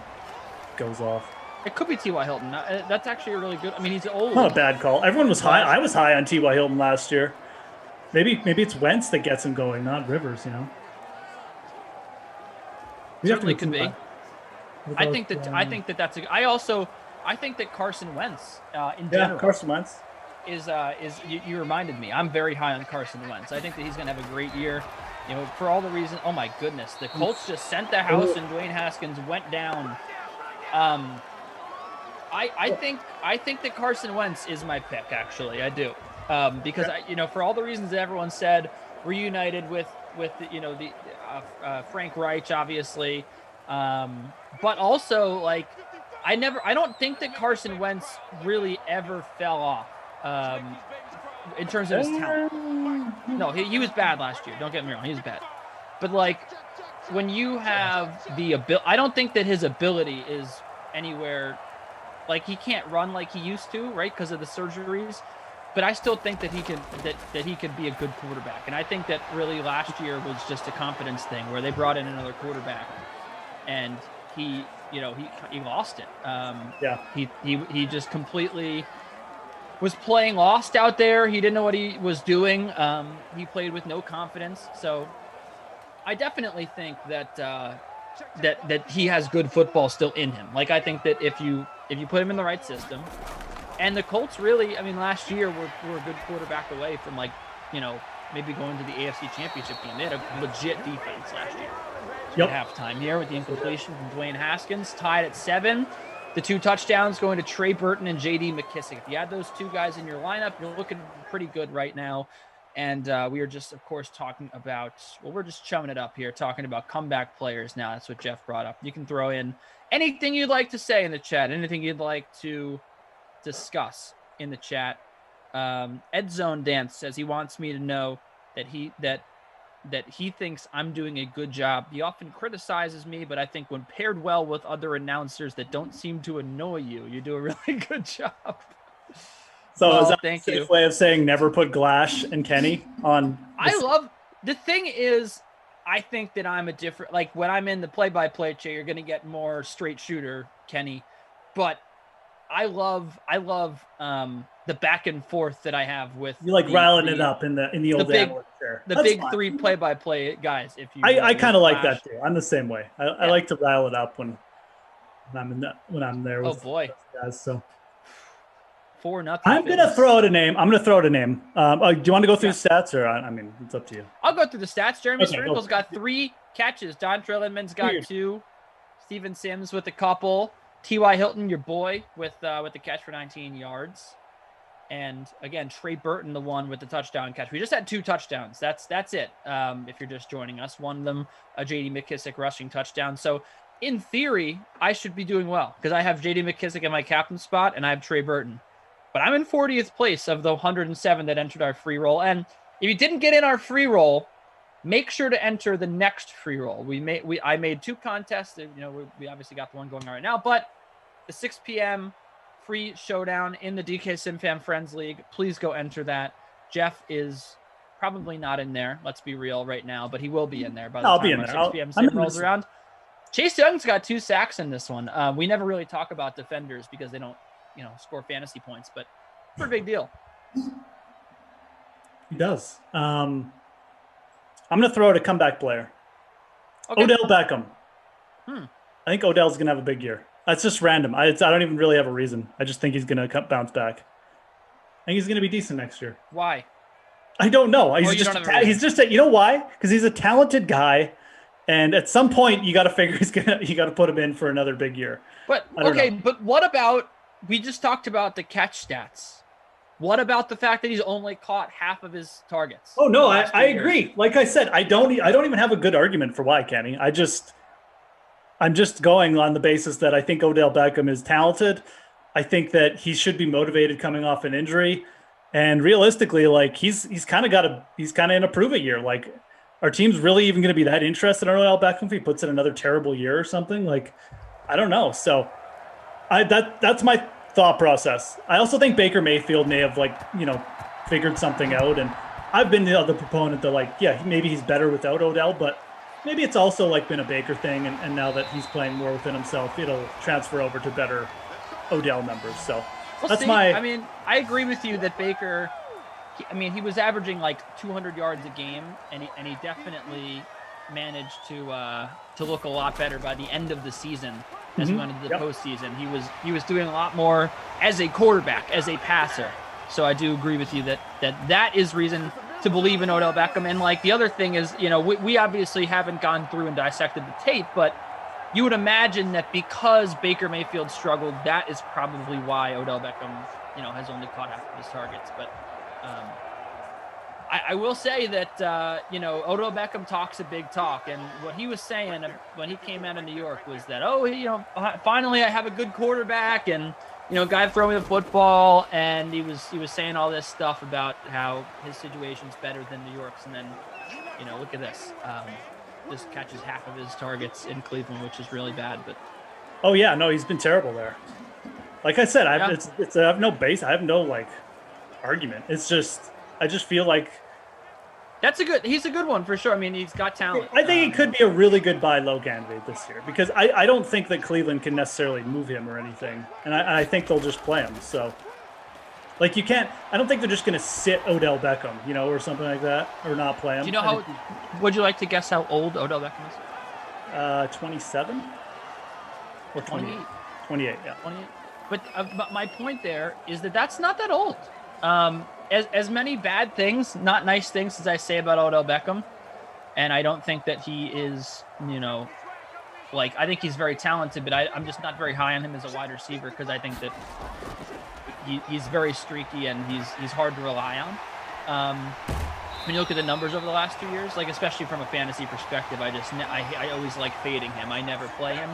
goes off. It could be T.Y. Hilton. That's actually a really good. I mean, he's old. Not a bad call. Everyone was high. I was high on T.Y. Hilton last year. Maybe it's Wentz that gets him going, not Rivers. You know. Certainly could be. I think that's a. I think that Carson Wentz in general. Yeah, Carson Wentz. Is you reminded me. I'm very high on Carson Wentz. I think that he's going to have a great year. You know, for all the reasons. Oh my goodness, the Colts just sent the house, and Dwayne Haskins went down. I think that Carson Wentz is my pick. Actually, I do, because for all the reasons that everyone said, reunited with the Frank Reich, obviously, but also like I don't think that Carson Wentz really ever fell off in terms of his talent. No, he was bad last year. Don't get me wrong, he was bad, but like when you have the ability, I don't think that his ability is anywhere. Like he can't run like he used to, right? Because of the surgeries. But I still think that he can that he could be a good quarterback. And I think that really last year was just a confidence thing where they brought in another quarterback, and he lost it. He just completely was playing lost out there. He didn't know what he was doing. He played with no confidence. So I definitely think that that he has good football still in him. Like I think that if you put him in the right system, and the Colts really, I mean, last year were a good quarterback away from maybe going to the AFC Championship game. They had a legit defense last year. At halftime here with the incompletion from Dwayne Haskins, tied at 7. The 2 touchdowns going to Trey Burton and J.D. McKissick. If you had those 2 guys in your lineup, you're looking pretty good right now. And we are just, of course, talking about, we're just chumming it up here, talking about comeback players now. That's what Jeff brought up. You can throw in anything you'd like to say in the chat, anything you'd like to discuss in the chat. Ed Zone Dance says he wants me to know that he thinks I'm doing a good job. He often criticizes me, but I think when paired well with other announcers that don't seem to annoy you, you do a really good job. So is that a safe way of saying never put Glash and Kenny on? The thing is, I think that I'm a different, like when I'm in the play-by-play chair, you're going to get more straight shooter Kenny, but I love the back and forth that I have with you, like riling it up in the old analyst chair. The big 3 play-by-play guys. If you, I kind of like that too. I'm the same way. I like to rile it up when I'm there. With those guys, so. 4-0. I'm gonna throw out a name. Do you want to go through stats, or I mean, it's up to you. I'll go through the stats. Jeremy Sprinkle's got 3 catches. Dontrell Inman's got 2. Steven Sims with a couple. T.Y. Hilton, your boy, with the catch for 19 yards. And again, Trey Burton, the one with the touchdown catch. We just had 2 touchdowns. That's it. If you're just joining us, one of them a J.D. McKissick rushing touchdown. So in theory, I should be doing well because I have J.D. McKissick in my captain spot and I have Trey Burton. But I'm in 40th place of the 107 that entered our free roll. And if you didn't get in our free roll, make sure to enter the next free roll. I made 2 contests. We obviously got the one going on right now, but the 6 p.m. free showdown in the DK SimFam Friends League. Please go enter that. Jeff is probably not in there. Let's be real right now, but he will be in there by the time 6 p.m. Sim rolls around. Chase Young's got 2 sacks in this one. We never really talk about defenders because they don't, score fantasy points, but it's a big deal. He does. I'm going to throw out a comeback player. Okay. Odell Beckham. I think Odell's going to have a big year. That's just random. I don't even really have a reason. I just think he's going to bounce back. I think he's going to be decent next year. Why? I don't know. You know why? Because he's a talented guy. And at some point you got to figure you got to put him in for another big year. But but what about, we just talked about the catch stats. What about the fact that he's only caught half of his targets? Oh no, I agree. Like I said, I don't even have a good argument for why, Kenny. I'm just going on the basis that I think Odell Beckham is talented. I think that he should be motivated coming off an injury, and realistically, like he's kind of in a prove it year. Like, our team's really even going to be that interested in Odell Beckham if he puts in another terrible year or something? Like, I don't know. So, that's my thought process. I also think Baker Mayfield may have figured something out, and I've been the other proponent that maybe he's better without Odell, but maybe it's also been a Baker thing, and now that he's playing more within himself, it'll transfer over to better Odell numbers. So I agree with you that Baker, he was averaging 200 yards a game, and he definitely managed to look a lot better by the end of the season as we went into the postseason. He was doing a lot more as a quarterback, as a passer. So I do agree with you that is reason to believe in Odell Beckham. And like the other thing is, you know, we obviously haven't gone through and dissected the tape, but you would imagine that because Baker Mayfield struggled, that is probably why Odell Beckham, you know, has only caught half of his targets. But I will say that, you know, Odell Beckham talks a big talk. And what he was saying when he came out of New York was that, oh, you know, finally I have a good quarterback and, you know, guy throwing the football. And he was saying all this stuff about how his situation's better than New York's. And then, you know, look at this. Just catches half of his targets in Cleveland, which is really bad. But oh yeah, no, he's been terrible there. Like I said, I have no base. I have no like argument. It's just I just feel like he's a good one for sure. I mean, he's got talent. I think he could be a really good buy low candidate this year because I don't think that Cleveland can necessarily move him or anything, and I think they'll just play him. So. Like you can't. I don't think they're just going to sit Odell Beckham, you know, or something like that, or not play him. Do you know how? Would you like to guess how old Odell Beckham is? 27 or 28. 28, yeah. 28. But my point there is that that's not that old. As many bad things, not nice things, as I say about Odell Beckham, and I don't think that he is, you know, like I think he's very talented, but I'm just not very high on him as a wide receiver because I think that. He's very streaky and he's hard to rely on. When you look at the numbers over the last 2 years, like especially from a fantasy perspective, I always like fading him. I never play him.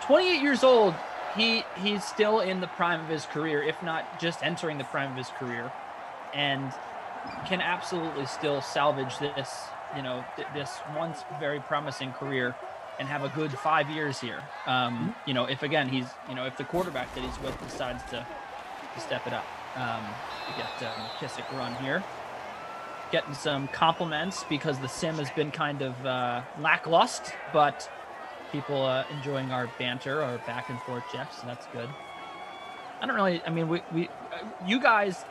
28 years old, he's still in the prime of his career, if not just entering the prime of his career, and can absolutely still salvage this, you know, this once very promising career. And have a good 5 years here. You know, if again if the quarterback that he's with decides to step it up. We get McKissick run here, getting some compliments because the sim has been kind of lackluster, but people enjoying our banter, our back and forth, Jeff. So that's good. I don't really. I mean, we you guys.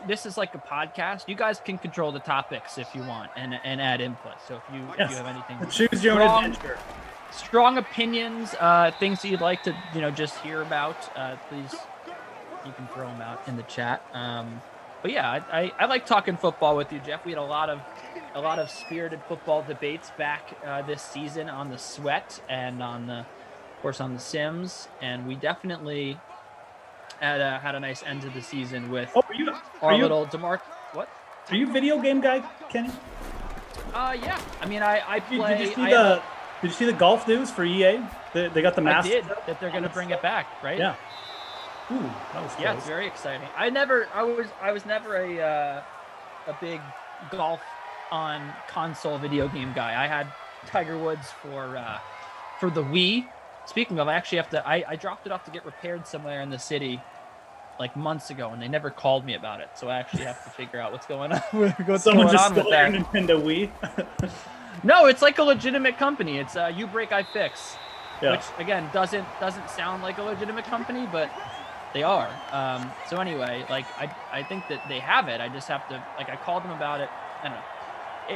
This is like a podcast. You guys can control the topics if you want and add input. So if you have anything, choose your own adventure. Strong opinions, things that you'd like to just hear about, please you can throw them out in the chat. But yeah, I like talking football with you, Jeff. We had a lot of spirited football debates back this season on the Sweat and on the Sims, and we definitely. Had a nice end to the season with little DeMar. What? Are you a video game guy, Kenny? Yeah. I mean, I play. Did you see the golf news for EA? They got the mask. I did. That they're going to bring it back, right? Yeah. Ooh, that was close. Yeah, it's very exciting. I was never a big golf on console video game guy. I had Tiger Woods for the Wii. Speaking of, I actually have to. I dropped it off to get repaired somewhere in the city, like months ago, and they never called me about it. So I actually have to figure out what's going on. Someone just stole your Nintendo Wii. No, it's like a legitimate company. It's You Break, I Fix, yeah. Which again doesn't sound like a legitimate company, but they are. So anyway, like I think that they have it. I just have to I called them about it. I don't know.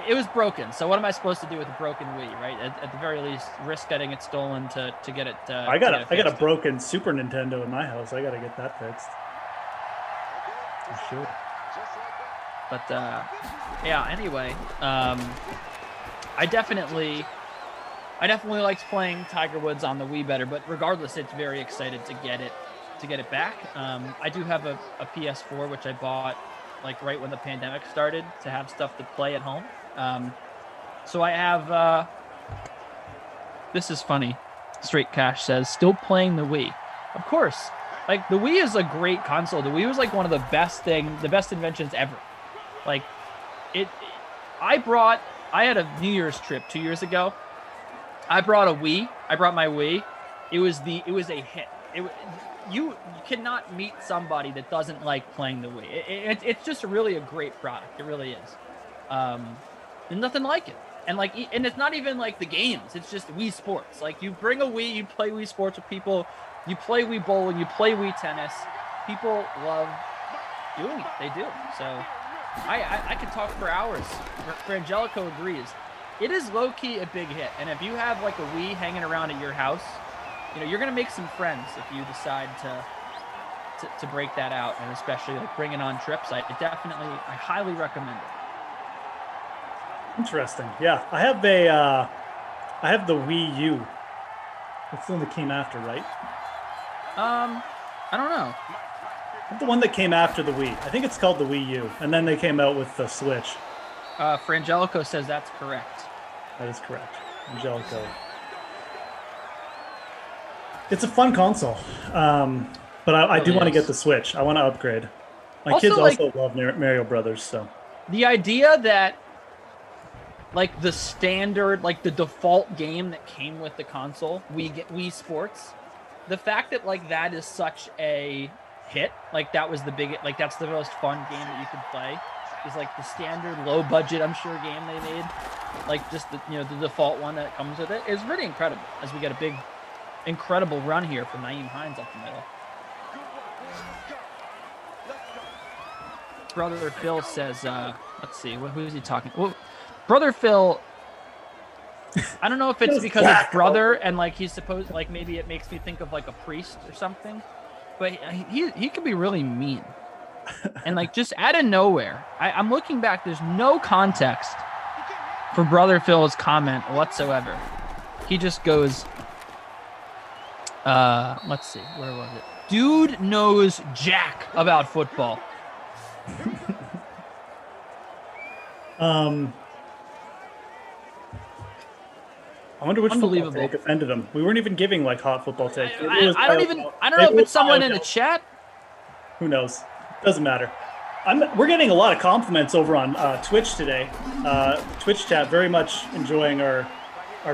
It was broken. So what am I supposed to do with a broken Wii, right? At the very least, risk getting it stolen to get it. I got a broken Super Nintendo in my house. I got to get that fixed. Sure. But yeah. Anyway, I definitely liked playing Tiger Woods on the Wii better. But regardless, it's very excited to get it back. I do have a PS4 which I bought like right when the pandemic started to have stuff to play at home. So I have, this is funny. Straight Cash says, still playing the Wii. Of course, like the Wii is a great console. The Wii was like one of the best inventions ever. Like I had a New Year's trip 2 years ago. I brought my Wii. It was a hit. You cannot meet somebody that doesn't like playing the Wii. It's just really a great product. It really is. There's nothing like it. And it's not even like the games. It's just Wii Sports. Like you bring a Wii, you play Wii Sports with people. You play Wii bowling. You play Wii tennis. People love doing it. They do. So I could talk for hours. Frangelico agrees. It is low key a big hit. And if you have like a Wii hanging around at your house, you're going to make some friends if you decide to break that out, and especially like bringing on trips. I highly recommend it. Interesting. Yeah, I have the Wii U. It's the one that came after, right? I don't know. The one that came after the Wii. I think it's called the Wii U, and then they came out with the Switch. Frangelico says that's correct. That is correct. Angelico. It's a fun console, but I do want to get the Switch. I want to upgrade. My kids also love Mario Brothers, so. The idea that, like, the standard, like, the default game that came with the console, Wii Sports, the fact that, like, that is such a hit, like, that was the biggest, like, that's the most fun game that you could play, is, like, the standard low-budget, I'm sure, game they made, like, just, the default one that comes with it, is really incredible, as we get a big, incredible run here for Nyheim Hines up the middle. Brother Phil says, let's see, who is he talking? Well, Brother Phil, I don't know if it's because it's brother and like he's supposed, like maybe it makes me think of like a priest or something, but he could be really mean. And like just out of nowhere, I'm looking back, there's no context for Brother Phil's comment whatsoever. He just goes, let's see, where was it? Dude knows jack about football. I wonder which football take offended him. We weren't even giving like hot football takes. I don't know if it's someone in the chat. Who knows? Doesn't matter. We're getting a lot of compliments over on Twitch today. Twitch chat very much enjoying our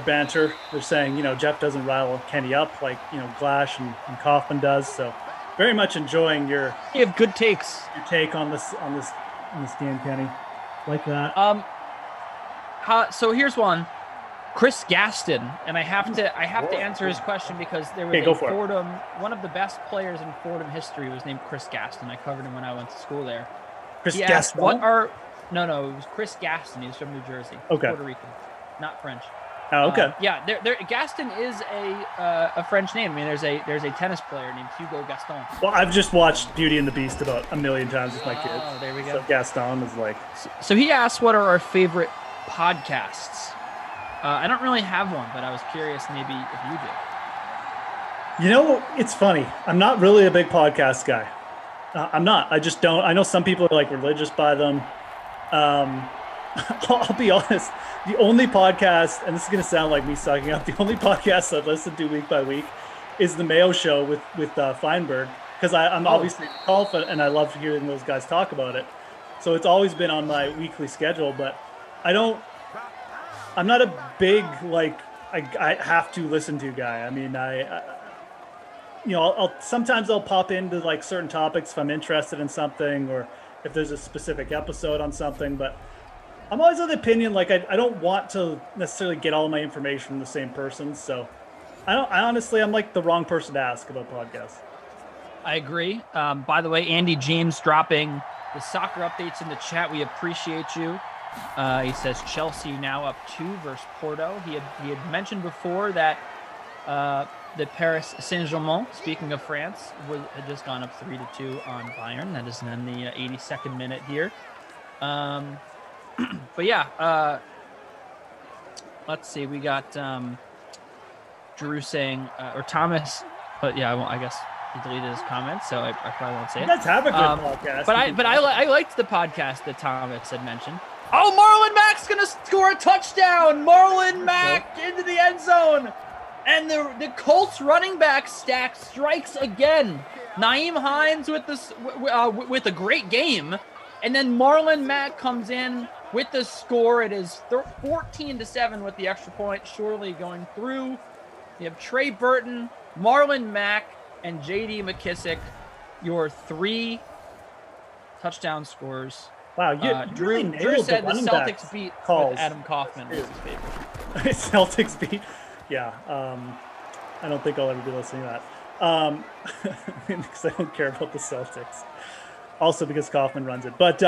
banter. They're saying, Jeff doesn't rile Kenny up like, Glash and Kaufman does. So very much enjoying you have good takes. Your take on this game, Kenny. Like that. So here's one. Chris Gaston, and I have to answer his question because there was a Fordham, one of the best players in Fordham history was named Chris Gaston. I covered him when I went to school there. Chris Gaston? No, it was Chris Gaston. He's from New Jersey. Okay. Puerto Rican, not French. Oh, okay. Yeah, Gaston is a French name. I mean, there's a tennis player named Hugo Gaston. Well, I've just watched Beauty and the Beast about 1 million times with my kids. Oh, there we go. So Gaston is like. So he asked, "What are our favorite podcasts?" I don't really have one, but I was curious maybe if you do. It's funny. I'm not really a big podcast guy. I'm not. I just don't. I know some people are like religious by them. I'll be honest. The only podcast, and this is going to sound like me sucking up, the only podcast I listen to week by week is the Mayo Show with Feinberg, because I'm obviously a golf and I love hearing those guys talk about it. So it's always been on my weekly schedule, but I'm not a big, like, I have to listen to guy. I mean, I'll sometimes I'll pop into like certain topics if I'm interested in something or if there's a specific episode on something, but I'm always of the opinion, like, I don't want to necessarily get all my information from the same person. So I'm like the wrong person to ask about podcasts. I agree. By the way, Andy James dropping the soccer updates in the chat. We appreciate you. He says Chelsea now up 2 versus Porto. He had mentioned before that the Paris Saint-Germain, speaking of France, had just gone up 3-2 on Bayern. That is in the 82nd minute here. But yeah, let's see. We got Drew saying, or Thomas, but yeah, I guess he deleted his comments, so I probably won't say it. Let's have a good podcast. But I liked the podcast that Thomas had mentioned. Oh, Marlon Mack's going to score a touchdown. Marlon Mack into the end zone. And the Colts running back stack strikes again. Nyheim Hines with a great game. And then Marlon Mack comes in with the score. It is 14-7 with the extra point surely going through. You have Trey Burton, Marlon Mack, and J.D. McKissick, your 3 touchdown scores. Wow, Drew said the Celtics beat calls. Adam Kaufman was his favorite. Celtics beat, yeah. I don't think I'll ever be listening to that because I don't care about the Celtics. Also because Kaufman runs it. But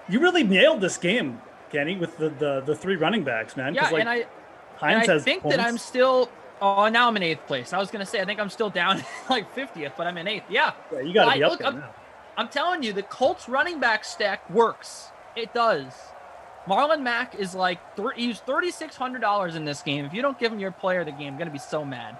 you really nailed this game, Kenny, with the 3 running backs, man. Yeah, like, and I Hines has think points. that I'm still Oh, now I'm in 8th place. I was gonna say I think I'm still down like 50th, but I'm in 8th. Yeah. Yeah, you got to be up look, there now. I'm telling you, the Colts running back stack works. It does. Marlon Mack is like he's $3,600 in this game. If you don't give him your player of the game, I'm gonna be so mad.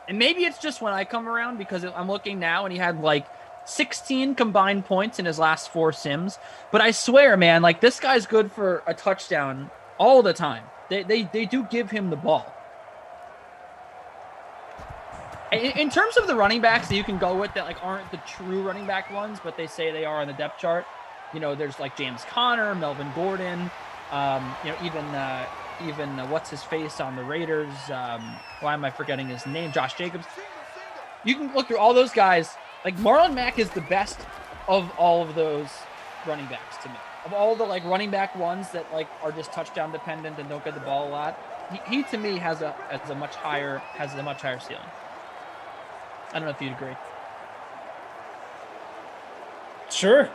And maybe it's just when I come around because I'm looking now and he had like 16 combined points in his last 4 sims. But I swear, man, like this guy's good for a touchdown all the time. They do give him the ball. In terms of the running backs that you can go with that like aren't the true running back ones, but they say they are on the depth chart. You know, there's like James Conner, Melvin Gordon, you know, even what's his face on the Raiders. Why am I forgetting his name? Josh Jacobs. You can look through all those guys. Like Marlon Mack is the best of all of those running backs to me. Of all the like running back ones that like are just touchdown dependent and don't get the ball a lot, he to me has a much higher ceiling. I don't know if you'd agree. Sure.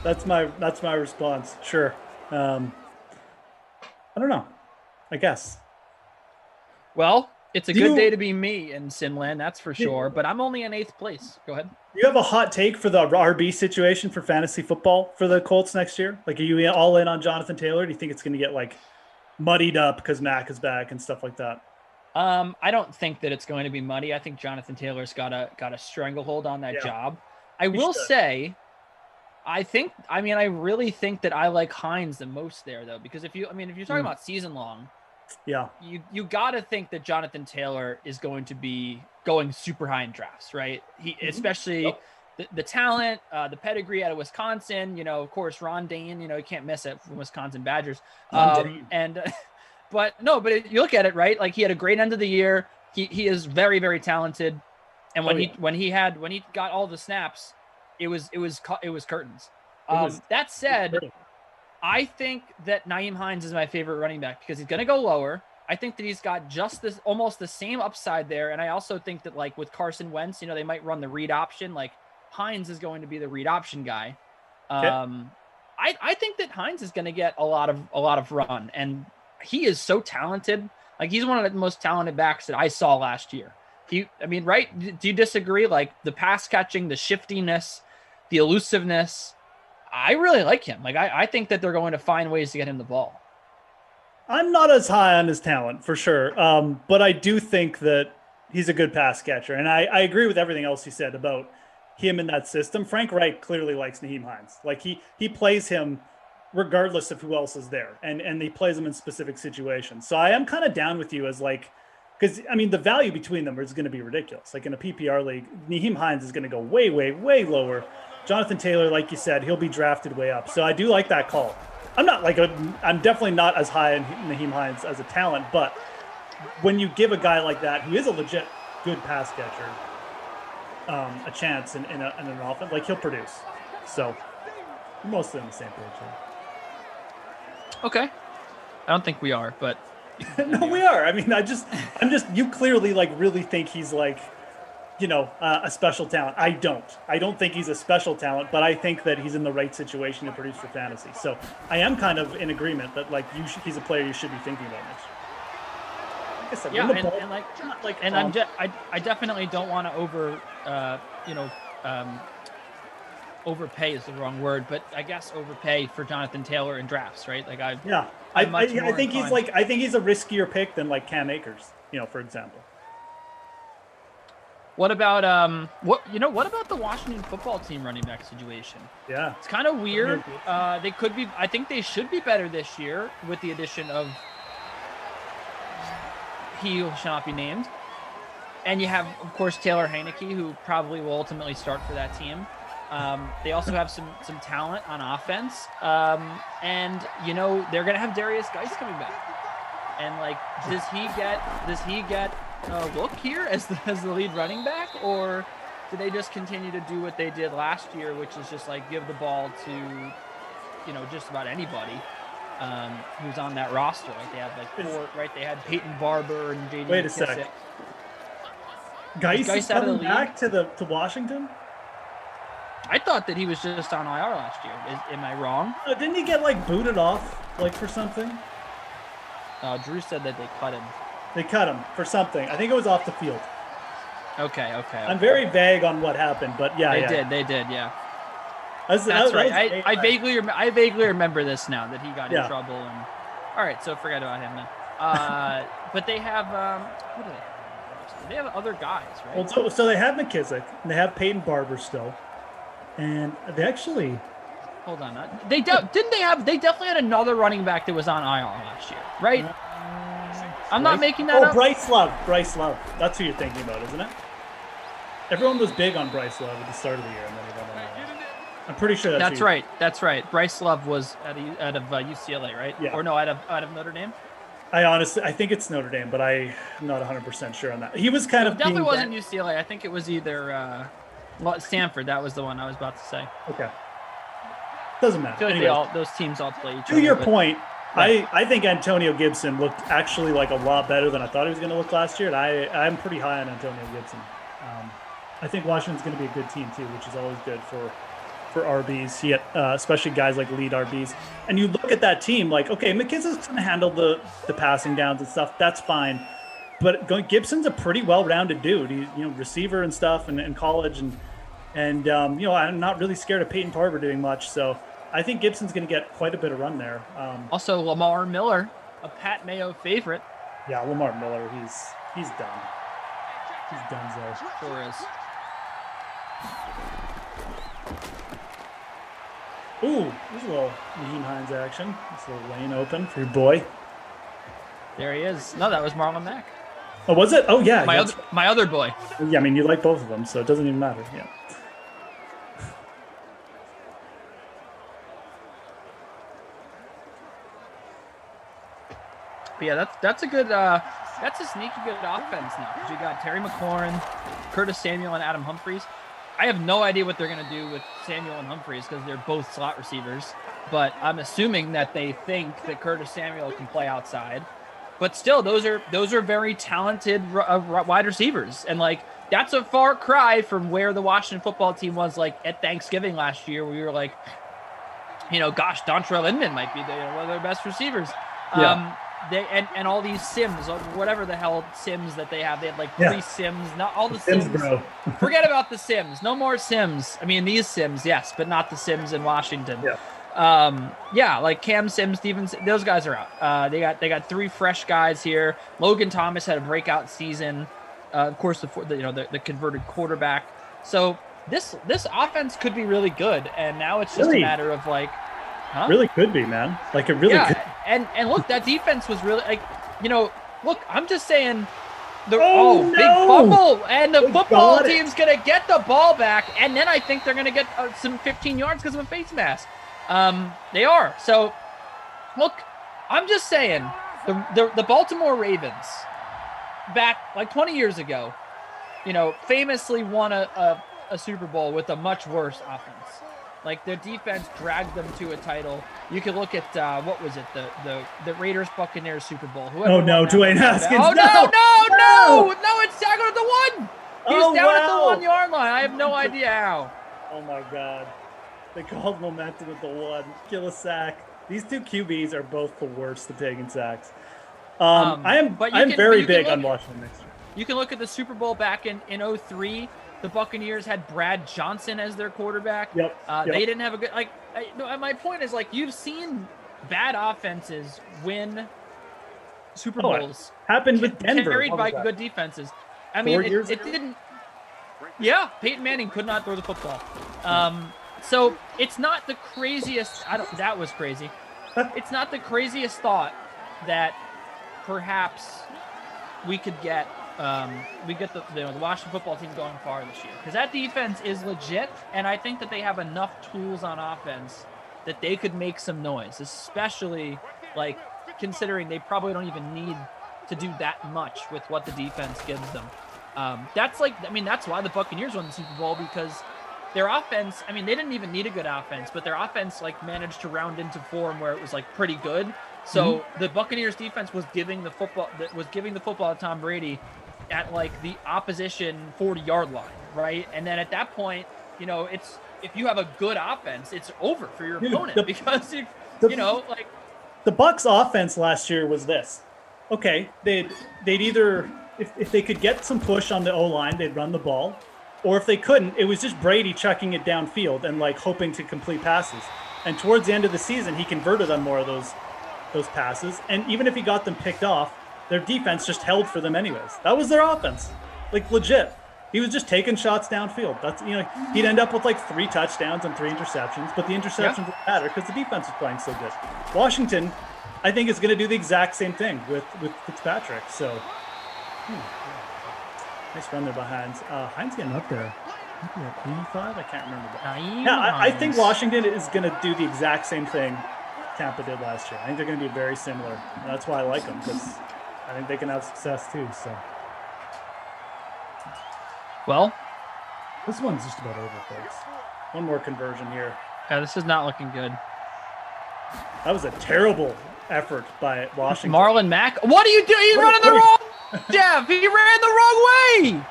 That's my response. Sure. I don't know. I guess. Well, it's a good day to be me in Simland, that's for sure. But I'm only in 8th place. Go ahead. Do you have a hot take for the RB situation for fantasy football for the Colts next year? Like, are you all in on Jonathan Taylor? Do you think it's going to get like muddied up because Mack is back and stuff like that? I don't think that it's going to be muddy. I think Jonathan Taylor's got a stranglehold on that job. I will say, I really think that I like Hines the most there, though, because if you're talking about season long, you got to think that Jonathan Taylor is going to be going super high in drafts, right? Especially the talent, the pedigree out of Wisconsin. You know, of course, Ron Dane. You know, you can't miss it from Wisconsin Badgers. But you look at it, right? Like he had a great end of the year. He is very, very talented. And when he got all the snaps, it was curtains. That said, I think that Nyheim Hines is my favorite running back because he's going to go lower. I think that he's got just almost the same upside there. And I also think that like with Carson Wentz, you know, they might run the read option. Like Hines is going to be the read option guy. I think that Hines is going to get a lot of run, and he is so talented. Like he's one of the most talented backs that I saw last year. Right? Do you disagree? Like the pass catching, the shiftiness, the elusiveness. I really like him. Like I think that they're going to find ways to get him the ball. I'm not as high on his talent for sure. But I do think that he's a good pass catcher. And I agree with everything else he said about him in that system. Frank Reich clearly likes Nyheim Hines. Like he plays him regardless of who else is there. And he plays him in specific situations. So I am kind of down with you as like, because the value between them is going to be ridiculous. Like in a PPR league, Nyheim Hines is going to go way, way, way lower. Jonathan Taylor, like you said, he'll be drafted way up. So I do like that call. I'm definitely not as high in Nyheim Hines as a talent, but when you give a guy like that, who is a legit good pass catcher, a chance in an offense, like he'll produce. So we're mostly on the same page here. Okay. I don't think we are, but no, we are. You clearly like really think he's like, a special talent. I don't think he's a special talent, but I think that he's in the right situation to produce for fantasy. So I am kind of in agreement that like he's a player you should be thinking about next year. Like I said, I definitely don't want to overpay is the wrong word, but I guess overpay for Jonathan Taylor in drafts, right? Like I think he's a riskier pick than like Cam Akers, for example. What about what about the Washington football team running back situation? Yeah, it's kind of weird. They could be. I think they should be better this year with the addition of he who shall not be named, and you have of course Taylor Heineke, who probably will ultimately start for that team. They also have some talent on offense, and they're gonna have Darius Geis coming back. And like, does he get a look here as the lead running back, or do they just continue to do what they did last year, which is just like give the ball to, just about anybody who's on that roster? Like they have like four, right? They had Peyton Barber and JD. Wait a sec. Geis is coming back to Washington. I thought that he was just on IR last year. Am I wrong? Didn't he get like booted off like for something? Drew said that they cut him. They cut him for something. I think it was off the field. Okay. I'm very vague on what happened, but yeah, They did, yeah. That's right. I vaguely remember this now that he got in trouble. And all right, so forget about him then. But they have who do they have? They have other guys, right? Well, so they have McKissick, and they have Peyton Barber still, and they actually. Hold on, they definitely had another running back that was on IR last year, right? I'm not making that up. Bryce Love. That's who you're thinking about, isn't it? Everyone was big on Bryce Love at the start of the year, and then he went on. I'm pretty sure that's right. That's right. Bryce Love was out of UCLA, right? Yeah. Or no, out of Notre Dame. I think it's Notre Dame, but I'm not 100% sure on that. He was kind of definitely wasn't UCLA. I think it was either Stanford. That was the one I was about to say. Okay. Doesn't matter. I feel like those teams all play each other. To your point, right. I think Antonio Gibson looked actually like a lot better than I thought he was going to look last year, and I'm pretty high on Antonio Gibson. I think Washington's going to be a good team too, which is always good for RBs, especially guys like lead RBs. And you look at that team, like, okay, McKissick's going to handle the passing downs and stuff. That's fine. But Gibson's a pretty well-rounded dude. He's receiver and stuff in college, and I'm not really scared of Peyton Barber doing much. So I think Gibson's going to get quite a bit of run there. Also, Lamar Miller, a Pat Mayo favorite. Yeah, Lamar Miller, he's done. He's done, so. Sure is. Ooh, there's a little Naheem Hines action. This little lane open for your boy. There he is. No, that was Marlon Mack. Oh, was it? Oh, yeah. My other boy. Yeah, I mean, you like both of them, so it doesn't even matter. Yeah. But yeah, that's a good. That's a sneaky good offense now because you got Terry McLaurin, Curtis Samuel, and Adam Humphries. I have no idea what they're going to do with Samuel and Humphries because they're both slot receivers. But I'm assuming that they think that Curtis Samuel can play outside. But still, those are very talented wide receivers, and like that's a far cry from where the Washington football team was like at Thanksgiving last year, where we were like, gosh, Dontrell Inman might be one of their best receivers. Yeah. They and all these Sims, whatever the hell Sims that they have like 3 Sims, not all the Sims. Bro. Forget about the Sims. No more Sims. I mean, these Sims, yes, but not the Sims in Washington. Yeah. Like Cam Sims, Stevens, those guys are out. They got 3 fresh guys here. Logan Thomas had a breakout season. Of course, the converted quarterback. So this offense could be really good, and now it's just a matter of like. Huh? Really could be, man. Like it really could. And look, that defense was really look, I'm just saying big fumble, and the football team's gonna get the ball back, and then I think they're gonna get some 15 yards because of a face mask. They are. So look, I'm just saying the Baltimore Ravens back like 20 years ago, famously won a Super Bowl with a much worse offense. Like their defense dragged them to a title. You can look at what was it, the Raiders Buccaneers Super Bowl. Oh no, Dwayne Haskins! Oh no! It's down at the 1. He's down at the 1 yard line. I have no idea how. Oh my God! They called momentum at the 1. Kill a sack. These 2 QBs are both the worst at taking sacks. I'm very big on Washington next year. You can look at the Super Bowl back in 2003. The Buccaneers had Brad Johnson as their quarterback. Yep. They didn't have a good my point is you've seen bad offenses win Super Bowls. Happened with Denver. Carried by good defenses. I mean, it didn't. Yeah, Peyton Manning could not throw the football. So it's not the craziest. That was crazy. It's not the craziest thought that perhaps we could get. We get the Washington football team going far this year because that defense is legit, and I think that they have enough tools on offense that they could make some noise, especially considering they probably don't even need to do that much with what the defense gives them. That's why the Buccaneers won the Super Bowl, because their offense, they didn't even need a good offense, but their offense managed to round into form where it was pretty good. So the Buccaneers defense was giving the football to Tom Brady at the opposition 40-yard line, right? And then at that point, it's if you have a good offense, it's over for your opponent because the Bucs offense last year was this. okay, they'd either if they could get some push on the O-line, they'd run the ball, or if they couldn't, it was just Brady chucking it downfield and like hoping to complete passes. And towards the end of the season, he converted on more of those passes. And even if he got them picked off, their defense just held for them anyways. That was their offense, like legit. He was just taking shots downfield. That's he'd end up with like 3 touchdowns and 3 interceptions, but the interceptions would matter because the defense was playing so good. Washington, I think, is going to do the exact same thing with Fitzpatrick. So, nice run there by Hines. Hines getting up there. Maybe at 85? I can't remember. I think Washington is going to do the exact same thing Tampa did last year. I think they're going to be very similar. And that's why I like them, because I think they can have success too. So, well, this one's just about over, folks. One more conversion here. Yeah, this is not looking good. That was a terrible effort by Washington. Marlon Mack. What are you doing? He's running the wrong. Jeff, he ran the wrong way.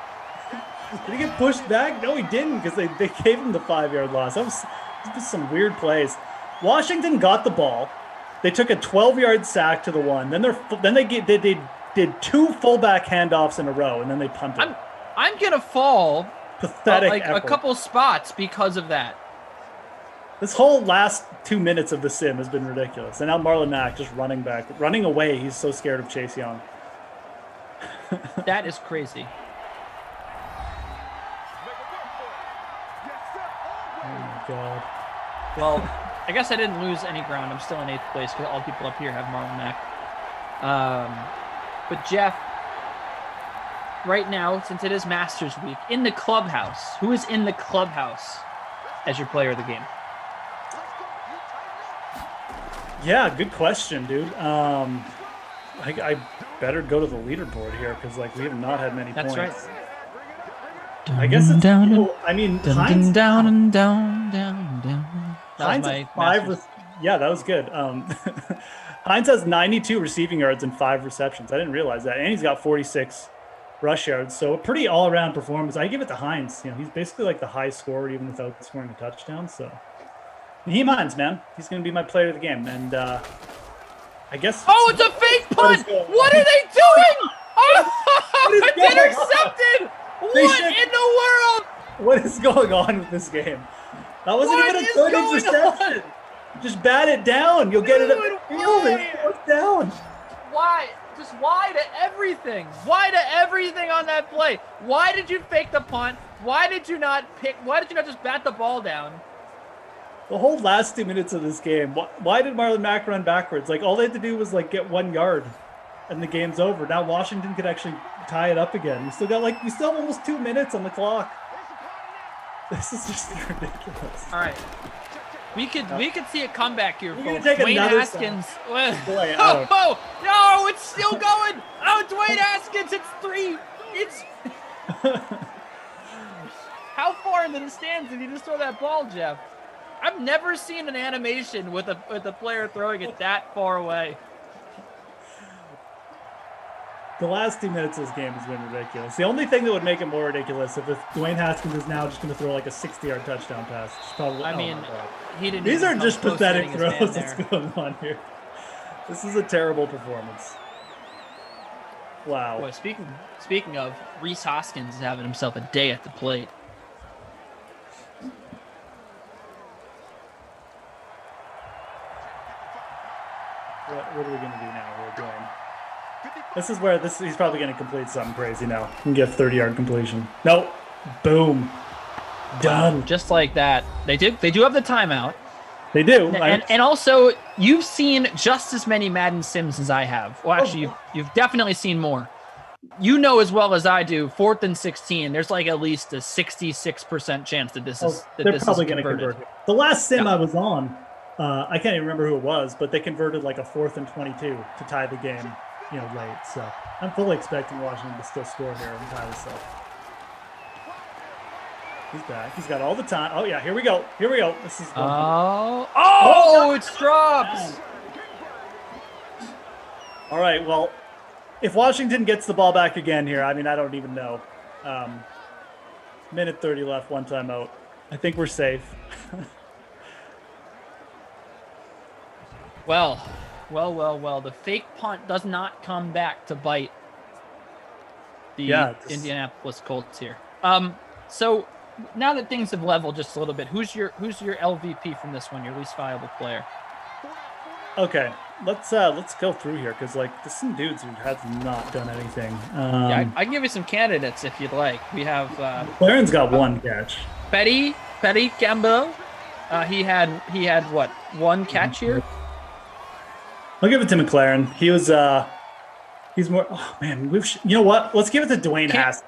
Did he get pushed back? No, he didn't, because they gave him the 5-yard loss. That was just some weird plays. Washington got the ball. They took a 12-yard sack to the 1. Then they did 2 fullback handoffs in a row, and then they punted. I'm gonna fall pathetic a couple spots because of that. This whole last 2 minutes of the sim has been ridiculous. And now Marlon Mack just running away. He's so scared of Chase Young. That is crazy. Oh my God. Well, I guess I didn't lose any ground. I'm still in 8th place because all the people up here have Marlon Mack. But Jeff, right now, since it is Masters Week, in the clubhouse, who is in the clubhouse as your player of the game? Yeah, good question, dude. I better go to the leaderboard here because we have not had many points. That's right. I guess it's Hines down and down. Hines has 5. Yeah, that was good. Hines has 92 receiving yards and 5 receptions. I didn't realize that, and he's got 46 rush yards. So a pretty all-around performance. I give it to Hines. He's basically like the high scorer even without scoring a touchdown. So he minds, man. He's going to be my player of the game, and I guess. Oh, it's a fake punt! What are they doing? Oh, it's intercepted! What in the world? What is going on with this game? That wasn't even a good interception. Just bat it down. You'll get it up the field and fourth down. Why? Just why to everything? Why to everything on that play? Why did you fake the punt? Why did you not just bat the ball down? The whole last 2 minutes of this game, why did Marlon Mack run backwards? All they had to do was get 1 yard and the game's over. Now Washington could actually tie it up again. We still have almost 2 minutes on the clock. This is just ridiculous. All right. We could see a comeback here, folks. Dwayne Haskins. Boy, no, it's still going. Oh, Dwayne Haskins, it's 3. It's how far into the stands did he just throw that ball, Jeff? I've never seen an animation with a player throwing it that far away. The last 2 minutes of this game has been ridiculous. The only thing that would make it more ridiculous if Dwayne Haskins is now just going to throw a 60-yard touchdown pass. He didn't. These are just pathetic throws that's going on here. This is a terrible performance. Wow. Boy, speaking of, Reese Hoskins is having himself a day at the plate. What are we going to do now? We're going. This is where he's probably going to complete something crazy now. He can get 30-yard completion. Nope. Boom. Done. Just like that. They do have the timeout. They do. And also, you've seen just as many Madden Sims as I have. Well, actually, you've definitely seen more. You know as well as I do, 4th and 16, there's at least a 66% chance that this is they're probably going to convert it. The last sim I was on, I can't even remember who it was, but they converted a 4th and 22 to tie the game, late. So I'm fully expecting Washington to still score here and tie this up. He's back. He's got all the time. Oh yeah, here we go. This is. It's drops. All right. Well, if Washington gets the ball back again here, I don't even know. Minute 30 left, 1 timeout. I think we're safe. Well, Well. The fake punt does not come back to bite the Indianapolis Colts here. So now that things have leveled just a little bit, who's your LVP from this one? Your least viable player? Okay, let's go through here because like there's some dudes who have not done anything. I can give you some candidates if you'd like. We have Claren's got one catch. Petty Campbell. He had what, one catch here? I'll give it to McLaren. He's more. Oh man, you know what? Let's give it to Dwayne Haskins.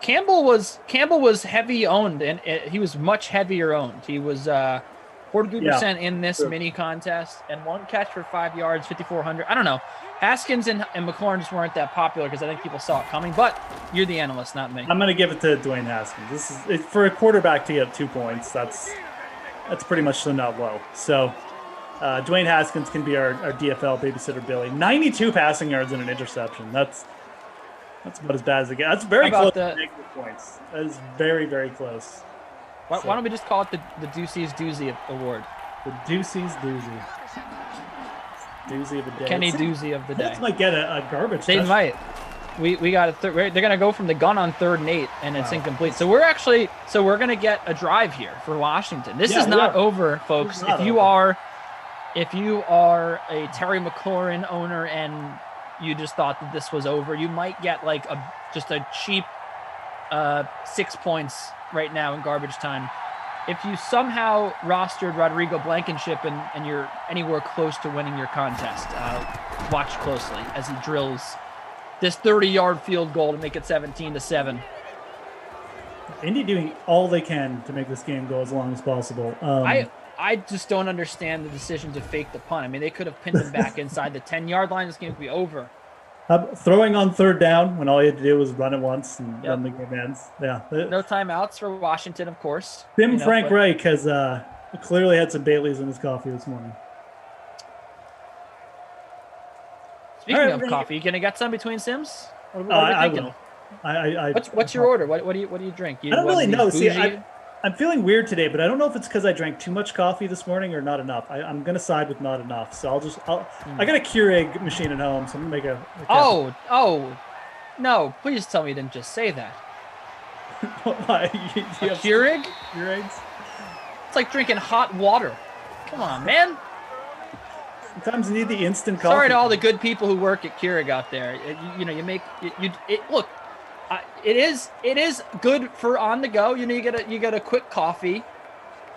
Campbell was heavy owned, and he was much heavier owned. He was 43% in this mini contest, and one catch for 5 yards, 5,400. I don't know. Haskins and McLaurin just weren't that popular because I think people saw it coming. But you're the analyst, not me. I'm going to give it to Dwayne Haskins. This is for a quarterback to get 2 points. That's pretty much not low. So Dwayne Haskins can be our DFL babysitter Billy. 92 passing yards and an interception. That's about as bad as it gets. That's very close to negative points. That is very, very close. Why don't we just call it the Deucey's Doozy Award? The Deucey's Doozy. Doozy of the day. Kenny Doozy of the day. This might get a garbage. They might. We got they're gonna go from the gun on 3rd and 8, and it's incomplete. So we're gonna get a drive here for Washington. This is not over, folks. If you are a Terry McLaurin owner and you just thought that this was over, you might get like just a cheap 6 points right now in garbage time. If you somehow rostered Rodrigo Blankenship and you're anywhere close to winning your contest, watch closely as he drills this 30-yard field goal to make it 17-7. Indy doing all they can to make this game go as long as possible. I just don't understand the decision to fake the punt. I mean, they could have pinned him back inside the 10-yard line. This game would be over. Throwing on 3rd down when all you had to do was run it once and then the game ends. Yeah. No timeouts for Washington, of course. Frank Reich has clearly had some Baileys in his coffee this morning. Speaking of coffee, you gonna get some between Sims? I will. What's your order? What do you drink? I don't really know. See, I'm feeling weird today, but I don't know if it's because I drank too much coffee this morning or not enough. I'm gonna side with not enough. So I got a Keurig machine at home, so I'm gonna make a Oh no! Please tell me you didn't just say that. Keurig? Keurigs? It's like drinking hot water. Come on, man. Sometimes you need the instant coffee. Sorry to all the good people who work at Keurig out there. Look. It is good for on the go. You get a quick coffee,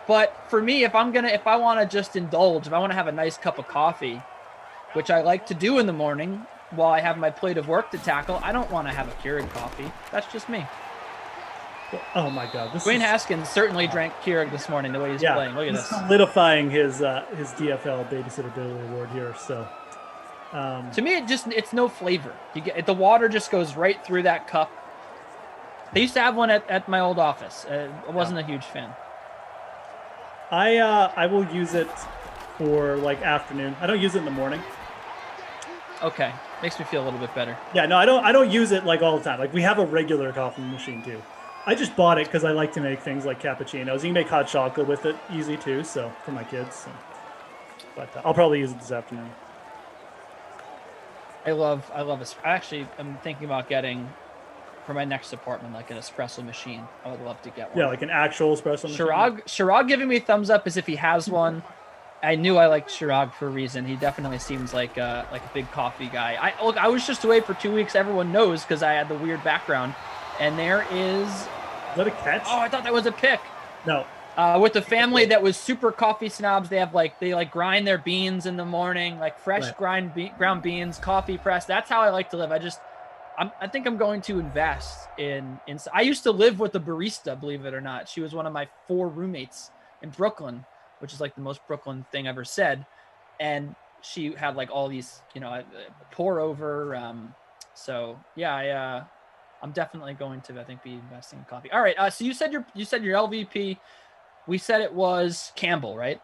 but for me, if I want to just indulge, if I want to have a nice cup of coffee, which I like to do in the morning while I have my plate of work to tackle, I don't want to have a Keurig coffee. That's just me. Oh my God! Dwayne Haskins certainly drank Keurig this morning the way he's playing. Look at this. Solidifying his DFL babysitter Billy award here. So to me, it's no flavor. The water just goes right through that cup. I used to have one at my old office. I wasn't a huge fan. I will use it for like afternoon. I don't use it in the morning. Okay, makes me feel a little bit better. Yeah, no, I don't use it like all the time. Like we have a regular coffee machine too. I just bought it because I like to make things like cappuccinos. You can make hot chocolate with it easy too. So for my kids, but I'll probably use it this afternoon. I love it. Actually, I'm thinking about getting for my next apartment like an espresso machine. I would love to get one. Yeah, like an actual espresso machine. Shirag giving me thumbs up as if he has one. I knew I liked Shirag for a reason. He definitely seems like a big coffee guy. I was just away for 2 weeks. Everyone knows because I had the weird background. And there is. Is that a catch? Oh, I thought that was a pick. No. With the family that was super coffee snobs, they grind their beans in the morning, like fresh ground beans, coffee press. That's how I like to live. I think I'm going to invest in. I used to live with a barista, believe it or not. She was one of my 4 roommates in Brooklyn, which is like the most Brooklyn thing ever said. And she had like all these, pour over. So yeah, I'm definitely going to, I think, be investing in coffee. All right. So you said your LVP. We said it was Campbell, right?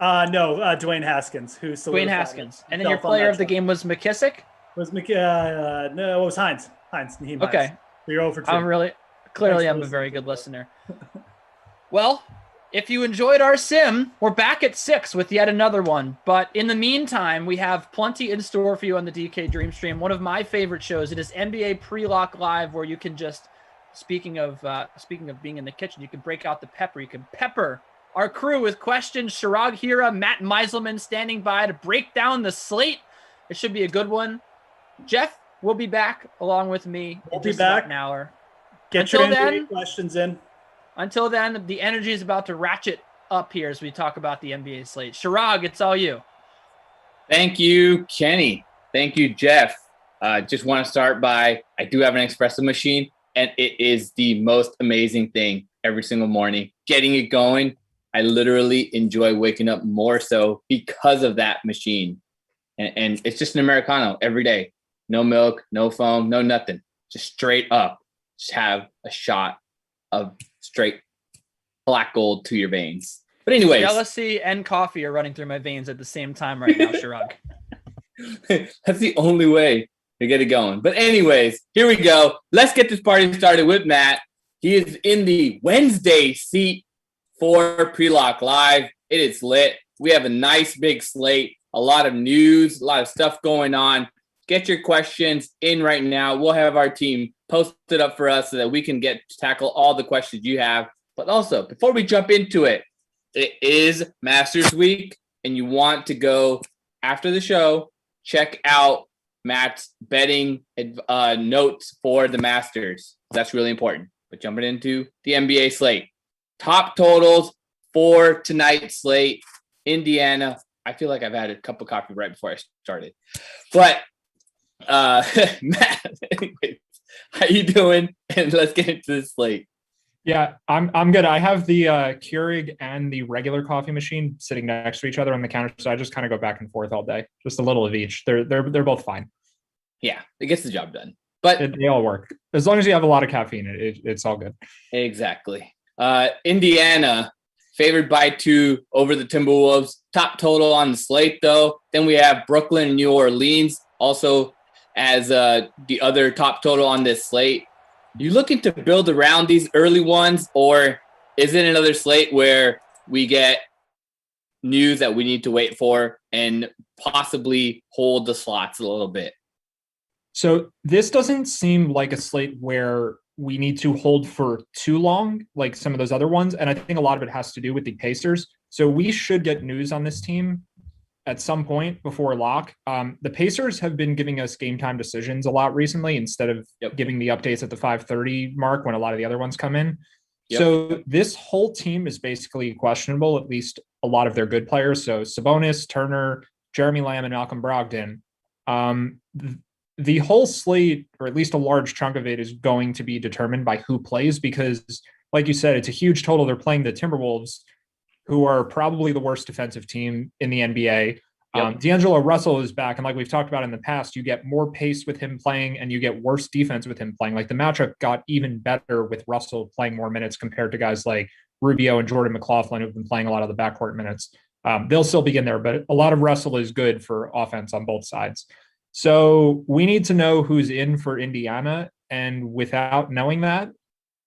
No, Dwayne Haskins, who Dwayne Haskins, and then your player of the game was McKissick. No, it was Hines. Naheem okay. Hines. So you're over 2. I'm a very good listener. Well, If you enjoyed our sim, we're back at 6 with yet another one. But in the meantime, we have plenty in store for you on the DK Dream Stream. One of my favorite shows. It is NBA Pre-Lock Live, where you can just, speaking of being in the kitchen, you can break out the pepper. You can pepper our crew with questions. Shirag Hira, Matt Meiselman standing by to break down the slate. It should be a good one. Jeff will be back along with me. We'll in be just about back. an hour. Get Until your NBA then, questions in. Until then, the energy is about to ratchet up here as we talk about the NBA slate. Shirag, it's all you. Thank you, Kenny. Thank you, Jeff. Just want to start by, I do have an espresso machine, and it is the most amazing thing every single morning. Getting it going, I literally enjoy waking up more so because of that machine. And it's just an Americano every day. No milk, no foam, no nothing. Just straight up. Just have a shot of straight black gold to your veins. But anyways. Jealousy and coffee are running through my veins at the same time right now, Shirag. That's the only way to get it going. But anyways, here we go. Let's get this party started with Matt. He is in the Wednesday seat for Pre-Lock Live. It is lit. We have a nice big slate, a lot of news, a lot of stuff going on. Get your questions in right now. We'll have our team post it up for us so that we can tackle all the questions you have. But also, before we jump into it, it is Masters Week, and you want to go after the show, check out Matt's betting notes for the Masters. That's really important. But jumping into the NBA slate. Top totals for tonight's slate. Indiana. I feel like I've had a cup of coffee right before I started. But Matt, anyways, how you doing? And let's get into the slate. Yeah, I'm good. I have the Keurig and the regular coffee machine sitting next to each other on the counter, so I just kind of go back and forth all day. Just a little of each. They're both fine. Yeah, it gets the job done. But they all work as long as you have a lot of caffeine. It's all good. Exactly. Indiana favored by 2 over the Timberwolves. Top total on the slate, though. Then we have Brooklyn and New Orleans also as the other top total on this slate. You looking to build around these early ones, or is it another slate where we get news that we need to wait for and possibly hold the slots a little bit? So this doesn't seem like a slate where we need to hold for too long, like some of those other ones. And I think a lot of it has to do with the Pacers. So we should get news on this team at some point before lock. The Pacers have been giving us game time decisions a lot recently instead of giving the updates at the 5:30 mark when a lot of the other ones come in. So this whole team is basically questionable, at least a lot of their good players. So Sabonis, Turner, Jeremy Lamb, and Malcolm Brogdon. The whole slate, or at least a large chunk of it, is going to be determined by who plays because, like you said, it's a huge total. They're playing the Timberwolves, who are probably the worst defensive team in the NBA. D'Angelo Russell is back, and like we've talked about in the past, you get more pace with him playing, and you get worse defense with him playing. Like the matchup got even better with Russell playing more minutes compared to guys like Rubio and Jordan McLaughlin, who've been playing a lot of the backcourt minutes. They'll still be in there, but a lot of Russell is good for offense on both sides. So we need to know who's in for Indiana. And without knowing that,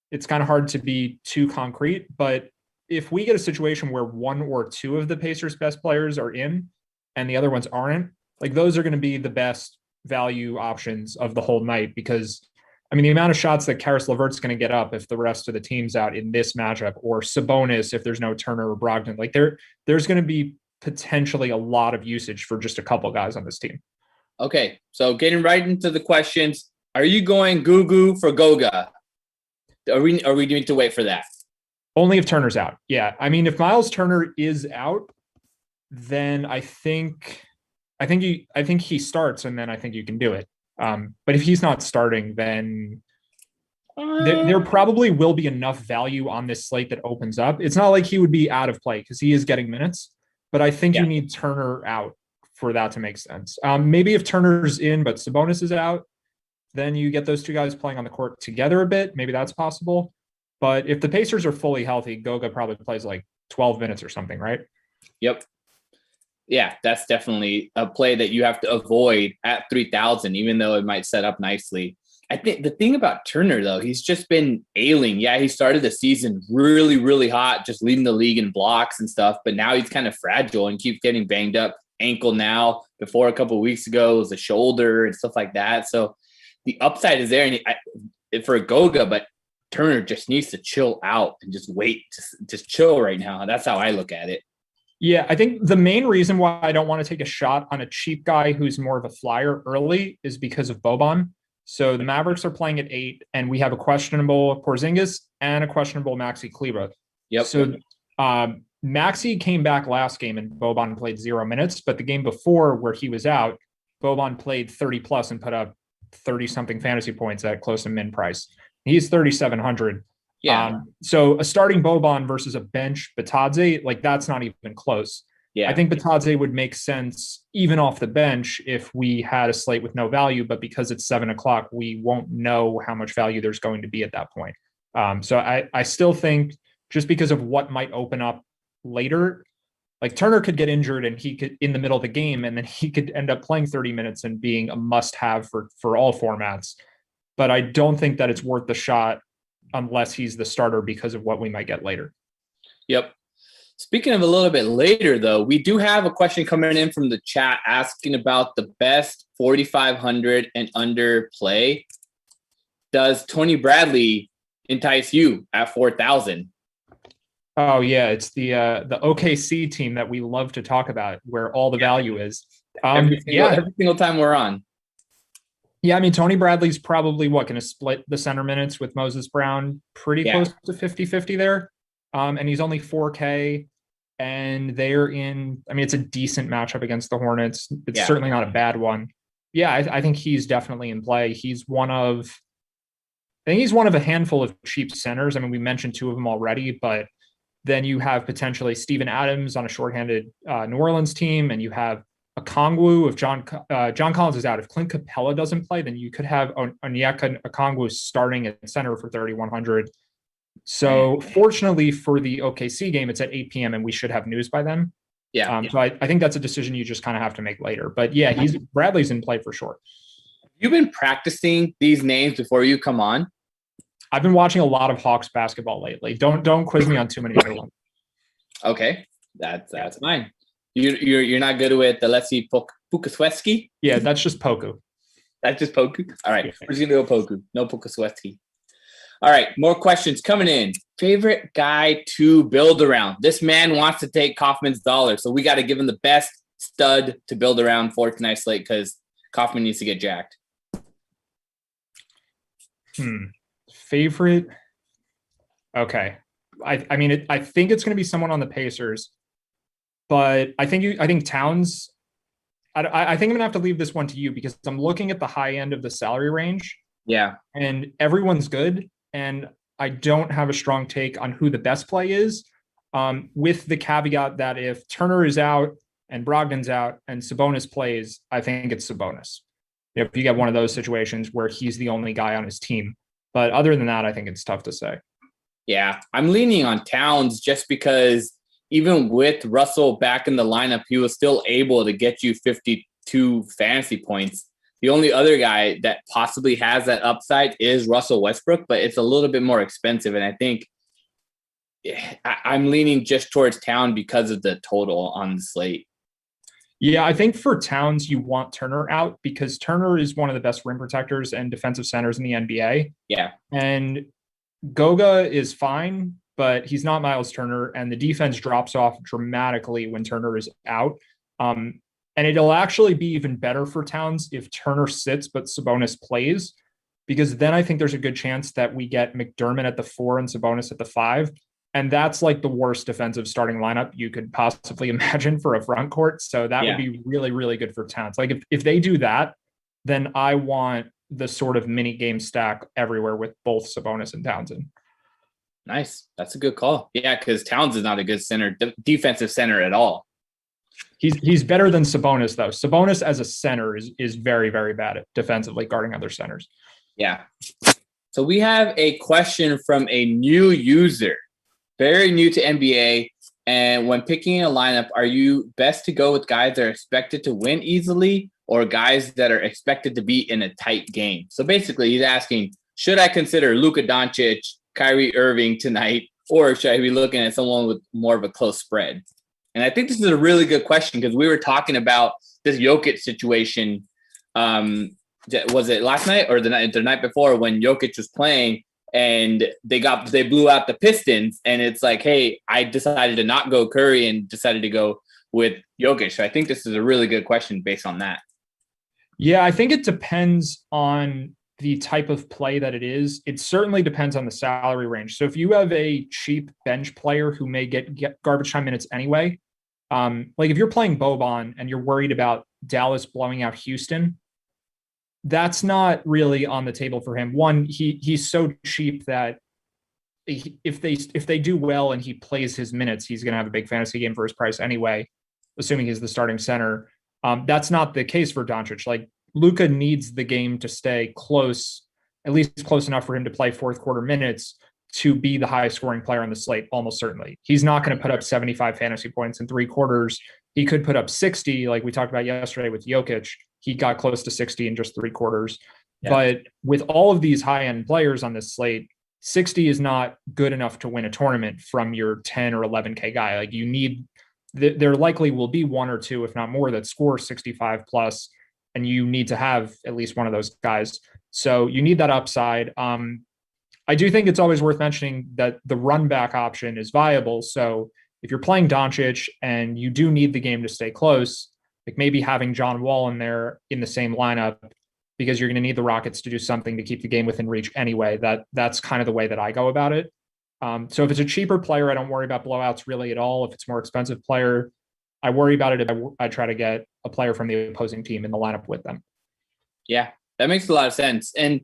it's kind of hard to be too concrete. But if we get a situation where 1 or 2 of the Pacers' best players are in and the other ones aren't, like those are going to be the best value options of the whole night. Because, I mean, the amount of shots that Karis LeVert's going to get up if the rest of the team's out in this matchup, or Sabonis if there's no Turner or Brogdon, like there's going to be potentially a lot of usage for just a couple guys on this team. Okay, so getting right into the questions. Are you going Gugu for Goga? Are we need to wait for that? Only if Turner's out. Yeah. I mean, if Miles Turner is out, then I think he starts, and then I think you can do it. But if he's not starting, then there probably will be enough value on this slate that opens up. It's not like he would be out of play because he is getting minutes, but I think you need Turner out for that to make sense. Maybe if Turner's in, but Sabonis is out, then you get those 2 guys playing on the court together a bit. Maybe that's possible. But if the Pacers are fully healthy, Goga probably plays like 12 minutes or something, right? Yep. Yeah, that's definitely a play that you have to avoid at 3,000, even though it might set up nicely. I think the thing about Turner, though, he's just been ailing. Yeah, he started the season really, really hot, just leading the league in blocks and stuff. But now he's kind of fragile and keeps getting banged up. Ankle now. Before a couple of weeks ago, it was a shoulder and stuff like that. So the upside is there for Goga, but Turner just needs to chill out and just wait, just chill right now. That's how I look at it. Yeah, I think the main reason why I don't want to take a shot on a cheap guy who's more of a flyer early is because of Boban. So the Mavericks are playing at 8, and we have a questionable Porzingis and a questionable Maxi Kleber. Yep. So Maxi came back last game and Boban played 0 minutes, but the game before where he was out, Boban played 30 plus and put up 30 something fantasy points at close to min price. He's 3,700. Yeah. So a starting Boban versus a bench Batadze, like that's not even close. Yeah. I think Batadze would make sense even off the bench if we had a slate with no value, but because it's 7:00, we won't know how much value there's going to be at that point. So I still think just because of what might open up later, like Turner could get injured and he could in the middle of the game, and then he could end up playing 30 minutes and being a must-have for all formats. But I don't think that it's worth the shot unless he's the starter because of what we might get later. Yep. Speaking of a little bit later, though, we do have a question coming in from the chat asking about the best 4,500 and under play. Does Tony Bradley entice you at 4,000? Oh yeah, it's the OKC team that we love to talk about, where all the value is. Every single time we're on. Yeah, I mean, Tony Bradley's probably going to split the center minutes with Moses Brown pretty close to 50-50 there. And he's only 4K, and they're in, I mean, it's a decent matchup against the Hornets. It's certainly not a bad one. Yeah, I think he's definitely in play. He's one of a handful of cheap centers. I mean, we mentioned 2 of them already, but then you have potentially Steven Adams on a shorthanded New Orleans team, and you have Okongwu. If John Collins is out, if Clint Capella doesn't play, then you could have Onyeka Okongwu starting at center for 3,100. So fortunately for the OKC game, it's at 8 p.m. and we should have news by then. So I think that's a decision you just kind of have to make later. But yeah, Bradley's in play for sure. You've been practicing these names before you come on? I've been watching a lot of Hawks basketball lately. Don't quiz me on too many other ones. Okay, that's fine. You're not good with the let's see Pukasweski? Yeah, that's just Poku. That's just Poku? All right, we're just gonna go Poku. No Pukasweski. All right, more questions coming in. Favorite guy to build around? This man wants to take Kaufman's dollar, so we got to give him the best stud to build around for tonight's slate because Kaufman needs to get jacked. Favorite? Okay. I mean, I think it's going to be someone on the Pacers, but I think Towns. I think I'm gonna have to leave this one to you because I'm looking at the high end of the salary range. Yeah, and everyone's good, and I don't have a strong take on who the best play is. With the caveat that if Turner is out and Brogdon's out and Sabonis plays, I think it's Sabonis. If you get one of those situations where he's the only guy on his team. But other than that, I think it's tough to say. Yeah, I'm leaning on Towns just because even with Russell back in the lineup, he was still able to get you 52 fantasy points. The only other guy that possibly has that upside is Russell Westbrook, but it's a little bit more expensive. And I think I'm leaning just towards Town because of the total on the slate. Yeah, I think for Towns, you want Turner out because Turner is one of the best rim protectors and defensive centers in the NBA. Yeah. And Goga is fine, but he's not Miles Turner, and the defense drops off dramatically when Turner is out. And it'll actually be even better for Towns if Turner sits, but Sabonis plays, because then I think there's a good chance that we get McDermott at the 4 and Sabonis at the 5. And that's like the worst defensive starting lineup you could possibly imagine for a front court. So that would be really, really good for Towns. Like if they do that, then I want the sort of mini game stack everywhere with both Sabonis and Townsend. Nice. That's a good call. Yeah, because Towns is not a good center, defensive center at all. He's better than Sabonis, though. Sabonis as a center is very, very bad at defensively guarding other centers. Yeah. So we have a question from a new user, very new to NBA. And when picking a lineup, are you best to go with guys that are expected to win easily or guys that are expected to be in a tight game. So basically, he's asking, should I consider Luka Doncic, Kyrie Irving tonight, or should I be looking at someone with more of a close spread? And I think this is a really good question because we were talking about this Jokic situation. Was it last night or the night before when Jokic was playing and they blew out the Pistons, and it's like, hey, I decided to not go Curry and decided to go with Jokic. So I think this is a really good question based on that. Yeah, I think it depends on the type of play that it is. It certainly depends on the salary range. So if you have a cheap bench player who may get garbage time minutes anyway, like if you're playing Boban and you're worried about Dallas blowing out Houston, that's not really on the table for him. One, he's so cheap that if they do well and he plays his minutes, he's going to have a big fantasy game for his price anyway, assuming he's the starting center. That's not the case for Doncic. Like Luka needs the game to stay close, at least close enough for him to play fourth quarter minutes to be the highest scoring player on the slate, almost certainly. He's not going to put up 75 fantasy points in 3 quarters. He could put up 60, like we talked about yesterday with Jokic. He got close to 60 in just 3 quarters. Yeah. But with all of these high-end players on this slate, 60 is not good enough to win a tournament from your 10 or 11K guy. Like you need, there likely will be 1 or 2, if not more, that score 65 plus, and you need to have at least one of those guys. So you need that upside. I do think it's always worth mentioning that the run back option is viable. So if you're playing Doncic and you do need the game to stay close, like maybe having John Wall in there in the same lineup, because you're going to need the Rockets to do something to keep the game within reach anyway. That's kind of the way that I go about it. So if it's a cheaper player, I don't worry about blowouts really at all. If it's a more expensive player, I worry about it if I try to get a player from the opposing team in the lineup with them. Yeah, that makes a lot of sense. And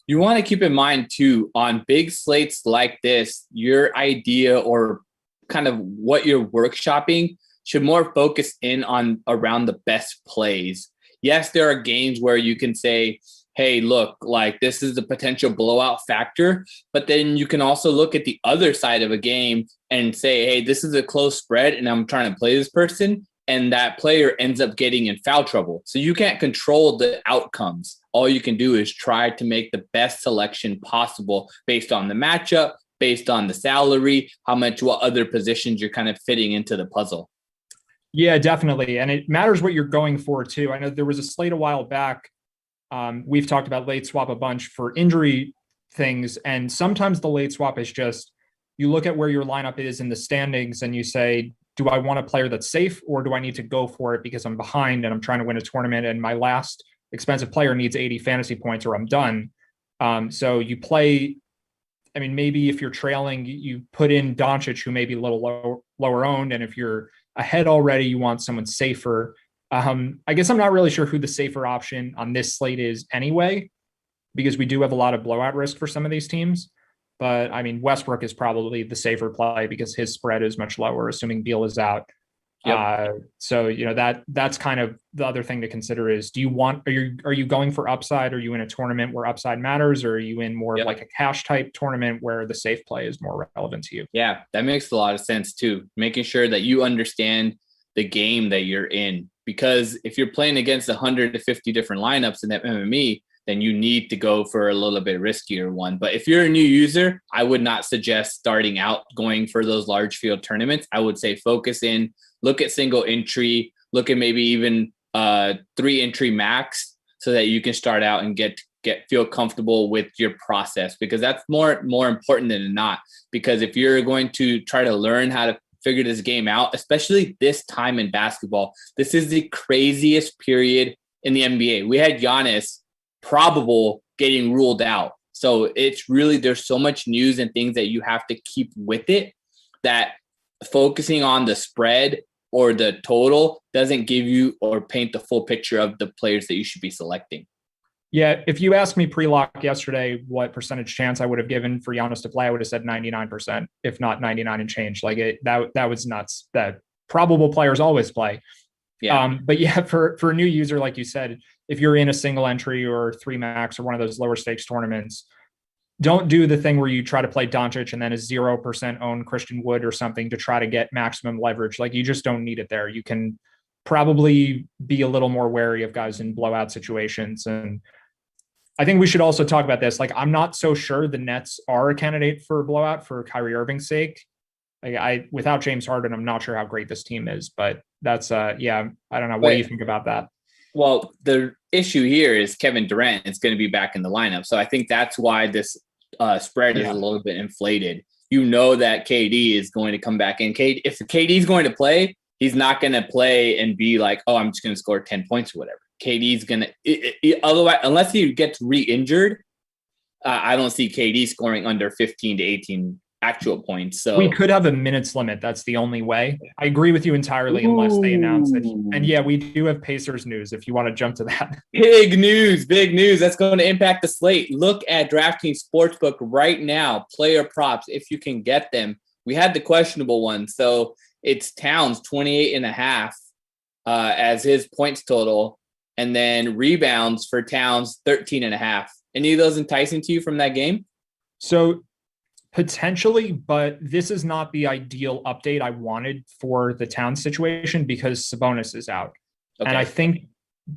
you want to keep in mind too, on big slates like this, your idea or kind of what you're workshopping should more focus in on around the best plays. Yes, there are games where you can say, hey, look, like this is the potential blowout factor, but then you can also look at the other side of a game and say, hey, this is a close spread and I'm trying to play this person, and that player ends up getting in foul trouble. So you can't control the outcomes. All you can do is try to make the best selection possible based on the matchup, based on the salary, what other positions you're kind of fitting into the puzzle. Yeah, definitely. And it matters what you're going for too. I know there was a slate a while back. We've talked about late swap a bunch for injury things. And sometimes the late swap is just, you look at where your lineup is in the standings and you say, do I want a player that's safe or do I need to go for it because I'm behind and I'm trying to win a tournament and my last expensive player needs 80 fantasy points or I'm done. So you play, I mean, maybe if you're trailing, you put in Doncic, who may be a little lower owned. And if you're ahead already, you want someone safer. I guess I'm not really sure who the safer option on this slate is anyway, because we do have a lot of blowout risk for some of these teams. But I mean, Westbrook is probably the safer play because his spread is much lower, assuming Beal is out. Yep. So, you know, that's kind of the other thing to consider is, are you going for upside? Are you in a tournament where upside matters? Or are you in more of like a cash type tournament where the safe play is more relevant to you? Yeah, that makes a lot of sense too. Making sure that you understand the game that you're in, because if you're playing against 150 different lineups in that MME, then you need to go for a little bit riskier one. But if you're a new user, I would not suggest starting out going for those large field tournaments. I would say focus in, look at single entry, look at maybe even 3 entry max so that you can start out and feel comfortable with your process, because that's more important than not. Because if you're going to try to learn how to figure this game out, especially this time in basketball, this is the craziest period in the NBA. We had Giannis probable getting ruled out. So it's really, there's so much news and things that you have to keep with it, that focusing on the spread or the total doesn't give you or paint the full picture of the players that you should be selecting. Yeah, if you asked me pre-lock yesterday what percentage chance I would have given for Giannis to play, I would have said 99%, if not 99 and change. Like that was nuts. That probable players always play. Yeah. But yeah, for a new user, like you said, if you're in a single entry or 3 max or one of those lower stakes tournaments, don't do the thing where you try to play Doncic and then a 0% own Christian Wood or something to try to get maximum leverage. Like you just don't need it there. You can probably be a little more wary of guys in blowout situations. And I think we should also talk about this. Like, I'm not so sure the Nets are a candidate for a blowout for Kyrie Irving's sake. Like, without James Harden, I'm not sure how great this team is, but that's yeah, I don't know. What do you think about that? Well, the issue here is Kevin Durant is going to be back in the lineup. So I think that's why this spread is a little bit inflated. You know that KD is going to come back in. If KD is going to play, he's not going to play and be like, oh, I'm just going to score 10 points or whatever. KD's going to, otherwise, unless he gets re-injured, I don't see KD scoring under 15 to 18 actual points. So we could have a minutes limit. That's the only way. I agree with you entirely, unless they announce it. And yeah, we do have Pacers news if you want to jump to that. Big news. That's going to impact the slate. Look at DraftKings Sportsbook right now. Player props, if you can get them. We had the questionable one. So it's Towns 28.5 as his points total. And then rebounds for Towns 13.5. Any of those enticing to you from that game? So potentially, but this is not the ideal update I wanted for the Towns situation because Sabonis is out. Okay. And I think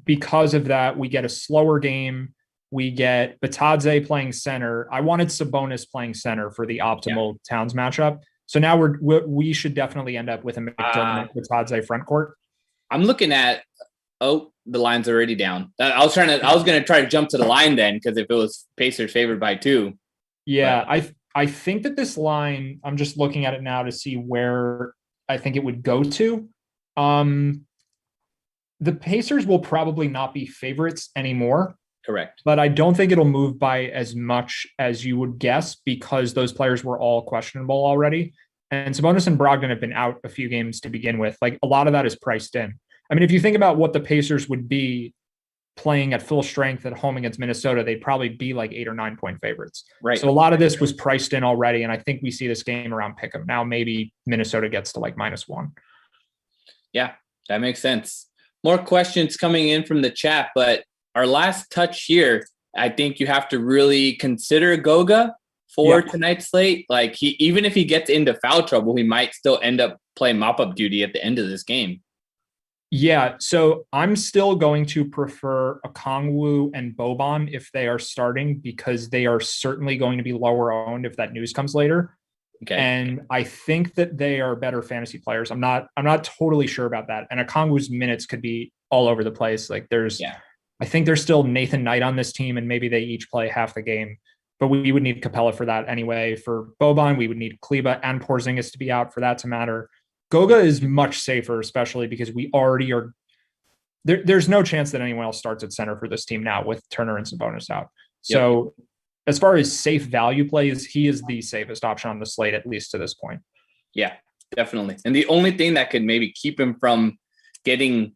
because of that, we get a slower game. We get Batadze playing center. I wanted Sabonis playing center for the optimal Towns matchup. So now we should definitely end up with a McDermott Batadze front court. I'm looking at, the line's already down. I was going to try to jump to the line then, because if it was Pacers favored by 2. Yeah, but I think that this line, I'm just looking at it now to see where I think it would go to. The Pacers will probably not be favorites anymore. Correct. But I don't think it'll move by as much as you would guess because those players were all questionable already. And Sabonis and Brogdon have been out a few games to begin with. Like, a lot of that is priced in. I mean, if you think about what the Pacers would be playing at full strength at home against Minnesota, they'd probably be like 8 or 9 point favorites. Right. So a lot of this was priced in already. And I think we see this game around pick'em. Now maybe Minnesota gets to like -1. Yeah, that makes sense. More questions coming in from the chat, but our last touch here, I think you have to really consider Goga for tonight's slate. Like, even if he gets into foul trouble, he might still end up playing mop-up duty at the end of this game. Yeah, so I'm still going to prefer Okongwu and Boban if they are starting because they are certainly going to be lower owned if that news comes later. Okay. And I think that they are better fantasy players. I'm not totally sure about that. And Okongwu's minutes could be all over the place. Like I think there's still Nathan Knight on this team and maybe they each play half the game, but we would need Capella for that anyway. For Boban, we would need Kleba and Porzingis to be out for that to matter. Goga is much safer, especially because we already are there's no chance that anyone else starts at center for this team now with Turner and Sabonis out. So as far as safe value plays, he is the safest option on the slate, at least to this point. Yeah, definitely. And the only thing that could maybe keep him from getting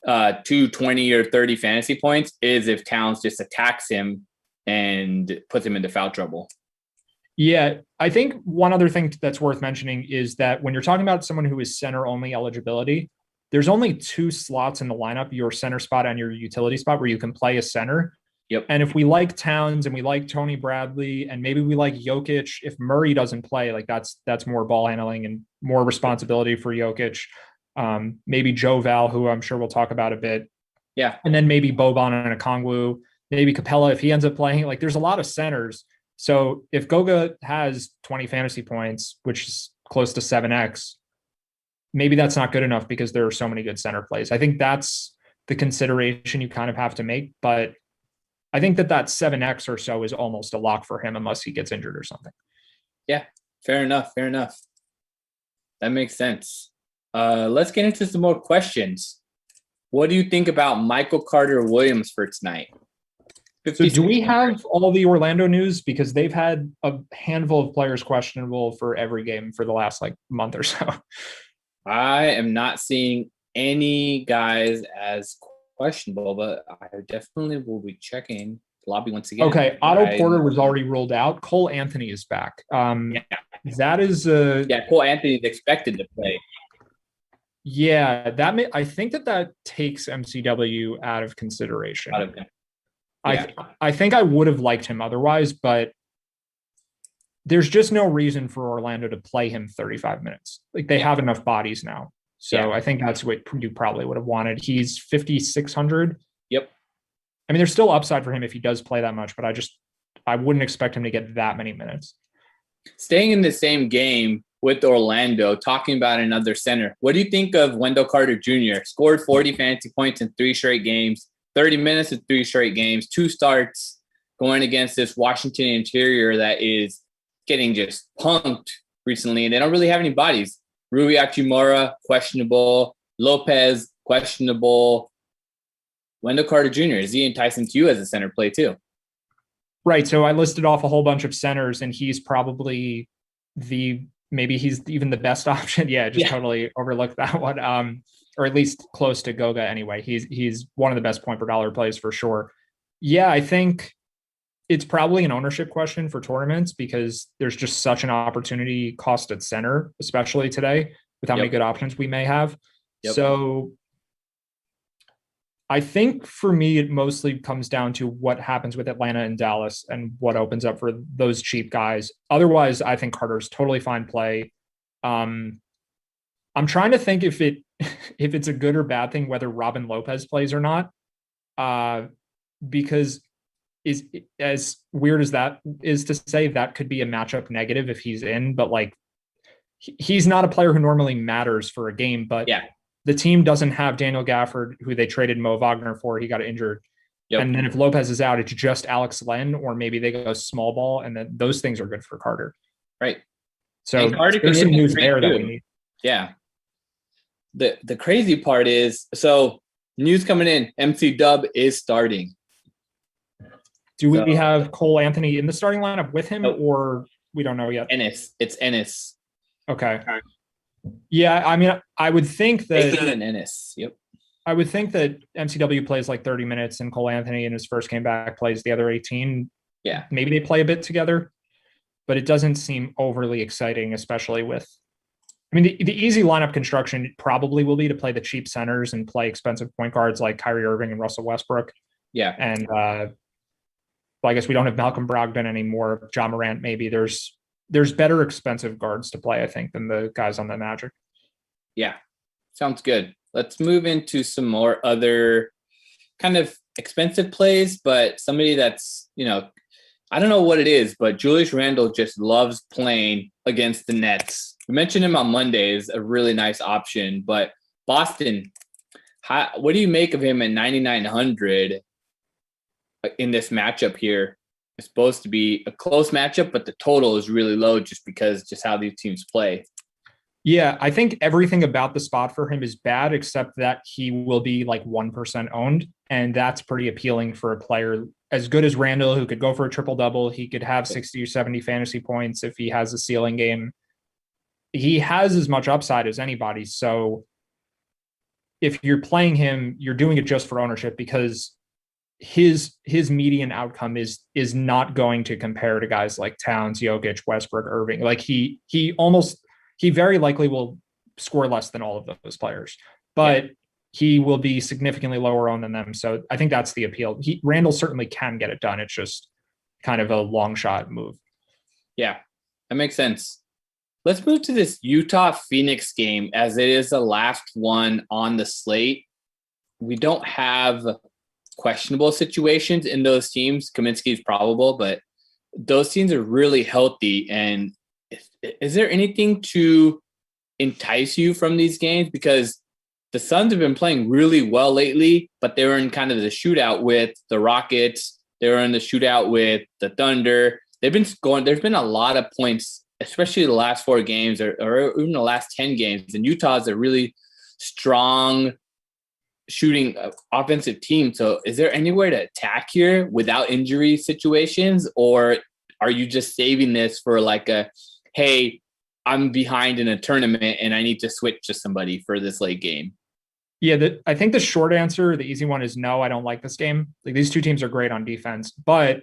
20 or 30 fantasy points is if Towns just attacks him and puts him into foul trouble. Yeah, I think one other thing that's worth mentioning is that when you're talking about someone who is center-only eligibility, there's only 2 slots in the lineup, your center spot and your utility spot, where you can play a center. Yep. And if we like Towns and we like Tony Bradley and maybe we like Jokic, if Murray doesn't play, like that's more ball handling and more responsibility for Jokic. Maybe Joe Val, who I'm sure we'll talk about a bit. Yeah. And then maybe Boban and Okongwu, maybe Capella if he ends up playing. Like, there's a lot of centers. So if Goga has 20 fantasy points, which is close to 7x, maybe that's not good enough because there are so many good center plays. I think that's the consideration you kind of have to make. But I think that 7x or so is almost a lock for him unless he gets injured or something. Yeah, fair enough. That makes sense. Let's get into some more questions. What do you think about Michael Carter Williams for tonight? So do we have all the Orlando news? Because they've had a handful of players questionable for every game for the last month or so. I am not seeing any guys as questionable, but I definitely will be checking the lobby once again. Okay, Otto Porter was already ruled out. Cole Anthony is back. That is Cole Anthony is expected to play. Yeah, I think that takes MCW out of consideration. I think I would have liked him otherwise, but there's just no reason for Orlando to play him 35 minutes. Like, they have enough bodies now. So I think that's what you probably would have wanted. He's 5,600. Yep. I mean, there's still upside for him if he does play that much, but I wouldn't expect him to get that many minutes. Staying in the same game with Orlando, talking about another center. What do you think of Wendell Carter Jr.? Scored 40 fantasy points in 3 straight games, 30 minutes in 3 straight games, 2 starts going against this Washington interior that is getting just punked recently, and they don't really have any bodies. Rui Hachimura, questionable. Lopez, questionable. Wendell Carter Jr., is he enticing to you as a center play too? Right. So I listed off a whole bunch of centers, and he's probably maybe he's even the best option. Totally overlooked that one. Or at least close to Goga anyway. He's one of the best point per dollar plays for sure. Yeah, I think it's probably an ownership question for tournaments because there's just such an opportunity cost at center, especially today with how many good options we may have. So I think for me, it mostly comes down to what happens with Atlanta and Dallas and what opens up for those cheap guys. Otherwise, I think Carter's totally fine play. I'm trying to think if it's a good or bad thing, whether Robin Lopez plays or not, because is as weird as that is to say, that could be a matchup negative if he's in, but like he's not a player who normally matters for a game, but the team doesn't have Daniel Gafford, who they traded Mo Wagner for. He got injured. And then if Lopez is out, it's just Alex Len, or maybe they go small ball, and then those things are good for Carter. Right. So Carter there's some news there that we need. Yeah. The crazy part is, so news coming in, MC Dub is starting. Do we have Cole Anthony in the starting lineup with him, or we don't know yet? It's Ennis. Okay. Yeah, I mean, I would think that Ennis. Yep. I would think that MCW plays like 30 minutes and Cole Anthony in his first game back plays the other 18. Yeah. Maybe they play a bit together, but it doesn't seem overly exciting, especially with, I mean, the easy lineup construction probably will be to play the cheap centers and play expensive point guards like Kyrie Irving and Russell Westbrook. Yeah. And well, I guess we don't have Malcolm Brogdon anymore. John Morant, maybe there's better expensive guards to play, I think, than the guys on the Magic. Yeah. Sounds good. Let's move into some more other kind of expensive plays, but somebody that's, I don't know what it is, but Julius Randle just loves playing against the Nets. We mentioned him on Monday as a really nice option, but Boston, what do you make of him at 9,900 in this matchup here? It's supposed to be a close matchup, but the total is really low just how these teams play. Yeah, I think everything about the spot for him is bad, except that he will be like 1% owned. And that's pretty appealing for a player as good as Randall, who could go for a triple-double. He could have 60 or 70 fantasy points if he has a ceiling game. He has as much upside as anybody. So if you're playing him, you're doing it just for ownership because his median outcome is not going to compare to guys like Towns, Jokic, Westbrook, Irving. Like he very likely will score less than all of those players, but he will be significantly lower owned than them. So I think that's the appeal. Randall certainly can get it done. It's just kind of a long shot move. Yeah, that makes sense. Let's move to this Utah Phoenix game as it is the last one on the slate. We don't have questionable situations in those teams. Kaminsky's probable, but those teams are really healthy. And is there anything to entice you from these games? Because the Suns have been playing really well lately, but they were in kind of the shootout with the Rockets. They were in the shootout with the Thunder. They've been scoring. There's been a lot of points, especially the last 4 games or even the last 10 games. And Utah is a really strong shooting offensive team. So is there anywhere to attack here without injury situations? Or are you just saving this for like hey, I'm behind in a tournament and I need to switch to somebody for this late game? Yeah, I think the short answer, the easy one, is no, I don't like this game. Like, these two teams are great on defense, but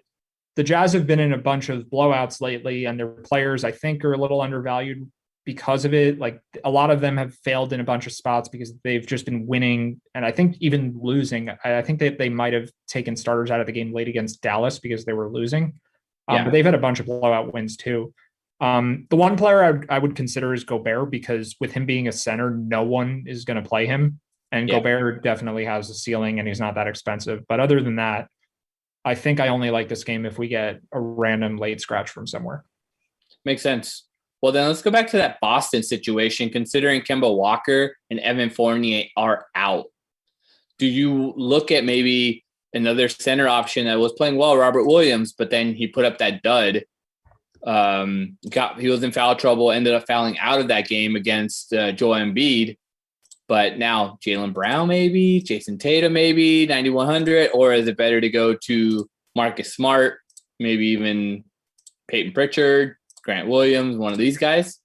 the Jazz have been in a bunch of blowouts lately, and their players, I think, are a little undervalued because of it. Like, a lot of them have failed in a bunch of spots because they've just been winning, and I think even losing. I think that they might have taken starters out of the game late against Dallas because they were losing. But they've had a bunch of blowout wins too. The one player I would consider is Gobert, because with him being a center, no one is going to play him. And Yeah. Gobert definitely has a ceiling and he's not that expensive. But other than that, I think I only like this game if we get a random late scratch from somewhere. Makes sense. Well, then let's go back to that Boston situation. Considering Kemba Walker and Evan Fournier are out, do you look at maybe another center option that was playing well, Robert Williams, but then he put up that dud? He was in foul trouble, ended up fouling out of that game against Joel Embiid. But now Jaylen Brown, maybe Jason Tatum, maybe 9,100, or is it better to go to Marcus Smart, maybe even Peyton Pritchard, Grant Williams, one of these guys?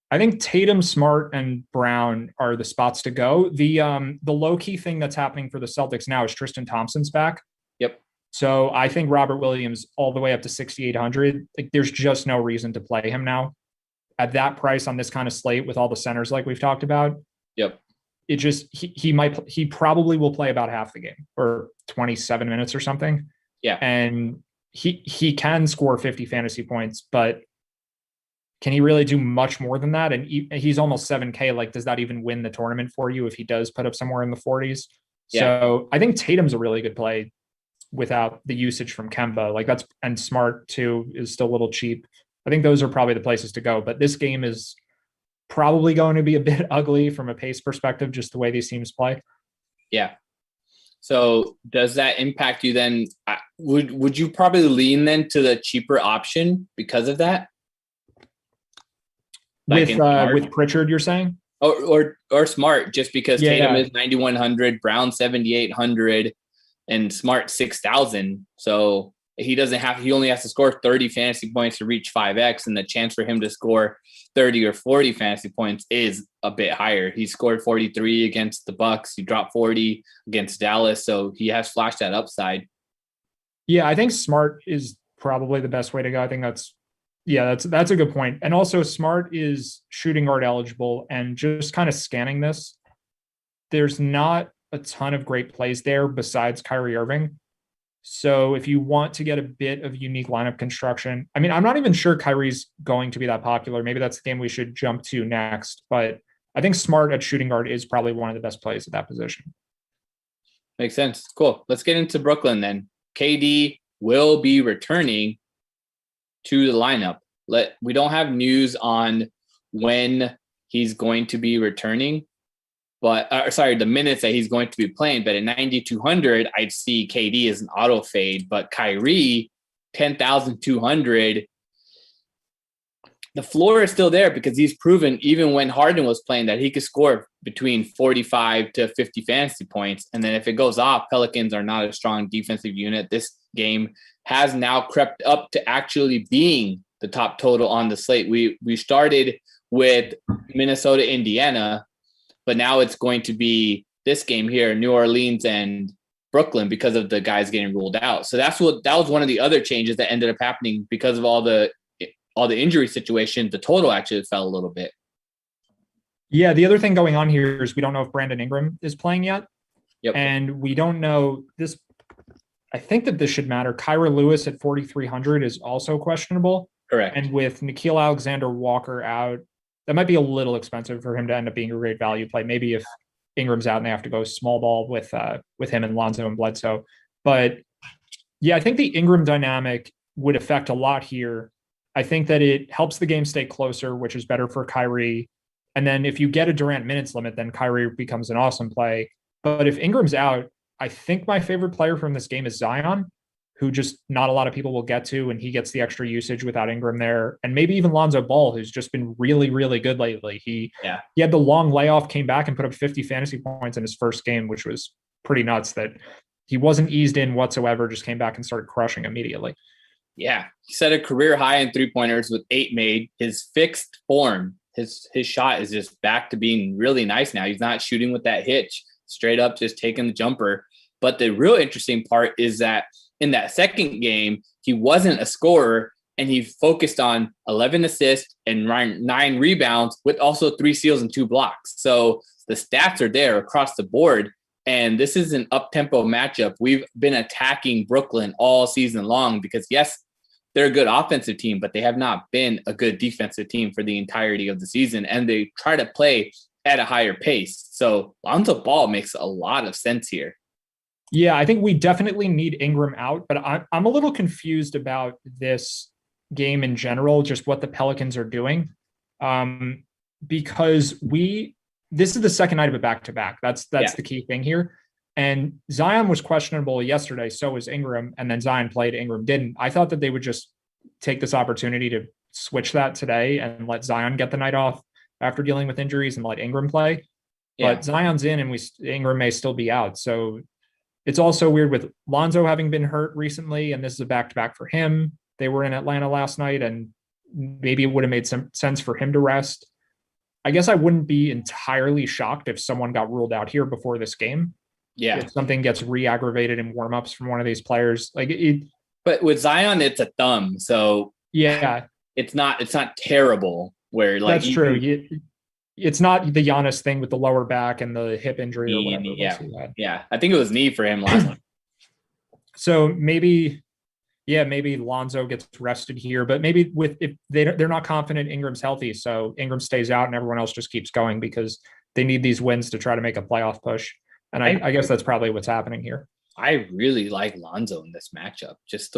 I think Tatum, Smart, and Brown are the spots to go. The low-key thing that's happening for the Celtics now is Tristan Thompson's back. Yep. So I think Robert Williams all the way up to 6,800. Like, there's just no reason to play him now at that price on this kind of slate with all the centers like we've talked about. Yep. It just he probably will play about half the game or 27 minutes or something. Yeah. And he can score 50 fantasy points, but can he really do much more than that? And he's almost 7K. Like, does that even win the tournament for you if he does put up somewhere in the 40s? Yeah. So I think Tatum's a really good play without the usage from Kemba. Like, and Smart too is still a little cheap. I think those are probably the places to go. But this game is probably going to be a bit ugly from a pace perspective, just the way these teams play. Yeah. So does that impact you then? Would you probably lean then to the cheaper option because of that? Like with Pritchard, you're saying? Or Smart, just because Tatum Yeah. is 9,100, Brown 7,800, and Smart 6,000. So he only has to score 30 fantasy points to reach 5x, and the chance for him to score 30 or 40 fantasy points is a bit higher. He scored 43 against the Bucks. He dropped 40 against Dallas. So he has flashed that upside. Yeah, I think Smart is probably the best way to go. I think that's a good point. And also Smart is shooting guard eligible, and just kind of scanning this, there's not a ton of great plays there besides Kyrie Irving. So if you want to get a bit of unique lineup construction, I mean, I'm not even sure Kyrie's going to be that popular. Maybe that's the game we should jump to next. But I think Smart at shooting guard is probably one of the best plays at that position. Makes sense. Cool. Let's get into Brooklyn then. KD will be returning to the lineup. We don't have news on when he's going to be returning, but the minutes that he's going to be playing. But at 9,200, I'd see KD as an auto fade, but Kyrie 10,200. The floor is still there because he's proven, even when Harden was playing, that he could score between 45 to 50 fantasy points. And then if it goes off, Pelicans are not a strong defensive unit. This game has now crept up to actually being the top total on the slate. We started with Minnesota, Indiana, but now it's going to be this game here, New Orleans and Brooklyn, because of the guys getting ruled out. So that was one of the other changes that ended up happening because of all the injury situation. The total actually fell a little bit. Yeah, the other thing going on here is we don't know if Brandon Ingram is playing yet. Yep. And we don't know this. I think that this should matter. Kyra Lewis at 4,300 is also questionable. Correct. And with Nickeil Alexander-Walker out, that might be a little expensive for him to end up being a great value play. Maybe if Ingram's out and they have to go small ball with him and Lonzo and Bledsoe. But yeah, I think the Ingram dynamic would affect a lot here. I think that it helps the game stay closer, which is better for Kyrie. And then if you get a Durant minutes limit, then Kyrie becomes an awesome play. But if Ingram's out, I think my favorite player from this game is Zion, who just not a lot of people will get to, and he gets the extra usage without Ingram there. And maybe even Lonzo Ball, who's just been really, really good lately. He had the long layoff, came back and put up 50 fantasy points in his first game, which was pretty nuts that he wasn't eased in whatsoever, just came back and started crushing immediately. Yeah. He set a career high in 3-pointers with 8 made. His fixed form, his shot is just back to being really nice now. He's not shooting with that hitch, straight up just taking the jumper. But the real interesting part is that in that second game, he wasn't a scorer, and he focused on 11 assists and 9 rebounds with also 3 steals and 2 blocks. So the stats are there across the board. And this is an up-tempo matchup. We've been attacking Brooklyn all season long because, yes, they're a good offensive team, but they have not been a good defensive team for the entirety of the season, and they try to play at a higher pace. So Lonzo Ball makes a lot of sense here. Yeah, I think we definitely need Ingram out, but I'm a little confused about this game in general, just what the Pelicans are doing. Because this is the second night of a back-to-back. That's the key thing here. And Zion was questionable yesterday, so was Ingram, and then Zion played, Ingram didn't. I thought that they would just take this opportunity to switch that today and let Zion get the night off after dealing with injuries and let Ingram play. Yeah. But Zion's in and Ingram may still be out. So it's also weird with Lonzo having been hurt recently, and this is a back-to-back for him. They were in Atlanta last night, and maybe it would have made some sense for him to rest. I guess I wouldn't be entirely shocked if someone got ruled out here before this game. Yeah. If something gets re-aggravated in warmups from one of these players. But with Zion, it's a thumb. So yeah, it's not terrible where like that's true. It's not the Giannis thing with the lower back and the hip injury or whatever. Yeah. I think it was knee for him last night. So maybe Lonzo gets rested here, but maybe if they're not confident Ingram's healthy, so Ingram stays out and everyone else just keeps going because they need these wins to try to make a playoff push. And I guess that's probably what's happening here. I really like Lonzo in this matchup. Just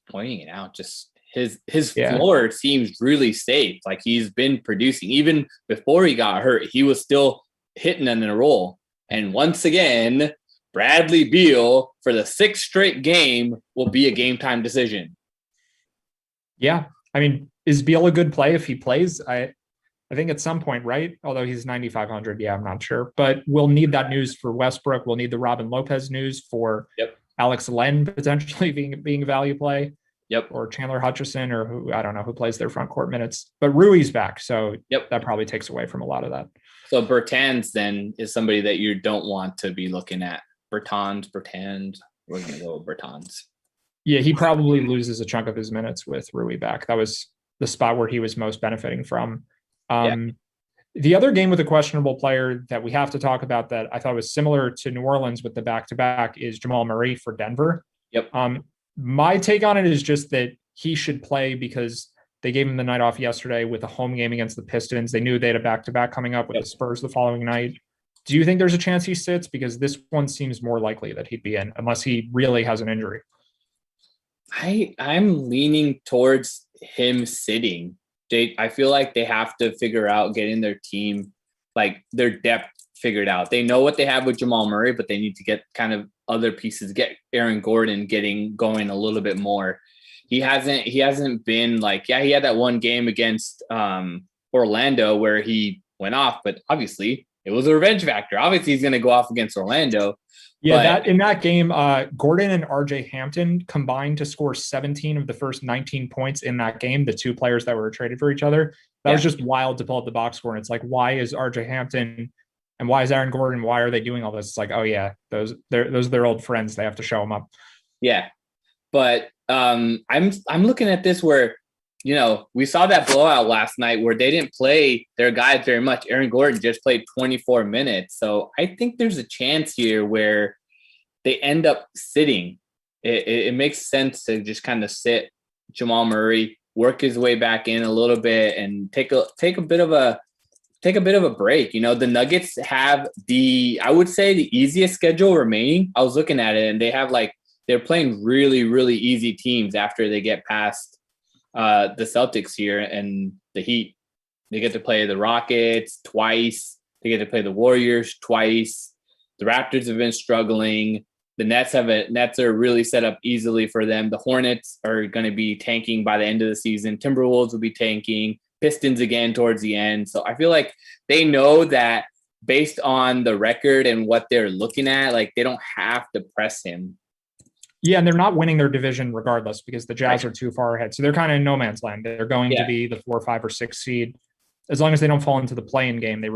pointing it out. Just his floor seems really safe. Like he's been producing even before he got hurt. He was still hitting in a roll. And once again, Bradley Beal for the 6th straight game will be a game time decision. Yeah, I mean, is Beal a good play if he plays? I think at some point, right? Although he's 9,500. Yeah, I'm not sure. But we'll need that news for Westbrook. We'll need the Robin Lopez news for Alex Len potentially being a value play. Yep. Or Chandler Hutchison, or who, I don't know who plays their front court minutes. But Rui's back. So that probably takes away from a lot of that. So Bertans then is somebody that you don't want to be looking at. Bertans. We're going to go with Bertans. Yeah, he probably loses a chunk of his minutes with Rui back. That was the spot where he was most benefiting from. The other game with a questionable player that we have to talk about that I thought was similar to New Orleans with the back-to-back is Jamal Murray for Denver. Yep. My take on it is just that he should play because they gave him the night off yesterday with a home game against the Pistons. They knew they had a back-to-back coming up with the Spurs the following night. Do you think there's a chance he sits? Because this one seems more likely that he'd be in unless he really has an injury. I'm leaning towards him sitting. I feel like they have to figure out getting their team, like their depth figured out. They know what they have with Jamal Murray, but they need to get kind of other pieces, get Aaron Gordon getting going a little bit more. He hasn't been like, he had that one game against Orlando where he went off, but obviously it was a revenge factor. Obviously he's going to go off against Orlando. Yeah, in that game, Gordon and RJ Hampton combined to score 17 of the first 19 points in that game, the two players that were traded for each other. That was just wild to pull up the box score. And it's like, why is RJ Hampton and why is Aaron Gordon? Why are they doing all this? It's like, oh yeah, those are their old friends. They have to show them up. Yeah. But I'm looking at this where, we saw that blowout last night where they didn't play their guys very much. Aaron Gordon just played 24 minutes. So I think there's a chance here where they end up sitting. It makes sense to just kind of sit Jamal Murray, work his way back in a little bit and take a bit of a break. The Nuggets have I would say the easiest schedule remaining. I was looking at it and they have they're playing really, really easy teams after they get past the Celtics here and the Heat. They get to play the Rockets twice. They get to play the Warriors twice. The Raptors have been struggling. The Nets are really set up easily for them. The Hornets are going to be tanking by the end of the season. Timberwolves will be tanking. Pistons again towards the end. So I feel like they know that based on the record and what they're looking at, they don't have to press him. Yeah, and they're not winning their division regardless because the Jazz are too far ahead. So they're kind of in no man's land. They're going to be the 4, 5, or 6 seed. As long as they don't fall into the play-in game, they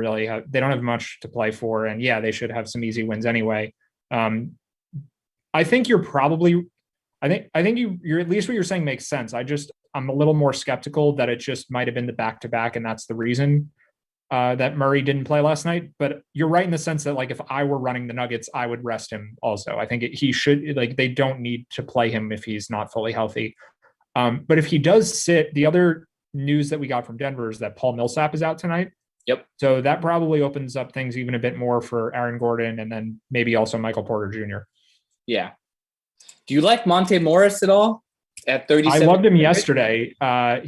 don't have much to play for. And they should have some easy wins anyway. I think you're probably, I think you're at least what you're saying makes sense. I'm a little more skeptical that it just might have been the back-to-back, and that's the reason that Murray didn't play last night. But you're right in the sense that if I were running the Nuggets, I would rest him also. I think he should, they don't need to play him if he's not fully healthy. But if he does sit, the other news that we got from Denver is that Paul Millsap is out tonight. Yep. So that probably opens up things even a bit more for Aaron Gordon and then maybe also Michael Porter Jr. Yeah. Do you like Monte Morris at all at 37? I loved him yesterday.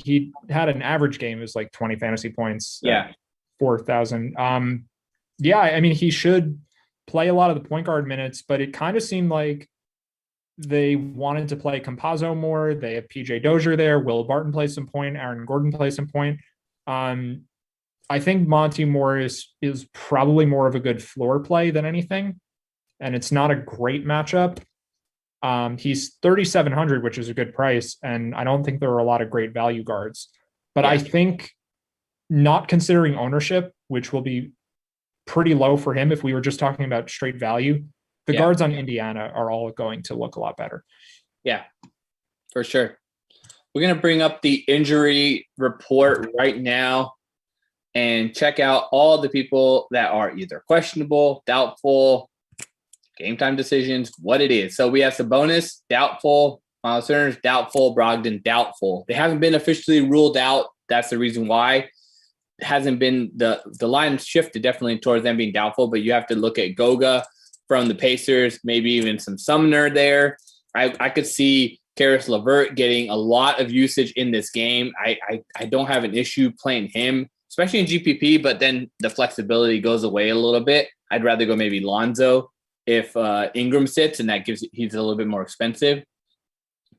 He had an average game. It was like 20 fantasy points. Yeah. 4,000. Yeah, I mean, he should play a lot of the point guard minutes, but it kind of seemed like they wanted to play Campazzo more. They have PJ Dozier there. Will Barton plays some point. Aaron Gordon plays some point. I think Monty Morris is probably more of a good floor play than anything, and it's not a great matchup. He's 3,700, which is a good price, and I don't think there are a lot of great value guards. But I think, not considering ownership, which will be pretty low for him if we were just talking about straight value, the guards on Indiana are all going to look a lot better. Yeah, for sure. We're going to bring up the injury report right now and check out all the people that are either questionable, doubtful, game time decisions, what it is. So we have Sabonis, doubtful, Miles Turner, doubtful, Brogdon, doubtful. They haven't been officially ruled out. That's the reason why. It hasn't been the line shifted definitely towards them being doubtful, but you have to look at Goga from the Pacers, maybe even some Sumner there. I could see Karis LeVert getting a lot of usage in this game. I don't have an issue playing him, especially in GPP, but then the flexibility goes away a little bit. I'd rather go maybe Lonzo if Ingram sits, and that gives he's a little bit more expensive.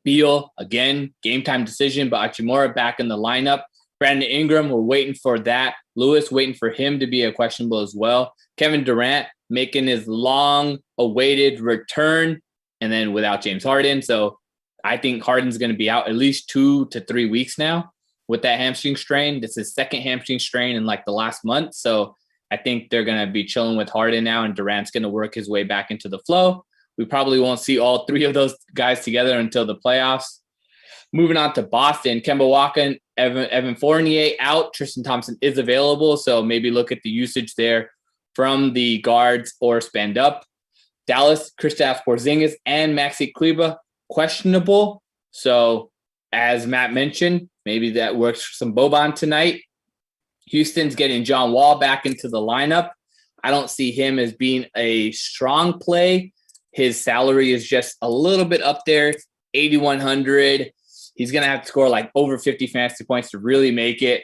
Beal, again, game time decision, but Hachimura back in the lineup. Brandon Ingram, we're waiting for that. Lewis, waiting for him to be a questionable as well. Kevin Durant making his long-awaited return, and then without James Harden. So I think Harden's going to be out at least 2 to 3 weeks now with that hamstring strain. This is second hamstring strain in like the last month. So I think they're going to be chilling with Harden now, and Durant's going to work his way back into the flow. We probably won't see all three of those guys together until the playoffs. Moving on to Boston, Kemba Walker, Evan Fournier out. Tristan Thompson is available, so maybe look at the usage there from the guards or spend up. Dallas, Kristaps Porzingis, and Maxi Kleber, questionable. So as Matt mentioned, maybe that works for some Boban tonight. Houston's getting John Wall back into the lineup. I don't see him as being a strong play. His salary is just a little bit up there, 8,100. He's going to have to score like over 50 fantasy points to really make it.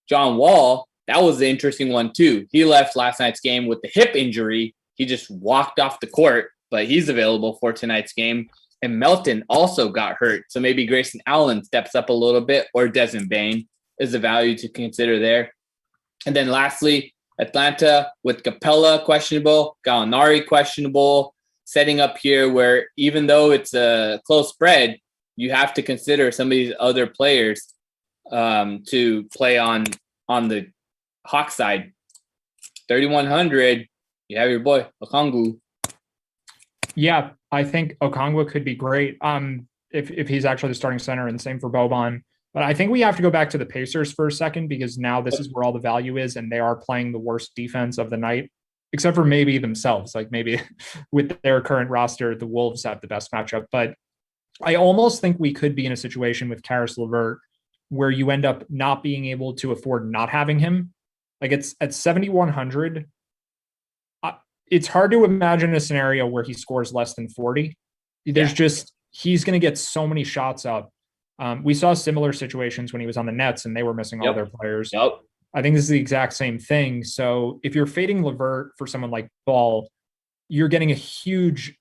John Wall, that was the interesting one too. He left last night's game with the hip injury. He just walked off the court, but he's available for tonight's game. And Melton also got hurt. So maybe Grayson Allen steps up a little bit, or Desmond Bane is a value to consider there. And then lastly, Atlanta with Capella questionable, Gallinari questionable, setting up here where even though it's a close spread, you have to consider some of these other players to play on the Hawk side. 3,100, you have your boy Okongwu. Yeah, I think Okongwu could be great if he's actually the starting center, and same for Boban. But I think we have to go back to the Pacers for a second, because now this is where all the value is, and they are playing the worst defense of the night, except for maybe themselves. Like maybe with their current roster, the Wolves have the best matchup. But I almost think we could be in a situation with Karis LeVert where you end up not being able to afford not having him. Like it's at 7,100. It's hard to imagine a scenario where he scores less than 40. He's going to get so many shots up. We saw similar situations when he was on the Nets and they were missing all their players. I think this is the exact same thing. So if you're fading LeVert for someone like Ball, you're getting a huge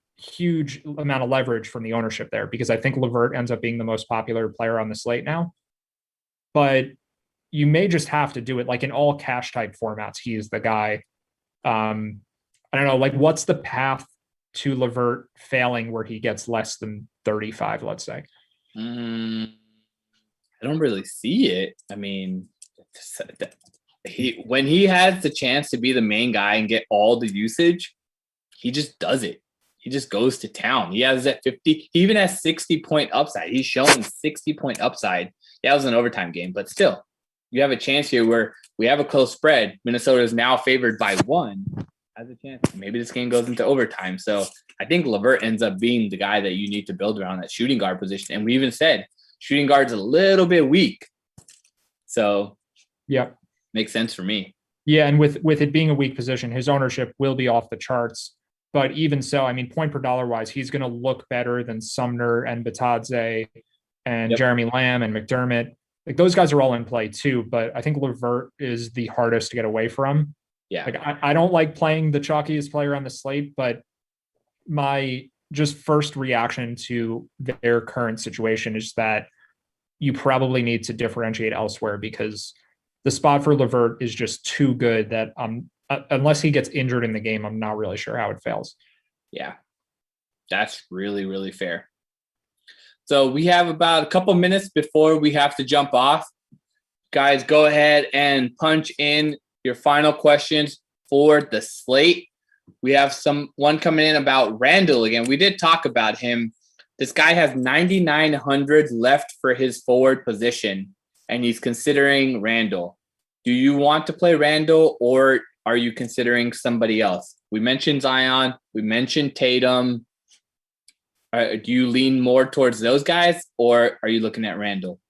amount of leverage from the ownership there, because I think LeVert ends up being the most popular player on the slate now. But you may just have to do it like in all cash type formats. He is the guy. I don't know, like what's the path to LeVert failing where he gets less than 35, let's say? I don't really see it. I mean, when he has the chance to be the main guy and get all the usage, he just does it. He just goes to town. He has that 50. He even has 60-point upside. He's showing 60-point upside. Yeah, it was an overtime game, but still, you have a chance here where we have a close spread. Minnesota is now favored by 1. Has a chance. Maybe this game goes into overtime. So I think LeVert ends up being the guy that you need to build around that shooting guard position. And we even said shooting guard's a little bit weak. So Yep. makes sense for me. Yeah, and with it being a weak position, his ownership will be off the charts. But even so, I mean, point per dollar wise, he's going to look better than Sumner and Batadze and Jeremy Lamb and McDermott. Like those guys are all in play too. But I think LeVert is the hardest to get away from. Yeah. Like I don't like playing the chalkiest player on the slate, but my just first reaction to their current situation is that you probably need to differentiate elsewhere because the spot for LeVert is just too good that unless he gets injured in the game, I'm not really sure how it fails. Yeah, that's really, really fair. So we have about a couple minutes before we have to jump off. Guys, go ahead and punch in your final questions for the slate. We have one coming in about Randall again. We did talk about him. This guy has 9,900 left for his forward position, and he's considering Randall. Do you want to play Randall, or are you considering somebody else? We mentioned Zion. We mentioned Tatum. Do you lean more towards those guys, or are you looking at Randall?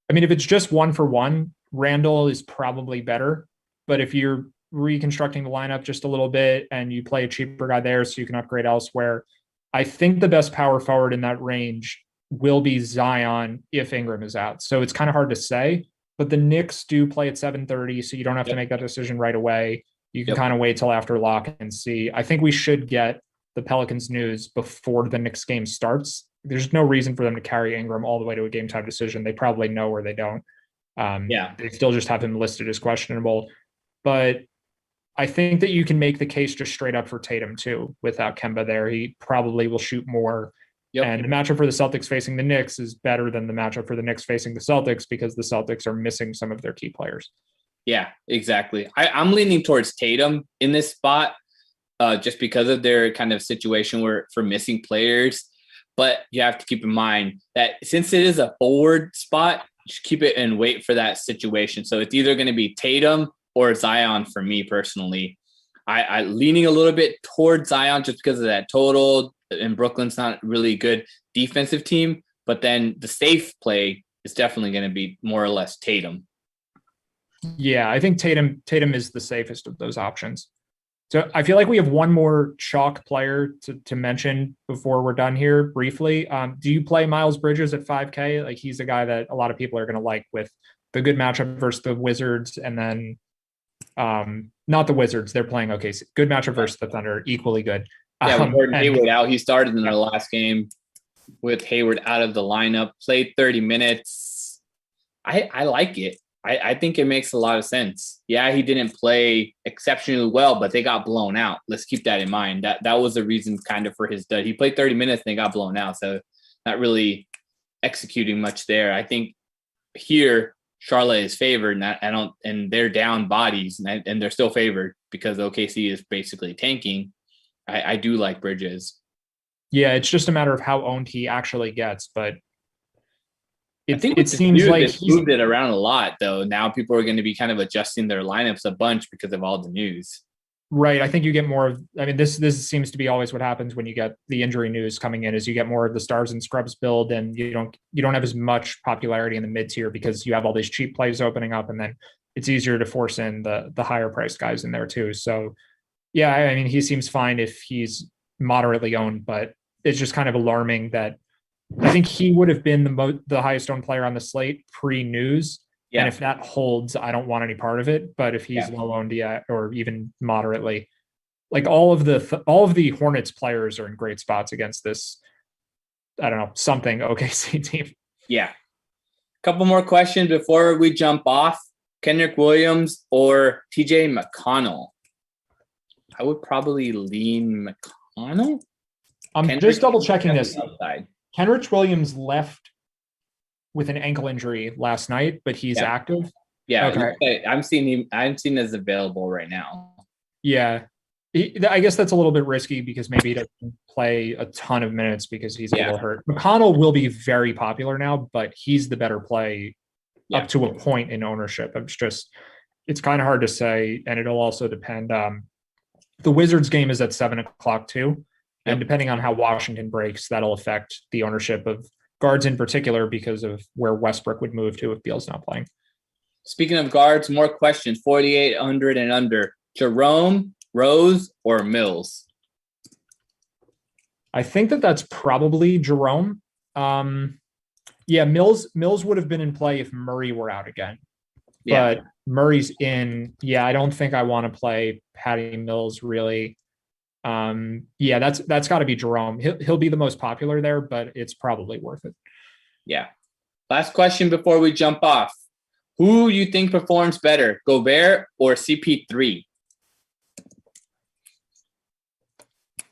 I mean, if it's just 1-for-1, Randall is probably better. But if you're reconstructing the lineup just a little bit and you play a cheaper guy there so you can upgrade elsewhere, I think the best power forward in that range will be Zion if Ingram is out. So it's kind of hard to say, but the Knicks do play at 7:30, so you don't have to make that decision right away. You can kind of wait till after lock and see. I think we should get the Pelicans news before the Knicks game starts. There's no reason for them to carry Ingram all the way to a game time decision. They probably know or they don't. They still just have him listed as questionable. But I think that you can make the case just straight up for Tatum too. Without Kemba there, he probably will shoot more. And the matchup for the Celtics facing the Knicks is better than the matchup for the Knicks facing the Celtics because the Celtics are missing some of their key players. Yeah, exactly. I'm leaning towards Tatum in this spot just because of their kind of situation for missing players. But you have to keep in mind that since it is a forward spot, just keep it and wait for that situation. So it's either going to be Tatum or Zion for me personally. I leaning a little bit towards Zion just because of that total, and Brooklyn's not really a good defensive team, but then the safe play is definitely going to be more or less Tatum. Yeah, I think Tatum is the safest of those options. So I feel like we have one more chalk player to mention before we're done here briefly. Do you play Miles Bridges at 5K? Like he's a guy that a lot of people are going to like with the good matchup versus the Wizards, and then not the Wizards. They're playing OKC. Good matchup versus the Thunder, equally good. Yeah, with Gordon Hayward out. He started in their last game with Hayward out of the lineup, played 30 minutes. I like it. I think it makes a lot of sense. Yeah, he didn't play exceptionally well, but they got blown out. Let's keep that in mind. That was the reason kind of for his dud. He played 30 minutes and they got blown out, so not really executing much there. I think here Charlotte is favored, and they're down bodies, and they're still favored because OKC is basically tanking. I do like Bridges. Yeah, it's just a matter of how owned he actually gets, but it seems like he's moved it around a lot, though. Now people are going to be kind of adjusting their lineups a bunch because of all the news. Right. I think you get more of, I mean, this seems to be always what happens when you get the injury news coming in, is you get more of the stars and scrubs build, and you don't have as much popularity in the mid tier because you have all these cheap plays opening up, and then it's easier to force in the higher priced guys in there too. So yeah, I mean, he seems fine if he's moderately owned, but it's just kind of alarming that I think he would have been the highest owned player on the slate pre-news. Yeah. And if that holds, I don't want any part of it. But if he's low owned, or even moderately, like all of the Hornets players are in great spots against this, I don't know, something OKC team. Yeah. Couple more questions before we jump off. Kendrick Williams or TJ McConnell? I would probably lean McConnell. I'm just double checking this. Kendrick Williams left with an ankle injury last night, but he's active. Yeah, okay. I'm seeing as available right now. Yeah, I guess that's a little bit risky because maybe he doesn't play a ton of minutes because he's a little hurt. McConnell will be very popular now, but he's the better play up to a point in ownership. It's kind of hard to say, and it'll also depend. The Wizards game is at 7:00 too. And depending on how Washington breaks, that'll affect the ownership of guards in particular because of where Westbrook would move to if Beal's not playing. Speaking of guards, more questions, 4,800 and under. Jerome, Rose, or Mills? I think that's probably Jerome. Yeah, Mills would have been in play if Murray were out again. Yeah. But Murray's in. Yeah, I don't think I want to play Patty Mills really. Yeah, that's got to be Jerome. He'll be the most popular there, but it's probably worth it. Yeah. Last question before we jump off. Who you think performs better, Gobert or CP3?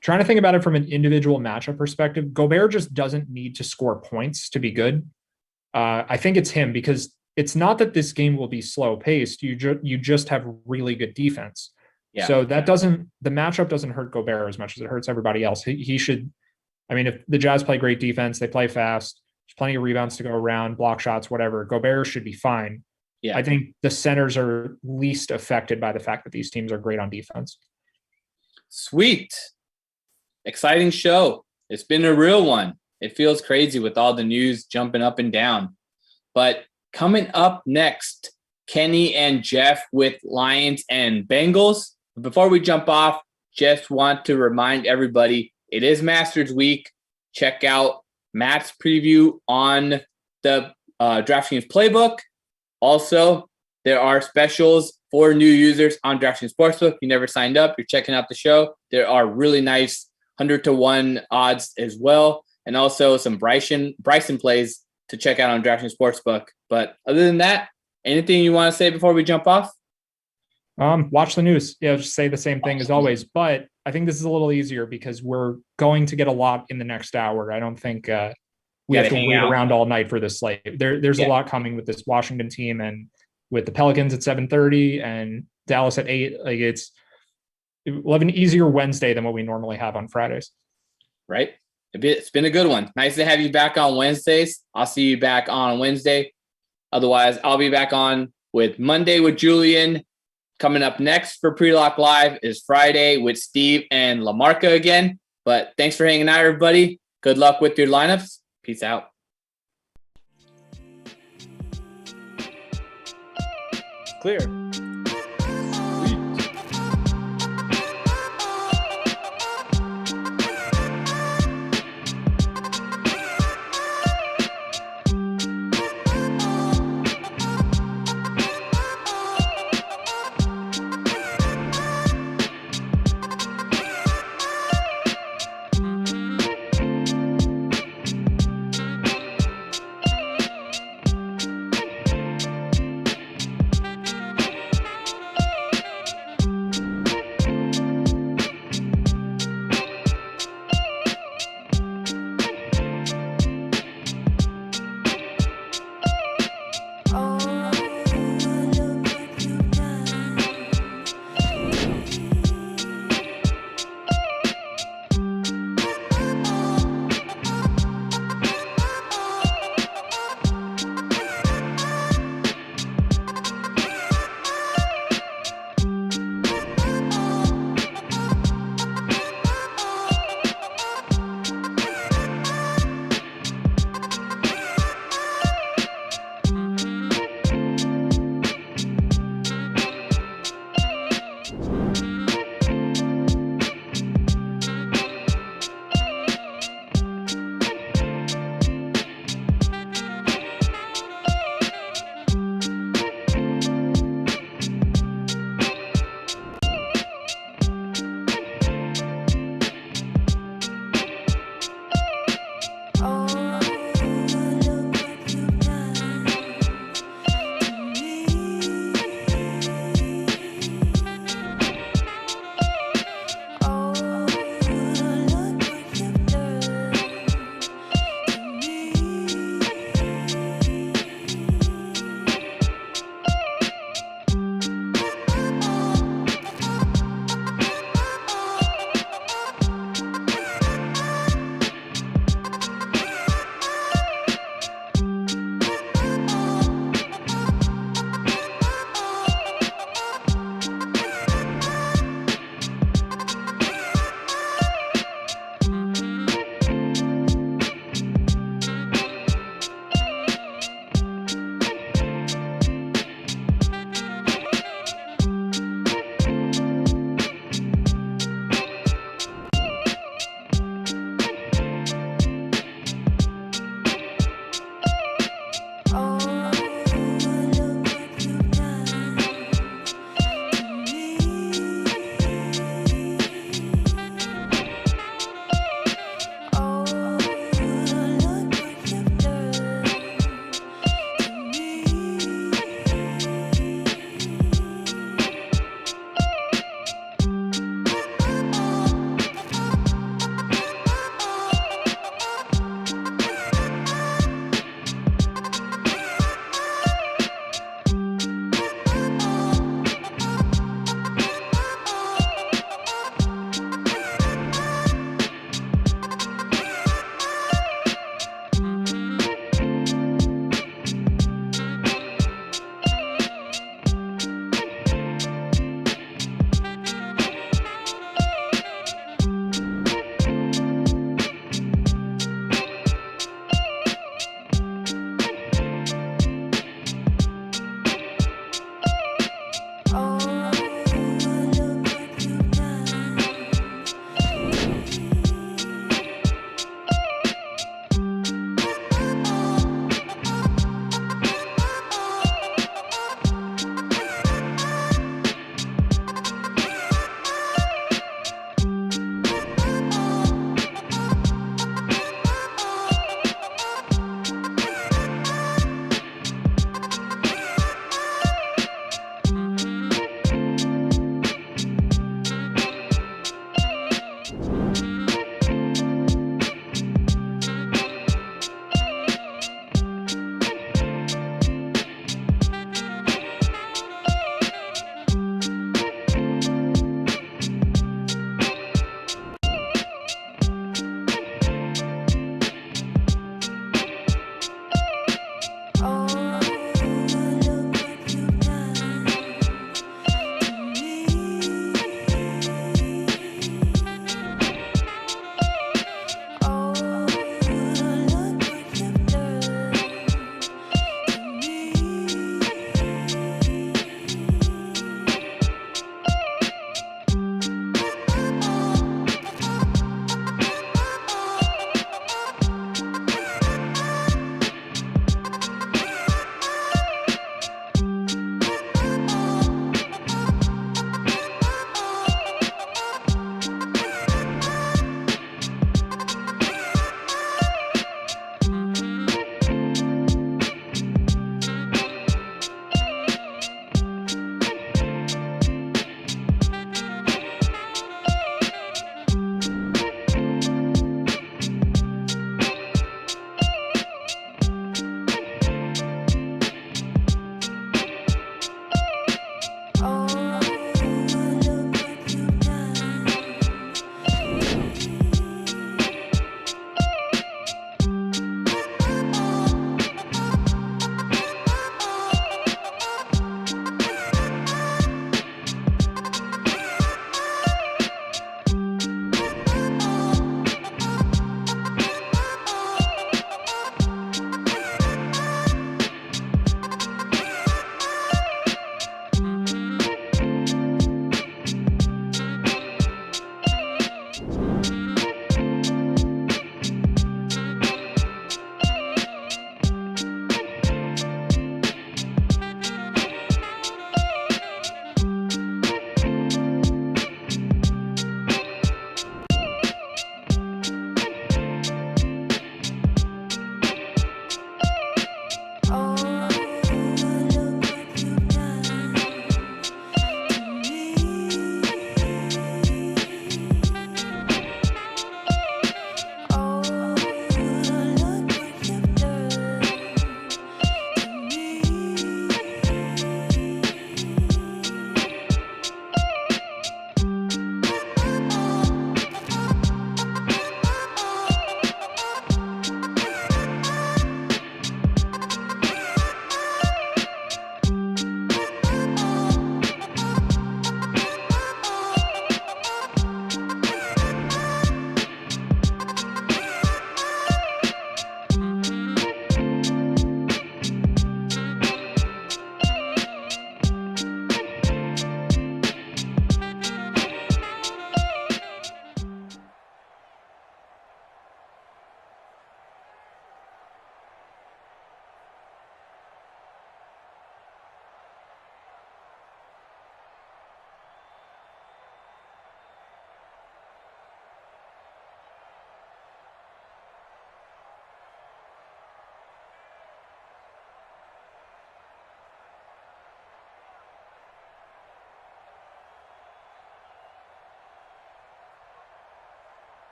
Trying to think about it from an individual matchup perspective, Gobert just doesn't need to score points to be good. I think it's him because it's not that this game will be slow paced. You just have really good defense. Yeah. So the matchup doesn't hurt Gobert as much as it hurts everybody else. He should, I mean, if the Jazz play great defense, they play fast, there's plenty of rebounds to go around, block shots, whatever. Gobert should be fine. Yeah. I think the centers are least affected by the fact that these teams are great on defense. Sweet. Exciting show. It's been a real one. It feels crazy with all the news jumping up and down. But coming up next, Kenny and Jeff with Lions and Bengals. Before we jump off, just want to remind everybody, it is Masters Week. Check out Matt's preview on the DraftKings playbook. Also, there are specials for new users on DraftKings Sportsbook. You never signed up, you're checking out the show. There are really nice 100-to-1 odds as well, and also some Bryson plays to check out on DraftKings Sportsbook. But other than that, anything you want to say before we jump off? Watch the news. Yeah, just say the same thing as always. But I think this is a little easier because we're going to get a lot in the next hour. I don't think we have to wait around all night for this slate. There's a lot coming with this Washington team and with the Pelicans at 7:30 and Dallas at 8. Like we'll have an easier Wednesday than what we normally have on Fridays. Right. It's been a good one. Nice to have you back on Wednesdays. I'll see you back on Wednesday. Otherwise, I'll be back on with Monday with Julian. Coming up next for Pre-Lock Live is Friday with Steve and LaMarca again. But thanks for hanging out, everybody. Good luck with your lineups. Peace out. Clear.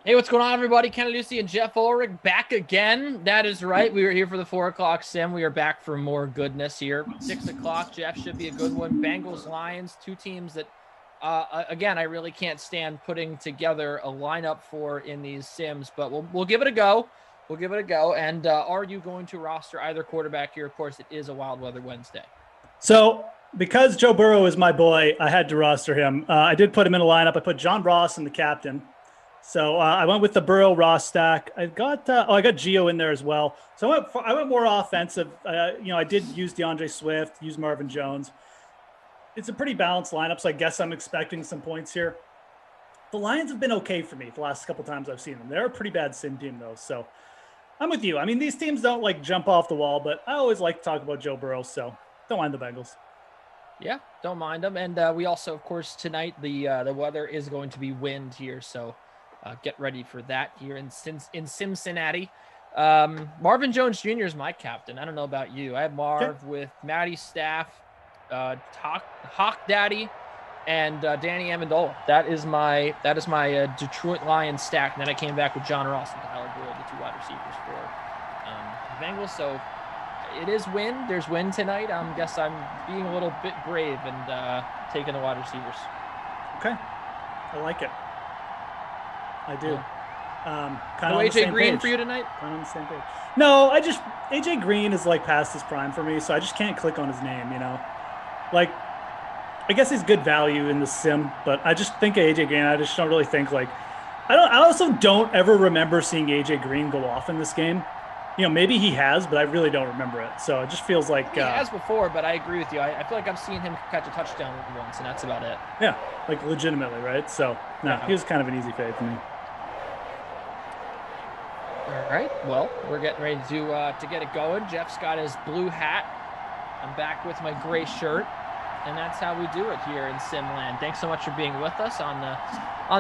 Hey, what's going on, everybody? Ken Lucy and Jeff Ulrich back again. That is right. We were here for the 4 o'clock sim. We are back for more goodness here. 6 o'clock, Jeff, should be a good one. Bengals, Lions, two teams that, again, I really can't stand putting together a lineup for in these sims, but we'll give it a go. We'll give it a go. And are you going to roster either quarterback here? Of course, it is a Wild Weather Wednesday. So because Joe Burrow is my boy, I had to roster him. I did put him in a lineup. I put John Ross in the captain. So I went with the Burrow Ross stack. I got Gio in there as well. So I went more offensive. I did use DeAndre Swift, use Marvin Jones. It's a pretty balanced lineup, so I guess I'm expecting some points here. The Lions have been okay for me the last couple times I've seen them. They're a pretty bad sim team though, so I'm with you. I mean, these teams don't like jump off the wall, but I always like to talk about Joe Burrow, so don't mind the Bengals. Yeah, don't mind them. And we also, of course, tonight the weather is going to be wind here, so get ready for that here in Cincinnati. Marvin Jones Jr. is my captain. I don't know about you. I have Marv with Matty Staff, Hawk Daddy, and Danny Amendola. That is my Detroit Lions stack. And then I came back with John Ross and Tyler Boyd, the two wide receivers for the Bengals. So it is wind. There's wind tonight. I guess I'm being a little bit brave and taking the wide receivers. Okay, I like it. I do. Yeah. Kind No of AJ Green for you tonight? Kind of on the same page. No, AJ Green is like past his prime for me, so I just can't click on his name. Like, I guess he's good value in the sim, but I just think of AJ Green. I just don't really think like. I also don't ever remember seeing AJ Green go off in this game. Maybe he has, but I really don't remember it. So it just feels like he has before, but I agree with you. I feel like I've seen him catch a touchdown once, and that's about it. Yeah, like legitimately, right? So no, Yeah. he was kind of an easy fade for me. All right. Well, we're getting ready to get it going. Jeff's got his blue hat. I'm back with my gray shirt, and that's how we do it here in Simland. Thanks so much for being with us on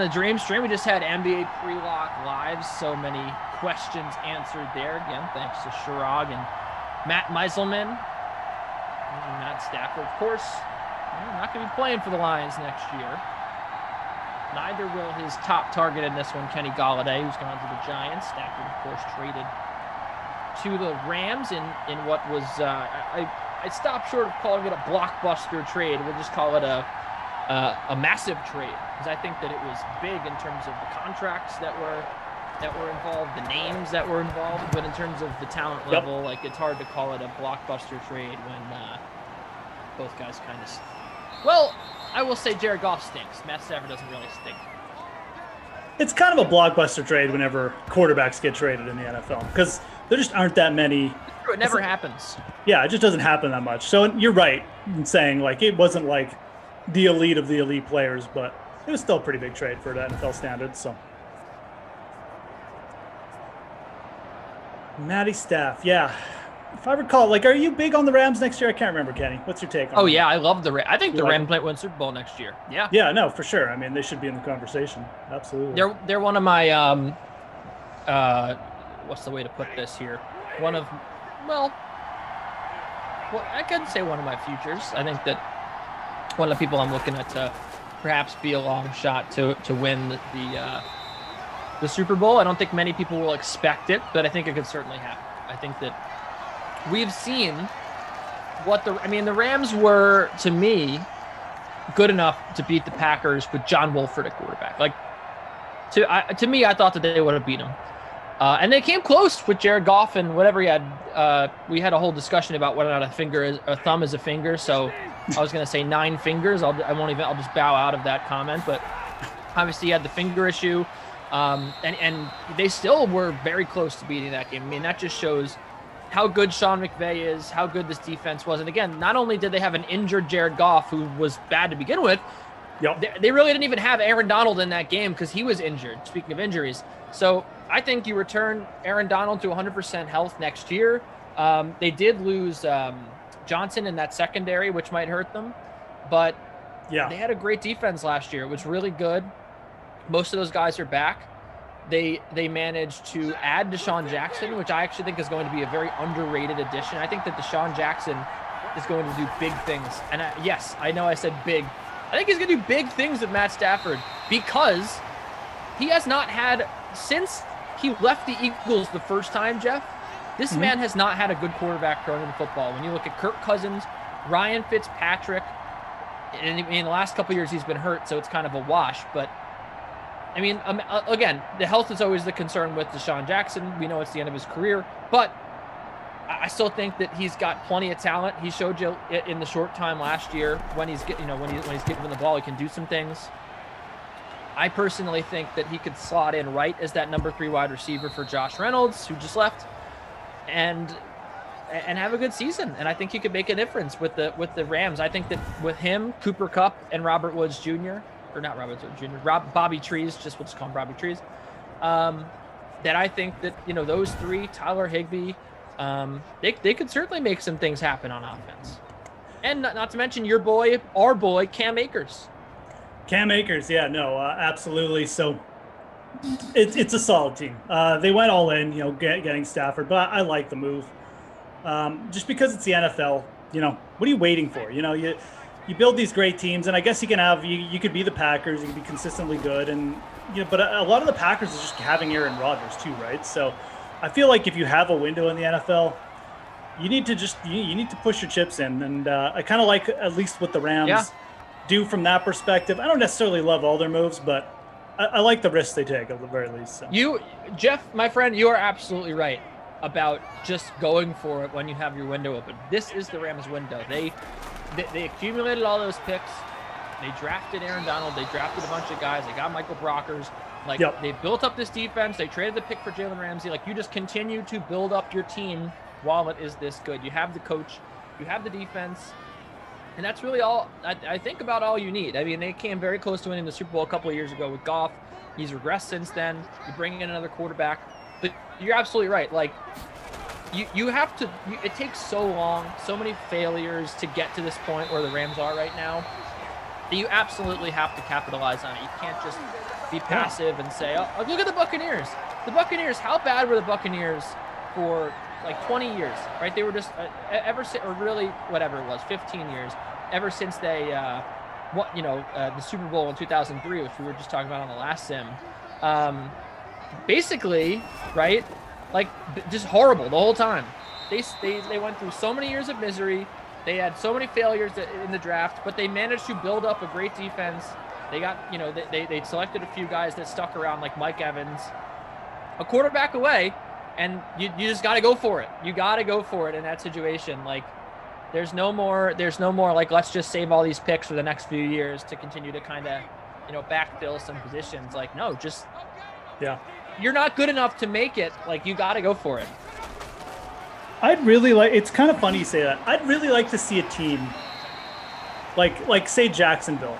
the Dream Stream. We just had NBA Pre-Lock Live. So many questions answered there. Again, thanks to Shirag and Matt Meiselman and Matt Stafford. Of course, not going to be playing for the Lions next year. Neither will his top target in this one, Kenny Golladay, who's gone to the Giants. Stafford, of course, traded to the Rams in what was I stopped short of calling it a blockbuster trade. We'll just call it a massive trade, because I think that it was big in terms of the contracts that were involved, the names that were involved, but in terms of the talent level, like it's hard to call it a blockbuster trade when both guys kind of. Well, I will say Jared Goff stinks. Matt Stafford doesn't really stink. It's kind of a blockbuster trade whenever quarterbacks get traded in the NFL, because there just aren't that many. It never happens. Yeah, it just doesn't happen that much. So you're right in saying like it wasn't like the elite of the elite players, but it was still a pretty big trade for the NFL standards. So Matty Staff, yeah. If I recall, like, are you big on the Rams next year? I can't remember, Kenny. What's your take on Oh, yeah, I love the Rams. I think the Rams might win Super Bowl next year. Yeah. Yeah, no, for sure. I mean, they should be in the conversation. Absolutely. They're one of my what's the way to put this here? Well, I can say one of my futures. I think that one of the people I'm looking at to perhaps be a long shot to win the Super Bowl. I don't think many people will expect it, but I think it could certainly happen. I think that we've seen the Rams were, to me, good enough to beat the Packers with John Wolford at quarterback. Like, to me, I thought that they would have beat them. And they came close with Jared Goff and whatever he had. We had a whole discussion about whether or not a thumb is a finger. So I was going to say 9 fingers. I'll just bow out of that comment. But obviously he had the finger issue. And they still were very close to beating that game. I mean, that just shows how good Sean McVay is, how good this defense was. And again, not only did they have an injured Jared Goff, who was bad to begin with, they really didn't even have Aaron Donald in that game because he was injured, speaking of injuries. So I think you return Aaron Donald to 100% health next year. They did lose Johnson in that secondary, which might hurt them. But they had a great defense last year. It was really good. Most of those guys are back. They managed to add Deshaun Jackson, which I actually think is going to be a very underrated addition. I think that Deshaun Jackson is going to do big things. And yes, I know I said big. I think he's going to do big things with Matt Stafford because he has not had, since he left the Eagles the first time, Jeff, this man has not had a good quarterback throwing the football. When you look at Kirk Cousins, Ryan Fitzpatrick, and in the last couple of years he's been hurt, so it's kind of a wash. But I mean, again, the health is always the concern with Deshaun Jackson. We know it's the end of his career, but I still think that he's got plenty of talent. He showed you in the short time last year when he's given the ball, he can do some things. I personally think that he could slot in right as that number 3 wide receiver for Josh Reynolds, who just left, and have a good season. And I think he could make a difference with the Rams. I think that with him, Cooper Kupp, and Robert Woods Jr., or not Robert Woods Jr., Bobby Trees, we'll just call him Bobby Trees, that I think that, those 3, Tyler Higbee, they could certainly make some things happen on offense. And not to mention our boy, Cam Akers. Cam Akers, yeah, no, absolutely. So it's a solid team. They went all in, getting Stafford, but I like the move. Just because it's the NFL, what are you waiting for? You build these great teams, and I guess you can have you could be the Packers, you can be consistently good, and but a lot of the Packers is just having Aaron Rodgers too, right? So I feel like if you have a window in the NFL, you need to you need to push your chips in, and I kind of like at least what the Rams do from that perspective. I don't necessarily love all their moves, but I like the risks they take at the very least. So. Jeff, my friend, you are absolutely right about just going for it when you have your window open. This is the Rams' window. They accumulated all those picks. They drafted Aaron Donald. They drafted a bunch of guys. They got Michael Brockers. Like, they built up this defense. They traded the pick for Jalen Ramsey. Like, you just continue to build up your team while it is this good. You have the coach. You have the defense. And that's really all, I think, about all you need. I mean, they came very close to winning the Super Bowl a couple of years ago with Goff. He's regressed since then. You bring in another quarterback. But you're absolutely right. Like, you have to, it takes so long, so many failures to get to this point where the Rams are right now. You absolutely have to capitalize on it. You can't just be passive and say, oh, look at the Buccaneers. The Buccaneers, how bad were the Buccaneers for like 20 years, right? They were just ever since, or really whatever it was, 15 years, ever since they, the Super Bowl in 2003, which we were just talking about on the last sim. Basically, right? Like, just horrible the whole time. They went through so many years of misery. They had so many failures in the draft, but they managed to build up a great defense. They got, they selected a few guys that stuck around, like Mike Evans, a quarterback away, and you just got to go for it. You got to go for it in that situation. Like, there's no more like, let's just save all these picks for the next few years to continue to kind of, backfill some positions. Like, no, just, you're not good enough to make it. Like, you got to go for it. I'd really like, it's kind of funny you say that. I'd really like to see a team like say Jacksonville.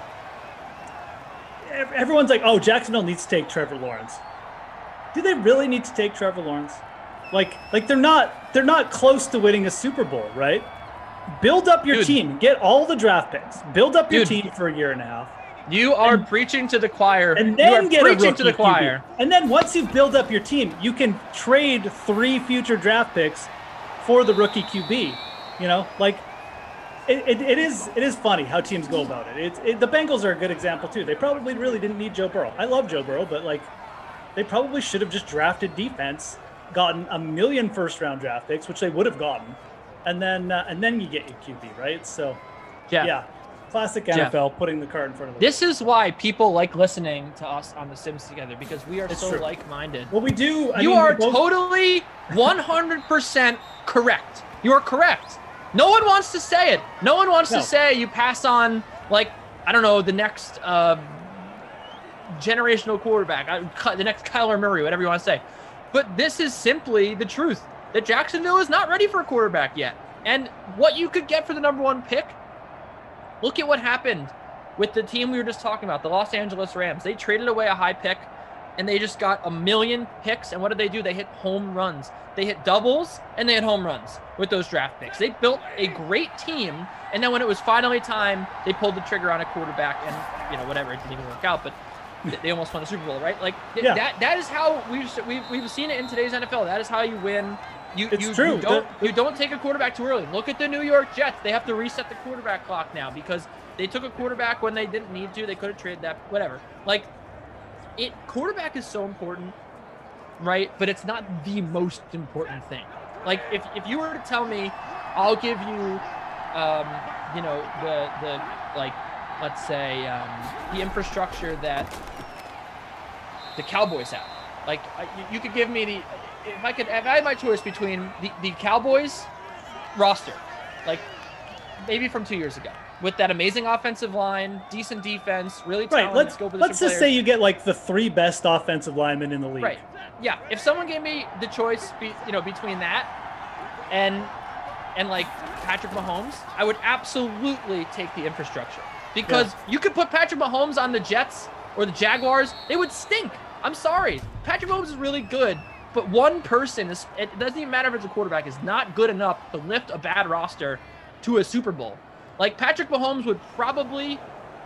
Everyone's like, oh, Jacksonville needs to take Trevor Lawrence. Do they really need to take Trevor Lawrence? Like they're not close to winning a Super Bowl, right? Build up your team. Get all the draft picks. Build up your team for a year and a half. You are preaching to the choir. And then get preaching to the choir. QB. And then once you build up your team, you can trade 3 future draft picks for the rookie QB. It is funny how teams go about it. The Bengals are a good example too. They probably really didn't need Joe Burrow. I love Joe Burrow, but they probably should have just drafted defense, gotten 1 million first-round draft picks, which they would have gotten, and then you get your QB, right? So, classic NFL, putting the cart in front of the This is why people like listening to us on The Sims Together, because we are like-minded. Well, we do. You are totally 100% correct. You are correct. No one wants to say it. No one wants to say you pass on, like, I don't know, the next generational quarterback, the next Kyler Murray, whatever you want to say. But this is simply the truth, that Jacksonville is not ready for a quarterback yet. And what you could get for the #1 pick, look at what happened with the team we were just talking about, the Los Angeles Rams. They traded away a high pick, and they just got 1 million picks. And what did they do? They hit home runs. They hit doubles, and they hit home runs with those draft picks. They built a great team, and then when it was finally time, they pulled the trigger on a quarterback, and whatever, it didn't even work out, but they almost won the Super Bowl, right? Like, that is how we've seen it in today's NFL. That is how you win. You don't take a quarterback too early. Look at the New York Jets. They have to reset the quarterback clock now because they took a quarterback when they didn't need to. They could have traded that, whatever. Like, quarterback is so important, right? But it's not the most important thing. Like, if you were to tell me, I'll give you, the like, let's say, the infrastructure that the Cowboys have. Like, you could give me if I had my choice between the Cowboys roster, like maybe from 2 years ago, with that amazing offensive line, decent defense, really talented Let's just say you get like the 3 best offensive linemen in the league. Right. Yeah. If someone gave me the choice, between that and like Patrick Mahomes, I would absolutely take the infrastructure because you could put Patrick Mahomes on the Jets or the Jaguars, they would stink. I'm sorry. Patrick Mahomes is really good, but one person it doesn't even matter if it's a quarterback, is not good enough to lift a bad roster to a Super Bowl. Like, Patrick Mahomes would probably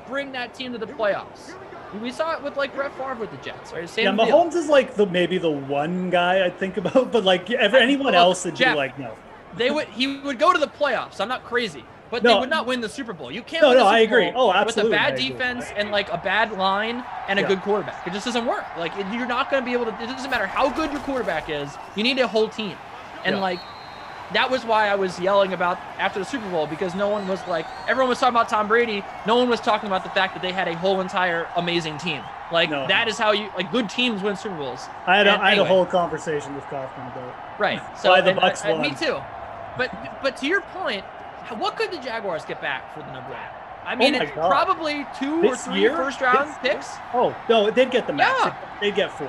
bring that team to the playoffs. We saw it with, like, Brett Favre with the Jets, right? Same deal. Mahomes is like maybe the one guy I think about, but like anyone else would be like, no. He would go to the playoffs. I'm not crazy, but they would not win the Super Bowl. You can't win the Super Bowl I agree. Oh, absolutely. With a bad defense and like a bad line and a good quarterback. It just doesn't work. Like, you're not going to be able to. It doesn't matter how good your quarterback is. You need a whole team, and like that was why I was yelling about after the Super Bowl, because no one was like, everyone was talking about Tom Brady. No one was talking about the fact that they had a whole entire amazing team. Like that is how you like good teams win Super Bowls. I had a whole conversation with Kaufman about right. So why the Bucks won. Me too. But to your point, what could the Jaguars get back for the number 1? I mean, it's probably 2 or 3 first-round picks. Oh no, they'd get the max. Yeah. They'd get 4.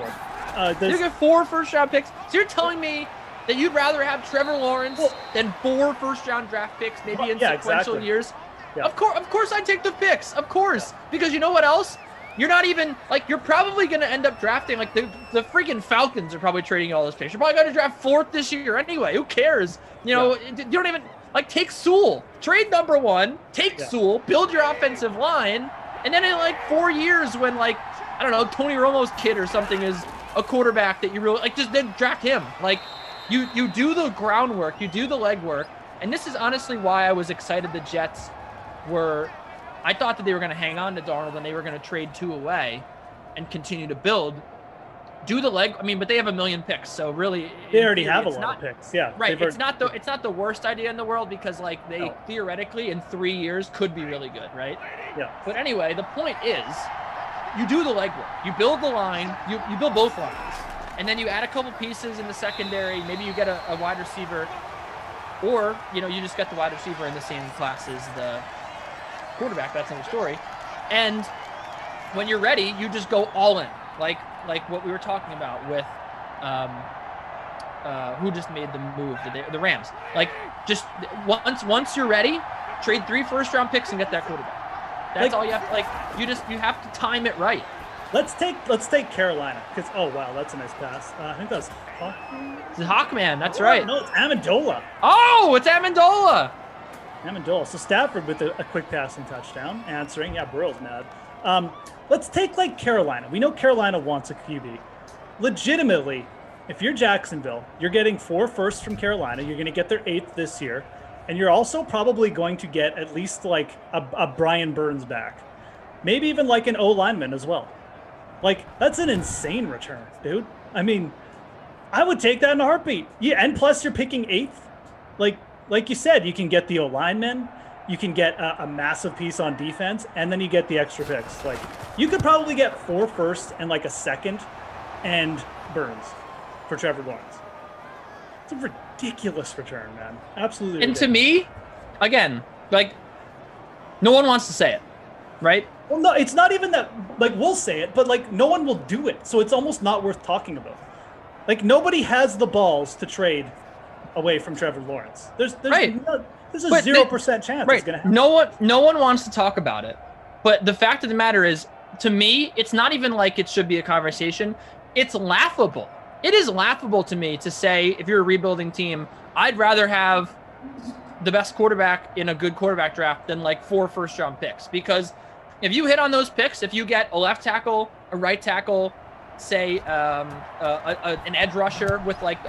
They'd get 4 first-round picks. So you're telling me that you'd rather have Trevor Lawrence than 4 first-round draft picks, maybe in sequential years? Yeah. Of course, I'd take the picks. Of course, because you know what else? You're not even like you're probably going to end up drafting like the freaking Falcons are probably trading all those picks. You're probably going to draft 4th this year anyway. Who cares? You know, you don't even like take Sewell, trade number 1, take Sewell, build your offensive line, and then in like 4 years when like I don't know Tony Romo's kid or something is a quarterback that you really like, just then draft him. Like you do the groundwork, you do the legwork, and this is honestly why I was excited the Jets were. I thought that they were going to hang on to Darnold and they were going to trade 2 away and continue to build. Do the leg. I mean, but they have 1 million picks, so really they already have a lot of picks. Yeah, right. It's not the worst idea in the world because like they theoretically in 3 years could be really good, right? Yeah. But anyway, the point is, you do the legwork. You build the line. You build both lines, and then you add a couple pieces in the secondary. Maybe you get a wide receiver, or you just get the wide receiver in the same class as the quarterback. That's another story. And when you're ready, you just go all in, like what we were talking about with who just made the move, the Rams. Like just once you're ready, trade 3 first-round picks and get that quarterback. That's all you have to you have to time it right. Let's take Carolina because wow, that's a nice pass. I think that's Hawkman. It's Hawkman, that's right. No, it's Amendola. Oh, it's Amendola. So Stafford with a quick passing touchdown, answering. Yeah, Burrow's mad. Let's take like Carolina. We know Carolina wants a QB. Legitimately, if you're Jacksonville, you're getting 4 firsts from Carolina. You're going to get their 8th this year, and you're also probably going to get at least like a Brian Burns back, maybe even like an O lineman as well. Like that's an insane return, dude. I mean, I would take that in a heartbeat. Yeah, and plus you're picking 8th, like you said, you can get the O-lineman, you can get a massive piece on defense, and then you get the extra picks. Like, you could probably get 4 firsts and like a 2nd and Burns for Trevor Lawrence. It's a ridiculous return, man. Absolutely And ridiculous. to me, again, like, no one wants to say it, right? Well, no, it's not even that, like, we'll say it, but, like, no one will do it, so it's almost not worth talking about. Like, nobody has the balls to trade away from Trevor Lawrence. There's a 0% chance it's going to happen. No one wants to talk about it. But the fact of the matter is, to me, it's not even like it should be a conversation. It's laughable. It is laughable to me to say, if you're a rebuilding team, I'd rather have the best quarterback in a good quarterback draft than like 4 first-round picks. Because if you hit on those picks, if you get a left tackle, a right tackle, say an edge rusher with like,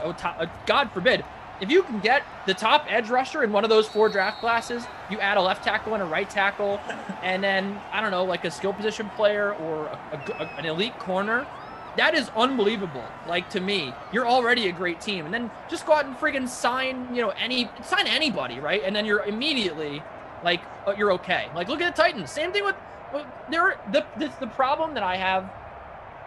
God forbid, if you can get the top edge rusher in one of those 4 draft classes, you add a left tackle and a right tackle, and then, I don't know, like a skill position player or an elite corner, that is unbelievable. Like, to me, you're already a great team. And then just go out and friggin' sign anybody, right? And then you're immediately, like, you're okay. Like, look at the Titans. Same thing with the problem that I have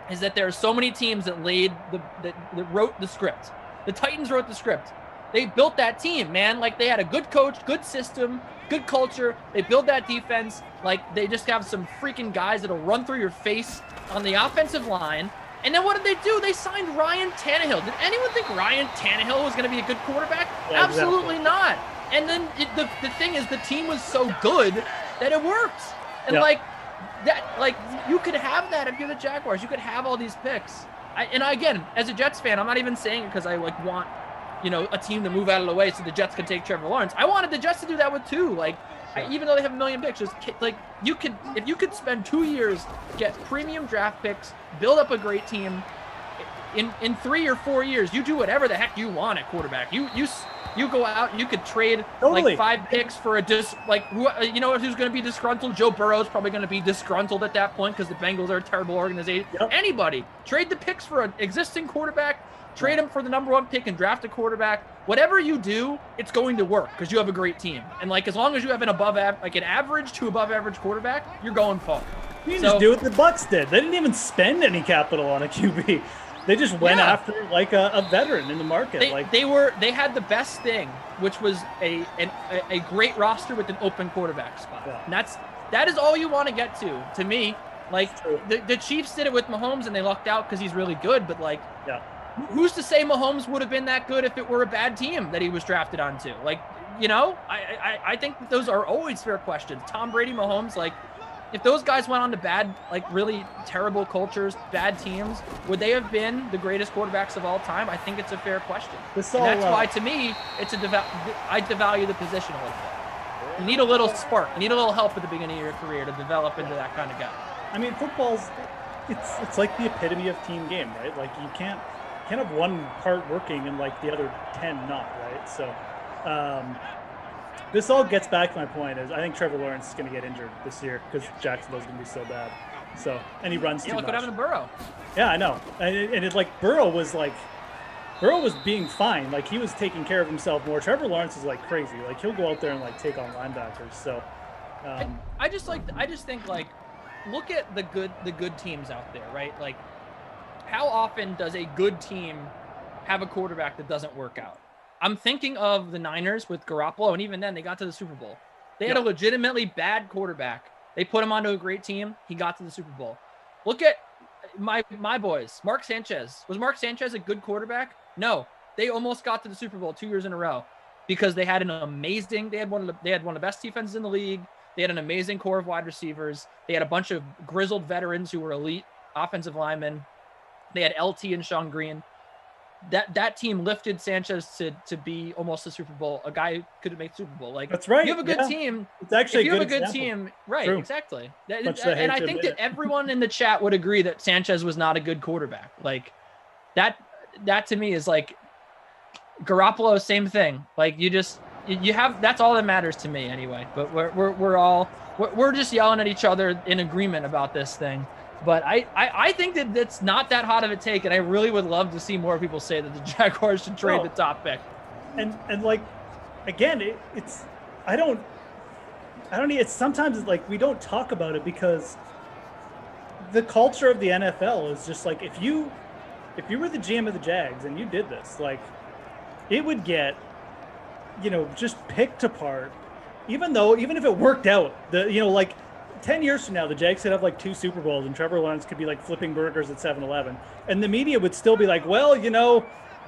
is that there are so many teams that that wrote the script. The Titans wrote the script. They built that team, man. Like, they had a good coach, good system, good culture. They built that defense. Like, they just have some freaking guys that'll run through your face on the offensive line. And then what did they do? They signed Ryan Tannehill. Did anyone think Ryan Tannehill was going to be a good quarterback? Yeah, Absolutely exactly. not. And then the thing is, the team was so good that it worked. And you could have that if you're the Jaguars. You could have all these picks. Again, as a Jets fan, I'm not even saying it because I want a team to move out of the way so the Jets can take Trevor Lawrence. I wanted the Jets to do that with 2. Even though they have 1 million picks, if you could spend 2 years, get premium draft picks, build up a great team, in 3 or 4 years, you do whatever the heck you want at quarterback. You go out and you could trade Totally. like 5 picks for a who's going to be disgruntled? Joe Burrow's probably going to be disgruntled at that point because the Bengals are a terrible organization. Yep. Anybody trade the picks for an existing quarterback. Trade him for the #1 pick and draft a quarterback. Whatever you do, it's going to work because you have a great team. And like as long as you have an average to above average quarterback, you're going far. You can just do what the Bucks did. They didn't even spend any capital on a QB. They just went after like a veteran in the market. They had the best thing, which was a great roster with an open quarterback spot. Yeah. And that is all you want to get to. To me, like the Chiefs did it with Mahomes and they lucked out because he's really good. But like, who's to say Mahomes would have been that good if it were a bad team that he was drafted onto? Like, I think that those are always fair questions. Tom Brady, Mahomes, like. If those guys went on to bad, like really terrible cultures, bad teams, would they have been the greatest quarterbacks of all time? I think it's a fair question. And that's why, to me, I devalue the position a little bit. You need a little spark. You need a little help at the beginning of your career to develop into that kind of guy. I mean, football's it's like the epitome of team game, right? Like you can't have one part working and like the other 10 not, right? So. This all gets back to my point is I think Trevor Lawrence is going to get injured this year because Jacksonville's going to be so bad. So, and he runs too much. Look what happened to Burrow. Yeah, I know. And it's like Burrow was being fine. Like he was taking care of himself more. Trevor Lawrence is like crazy. Like he'll go out there and like take on linebackers. So, I just think like, look at the good teams out there, right? Like, how often does a good team have a quarterback that doesn't work out? I'm thinking of the Niners with Garoppolo, and even then, they got to the Super Bowl. They had a legitimately bad quarterback. They put him onto a great team. He got to the Super Bowl. Look at my boys. Mark Sanchez. Was Mark Sanchez a good quarterback? No. They almost got to the Super Bowl 2 years in a row because they had they had one of the best defenses in the league. They had an amazing core of wide receivers. They had a bunch of grizzled veterans who were elite offensive linemen. They had LT and Sean Green. That team lifted Sanchez to be almost a Super Bowl. A guy who could make Super Bowl. Like that's right. You have a good team. It's actually if you have a good example. team, right? True. Exactly. And I think that everyone in the chat would agree that Sanchez was not a good quarterback. Like that to me is like Garoppolo. Same thing. Like you have. That's all that matters to me anyway. But we're just yelling at each other in agreement about this thing. But I think that it's not that hot of a take, and I really would love to see more people say that the Jaguars should trade the top pick. And like, again, it's sometimes it's like we don't talk about it because the culture of the NFL is just like if you were the GM of the Jags and you did this, like it would get just picked apart. Even if it worked out, 10 years from now, the Jags could have like 2 Super Bowls and Trevor Lawrence could be like flipping burgers at 7-Eleven. And the media would still be like, well,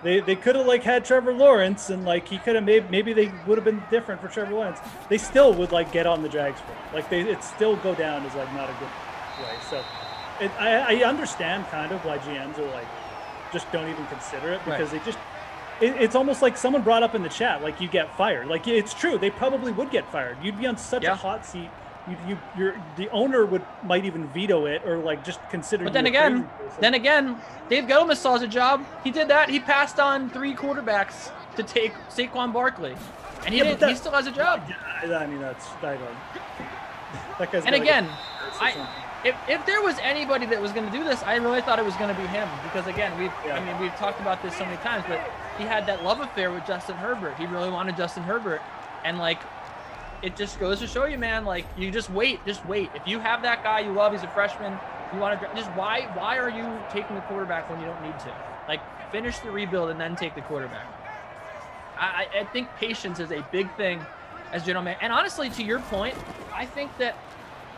they could have like had Trevor Lawrence and like he could have maybe they would have been different for Trevor Lawrence. They still would like get on the Jags for it. Like it still go down as like not a good way. So I understand kind of why GMs are like, just don't even consider it because it's almost like someone brought up in the chat, like you get fired. Like it's true. They probably would get fired. You'd be on such a hot seat. The owner might even veto it or like just consider. But then again, Dave Gettleman saw as a job. He did that. He passed on 3 quarterbacks to take Saquon Barkley, and he still has a job. I mean, that guy's. And again, if there was anybody that was going to do this, I really thought it was going to be him because again, we've talked about this so many times, but he had that love affair with Justin Herbert. He really wanted Justin Herbert, and like. It just goes to show you, man, like you just wait. If you have that guy you love, he's a freshman, you want to just why are you taking the quarterback when you don't need to? Like finish the rebuild and then take the quarterback. I think patience is a big thing as general manager. And honestly, to your point, I think that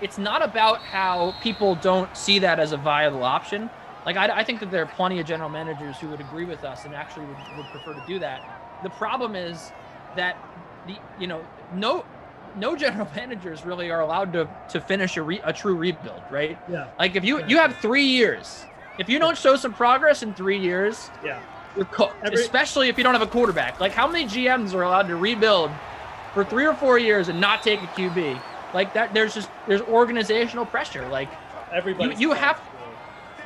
it's not about how people don't see that as a viable option. Like I think that there are plenty of general managers who would agree with us and actually would prefer to do that. The problem is that no general managers really are allowed to finish a true rebuild, right? Yeah. Like if you have 3 years, if you don't show some progress in 3 years, you're cooked. Especially if you don't have a quarterback. Like how many GMs are allowed to rebuild for 3 or 4 years and not take a QB? Like that, there's organizational pressure. Like everybody, you have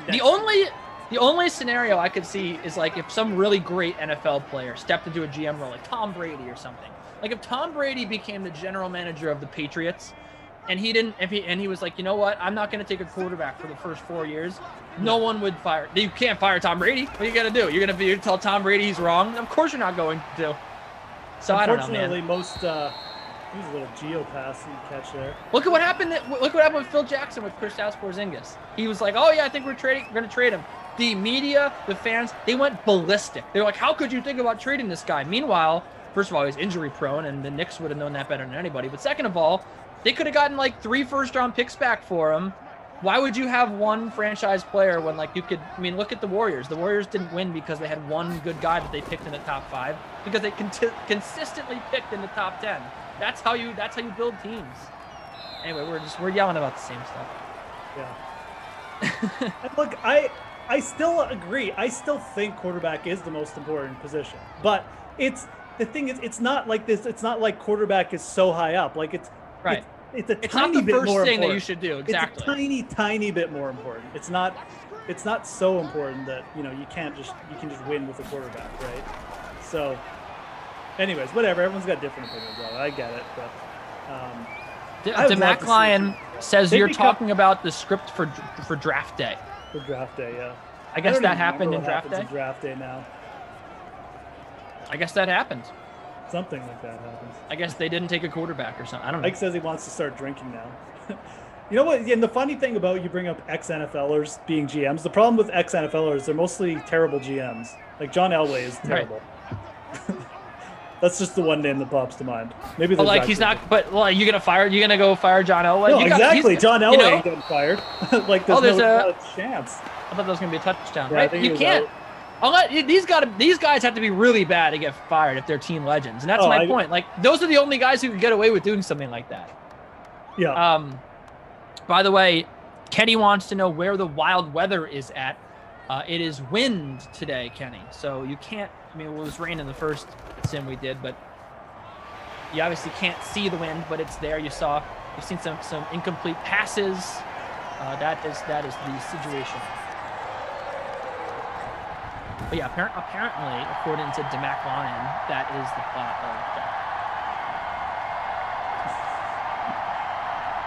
the only scenario I could see is like if some really great NFL player stepped into a GM role, like Tom Brady or something. Like if Tom Brady became the general manager of the Patriots, and he didn't. And he was like, you know what? I'm not going to take a quarterback for the first 4 years. No one would fire. You can't fire Tom Brady. What are you going to do? You're going to tell Tom Brady he's wrong? Of course you're not going to. So I don't know, man. Unfortunately, most here's a little geo pass you catch there. Look at what happened. Look what happened with Phil Jackson with Kristaps Porzingis. He was like, "Oh yeah, I think we're going to trade him." The media, the fans, they went ballistic. They were like, "How could you think about trading this guy?" Meanwhile, first of all, he's injury prone, and the Knicks would have known that better than anybody. But second of all, they could have gotten like 3 first-round picks back for him. Why would you have one franchise player when like you could? I mean, look at the Warriors. The Warriors didn't win because they had one good guy that they picked in the top 5, because they consistently picked in the top 10. That's how you build teams. Anyway, we're yelling about the same stuff. Yeah. Look, I still agree. I still think quarterback is the most important position. But it's not like this. It's not like quarterback is so high up. Like it's right. It's a it's tiny not the bit first more thing important. that you should do. Exactly. It's a tiny bit more important. It's not so important that you can just win with a quarterback, right? So. Anyways, whatever. Everyone's got different opinions on it. I get it, but DeMac Lion says you're talking about the script for draft day. For draft day, yeah. I guess that happened in draft day. Draft day now. I guess that happened. Something like that happens. I guess they didn't take a quarterback or something. I don't know. Mike says he wants to start drinking now. You know what? And the funny thing about you bring up ex-NFLers being GMs, the problem with ex-NFLers, they're mostly terrible GMs. Like John Elway is terrible. Right. That's just the one name that pops to mind. Maybe like he's not. But well, you're gonna go fire John Elway? No, exactly. John Elway ain't getting fired. Like there's no chance. I thought that was gonna be a touchdown. Yeah, right? You can't. These guys have to be really bad to get fired if they're team legends, and that's my point. Like those are the only guys who can get away with doing something like that. Yeah. By the way, Kenny wants to know where the wild weather is at. It is wind today, Kenny. So you can't. I mean, it was rain in the first sim we did, but you obviously can't see the wind, but it's there. You've seen some incomplete passes. That is the situation. But yeah, apparently, according to DeMac Lion, that is the plot of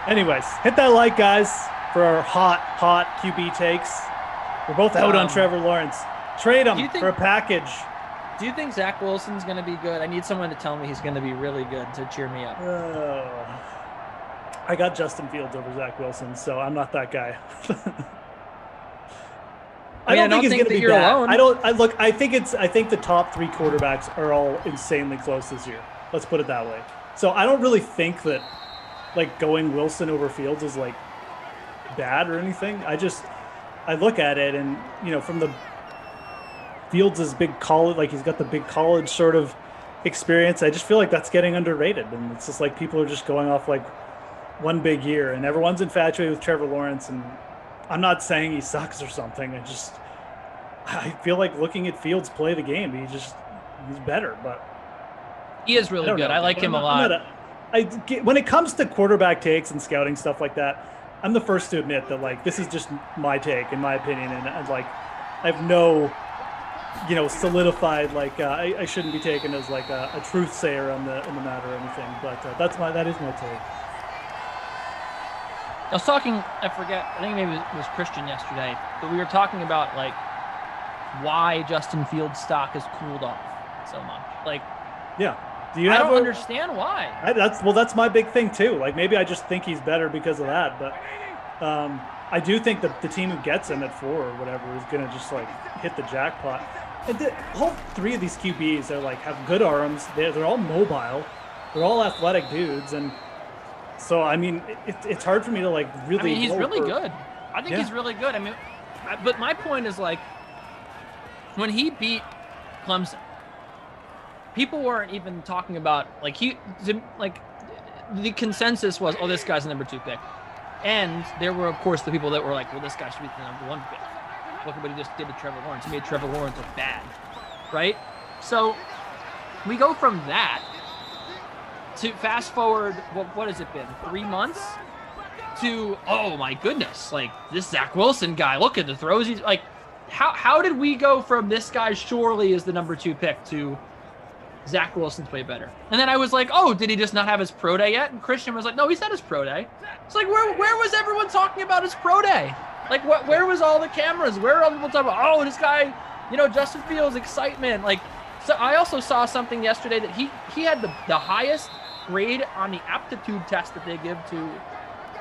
that. Anyways, hit that like, guys, for our hot QB takes. We're both out on Trevor Lawrence. Trade him for a package. Do you think Zach Wilson's going to be good? I need someone to tell me he's going to be really good to cheer me up. I got Justin Fields over Zach Wilson, so I'm not that guy. I don't think he's going to be bad. Alone. I think the top 3 quarterbacks are all insanely close this year. Let's put it that way. So I don't really think that like going Wilson over Fields is like bad or anything. I look at it and from the Fields' big college, like he's got the big college sort of experience. I just feel like that's getting underrated, and it's just like people are just going off like one big year, and everyone's infatuated with Trevor Lawrence. And I'm not saying he sucks or something. I feel like looking at Fields play the game, he's better, but he is really good. I like him a lot. When it comes to quarterback takes and scouting stuff like that, I'm the first to admit that like this is just my take, in my opinion, and like I have no solidified like I shouldn't be taken as like a truth sayer in the matter or anything, but that is my take. I was talking, I think maybe it was Christian yesterday, but we were talking about like why Justin Fields' stock has cooled off so much. Like, yeah, I don't understand why. That's my big thing too. Like maybe I just think he's better because of that, but I do think that the team who gets him at 4 or whatever is going to just like hit the jackpot. And all 3 of these QBs are like have good arms. They're all mobile. They're all athletic dudes, and so I mean it's hard for me to like really. I mean, he's really good. I think he's really good. I mean, but my point is like when he beat Clemson, people weren't even talking about like the consensus was, oh, this guy's the number 2 pick. And there were, of course, the people that were like, well, this guy should be the number 1 pick. Look at what he just did to Trevor Lawrence. He made Trevor Lawrence look bad, right? So we go from that to fast forward, what has it been, 3 months? To, oh my goodness, like this Zach Wilson guy, look at the throws. He's like, how did we go from this guy surely is the number 2 pick to Zach Wilson's way better. And then I was like, oh, did he just not have his pro day yet? And Christian was like, no, he's had his pro day. It's like, where was everyone talking about his pro day? Like, where was all the cameras? Where were all people talking about, oh, this guy, Justin Fields, excitement. Like, so I also saw something yesterday that he had the highest grade on the aptitude test that they give to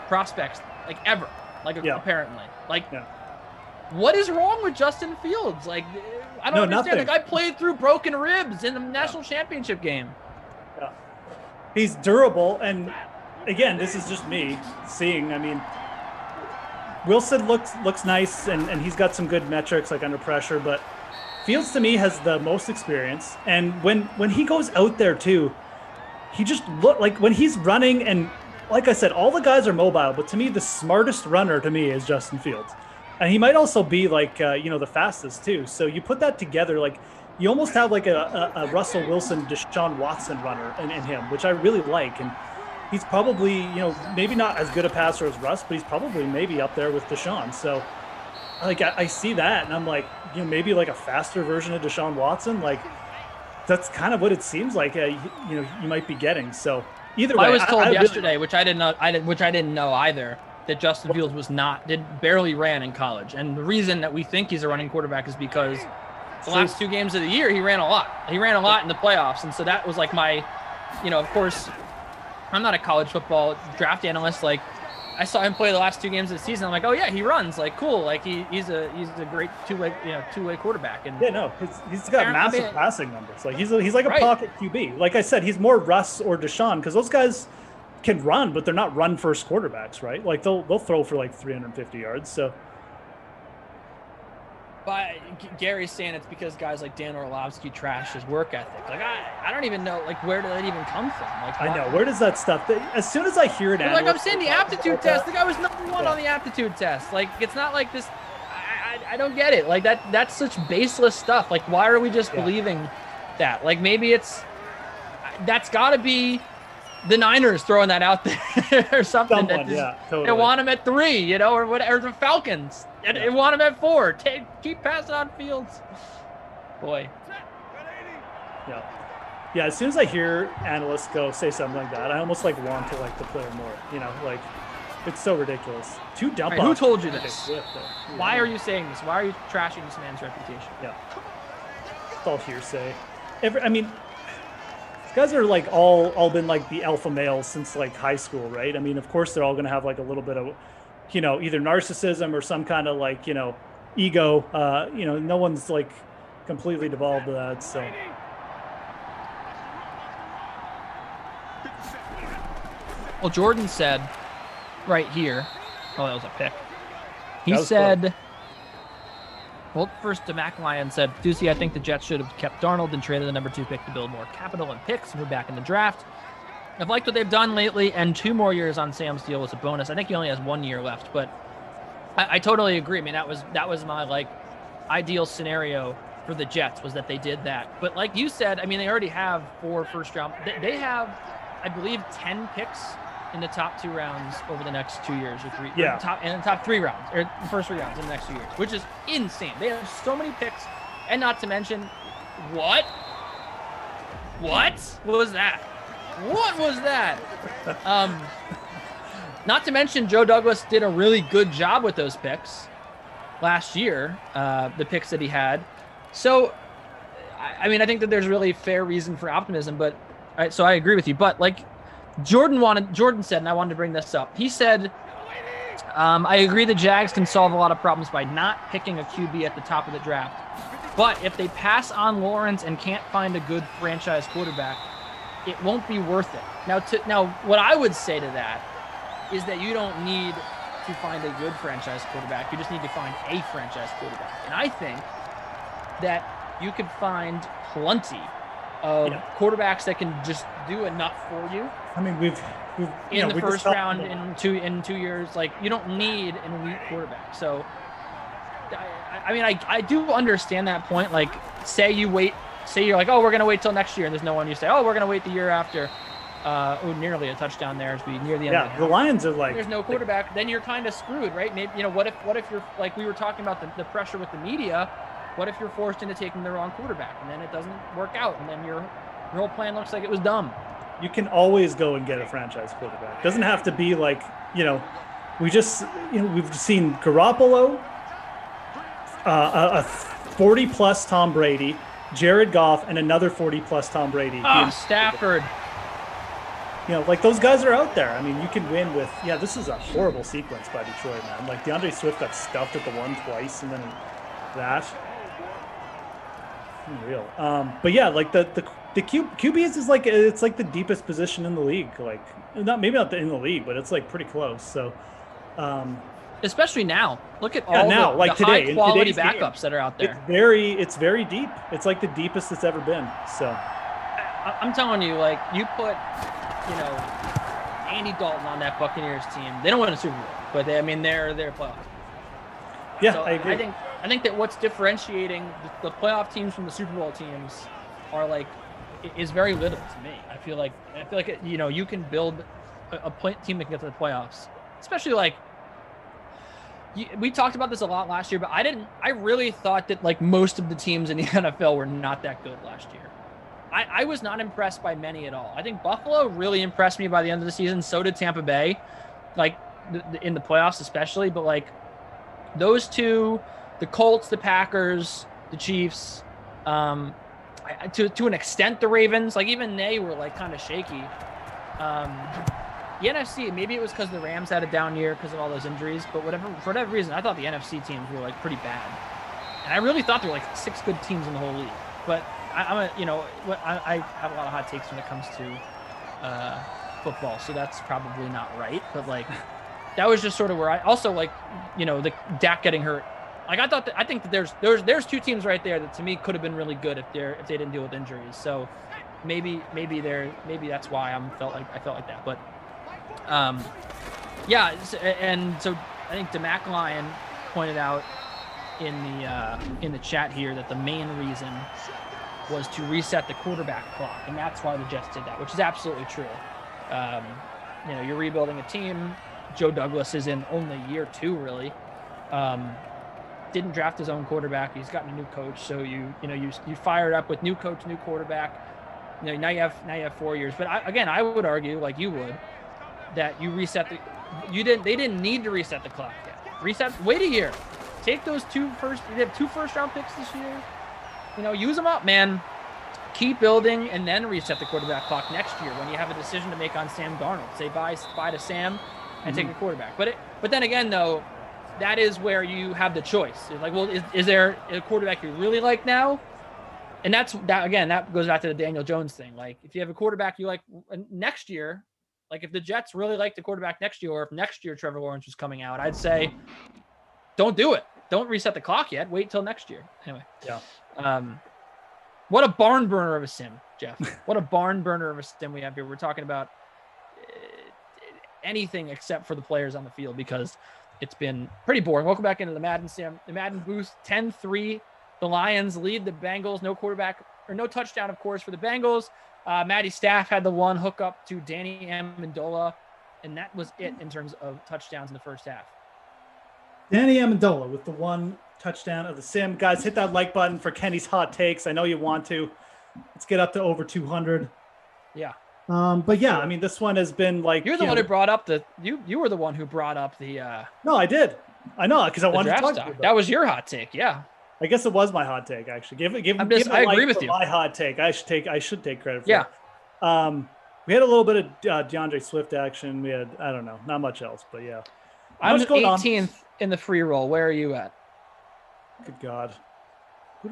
prospects, like, ever. Like, apparently. Like, what is wrong with Justin Fields? Like, I don't understand. Nothing. The guy played through broken ribs in the national championship game. Yeah. He's durable. And again, this is just me seeing. I mean, Wilson looks nice, and he's got some good metrics, like under pressure. But Fields, to me, has the most experience. And when he goes out there, too, he just like when he's running. And like I said, all the guys are mobile. But to me, the smartest runner, to me, is Justin Fields. And he might also be like, the fastest too. So you put that together, like you almost have like a Russell Wilson, Deshaun Watson runner in him, which I really like. And he's probably, maybe not as good a passer as Russ, but he's probably maybe up there with Deshaun. So like, I see that and I'm like, maybe like a faster version of Deshaun Watson. Like that's kind of what it seems like, you might be getting. So either way, I was told yesterday, really, which I didn't know either, that Justin Fields barely ran in college. And the reason that we think he's a running quarterback is because the last 2 games of the year, he ran a lot. He ran a lot in the playoffs. And so that was like my, of course, I'm not a college football draft analyst. Like I saw him play the last 2 games of the season. I'm like, oh yeah, he runs. Like, cool. Like he's a great two-way quarterback. And he's got massive passing numbers. Like he's like a pocket QB. Like I said, he's more Russ or Deshaun because those guys can run, but they're not run first quarterbacks, right? Like they'll throw for like 350 yards. So, but Gary's saying it's because guys like Dan Orlovsky trashed his work ethic. Like I don't even know, like where did that even come from? Like I know, where does that stuff? As soon as I hear it, like I'm saying, the aptitude test. The guy was number 1 on the aptitude test. Like it's not like this. I don't get it. Like that's such baseless stuff. Like why are we just believing that? Like maybe that's got to be the Niners throwing that out there or something. Totally. They want him at 3, or whatever. Or the Falcons. They want him at 4. Keep passing on Fields. Boy. Yeah. As soon as I hear analysts say something like that, I almost like want to like the player more. Like it's so ridiculous. 2 dump offs. Who told you this? Why are you saying this? Why are you trashing this man's reputation? Yeah. It's all hearsay. Guys are like all been like the alpha males since like high school, right? I mean, of course they're all going to have like a little bit of, either narcissism or some kind of like, ego. No one's like completely devolved to that. So. Well, Jordan said right here, that was a pick. He said, well, first DeMac Lion said, Ducey, I think the Jets should have kept Darnold and traded the number 2 pick to build more capital and picks and move back in the draft. I've liked what they've done lately, and 2 more years on Sam's deal was a bonus. I think he only has 1 year left, but I totally agree. I mean, that was my like ideal scenario for the Jets, was that they did that. But like you said, I mean, they already have 4 first round. They have, I believe, 10 picks in the top 2 rounds over the next 2 years or 3. Yeah. In the top 3 rounds, or the first 3 rounds in the next 2 years, which is insane. They have so many picks, and not to mention, what was that? What was that? Not to mention, Joe Douglas did a really good job with those picks last year, the picks that he had. So, I mean, I think that there's really fair reason for optimism, but so I agree with you. But like Jordan said, and I wanted to bring this up. He said, I agree the Jags can solve a lot of problems by not picking a QB at the top of the draft. But if they pass on Lawrence and can't find a good franchise quarterback, it won't be worth it. Now, what I would say to that is that you don't need to find a good franchise quarterback. You just need to find a franchise quarterback. And I think that you could find plenty of quarterbacks that can just do enough for you. I mean, we've in the first round in 2 years. Like, you don't need an elite quarterback. So, I mean, I do understand that point. Like, say you're like, oh, we're going to wait till next year, and there's no one. You say, oh, we're going to wait the year after. Nearly a touchdown there as we near the end. Yeah, the Lions are like, there's no quarterback, then you're kind of screwed, right? Maybe, what if you're like, we were talking about the pressure with the media. What if you're forced into taking the wrong quarterback and then it doesn't work out, and then you're Your whole plan looks like it was dumb. You can always go and get a franchise quarterback. Doesn't have to be like, we've seen Garoppolo, a 40-plus Tom Brady, Jared Goff, and another 40-plus Tom Brady. Stafford. Like those guys are out there. I mean, you can win with, this is a horrible sequence by Detroit, man. Like DeAndre Swift got stuffed at the one twice and then that. Unreal. But yeah, like the QBs is like, it's like the deepest position in the league. Like maybe not in the league, but it's like pretty close. So, especially now, look at all now, the, like the today, high quality game, backups that are out there. It's very deep. It's like the deepest it's ever been. So I'm telling you, like you put, Andy Dalton on that Buccaneers team. They don't win a Super Bowl, but they're playoff. Yeah, so I agree. I think that what's differentiating the playoff teams from the Super Bowl teams is very little to me. I feel like you can build a team that can get to the playoffs, especially like we talked about this a lot last year, but I really thought that like most of the teams in the NFL were not that good last year. I was not impressed by many at all. I think Buffalo really impressed me by the end of the season. So did Tampa Bay, like in the playoffs especially. But like those two, the Colts, the Packers, the Chiefs, to an extent the Ravens, like even they were like kind of shaky. The NFC, maybe it was because the Rams had a down year because of all those injuries. But for whatever reason, I thought the NFC teams were like pretty bad. And I really thought there were like 6 good teams in the whole league. But I have a lot of hot takes when it comes to football, so that's probably not right. But like, that was just sort of where I also like, the Dak getting hurt. Like I think that there's 2 teams right there that to me could have been really good if they didn't deal with injuries. So maybe that's why I felt like that. But yeah, and so I think DeMac Lion pointed out in the chat here that the main reason was to reset the quarterback clock, and that's why the Jets did that, which is absolutely true. You're rebuilding a team. Joe Douglas is in only year 2, really. Didn't draft his own quarterback. He's gotten a new coach, so you fire it up with new coach, new quarterback. Now you have 4 years. But I would argue, like you would, that you reset they didn't need to reset the clock yet. Wait a year. Take those 2 first-round picks this year. Use them up, man. Keep building and then reset the quarterback clock next year when you have a decision to make on Sam Darnold. Say bye to Sam and take the quarterback. But then again, though, that is where you have the choice. It's like, well, is there a quarterback you really like now? And that goes back to the Daniel Jones thing. Like, if you have a quarterback you like next year, like if the Jets really like the quarterback next year, or if next year Trevor Lawrence was coming out, I'd say don't do it. Don't reset the clock yet. Wait till next year. Anyway. Yeah. What a barn burner of a sim, Jeff. What a barn burner of a sim we have here. We're talking about anything except for the players on the field because it's been pretty boring. Welcome back into the Madden sim. The Madden booth 10-3. The Lions lead the Bengals. No quarterback or no touchdown, of course, for the Bengals. Matty Staff had the one hookup to Danny Amendola, and that was it in terms of touchdowns in the first half. Danny Amendola with the one touchdown of the sim. Guys, hit that like button for Kenny's hot takes. I know you want to. Let's get up to over 200. Yeah. But yeah, I mean, this one has been like... You're the one who brought up the... You were the one who brought up the... No, I did. I know, because I wanted to talk to you about that was your hot take, yeah. I guess it was my hot take, actually. I agree with you. My hot take. I should take credit for it. We had a little bit of DeAndre Swift action. We had, I don't know, not much else, but yeah. I'm 18th in the free roll. Where are you at? Good God.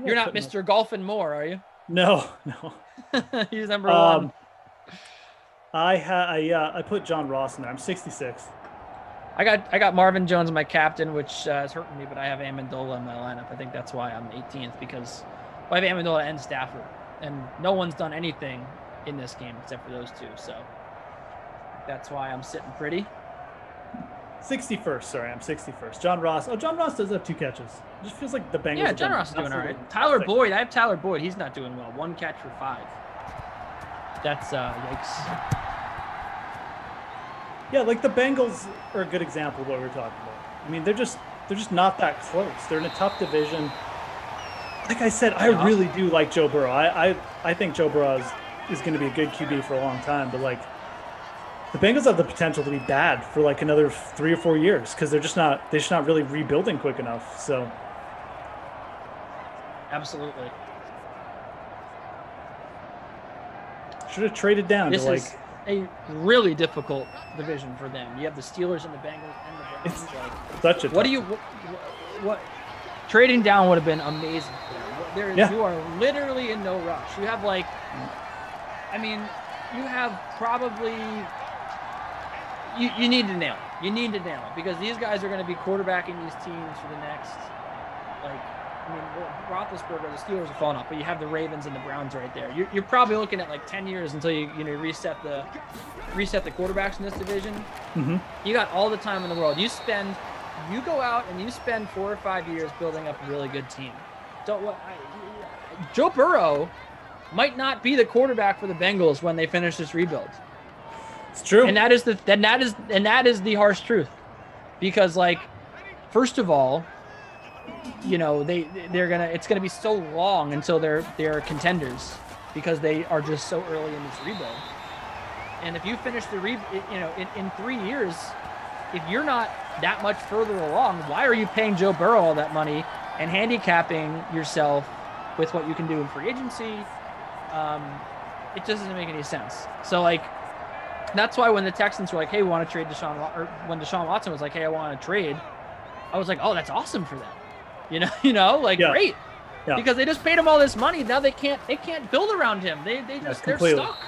You're not Mr. Golf and More, are you? No. He's number 1. I put John Ross in there. I'm 66. I got Marvin Jones, my captain, which is hurting me, but I have Amendola in my lineup. I think that's why I'm 18th, because I have Amendola and Stafford, and no one's done anything in this game except for those 2. So that's why I'm sitting pretty. 61st, sorry, I'm 61st. John Ross. Oh, John Ross does have 2 catches. It just feels like the Bengals. Yeah, John Ross is doing all right. Tyler Boyd, I have Tyler Boyd. He's not doing well. 1 catch for 5. That's yikes. Yeah, like the Bengals are a good example of what we're talking about. I mean, they're just not that close. They're in a tough division. Like I said, I really do like Joe Burrow. I think Joe Burrow is is going to be a good QB for a long time, but like the Bengals have the potential to be bad for like another 3 or 4 years because they're just not really rebuilding quick enough. So Absolutely. should have traded down This to is a really difficult division for them. You have the Steelers and the Bengals and the Browns. Like, such a what do you what trading down would have been amazing for them. You are literally in no rush. You have like, I mean, you have probably you need to nail it. You need to nail it because these guys are going to be quarterbacking these teams for the next, like, I mean, Roethlisberger, the Steelers are falling off, but you have the Ravens and the Browns right there. You're probably looking at like 10 years until you reset the quarterbacks in this division. Mm-hmm. You got all the time in the world. You go out and you spend 4 or 5 years building up a really good team. Joe Burrow might not be the quarterback for the Bengals when they finish this rebuild. It's true. And that is the harsh truth. Because, like, first of all, you know, it's gonna be so long until they're contenders because they are just so early in this rebuild. And if you finish in 3 years, if you're not that much further along, why are you paying Joe Burrow all that money and handicapping yourself with what you can do in free agency? It just doesn't make any sense. So, like, that's why when the Texans were like, hey, we want to trade when Deshaun Watson was like, hey, I want to trade, I was like, oh, that's awesome for them. Great. Yeah. Because they just paid him all this money. Now they can't build around him. They're stuck.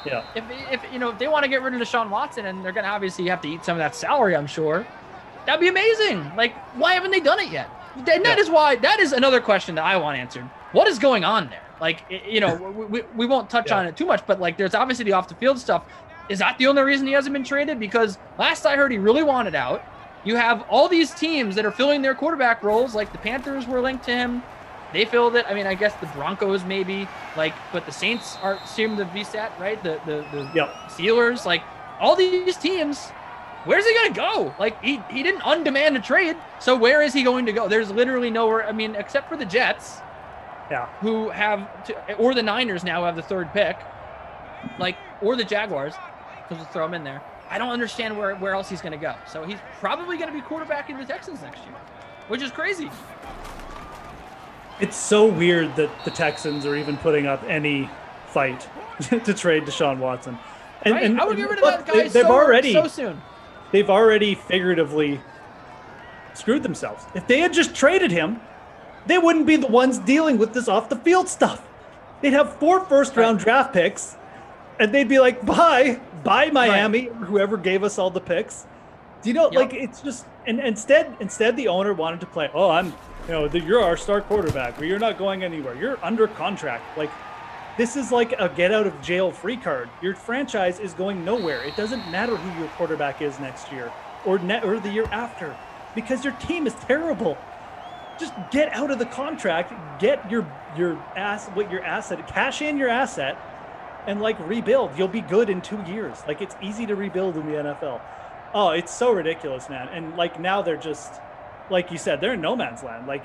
Yeah. If they want to get rid of Deshaun Watson and they're going to obviously have to eat some of that salary, I'm sure, that'd be amazing. Like, why haven't they done it yet? And that is another question that I want answered. What is going on there? Like, we won't touch on it too much, but like, there's obviously the off the field stuff. Is that the only reason he hasn't been traded? Because last I heard, he really wanted out. You have all these teams that are filling their quarterback roles. Like the Panthers were linked to him. They filled it. I mean, I guess the Broncos maybe, like, but the Saints seem to be set, right? The Steelers, like, all these teams, where's he going to go? Like, he didn't undemand a trade, so where is he going to go? There's literally nowhere, I mean, except for the Jets, who have, or the Niners now have the 3rd pick, like, or the Jaguars, because we'll throw them in there. I don't understand where else he's going to go. So he's probably going to be quarterbacking the Texans next year, which is crazy. It's so weird that the Texans are even putting up any fight to trade Deshaun Watson. And I would get rid of that guy so soon. They've already figuratively screwed themselves. If they had just traded him, they wouldn't be the ones dealing with this off the field stuff. They'd have 4 first-round draft picks, and they'd be like, bye Miami, or whoever gave us all the picks. Do you know, like, it's just, and instead the owner wanted to play, you're our star quarterback, but you're not going anywhere. You're under contract. Like, this is like a get out of jail free card. Your franchise is going nowhere. It doesn't matter who your quarterback is next year or the year after, because your team is terrible. Just get out of the contract, get your asset, cash in your asset, and like rebuild. You'll be good in 2 years. Like, it's easy to rebuild in the NFL. Oh, it's so ridiculous, man. And like, now they're just, like you said, they're in no man's land. Like,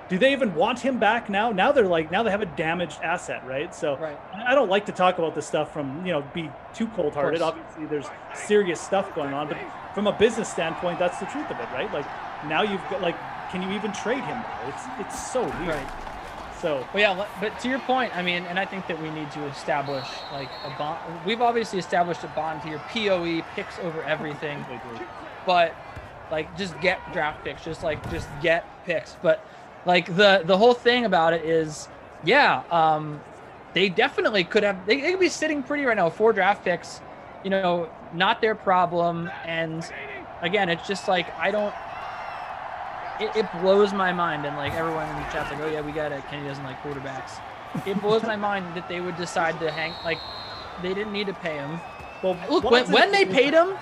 do they even want him back now? Now they have a damaged asset, right? So I don't like to talk about this stuff from, be too cold-hearted. Obviously, there's serious stuff going on, but from a business standpoint, that's the truth of it, right? Like, now you've got, like, can you even trade him now? It's so weird. Right. So, but to your point, I mean, and I think that we need to establish like a bond. We've obviously established a bond here. POE, picks over everything. But like, just get draft picks. Just get picks. But like the whole thing about it is, they definitely could have. They could be sitting pretty right now. 4 draft picks, not their problem. And again, it's just like It blows my mind, and like everyone in the chat's like, oh yeah, we got it. Kenny doesn't like quarterbacks. It blows my mind that they would decide to hang. Like, they didn't need to pay him. Well, look, when they paid him,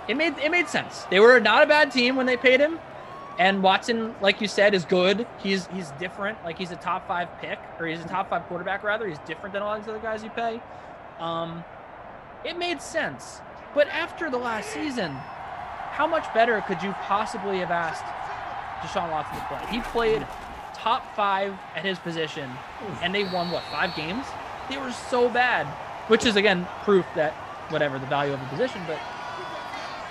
it made sense. They were not a bad team when they paid him, and Watson, like you said, is good. He's different. Like, he's a top 5 pick, or he's a top 5 quarterback rather. He's different than all these other guys you pay. It made sense, but after the last season, how much better could you possibly have asked Deshaun Watson to play? He played top 5 at his position, and they won, 5 games? They were so bad, which is again proof that whatever the value of the position. But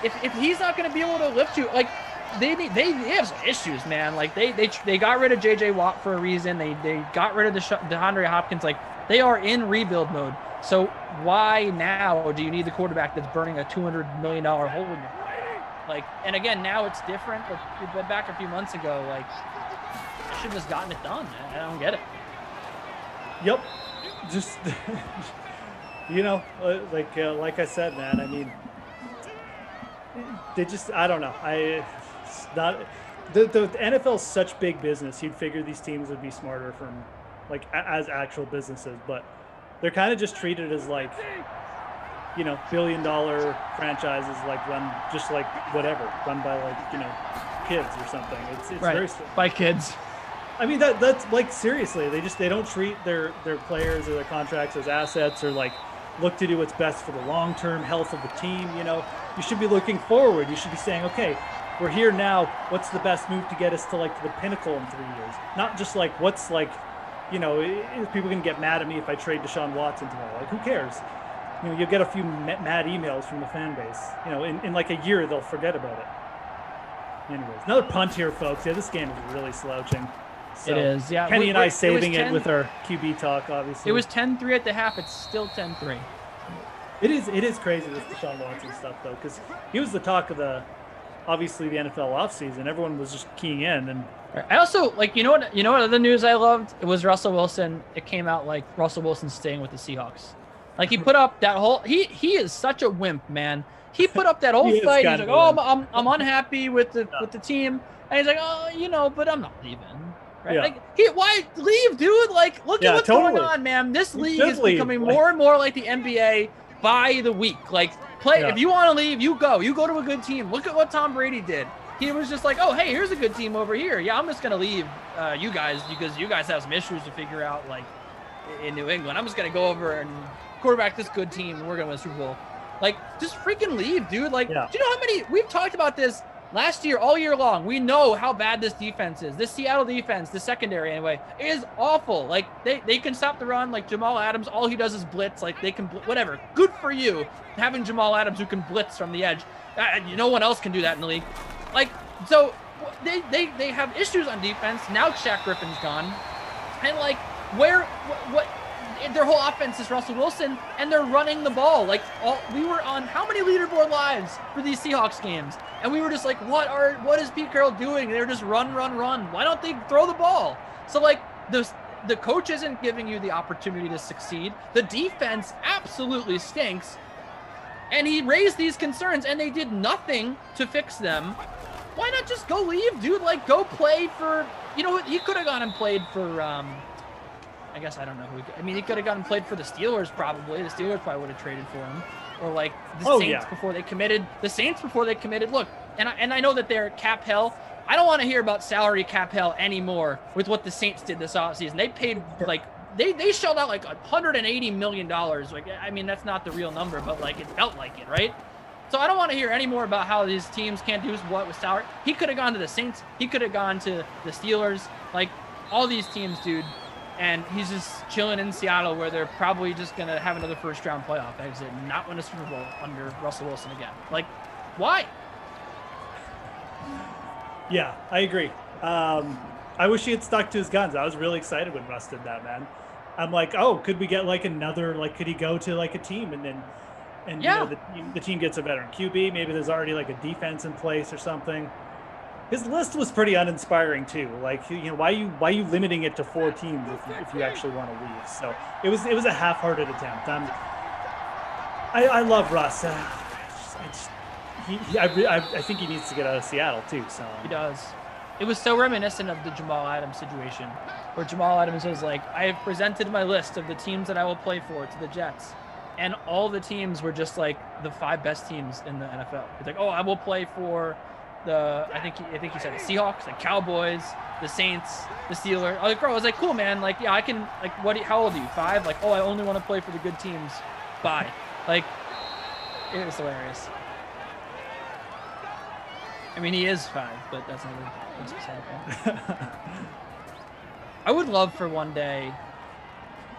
if he's not going to be able to lift you, like they have some issues, man. Like they got rid of JJ Watt for a reason. They got rid of DeAndre Hopkins. Like they are in rebuild mode. So why now do you need the quarterback that's burning a $200 million hole in your pocket? Like, and again, now it's different, but back a few months ago, like, I should have just gotten it done. I don't get it. Yep. Just, like I said, man, I mean, they just, I don't know. It's not, the NFL is such big business. You'd figure these teams would be smarter from, like, as actual businesses, but they're kind of just treated as like, billion-dollar franchises, like run just like whatever, run by like, kids or something. It's right. very by kids. I mean, that's like seriously, they don't treat their players or their contracts as assets or like look to do what's best for the long-term health of the team. You should be looking forward. You should be saying, okay, we're here now. What's the best move to get us to like the pinnacle in 3 years? Not just like what's like, people can get mad at me if I trade Deshaun Watson tomorrow. Like, who cares? You'll get a few mad emails from the fan base. In like a year, they'll forget about it. Anyways, another punt here, folks. Yeah, this game is really slouching. So, it is, yeah. Kenny and I saving it with our QB talk, obviously. It was 10-3 at the half. It's still 10-3. It is crazy, this Deshaun Watson stuff, though, because he was the talk of obviously the NFL offseason. Everyone was just keying in, and I also like you know what other news I loved? It was Russell Wilson. It came out like Russell Wilson's staying with the Seahawks. Like he put up that whole he is such a wimp, man. He put up that whole fight. He's like, oh, I'm unhappy with the team, and he's like, oh, but I'm not leaving. Right? Yeah. Like, why leave, dude? Like, look at what's going on, man. This league is becoming more and more like the NBA by the week. Like, if you want to leave, you go. You go to a good team. Look at what Tom Brady did. He was just like, oh, hey, here's a good team over here. Yeah, I'm just gonna leave you guys because you guys have some issues to figure out, like in New England. I'm just gonna go over and quarterback this good team, and we're gonna win a Super Bowl. Like, just freaking leave, dude. Like, do you know how many we've talked about this last year, all year long? We know how bad this defense is. This Seattle defense, the secondary anyway, is awful. Like, they can stop the run. Like Jamal Adams, all he does is blitz. Like, they can whatever. Good for you having Jamal Adams who can blitz from the edge. No one else can do that in the league. Like, so they have issues on defense. Now Shaq Griffin's gone, and like, what their whole offense is Russell Wilson, and they're running the ball. Like, we were on how many leaderboard lives for these Seahawks games, and we were just like, what is Pete Carroll doing? They're just run. Why don't they throw the ball? So like, the coach isn't giving you the opportunity to succeed. The defense absolutely stinks, and he raised these concerns, and they did nothing to fix them. Why not just go leave, dude? Like, go play for, he could have gone and played for, I guess I don't know who. He could have gone and played for the Steelers probably. The Steelers probably would have traded for him, or like the Saints before they committed. The Saints before they committed. Look, and I know that they're cap hell. I don't want to hear about salary cap hell anymore with what the Saints did this offseason. They paid like they shelled out like $180 million. Like, that's not the real number, but like it felt like it, right? So I don't want to hear any more about how these teams can't do what with salary. He could have gone to the Saints. He could have gone to the Steelers. Like, all these teams, dude. And he's just chilling in Seattle, where they're probably just going to have another first-round playoff exit and not win a Super Bowl under Russell Wilson again. Like, why? Yeah, I agree. I wish he had stuck to his guns. I was really excited when Russ did that, man. I'm like, oh, could we get like another, like, could he go to like a team and then the team gets a veteran QB? Maybe there's already like a defense in place or something. His list was pretty uninspiring too. Like, why are you limiting it to 4 teams if you actually want to leave? So it was a half-hearted attempt. I love Russ. I think he needs to get out of Seattle too. So he does. It was so reminiscent of the Jamal Adams situation, where Jamal Adams was like, I have presented my list of the teams that I will play for to the Jets. And all the teams were just like the 5 best teams in the NFL. It's like, oh, I will play for I think he said the Seahawks, the Cowboys, the Saints, the Steelers. I was like, cool, man. Like, yeah, I can, like, how old are you? 5? Like, oh, I only want to play for the good teams. Bye. Like, it was hilarious. He is 5, but that's beside the point. I would love for one day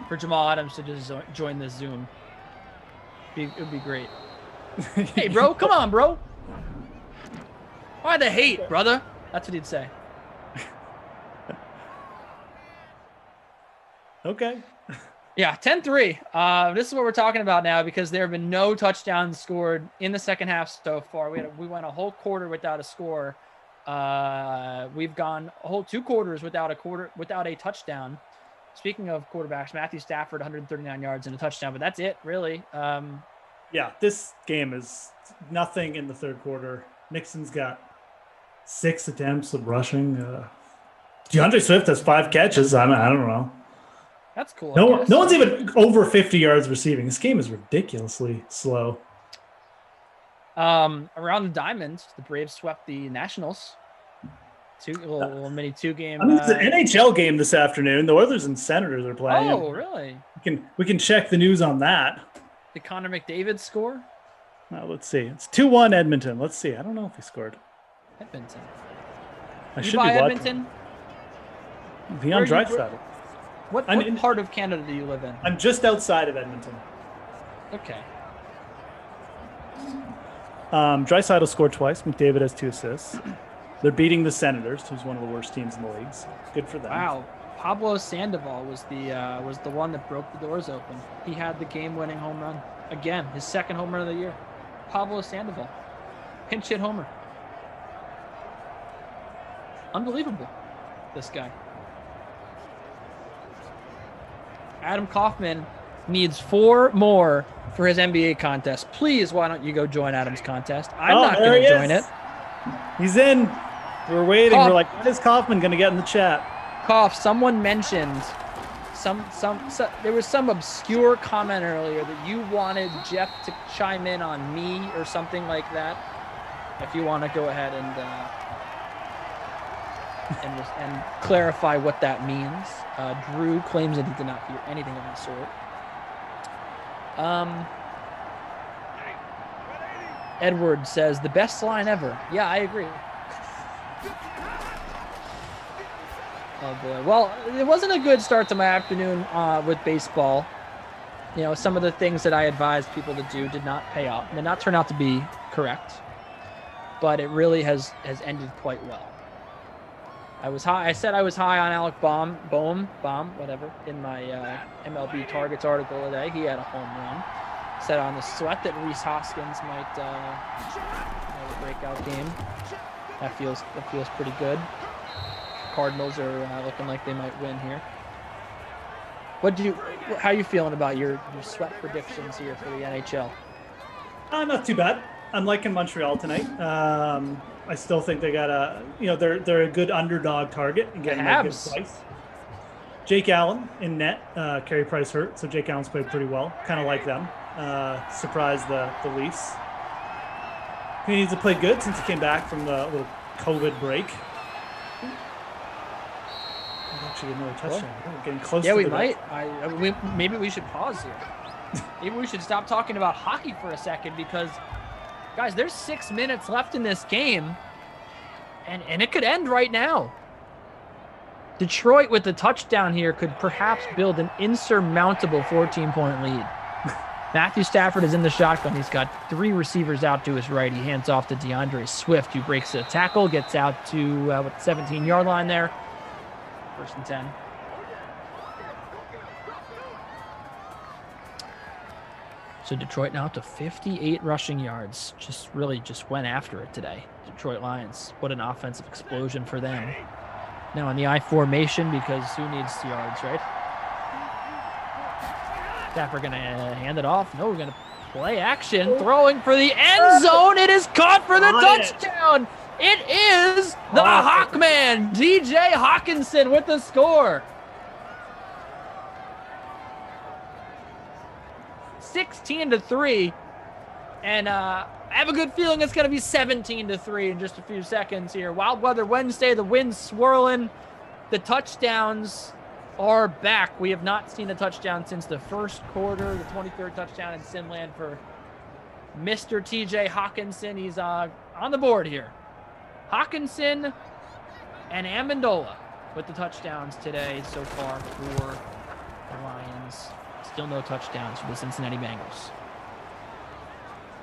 for Jamal Adams to just join this Zoom. It would be great. Hey, bro, come on, bro. Why the hate, brother? That's what he'd say. Okay. Yeah, 10-3. This is what we're talking about now because there have been no touchdowns scored in the second half so far. We went a whole quarter without a score. We've gone a whole 2 quarters without a touchdown. Speaking of quarterbacks, Matthew Stafford, 139 yards and a touchdown, but that's it, really. Yeah, this game is nothing in the third quarter. Nixon's got 6 attempts of rushing. DeAndre Swift has 5 catches. I don't know. That's cool. No one's even over 50 yards receiving. This game is ridiculously slow. Around the diamond, the Braves swept the Nationals. Little mini 2-game. I mean, it's an NHL game this afternoon. The Oilers and Senators are playing. Oh, really? We can check the news on that. Did Connor McDavid score? Let's see. It's 2-1 Edmonton. Let's see. I don't know if he scored. Edmonton. I you should buy be watching. Edmonton? Leon Draisaitl. What part of Canada do you live in? I'm just outside of Edmonton. Okay. Draisaitl scored twice. McDavid has 2 assists. They're beating the Senators, who's one of the worst teams in the league. So good for them. Wow. Pablo Sandoval was the one that broke the doors open. He had the game-winning home run. Again, his second home run of the year. Pablo Sandoval. Pinch hit homer. Unbelievable, this guy. Adam Kaufman needs 4 more for his NBA contest. Please, why don't you go join Adam's contest? I'm not going to join it. He's in. We're waiting. Cough. We're like, when is Kaufman going to get in the chat? Cough, someone mentioned there was some obscure comment earlier that you wanted Jeff to chime in on me or something like that. If you want to go ahead and clarify what that means. Drew claims that he did not hear anything of the sort. Edward says the best line ever. Yeah, I agree. Oh boy. Well, it wasn't a good start to my afternoon with baseball. You know, some of the things that I advised people to do did not pay off. Did not turn out to be correct. But it really has ended quite well. I was high. I said I was high on Alec Bohm, whatever, in my MLB targets article today. He had a home run. Said on the sweat that Rhys Hoskins might have a breakout game. That feels pretty good. Cardinals are looking like they might win here. How are you feeling about your sweat predictions here for the NHL? Not too bad. I'm liking Montreal tonight. I still think they got they're a good underdog target and getting a good price. Jake Allen in net. Carey Price hurt, so Jake Allen's played pretty well. Kind of like them. Surprised the Leafs. He needs to play good since he came back from the little COVID break. Actually, another touchdown. We're getting close. Yeah, we might. Maybe we should pause here. Maybe we should stop talking about hockey for a second because, guys, there's 6 minutes left in this game, and it could end right now. Detroit with the touchdown here could perhaps build an insurmountable 14-point lead. Matthew Stafford is in the shotgun. He's got 3 receivers out to his right. He hands off to DeAndre Swift, who breaks the tackle, gets out to the 17-yard line there. 1st and 10. So Detroit now up to 58 rushing yards. Just went after it today. Detroit Lions. What an offensive explosion for them. Now in the I formation because who needs yards, right? Stafford going to hand it off. No, we're going to play action. Throwing for the end zone. It is caught for the touchdown. It is the Hawkman, DJ Hawkinson with the score. 16-3. And I have a good feeling it's going to be 17-3 in just a few seconds here. Wild Weather Wednesday, the wind's swirling. The touchdowns are back. We have not seen a touchdown since the first quarter, the 23rd touchdown in Sinland for Mr. TJ Hawkinson. He's on the board here. Hawkinson and Amendola with the touchdowns today so far for the Lions. Still no touchdowns for the Cincinnati Bengals.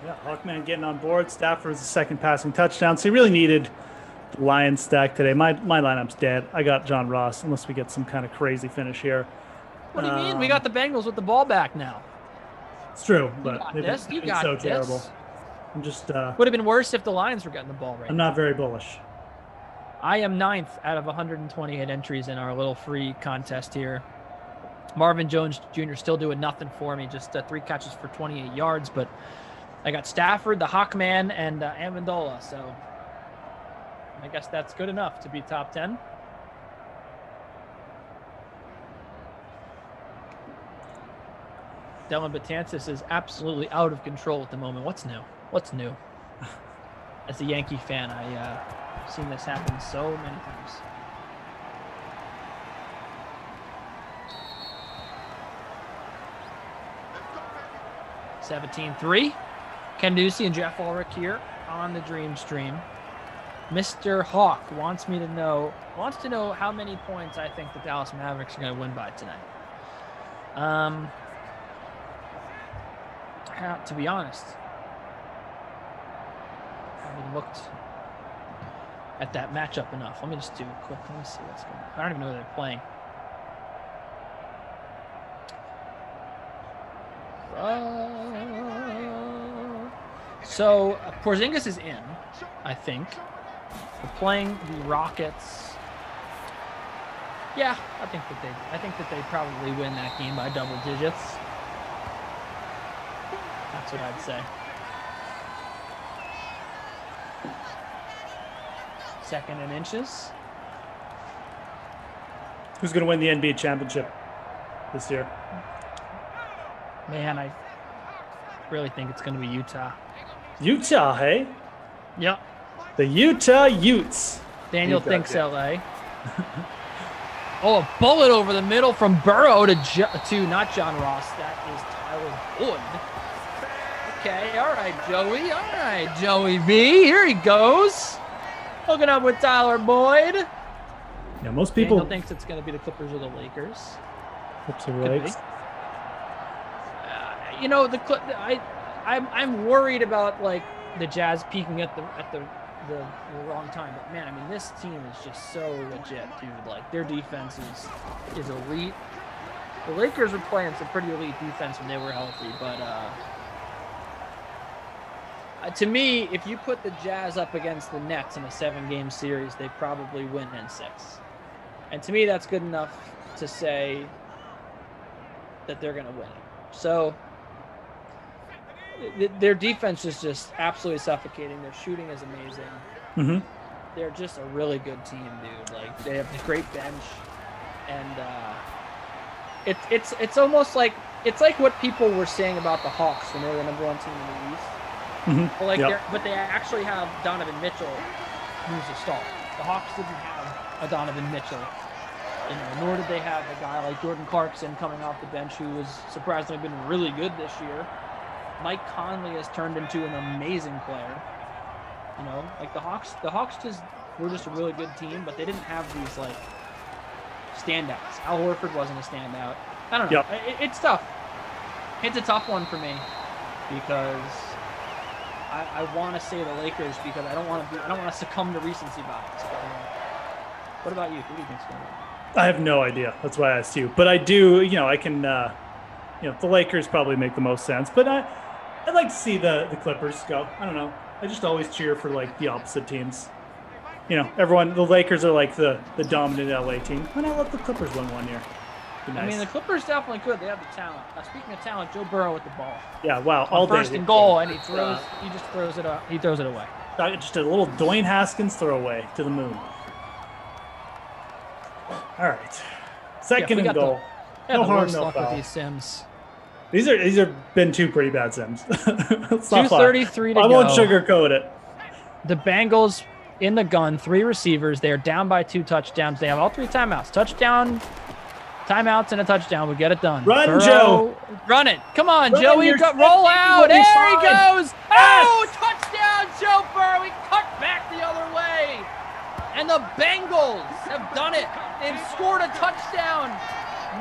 Yeah, Hawkman getting on board. Stafford's the second passing touchdown. So he really needed the Lions stack today. My lineup's dead. I got John Ross, unless we get some kind of crazy finish here. What do you mean? We got the Bengals with the ball back now. It's true, You but got they've this. been You got so this. terrible. I'm just. Would have been worse if the Lions were getting the ball right. I'm not very bullish. I am 9th out of 128 entries in our little free contest here. Marvin Jones Jr. still doing nothing for me, just 3 catches for 28 yards. But I got Stafford, the Hawkman, and Amendola. So I guess that's good enough to be top 10. Dylan Betances is absolutely out of control at the moment. What's new? What's new? As a Yankee fan, I've seen this happen so many times. (17-3). Ken Ducey and Jeff Ulrich here on the Dream Stream. Mr. Hawk wants to know how many points I think the Dallas Mavericks are going to win by tonight. To be honest, I haven't looked at that matchup enough. Let me just do a quick. Let me see what's going on. I don't even know who they're playing. So Porzingis is in, I think. We're playing the Rockets. Yeah, I think that they probably win that game by double digits. That's what I'd say. Second in inches. Who's going to win the NBA championship this year? Man, I really think it's going to be Utah. Utah, hey? Yep. The Utah Utes. Daniel thinks LA. Oh, a bullet over the middle from Burrow to not John Ross. That is Tyler Boyd. Okay, all right, Joey. All right, Joey B. Here he goes. Hooking up with Tyler Boyd. Yeah, most people Daniel thinks it's going to be the Clippers or the Lakers. Clips or Lakers. You know, I'm worried about like the Jazz peaking at the wrong time. But man, I mean, this team is just so legit, dude. Like their defense is elite. The Lakers were playing some pretty elite defense when they were healthy, but to me, if you put the Jazz up against the Nets in a 7-game series, they probably win in 6. And to me, that's good enough to say that they're going to win it. So their defense is just absolutely suffocating. Their shooting is amazing. Mm-hmm. They're just a really good team, dude. Like they have a great bench, and it's almost like what people were saying about the Hawks when they were the number 1 team in the East. Mm-hmm. But they actually have Donovan Mitchell, who's a star. The Hawks didn't have a Donovan Mitchell, nor did they have a guy like Jordan Clarkson coming off the bench, who has surprisingly been really good this year. Mike Conley has turned into an amazing player. Like the Hawks just were just a really good team, but they didn't have these like standouts. Al Horford wasn't a standout. I don't know. Yep. It's tough. It's a tough one for me because I want to say the Lakers because I don't want to succumb to recency bias. But, what about you? Who do you think's going to win? I have no idea. That's why I asked you. But I do. I can. The Lakers probably make the most sense. But I'd like to see the Clippers go. I don't know. I just always cheer for like the opposite teams. The Lakers are like the dominant LA team. Why not let the Clippers win one year? Be nice. I mean, the Clippers definitely could. They have the talent. Speaking of talent, Joe Burrow with the ball. Yeah, wow. All day. First and goal, and he just throws it up. He throws it away. Just a little Dwayne Haskins throwaway to the moon. All right. Second and goal. No harm, no foul. With these sims. These are been 2 pretty bad sims. 2:33 to go. I won't sugarcoat it. The Bengals in the gun, 3 receivers. They are down by 2 touchdowns. They have all 3 timeouts. Touchdown, timeouts, and a touchdown. We get it done. Run, Burrow, Joe. Run it. Come on, Joey. Roll out. There he goes. Oh, touchdown, Joe Burrow. He cut back the other way. And the Bengals have done it. They've scored a touchdown.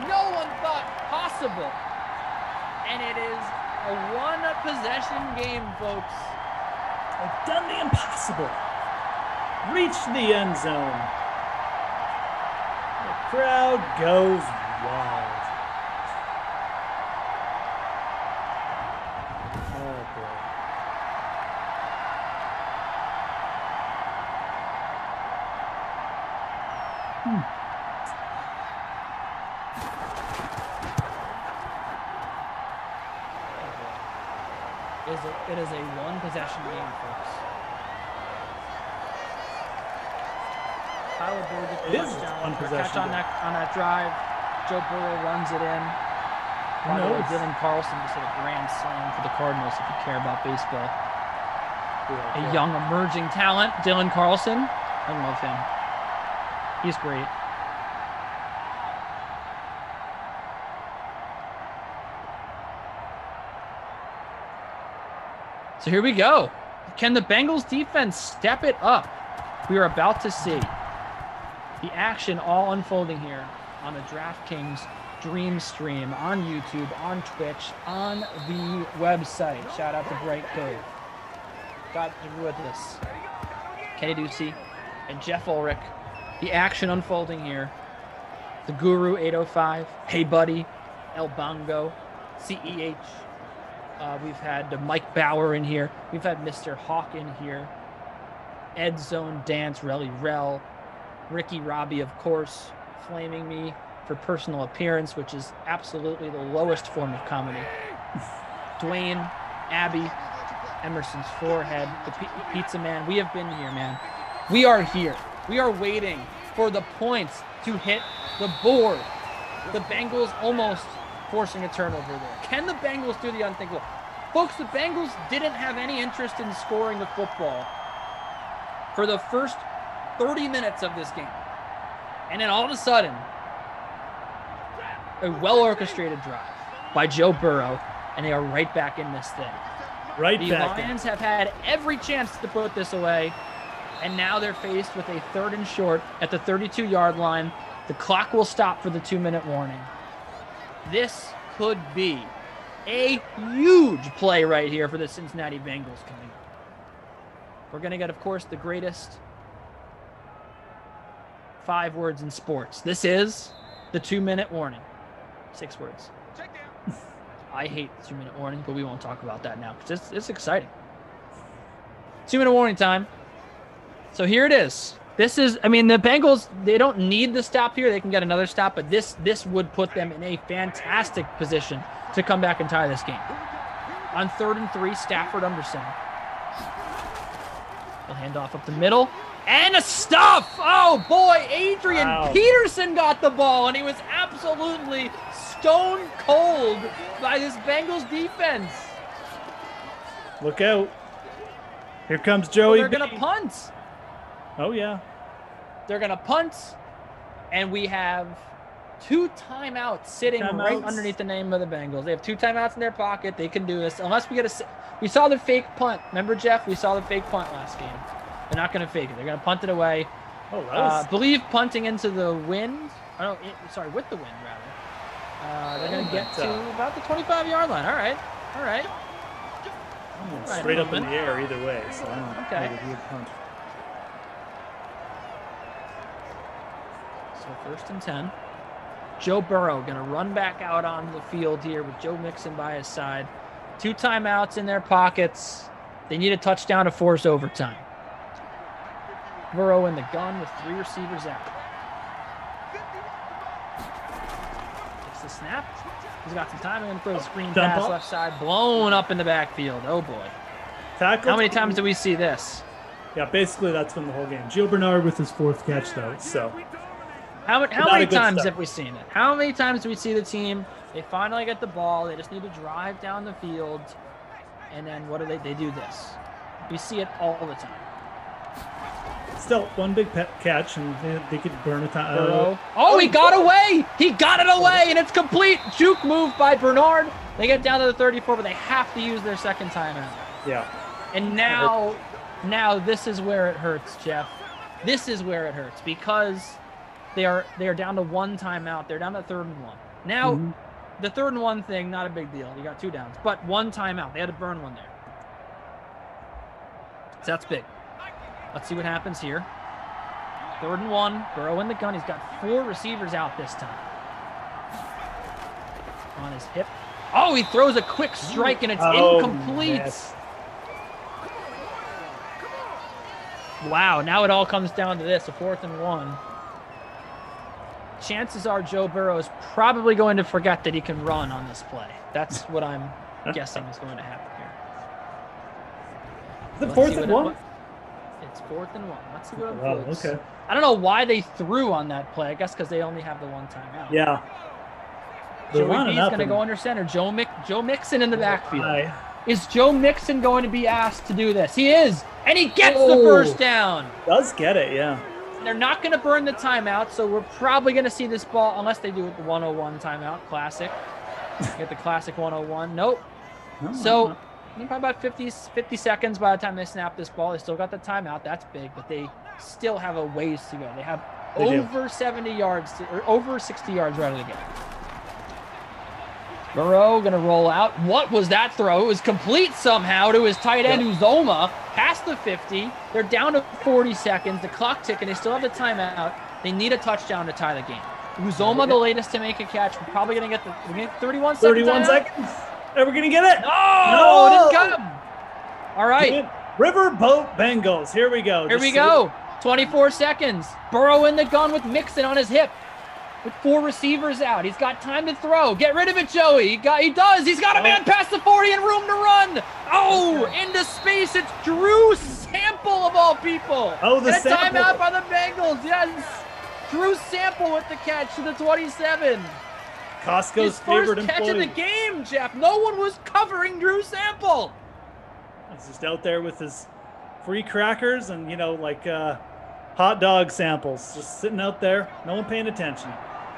No one thought possible. and it is a one-possession game, folks. They've done the impossible. Reached the end zone. The crowd goes wild. Oh, boy. It is a one-possession game, folks. Tyler Boyd gets the touchdown. Catch on that drive. Joe Burrow runs it in. By the way, Dylan Carlson just hit a grand slam for the Cardinals if you care about baseball. A young emerging talent, Dylan Carlson. I love him. He's great. So here we go. Can the Bengals defense step it up? We are about to see the action all unfolding here on the DraftKings Dream Stream on YouTube, on Twitch, on the website. Shout out to Bright Code. Got to with this. Kenny Ducey and Jeff Ulrich. The action unfolding here. The Guru 805. Hey Buddy. El Bongo. CEH. We've had Mike Bauer in here. We've had Mr. Hawk in here. Ed Zone Dance, Relly Rel. Ricky Robbie, of course, flaming me for personal appearance, which is absolutely the lowest form of comedy. Dwayne, Abby, Emerson's forehead, the Pizza Man. We have been here, man. We are here. We are waiting for the points to hit the board. The Bengals almost forcing a turnover there. Can the Bengals do the unthinkable? Folks, the Bengals didn't have any interest in scoring the football for the first 30 minutes of this game. And then all of a sudden, a well-orchestrated drive by Joe Burrow, and they are right back in this thing. The Lions have had every chance to put this away, and now they're faced with a 3rd and short at the 32-yard line. The clock will stop for the 2-minute warning. This could be a huge play right here for the Cincinnati Bengals coming up. We're going to get, of course, the greatest 5 words in sports. This is the 2-minute warning. 6 words. I hate the 2-minute warning, but we won't talk about that now because it's exciting. 2-minute warning time. So here it is. This is, I mean, the Bengals, they don't need the stop here. They can get another stop, but this would put them in a fantastic position to come back and tie this game. On 3rd and 3, Stafford under center. He'll hand off up the middle. And a stuff! Oh, boy, Adrian Peterson got the ball, and he was absolutely stone cold by this Bengals defense. Look out. Here comes Joey. They're going to punt. Oh, yeah. They're going to punt, and we have 2 timeouts sitting right underneath the name of the Bengals. They have 2 timeouts in their pocket. They can do this unless we get a. We saw the fake punt. Remember, Jeff? We saw the fake punt last game. They're not going to fake it. They're going to punt it away. Oh, that was... believe punting into the wind. With the wind, rather. They're going to get to about the 25-yard line. All right. Straight up in the air either way. So I don't okay. know the punt. So 1st and 10. Joe Burrow going to run back out on the field here with Joe Mixon by his side. 2 timeouts in their pockets. They need a touchdown to force overtime. Burrow in the gun with 3 receivers out. Takes the snap. He's got some time. I'm going to throw the screen pass left side. Blown up in the backfield. Oh, boy. Tackle. How many times do we see this? Yeah, basically that's been the whole game. Gio Bernard with his 4th catch, though. So How many times have we seen it? How many times do we see the team, they finally get the ball, they just need to drive down the field, and then what do they do this. We see it all the time. Still, 1 big catch, and they could burn a time. He got away! He got it away, and it's complete. Juke move by Bernard. They get down to the 34, but they have to use their 2nd timeout. Yeah. And now this is where it hurts, Jeff. This is where it hurts because they are down to 1 timeout. They're down to 3rd and 1. Now, The 3rd and 1 thing, not a big deal. You got 2 downs, but 1 timeout. They had to burn one there. So that's big. Let's see what happens here. 3rd and 1. Burrow in the gun. He's got 4 receivers out this time. On his hip. Oh, he throws a quick strike and it's incomplete. Yes. Wow, now it all comes down to this, a 4th and 1. Chances are Joe Burrow is probably going to forget that he can run on this play. That's what I'm guessing is going to happen here. The 4th and 1? It's 4th and 1. Let's see what Wow, unfolds. okay. I don't know why they threw on that play. I guess because they only have the 1 timeout. Yeah. Joey B is going to go under center. Joe Mixon in the backfield. Hi. Is Joe Mixon going to be asked to do this? He is, and he gets the first down. Does get it, yeah. They're not going to burn the timeout, so we're probably going to see this ball, unless they do it the 101 timeout, classic. Get the classic 101. Nope. So probably about 50 seconds by the time they snap this ball. They still got the timeout. That's big, but they still have a ways to go. They have over 70 yards, or over 60 yards right of the game. Burrow going to roll out. What was that throw? It was complete somehow to his tight end, Uzoma, past the 50. They're down to 40 seconds. The clock ticking. They still have the timeout. They need a touchdown to tie the game. Uzoma, the latest to make a catch. We're probably going to get the 31 seconds. 31 seconds. Are we going to get it? No, it didn't come. All right. Riverboat Bengals. Here we go. Here we go. 24 seconds. Burrow in the gun with Mixon on his hip. With 4 receivers out. He's got time to throw. Get rid of it, Joey. He does. He's got a man past the 40 and room to run. Oh, into space. It's Drew Sample of all people. Oh, the and a Sample. timeout by the Bengals. Yes. Drew Sample with the catch to the 27. Costco's His favorite first catch employee. of the game, Jeff. No one was covering Drew Sample. He's just out there with his free crackers and, hot dog samples. Just sitting out there. No one paying attention.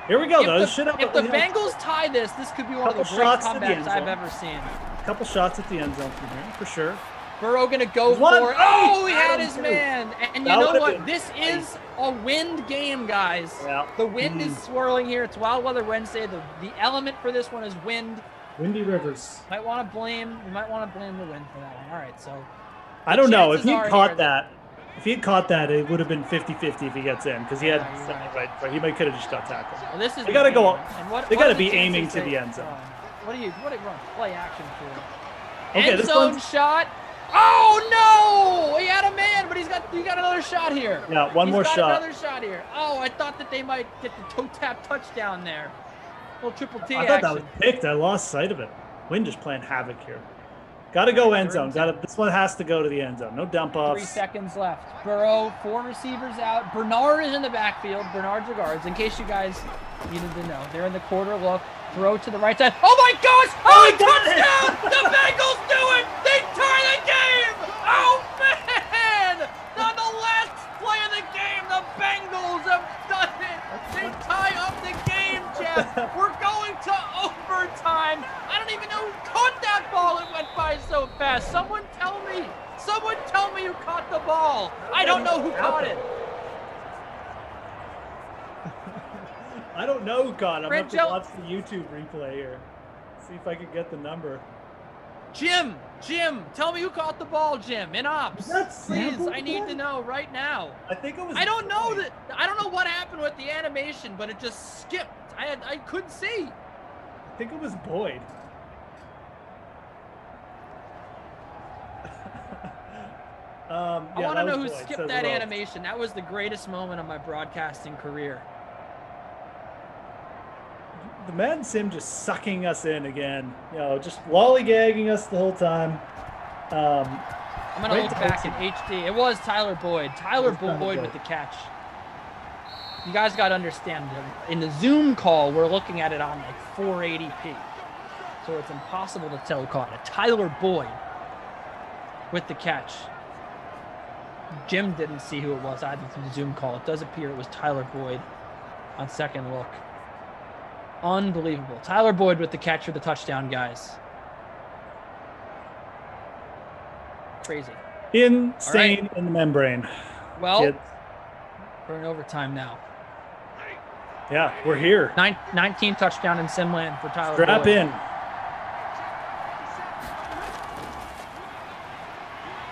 Here we go, though. If the Bengals tie this could be one of the great comebacks I've ever seen. A couple shots at the end zone from here, for sure. Burrow going to go for it. Oh, he had his man. And you know what? This is a wind game, guys. Yeah. The wind is swirling here. It's Wild Weather Wednesday. The element for this one is wind. Windy Rivers. You might want to blame the wind for that one. All right, so. I don't know. If chances he are caught here that, it would have been 50-50 if he gets in, because he had right. He might could have just got tackled. Well, this is they got to go. They got to are be the aiming chances to the end zone. What do you run play action for? Okay, End this zone one's- shot. Oh no! He had a man, but he got another shot here. Yeah, one more shot. Another shot here. Oh, I thought that they might get the toe tap touchdown there. Little triple T I action. thought that was picked. I lost sight of it. Wind just playing havoc here. Got to go end zone. This one has to go to the end zone. No dump 3 offs. seconds left. Burrow, 4 receivers out. Bernard is in the backfield. Bernard's the guards. In case you guys needed to know, they're in the quarter look. Throw to the right side. Oh my gosh! Oh, touchdown! The Bengals do it! They tie the game! Oh man! On the last play of the game, the Bengals have done it! They tie up the game, Jeff! We're going to overtime! I don't even know who caught that ball. It went by so fast. Someone tell me who caught the ball. I don't know who caught it. I don't know who caught it. I'm going to Fred watch the YouTube replay here. See if I can get the number. Jim, tell me who caught the ball, Jim. In ops. That's Please, Sample I need again? to know right now. I think it was. I don't know what happened with the animation, but it just skipped. I couldn't see. I think it was Boyd. I Yeah, want that to know was who Boyd. skipped Says that it all. animation. That was the greatest moment of my broadcasting career. The Madden Sim just sucking us in again. Just lollygagging us the whole time. I'm going to look back in HD. It was Tyler Boyd. Tyler Boyd with the catch. You guys got to understand, in the Zoom call, we're looking at it on like 480p. So it's impossible to tell who caught it. Tyler Boyd with the catch. Jim didn't see who it was either through the Zoom call. It does appear it was Tyler Boyd on second look. Unbelievable. Tyler Boyd with the catch for the touchdown, guys. Crazy. Insane in the membrane. Well, Kids. we're in overtime now. Yeah, we're here. 19th touchdown in Simland for Tyler Strap Boyd. in.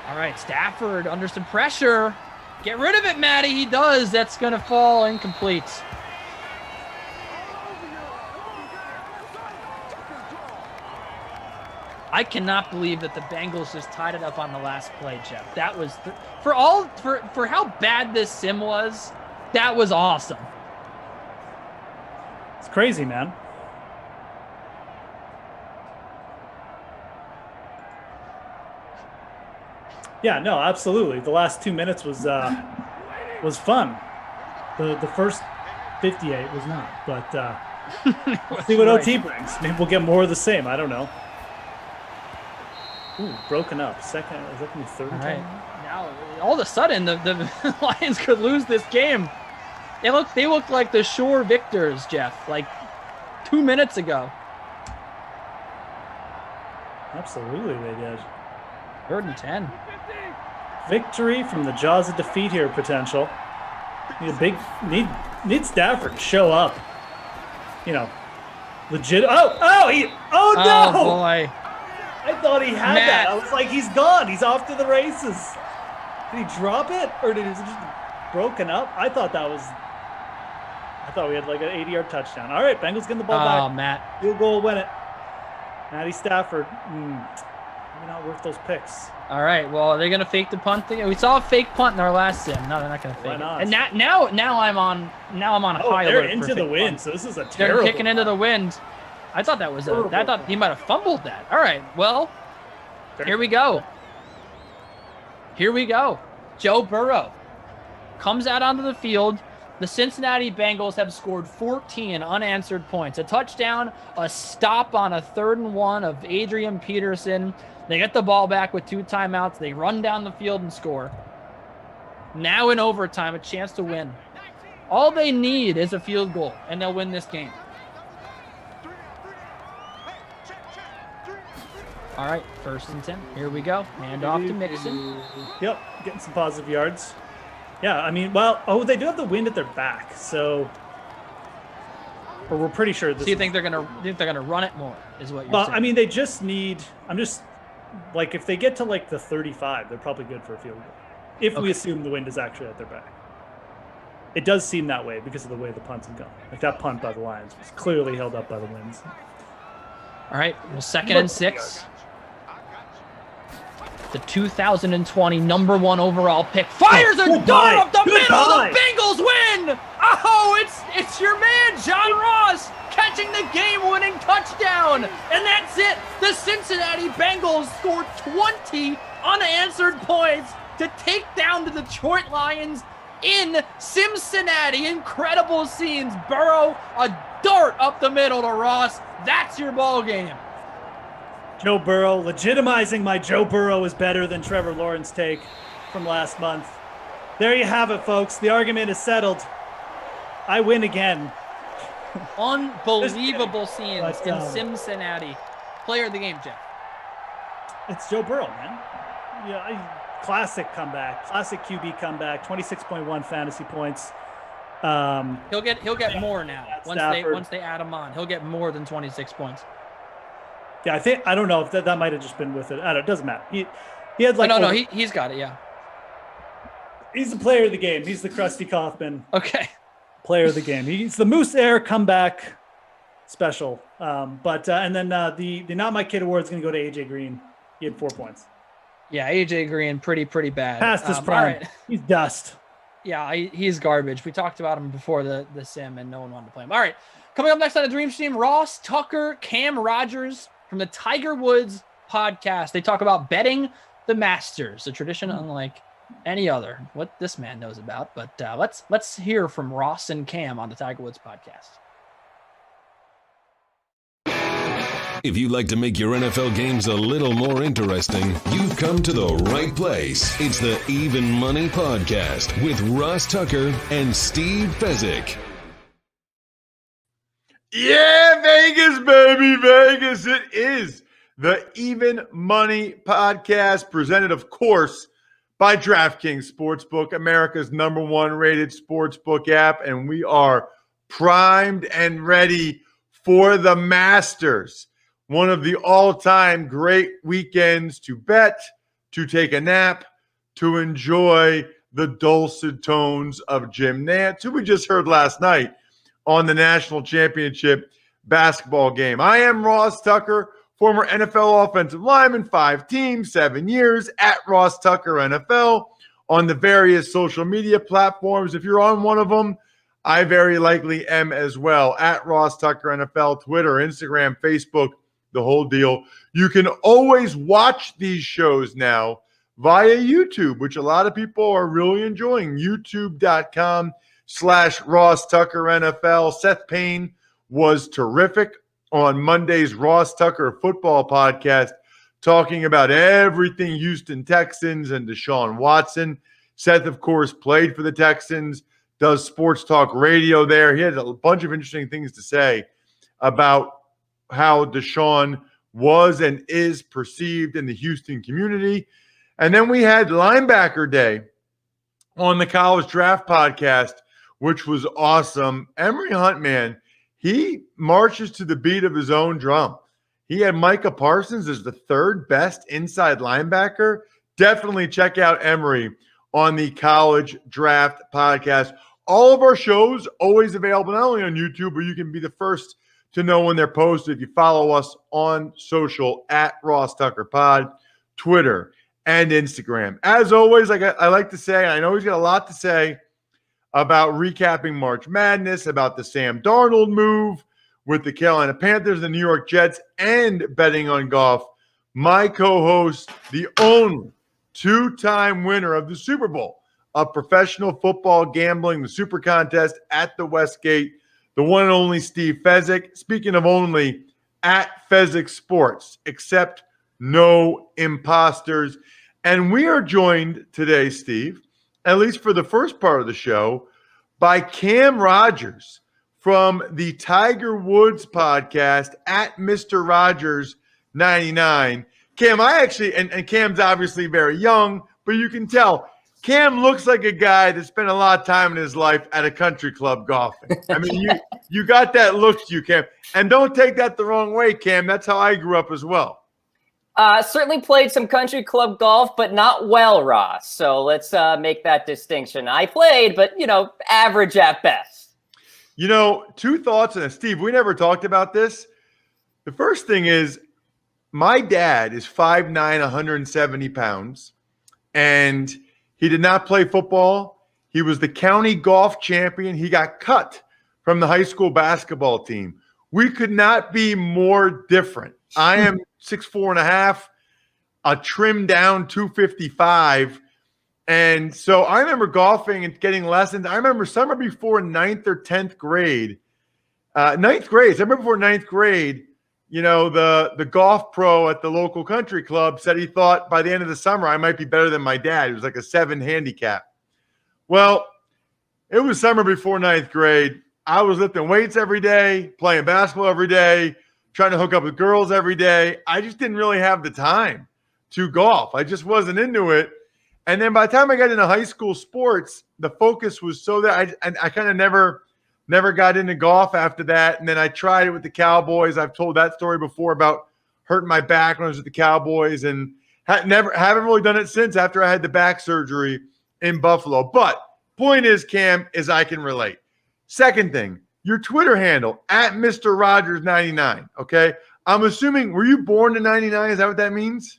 All right, Stafford under some pressure. Get rid of it, Matty. He does. That's going to fall incomplete. I cannot believe that the Bengals just tied it up on the last play, Jeff. That was for how bad this sim was. That was awesome. It's crazy, man. Yeah, no, absolutely. The last 2 minutes was fun. The first 58 was not, but we'll see what OT brings. Maybe we'll get more of the same. I don't know. Ooh, broken up. Second, is that going to be third? All right. Now, all of a sudden, the Lions could lose this game. They look like the sure victors, Jeff, like 2 minutes ago. Absolutely, they did. 3rd and 10. Victory from the jaws of defeat here, potential. Need Stafford to show up. You know, legit. Oh no! Oh boy! I thought he had that. I was like, he's gone. He's off to the races. Did he drop it, or did it just broken up? I thought we had like an 80-yard touchdown. All right, Bengals getting the ball back. Oh, Matt. Field goal, win it. Matty Stafford. Maybe not worth those picks. All right. Well, are they going to fake the punt thing? We saw a fake punt in our last sim. No, they're not going to fake it. And now I'm on a high alert. They're for into the fake wind, punts. so this is a They're terrible. kicking into the wind. I thought that was I thought he might have fumbled that. All right. Well, here we go. Joe Burrow comes out onto the field. The Cincinnati Bengals have scored 14 unanswered points. A touchdown, a stop on a 3rd and 1 of Adrian Peterson. They get the ball back with 2 timeouts. They run down the field and score. Now in overtime, a chance to win. All they need is a field goal, and they'll win this game. All right, 1st and 10. Here we go. Hand off to Mixon. Yep, getting some positive yards. Yeah, I mean, they do have the wind at their back, so we're pretty sure this. So you think they're gonna run it more? Is what you're saying? I mean, they just need. I'm just like, if they get to like the 35, they're probably good for a field goal. If we assume the wind is actually at their back, it does seem that way because of the way the punts have gone. Like that punt by the Lions was clearly held up by the winds. All right, well, 2nd and 6. The 2020 number 1 overall pick fires a dart up the middle. The Bengals win. Oh, it's your man John Ross catching the game-winning touchdown, and that's it. The Cincinnati Bengals scored 20 unanswered points to take down the Detroit Lions in Cincinnati. Incredible scenes. Burrow, a dart up the middle to Ross. That's your ball game. Joe Burrow, legitimizing my Joe Burrow is better than Trevor Lawrence take from last month. There you have it, folks. The argument is settled. I win again. Unbelievable scenes in Cincinnati. Player of the game, Jeff. It's Joe Burrow, man. Yeah, classic comeback, classic QB comeback. 26.1 fantasy points. He'll get more now once they add him on. He'll get more than 26 points. Yeah, I don't know if that might have just been with it. I don't. It doesn't matter. He had like. He's got it. Yeah. He's the player of the game. He's the Krusty Kaufman. Okay. Player of the game. He's the Moose Air comeback special. And then the Not My Kid award is going to go to AJ Green. He had 4 points. Yeah, AJ Green, pretty bad. Past his prime. Right. He's dust. Yeah, he's garbage. We talked about him before the sim, and no one wanted to play him. All right, coming up next on the Dream Team, Ross Tucker, Cam Rogers from the Tiger Woods podcast. They talk about betting the Masters, a tradition unlike any other. What this man knows about. But let's hear from Ross and Cam on the Tiger Woods podcast. If you'd like to make your NFL games a little more interesting, you've come to the right place. It's the Even Money Podcast with Ross Tucker and Steve Fezzik. Yeah, Vegas, baby, Vegas. It is the Even Money Podcast, presented, of course, by DraftKings Sportsbook, America's #1 rated sportsbook app. And we are primed and ready for the Masters. One of the all-time great weekends to bet, to take a nap, to enjoy the dulcet tones of Jim Nantz, who we just heard last night on the national championship basketball game. I am Ross Tucker, former NFL offensive lineman, 5 teams, 7 years, at Ross Tucker NFL on the various social media platforms. If you're on one of them, I very likely am as well, at Ross Tucker NFL, Twitter, Instagram, Facebook, the whole deal. You can always watch these shows now via YouTube, which a lot of people are really enjoying. YouTube.com/Ross Tucker NFL. Seth Payne was terrific on Monday's Ross Tucker football podcast, talking about everything Houston Texans and Deshaun Watson. Seth, of course, played for the Texans, does sports talk radio there. He had a bunch of interesting things to say about how Deshaun was and is perceived in the Houston community. And then we had linebacker day on the College Draft podcast, which was awesome. Emory Hunt, man, he marches to the beat of his own drum. He had Micah Parsons as the 3rd best inside linebacker. Definitely check out Emory on the College Draft podcast. All of our shows always available not only on YouTube, but you can be the first to know when they're posted if you follow us on social at Ross Tucker Pod, Twitter, and Instagram. As always, I like to say, I know he's got a lot to say about recapping March Madness, about the Sam Darnold move with the Carolina Panthers, the New York Jets, and betting on golf. My co-host, the only 2-time winner of the Super Bowl of professional football gambling, the Super Contest at the Westgate, the one and only Steve Fezzik. Speaking of only, at Fezzik Sports, except no imposters. And we are joined today, Steve, at least for the first part of the show, by Cam Rogers from the Tiger Woods podcast at Mr. Rogers 99. Cam, I actually, and Cam's obviously very young, but you can tell Cam looks like a guy that spent a lot of time in his life at a country club golfing. I mean, you got that look to you, Cam. And don't take that the wrong way, Cam. That's how I grew up as well. Certainly played some country club golf, but not well, Ross. So let's make that distinction. I played, but, average at best. 2 thoughts on this. Steve, we never talked about this. The first thing is my dad is 5'9", 170 pounds, and he did not play football. He was the county golf champion. He got cut from the high school basketball team. We could not be more different. I am 6'4.5", a trimmed down 255. And so I remember golfing and getting lessons. I remember summer before 9th or 10th grade, 9th grade, summer before 9th grade, the golf pro at the local country club said he thought by the end of the summer I might be better than my dad. It was like a 7 handicap. Well, it was summer before 9th grade. I was lifting weights every day, playing basketball every day, trying to hook up with girls every day. I just didn't really have the time to golf. I just wasn't into it. And then by the time I got into high school sports, the focus was so that I kind of never got into golf after that. And then I tried it with the Cowboys. I've told that story before about hurting my back when I was with the Cowboys, and haven't really done it since after I had the back surgery in Buffalo. But point is, Cam, is I can relate. Second thing, your Twitter handle at Mr. Rogers 99. Okay. I'm assuming, were you born in 99? Is that what that means?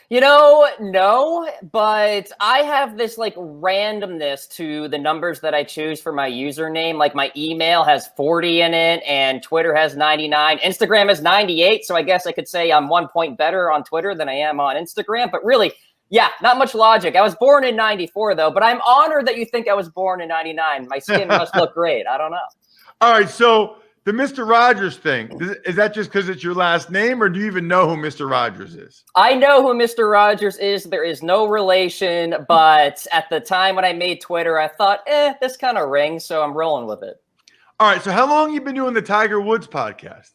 No, but I have this randomness to the numbers that I choose for my username. Like my email has 40 in it and Twitter has 99. Instagram has 98. So I guess I could say I'm 1 point better on Twitter than I am on Instagram. But really, yeah, not much logic. I was born in 94 though, but I'm honored that you think I was born in 99. My skin must look great. I don't know. All right. So the Mr. Rogers thing, is that just because it's your last name, or do you even know who Mr. Rogers is? I know who Mr. Rogers is. There is no relation, but at the time when I made Twitter, I thought, this kind of rings, so I'm rolling with it. All right, so how long have you been doing the Tiger Woods podcast?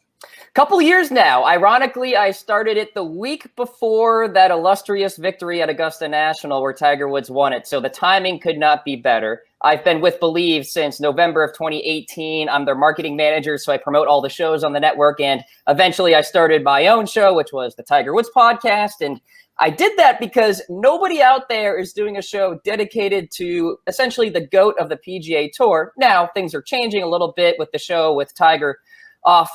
Couple years now. Ironically, I started it the week before that illustrious victory at Augusta National where Tiger Woods won it. So the timing could not be better. I've been with Believe since November of 2018. I'm their marketing manager, so I promote all the shows on the network. And eventually I started my own show, which was the Tiger Woods podcast. And I did that because nobody out there is doing a show dedicated to essentially the GOAT of the PGA Tour. Now, things are changing a little bit with the show with Tiger off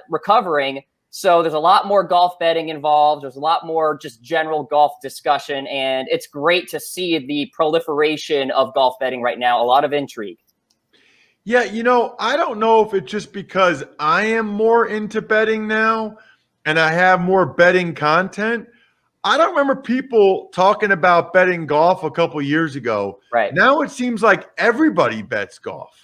recovering. So there's a lot more golf betting involved. There's a lot more just general golf discussion. And it's great to see the proliferation of golf betting right now. A lot of intrigue. Yeah, I don't know if it's just because I am more into betting now and I have more betting content. I don't remember people talking about betting golf a couple years ago. Right. Now it seems like everybody bets golf.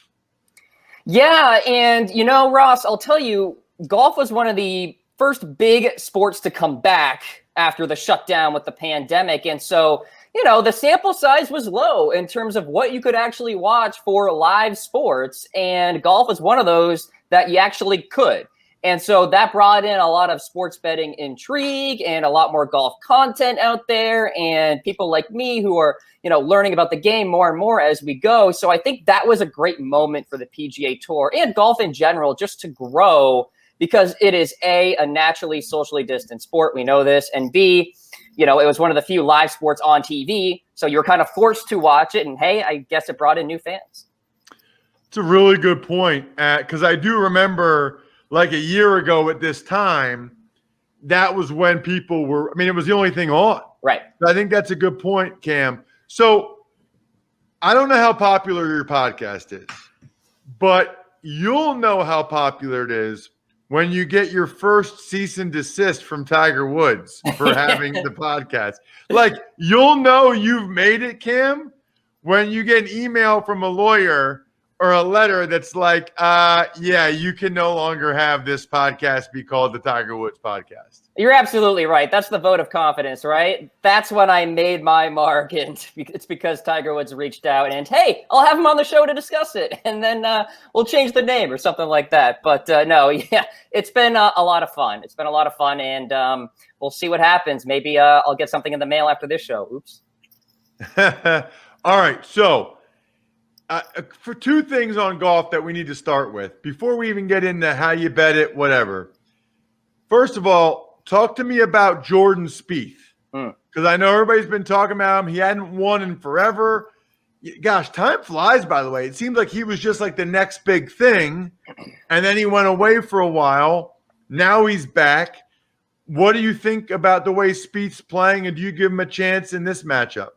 Yeah, and Ross, I'll tell you, golf was one of the first big sports to come back after the shutdown with the pandemic. And so, the sample size was low in terms of what you could actually watch for live sports. And golf was one of those that you actually could. And so that brought in a lot of sports betting intrigue and a lot more golf content out there and people like me who are, learning about the game more and more as we go. So I think that was a great moment for the PGA Tour and golf in general just to grow because it is a naturally socially distant sport. We know this. And B, it was one of the few live sports on TV. So you were kind of forced to watch it. And hey, I guess it brought in new fans. It's a really good point because I do remember like a year ago at this time, that was when people were, it was the only thing on. Right. I think that's a good point, Cam. So I don't know how popular your podcast is, but you'll know how popular it is when you get your first cease and desist from Tiger Woods for having the podcast. Like, you'll know you've made it, Cam, when you get an email from a lawyer or a letter that's like, yeah, you can no longer have this podcast be called the Tiger Woods Podcast. You're absolutely right. That's the vote of confidence, right? That's when I made my mark, and it's because Tiger Woods reached out and, hey, I'll have him on the show to discuss it, and then we'll change the name or something like that. But no, yeah, it's been a lot of fun. It's been a lot of fun, and we'll see what happens. Maybe I'll get something in the mail after this show. Oops. All right, so for two things on golf that we need to start with before we even get into how you bet it, whatever. First of all, talk to me about Jordan Spieth because I know everybody's been talking about him. He hadn't won in forever. Gosh, time flies, by the way. It seems like he was just like the next big thing, and then he went away for a while. Now he's back. What do you think about the way Spieth's playing, and do you give him a chance in this matchup?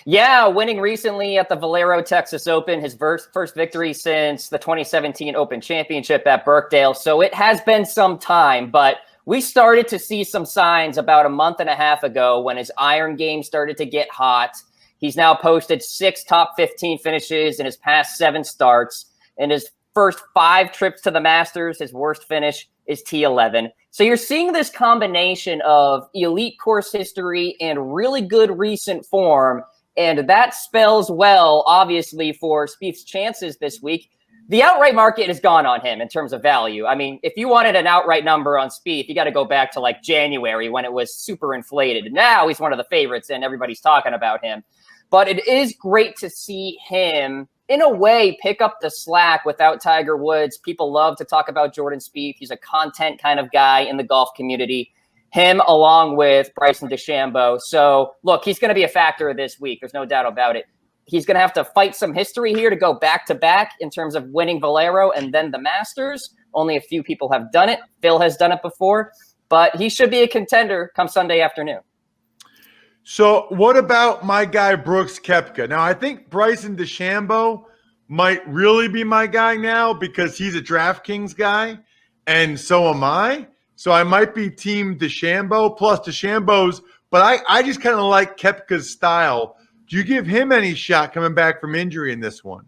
Yeah, winning recently at the Valero Texas Open, his first victory since the 2017 Open Championship at Birkdale. So it has been some time, but we started to see some signs about a month and a half ago when his iron game started to get hot. He's now posted 6 top 15 finishes in his past 7 starts. In his first 5 trips to the Masters, his worst finish is T11. So you're seeing this combination of elite course history and really good recent form. And that spells well, obviously, for Spieth's chances this week. The outright market has gone on him in terms of value. If you wanted an outright number on Spieth, you got to go back to like January when it was super inflated. Now he's one of the favorites and everybody's talking about him. But it is great to see him, in a way, pick up the slack without Tiger Woods. People love to talk about Jordan Spieth. He's a content kind of guy in the golf community. Him along with Bryson DeChambeau. So, look, he's going to be a factor this week. There's no doubt about it. He's going to have to fight some history here to go back-to-back in terms of winning Valero and then the Masters. Only a few people have done it. Phil has done it before. But he should be a contender come Sunday afternoon. So what about my guy Brooks Koepka? Now, I think Bryson DeChambeau might really be my guy now because he's a DraftKings guy, and so am I. So I might be team DeChambeau plus DeChambeau's, but I just kind of like Koepka's style. Do you give him any shot coming back from injury in this one?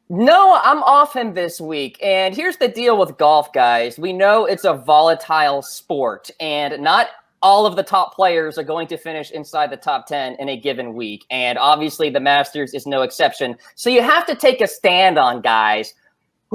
No, I'm off him this week. And here's the deal with golf, guys. We know it's a volatile sport, and not all of the top players are going to finish inside the top 10 in a given week. And obviously the Masters is no exception. So you have to take a stand on guys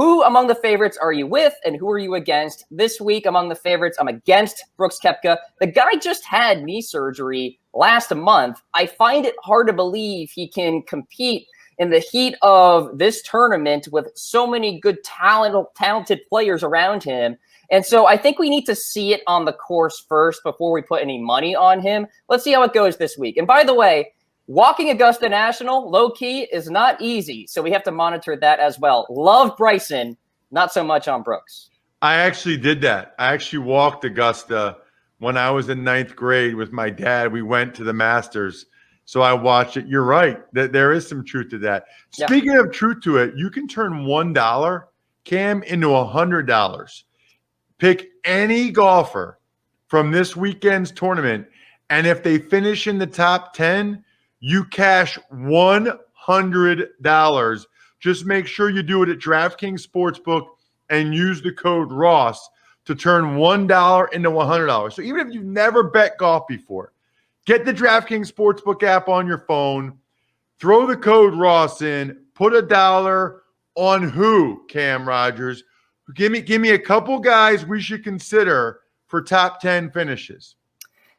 Who among the favorites are you with, and who are you against? This week, among the favorites, I'm against Brooks Koepka. The guy just had knee surgery last month. I find it hard to believe he can compete in the heat of this tournament with so many good, talented players around him. And so I think we need to see it on the course first before we put any money on him. Let's see how it goes this week. And by the way, walking Augusta National, low-key, is not easy, so we have to monitor that as well. Love Bryson, not so much on Brooks. I actually did that. I actually walked Augusta when I was in 9th grade with my dad. We went to the Masters, so I watched it. You're right. There is some truth to that. Yeah. Speaking of truth to it, you can turn $1, Cam, into $100. Pick any golfer from this weekend's tournament, and if they finish in the top 10, you cash $100. Just make sure you do it at DraftKings Sportsbook and use the code Ross to turn $1 into $100. So even if you've never bet golf before, get the DraftKings Sportsbook app on your phone, throw the code Ross in, put $1 on who, Cam Rogers? Give me a couple guys we should consider for top 10 finishes.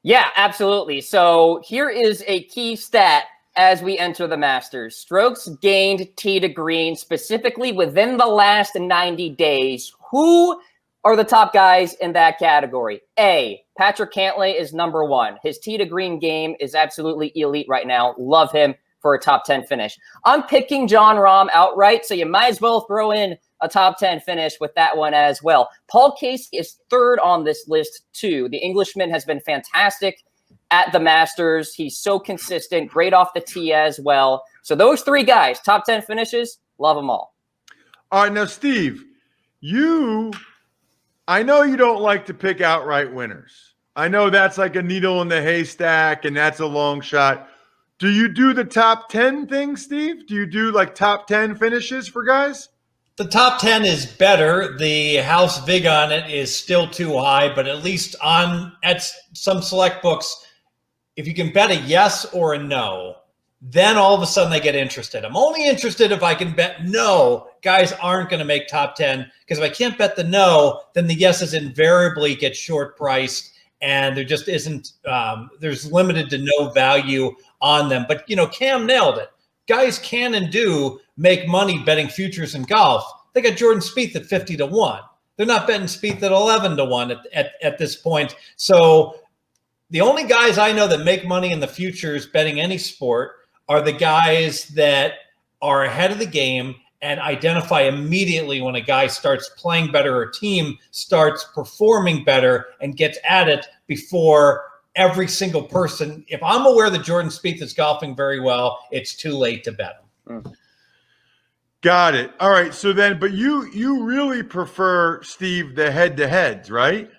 Yeah, absolutely. So here is a key stat as we enter the Masters. Strokes gained tee to green, specifically within the last 90 days. Who are the top guys in that category? A, Patrick Cantlay is number 1. His tee to green game is absolutely elite right now. Love him for a top 10 finish. I'm picking Jon Rahm outright, so you might as well throw in a top 10 finish with that one as well. Paul Casey is 3rd on this list too. The Englishman has been fantastic at the Masters. He's so consistent, great off the tee as well. So those 3 guys, top 10 finishes, love them all. All right, now, Steve, I know you don't like to pick outright winners. I know that's like a needle in the haystack, and that's a long shot. Do you do the top 10 thing, Steve? Do you do like top 10 finishes for guys? The top 10 is better. The house vig on it is still too high, but at least at some select books, if you can bet a yes or a no, then all of a sudden I get interested. I'm only interested if I can bet no. Guys aren't going to make top 10, because if I can't bet the no, then the yeses invariably get short priced, and there just isn't, there's limited to no value on them. But, Cam nailed it. Guys can and do make money betting futures in golf. They got Jordan Spieth at 50 to 1. They're not betting Spieth at 11 to 1 at this point. So the only guys I know that make money in the futures betting any sport are the guys that are ahead of the game and identify immediately when a guy starts playing better or a team starts performing better and gets at it before every single person. If I'm aware that Jordan Spieth is golfing very well, it's too late to bet him. Got it. All right. So then, but you really prefer, Steve, the head-to-heads, right?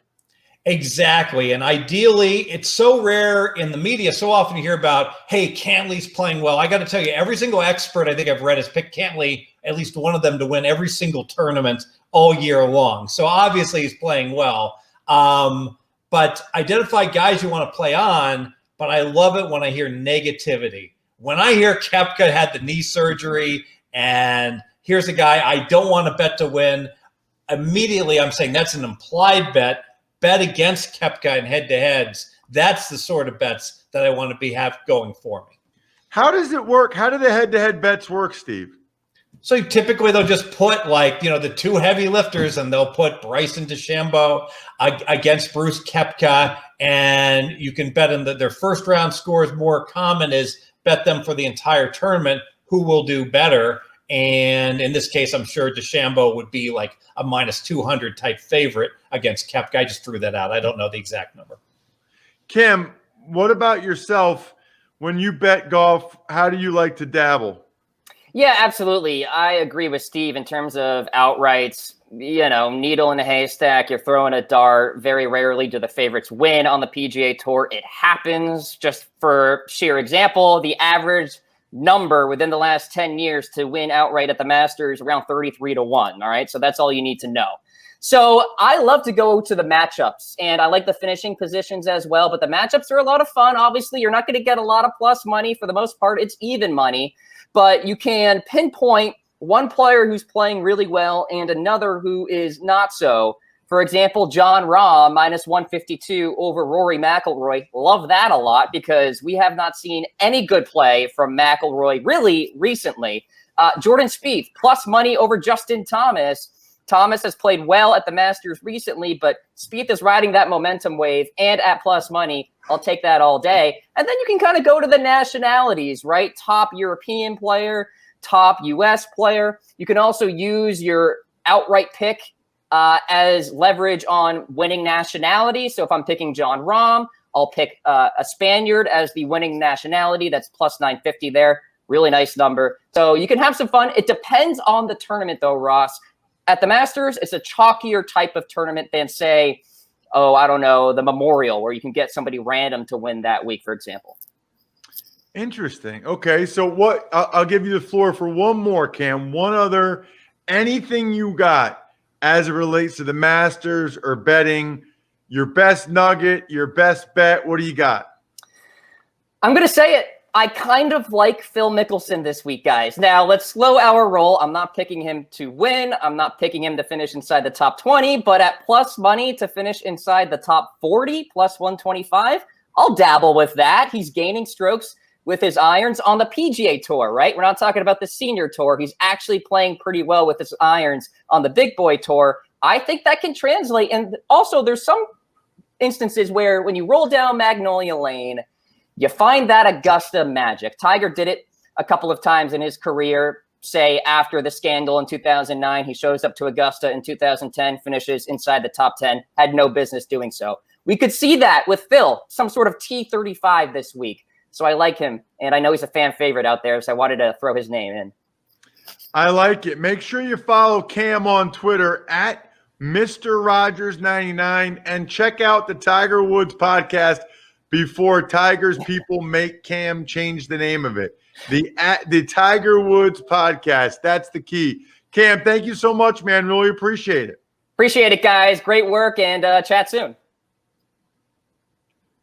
Exactly. And ideally, it's so rare in the media. So often you hear about, hey, Cantlay's playing well. I got to tell you, every single expert I think I've read has picked Cantlay, at least one of them, to win every single tournament all year long. So obviously he's playing well. But identify guys you want to play on. But I love it when I hear negativity. When I hear Koepka had the knee surgery and here's a guy I don't want to bet to win, immediately I'm saying that's an implied bet. Bet against Koepka in head-to-heads. That's the sort of bets that I want to have going for me. How does it work? How do the head-to-head bets work, Steve? So typically they'll just put the 2 heavy lifters, and they'll put Bryson DeChambeau against Bruce Koepka, and you can bet in their first round scores. More common is bet them for the entire tournament, who will do better. And in this case, I'm sure DeChambeau would be like a -200 type favorite against Koepka. I just threw that out. I don't know the exact number. Kim, what about yourself? When you bet golf, how do you like to dabble? Yeah, absolutely. I agree with Steve in terms of outrights. Needle in a haystack. You're throwing a dart. Very rarely do the favorites win on the PGA Tour. It happens. Just for sheer example, the average number within the last 10 years to win outright at the Masters around 33 to 1. All right. So that's all you need to know. So I love to go to the matchups, and I like the finishing positions as well, but the matchups are a lot of fun. Obviously, you're not going to get a lot of plus money. For the most part, it's even money, but you can pinpoint one player who's playing really well and another who is not so. For example, John Rahm, minus 152 over Rory McIlroy. Love that a lot because we have not seen any good play from McIlroy really recently. Jordan Spieth, plus money over Justin Thomas. Thomas has played well at the Masters recently, but Spieth is riding that momentum wave and at plus money. I'll take that all day. And then you can kind of go to the nationalities, right? Top European player, top U.S. player. You can also use your outright pick as leverage on winning nationality. So if I'm picking John Rahm, I'll pick a Spaniard as the winning nationality. That's plus 950 there. Really nice number. So you can have some fun. It depends on the tournament, though, Ross. At the Masters, it's a chalkier type of tournament than, say, I don't know, the Memorial, where you can get somebody random to win that week, for example. Interesting. Okay, so what? I'll give you the floor for one more, Cam. One other, anything you got as it relates to the Masters or betting, your best nugget, your best bet. What do you got? I'm going to say it. I kind of like Phil Mickelson this week, guys. Now, let's slow our roll. I'm not picking him to win. I'm not picking him to finish inside the top 20, but at plus money to finish inside the top 40, plus 125, I'll dabble with that. He's gaining strokes with his irons on the PGA Tour, right? We're not talking about the senior tour. He's actually playing pretty well with his irons on the big boy tour. I think that can translate. And also, there's some instances where when you roll down Magnolia Lane, you find that Augusta magic. Tiger did it a couple of times in his career. Say after the scandal in 2009, he shows up to Augusta in 2010, finishes inside the top 10, had no business doing so. We could see that with Phil, some sort of T35 this week. So I like him, and I know he's a fan favorite out there, so I wanted to throw his name in. I like it. Make sure you follow Cam on Twitter at Mr. Rogers99 and check out the Tiger Woods podcast before Tiger's people make Cam change the name of it. The Tiger Woods podcast. That's the key. Cam, thank you so much, man. Really appreciate it. Appreciate it, guys. Great work, and chat soon.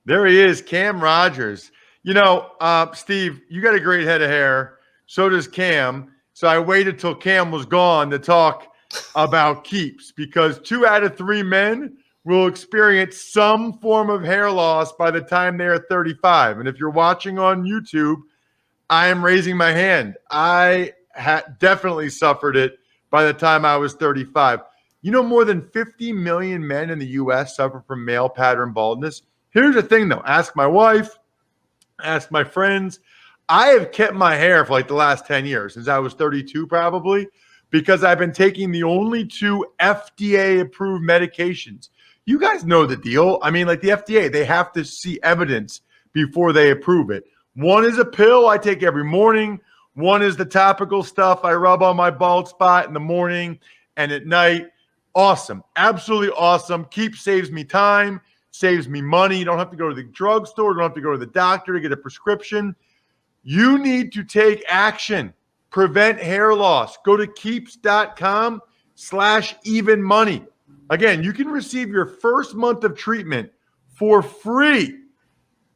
There he is, Cam Rogers. You know, Steve, you got a great head of hair. So does Cam. So I waited till Cam was gone to talk about keeps because 2 out of 3 men will experience some form of hair loss by the time they are 35. And if you're watching on YouTube, I am raising my hand. I definitely suffered it by the time I was 35. You know, more than 50 million men in the U.S. suffer from male pattern baldness. Here's the thing, though. Ask my wife. Ask my friends. I have kept my hair for like the last 10 years, since I was 32 probably, because I've been taking the only 2 FDA-approved medications. You guys know the deal. I mean, like the FDA, they have to see evidence before they approve it. One is a pill I take every morning. One is the topical stuff I rub on my bald spot in the morning and at night. Awesome. Absolutely awesome. Keep saves me time, saves me money. You don't have to go to the drugstore. You don't have to go to the doctor to get a prescription. You need to take action. Prevent hair loss. Go to keeps.com/evenmoney. Again, you can receive your first month of treatment for free.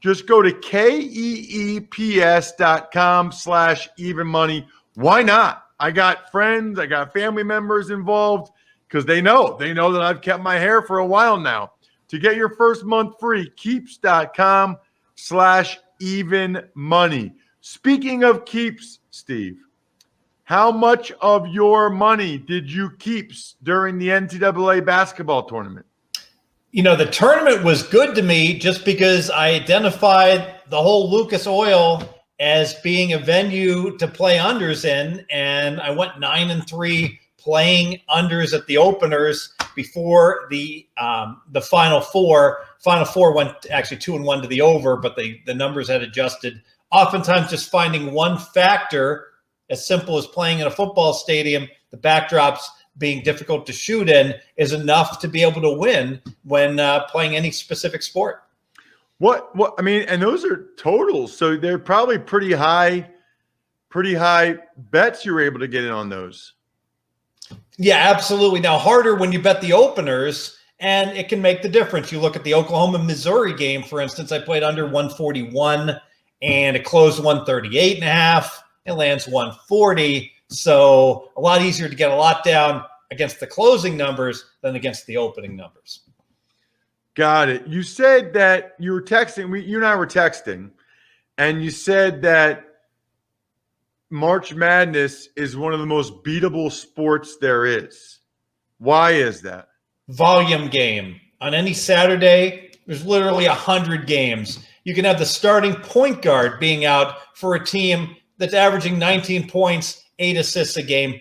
Just go to keeps.com/evenmoney. Why not? I got friends, I got family members involved because they know that I've kept my hair for a while now. To get your first month free, keeps.com/evenmoney. Speaking of keeps, Steve, how much of your money did you keep during the NCAA basketball tournament? You know, the tournament was good to me just because I identified the whole Lucas Oil as being a venue to play unders in, and I went 9-3 playing unders at the openers before the Final Four. Final Four went actually 2-1 to the over, but the numbers had adjusted. Oftentimes, just finding one factor, as simple as playing in a football stadium, the backdrops being difficult to shoot in, is enough to be able to win when playing any specific sport. What I mean, and those are totals, so they're probably pretty high bets you were able to get in on those. Yeah, absolutely. Now, harder when you bet the openers, and it can make the difference. You look at the Oklahoma-Missouri game, for instance. I played under 141, and it closed 138.5. It lands 140. So a lot easier to get a lot down against the closing numbers than against the opening numbers. Got it. You said that you were texting. You and I were texting, and you said that March Madness is one of the most beatable sports there is. Why is that? Volume game. On any Saturday, there's literally 100 games. You can have the starting point guard being out for a team that's averaging 19 points, 8 assists a game,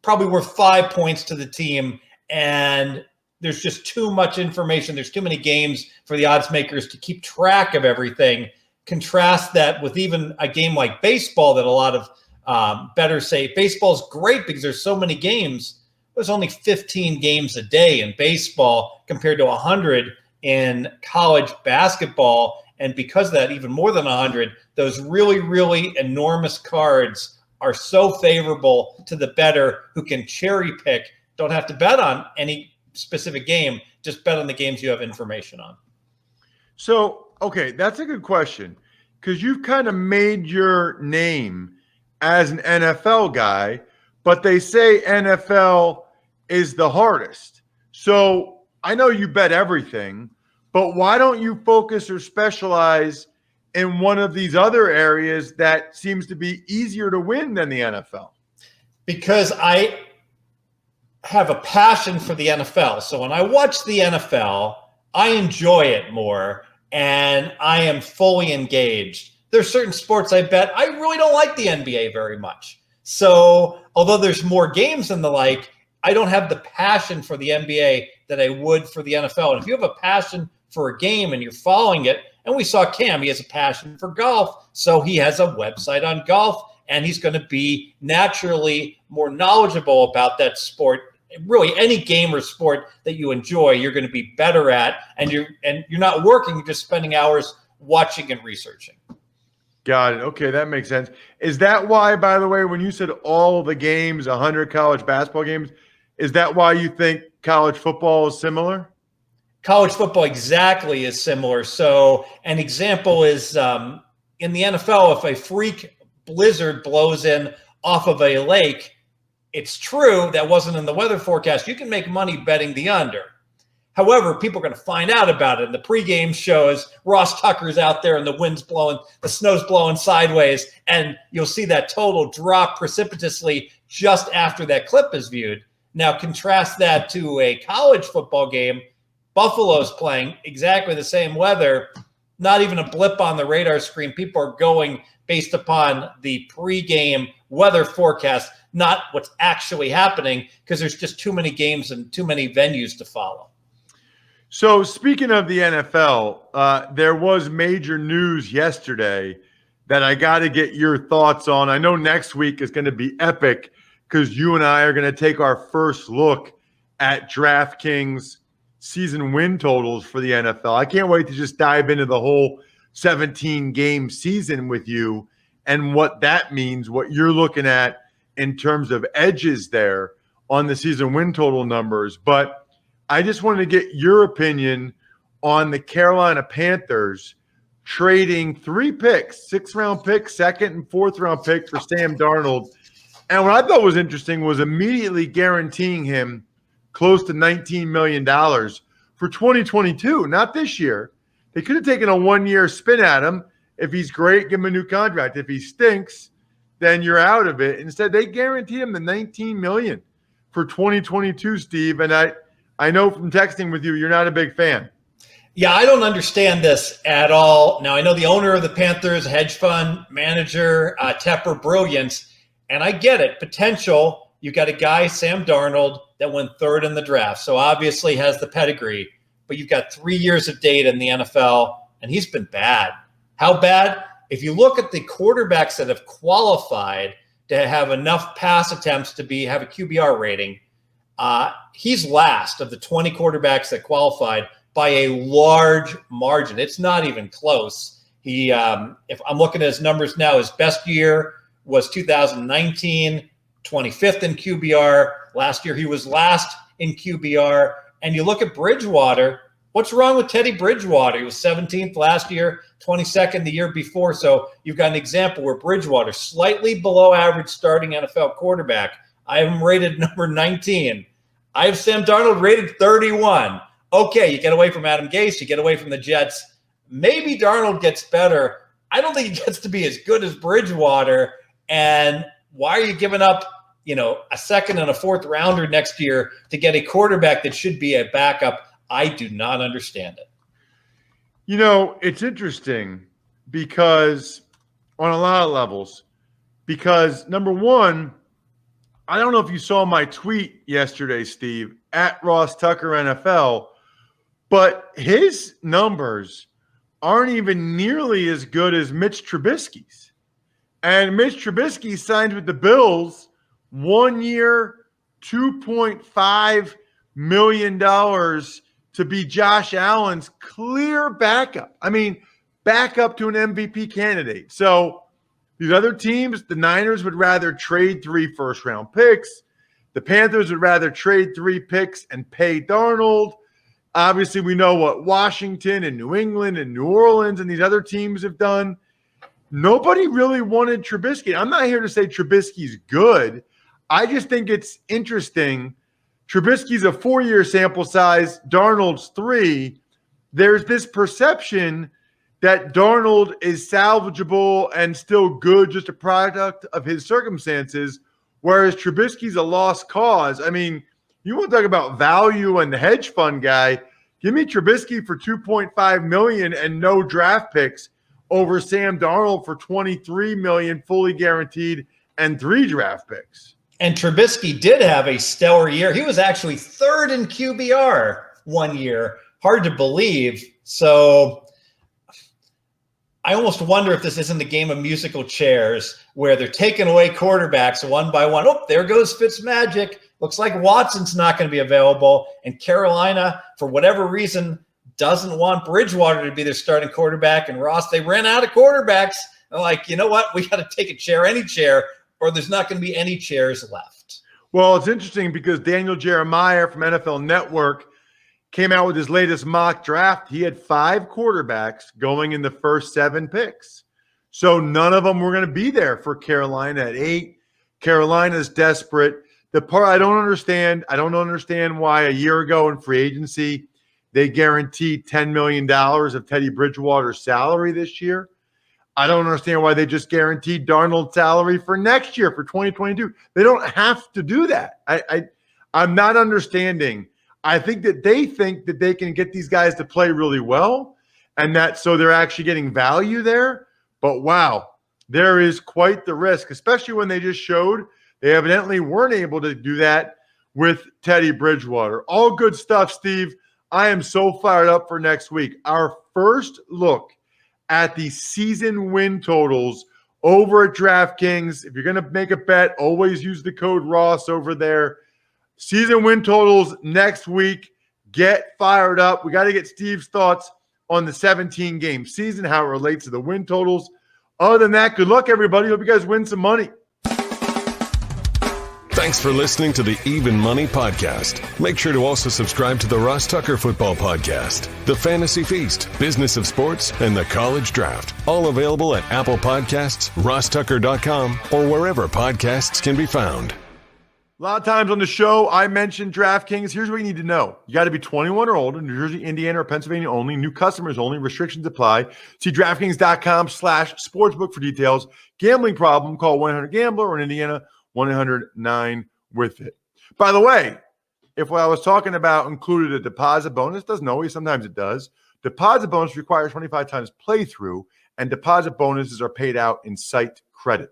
probably worth 5 points to the team. And there's just too much information. There's too many games for the odds makers to keep track of everything. Contrast that with even a game like baseball that a lot of bettors say baseball's great because there's so many games. There's only 15 games a day in baseball compared to 100 in college basketball. And because of that, even more than 100, those really, really enormous cards are so favorable to the bettor who can cherry pick, don't have to bet on any specific game, just bet on the games you have information on. So, okay, that's a good question because you've kind of made your name as an NFL guy, but they say NFL is the hardest. So I know you bet everything, but why don't you focus or specialize in one of these other areas that seems to be easier to win than the NFL? Because I have a passion for the NFL. So when I watch the NFL, I enjoy it more and I am fully engaged. There's certain sports I bet I really don't like the NBA very much. So although there's more games and the like, I don't have the passion for the NBA that I would for the NFL. And if you have a passion for a game and you're following it, and we saw Cam, he has a passion for golf, so he has a website on golf, and he's going to be naturally more knowledgeable about that sport. Really, any game or sport that you enjoy, you're going to be better at, and you're not working, you're just spending hours watching and researching. Got it. Okay, that makes sense. Is that why, by the way, when you said all the games, 100 college basketball games, is that why you think college football is similar? College football exactly is similar. So an example is in the NFL, if a freak blizzard blows in off of a lake, it's true that wasn't in the weather forecast. You can make money betting the under. However, people are going to find out about it. And the pregame shows Ross Tucker's out there and the wind's blowing, the snow's blowing sideways, and you'll see that total drop precipitously just after that clip is viewed. Now, contrast that to a college football game. Buffalo's playing exactly the same weather, not even a blip on the radar screen. People are going based upon the pregame weather forecast, not what's actually happening, because there's just too many games and too many venues to follow. So speaking of the NFL, there was major news yesterday that I got to get your thoughts on. I know next week is going to be epic because you and I are going to take our first look at DraftKings season win totals for the NFL. I can't wait to just dive into the whole 17-game season with you and what that means, what you're looking at in terms of edges there on the season win total numbers. But I just wanted to get your opinion on the Carolina Panthers trading 3 picks, 6th-round pick, 2nd and 4th-round pick for Sam Darnold. And what I thought was interesting was immediately guaranteeing him close to $19 million for 2022, not this year. They could have taken a 1-year spin at him. If he's great, give him a new contract. If he stinks, then you're out of it. Instead, they guaranteed him the $19 million for 2022, Steve. And I know from texting with you, you're not a big fan. Yeah, I don't understand this at all. Now, I know the owner of the Panthers, hedge fund manager, Tepper Brilliance, and I get it. Potential. You got a guy, Sam Darnold, that went 3rd in the draft, so obviously has the pedigree. But you've got 3 years of data in the NFL, and he's been bad. How bad? If you look at the quarterbacks that have qualified to have enough pass attempts to have a QBR rating, he's last of the 20 quarterbacks that qualified by a large margin. It's not even close. If I'm looking at his numbers now, his best year was 2019, 25th in QBR. Last year, he was last in QBR. And you look at Bridgewater, What's wrong with Teddy Bridgewater? He was 17th last year, 22nd the year before. So you've got an example where Bridgewater, slightly below average starting NFL quarterback. I have him rated number 19. I have Sam Darnold rated 31. Okay, you get away from Adam Gase, you get away from the Jets. Maybe Darnold gets better. I don't think he gets to be as good as Bridgewater. And why are you giving up, a second and a fourth rounder next year to get a quarterback that should be a backup? I do not understand it. It's interesting because on a lot of levels, because number one, I don't know if you saw my tweet yesterday, Steve, at Ross Tucker NFL, but his numbers aren't even nearly as good as Mitch Trubisky's. And Mitch Trubisky signed with the Bills 1 year, $2.5 million to be Josh Allen's clear backup. I mean, backup to an MVP candidate. So these other teams, the Niners would rather trade 3 first-round picks. The Panthers would rather trade 3 picks and pay Darnold. Obviously, we know what Washington and New England and New Orleans and these other teams have done. Nobody really wanted Trubisky. I'm not here to say Trubisky's good. I just think it's interesting. Trubisky's a 4-year sample size. Darnold's 3. There's this perception that Darnold is salvageable and still good, just a product of his circumstances, whereas Trubisky's a lost cause. I mean, you want to talk about value and the hedge fund guy, give me Trubisky for $2.5 million and no draft picks over Sam Darnold for $23 million fully guaranteed and 3 draft picks. And Trubisky did have a stellar year. He was actually 3rd in QBR 1 year. Hard to believe. So I almost wonder if this isn't the game of musical chairs where they're taking away quarterbacks one by one. Oh, there goes Fitzmagic. Looks like Watson's not going to be available. And Carolina, for whatever reason, doesn't want Bridgewater to be their starting quarterback. And Ross, they ran out of quarterbacks. They're like, you know what? We got to take a chair, any chair, or there's not going to be any chairs left. Well, it's interesting because Daniel Jeremiah from NFL Network came out with his latest mock draft. He had 5 quarterbacks going in the first 7 picks. So none of them were going to be there for Carolina at 8. Carolina's desperate. The part I don't understand why a year ago in free agency, they guaranteed $10 million of Teddy Bridgewater's salary this year. I don't understand why they just guaranteed Darnold's salary for next year, for 2022. They don't have to do that. I'm not understanding. I think that they think that they can get these guys to play really well, and that so they're actually getting value there. But wow, there is quite the risk, especially when they just showed they evidently weren't able to do that with Teddy Bridgewater. All good stuff, Steve. I am so fired up for next week. Our first look at the season win totals over at DraftKings. If you're going to make a bet, always use the code Ross over there. Season win totals next week. Get fired up. We got to get Steve's thoughts on the 17-game season, how it relates to the win totals. Other than that, good luck, everybody. Hope you guys win some money. Thanks for listening to the Even Money Podcast. Make sure to also subscribe to the Ross Tucker Football Podcast, the Fantasy Feast, Business of Sports, and the College Draft. All available at Apple Podcasts, rosstucker.com, or wherever podcasts can be found. A lot of times on the show, I mentioned DraftKings. Here's what you need to know. You got to be 21 or older, New Jersey, Indiana, or Pennsylvania only. New customers only. Restrictions apply. See DraftKings.com/sportsbook for details. Gambling problem, call 1-800-GAMBLER, or in Indiana, 1-800-9-WITH-IT. By the way, if what I was talking about included a deposit bonus, doesn't always, sometimes it does. Deposit bonus requires 25 times playthrough, and deposit bonuses are paid out in site credit.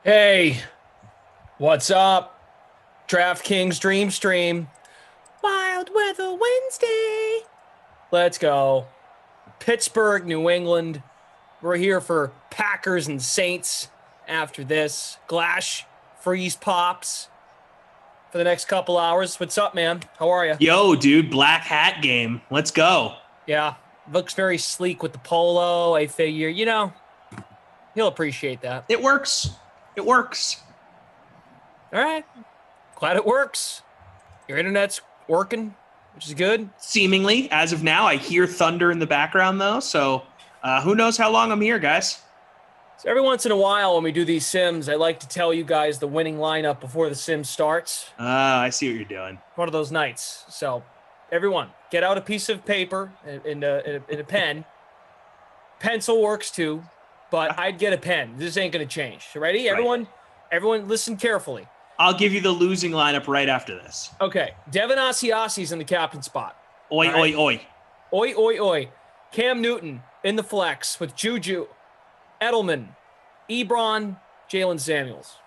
Hey, what's up? DraftKings Dream Stream. Wild Weather Wednesday. Let's go. Pittsburgh, New England. We're here for Packers and Saints after this. Glash, freeze pops for the next couple hours. What's up, man? How are you? Yo, dude, black hat game. Let's go. Yeah, looks very sleek with the polo. I figure, he'll appreciate that. It works. It works. All right. Glad it works. Your internet's working, which is good. Seemingly, as of now, I hear thunder in the background, though. So who knows how long I'm here, guys. So every once in a while when we do these sims, I like to tell you guys the winning lineup before the sim starts. I see what you're doing. One of those nights. So everyone, get out a piece of paper and a pen. Pencil works too, but I'd get a pen. This ain't going to change. Ready? Right. Everyone listen carefully. I'll give you the losing lineup right after this. Okay. Devin Asiasi's in the captain spot. Oi, All right? oi. Oi, oi, oi. Cam Newton in the flex with Juju, Edelman, Ebron, Jalen Samuels.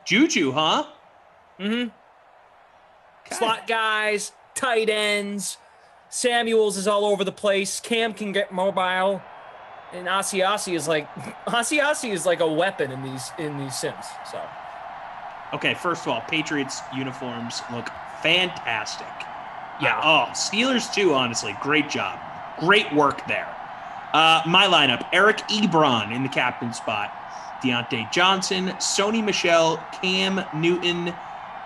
Juju, huh? Mm-hmm. Slot guys, tight ends. Samuels is all over the place. Cam can get mobile. And Asiasi is like a weapon in these sims. So Okay, first of all, Patriots uniforms look fantastic. Yeah. Steelers too, honestly. Great job. Great work there. My lineup, Eric Ebron in the captain spot. Deontay Johnson, Sony Michel, Cam Newton,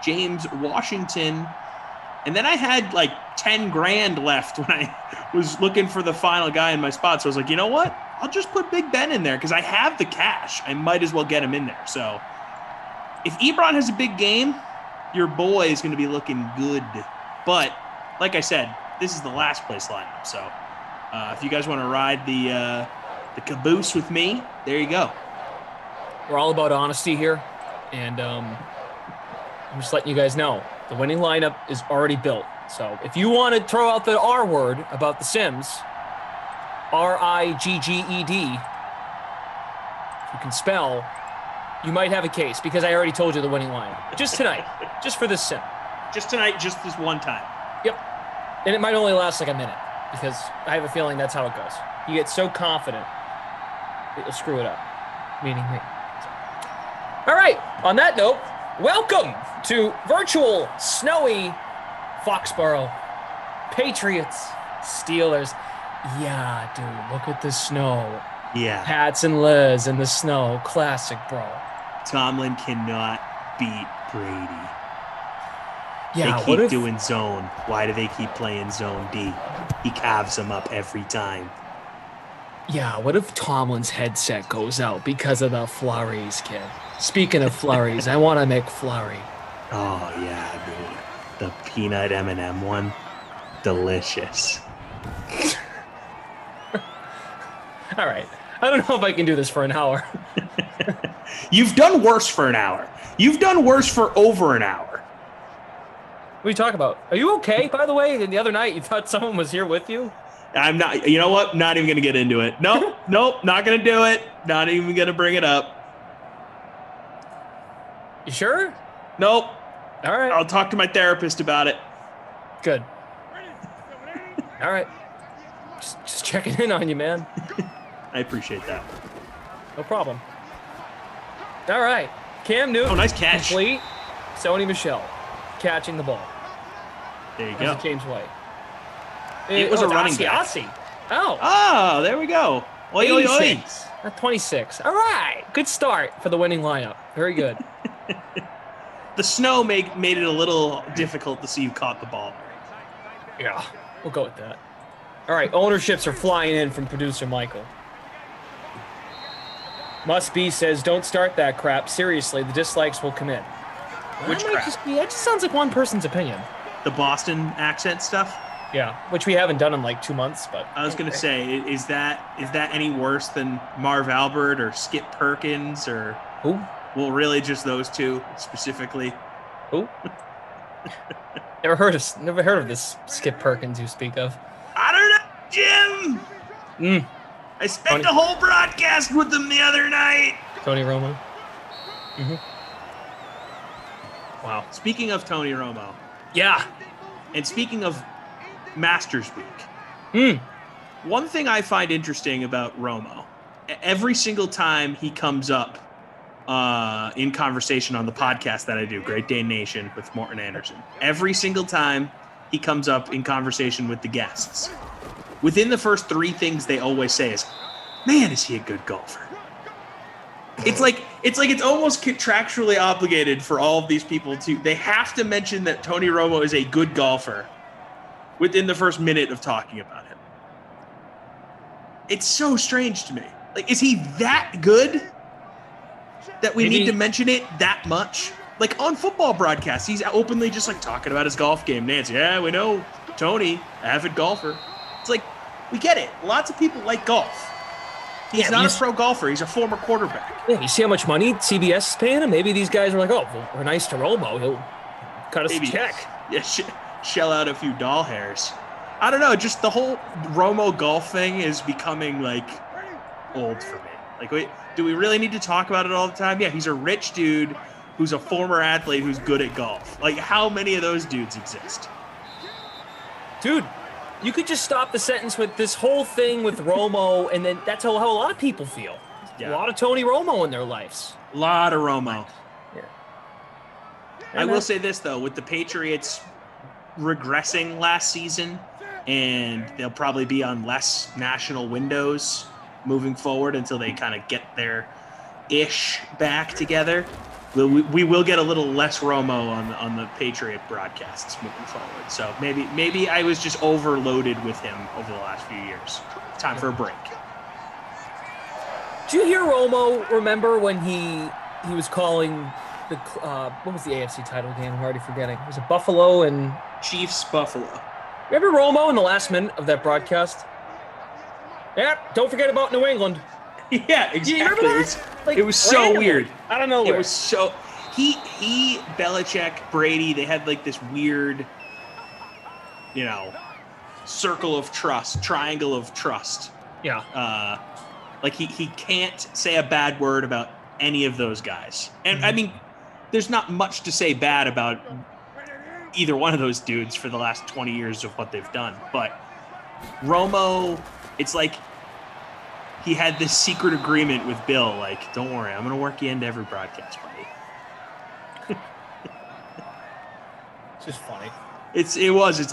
James Washington. And then I had like 10 grand left when I was looking for the final guy in my spot. So I was like, you know what? I'll just put Big Ben in there because I have the cash. I might as well get him in there. So if Ebron has a big game, your boy is going to be looking good. But like I said, this is the last place lineup. So if you guys want to ride the caboose with me, there you go. we're all about honesty here. And I'm just letting you guys know, the winning lineup is already built. So if you want to throw out the R word about the Sims, RIGGED, if you can spell, you might have a case because I already told you the winning lineup. Just tonight, just for this sim. Just tonight, just this one time. Yep. And it might only last like a minute because I have a feeling that's how it goes. You get so confident that you'll screw it up, meaning me. All right, on that note, welcome to virtual snowy Foxborough. Patriots, Steelers. Yeah, dude, look at the snow. Yeah. Pats and Liz in the snow. Classic, bro. Tomlin cannot beat Brady. Yeah, they keep doing zone. Why do they keep playing zone D? He calves them up every time. Yeah, what if Tomlin's headset goes out because of the flurries, kid? Speaking of flurries, I want to make flurry. Oh, yeah, dude. The peanut M&M one. Delicious. All right. I don't know if I can do this for an hour. You've done worse for an hour. You've done worse for over an hour. What are you talking about? Are you okay, by the way? The other night, you thought someone was here with you? I'm not. You know what? Not even going to get into it. Nope. Nope. Not going to do it. Not even going to bring it up. You sure? Nope. All right. I'll talk to my therapist about it. Good. All right. Just checking in on you, man. I appreciate that. No problem. All right. Cam Newton. Oh, nice catch. Complete. Sony Michel catching the ball. There you That was go. a James White. It was a running back. Asiasi. Oh. Oh, there we go. Oi, oi, oi. 86. Not 26. All right. Good start for the winning lineup. Very good. The snow made it a little difficult to see who caught the ball. Yeah, we'll go with that. All right, ownerships are flying in from producer Michael. Must Be says, don't start that crap. Seriously, the dislikes will come in. Which That might crap? That just sounds like one person's opinion. The Boston accent stuff? Yeah, which we haven't done in like 2 months, but I was going to say, is that any worse than Marv Albert or Skip Perkins or who? Well, really just those two specifically. Who? Never heard of this Skip Perkins you speak of. I don't know, Jim. I spent the whole broadcast with them the other night. Tony Romo. Wow. Speaking of Tony Romo. Yeah. And speaking of Masters Week. One thing I find interesting about Romo, every single time he comes up in conversation on the podcast that I do, Great Day Nation with Morton Anderson, every single time he comes up in conversation with the guests, within the first 3 things they always say is, man, is he a good golfer? It's like it's almost contractually obligated for all of these people they have to mention that Tony Romo is a good golfer within the first minute of talking about him. It's so strange to me. Like, is he that good that we need to mention it that much? Like, on football broadcasts, he's openly just like talking about his golf game. Nancy, yeah, we know Tony, avid golfer. It's like, we get it. Lots of people like golf. He's not a pro golfer. He's a former quarterback. Yeah, you see how much money CBS is paying him? Maybe these guys are like, oh, well, we're nice to Romo. He'll cut us a check. Yeah, shell out a few doll hairs. I don't know. Just the whole Romo golf thing is becoming, like, old for me. Like, do we really need to talk about it all the time? Yeah, he's a rich dude who's a former athlete who's good at golf. Like, how many of those dudes exist? Dude, you could just stop the sentence with this whole thing with Romo, and then that's how a lot of people feel. Yeah. A lot of Tony Romo in their lives. A lot of Romo. Yeah. I will say this, though, with the Patriots regressing last season, and they'll probably be on less national windows moving forward until they kind of get their ish back together. We will get a little less Romo on the Patriot broadcasts moving forward. So maybe I was just overloaded with him over the last few years. Time for a break. Did you hear Romo? Remember when he was calling the what was the AFC title game? I'm already forgetting. Was it Buffalo and Chiefs? Buffalo. Remember Romo in the last minute of that broadcast? Yeah, don't forget about New England. Yeah, exactly. You remember that? It was so weird. I don't know. It was so he Belichick, Brady, they had like this weird, circle of trust, triangle of trust. Yeah. Like he can't say a bad word about any of those guys. And I mean, there's not much to say bad about either one of those dudes for the last 20 years of what they've done. But Romo, it's like he had this secret agreement with Bill, like, don't worry, I'm going to work you into every broadcast, buddy. It's just funny. It's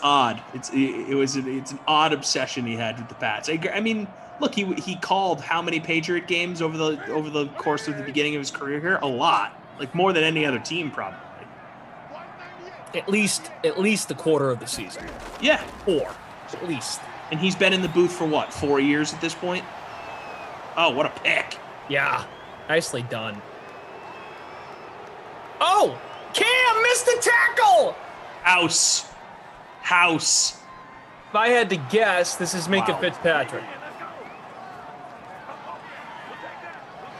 odd. It's an odd obsession he had with the Pats. I mean, look, he called how many Patriot games over the course of the beginning of his career here? A lot. Like more than any other team probably. At least the quarter of the season. Yeah. 4. At least. And he's been in the booth for what, 4 years at this point? Oh, what a pick. Yeah. Nicely done. Oh! Cam missed the tackle! House. If I had to guess, this is Minka Fitzpatrick.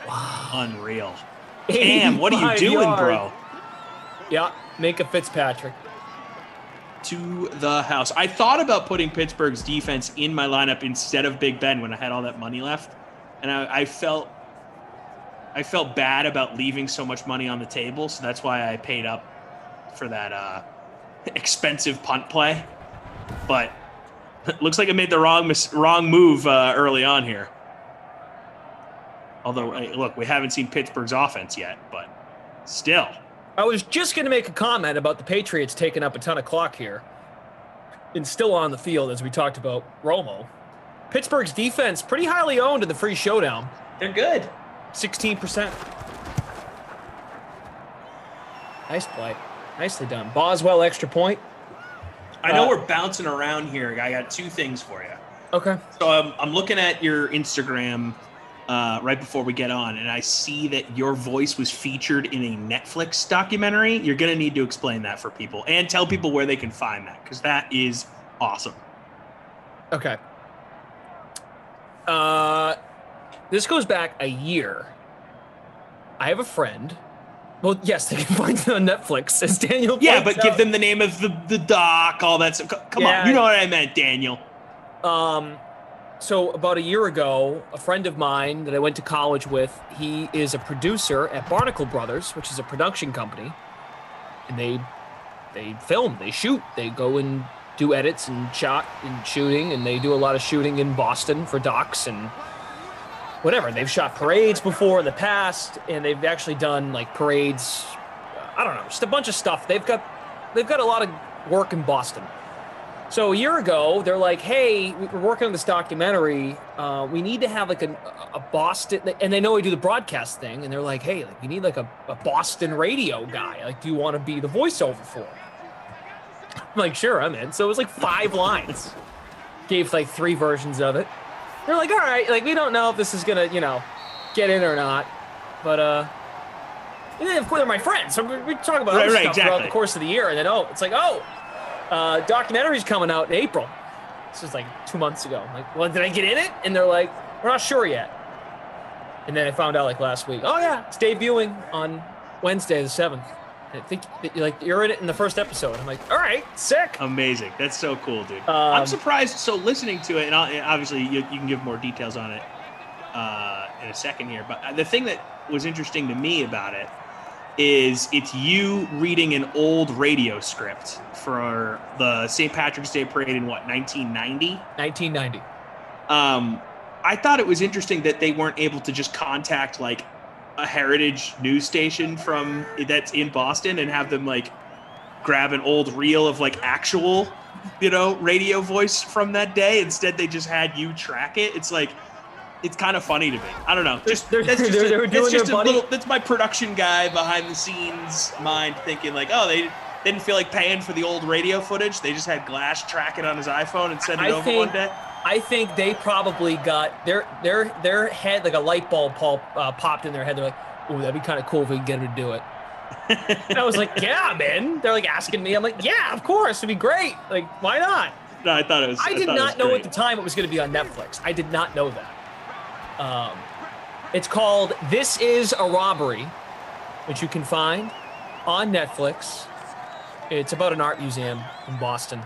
Wow. Unreal. Cam, what are you doing, bro? Yeah, Minka Fitzpatrick. To the house. I thought about putting Pittsburgh's defense in my lineup instead of Big Ben when I had all that money left. And I felt bad about leaving so much money on the table, so that's why I paid up for that expensive punt play. But it looks like I made the wrong move early on here. Although, look, we haven't seen Pittsburgh's offense yet, but still. I was just going to make a comment about the Patriots taking up a ton of clock here and still on the field, as we talked about Romo. Pittsburgh's defense pretty highly owned in the free showdown. They're good. 16%. Nice play. Nicely done. Boswell, extra point. I know we're bouncing around here. I got 2 things for you. Okay. So I'm looking at your Instagram right before we get on, and I see that your voice was featured in a Netflix documentary. You're going to need to explain that for people and tell people where they can find that, because that is awesome. Okay. This goes back a year. I have a friend. Well, yes, they can find it on Netflix, as Daniel Yeah, but points give out. them the name of the doc, all that stuff. Come on, you know what I meant, Daniel. So about a year ago, a friend of mine that I went to college with, he is a producer at Barnacle Brothers, which is a production company. And they film, they shoot, they go and do edits and shot and shooting, and they do a lot of shooting in Boston for docs and whatever. They've shot parades before in the past, and they've actually done like parades. I don't know, just a bunch of stuff. They've got a lot of work in Boston. So a year ago, they're like, hey, we're working on this documentary. We need to have like a Boston, and they know we do the broadcast thing, and they're like, hey, like, we need like a Boston radio guy. Like, do you want to be the voiceover for it? I'm like, sure, I'm in. So it was like 5 lines. Gave like 3 versions of it. They're like, all right, like, we don't know if this is gonna, get in or not. But and then, of course, they're my friends. So we talk about other stuff throughout the course of the year, and then it's like, documentary's coming out in April. This was like 2 months ago. I'm like, well, did I get in it? And they're like, we're not sure yet. And then I found out like last week, oh yeah, it's debuting on Wednesday the 7th. I think you're in it in the first episode. I'm like, all right, sick. Amazing. That's so cool, dude. I'm surprised. So listening to it, and obviously you can give more details on it in a second here. But the thing that was interesting to me about it is it's you reading an old radio script for the St. Patrick's Day Parade in what, 1990? 1990. I thought it was interesting that they weren't able to just contact like a heritage news station that's in Boston and have them like grab an old reel of like actual, radio voice from that day. Instead, they just had you track it. It's like, it's kind of funny to me. I don't know. That's my production guy behind the scenes mind thinking like, oh, they didn't feel like paying for the old radio footage. They just had Glass track it on his iPhone and send it over one day. I think they probably got their head, like a light bulb popped in their head. They're like, oh, that'd be kind of cool if we could get him to do it. And I was like, yeah, man. They're like asking me. I'm like, yeah, of course. It'd be great. Like, why not? No, I thought it was. I did not know at the time it was going to be on Netflix. I did not know that. It's called This Is a Robbery, which you can find on Netflix. It's about an art museum in Boston.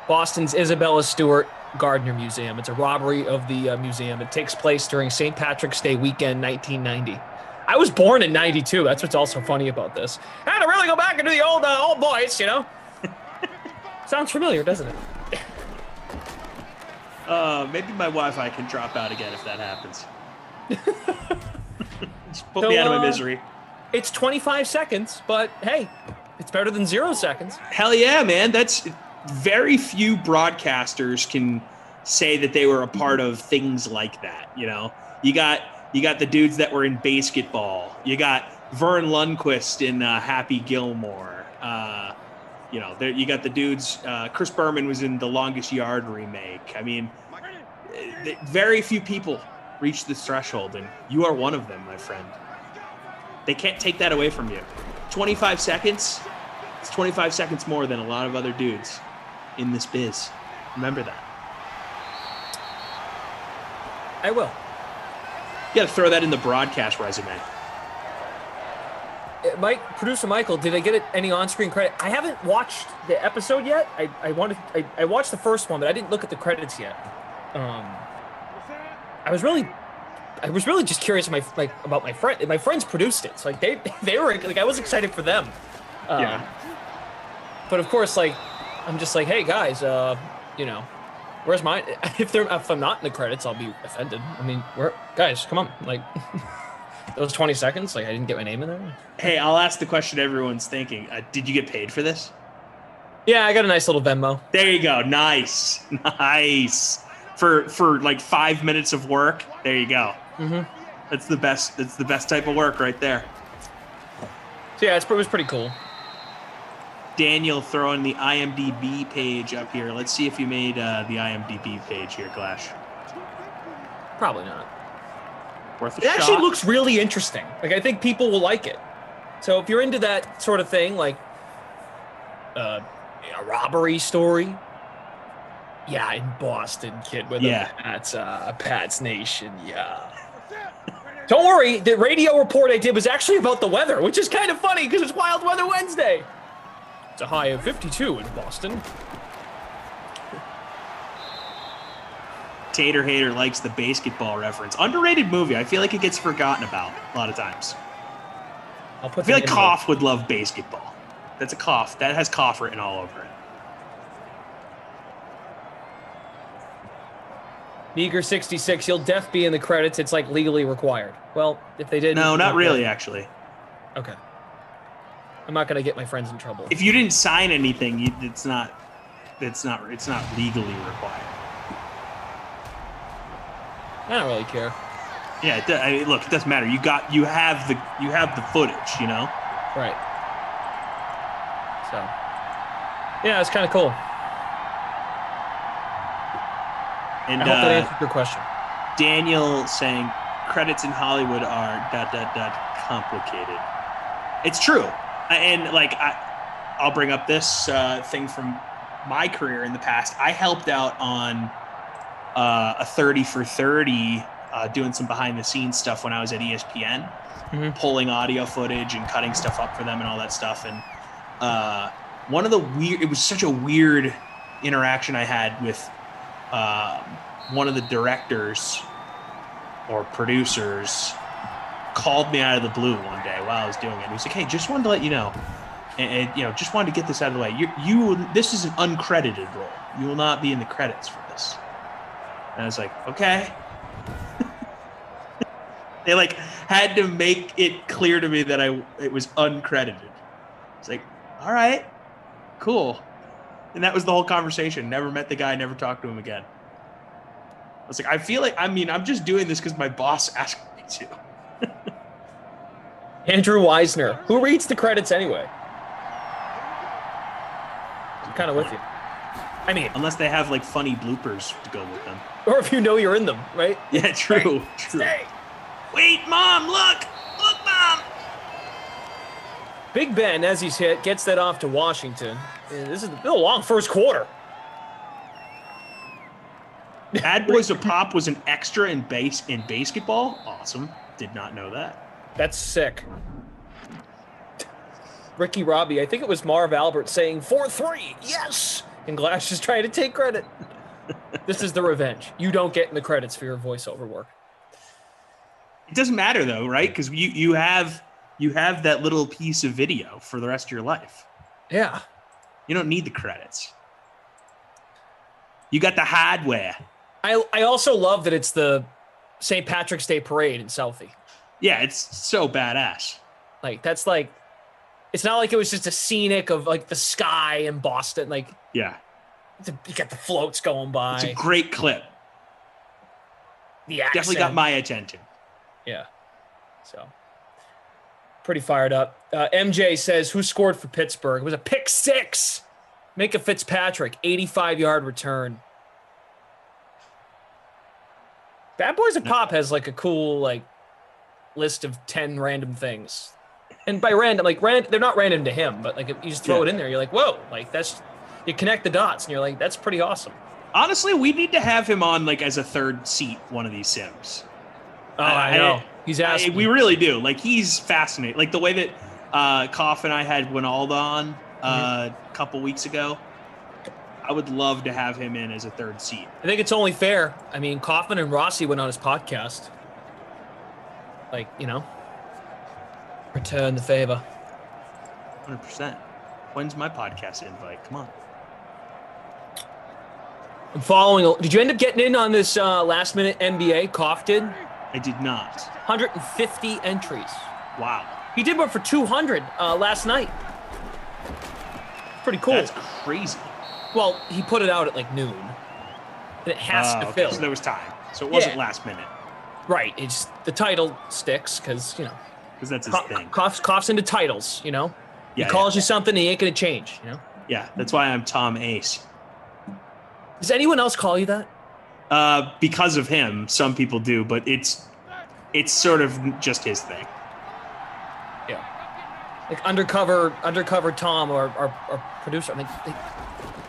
Boston's Isabella Stewart Gardner Museum. It's a robbery of the museum. It takes place during St. Patrick's Day weekend, 1990. I was born in 92. That's what's also funny about this. I had to really go back and do the old boys, Sounds familiar, doesn't it? Maybe my Wi-Fi can drop out again if that happens. Just put me out of my misery. It's 25 seconds, but hey, it's better than 0 seconds. Hell yeah, man. That's very few broadcasters can say that they were a part of things like that. You got the dudes that were in basketball. You got Vern Lundquist in Happy Gilmore. You got the dudes. Chris Berman was in The Longest Yard remake. I mean, very few people reach this threshold, and you are one of them, my friend. They can't take that away from you. 25 seconds. It's 25 seconds more than a lot of other dudes in this biz. Remember that. I will. You got to throw that in the broadcast resume. Producer Michael, did I get any on-screen credit? I haven't watched the episode yet. I watched the first one, but I didn't look at the credits yet. I was really just curious about my friend. My friends produced it, so they were like, I was excited for them. Yeah. But of course, I'm just like, hey guys, where's mine? If I'm not in the credits, I'll be offended. I mean, guys, come on, those 20 seconds, I didn't get my name in there. Hey, I'll ask the question everyone's thinking. Did you get paid for this? Yeah, I got a nice little Venmo. There you go. Nice. For 5 minutes of work. There you go. Mm-hmm. That's the best type of work right there. So yeah, it was pretty cool. Daniel throwing the IMDb page up here. Let's see if you made the IMDb page here, Glash. Probably not. Worth a shot. It actually looks really interesting. I think people will like it. So if you're into that sort of thing, a robbery story. Yeah, in Boston, kid, with Pat's Nation, yeah. Don't worry, the radio report I did was actually about the weather, which is kind of funny because it's Wild Weather Wednesday. It's a high of 52 in Boston. Tater Hater likes the basketball reference. Underrated movie. I feel like it gets forgotten about a lot of times. I'll put I feel like the name Koff would love basketball. That's a Koff. That has Koff written all over it. Meager 66. You'll def be in the credits. It's like legally required. Well, if they didn't. No, not okay. really, actually. Okay. I'm not gonna get my friends in trouble. If you didn't sign anything, it's not legally required. I don't really care. Yeah, look, it doesn't matter. You have the footage, you know. Right. So, yeah, it's kind of cool. And I hope that answered your question. Daniel saying credits in Hollywood are ... complicated. It's true, and like I'll bring up this thing from my career in the past. I helped out on a 30 for 30, doing some behind the scenes stuff when I was at ESPN, pulling audio footage and cutting stuff up for them and all that stuff. And it was such a weird interaction I had with one of the directors or producers. Called me out of the blue one day while I was doing it. He was like, "Hey, just wanted to let you know, and just wanted to get this out of the way. This is an uncredited role. You will not be in the credits for this." And I was like, "Okay." They like had to make it clear to me that it was uncredited. It's like, all right, cool. And that was the whole conversation. Never met the guy. Never talked to him again. I was like, I feel like I'm just doing this because my boss asked me to. Andrew Weisner. Who reads the credits anyway? I'm kind of with you. I mean, unless they have like funny bloopers to go with them, or if you know you're in them, right? Yeah, true. Stay. Wait, Mom, look, Mom. Big Ben, as he's hit, gets that off to Washington. This is a long first quarter. Bad Boys of Pop was an extra in basketball. Awesome. Did not know that. That's sick. Ricky Robbie, I think it was Marv Albert saying 4-3, yes! And Glass is trying to take credit. This is the revenge. You don't get in the credits for your voiceover work. It doesn't matter though, right? Because you have that little piece of video for the rest of your life. Yeah. You don't need the credits. You got the hardware. I also love that it's the St. Patrick's Day parade in Southie. Yeah, it's so badass. Like, that's like, it's not like it was just a scenic of like the sky in Boston. Like, yeah, you got the floats going by. It's a great clip. The accent. Definitely got my attention. Yeah. So, pretty fired up. MJ says, who scored for Pittsburgh? It was a pick six. Minka Fitzpatrick, 85-yard return. Bad Boys of Pop has like a cool like list of 10 random things. And by random, like they're not random to him, but like if you just throw it in there, you're like, whoa, like you connect the dots and you're like, that's pretty awesome. Honestly, we need to have him on like as a third seat, one of these sims. Oh, I know. He's asking. We really do. Like he's fascinating. Like the way that Koff and I had Winalda on a couple weeks ago. I would love to have him in as a third seat. I think it's only fair. I mean, Kaufman and Rossi went on his podcast. Like, return the favor. 100%. When's my podcast invite? Come on. I'm following. Did you end up getting in on this last minute NBA? Koff did? I did not. 150 entries. Wow. He did one for 200 last night. Pretty cool. That's crazy. Well, he put it out at like noon. And it has to fill. So there was time. So it wasn't last minute. Right. It's the title sticks because, Because that's his thing. Coughs into titles, He calls you something, he ain't going to change, Yeah, that's why I'm Tom Ace. Does anyone else call you that? Because of him, some people do, but it's sort of just his thing. Yeah. Like undercover Tom or producer. I mean,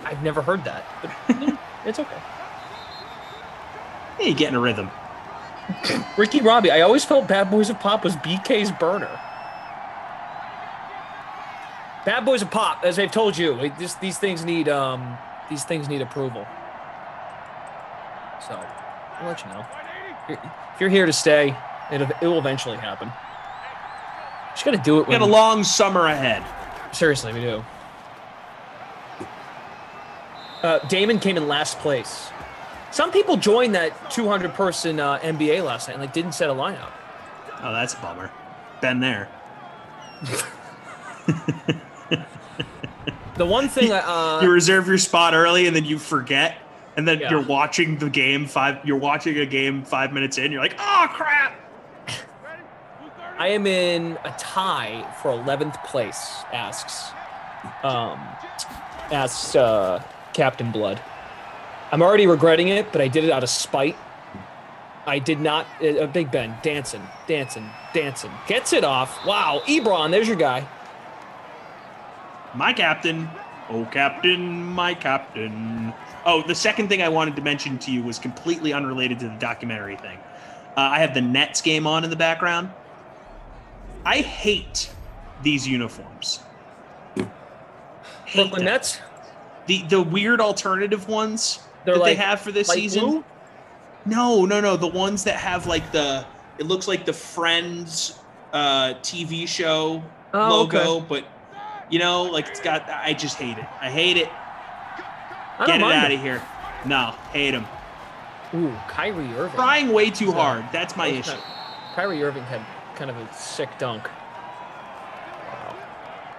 I've never heard that, but it's okay. Yeah, you get in a rhythm. Ricky Robbie, I always felt Bad Boys of Pop was BK's burner. Bad Boys of Pop, as I've told you, these things need approval. So I'll let you know. If you're here to stay, it will eventually happen. Just got to do it. We got a long summer ahead. Seriously, we do. Damon came in last place. Some people joined that 200-person NBA last night and didn't set a lineup. Oh, that's a bummer. Been there. The one thing you reserve your spot early and then you forget, and then Yeah. you're watching the game You're watching a game 5 minutes in. You're like, oh crap! I am in a tie for 11th place. Asks Captain Blood. I'm already regretting it, but I did it out of spite. I did not. Big Ben dancing. Gets it off. Wow, Ebron, there's your guy. My captain. Oh, captain, my captain. Oh, the second thing I wanted to mention to you was completely unrelated to the documentary thing. I have the Nets game on in the background. I hate these uniforms. Brooklyn Nets? The weird alternative ones They're that they like have for this light season. blue? No. The ones that have it looks like the Friends TV show logo, okay. but it's got. I just hate it. I hate it. I Get don't it mind out it. of here. No, hate him. Ooh, Kyrie Irving. Trying way too hard. That's my issue. Kyrie Irving had kind of a sick dunk.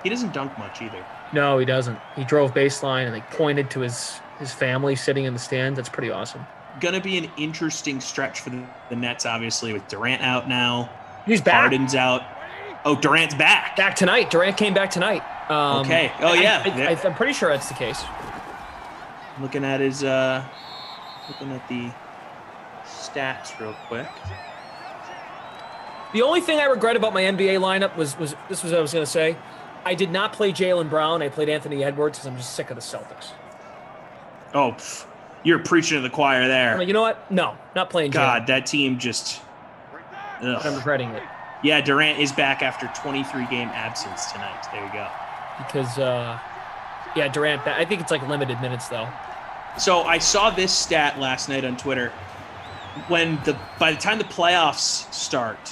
He doesn't dunk much either. No, he doesn't. He drove baseline and pointed to his family sitting in the stands. That's pretty awesome. Gonna be an interesting stretch for the Nets, obviously, with Durant out now. He's back. Harden's out. Oh, Durant's back. Back tonight. Durant came back tonight. Okay. Oh, yeah. I'm pretty sure that's the case. Looking at his the stats real quick. The only thing I regret about my NBA lineup was what I was going to say. I did not play Jaylen Brown. I played Anthony Edwards because I'm just sick of the Celtics. Oh, you're preaching to the choir there. I'm like, you know what? No, not playing Jaylen. God, that team just. Ugh. I'm regretting it. Yeah, Durant is back after 23-game absence tonight. There you go. Because, Durant, I think it's limited minutes, though. So I saw this stat last night on Twitter. By the time the playoffs start,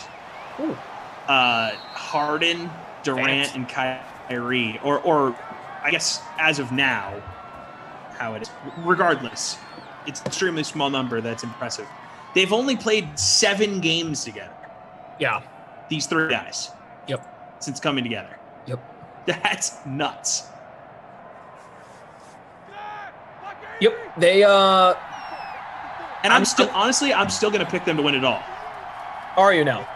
Harden, Durant, and Kyrie, or I guess as of now, how it is. Regardless, it's an extremely small number. That's impressive. They've only played 7 games together. Yeah. These 3 guys. Yep. Since coming together. Yep. That's nuts. Yep. They And I'm still going to pick them to win it all. Are you now?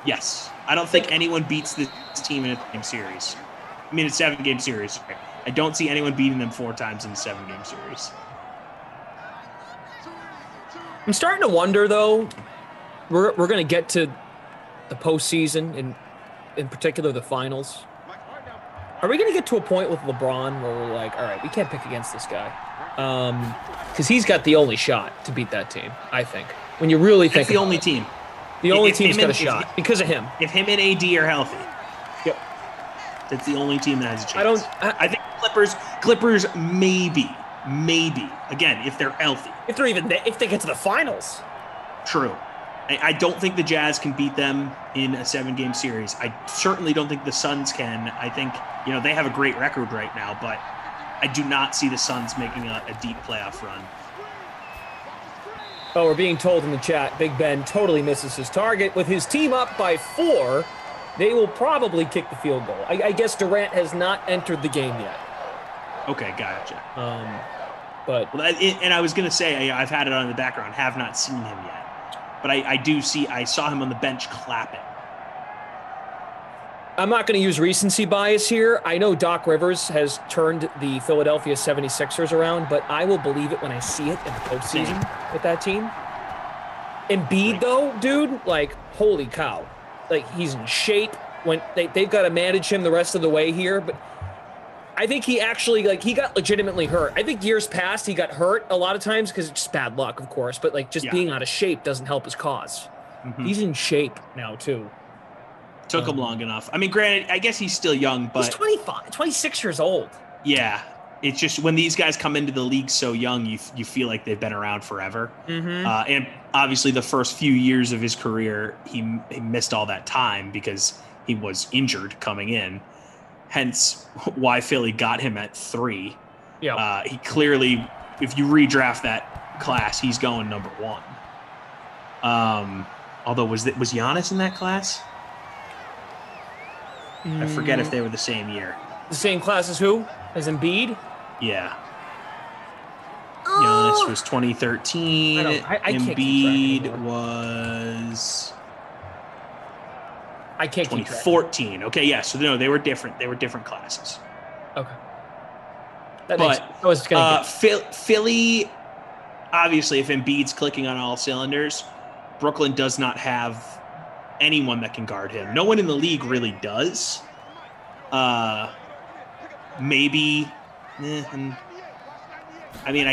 Yes. I don't think anyone beats this team in a game series. I mean, it's a 7-game series. I don't see anyone beating them 4 times in a 7-game series. I'm starting to wonder, though. We're going to get to the postseason, in particular the finals. Are we going to get to a point with LeBron where we're like, all right, we can't pick against this guy? Because he's got the only shot to beat that team, I think. When you really think the only team. The only team's got a shot because of him. If him and AD are healthy. Yep. That's the only team that has a chance. I think Clippers maybe. Again, if they're healthy. If they get to the finals. True. I don't think the Jazz can beat them in a 7-game series. I certainly don't think the Suns can. I think, they have a great record right now, but I do not see the Suns making a deep playoff run. Oh, we're being told in the chat, Big Ben totally misses his target. With his team up by 4, they will probably kick the field goal. I guess Durant has not entered the game yet. Okay, gotcha. And I was going to say, I've had it on in the background, have not seen him yet. But I saw him on the bench clapping. I'm not going to use recency bias here. I know Doc Rivers has turned the Philadelphia 76ers around, but I will believe it when I see it in the postseason with that team. Embiid, though, dude, holy cow. He's in shape. When they've got to manage him the rest of the way here, but I think he actually, he got legitimately hurt. I think years past he got hurt a lot of times because it's just bad luck, of course, but being out of shape doesn't help his cause. Mm-hmm. He's in shape now, too. Took him long enough. I mean, granted, I guess he's still young, but... He's 26 years old. Yeah. it's just when these guys come into the league so young, you feel like they've been around forever. And obviously, the first few years of his career, he missed all that time because he was injured coming in. Hence, why Philly got him at 3. Yeah. He clearly, if you redraft that class, he's going number 1. Although was Giannis in that class? I forget if they were the same year. The same class as who? As Embiid? Yeah. Giannis was 2013. I can't keep Embiid was I can't keep track. 2014. Okay, yeah. So no, they were different. They were different classes. Okay. Philly, obviously, if Embiid's clicking on all cylinders, Brooklyn does not have anyone that can guard him. No one in the league really does. Maybe, I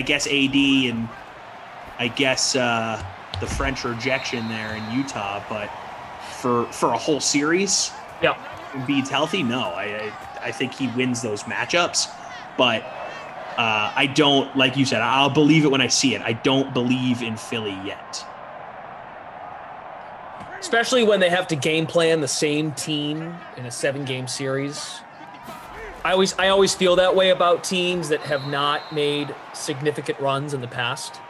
guess AD and I guess the French rejection there in Utah, but for a whole series, Embiid's healthy. No, I think he wins those matchups, but I don't, like you said, I'll believe it when I see it. I don't believe in Philly yet. Especially when they have to game plan the same team in a 7-game series. I always feel that way about teams that have not made significant runs in the past.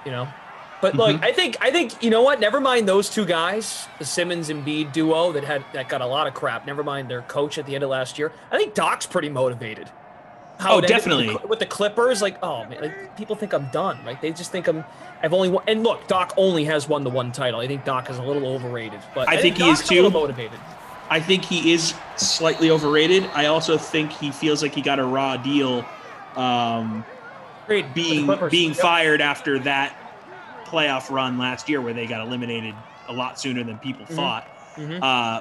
But look, I think you know what? Never mind those two guys, the Simmons and Embiid duo that got a lot of crap. Never mind their coach at the end of last year. I think Doc's pretty motivated. Definitely. With the Clippers, people think I'm done, right? They just think I've only won. And look, Doc only has won the one title. I think Doc is a little overrated, but I think he Doc's is too. A little motivated. I think he is slightly overrated. I also think he feels like he got a raw deal, being fired after that playoff run last year where they got eliminated a lot sooner than people thought.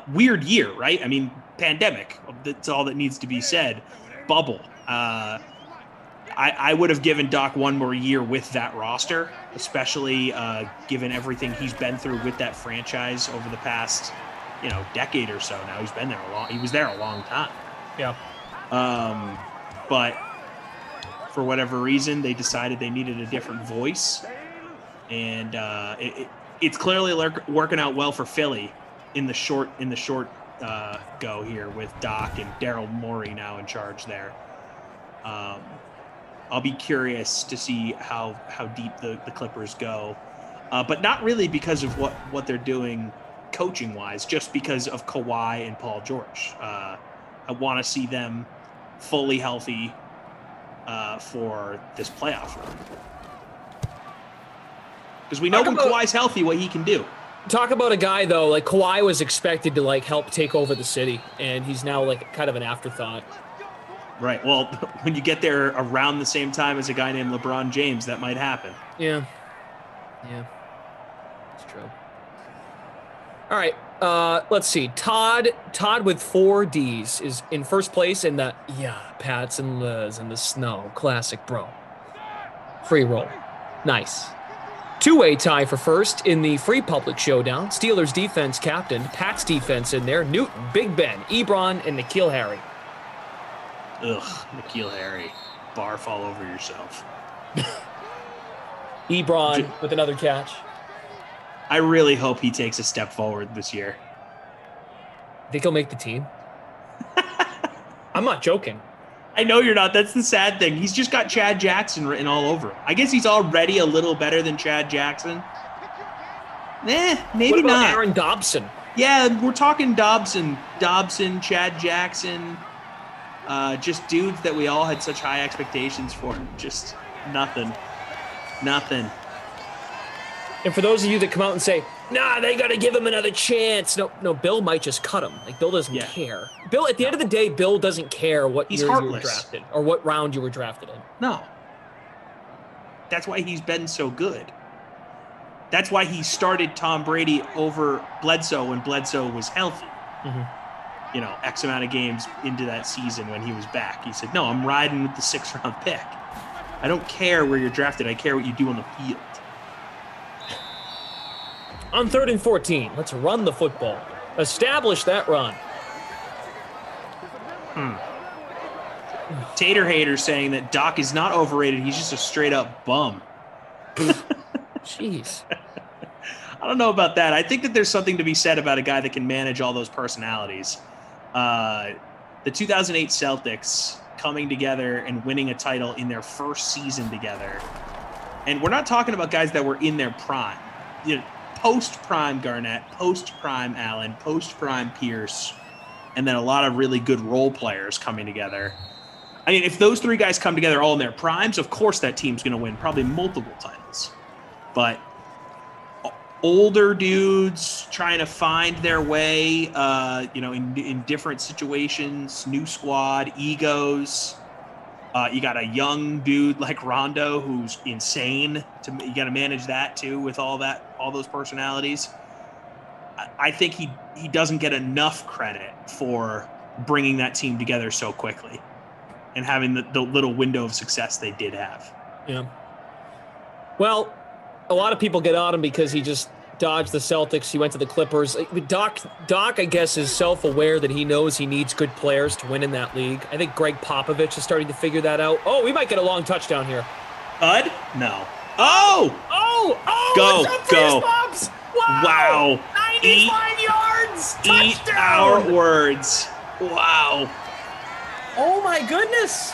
Weird year, right? I mean, pandemic. That's all that needs to be said. Bubble. I would have given Doc one more year with that roster, especially given everything he's been through with that franchise over the past, decade or so. Now he's been there he was there a long time. Yeah. But for whatever reason, they decided they needed a different voice, and it's clearly working out well for Philly in the short go here with Doc and Daryl Morey now in charge there. I'll be curious to see how deep the Clippers go, but not really because of what they're doing coaching wise, just because of Kawhi and Paul George. I want to see them fully healthy for this playoff run, because we know when Kawhi's healthy what he can do. Talk about a guy though, like Kawhi was expected to help take over the city, and he's now kind of an afterthought. Right. Well, when you get there around the same time as a guy named LeBron James, that might happen. Yeah. It's true. All right. Let's see. Todd with 4 Ds is in first place in the Pats and Liz in the snow. Classic, bro. Free roll. Nice. 2-way tie for first in the free public showdown. Steelers defense captain, Pats defense in there. Newton, Big Ben, Ebron, and N'Keal Harry. Ugh, N'Keal Harry. Barf all over yourself. Ebron with another catch. I really hope he takes a step forward this year. Think he'll make the team? I'm not joking. I know you're not. That's the sad thing. He's just got Chad Jackson written all over him. I guess he's already a little better than Chad Jackson. Maybe what about not. Aaron Dobson? Yeah, we're talking Dobson, Chad Jackson. Just dudes that we all had such high expectations for. Just nothing. And for those of you that come out and say, nah, they got to give him another chance. No, Bill might just cut him. Bill doesn't care. Bill, at the end of the day, Bill doesn't care what year you were drafted or what round you were drafted in. No. That's why he's been so good. That's why he started Tom Brady over Bledsoe when Bledsoe was healthy. X amount of games into that season when he was back. He said, no, I'm riding with the 6th round pick. I don't care where you're drafted. I care what you do on the field. On 3rd and 14, let's run the football. Establish that run. Tater Hater saying that Doc is not overrated. He's just a straight up bum. Jeez. I don't know about that. I think that there's something to be said about a guy that can manage all those personalities. The 2008 Celtics coming together and winning a title in their first season together. And we're not talking about guys that were in their prime. You know, post-prime Garnett, post-prime Allen, post-prime Pierce, and then a lot of really good role players coming together. I mean, if those three guys come together all in their primes, of course that team's going to win probably multiple titles. But older dudes trying to find their way, in different situations, new squad, egos. You got a young dude like Rondo who's insane. You got to manage that too with all those personalities. I think he doesn't get enough credit for bringing that team together so quickly and having the little window of success they did have. Yeah. Well, a lot of people get on him because he just dodged the Celtics. He went to the Clippers. Doc, I guess, is self-aware that he knows he needs good players to win in that league. I think Greg Popovich is starting to figure that out. Oh, we might get a long touchdown here. Bud? No. Oh! Go. Pops? Wow. 95 yards! Touchdown! Eat our words. Wow. Oh, my goodness.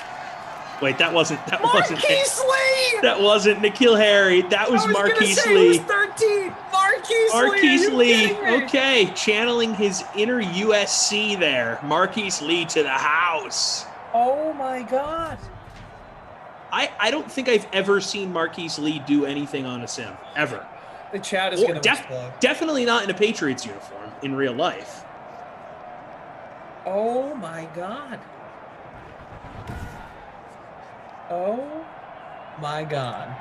Wait, that wasn't Marquise Lee! That wasn't N'Keal Harry. That was Marquise Lee. It was 13. Marquise Lee. Okay, channeling his inner USC there. Marquise Lee to the house. Oh my God. I don't think I've ever seen Marquise Lee do anything on a sim ever. The chat is going to explode. Definitely not in a Patriots uniform in real life. Oh my God. Oh my God.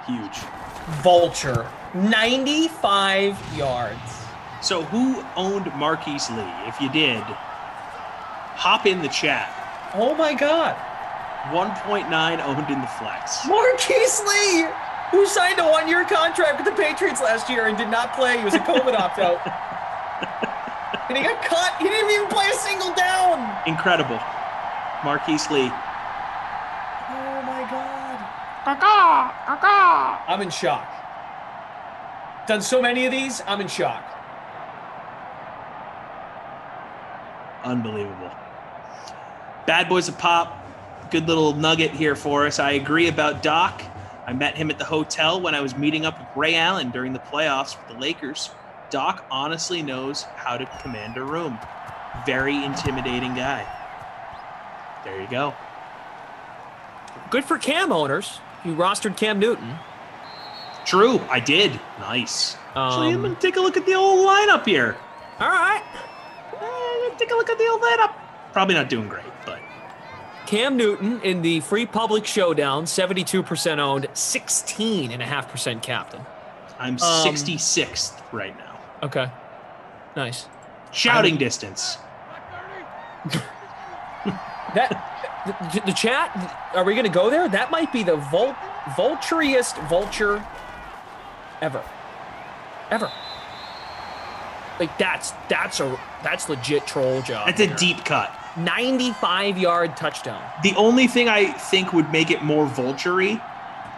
Huge. Vulture. 95 yards. So who owned Marquise Lee? If you did, hop in the chat. Oh my God. 1.9 owned in the flex. Marquise Lee, who signed a 1-year contract with the Patriots last year and did not play. He was a COVID opt-out. And he got cut. He didn't even play a single down. Incredible. Marquise Lee. Oh my God. Caca. I'm in shock. Done so many of these, I'm in shock. Unbelievable. Bad Boys of Pop. Good little nugget here for us. I agree about Doc. I met him at the hotel when I was meeting up with Ray Allen during the playoffs with the Lakers. Doc honestly knows how to command a room. Very intimidating guy. There you go. Good for Cam owners. You rostered Cam Newton. True, I did. Nice. Actually, I'm going to take a look at the old lineup here. All right. Take a look at the old lineup. Probably not doing great, but. Cam Newton in the free public showdown, 72% owned, 16.5% captain. I'm 66th right now. Okay. Nice. Shouting distance. The chat, are we going to go there? That might be the vulturiest vulture ever. Like that's legit troll job. That's a deep cut. 95-yard touchdown. The only thing I think would make it more vulture-y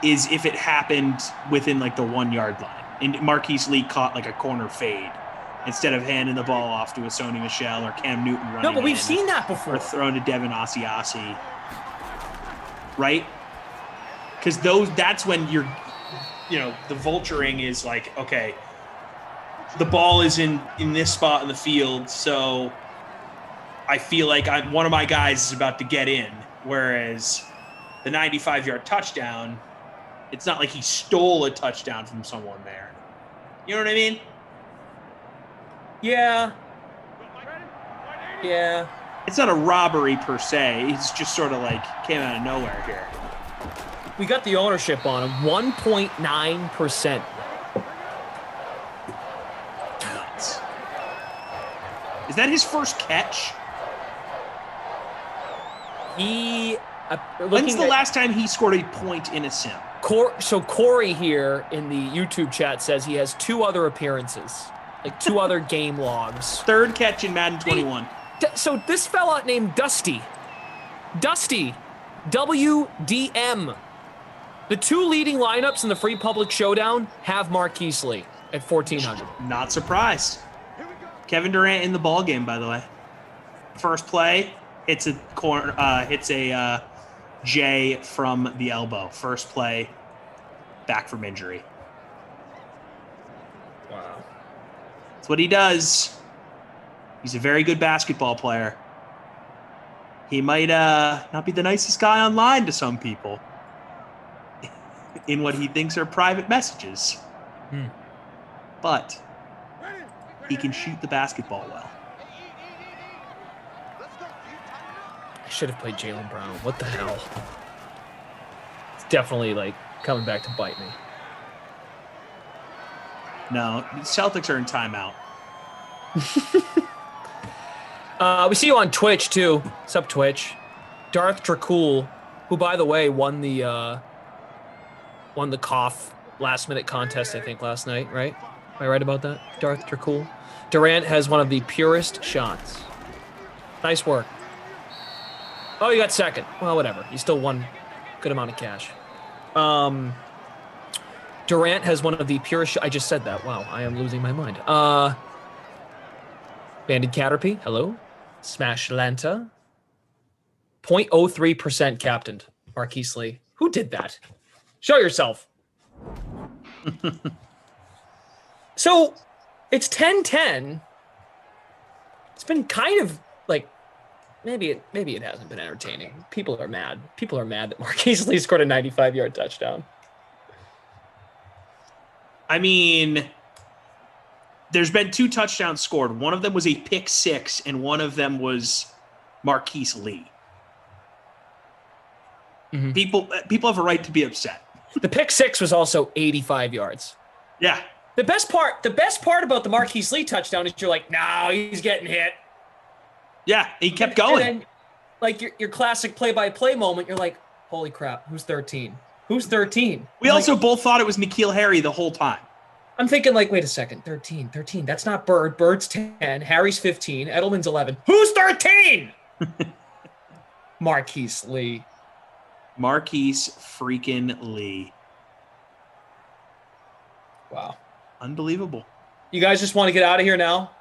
is if it happened within like the 1-yard line and Marquise Lee caught like a corner fade instead of handing the ball off to a Sony Michel or Cam Newton running. No, but we've seen that before. Or thrown to Devin Asiasi, right? Because that's when the vulturing is like, okay, the ball is in this spot in the field, so I feel like one of my guys is about to get in. Whereas the 95-yard touchdown, it's not like he stole a touchdown from someone there. You know what I mean? Yeah. It's not a robbery per se. It's just sort of like came out of nowhere here. We got the ownership on him, 1.9%. Nuts. Is that his first catch? When's the last time he scored a point in a sim? So Corey here in the YouTube chat says he has 2 other appearances, like 2 other game logs. Third catch in Madden 21. So this fella named Dusty, WDM. The two leading lineups in the Free Public Showdown have Marquise Lee at 1,400. Not surprised. Kevin Durant in the ball game, by the way. First play, hits a J from the elbow. First play, back from injury. Wow. That's what he does. He's a very good basketball player. He might not be the nicest guy online to some people in what he thinks are private messages. But he can shoot the basketball well. I should have played Jaylen Brown. What the hell? It's definitely like coming back to bite me. No, the Celtics are in timeout. We see you on Twitch too. What's up, Twitch? Darth Dracul, who by the way won the cough last minute contest, I think, last night, right? Am I right about that? Darth Dracul. Durant has one of the purest shots. Nice work. Oh, you got second. Well, whatever. You still won a good amount of cash. Durant has one of the purest. I just said that. Wow, I am losing my mind. Banded Caterpie, hello. Smash Lanta. 0.03% captained. Marquise Lee. Who did that? Show yourself. So, it's 10-10. It's been kind of like maybe it hasn't been entertaining. People are mad. People are mad that Marquise Lee scored a 95-yard touchdown. I mean, there's been 2 touchdowns scored. One of them was a pick six, and one of them was Marquise Lee. Mm-hmm. People have a right to be upset. The pick six was also 85 yards. Yeah. The best part about the Marquise Lee touchdown is you're like, no, he's getting hit. Yeah, he kept going. And then, like your classic play-by-play moment, you're like, holy crap, who's 13? Who's 13? We also both thought it was N'Keal Harry the whole time. I'm thinking like, wait a second, 13. That's not Bird. Bird's 10. Harry's 15. Edelman's 11. Who's 13? Marquise Lee. Marquise freaking Lee. Wow. Unbelievable. You guys just want to get out of here now?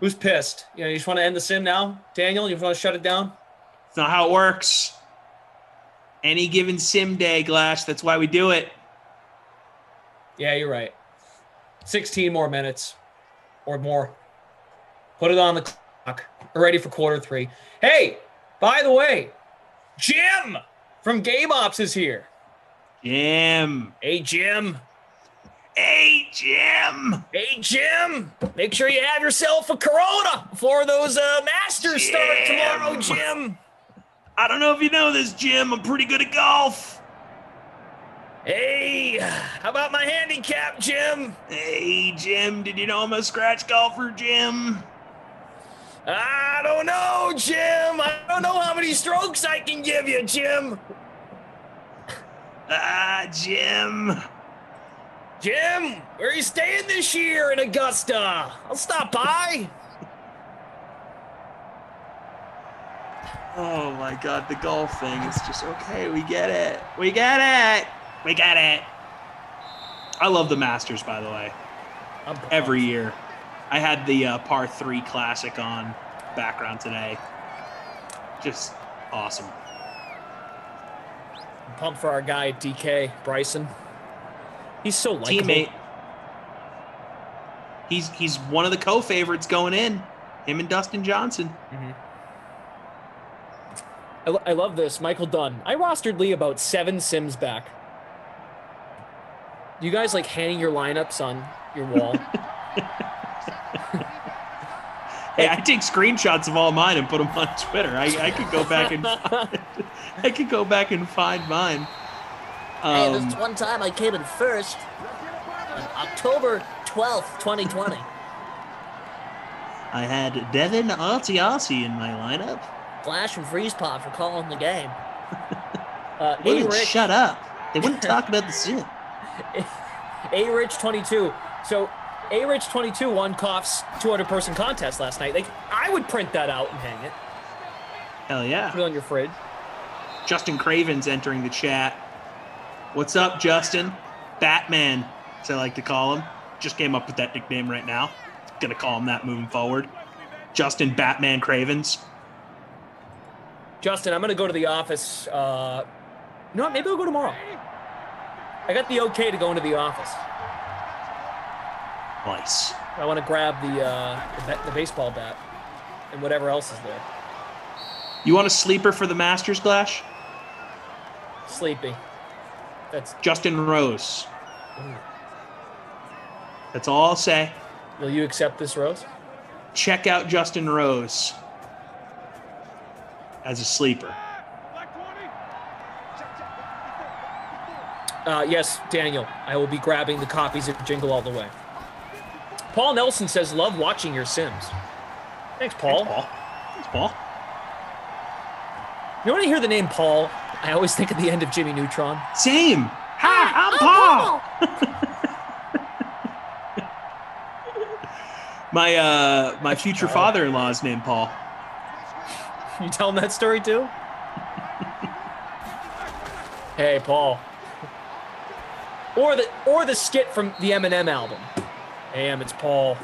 Who's pissed? You just want to end the sim now? Daniel, you want to shut it down? It's not how it works. Any given sim day, Glash. That's why we do it. Yeah, you're right. 16 more minutes or more. Put it on the clock. We're ready for quarter 3. Hey, by the way, Jim from Game Ops is here. Jim. Hey, Jim. Hey, Jim. Hey, Jim. Make sure you have yourself a Corona before those Masters start tomorrow, Jim. I don't know if you know this, Jim. I'm pretty good at golf. Hey, how about my handicap, Jim? Hey, Jim. Did you know I'm a scratch golfer, Jim? I don't know, Jim. I don't know how many strokes I can give you, Jim. Jim. Jim, where are you staying this year in Augusta? I'll stop by. Oh my God, the golf thing is just okay. We get it. We get it. We get it. I love the Masters, by the way. Every year. I had the par 3 classic on background today. Just awesome. I'm pumped for our guy at DK, Bryson. He's so likable. Teammate. He's one of the co-favorites going in. Him and Dustin Johnson. Mm-hmm. I love this. Michael Dunn. I rostered Lee about 7 sims back. You guys like hanging your lineups on your wall? Hey, I take screenshots of all mine and put them on Twitter. I could go back and find mine. Hey, this one time I came in first on October 12th, 2020. I had Devin Artiasi in my lineup. Flash and Freeze Pop for calling the game. They wouldn't shut up. They wouldn't talk about the sim. A-Rich 22. So A-Rich22 won Koff's 200-person contest last night. Like, I would print that out and hang it. Hell yeah. Put it on your fridge. Justin Craven's entering the chat. What's up, Justin? Batman, as I like to call him. Just came up with that nickname right now. Gonna call him that moving forward. Justin Batman Cravens. Justin, I'm going to go to the office. You know what? Maybe I'll go tomorrow. I got the okay to go into the office. Nice. I want to grab the baseball bat and whatever else is there. You want a sleeper for the Masters, Glash? Sleepy. That's Justin Rose. Ooh. That's all I'll say. Will you accept this, Rose? Check out Justin Rose as a sleeper. Yes, Daniel. I will be grabbing the copies of Jingle All the Way. Paul Nelson says, love watching your Sims. Thanks, Paul. Thanks, Paul. You know, when I hear the name Paul, I always think of the end of Jimmy Neutron. Same. Hi, I'm Paul. My future father-in-law is named Paul. You tell him that story too? Hey, Paul. Or the skit from the Eminem album. Hey, it's Paul.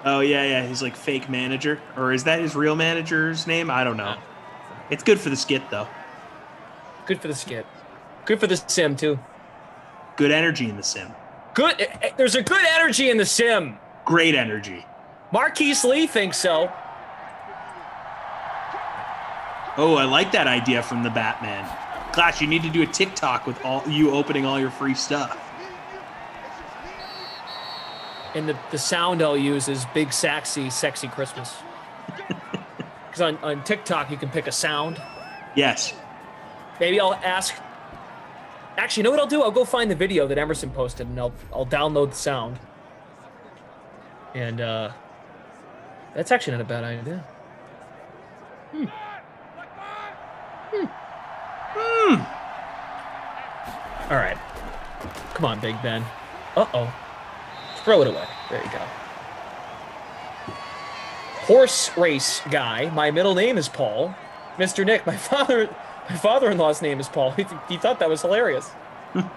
Oh yeah, he's like fake manager, or is that his real manager's name? I don't know. It's good for the skit though. Good for the skit. Good for the sim too. Good energy in the sim. Good. There's a good energy in the sim. Great energy. Marquise Lee thinks so. Oh, I like that idea from the Batman. Clash, you need to do a TikTok with all you opening all your free stuff. And the sound I'll use is Big Sexy Christmas. Because on TikTok, you can pick a sound. Yes. Maybe I'll ask. Actually, you know what I'll do? I'll go find the video that Emerson posted, and I'll download the sound. And that's actually not a bad idea. All right. Come on, Big Ben. Uh-oh. Throw it away. There you go. Horse race guy. My middle name is Paul. Mr. Nick, my father-in-law's name is Paul. He thought that was hilarious. You're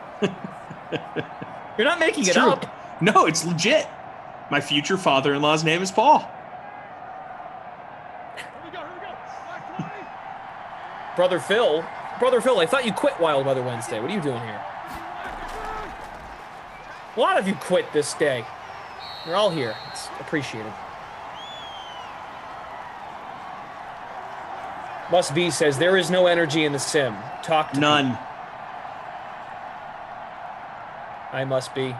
not making it up. No, it's legit. My future father-in-law's name is Paul. Brother Phil, I thought you quit Wild Weather Wednesday. What are you doing here? A lot of you quit this day. You're all here. It's appreciated. Must Be says, there is no energy in the sim. Talk to None. me. I must be.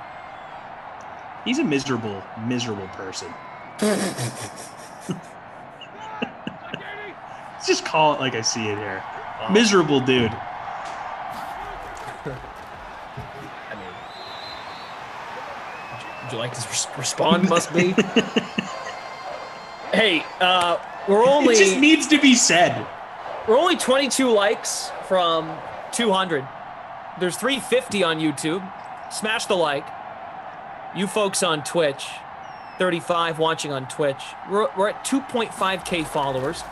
He's a miserable person. Let's just call it like I see it here. Wow. Miserable dude. Would you like to respond? Must be. Hey, we're only. It just needs to be said. We're only 22 likes from 200. There's 350 on YouTube. Smash the like. You folks on Twitch, 35 watching on Twitch. We're at 2.5K followers.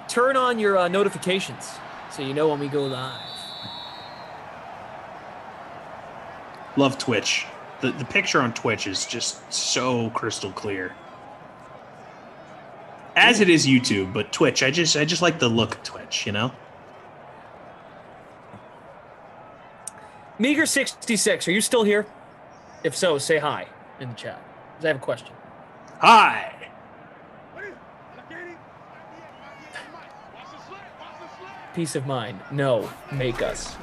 Turn on your notifications so you know when we go live. Love Twitch. The picture on Twitch is just so crystal clear. As it is YouTube, but Twitch, I just like the look of Twitch, you know? Meager66, are you still here? If so, say hi in the chat. Because I have a question. Hi. Peace of mind. No, make us.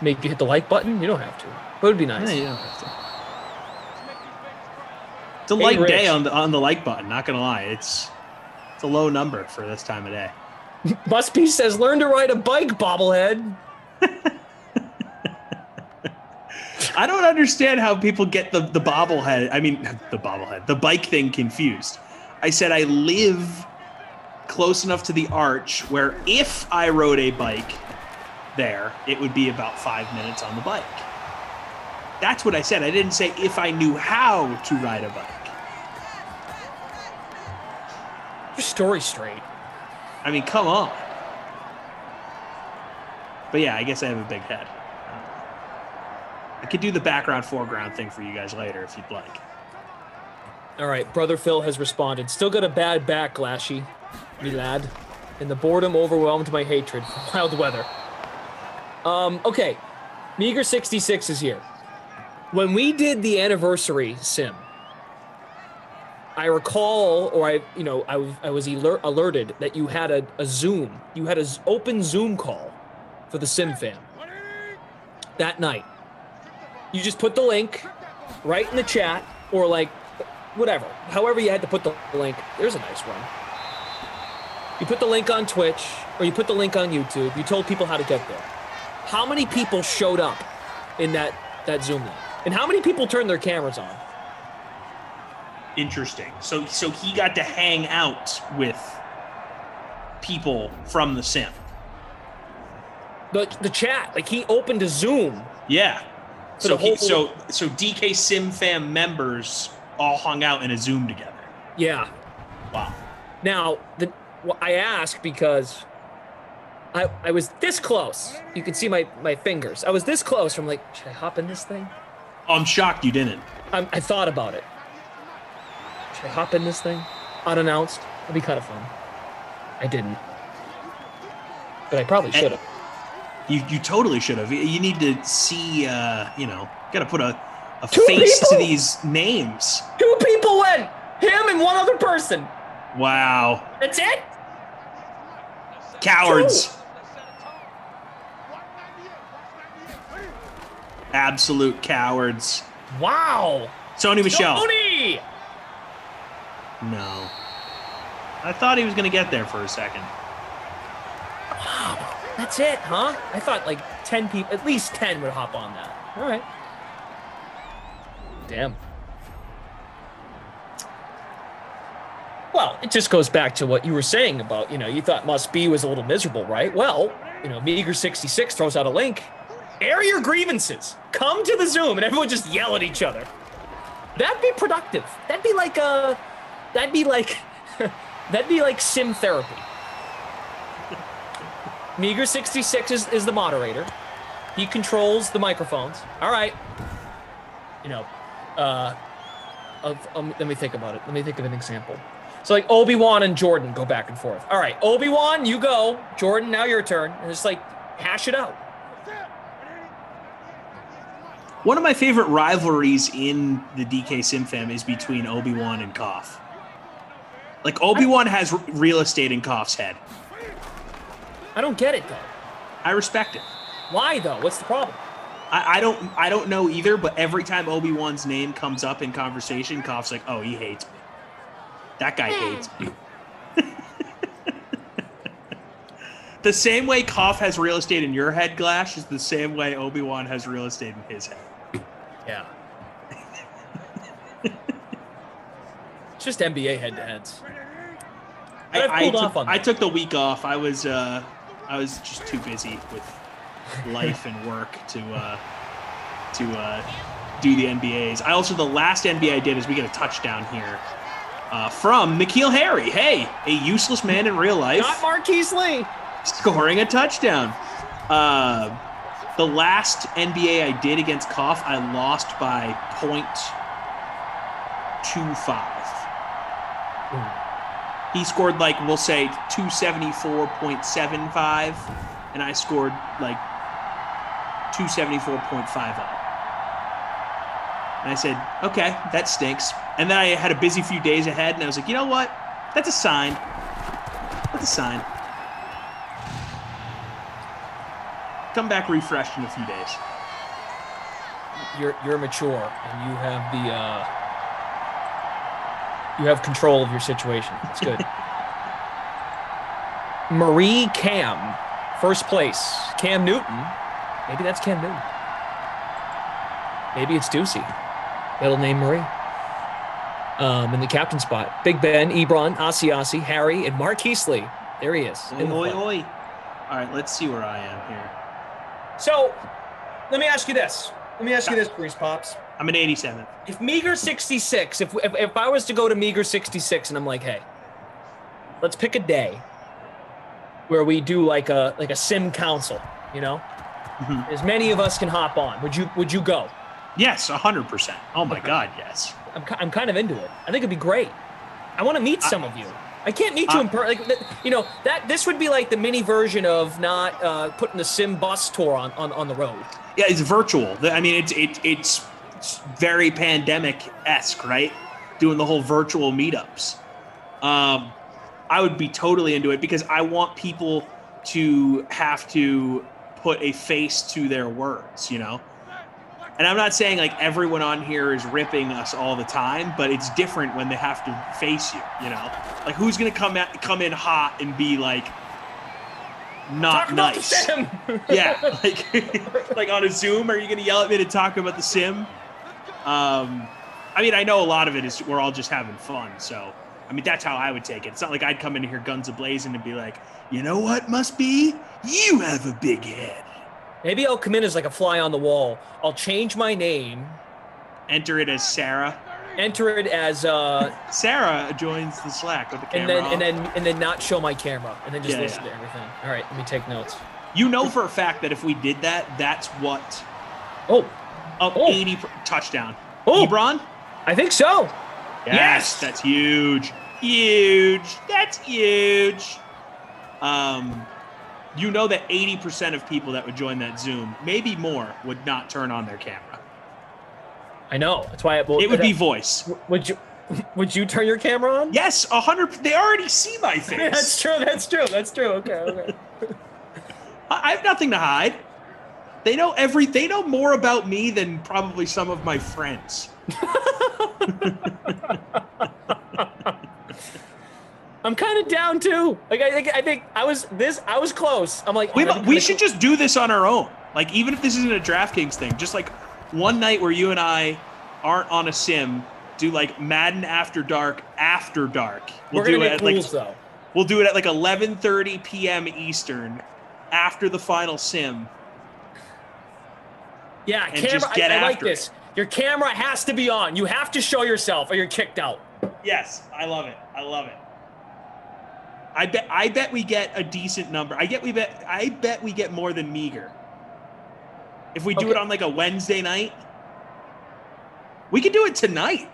Make you hit the like button? You don't have to. But it would be nice. Yeah, you don't have to. It's a light day on the like button, not gonna lie. It's a low number for this time of day. Must Be says, learn to ride a bike, bobblehead. I don't understand how people get the bobblehead. I mean, the bobblehead, the bike thing confused. I said I live close enough to the arch where if I rode a bike there, it would be about 5 minutes on the bike. That's what I said. I didn't say if I knew how to ride a bike. Your story straight. I mean, come on. But yeah, I guess I have a big head. I could do the background foreground thing for you guys later if you'd like. All right, Brother Phil has responded. Still got a bad back, Glashy, me lad. And the boredom overwhelmed my hatred for wild weather. Okay, Meager 66 is here. When we did the anniversary sim, I recall, or I was alerted that you had a Zoom. You had an open Zoom call for the sim fam that night. You just put the link right in the chat, or like whatever, however you had to put the link. There's a nice run. You put the link on Twitch, or you put the link on YouTube. You told people how to get there. How many people showed up in that Zoom link? And how many people turned their cameras on? Interesting. So he got to hang out with people from the sim. The chat, like he opened a Zoom. Yeah. So DK Sim Fam members all hung out in a Zoom together. Yeah. Wow. Now, I ask because I was this close. You can see my fingers. I was this close. I'm like, should I hop in this thing? Oh, I'm shocked you didn't. I thought about it. Should I hop in this thing unannounced? It'd be kind of fun. I didn't. But I probably should have. You totally should have. You need to see, got to put a Two face people? to these names. 2 people went. Him and one other person. Wow. That's it? Cowards. 2. Absolute cowards. Wow. Sony Michelle. Sony! No. I thought he was going to get there for a second. Wow. That's it, huh? I thought like 10 people, at least 10 would hop on that. All right. Damn. Well, it just goes back to what you were saying about, you thought Must Be was a little miserable, right? Well, Meager 66 throws out a link. Air your grievances. Come to the Zoom and everyone just yell at each other. That'd be productive. That'd be like sim therapy. Meager 66 is the moderator. He controls the microphones. All right. Let me think about it. Let me think of an example. So like Obi-Wan and Jordan go back and forth. All right, Obi-Wan, you go. Jordan, now your turn. And just like hash it out. One of my favorite rivalries in the DK Sim Fam is between Obi-Wan and Koff. Like Obi-Wan has real estate in Koff's head. I don't get it though. I respect it. Why though? What's the problem? I don't know either, but every time Obi-Wan's name comes up in conversation, Koff's like, oh, he hates me. That guy hates me. The same way Koff has real estate in your head, Glash, is the same way Obi-Wan has real estate in his head. Yeah. It's just NBA head-to-heads. I took the week off. I was just too busy with life and work to do the NBAs. The last NBA I did is we get a touchdown here from N'Keal Harry. Hey, a useless man in real life. Not Marquise Lee. Scoring a touchdown. The last NBA I did against Koff, I lost by 0.25. He scored we'll say 274.75, and I scored 274.50. And I said, okay, that stinks. And then I had a busy few days ahead, and I was like, you know what? That's a sign. That's a sign. Come back refreshed in a few days. You're mature, and you have you have control of your situation. It's good. Marie Cam, first place. Cam Newton. Maybe that's Cam Newton. Maybe it's Ducey. Middle name Marie. In the captain spot. Big Ben, Ebron, Asiasi, Harry, and Marquise Lee. There he is. Oi. All right, let's see where I am here. So, let me ask you this. Let me ask you this, Grease Pops. I'm an 87. If Meager 66, if I was to go to Meager 66 and I'm like, hey, let's pick a day where we do like a sim council, you know? Mm-hmm. As many of us can hop on. Would you go? Yes, 100%. Oh my God, yes. I'm kind of into it. I think it'd be great. I want to meet some of you. I can't meet you in person. Like, you know, this would be like the mini version of not putting the sim bus tour on the road. Yeah, it's virtual. I mean, it's very pandemic-esque, right? Doing the whole virtual meetups. I would be totally into it because I want people to have to put a face to their words, you know? And I'm not saying like everyone on here is ripping us all the time, but it's different when they have to face you, you know? Like who's going to come in hot and be like not Talk about nice? the sim. Yeah, like on a Zoom, are you going to yell at me to talk about the sim? I mean, I know a lot of it is we're all just having fun, so I mean that's how I would take it. It's not like I'd come in here guns a-blazing and be like, you know what must be? You have a big head. Maybe I'll come in as like a fly on the wall. I'll change my name. Enter it as Sarah. Enter it as Sarah joins the Slack with the camera and then not show my camera and then just listen to everything. All right, let me take notes. You know for a fact that if we did that, that's what. 80 touchdown. Ebron? I think so. Yes, that's huge. Huge. That's huge. You know that 80% of people that would join that Zoom, maybe more, would not turn on their camera. I know. That's why it would be voice. Would you turn your camera on? Yes, 100%. They already see my face. That's true. Okay. I have nothing to hide. They know more about me than probably some of my friends. I'm kind of down too. Like I think I was close. I'm like, we should just do this on our own. Like even if this isn't a DraftKings thing, just like one night where you and I aren't on a sim, do like Madden After Dark. We're gonna get rules though. We'll do it at like 11:30 p.m. Eastern, after the final sim. Yeah, and camera. Just get I after like this. it. Your camera has to be on. You have to show yourself, or you're kicked out. Yes, I love it. I bet we get a decent number. I bet we get more than meager. If we do it on like a Wednesday night, we could do it tonight.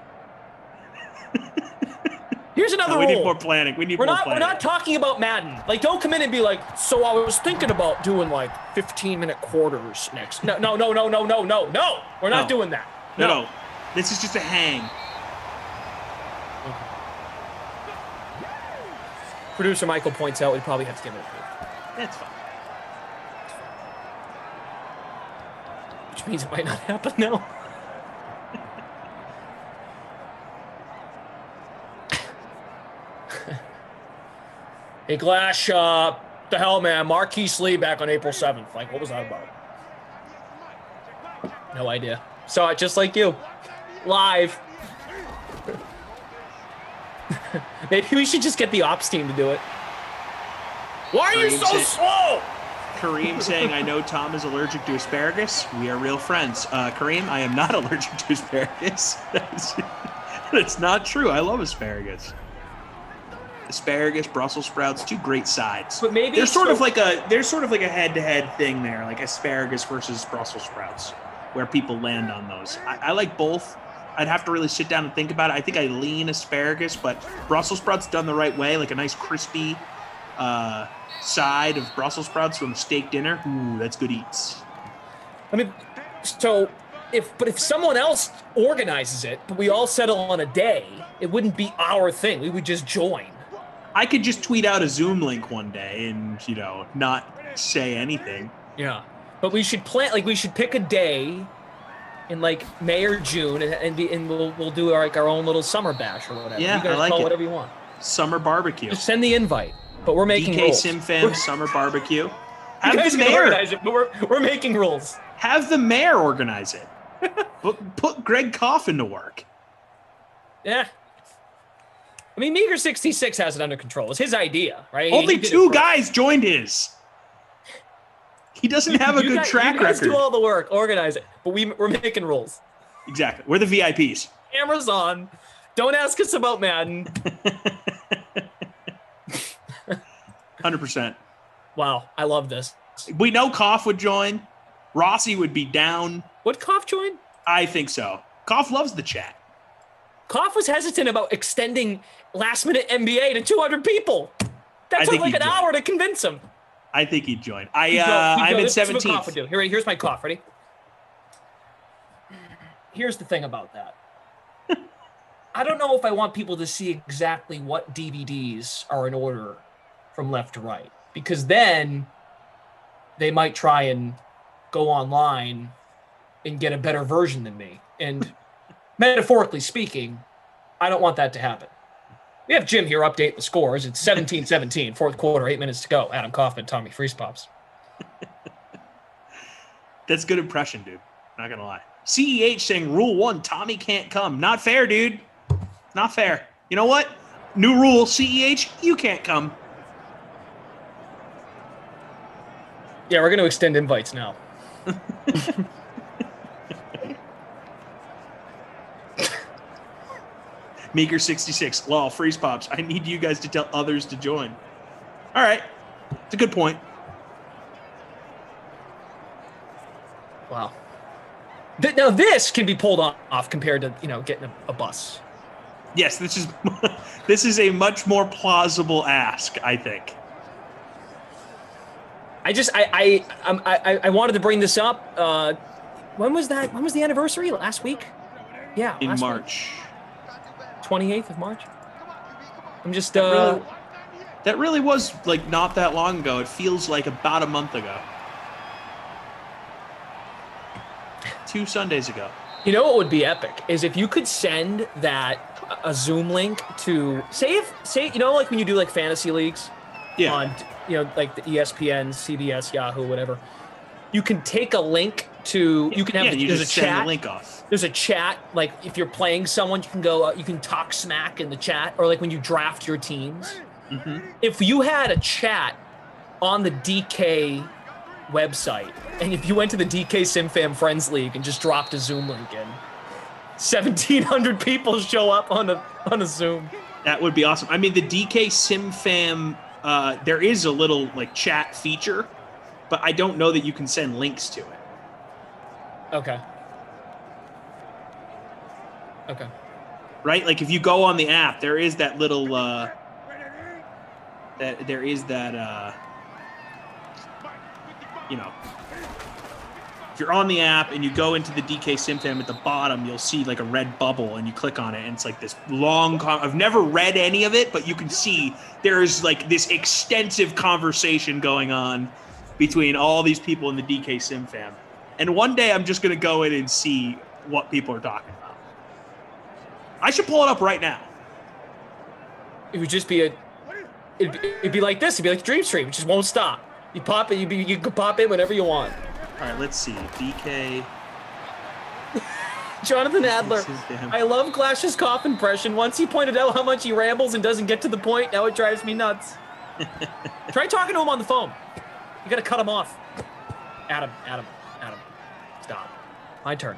Here's another We rule. need more planning. We're not talking about Madden. Like, don't come in and be like, so I was thinking about doing like 15-minute quarters next. No. We're not doing that. No. This is just a hang. Producer Michael points out we probably have to give it approved. That's fine. Which means it might not happen now. Hey, Glash, the hell, man? Marquise Lee back on April 7th. Like, what was that about? No idea. Saw it just like you. Live. Maybe we should just get the ops team to do it. Why are you so slow? Kareem saying, I know Tom is allergic to asparagus. We are real friends. Kareem, I am not allergic to asparagus. That's not true. I love asparagus. Asparagus, Brussels sprouts, two great sides. But maybe there's sort of like a head-to-head thing there, like asparagus versus Brussels sprouts, where people land on those. I like both. I'd have to really sit down and think about it. I think I lean asparagus, but Brussels sprouts done the right way, like a nice crispy side of Brussels sprouts from a steak dinner. Ooh, that's good eats. I mean, so if someone else organizes it, but we all settle on a day, it wouldn't be our thing. We would just join. I could just tweet out a Zoom link one day and, not say anything. Yeah. But we should we should pick a day in like May or June and we'll do our own little summer bash or whatever. Yeah, you guys I like call it. Whatever you want. Summer barbecue. Just send the invite. But we're making DK rules. SimFam summer barbecue. You Have guys the can mayor organize it, but we're making rules. Have the mayor organize it. Put Greg Coffin to work. Yeah. I mean, Meager 66 has it under control. It's his idea, right? Only He did two it guys joined his. He doesn't have a good track record. You guys record. do all the work. Organize it. but we're making rules. Exactly. We're the VIPs. Cameras on. Don't ask us about Madden. 100%. Wow, I love this. We know Koff would join. Rossi would be down. Would Koff join? I think so. Koff loves the chat. Koff was hesitant about extending last-minute NBA to 200 people. That took like an hour to convince him. I think he'd join. I'm in 17th. This is what Koff would do. Here's my cough. Ready? Here's the thing about that. I don't know if I want people to see exactly what DVDs are in order from left to right, because then they might try and go online and get a better version than me. And metaphorically speaking, I don't want that to happen. We have Jim here update the scores. It's 17-17, fourth quarter, 8 minutes to go. Adam Kaufman, Tommy Freeze Pops. That's good impression, dude. Not going to lie. CEH saying rule 1, Tommy can't come. Not fair, dude. Not fair. You know what? New rule, CEH, you can't come. Yeah, we're going to extend invites now. Meeker66, lol, Freeze Pops. I need you guys to tell others to join. All right. It's a good point. Wow. Now this can be pulled off compared to, getting a bus. Yes, this is a much more plausible ask, I think. I wanted to bring this up. When was that? When was the anniversary? Last week? Yeah. In March. 28th of March? I'm just that really was like not that long ago. It feels like about a month ago. 2 Sundays ago. You know what would be epic is if you could send a Zoom link to say like when you do like fantasy leagues on like the ESPN, CBS, Yahoo, whatever. You can take a link to there's a chat. The link off. There's a chat, like if you're playing someone, you can go, you can talk smack in the chat, or like when you draft your teams. Mm-hmm. If you had a chat on the DK website, and if you went to the DK SimFam Friends League and just dropped a Zoom link in, 1,700 people show up on a Zoom. That would be awesome. I mean, the DK SimFam, there is a little like chat feature, but I don't know that you can send links to it. Okay. Right? Like if you go on the app, there is that little if you're on the app and you go into the DK SimFam at the bottom, you'll see like a red bubble and you click on it and it's like this long I've never read any of it, but you can see there's like this extensive conversation going on between all these people in the DK SimFam. And one day I'm just going to go in and see what people are talking about. I should pull it up right now. It would just be it'd be like this. It'd be like a dream stream. It just won't stop. You pop it. You can pop in whenever you want. All right, let's see. DK. Jonathan Adler. I love Clash's cough impression. Once he pointed out how much he rambles and doesn't get to the point, now it drives me nuts. Try talking to him on the phone. You got to cut him off. Adam. Stop. My turn.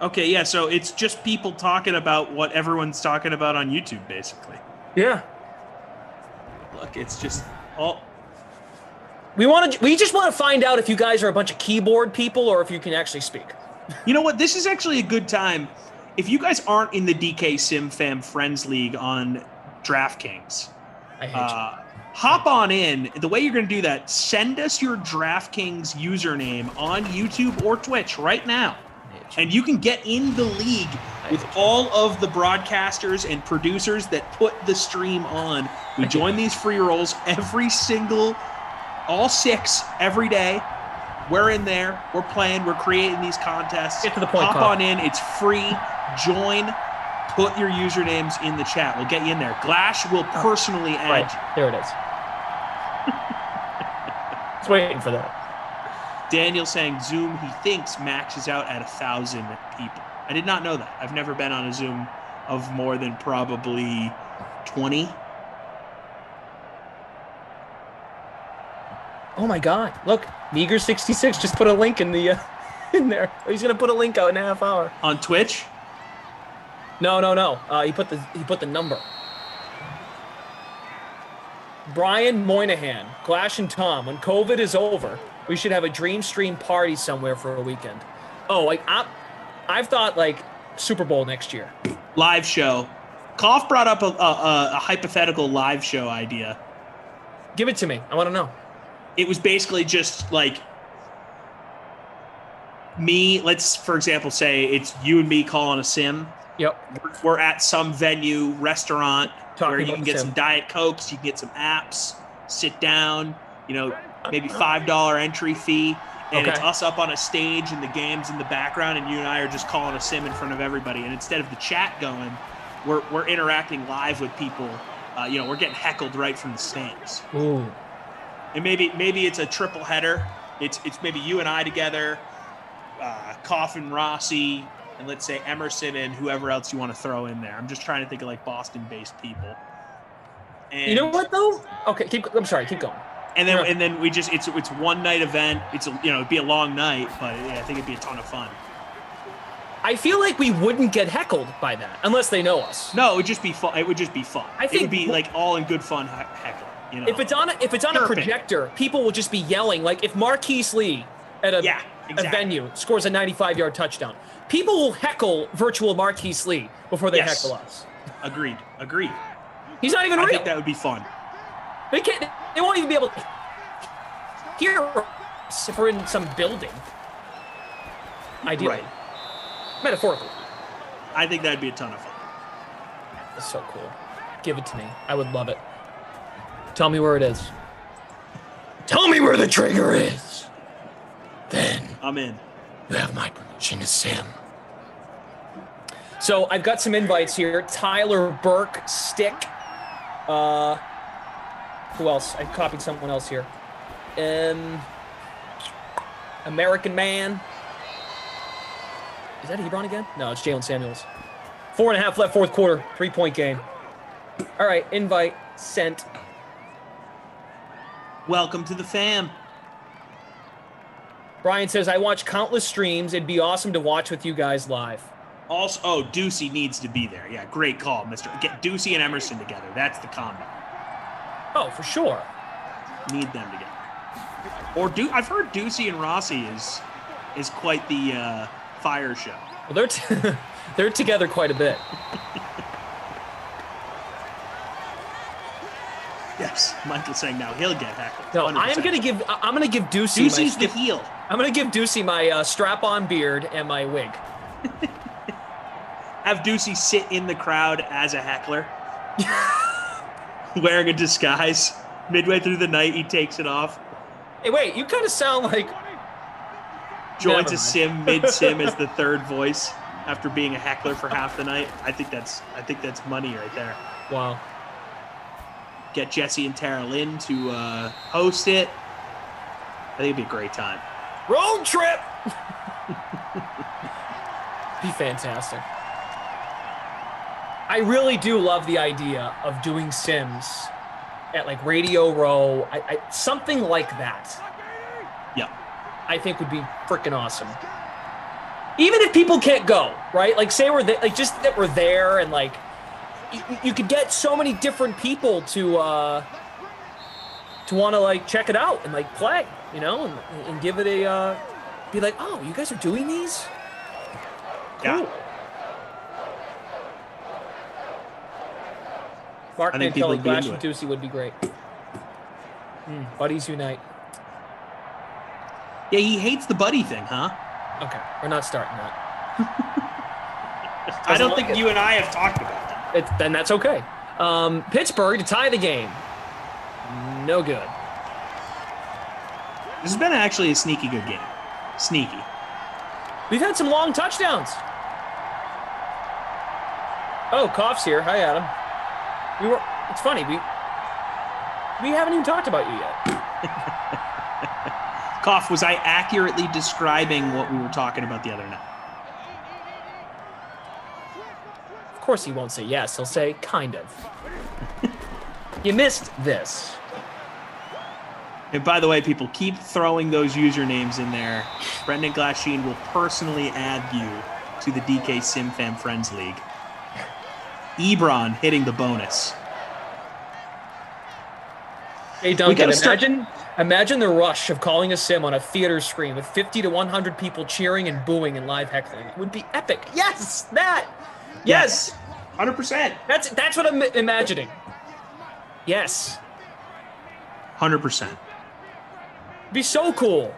Okay, yeah, so it's just people talking about what everyone's talking about on YouTube, basically. Yeah. Look, it's just all. We just want to find out if you guys are a bunch of keyboard people or if you can actually speak. You know what? This is actually a good time. If you guys aren't in the DK SimFam Friends League on DraftKings, I hate you. Hop on in. The way you're going to do that, send us your DraftKings username on YouTube or Twitch right now. And you can get in the league with all of the broadcasters and producers that put the stream on. We join these free rolls all 6 every day. We're in there. We're playing. We're creating these contests. Get to the point, Hop on in. It's free. Join. Put your usernames in the chat. We'll get you in there. Glash will personally add you. There it is. Just waiting for that. Daniel saying Zoom, he thinks maxes out at 1,000 people. I did not know that. I've never been on a Zoom of more than probably 20. Oh my God! Look, Meager66 just put a link in the in there. He's gonna put a link out in a half hour on Twitch. No. He put the number. Brian Moynihan, Clash and Tom. When COVID is over, we should have a Dream Stream party somewhere for a weekend. Oh, like I've thought like Super Bowl next year. Live show. Koff brought up a hypothetical live show idea. Give it to me. I want to know. It was basically just like me. Let's, for example, say it's you and me calling a sim. Yep. We're at some venue, restaurant, where you can get sim. some Diet Cokes, you can get some apps, sit down, maybe $5 entry fee. And it's us up on a stage and the game's in the background and you and I are just calling a sim in front of everybody. And instead of the chat going, we're interacting live with people. We're getting heckled right from the stands. Ooh. And maybe it's a triple header. It's maybe you and I together, Coffin, Rossi, and let's say Emerson and whoever else you want to throw in there. I'm just trying to think of like Boston-based people. And you know what though? Okay, I'm sorry. Keep going. And then we just it's one night event. It'd be a long night, but I think it'd be a ton of fun. I feel like we wouldn't get heckled by that unless they know us. No, it would just be fun. It would just be fun. I think it would be like all in good fun heckling. If it's on a projector, people will just be yelling. Like if Marquise Lee at a venue scores a 95-yard touchdown, people will heckle virtual Marquise Lee before they heckle us. Agreed. He's not even real. I think that would be fun. They can't. They won't even be able to hear us if we're in some building. Ideally. Right. Metaphorically. I think that'd be a ton of fun. That's so cool. Give it to me. I would love it. Tell me where it is. Tell me where the trigger is. Then I'm in. You have my permission to sim. So I've got some invites here. Tyler Burke, Stick. Who else? I copied someone else here. American Man. Is that Ebron again? No, it's Jalen Samuels. 4.5 left, fourth quarter. 3-point game. All right, invite sent. Welcome to the fam. Brian says, I watch countless streams. It'd be awesome to watch with you guys live. Also, Ducey needs to be there. Yeah, great call, Mr. Get Ducey and Emerson together. That's the combo. Oh, for sure. Need them together. Or I've heard Ducey and Rossi is quite the fire show. Well, they're together quite a bit. Yes, Michael's saying now he'll get heckled. No, 100%. I'm gonna give Ducey. Ducey's the heel. I'm gonna give Ducey my strap-on beard and my wig. Have Ducey sit in the crowd as a heckler, wearing a disguise. Midway through the night, he takes it off. Hey, wait! You kind of sound like joins a sim mid-sim as the third voice after being a heckler for half the night. I think that's money right there. Wow. Get Jesse and Tara Lynn to host it. I think it'd be a great time. Road trip. Be fantastic. I really do love the idea of doing Sims at like Radio Row. Something like that. Yeah. I think would be freaking awesome. Even if people can't go, right? Like say we're there, like just that we're there and like you could get so many different people to want to like check it out and like play, you know, and give it a be like, oh, you guys are doing these? Cool. Yeah. Mark I think people Mantelli, would be Glash into and it. Ducey would be great. Buddies unite. Yeah, he hates the buddy thing, huh? Okay, we're not starting that. I don't think you and I have talked about that. Then that's okay. Pittsburgh to tie the game. No good. This has been actually a sneaky good game. Sneaky. We've had some long touchdowns. Oh, Koff's here. Hi, Adam. It's funny. We haven't even talked about you yet. Koff, was I accurately describing what we were talking about the other night? Of course he won't say yes. He'll say kind of. You missed this. And by the way, people, keep throwing those usernames in there. Brendan Glasheen will personally add you to the DK SimFam Friends League. Ebron hitting the bonus. Hey, Duncan, imagine the rush of calling a sim on a theater screen with 50 to 100 people cheering and booing and live heckling. It would be epic. Yes, that. Yes. 100%. That's what I'm imagining. Yes. 100%. It'd be so cool.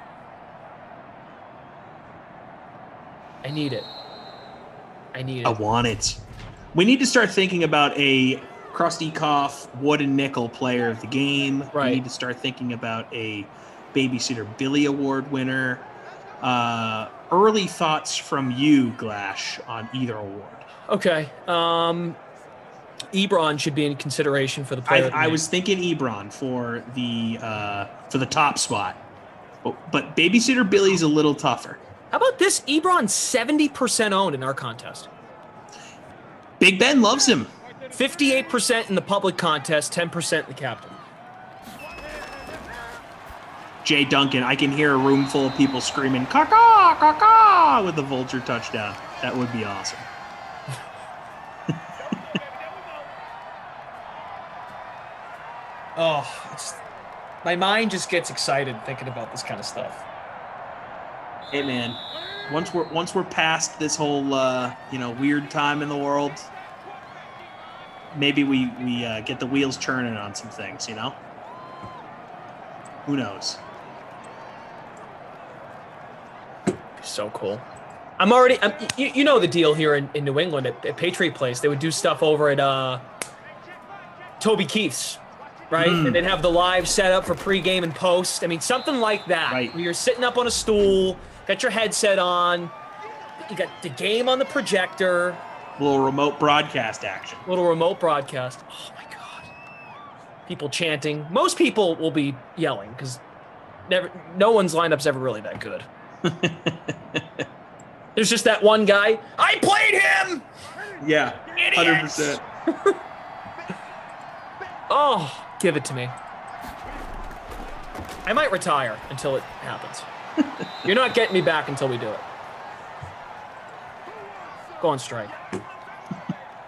I need it. I want it. We need to start thinking about a Krusty Koff Wooden Nickel Player of the Game. Right. We need to start thinking about a Babysitter Billy Award winner. Early thoughts from you, Glash, on either award. Okay. Ebron should be in consideration for the player. of the I game. was thinking Ebron for the top spot, but Babysitter Billy's a little tougher. How about this? Ebron 70% owned in our contest. Big Ben loves him. 58% in the public contest, 10% in the captain. Jay Duncan, I can hear a room full of people screaming "caw-caw, caw-caw" with the vulture touchdown. That would be awesome. My mind just gets excited thinking about this kind of stuff. Hey man, once we're past this whole weird time in the world, maybe we get the wheels turning on some things. Who knows? So cool. I'm already. You know the deal here in New England at Patriot Place. They would do stuff over at Toby Keith's, right? And they'd have the live setup for pregame and post. I mean, something like that. Right. Where you're sitting up on a stool, got your headset on, you got the game on the projector. A little remote broadcast action. Little remote broadcast. Oh my God. People chanting. Most people will be yelling because no one's lineup's ever really that good. There's just that one guy. I played him. Yeah, 100%. Oh, give it to me. I might retire until it happens. You're not getting me back until we do it. Go on strike.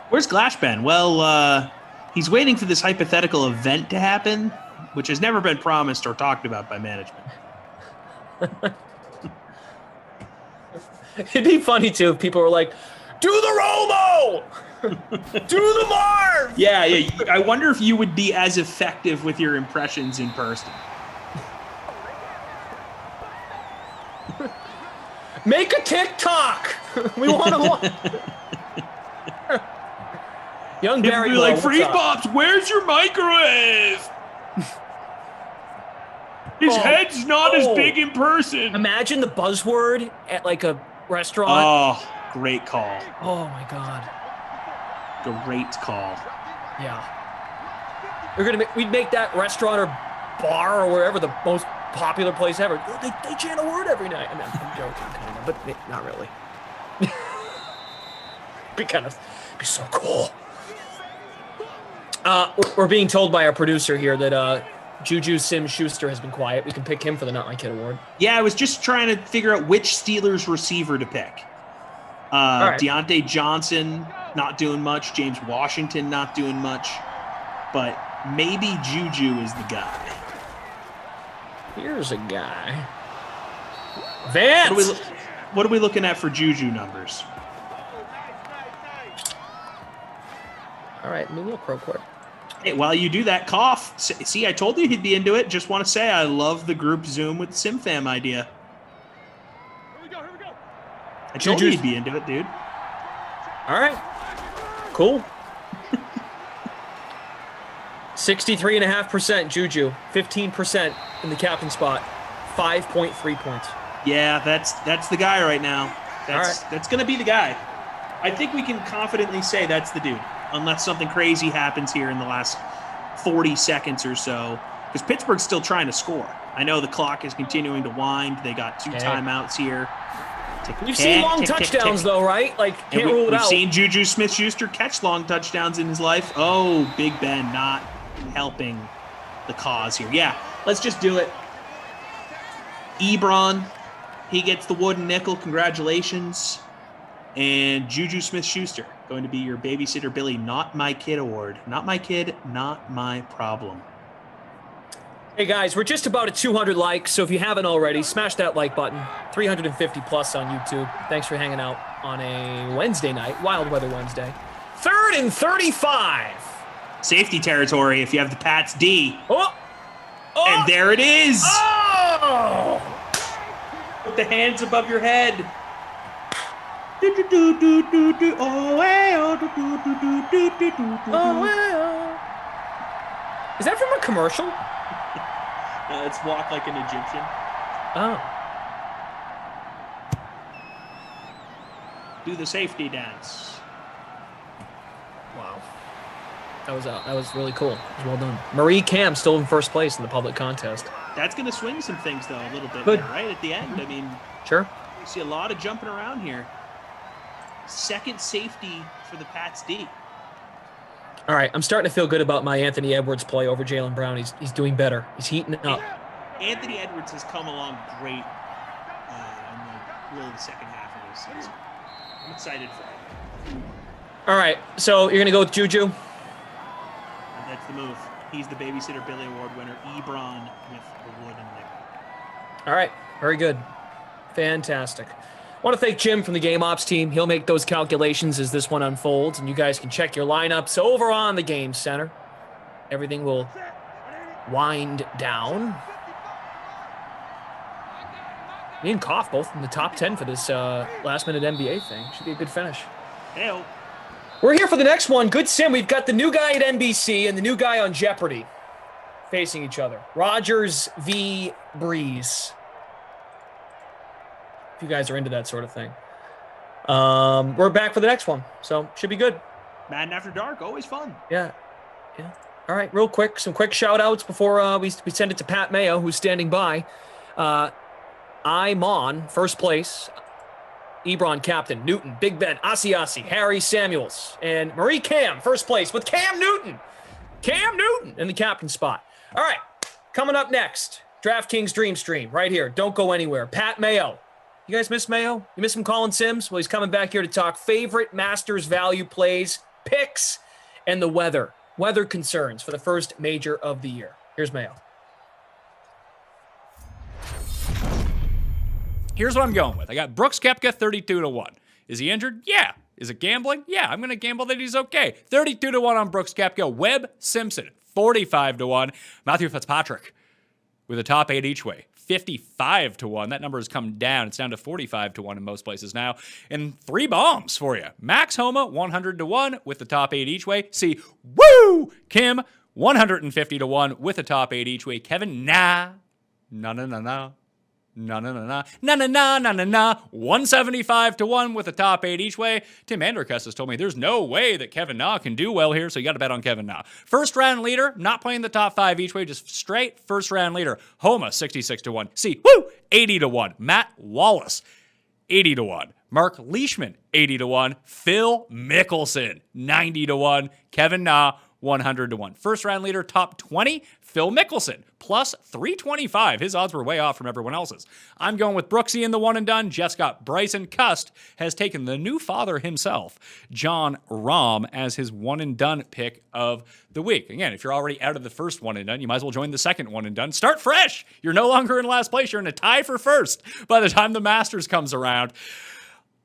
Where's Glash been? Well, he's waiting for this hypothetical event to happen, which has never been promised or talked about by management. It'd be funny too if people were like, "Do the Romo, do the Marv." Yeah. I wonder if you would be as effective with your impressions in person. Make a TikTok. We want to. Young Barry, be like, what's "Freeze up?" Pops, where's your microwave?" His head's not as big in person. Imagine the buzzword at like a restaurant. Oh, great call. Oh my God. Great call. Yeah. We'd make that restaurant or bar or wherever the most popular place ever. They chant a word every night. I mean, I'm joking, kind of, but not really. Be so cool. We're being told by our producer here that Juju Sims-Schuster has been quiet. We can pick him for the Not My Kid Award. Yeah, I was just trying to figure out which Steelers receiver to pick. right. Deontay Johnson, not doing much. James Washington, not doing much. But maybe Juju is the guy. Here's a guy. Vance! What are we looking at for Juju numbers? All right, let me look real quick. Hey, while you do that, cough. See, I told you he'd be into it. Just want to say I love the group Zoom with SimFam idea. Here we go. I told you he'd be into it, dude. All right. Cool. 63.5% Juju, 15% in the captain spot, 5.3 points. Yeah, that's the guy right now. That's going to be the guy. I think we can confidently say that's the dude, unless something crazy happens here in the last 40 seconds or so, because Pittsburgh's still trying to score. I know the clock is continuing to wind. They got 2 timeouts here. We've seen long touchdowns, though, right? Like, can't rule it out. We've seen Juju Smith-Schuster catch long touchdowns in his life. Oh, Big Ben not helping the cause here. Yeah, Let's just do it. Ebron, he gets the wooden nickel. Congratulations. And Juju Smith-Schuster, going to be your Babysitter Billy Not My Kid award. Not my kid, not my problem. Hey guys, we're just about at 200 likes, so if you haven't already, smash that like button. 350 plus on YouTube. Thanks for hanging out on a Wednesday night, Wild Weather Wednesday. 3rd and 35. Safety territory if you have the Pats D. Oh! Oh! And there it is. Oh! Put the hands above your head. Is that from a commercial? It's Walk Like an Egyptian. Oh. Do the safety dance. Wow. That was really cool. It was well done. Marie Cam still in first place in the public contest. That's going to swing some things, though, a little bit Good. there, right? At the end, I mean, Sure. you see a lot of jumping around here. Second safety for the Pats D. All right, I'm starting to feel good about my Anthony Edwards play over Jaylen Brown. He's doing better. He's heating up. Anthony Edwards has come along great in really the second half of this season. I'm excited for him. All right, so you're going to go with Juju? And that's the move. He's the Babysitter Billy Award winner. Ebron with the wooden nickel. All right, very good. Fantastic. I want to thank Jim from the Game Ops team. He'll make those calculations as this one unfolds, and you guys can check your lineups over on the Game Center. Everything will wind down. Me and Koff both in the top 10 for this last-minute NBA thing. Should be a good finish. Hey-o. We're here for the next one. Good Sim, we've got the new guy at NBC and the new guy on Jeopardy facing each other. Rodgers v. Breeze. If you guys are into that sort of thing. We're back for the next one, so should be good. Madden After Dark, always fun. Yeah. All right, real quick, some quick shout-outs before we send it to Pat Mayo, who's standing by. I'm on first place. Ebron captain, Newton, Big Ben, Asiasi, Harry Samuels, and Marie Cam first place with Cam Newton. Cam Newton in the captain spot. All right, coming up next, DraftKings Dream Stream right here. Don't go anywhere. Pat Mayo. You guys miss Mayo? You miss him calling Sims? Well, he's coming back here to talk favorite Masters value plays, picks, and the weather. Weather concerns for the first major of the year. Here's Mayo. Here's what I'm going with. I got Brooks Koepka 32-1. Is he injured? Yeah. Is it gambling? Yeah. I'm going to gamble that he's okay. 32-1 on Brooks Koepka. Webb Simpson 45-1. Matthew Fitzpatrick with a top 8 each way. 55-1. That number has come down. It's down to 45-1 in most places now. And 3 bombs for you. Max Homa 100-1 with the top 8 each way. See, woo! Kim 150-1 with the top 8 each way. Kevin No. 175-1 with the top 8 each way. Tim Andercuss has told me there's no way that Kevin Na can do well here, so you got to bet on Kevin Na. First round leader, not playing the top 5 each way, just straight first round leader. Homa 66-1. See, woo, 80-1. Matt Wallace 80-1. Mark Leishman 80-1. Phil Mickelson 90-1. Kevin Na 100-1. First round leader, top 20, Phil Mickelson, plus 325. His odds were way off from everyone else's. I'm going with Brooksy in the one and done. Jeff's got Bryson Cust, has taken the new father himself, John Rahm, as his one and done pick of the week. Again, if you're already out of the first one and done, you might as well join the second one and done. Start fresh. You're no longer in last place. You're in a tie for first by the time the Masters comes around.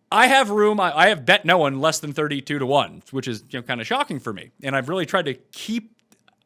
I have room. I have bet no one less than 32-1, which is kind of shocking for me. And I've really tried to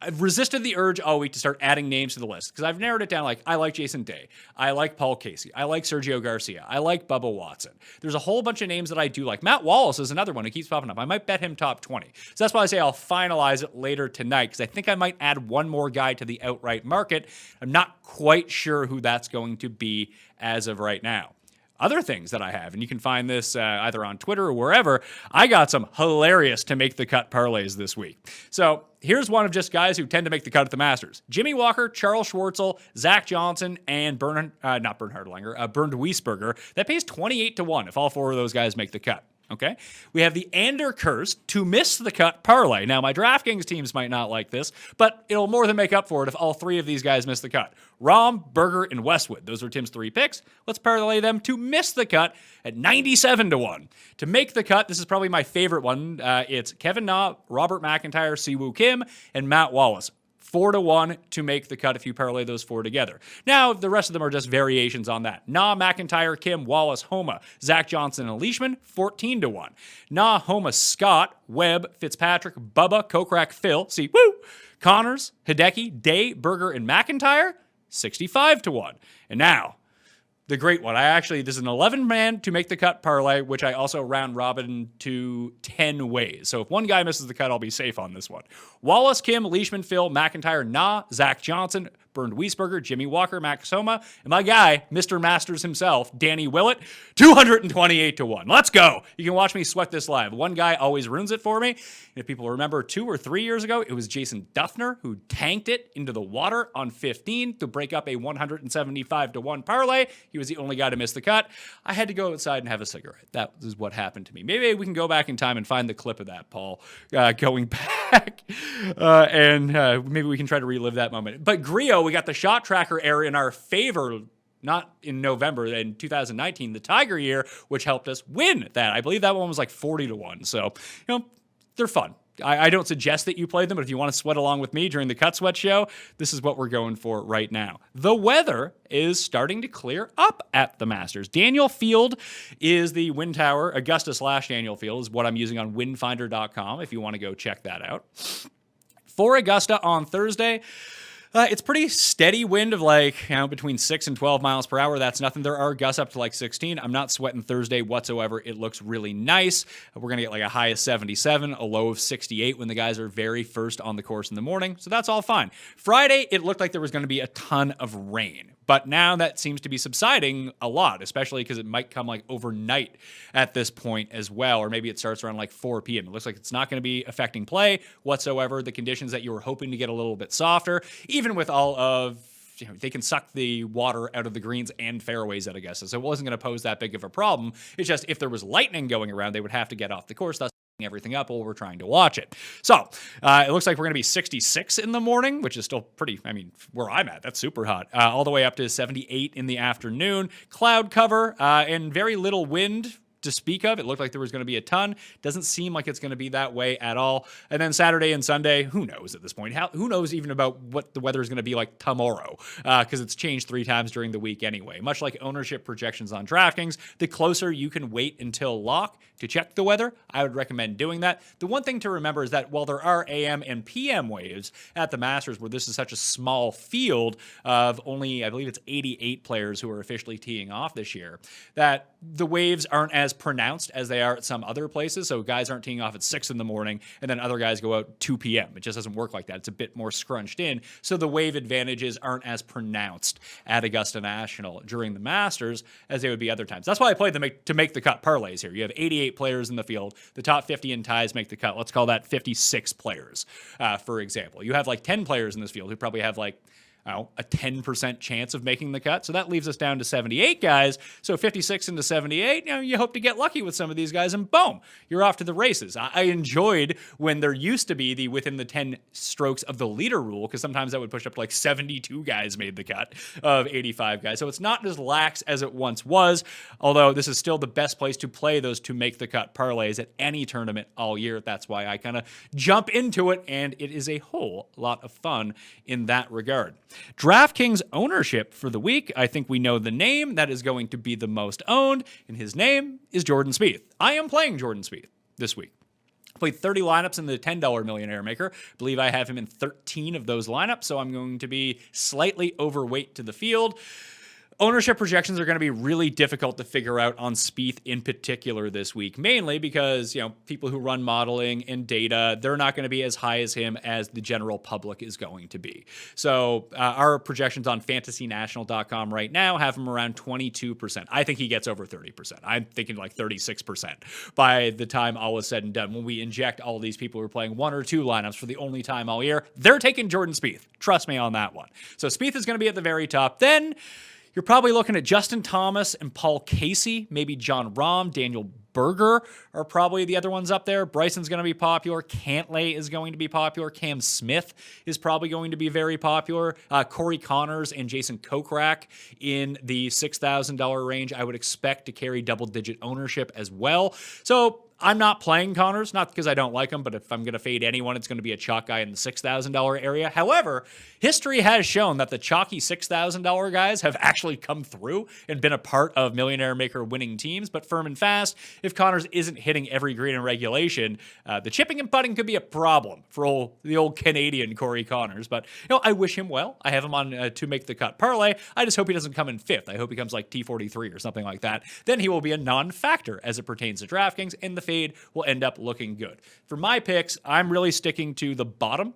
I've resisted the urge all week to start adding names to the list because I've narrowed it down. Like, I like Jason Day. I like Paul Casey. I like Sergio Garcia. I like Bubba Watson. There's a whole bunch of names that I do like. Matt Wallace is another one who keeps popping up. I might bet him top 20. So that's why I say I'll finalize it later tonight because I think I might add one more guy to the outright market. I'm not quite sure who that's going to be as of right now. Other things that I have, and you can find this either on Twitter or wherever, I got some hilarious to make the cut parlays this week. So here's one of just guys who tend to make the cut at the Masters. Jimmy Walker, Charles Schwartzel, Zach Johnson, and Bernd Wiesberger. That pays 28-1 if all 4 of those guys make the cut. Okay. We have the Anderkurst to miss the cut parlay. Now, my DraftKings teams might not like this, but it'll more than make up for it if all three of these guys miss the cut. Rom, Berger, and Westwood. Those were Tim's 3 picks. Let's parlay them to miss the cut at 97-1. To make the cut, this is probably my favorite one. It's Kevin Na, Robert McIntyre, Siwoo Kim, and Matt Wallace. 4-1 to make the cut if you parlay those 4 together. Now, the rest of them are just variations on that. Na, McIntyre, Kim, Wallace, Homa, Zach Johnson, and Leishman, 14-1. Na, Homa, Scott, Webb, Fitzpatrick, Bubba, Kokrak, Phil, Connors, Hideki, Day, Berger, and McIntyre, 65-1. And now, the great one. This is an 11-man to make the cut parlay, which I also round robin to 10 ways. So if one guy misses the cut, I'll be safe on this one. Wallace, Kim, Leishman, Phil, McIntyre, Na, Zach Johnson, Bernd Wiesberger, Jimmy Walker, Max Homa, and my guy, Mr. Masters himself, Danny Willett, 228-1. Let's go. You can watch me sweat this live. One guy always ruins it for me. And if people remember 2 or 3 years ago, it was Jason Duffner who tanked it into the water on 15 to break up a 175-1 parlay. He was the only guy to miss the cut. I had to go outside and have a cigarette. That is what happened to me. Maybe we can go back in time and find the clip of that, Paul, going back. And maybe we can try to relive that moment. But Grio, we got the shot tracker error in our favor, not in November, in 2019, the Tiger year, which helped us win that. I believe that one was like 40-1. So, they're fun. I don't suggest that you play them, but if you want to sweat along with me during the Cut Sweat show, this is what we're going for right now. The weather is starting to clear up at the Masters. Daniel Field is the wind tower. Augusta/Daniel Field is what I'm using on windfinder.com if you want to go check that out. For Augusta on Thursday, it's pretty steady wind of between 6 and 12 miles per hour. That's nothing. There are gusts up to 16. I'm not sweating Thursday whatsoever. It looks really nice. We're going to get a high of 77, a low of 68 when the guys are very first on the course in the morning. So that's all fine. Friday, it looked like there was going to be a ton of rain. But now that seems to be subsiding a lot, especially because it might come overnight at this point as well, or maybe it starts around 4 p.m. It looks like it's not going to be affecting play whatsoever. The conditions that you were hoping to get a little bit softer, even with all of, they can suck the water out of the greens and fairways at Augusta, so it wasn't going to pose that big of a problem. It's just if there was lightning going around, they would have to get off the course, thus everything up while we're trying to watch it. So it looks like we're going to be 66 in the morning, which is still pretty, where I'm at, that's super hot, all the way up to 78 in the afternoon. Cloud cover and very little wind to speak of. It looked like there was going to be a ton. Doesn't seem like it's going to be that way at all. And then Saturday and Sunday, who knows at this point? Who knows even about what the weather is going to be like tomorrow? Because it's changed 3 times during the week anyway. Much like ownership projections on DraftKings, the closer you can wait until lock to check the weather, I would recommend doing that. The one thing to remember is that while there are AM and PM waves at the Masters, where this is such a small field of only, I believe it's 88 players who are officially teeing off this year, that the waves aren't as pronounced as they are at some other places. So guys aren't teeing off at 6 in the morning and then other guys go out 2 p.m. It just doesn't work like that. It's a bit more scrunched in. So the wave advantages aren't as pronounced at Augusta National during the Masters as they would be other times. That's why I played to make the cut parlays here. You have 88 players in the field. The top 50 in ties make the cut. Let's call that 56 players, for example. You have 10 players in this field who probably have a 10% chance of making the cut. So that leaves us down to 78 guys. So 56 into 78, you hope to get lucky with some of these guys and boom, you're off to the races. I enjoyed when there used to be the within the 10 strokes of the leader rule, because sometimes that would push up to 72 guys made the cut of 85 guys. So it's not as lax as it once was, although this is still the best place to play those to make the cut parlays at any tournament all year. That's why I kind of jump into it, and it is a whole lot of fun in that regard. DraftKings ownership for the week. I think we know the name that is going to be the most owned, and his name is Jordan Spieth. I am playing Jordan Spieth this week. Played 30 lineups in the $10 Millionaire Maker. I believe I have him in 13 of those lineups, so I'm going to be slightly overweight to the field. Ownership projections are going to be really difficult to figure out on Spieth in particular this week, mainly because, people who run modeling and data, they're not going to be as high as him as the general public is going to be. So our projections on fantasynational.com right now have him around 22%. I think he gets over 30%. I'm thinking 36% by the time all is said and done. When we inject all these people who are playing 1 or 2 lineups for the only time all year, they're taking Jordan Spieth. Trust me on that one. So Spieth is going to be at the very top. Then you're probably looking at Justin Thomas and Paul Casey, maybe John Rahm, Daniel Berger are probably the other ones up there. Bryson's going to be popular. Cantlay is going to be popular. Cam Smith is probably going to be very popular. Corey Connors and Jason Kokrak in the $6,000 range, I would expect to carry double-digit ownership as well. So I'm not playing Connors, not because I don't like him, but if I'm going to fade anyone, it's going to be a chalk guy in the $6,000 area. However, history has shown that the chalky $6,000 guys have actually come through and been a part of Millionaire Maker winning teams. But firm and fast, if Connors isn't hitting every green in regulation, the chipping and putting could be a problem for the old Canadian Corey Connors. But I wish him well. I have him on to make the cut parlay. I just hope he doesn't come in 5th. I hope he comes like T43 or something like that. Then he will be a non-factor as it pertains to DraftKings, and the fade will end up looking good. For my picks, I'm really sticking to the bottom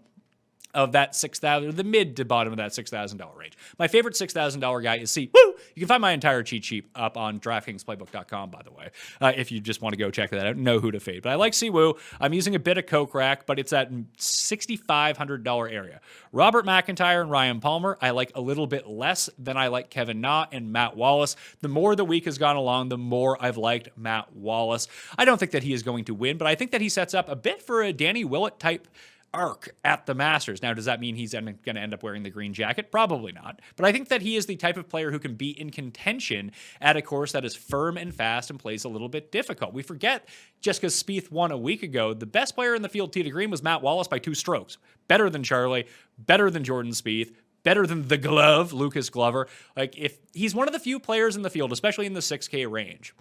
of that $6,000, the mid to bottom of that $6,000 range. My favorite $6,000 guy is C. Woo! You can find my entire cheat sheet up on DraftKingsPlaybook.com, by the way, if you just want to go check that out, know who to fade. But I like Siwoo. I'm using a bit of Kokrak, but it's at $6,500 area. Robert McIntyre and Ryan Palmer, I like a little bit less than I like Kevin Na and Matt Wallace. The more the week has gone along, the more I've liked Matt Wallace. I don't think that he is going to win, but I think that he sets up a bit for a Danny Willett type arc at the Masters. Now, does that mean he's going to end up wearing the green jacket? Probably not. But I think that he is the type of player who can be in contention at a course that is firm and fast and plays a little bit difficult. We forget, just because Spieth won a week ago, the best player in the field tee to green was Matt Wallace by 2 strokes. Better than Charlie, better than Jordan Spieth, better than the glove, Lucas Glover. Like, if he's one of the few players in the field, especially in the 6K range,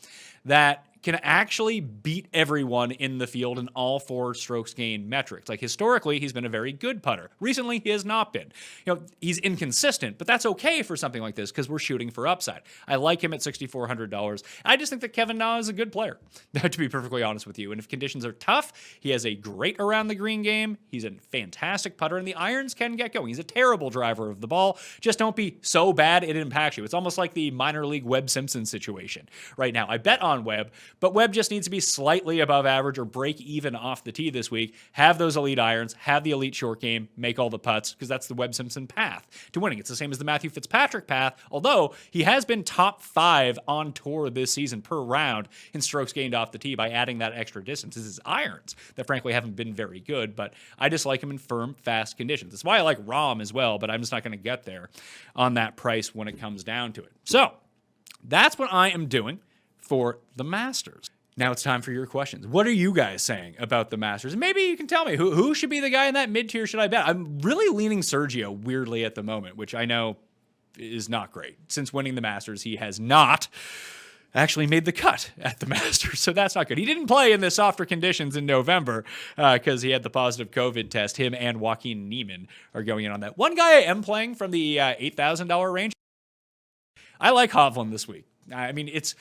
that can actually beat everyone in the field in all 4 strokes gained metrics. Like, historically, he's been a very good putter. Recently, he has not been. He's inconsistent, but that's okay for something like this because we're shooting for upside. I like him at $6,400. I just think that Kevin Na is a good player, to be perfectly honest with you. And if conditions are tough, he has a great around the green game. He's a fantastic putter, and the irons can get going. He's a terrible driver of the ball. Just don't be so bad it impacts you. It's almost like the minor league Webb Simpson situation right now. I bet on Webb, but Webb just needs to be slightly above average or break even off the tee this week, have those elite irons, have the elite short game, make all the putts, because that's the Webb Simpson path to winning. It's the same as the Matthew Fitzpatrick path, although he has been top 5 on tour this season per round in strokes gained off the tee by adding that extra distance. It's his irons that frankly haven't been very good, but I just like him in firm, fast conditions. That's why I like Rahm as well, but I'm just not going to get there on that price when it comes down to it. So that's what I am doing for the Masters. Now it's time for your questions. What are you guys saying about the Masters? And maybe you can tell me who should be the guy in that mid-tier should I bet? I'm really leaning Sergio weirdly at the moment, which I know is not great. Since winning the Masters, he has not actually made the cut at the Masters, so that's not good. He didn't play in the softer conditions in November because he had the positive COVID test. Him and Joaquin Niemann are going in on that. One guy I am playing from the $8,000 range, I like Hovland this week. I mean, it's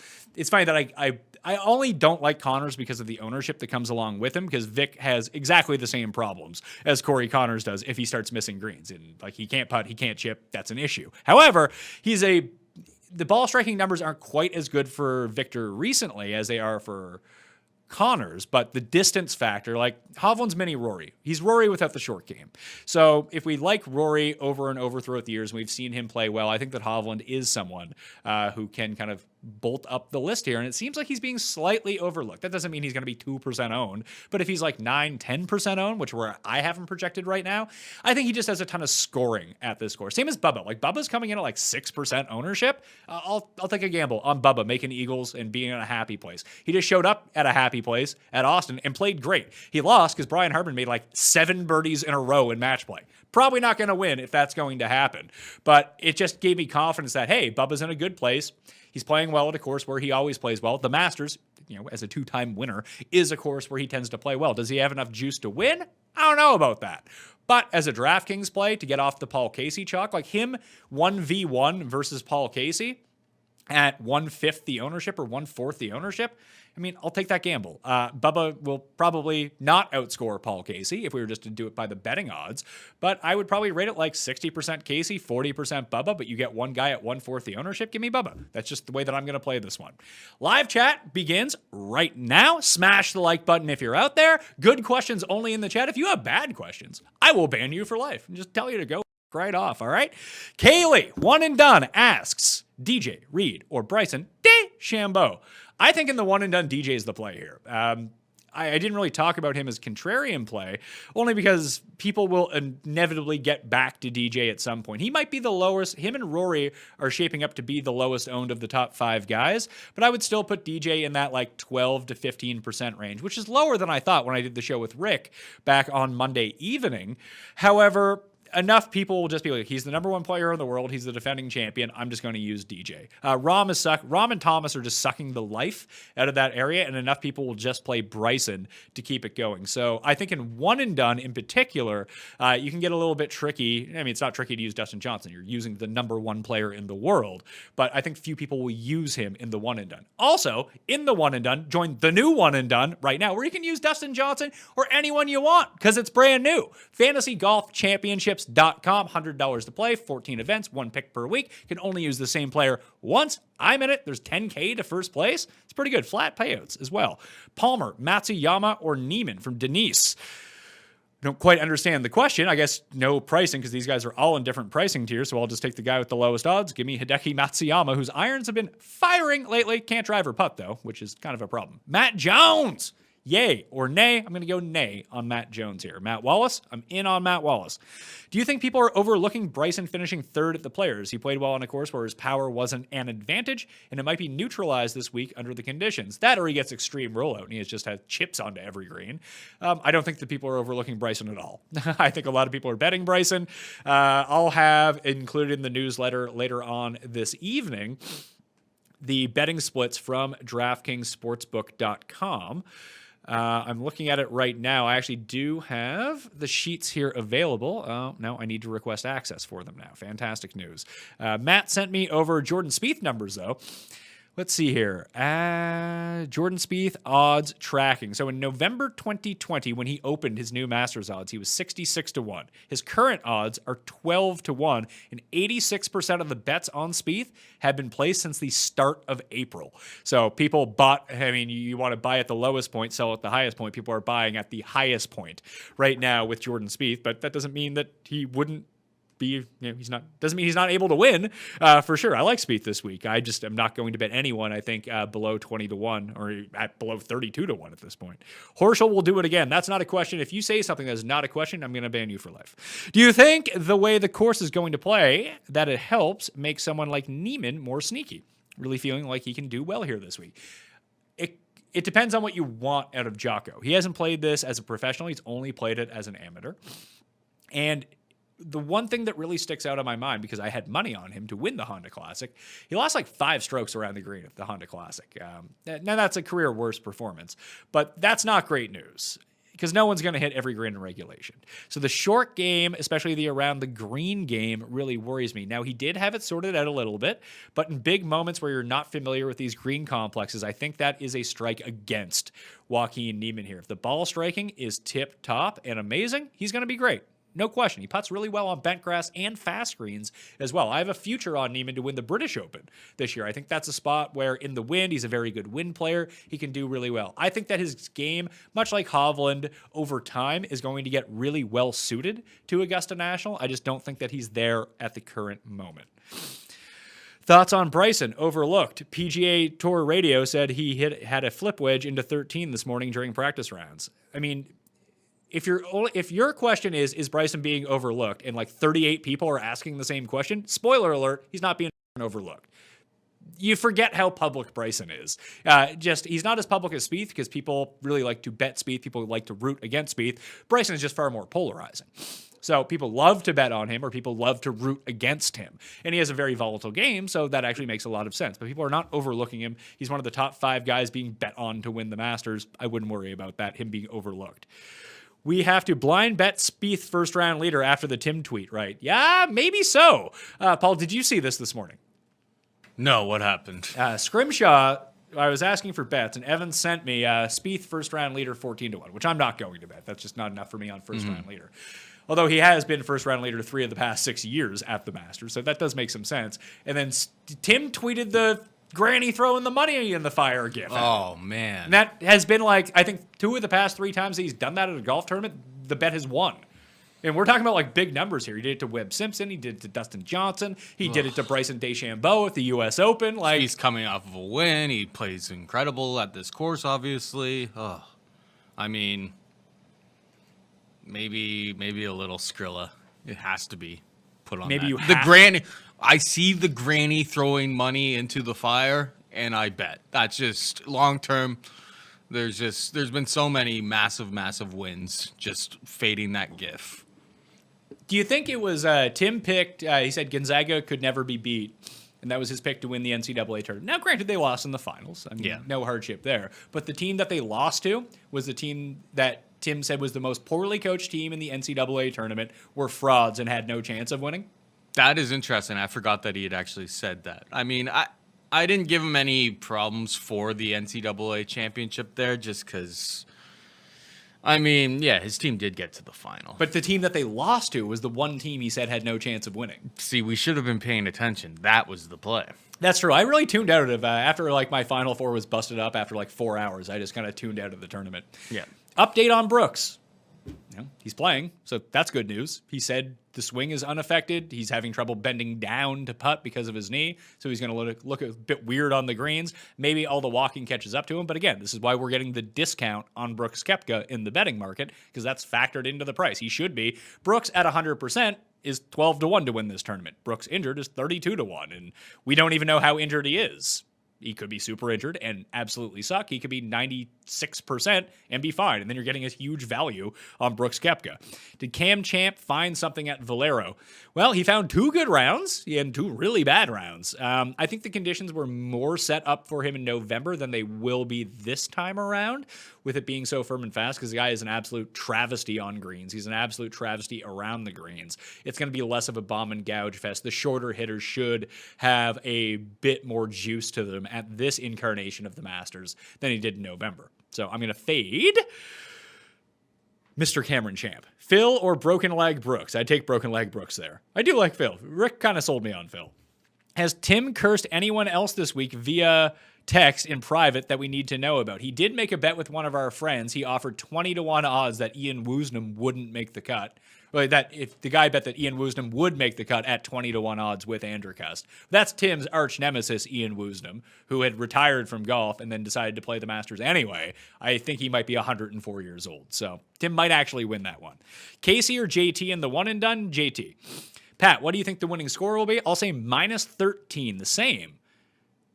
funny that I only don't like Connors because of the ownership that comes along with him, because Vic has exactly the same problems as Corey Connors does if he starts missing greens. And like, he can't putt, he can't chip. That's an issue. However, the ball striking numbers aren't quite as good for Victor recently as they are for Connors, but the distance factor, like Hovland's mini Rory. He's Rory without the short game. So if we like Rory over and over throughout the years, and we've seen him play well, I think that Hovland is someone who can kind of bolt up the list here. And it seems like he's being slightly overlooked. That doesn't mean he's going to be 2% owned, but if he's like 9-10% owned, which where I have him projected right now, I think he just has a ton of scoring at this course. Same as Bubba. Like, Bubba's coming in at like 6% ownership. I'll take a gamble on Bubba making eagles and being in a happy place. He just showed up at a happy place at Austin and played great. He lost because Brian Harman made like 7 birdies in a row in match play. Probably not going to win if that's going to happen, but it just gave me confidence that, hey, Bubba's in a good place. He's playing well at a course where he always plays well. The Masters, as a 2-time winner, is a course where he tends to play well. Does he have enough juice to win? I don't know about that. But as a DraftKings play to get off the Paul Casey chalk, like him 1v1 versus Paul Casey at 1/5 the ownership or 1/4 the ownership, I mean, I'll take that gamble. Bubba will probably not outscore Paul Casey if we were just to do it by the betting odds, but I would probably rate it like 60% Casey, 40% Bubba, but you get one guy at 1/4 the ownership. Give me Bubba. That's just the way that I'm going to play this one. Live chat begins right now. Smash the like button if you're out there. Good questions only in the chat. If you have bad questions, I will ban you for life and just tell you to go right off, all right? Kaylee, one and done, asks, DJ, Reed, or Bryson, DeChambeau. I think in the one and done, DJ is the play here. I didn't really talk about him as contrarian play, only because people will inevitably get back to DJ at some point. He might be the lowest. Him and Rory are shaping up to be the lowest owned of the top 5 guys, but I would still put DJ in that like 12 to 15% range, which is lower than I thought when I did the show with Rick back on Monday evening. However, enough people will just be like, he's the number 1 player in the world. He's the defending champion. I'm just going to use DJ. Rom and Thomas are just sucking the life out of that area, and enough people will just play Bryson to keep it going. So I think in one and done in particular, you can get a little bit tricky. I mean, it's not tricky to use Dustin Johnson. You're using the number 1 player in the world, but I think few people will use him in the one and done. Also, in the one and done, join the new one and done right now, where you can use Dustin Johnson or anyone you want because it's brand new. Fantasy Golf Championships.com, $100 to play, 14 events, 1 pick per week. Can only use the same player once. I'm in it. There's $10K to first place. It's pretty good. Flat payouts as well. Palmer, Matsuyama, or Neiman from Denise. Don't quite understand the question. I guess no pricing because these guys are all in different pricing tiers, so I'll just take the guy with the lowest odds. Give me Hideki Matsuyama, whose irons have been firing lately. Can't drive or putt, though, which is kind of a problem. Matt Jones. Yay or nay? I'm going to go nay on Matt Jones here. Matt Wallace? I'm in on Matt Wallace. Do you think people are overlooking Bryson finishing 3rd at the Players? He played well on a course where his power wasn't an advantage, and it might be neutralized this week under the conditions. That or he gets extreme rollout, and he has just had chips onto every green. I don't think that people are overlooking Bryson at all. I think a lot of people are betting Bryson. I'll have included in the newsletter later on this evening the betting splits from DraftKingsSportsbook.com. I'm looking at it right now. I actually do have the sheets here available. Oh, no, I need to request access for them now. Fantastic news. Matt sent me over Jordan Spieth numbers, though. Let's see here. Jordan Spieth odds tracking. So in November 2020, when he opened his new Masters odds, he was 66-1. His current odds are 12-1, and 86% of the bets on Spieth have been placed since the start of April. So people bought, I mean, you want to buy at the lowest point, sell at the highest point. People are buying at the highest point right now with Jordan Spieth, but that doesn't mean that he wouldn't be, doesn't mean he's not able to win for sure. I like Spieth this week. I just am not going to bet anyone, I think, below 20-1 or at below 32-1 at this point. Horschel will do it again. That's not a question. If you say something that's not a question, I'm going to ban you for life. Do you think the way the course is going to play, that it helps make someone like Neiman more sneaky? Really feeling like he can do well here this week. It depends on what you want out of Jocko. He hasn't played this as a professional. He's only played it as an amateur. And the one thing that really sticks out on my mind, because I had money on him to win the Honda Classic, he lost like 5 strokes around the green at the Honda Classic. Now that's a career worst performance, but that's not great news because no one's going to hit every green in regulation. So the short game, especially the around the green game, really worries me. Now, he did have it sorted out a little bit, but in big moments where you're not familiar with these green complexes, I think that is a strike against Joaquin Neiman here. If the ball striking is tip top and amazing, he's going to be great. No question. He putts really well on bent grass and fast greens as well. I have a future on Neiman to win the British Open this year. I think that's a spot where in the wind, he's a very good wind player. He can do really well. I think that his game, much like Hovland over time, is going to get really well suited to Augusta National. I just don't think that he's there at the current moment. Thoughts on Bryson? Overlooked. PGA Tour Radio said he had a flip wedge into 13 this morning during practice rounds. I mean, if your question is Bryson being overlooked, and like 38 people are asking the same question, spoiler alert, he's not being overlooked. You forget how public Bryson is. He's not as public as Spieth because people really like to bet Spieth. People like to root against Spieth. Bryson is just far more polarizing. So people love to bet on him or people love to root against him. And he has a very volatile game, so that actually makes a lot of sense. But people are not overlooking him. He's one of the top 5 guys being bet on to win the Masters. I wouldn't worry about that, him being overlooked. We have to blind bet Spieth first round leader after the Tim tweet, right? Yeah, maybe so. Paul, did you see this morning? No, what happened? Scrimshaw, I was asking for bets, and Evan sent me Spieth first round leader 14-1, which I'm not going to bet. That's just not enough for me on first round leader. Although he has been first round leader 3 of the past 6 years at the Masters, so that does make some sense. And then Tim tweeted the granny throwing the money in the fire gif. Oh, man. And that has been like, I think 2 of the past 3 times he's done that at a golf tournament, the bet has won. And we're talking about like big numbers here. He did it to Webb Simpson. He did it to Dustin Johnson. He did it to Bryson DeChambeau at the U.S. Open. Like, he's coming off of a win. He plays incredible at this course, obviously. Oh, I mean, maybe a little Skrilla. It has to be put on. Maybe the granny. I see the granny throwing money into the fire, and I bet that's just long term. There's been so many massive wins just fading that gif. Do you think it was Tim picked, he said Gonzaga could never be beat, and that was his pick to win the NCAA tournament. Now, granted, they lost in the finals. I mean, no hardship there. But the team that they lost to was the team that Tim said was the most poorly coached team in the NCAA tournament, were frauds and had no chance of winning. That is interesting. I forgot that he had actually said that. I mean, I didn't give him any problems for the NCAA championship there just because... I mean, yeah, his team did get to the final. But the team that they lost to was the one team he said had no chance of winning. See, we should have been paying attention. That was the play. That's true. I really tuned out of after like my Final Four was busted up after like 4 hours. I just kind of tuned out of the tournament. Yeah. Update on Brooks. You know, he's playing, so that's good news. He said the swing is unaffected. He's having trouble bending down to putt because of his knee, so he's going to look a bit weird on the greens. Maybe all the walking catches up to him, but again, this is why we're getting the discount on Brooks Koepka in the betting market, because that's factored into the price. He should be. Brooks at 100% is 12-1 to win this tournament. Brooks injured is 32-1, and we don't even know how injured he is. He could be super injured and absolutely suck. He could be 96% and be fine. And then you're getting a huge value on Brooks Koepka. Did Cam Champ find something at Valero? Well, he found 2 good rounds and 2 really bad rounds. I think the conditions were more set up for him in November than they will be this time around, with it being so firm and fast, because the guy is an absolute travesty on greens. He's an absolute travesty around the greens. It's going to be less of a bomb and gouge fest. The shorter hitters should have a bit more juice to them at this incarnation of the Masters than he did in November. So I'm going to fade Mr. Cameron Champ. Phil or Broken Leg Brooks? I'd take Broken Leg Brooks there. I do like Phil. Rick kind of sold me on Phil. Has Tim cursed anyone else this week via text in private that we need to know about? He did make a bet with one of our friends. He offered 20-1 odds that Ian Woosnam wouldn't make the cut. Well, that if the guy bet that Ian Woosnam would make the cut at 20-1 odds with Androcast. That's Tim's arch nemesis, Ian Woosnam, who had retired from golf and then decided to play the Masters anyway. I think he might be 104 years old. So Tim might actually win that one. Casey or JT in the one and done? JT. Pat, what do you think the winning score will be? I'll say minus 13, the same.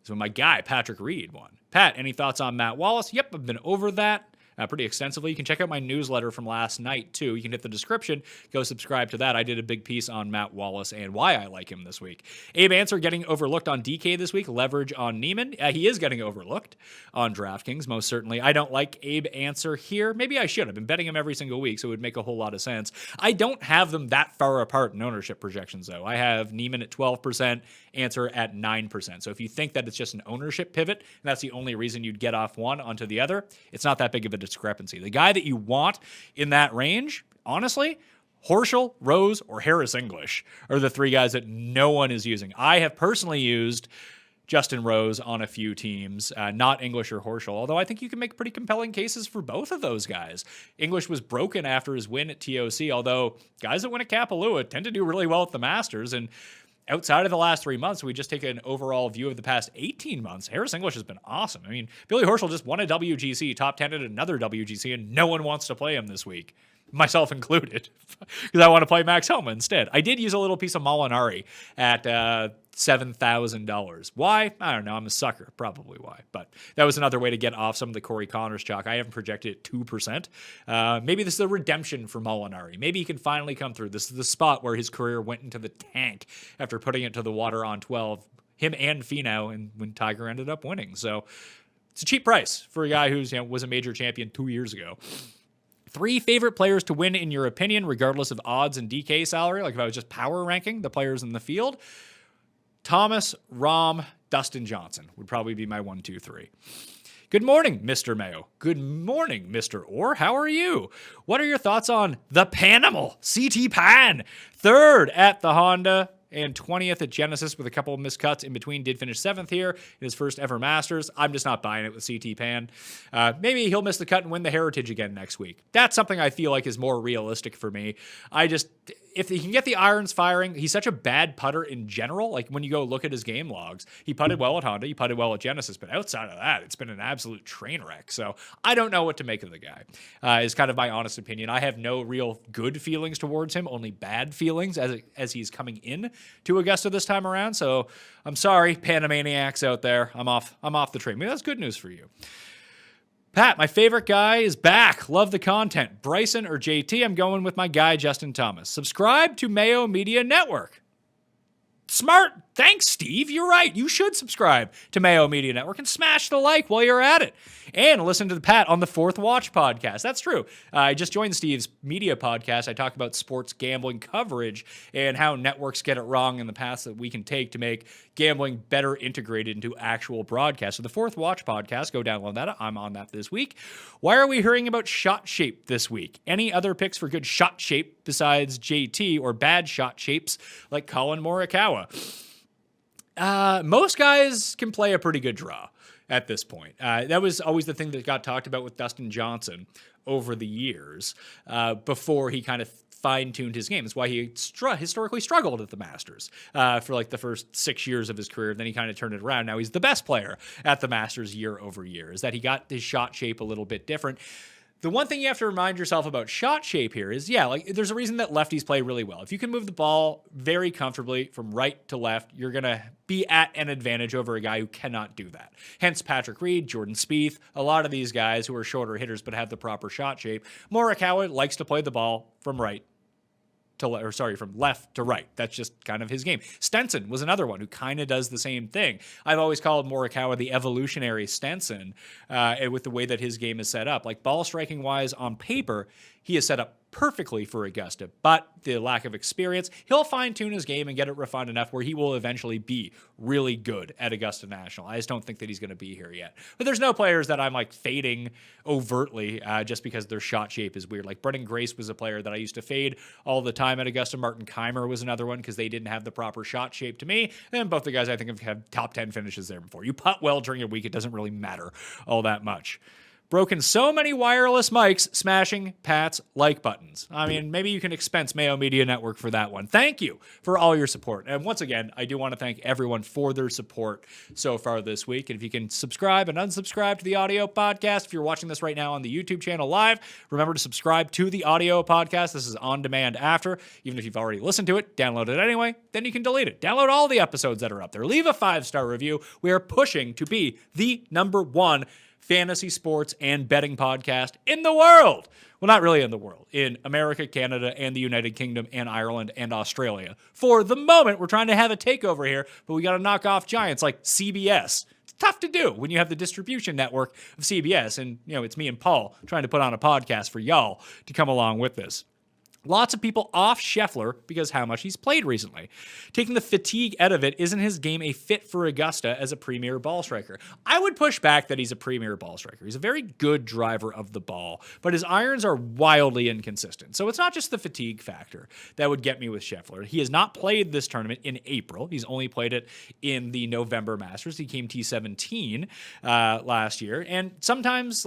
So my guy, Patrick Reed, won. Pat, any thoughts on Matt Wallace? Yep, I've been over that pretty extensively. You can check out my newsletter from last night, too. You can hit the description. Go subscribe to that. I did a big piece on Matt Wallace and why I like him this week. Abe Answer getting overlooked on DK this week. Leverage on Neiman. He is getting overlooked on DraftKings, most certainly. I don't like Abe Answer here. Maybe I should. I've been betting him every single week, so it would make a whole lot of sense. I don't have them that far apart in ownership projections, though. I have Neiman at 12%, Answer at 9%. So if you think that it's just an ownership pivot, and that's the only reason you'd get off one onto the other, it's not that big of a discrepancy. The guy that you want in that range, honestly, Horschel, Rose, or Harris English are the 3 guys that no one is using. I have personally used Justin Rose on a few teams, not English or Horschel, although I think you can make pretty compelling cases for both of those guys. English was broken after his win at TOC, although guys that win at Kapalua tend to do really well at the Masters, and outside of the last 3 months, we just take an overall view of the past 18 months. Harris English has been awesome. I mean, Billy Horschel just won a WGC, top 10 at another WGC, and no one wants to play him this week, myself included, because I want to play Max Homa instead. I did use a little piece of Molinari at $7,000. Why? I don't know. I'm a sucker. Probably why. But that was another way to get off some of the Corey Connors chalk. I haven't projected at 2%. Maybe this is a redemption for Molinari. Maybe he can finally come through. This is the spot where his career went into the tank after putting it to the water on 12. Him and Finau, and when Tiger ended up winning. So it's a cheap price for a guy who's was a major champion 2 years ago. 3 favorite players to win in your opinion, regardless of odds and DK salary. Like if I was just power ranking the players in the field, Thomas, Rahm, Dustin Johnson would probably be my 1, 2, 3. Good morning, Mr. Mayo. Good morning, Mr. Orr. How are you? What are your thoughts on the Panimal, CT Pan? 3rd at the Honda. and 20th at Genesis with a couple of missed cuts in between. Did finish 7th here in his first ever Masters. I'm just not buying it with CT Pan. Maybe he'll miss the cut and win the Heritage again next week. That's something I feel like is more realistic for me. If he can get the irons firing, he's such a bad putter in general. Like when you go look at his game logs, he putted well at Honda, he putted well at Genesis, but outside of that, it's been an absolute train wreck. So I don't know what to make of the guy, is kind of my honest opinion. I have no real good feelings towards him, only bad feelings as he's coming in to Augusta this time around. So I'm sorry, Panamaniacs out there. I'm off the train. Maybe that's good news for you. Pat, my favorite guy is back. Love the content. Bryson or JT? I'm going with my guy, Justin Thomas. Subscribe to Mayo Media Network. Smart. Thanks, Steve. You're right. You should subscribe to Mayo Media Network and smash the like while you're at it. And listen to the Pat on the Fourth Watch podcast. That's true. I just joined Steve's media podcast. I talk about sports gambling coverage and how networks get it wrong in the paths that we can take to make gambling better integrated into actual broadcasts. So the Fourth Watch podcast, go download that. I'm on that this week. Why are we hearing about shot shape this week? Any other picks for good shot shape besides JT or bad shot shapes like Colin Morikawa? Most guys can play a pretty good draw at this point. That was always the thing that got talked about with Dustin Johnson over the years before he kind of fine-tuned his game. That's why he historically struggled at the Masters for like the first 6 years of his career. Then he kind of turned it around. Now he's the best player at the Masters year over year, is that he got his shot shape a little bit different. The one thing you have to remind yourself about shot shape here is, there's a reason that lefties play really well. If you can move the ball very comfortably from right to left, you're going to be at an advantage over a guy who cannot do that. Hence Patrick Reed, Jordan Spieth, a lot of these guys who are shorter hitters but have the proper shot shape. Morikawa likes to play the ball from from left to right. That's just kind of his game. Stenson was another one who kind of does the same thing. I've always called Morikawa the evolutionary Stenson with the way that his game is set up. Like ball striking wise on paper, he is set up perfectly for Augusta, but the lack of experience, he'll fine-tune his game and get it refined enough where he will eventually be really good at Augusta National. I just don't think that he's going to be here yet. But there's no players that I'm like fading overtly just because their shot shape is weird. Like Brendan Grace was a player that I used to fade all the time at Augusta. Martin Keimer was another one because they didn't have the proper shot shape to me. And both the guys I think have had top 10 finishes there before. You putt well during a week, it doesn't really matter all that much. Broken so many wireless mics, smashing Pat's like buttons. I mean, maybe you can expense Mayo Media Network for that one. Thank you for all your support. And once again, I do want to thank everyone for their support so far this week. And if you can subscribe and unsubscribe to the audio podcast, if you're watching this right now on the YouTube channel live, remember to subscribe to the audio podcast. This is on demand after. Even if you've already listened to it, download it anyway, then you can delete it. Download all the episodes that are up there. Leave a 5-star review. We are pushing to be the #1 fantasy sports and betting podcast in the world. Well, not really in the world. In America, Canada, and the United Kingdom, and Ireland, and Australia. For the moment, we're trying to have a takeover here, but we got to knock off giants like CBS. It's tough to do when you have the distribution network of CBS, and it's me and Paul trying to put on a podcast for y'all to come along with this. Lots of people off Scheffler because how much he's played recently. Taking the fatigue out of it, isn't his game a fit for Augusta as a premier ball striker? I would push back that he's a premier ball striker. He's a very good driver of the ball, but his irons are wildly inconsistent. So it's not just the fatigue factor that would get me with Scheffler. He has not played this tournament in April. He's only played it in the November Masters. He came T17 last year. And sometimes,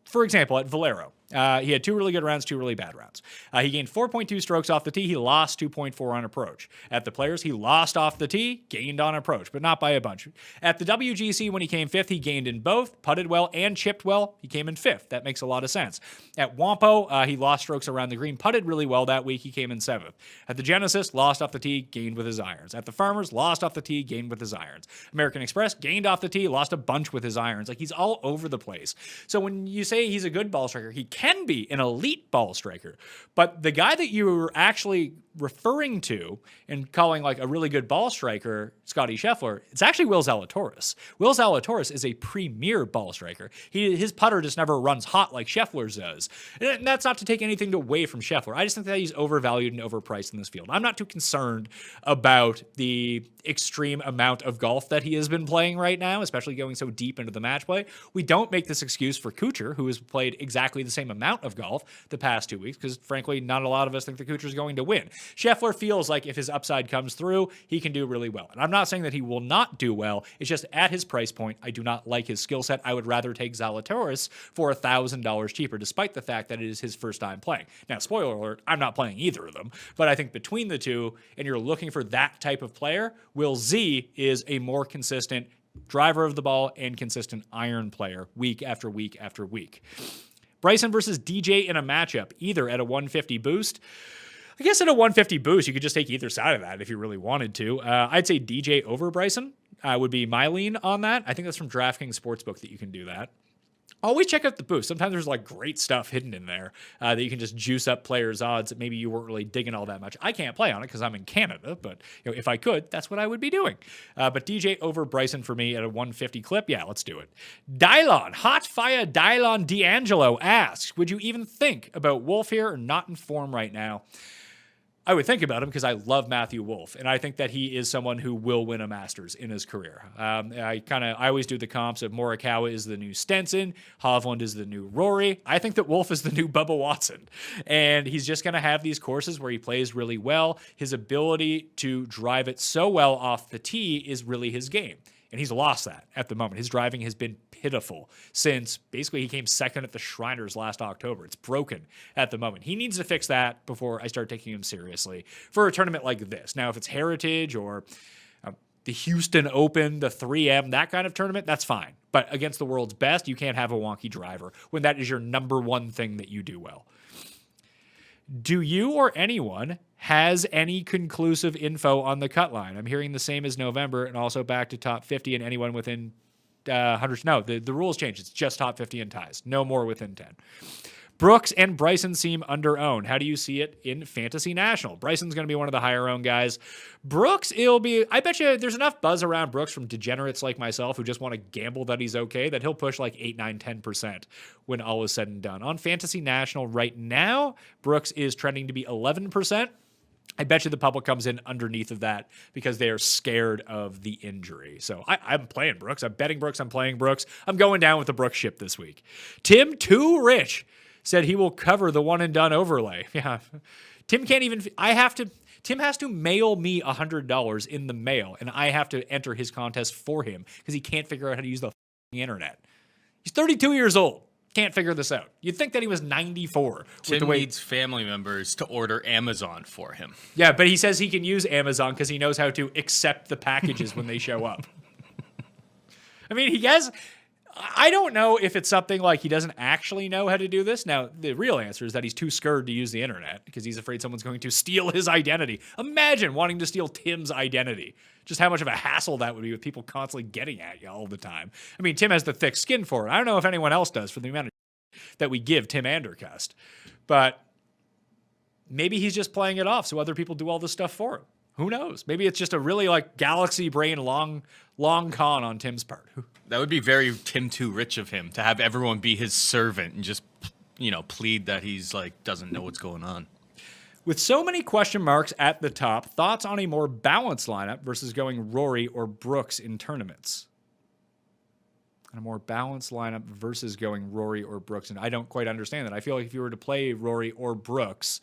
for example, at Valero, he had 2 really good rounds, 2 really bad rounds. He gained 4.2 strokes off the tee. He lost 2.4 on approach. At the Players, he lost off the tee, gained on approach, but not by a bunch. At the WGC, when he came 5th, he gained in both, putted well and chipped well. He came in 5th. That makes a lot of sense. At Wampo, he lost strokes around the green, putted really well that week. He came in 7th. At the Genesis, lost off the tee, gained with his irons. At the Farmers, lost off the tee, gained with his irons. American Express, gained off the tee, lost a bunch with his irons. He's all over the place. So when you say he's a good ball striker, he can be an elite ball striker. But the guy that you were actually referring to and calling a really good ball striker, Scottie Scheffler, it's actually Will Zalatoris. Will Zalatoris is a premier ball striker. His putter just never runs hot like Scheffler's does. And that's not to take anything away from Scheffler. I just think that he's overvalued and overpriced in this field. I'm not too concerned about the extreme amount of golf that he has been playing right now, especially going so deep into the match play. We don't make this excuse for Kuchar, who has played exactly the same amount of golf the past 2 weeks, because frankly, not a lot of us think the Kuchar is going to win. Scheffler feels like if his upside comes through, he can do really well. And I'm not saying that he will not do well. It's just at his price point, I do not like his skill set. I would rather take Zalatoris for $1,000 cheaper, despite the fact that it is his first time playing. Now, spoiler alert, I'm not playing either of them, but I think between the two, and you're looking for that type of player, Will Z is a more consistent driver of the ball and consistent iron player week after week after week. Bryson versus DJ in a matchup, either at a 150 boost. I guess at a 150 boost, you could just take either side of that if you really wanted to. I'd say DJ over Bryson would be my lean on that. I think that's from DraftKings Sportsbook that you can do that. Always check out the boost. Sometimes there's like great stuff hidden in there that you can just juice up players' odds that maybe you weren't really digging all that much. I can't play on it because I'm in Canada, but if I could, that's what I would be doing. But DJ over Bryson for me at a 150 clip, yeah, let's do it. Dylon, Hot Fire Dylon D'Angelo asks, would you even think about Wolf here or not in form right now? I would think about him because I love Matthew Wolff, and I think that he is someone who will win a Masters in his career. I always do the comps of Morikawa is the new Stenson, Hovland is the new Rory. I think that Wolff is the new Bubba Watson, and he's just going to have these courses where he plays really well. His ability to drive it so well off the tee is really his game. And he's lost that at the moment. His driving has been pitiful since basically he came second at the Shriners last October. It's broken at the moment. He needs to fix that before I start taking him seriously for a tournament like this. Now, if it's Heritage or the Houston Open, the 3M, that kind of tournament, that's fine. But against the world's best, you can't have a wonky driver when that is your number one thing that you do well. Do you or anyone has any conclusive info on the cut line? I'm hearing the same as November and also back to top 50 and anyone within 100. No, the rules changed. It's just top 50 and ties. No more within 10. Brooks and Bryson seem under-owned. How do you see it in Fantasy National? Bryson's going to be one of the higher-owned guys. Brooks, I bet you there's enough buzz around Brooks from degenerates like myself who just want to gamble that he's okay that he'll push like 8, 9, 10% when all is said and done. On Fantasy National right now, Brooks is trending to be 11%. I bet you the public comes in underneath of that because they are scared of the injury. So I'm playing Brooks. I'm betting Brooks. I'm playing Brooks. I'm going down with the Brooks ship this week. Tim Too Rich said he will cover the one and done overlay. Yeah. Tim can't even, Tim has to mail me $100 in the mail and I have to enter his contest for him because he can't figure out how to use the internet. He's 32 years old. Can't figure this out. You'd think that he was 94. Tim needs family members to order Amazon for him. Yeah, but he says he can use Amazon because he knows how to accept the packages when they show up. I mean, I don't know if it's something like he doesn't actually know how to do this. Now, the real answer is that he's too scared to use the internet because he's afraid someone's going to steal his identity. Imagine wanting to steal Tim's identity. Just how much of a hassle that would be with people constantly getting at you all the time. I mean, Tim has the thick skin for it. I don't know if anyone else does for the amount of that we give Tim Andercust. But maybe he's just playing it off so other people do all this stuff for him. Who knows? Maybe it's just a really like galaxy brain long con on Tim's part. That would be very Tim Too Rich of him to have everyone be his servant and just, plead that he's like doesn't know what's going on. With so many question marks at the top, thoughts on a more balanced lineup versus going Rory or Brooks in tournaments? A more balanced lineup versus going Rory or Brooks. And I don't quite understand that. I feel like if you were to play Rory or Brooks,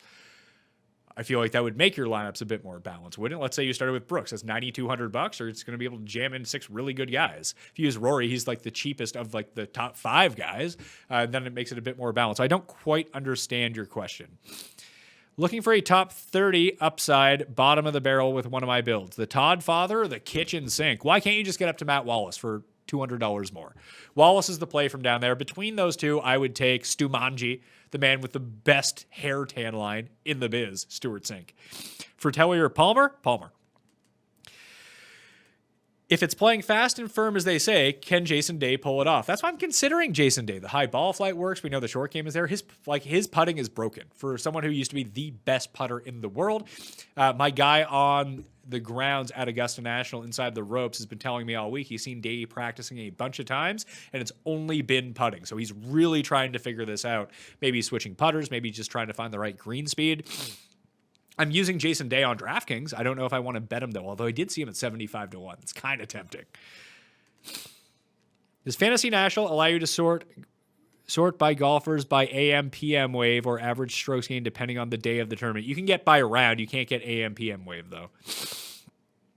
I feel like that would make your lineups a bit more balanced, wouldn't it? Let's say you started with Brooks. That's $9,200, or it's going to be able to jam in 6 really good guys. If you use Rory, he's like the cheapest of like the top 5 guys. Then it makes it a bit more balanced. So I don't quite understand your question. Looking for a top 30 upside, bottom of the barrel with one of my builds. The Todd Father or the kitchen sink? Why can't you just get up to Matt Wallace for $200 more? Wallace is the play from down there. Between those two, I would take Stu Manji, the man with the best hair tan line in the biz, Stuart Sink. Fratelli or Palmer? Palmer. If it's playing fast and firm, as they say, can Jason Day pull it off? That's why I'm considering Jason Day. The high ball flight works. We know the short game is there. His putting is broken for someone who used to be the best putter in the world. My guy on the grounds at Augusta National inside the ropes has been telling me all week he's seen Day practicing a bunch of times, and it's only been putting. So he's really trying to figure this out. Maybe switching putters, maybe just trying to find the right green speed. I'm using Jason Day on DraftKings. I don't know if I want to bet him, though, although I did see him at 75-1. It's kind of tempting. Does Fantasy National allow you to sort Sort by golfers by AM, PM wave, or average strokes gained depending on the day of the tournament. You can get by round. You can't get AM, PM wave, though.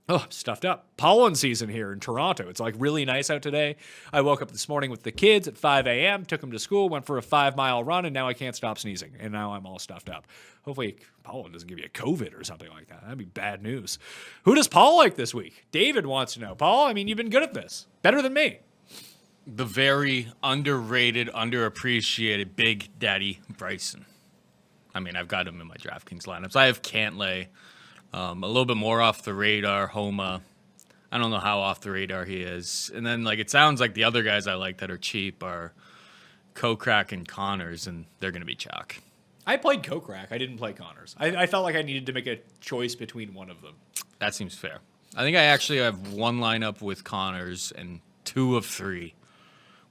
Oh, I'm stuffed up. Pollen season here in Toronto. It's like really nice out today. I woke up this morning with the kids at 5 a.m., took them to school, went for a 5-mile run, and now I can't stop sneezing. And now I'm all stuffed up. Hopefully pollen doesn't give you a COVID or something like that. That'd be bad news. Who does Paul like this week? David wants to know. Paul, I mean, you've been good at this. Better than me. The very underrated, underappreciated Big Daddy Bryson. I mean, I've got him in my DraftKings lineups. I have Cantlay. A little bit more off the radar, Homa. I don't know how off the radar he is. And then, like, it sounds like the other guys I like that are cheap are Kokrak and Connors, and they're going to be chalk. I played Kokrak. I didn't play Connors. I felt like I needed to make a choice between one of them. That seems fair. I think I actually have one lineup with Connors and 2 of 3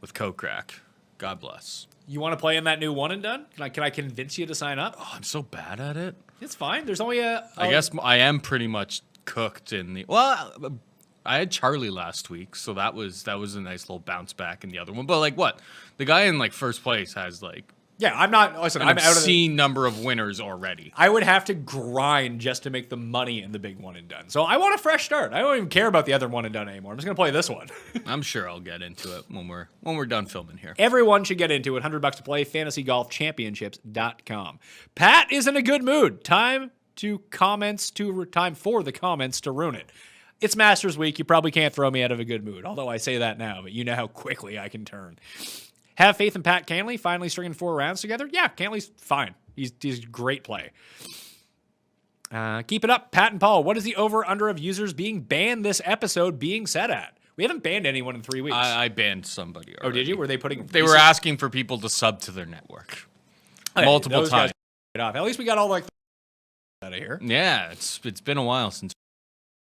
with Kokrak. God bless. You want to play in that new one and done? Can I convince you to sign up? Oh, I'm so bad at it. It's fine. There's only I guess I am pretty much cooked in the. Well, I had Charlie last week, so that was a nice little bounce back in the other one. But like, what? The guy in like first place has like. Yeah, I'm not. Listen, an I'm out of the obscene number of winners already. I would have to grind just to make the money in the big one and done. So I want a fresh start. I don't even care about the other one and done anymore. I'm just gonna play this one. I'm sure I'll get into it when we're done filming here. Everyone should get into it. $100 to play. FantasyGolfChampionships.com. Pat is in a good mood. Time for the comments to ruin it. It's Masters Week. You probably can't throw me out of a good mood. Although I say that now, but you know how quickly I can turn. Have faith in Pat Cantlay finally stringing 4 rounds together? Yeah, Cantley's fine. He's great play. Keep it up, Pat and Paul. What is the over-under of users being banned this episode being set at? We haven't banned anyone in 3 weeks. I banned somebody already. Oh, did you? Were they putting... They were asking for people to sub to their network. Multiple times. At least we got all like out of here. Yeah, it's been a while since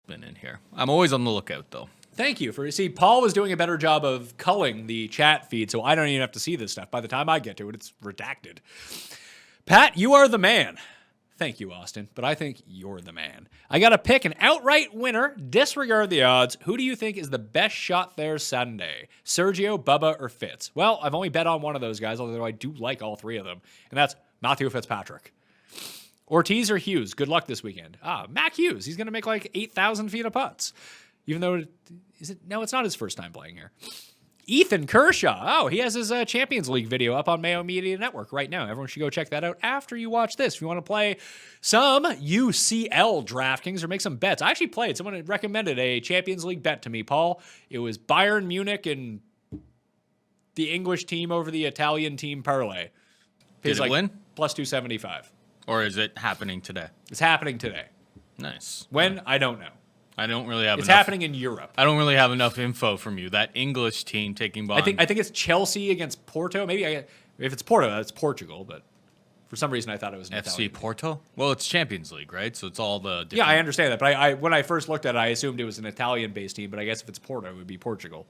I've been in here. I'm always on the lookout, though. Thank you for Paul was doing a better job of culling the chat feed, so I don't even have to see this stuff. By the time I get to it, it's redacted. Pat, you are the man. Thank you, Austin, but I think you're the man. I got to pick an outright winner. Disregard the odds. Who do you think is the best shot there Sunday? Sergio, Bubba, or Fitz? Well, I've only bet on one of those guys, although I do like all 3 of them, and that's Matthew Fitzpatrick. Ortiz or Hughes? Good luck this weekend. Mac Hughes. He's going to make like 8,000 feet of putts. Even though, no, it's not his first time playing here. Ethan Kershaw. Oh, he has his Champions League video up on Mayo Media Network right now. Everyone should go check that out after you watch this. If you want to play some UCL DraftKings or make some bets. I actually played. Someone had recommended a Champions League bet to me, Paul. It was Bayern Munich and the English team over the Italian team parlay. Did it win? Plus 275. Or is it happening today? It's happening today. Nice. When? I don't know. I don't really have It's enough. happening in Europe. I don't really have enough info from you. That English team taking I think it's Chelsea against Porto. Maybe if it's Porto, that's Portugal. But for some reason, I thought it was an FC Italian. Porto. Well, it's Champions League, right? So it's all the different... Yeah, I understand that. But I when I first looked at it, I assumed it was an Italian-based team. But I guess if it's Porto, it would be Portugal.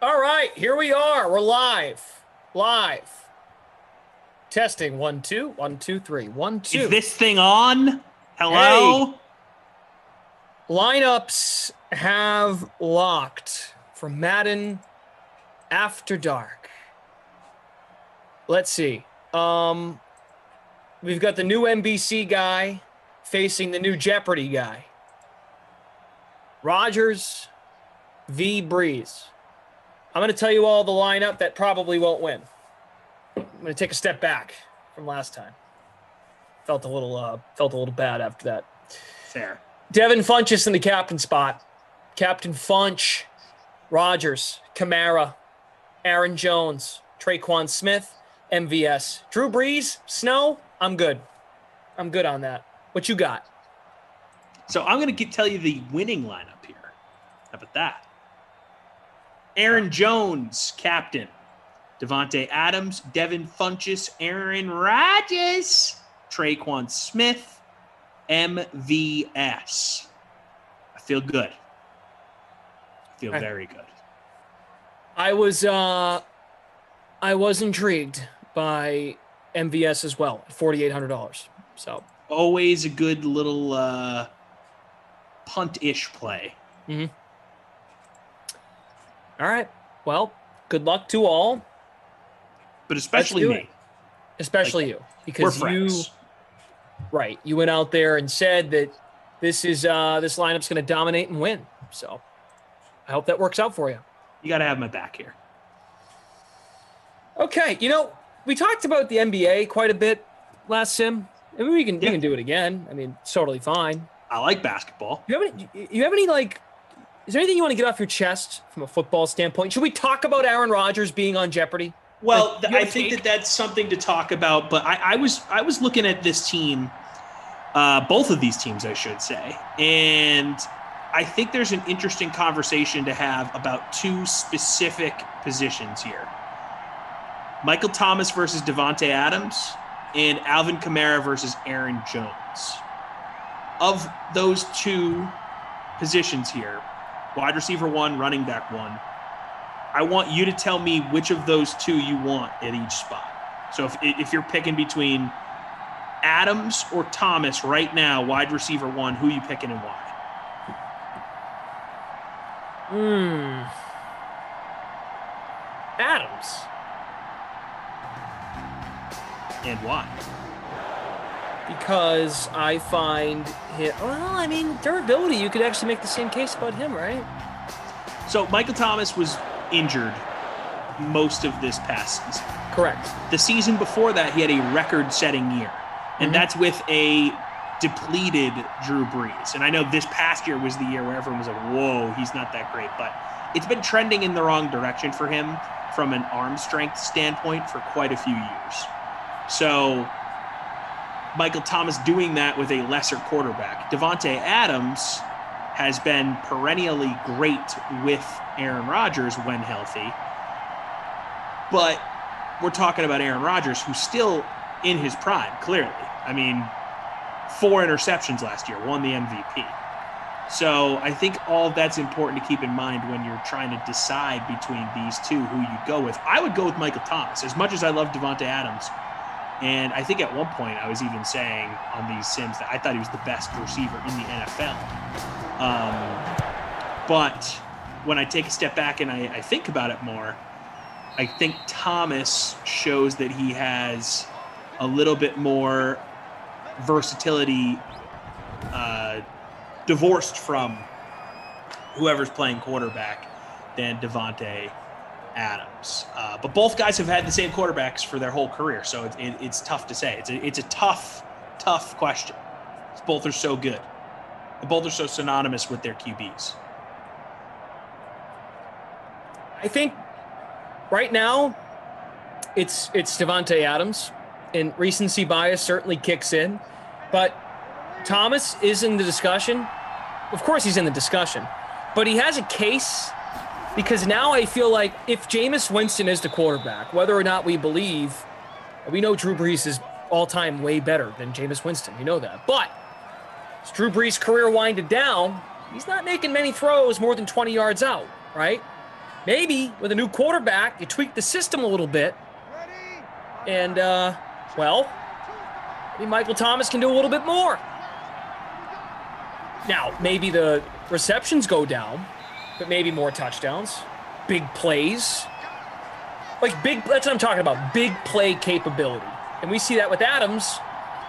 All right, here we are. We're live. Testing 1 2 1 2 3 1 2. Is this thing on? Hello? Hey. Lineups have locked for Madden After Dark. Let's see. We've got the new NBC guy facing the new Jeopardy guy. Rodgers v. Breeze. I'm going to tell you all the lineup that probably won't win. I'm going to take a step back from last time. Felt a little bad after that. Fair. Devin Funchess in the captain spot. Captain Funch, Rodgers, Kamara, Aaron Jones, Traquan Smith, MVS. Drew Brees, Snow, I'm good. I'm good on that. What you got? So I'm going to tell you the winning lineup here. How about that? Aaron Jones, captain. Devontae Adams, Devin Funchess, Aaron Rodgers, Traquan Smith, MVS. I feel good. I feel very good. I was intrigued by MVS as well at $4,800. So always a good little punt-ish play. Mm-hmm. All right. Well, good luck to all. But especially me. Especially you. Because you went out there and said that this lineup's going to dominate and win. So I hope that works out for you. You got to have my back here. Okay. We talked about the NBA quite a bit last sim. I mean, we can do it again. I mean, it's totally fine. I like basketball. You have any is there anything you want to get off your chest from a football standpoint? Should we talk about Aaron Rodgers being on Jeopardy? Well, I think that's something to talk about, but I was looking at this team, both of these teams, I should say, and I think there's an interesting conversation to have about two specific positions here. Michael Thomas versus Devontae Adams and Alvin Kamara versus Aaron Jones. Of those two positions here, wide receiver 1, running back 1, I want you to tell me which of those two you want at each spot. So if you're picking between Adams or Thomas right now, wide receiver 1, who are you picking and why? Adams. And why? Because I find him, durability, you could actually make the same case about him, right? So Michael Thomas was injured most of this past season. Correct. The season before that, he had a record-setting year. And that's with a depleted Drew Brees. And I know this past year was the year where everyone was like, whoa, he's not that great. But it's been trending in the wrong direction for him from an arm strength standpoint for quite a few years. So Michael Thomas doing that with a lesser quarterback. Devontae Adams has been perennially great with Aaron Rodgers when healthy. But we're talking about Aaron Rodgers, who's still in his prime, clearly. I mean, 4 interceptions last year, won the MVP. So I think all of that's important to keep in mind when you're trying to decide between these two who you go with. I would go with Michael Thomas, as much as I love Devontae Adams. And I think at one point I was even saying on these sims that I thought he was the best receiver in the NFL. But when I take a step back and I think about it more, I think Thomas shows that he has a little bit more versatility divorced from whoever's playing quarterback than Devontae Adams. But both guys have had the same quarterbacks for their whole career, so it's tough to say. It's a tough question. Both are so good. Both are so synonymous with their QBs. I think right now it's Devontae Adams, and recency bias certainly kicks in. But Thomas is in the discussion. Of course he's in the discussion. But he has a case because now I feel like if Jameis Winston is the quarterback, whether or not we believe, we know Drew Brees is all-time way better than Jameis Winston. We know that. But as Drew Brees' career winded down, he's not making many throws more than 20 yards out, right? maybe with a new quarterback, you tweak the system a little bit. And, well, maybe Michael Thomas can do a little bit more. Now, maybe the receptions go down, but maybe more touchdowns, big plays. That's what I'm talking about, big play capability. And we see that with Adams.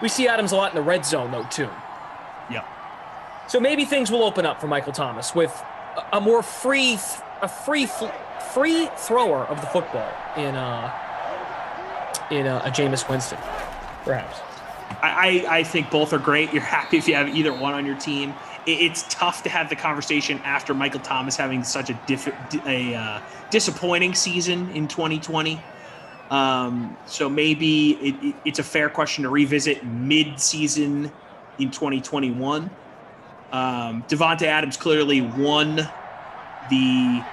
We see Adams a lot in the red zone, though, too. Yeah. So maybe things will open up for Michael Thomas with a more free thrower of the football in a Jameis Winston, perhaps. I think both are great. You're happy if you have either one on your team. It's tough to have the conversation after Michael Thomas having such a disappointing season in 2020. So maybe it's a fair question to revisit mid-season in 2021. Devontae Adams clearly won the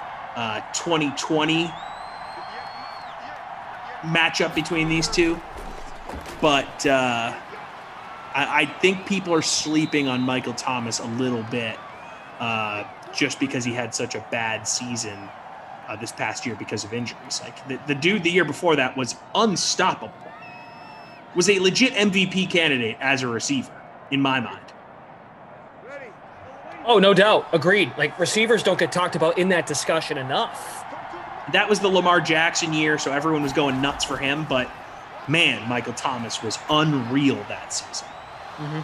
2020 matchup between these two, but I think people are sleeping on Michael Thomas a little bit just because he had such a bad season this past year because of injuries. Like the dude the year before that was unstoppable, was a legit MVP candidate as a receiver in my mind. Oh, no doubt. Agreed. Like, receivers don't get talked about in that discussion enough. That was the Lamar Jackson year, so everyone was going nuts for him, but man, Michael Thomas was unreal that season. Mm-hmm.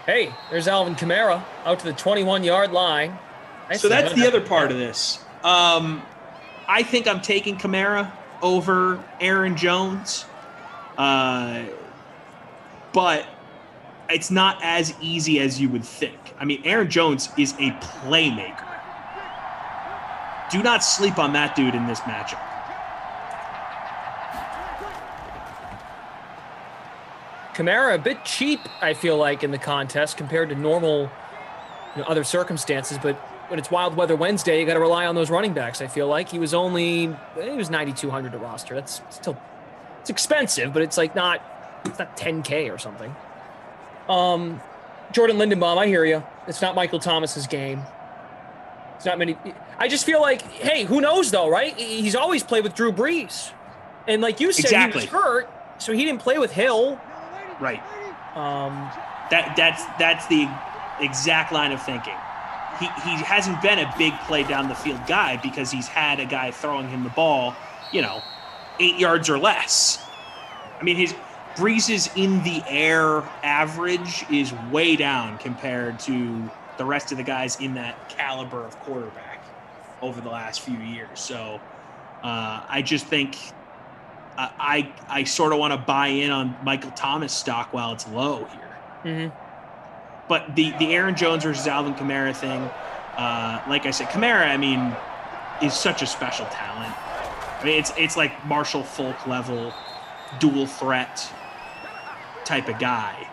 Hey, there's Alvin Kamara out to the 21-yard line. So that's the other part of this. I think I'm taking Kamara over Aaron Jones, but it's not as easy as you would think. I mean, Aaron Jones is a playmaker. Do not sleep on that dude in this matchup. Kamara a bit cheap, I feel like, in the contest compared to normal, other circumstances. But when it's Wild Weather Wednesday, you got to rely on those running backs. I feel like he was 9,200 to roster. That's still, it's expensive, but it's not 10K or something. Jordan Lindenbaum, I hear you. It's not Michael Thomas's game. It's not many. I just feel like, hey, who knows though, right? He's always played with Drew Brees, and like you said, exactly. He was hurt, so he didn't play with Hill. Right. That's the exact line of thinking. He hasn't been a big play down the field guy because he's had a guy throwing him the ball, 8 yards or less. I mean, his Brees's in the air average is way down compared to the rest of the guys in that caliber of quarterback over the last few years. So I just think I sort of want to buy in on Michael Thomas stock while it's low here. Mm-hmm. But the Aaron Jones versus Alvin Kamara thing, like I said, Kamara, is such a special talent. It's like Marshall Falk level, dual threat type of guy.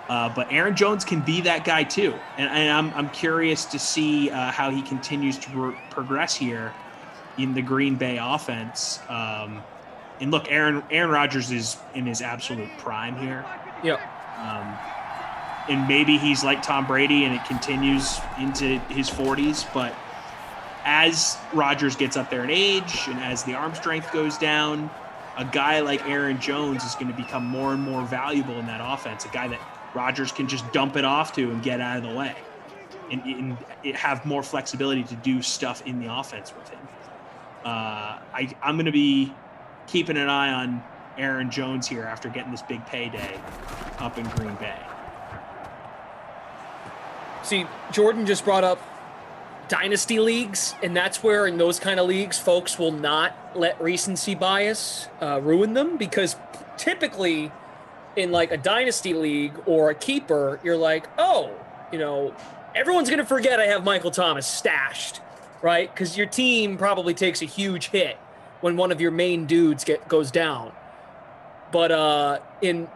But Aaron Jones can be that guy too. And I'm curious to see how he continues to progress here in the Green Bay offense. And look, Aaron Rodgers is in his absolute prime here. Yep. And maybe he's like Tom Brady and it continues into his 40s. But as Rodgers gets up there in age and as the arm strength goes down, a guy like Aaron Jones is going to become more and more valuable in that offense, a guy that Rodgers can just dump it off to and get out of the way and have more flexibility to do stuff in the offense with him. I'm going to be keeping an eye on Aaron Jones here after getting this big payday up in Green Bay. See, Jordan just brought up dynasty leagues, and that's where in those kind of leagues, folks will not let recency bias ruin them, because typically in like a dynasty league or a keeper, you're like, oh, everyone's going to forget I have Michael Thomas stashed, right? Because your team probably takes a huge hit when one of your main dudes goes down. But in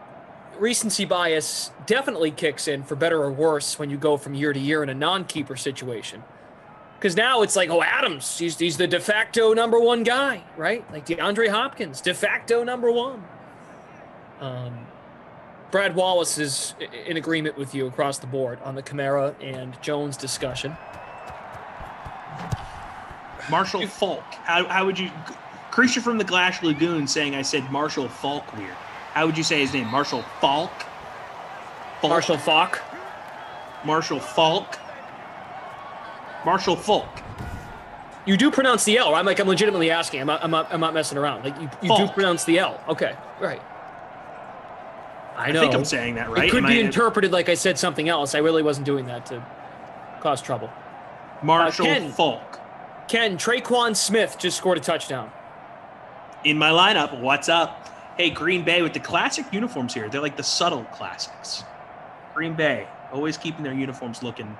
recency bias definitely kicks in for better or worse when you go from year to year in a non-keeper situation. Because now it's like, oh, Adams, he's the de facto number one guy, right? Like DeAndre Hopkins, de facto number one. Brad Wallace is in agreement with you across the board on the Kamara and Jones discussion. Marshall Falk. How would you? Creature from the Glash Lagoon saying I said Marshall Falk weird. How would you say his name? Marshall Falk? Marshall Falk. Marshall Falk. Marshall Falk. You do pronounce the L, right? I'm legitimately asking. I'm not messing around. Like you do pronounce the L. Okay, right. I know. I think I'm saying that right. It could be interpreted like I said something else. I really wasn't doing that to cause trouble. Marshall Falk. Ken, Traquan Smith just scored a touchdown. In my lineup, what's up? Hey, Green Bay with the classic uniforms here. They're like the subtle classics. Green Bay, always keeping their uniforms looking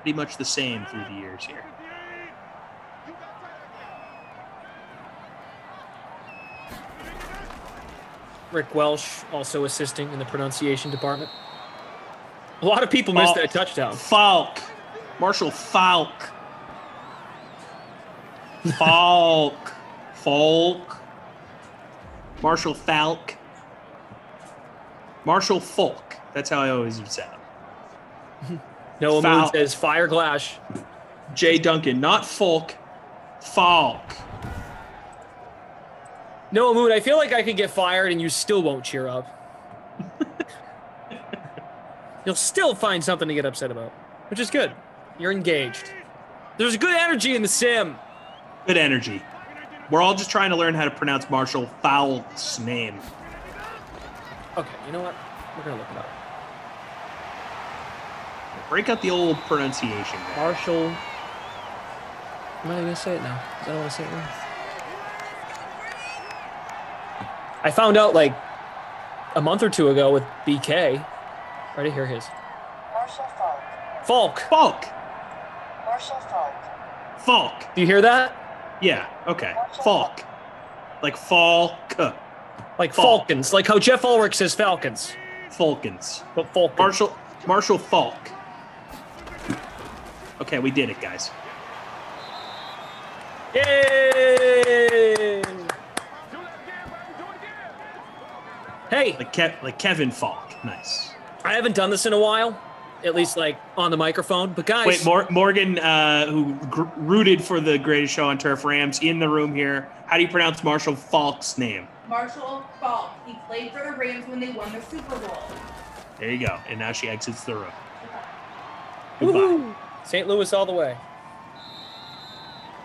pretty much the same through the years here. Rick Welsh also assisting in the pronunciation department. A lot of people missed that touchdown. Falk. Marshall Falk. Falk. Falk. Marshall Falk. Marshall Falk. That's how I always would say it. Noah Moon says fire Glash. Jay Duncan, not Falk. Falk. Noah Moon, I feel like I could get fired and you still won't cheer up. You'll still find something to get upset about, which is good. You're engaged. There's good energy in the sim. Good energy. We're all just trying to learn how to pronounce Marshall Falk's name. Okay, you know what? We're going to look it up. Break out the old pronunciation. Marshall. Am I going to say it now? Is that what I say it now? I found out like a month or two ago with BK. Right to hear his. Marshall Falk. Falk. Falk. Marshall Falk. Falk. Do you hear that? Yeah, okay. Falk. Like Falk. Like Falcons. Like how Jeff Ulrich says Falcons. Falcons. But Falcons. Marshall Falk. Okay, we did it, guys. Yay! Hey, like Kevin Falk. Nice. I haven't done this in a while, at least like on the microphone. But guys, wait, Morgan, who rooted for the greatest show on turf, Rams, in the room here. How do you pronounce Marshall Falk's name? Marshall Falk. He played for the Rams when they won the Super Bowl. There you go. And now she exits the room. Goodbye. St. Louis all the way.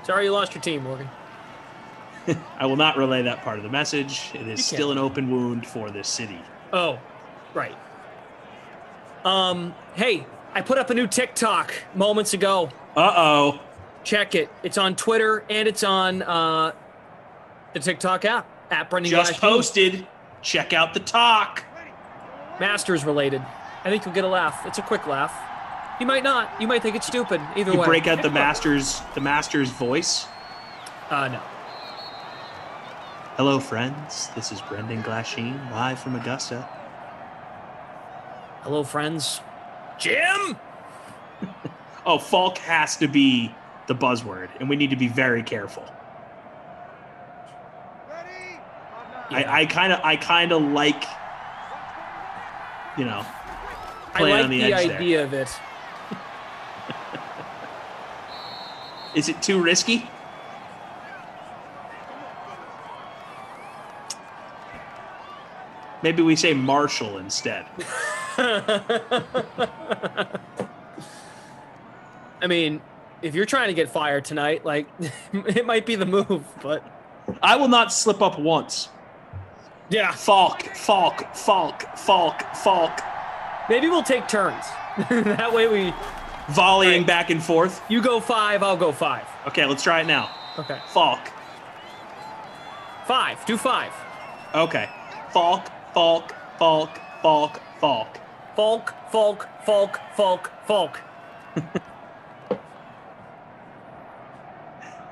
Sorry you lost your team, Morgan. I will not relay that part of the message. It is still an open wound for this city. Oh, right. Hey, I put up a new TikTok moments ago. Uh-oh. Check it. It's on Twitter and it's on the TikTok app. At Brendan Just Glash posted. Check out the talk. Masters related. I think you'll get a laugh. It's a quick laugh. You might not. You might think it's stupid. Either way. You break out the Masters voice? No. Hello, friends. This is Brendan Glasheen, live from Augusta. Hello, friends. Jim? Oh, Falk has to be the buzzword, and we need to be very careful. Yeah. I kind of like, playing on the edge there. I like the idea of it. Is it too risky? Maybe we say Marshall instead. I mean, if you're trying to get fired tonight, like, it might be the move, but... I will not slip up once. Yeah. Falk. Maybe we'll take turns. That way we... Volleying back and forth. You go 5, I'll go 5. Okay, let's try it now. Okay. Falk. 5. Do 5. Okay. Falk.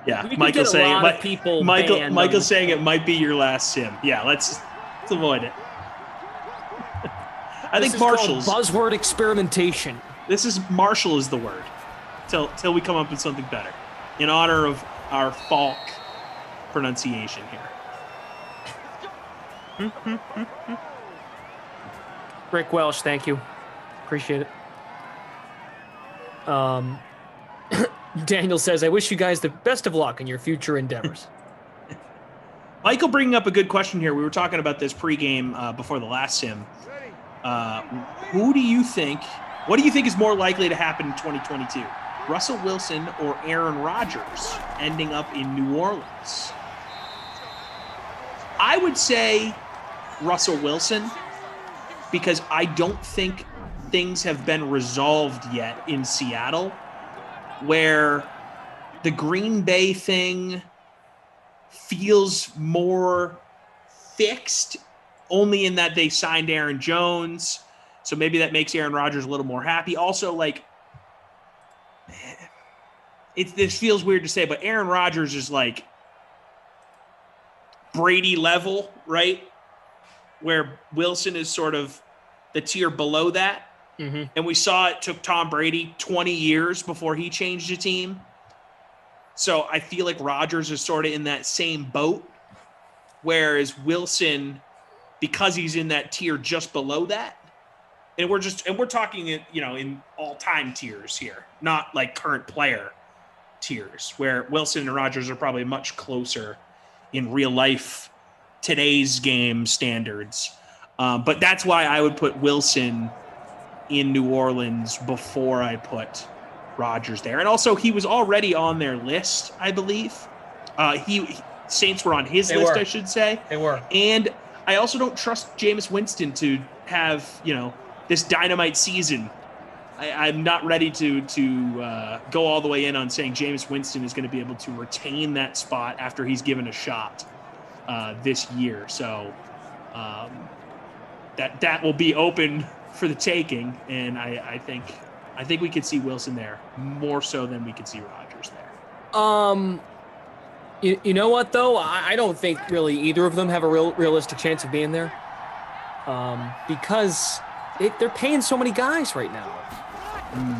Yeah, Michael's saying it might be your last sim. Yeah, let's avoid it. I think Marshall's buzzword experimentation. Marshall is the word. Till we come up with something better. In honor of our Falk pronunciation here. Rick Welsh, thank you. Appreciate it. Daniel says, I wish you guys the best of luck in your future endeavors. Michael bringing up a good question here. We were talking about this pregame before the last sim. What do you think is more likely to happen in 2022? Russell Wilson or Aaron Rodgers ending up in New Orleans? I would say Russell Wilson, because I don't think things have been resolved yet in Seattle, where the Green Bay thing feels more fixed, only in that they signed Aaron Jones. So maybe that makes Aaron Rodgers a little more happy. Also, like, this feels weird to say, but Aaron Rodgers is like Brady level, right? Where Wilson is sort of the tier below that. Mm-hmm. And we saw it took Tom Brady 20 years before he changed the team. So I feel like Rodgers is sort of in that same boat, whereas Wilson, because he's in that tier just below that, and we're talking, in all-time tiers here, not like current player tiers, where Wilson and Rodgers are probably much closer in real life, today's game standards. But that's why I would put Wilson in New Orleans before I put Rodgers there. And also, he was already on their list, I believe. Saints were on his list, I should say. They were. And I also don't trust Jameis Winston to have, this dynamite season. I'm not ready to go all the way in on saying Jameis Winston is going to be able to retain that spot after he's given a shot this year. So that will be open for the taking, and I think we could see Wilson there more so than we could see Rodgers there. You know what though? I don't think really either of them have a realistic chance of being there, because they're paying so many guys right now.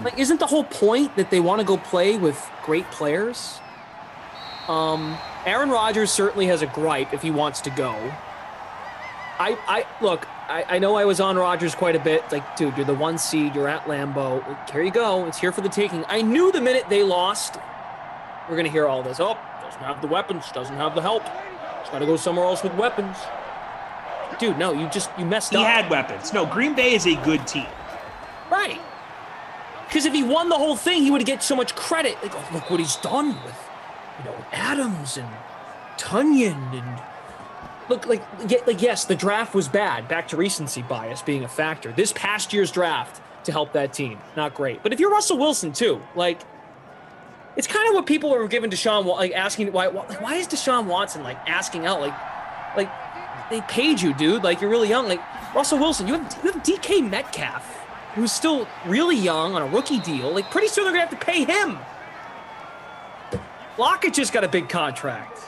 Like, isn't the whole point that they want to go play with great players? Aaron Rodgers certainly has a gripe if he wants to go. I know I was on Rodgers quite a bit. It's like, dude, you're the 1 seed. You're at Lambeau. Here you go. It's here for the taking. I knew the minute they lost, we're going to hear all this. Oh, doesn't have the weapons. Doesn't have the help. He's got to go somewhere else with weapons. Dude, no, you messed up. He had weapons. No, Green Bay is a good team. Right. Because if he won the whole thing, he would get so much credit. Like, oh, look what he's done with, Adams and Tunyon and... Look, yes, the draft was bad. Back to recency bias being a factor. This past year's draft to help that team, not great. But if you're Russell Wilson too, it's kind of what people are giving Deshaun, asking why is Deshaun Watson asking out, like they paid you, dude. You're really young. Russell Wilson, you have DK Metcalf, who's still really young on a rookie deal. Pretty soon they're gonna have to pay him. Lockett just got a big contract.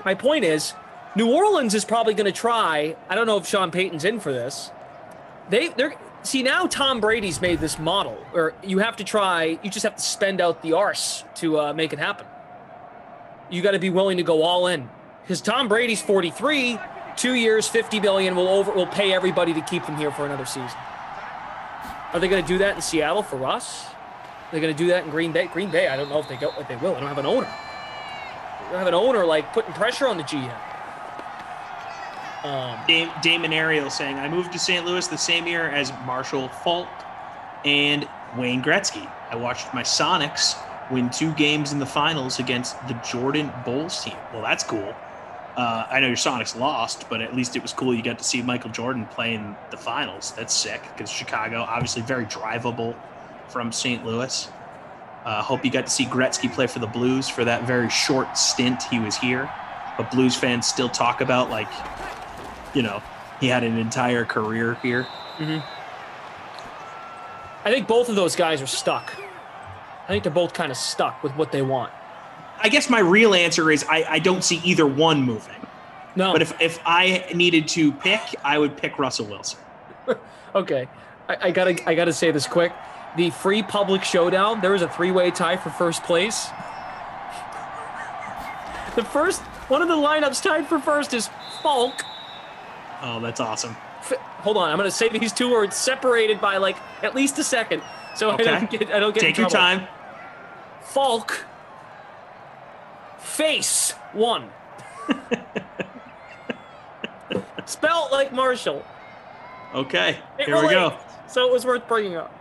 My point is, New Orleans is probably going to try. I don't know if Sean Payton's in for this. See, now Tom Brady's made this model where you have to try. You just have to spend out the arse to make it happen. You got to be willing to go all in, because Tom Brady's 43, 2 years, $50 million will pay everybody to keep them here for another season. Are they going to do that in Seattle for Russ? Are they going to do that in Green Bay? Green Bay, I don't know if they will. I don't have an owner. You don't have an owner putting pressure on the GM. Damon Ariel saying, I moved to St. Louis the same year as Marshall Faulk and Wayne Gretzky. I watched my Sonics win 2 games in the finals against the Jordan Bulls team. Well, that's cool. I know your Sonics lost, but at least it was cool you got to see Michael Jordan play in the finals. That's sick, because Chicago, obviously very drivable from St. Louis. Hope you got to see Gretzky play for the Blues for that very short stint he was here. But Blues fans still talk about, he had an entire career here. Mm-hmm. I think both of those guys are stuck. I think they're both kind of stuck with what they want. I guess my real answer is I don't see either one moving. No. But if I needed to pick, I would pick Russell Wilson. Okay. I gotta say this quick. The free public showdown, there was a 3-way tie for first place. One of the lineups tied for first is Falk. Oh, that's awesome. Hold on, I'm going to say these two are separated by at least a second. So Okay. I don't get Take in your trouble. time. Falk. Face 1. Spelt like Marshall. Okay. It Here we go. relates, so it was worth bringing up.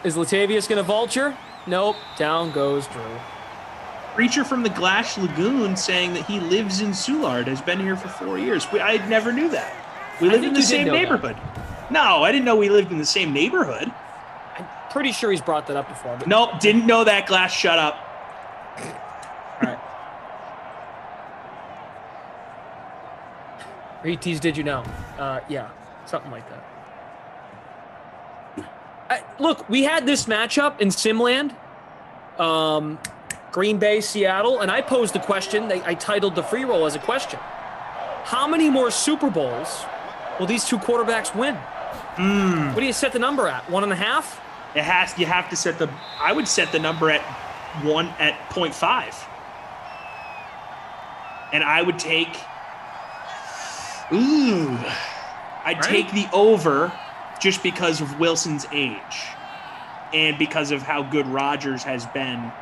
Is Latavius going to vulture? Nope. Down goes Drew. Creature from the Glash Lagoon saying that he lives in Soulard, has been here for 4 years. I never knew that. We live in the same neighborhood. No, I didn't know we lived in the same neighborhood. I'm pretty sure he's brought that up before. But Nope, didn't know that, Glash. Shut up. All right. Retease, did you know? Yeah, something like that. Look, we had this matchup in Simland, Green Bay, Seattle, and I posed the question. I titled the free roll as a question. How many more Super Bowls will these two quarterbacks win? What do you set the number at? 1.5? You have to set the. I would set the number at 0.5, and I would take. I'd take the over, just because of Wilson's age, and because of how good Rodgers has been,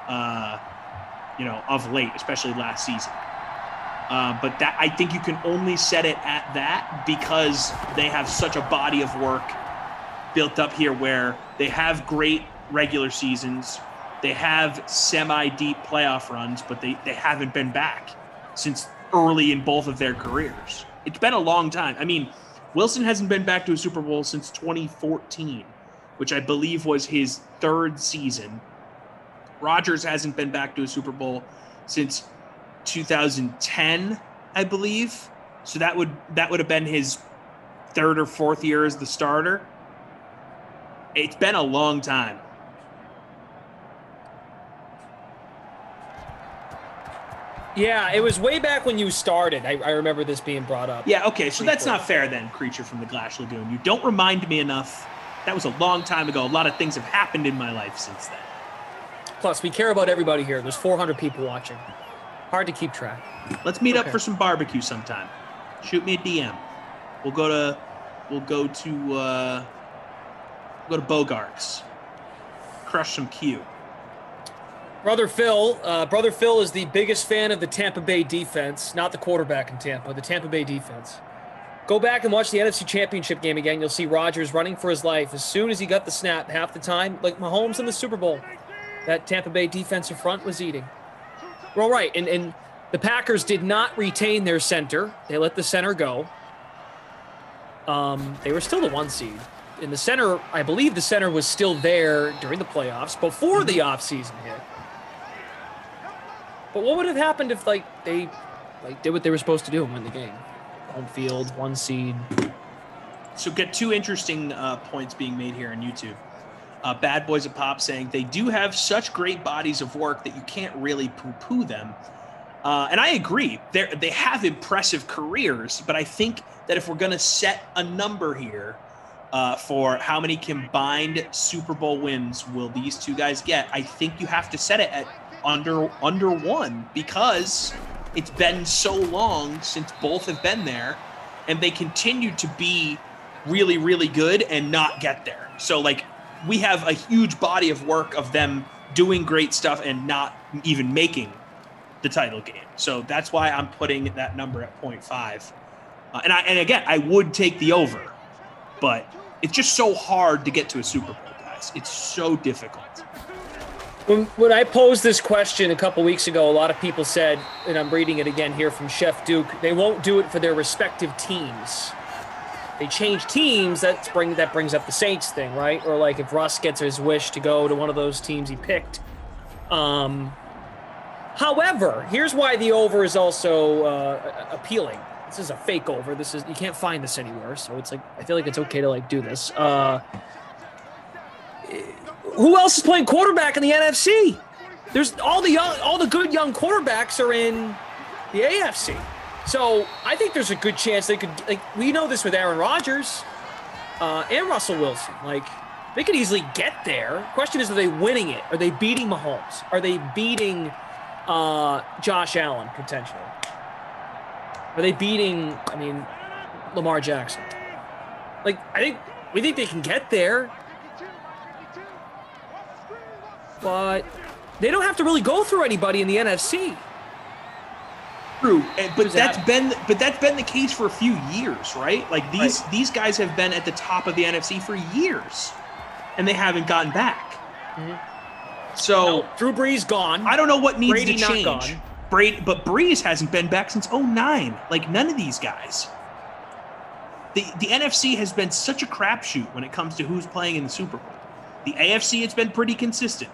of late, especially last season. But that, I think you can only set it at that because they have such a body of work built up here where they have great regular seasons. They have semi-deep playoff runs, but they haven't been back since early in both of their careers. It's been a long time. I mean, Wilson hasn't been back to a Super Bowl since 2014, which I believe was his third season. Rodgers hasn't been back to a Super Bowl since 2010, I believe. So that would have been his third or fourth year as the starter. It's been a long time. Yeah, it was way back when you started. I remember this being brought up. Yeah, okay, so that's not fair then, Creature from the Glash Lagoon. You don't remind me enough. That was a long time ago. A lot of things have happened in my life since then. Plus, we care about everybody here. There's 400 people watching. Hard to keep track. Let's meet up for some barbecue sometime. Shoot me a DM. We'll go to Bogart's. Crush some Q. Brother Phil is the biggest fan of the Tampa Bay defense, not the quarterback in Tampa, the Tampa Bay defense. Go back and watch the NFC Championship game again. You'll see Rodgers running for his life. As soon as he got the snap, half the time, like Mahomes in the Super Bowl, that Tampa Bay defensive front was eating. Well, right, and the Packers did not retain their center. They let the center go. They were still the 1 seed. In the center, I believe the center was still there during the playoffs before the offseason hit. But what would have happened if they did what they were supposed to do and win the game? Home field, 1 seed. So get two interesting points being made here on YouTube. Bad Boys of Pop saying they do have such great bodies of work that you can't really poo-poo them. And I agree. They have impressive careers, but I think that if we're going to set a number here for how many combined Super Bowl wins will these two guys get, I think you have to set it at under 1 because it's been so long since both have been there, and they continue to be really, really good and not get there. So, we have a huge body of work of them doing great stuff and not even making the title game. So that's why I'm putting that number at 0.5. And again, I would take the over, but it's just so hard to get to a Super Bowl, guys. It's so difficult. When I posed this question a couple weeks ago, a lot of people said, and I'm reading it again here from Chef Duke, they won't do it for their respective teams. They change teams, that brings up the Saints thing, right? Or if Russ gets his wish to go to one of those teams he picked. However, here's why the over is also appealing. This is a fake over. You can't find this anywhere, so it's I feel like it's okay to do this. Who else is playing quarterback in the NFC? There's all the good young quarterbacks are in the AFC. So I think there's a good chance they could, we know this with Aaron Rodgers and Russell Wilson. They could easily get there. Question is, are they winning it? Are they beating Mahomes? Are they beating Josh Allen potentially? Are they beating? I mean, Lamar Jackson. Like we think they can get there, but they don't have to really go through anybody in the NFC. True, but that's been the case for a few years, right? Like these guys have been at the top of the NFC for years, and they haven't gotten back. Mm-hmm. So Drew Brees gone. I don't know what needs Brady to not change. gone. But Brees hasn't been back since 2009. Like none of these guys. The NFC has been such a crapshoot when it comes to who's playing in the Super Bowl. The AFC, it's been pretty consistent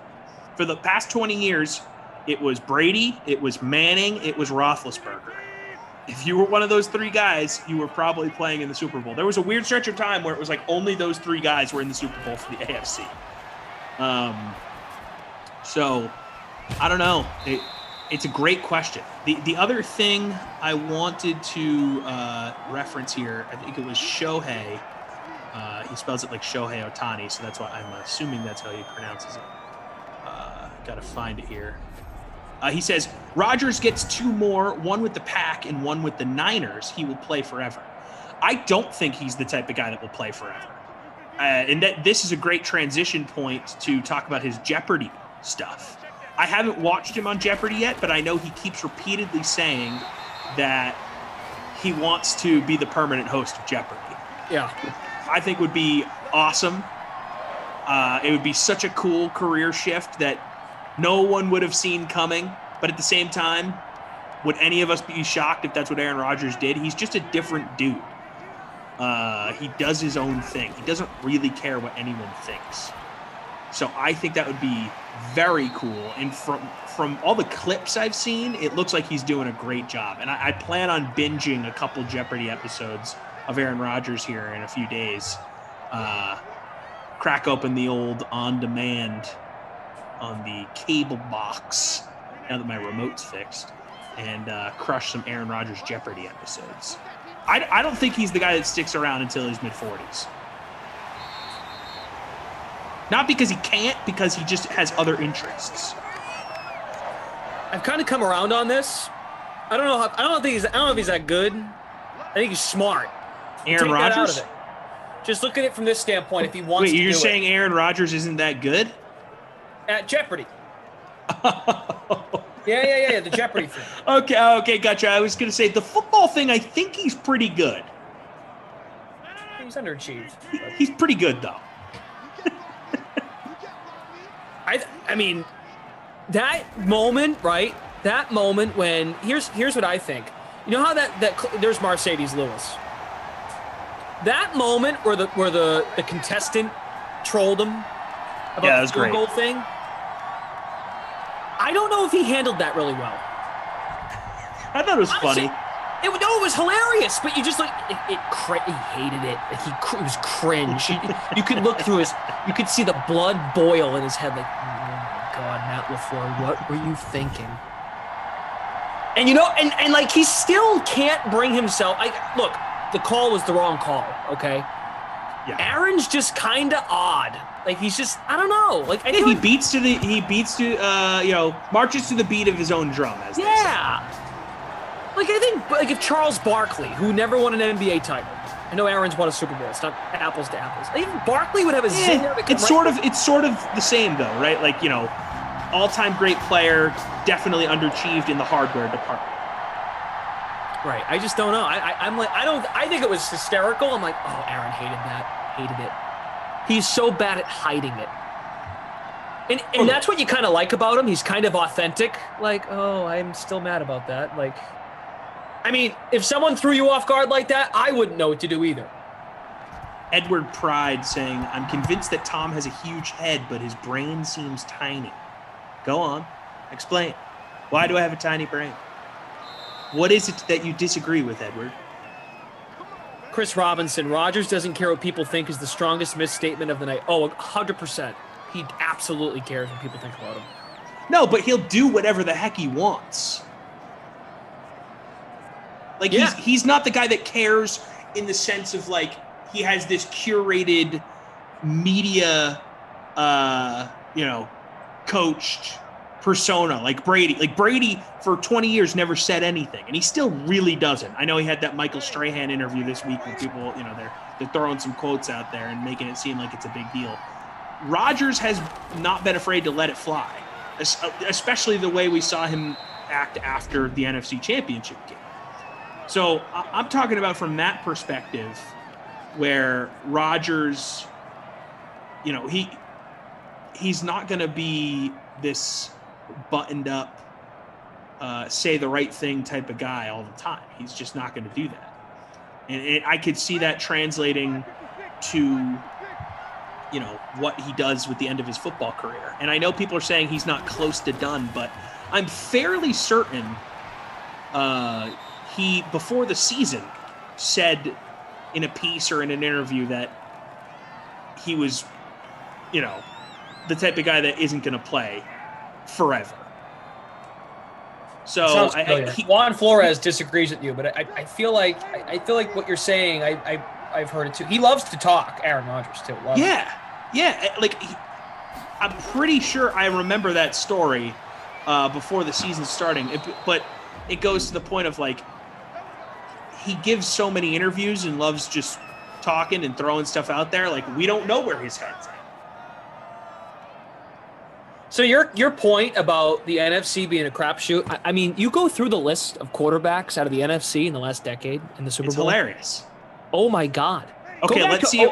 for the past 20 years. It was Brady, it was Manning, it was Roethlisberger. If you were one of those three guys, you were probably playing in the Super Bowl. There was a weird stretch of time where it was like only those three guys were in the Super Bowl for the AFC. So, I don't know. It's a great question. The other thing I wanted to reference here, I think it was Shohei. He spells it like Shohei Ohtani, so that's why I'm assuming that's how he pronounces it. Got to find it here. He says, Rodgers gets 2 more, one with the Pack and one with the Niners. He will play forever. I don't think he's the type of guy that will play forever. And that this is a great transition point to talk about his Jeopardy stuff. I haven't watched him on Jeopardy yet, but I know he keeps repeatedly saying that he wants to be the permanent host of Jeopardy. Yeah. I think would be awesome. It would be such a cool career shift that no one would have seen coming. But at the same time, would any of us be shocked if that's what Aaron Rodgers did? He's just a different dude. He does his own thing. He doesn't really care what anyone thinks. So I think that would be very cool. And from all the clips I've seen, it looks like he's doing a great job. And I plan on binging a couple Jeopardy episodes of Aaron Rodgers here in a few days. Crack open the old on-demand on the cable box now that my remote's fixed, and crush some Aaron Rodgers Jeopardy episodes. I don't think he's the guy that sticks around until his mid-40s. Not because he can't, because he just has other interests. I've kind of come around on this. I don't know if he's that good. I think he's smart. Aaron Rodgers? Just look at it from this standpoint. If he wants Wait, to you're do saying it. Aaron Rodgers isn't that good? At Jeopardy. Yeah, the Jeopardy thing. Okay, gotcha. I was going to say the football thing, I think he's pretty good. He's underachieved. He's pretty good, though. I mean, that moment, right? That moment when here's what I think. You know how that there's Mercedes Lewis. That moment where the contestant trolled him about the field goal thing. I don't know if he handled that really well. I thought it was funny. It was hilarious, but you just he hated it. It was cringe. You could look through you could see the blood boil in his head. Like, oh my God, Matt LaFleur, what were you thinking? And and like he still can't bring himself. Look, the call was the wrong call. Okay. Yeah. Aaron's just kind of odd. Like he's just, I don't know. Like I he marches to the beat of his own drum. As they say. Like I think, if Charles Barkley, who never won an NBA title, I know Aaron's won a Super Bowl. It's not apples to apples. I think Barkley would have a zinger. It's sort of the same though, right? Like all-time great player, definitely underachieved in the hardware department. Right. I just don't know. I think it was hysterical. I'm like, oh, Aaron hated it. He's so bad at hiding it. And that's what you kind of like about him. He's kind of authentic. Like, oh, I'm still mad about that. Like, I mean, if someone threw you off guard like that, I wouldn't know what to do either. Edward Pride saying, I'm convinced that Tom has a huge head, but his brain seems tiny. Go on. Explain. Why do I have a tiny brain? What is it that you disagree with, Edward? Chris Robinson, Rodgers doesn't care what people think is the strongest misstatement of the night. Oh, 100%. He absolutely cares what people think about him. No, but he'll do whatever the heck he wants. Like, he's not the guy that cares in the sense of, like, he has this curated media, coached persona like Brady. Like Brady for 20 years never said anything, and he still really doesn't. I know he had that Michael Strahan interview this week where people, they're throwing some quotes out there and making it seem like it's a big deal. Rodgers has not been afraid to let it fly, especially the way we saw him act after the NFC Championship game. So I'm talking about from that perspective where Rodgers, he's not going to be this buttoned up, say the right thing type of guy all the time. He's just not going to do that. And I could see that translating to, what he does with the end of his football career. And I know people are saying he's not close to done, but I'm fairly certain he, before the season, said in a piece or in an interview that he was, the type of guy that isn't going to play forever. So Juan Flores disagrees with you, but I feel like what you're saying, I've heard it too. He loves to talk, Aaron Rodgers too. Yeah. Like I'm pretty sure I remember that story before the season starting. But it goes to the point of like he gives so many interviews and loves just talking and throwing stuff out there. Like we don't know where his head's at. So your point about the NFC being a crapshoot, I mean, you go through the list of quarterbacks out of the NFC in the last decade in the Super Bowl. It's hilarious. Oh my God. Okay, let's see.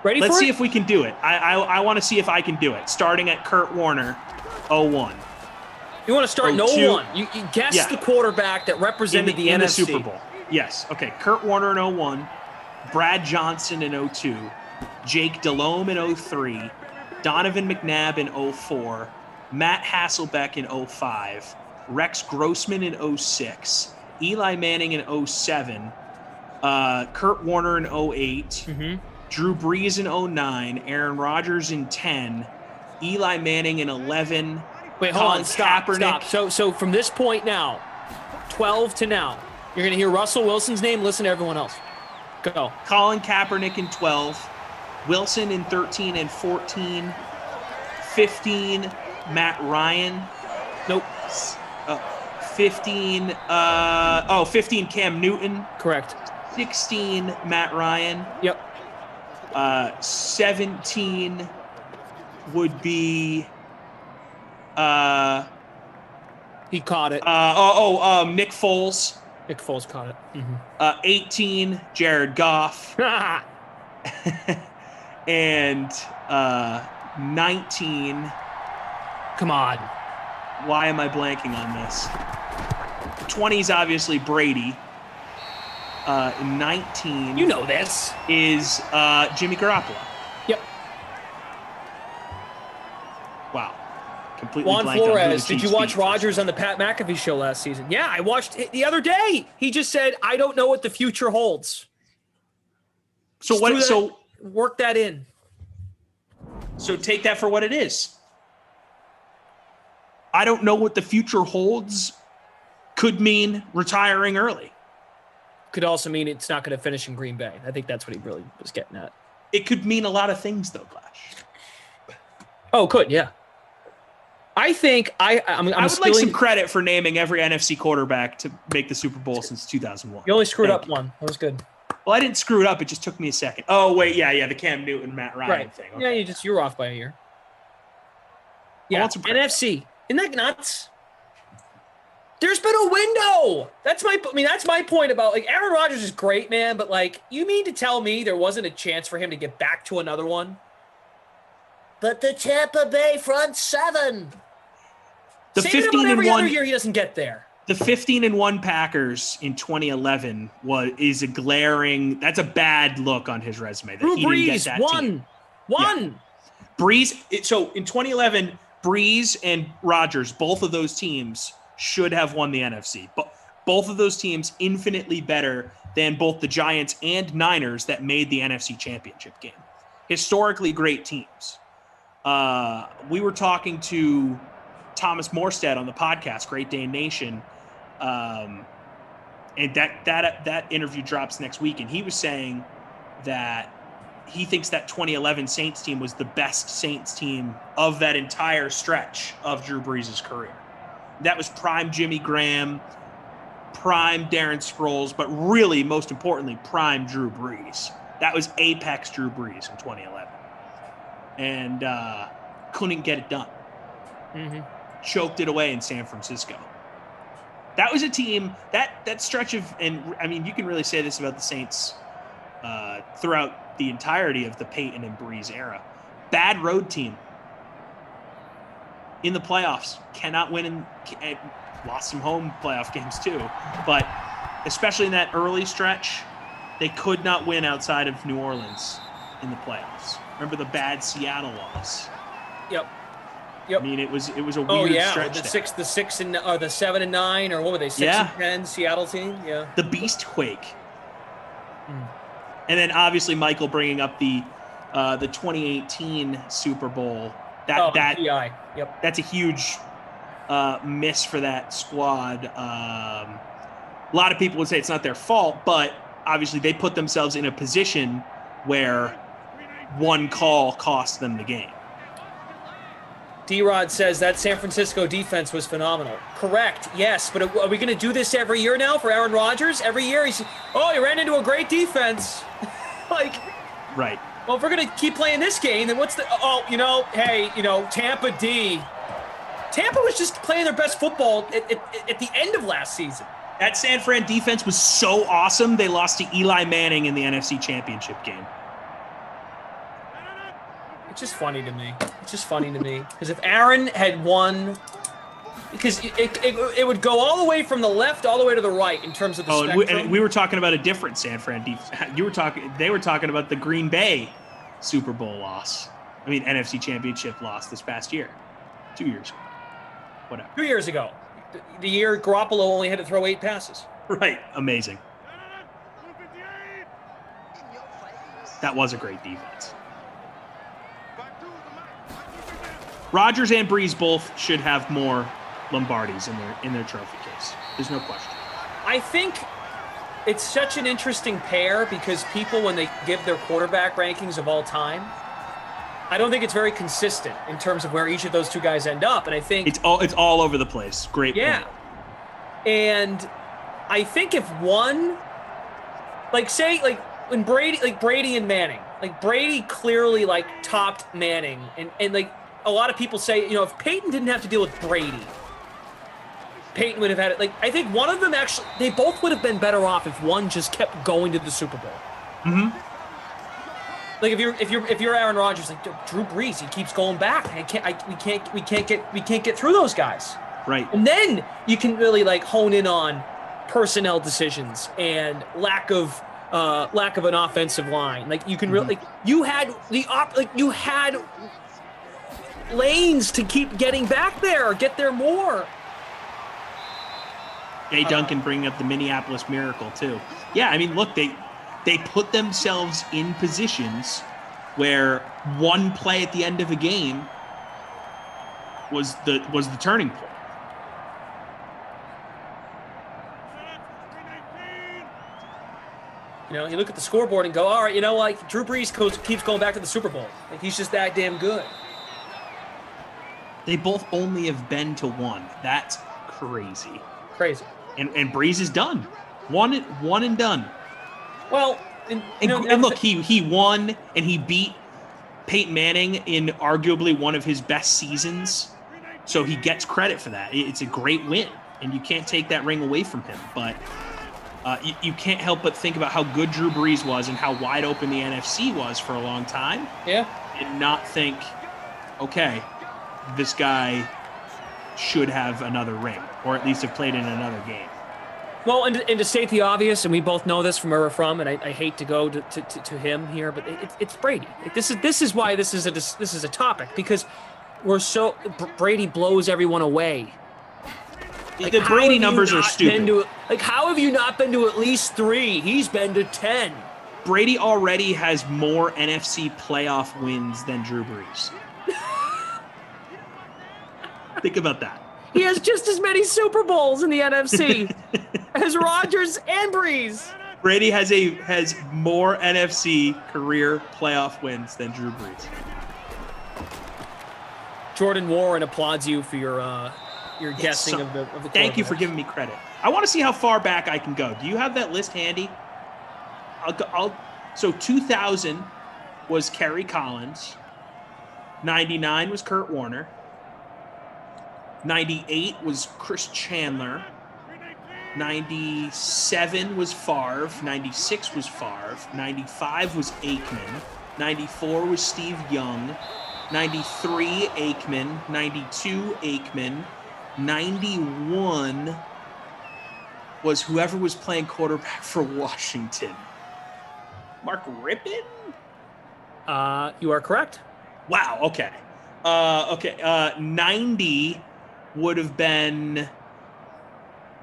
Let's see it? if we can do it. I want to see if I can do it. Starting at Kurt Warner, 0-1. You want to start in 0-1. You guess the quarterback that represented the NFC. In the Super Bowl. Yes. Okay. Kurt Warner in 0-1. Brad Johnson in 0-2. Jake Delhomme in 0-3. Donovan McNabb in 0-4. Matt Hasselbeck in 0-5. Rex Grossman in 0-6. Eli Manning in 0-7. Kurt Warner in 0-8. Mm-hmm. Drew Brees in 0-9. Aaron Rodgers in 10. Eli Manning in 11. Wait, hold on. Stop. So from this point now, 12 to now, you're going to hear Russell Wilson's name. Listen to everyone else. Go. Colin Kaepernick in 12. Wilson in 13 and 14. 15, Matt Ryan. Nope. 15, 15, Cam Newton. Correct. 16, Matt Ryan. Yep. 17 would be he caught it. Nick Foles. Nick Foles caught it. Mm-hmm. 18, Jared Goff. And 19. Come on. Why am I blanking on this? 20 is obviously Brady. 19. You know this. Is Jimmy Garoppolo. Yep. Wow. Completely Juan blanked on who the Flores, did you Chiefs watch beat. Rodgers on the Pat McAfee show last season? Yeah, I watched it the other day. He just said, I don't know what the future holds. So what? So work that in. So take that for what it is. I don't know what the future holds. Could mean retiring early. Could also mean it's not going to finish in Green Bay. I think that's what he really was getting at. It could mean a lot of things, though, Glash. Oh, could, yeah. I think I would like some credit for naming every NFC quarterback to make the Super Bowl since 2001. You only screwed up one. That was good. Well, I didn't screw it up. It just took me a second. Oh, wait. Yeah. The Cam Newton, Matt Ryan thing. Okay. Yeah, you were off by a year. Yeah, NFC. Isn't that nuts? There's been a window. That's my point about, like, Aaron Rodgers is great, man, but, like, you mean to tell me there wasn't a chance for him to get back to another one? But the Tampa Bay front seven. The 15-1 other year he doesn't get there. The 15-1 Packers in 2011 is a glaring. That's a bad look on his resume. That Drew he didn't get Brees that won. Yeah. Brees. So in 2011, Brees and Rodgers, both of those teams should have won the NFC. But both of those teams infinitely better than both the Giants and Niners that made the NFC Championship game. Historically great teams. We were talking to Thomas Morstead on the podcast, Great Dane Nation, and that interview drops next week, and he was saying that he thinks that 2011 Saints team was the best Saints team of that entire stretch of Drew Brees' career. That was prime Jimmy Graham, prime Darren Sproles, but really, most importantly, prime Drew Brees. That was apex Drew Brees in 2011. And couldn't get it done. Mm-hmm. Choked it away in San Francisco. That was a team, that stretch of, and I mean, you can really say this about the Saints throughout the entirety of the Peyton and Brees era. Bad road team. In the playoffs, cannot win, and lost some home playoff games too. But especially in that early stretch, they could not win outside of New Orleans in the playoffs. Remember the bad Seattle loss? Yep. I mean, it was a weird stretch. The 6 and or the 7 and 9, or what were they? 6 and 10 Seattle team. Yeah. The Beast Quake. And then obviously Michael bringing up the 2018 Super Bowl. That's a huge miss for that squad. A lot of people would say it's not their fault, but obviously they put themselves in a position where one call cost them the game. D-Rod says that San Francisco defense was phenomenal. Correct, yes, but are we going to do this every year now for Aaron Rodgers? Every year he ran into a great defense. Right. Well, if we're going to keep playing this game, then what's the... Tampa D. Tampa was just playing their best football at the end of last season. That San Fran defense was so awesome, they lost to Eli Manning in the NFC Championship game. It's just funny to me. Because if Aaron had won... Because it would go all the way from the left all the way to the right in terms of the spectrum. And we were talking about a different San Fran defense. They were talking about the Green Bay Super Bowl loss. I mean, NFC Championship loss this past year. 2 years ago. Whatever. 2 years ago. The year Garoppolo only had to throw 8 passes. Right. Amazing. That was a great defense. Rodgers and Brees both should have more Lombardis in their trophy case. There's no question. I think it's such an interesting pair because people, when they give their quarterback rankings of all time, I don't think it's very consistent in terms of where each of those two guys end up. And I think it's all over the place. Great. Yeah. Point. And I think if one, when Brady and Manning, Brady clearly topped Manning, and a lot of people say, if Peyton didn't have to deal with Brady, Peyton would have had it. I think one of them actually, they both would have been better off if one just kept going to the Super Bowl. Mm-hmm. If you're Aaron Rodgers, Drew Brees, he keeps going back. We can't get through those guys. Right. And then you can really hone in on personnel decisions and lack of an offensive line. You can really you had lanes to keep getting back there or get there more. Jay Duncan bringing up the Minneapolis Miracle too. Yeah, I mean, look, they put themselves in positions where one play at the end of a game was the turning point. You look at the scoreboard and go, all right, Drew Brees keeps going back to the Super Bowl. He's just that damn good. They both only have been to one. That's crazy. Crazy. And Brees is done. One and done. Well, and look, he won and he beat Peyton Manning in arguably one of his best seasons. So he gets credit for that. It's a great win, and you can't take that ring away from him. But you can't help but think about how good Drew Brees was and how wide open the NFC was for a long time. Yeah. And not think, okay, this guy should have another ring, or at least have played in another game. Well, and to state the obvious, and we both know this from where we're from, and I hate to go to him here, but it's Brady. This is why this is a topic, because Brady blows everyone away. The Brady numbers are stupid. How have you not been to at least 3? He's been to 10. Brady already has more NFC playoff wins than Drew Brees. Think about that. He has just as many Super Bowls in the NFC as Rodgers and Brees. Brady has more NFC career playoff wins than Drew Brees. Jordan Warren applauds you for your guessing of the Thank you for quarterbacks. giving me credit. I want to see how far back I can go. Do you have that list handy? So 2000 was Kerry Collins. 99 was Kurt Warner. 98 was Chris Chandler. 97 was Favre. 96 was Favre. 95 was Aikman. 94 was Steve Young. 93 Aikman. 92 Aikman. 91 was whoever was playing quarterback for Washington. Mark Rippon? You are correct. Wow, okay. 90 would have been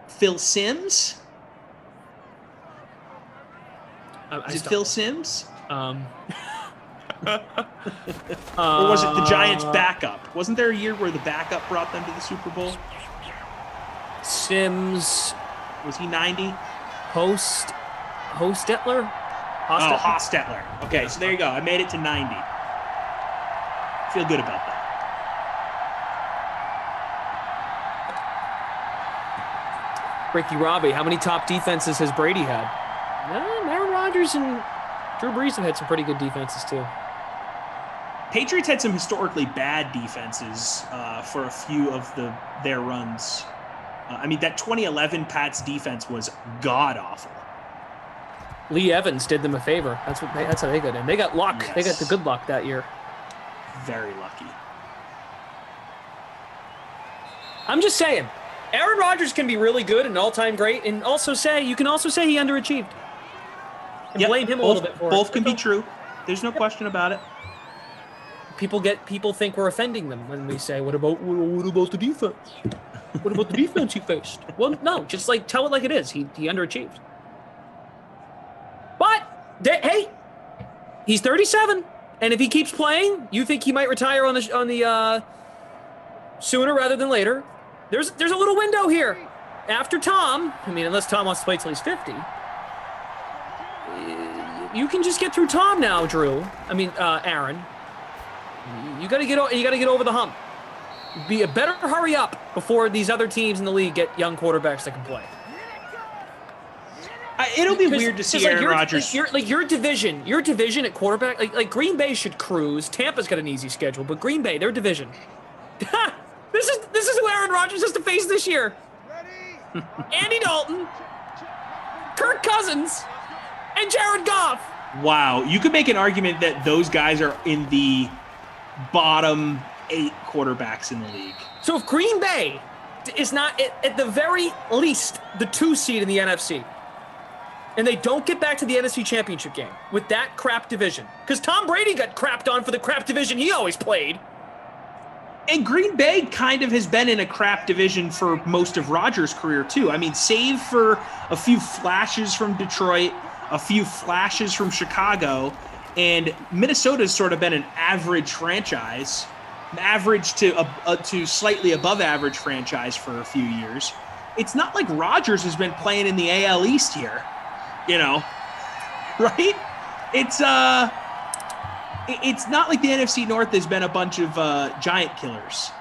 Phil Simms? Is it Phil Simms? Or was it the Giants' backup? Wasn't there a year where the backup brought them to the Super Bowl? Sims. Was he 90? Hostetler? Hostetler. Okay, so there you go. I made it to 90. Feel good about that. Ricky Robbie, how many top defenses has Brady had? Aaron Rodgers and Drew Brees have had some pretty good defenses too. Patriots had some historically bad defenses for a few of their runs. I mean, that 2011 Pats defense was god-awful. Lee Evans did them a favor. That's how they got in. They got luck. Yes. They got the good luck that year. Very lucky. I'm just saying, Aaron Rodgers can be really good and all-time great, and you can also say he underachieved. And blame him a little bit for it. Both can be true. There's no question about it. People think we're offending them when we say, what about the defense? What about the defense he faced? Well, no, just tell it like it is. He underachieved. But hey, he's 37, and if he keeps playing, you think he might retire on the sooner rather than later. There's a little window here after Tom. I mean, unless Tom wants to play till he's 50. You can just get through Tom now, Drew. I mean, Aaron. You got to get over the hump. Better hurry up before these other teams in the league get young quarterbacks that can play. It'll be weird to see Aaron Rodgers. Your division at quarterback, like Green Bay should cruise. Tampa's got an easy schedule, but Green Bay, their division. This is who Aaron Rodgers has to face this year. Andy Dalton, Kirk Cousins, and Jared Goff. Wow, you could make an argument that those guys are in the bottom 8 quarterbacks in the league. So if Green Bay is not at the very least the 2 seed in the NFC, and they don't get back to the NFC Championship game with that crap division, because Tom Brady got crapped on for the crap division he always played. And Green Bay kind of has been in a crap division for most of Rodgers' career, too. I mean, save for a few flashes from Detroit, a few flashes from Chicago, and Minnesota's sort of been an average franchise, an average to slightly above average franchise for a few years. It's not like Rodgers has been playing in the AL East here, right? It's not like the NFC North has been a bunch of giant killers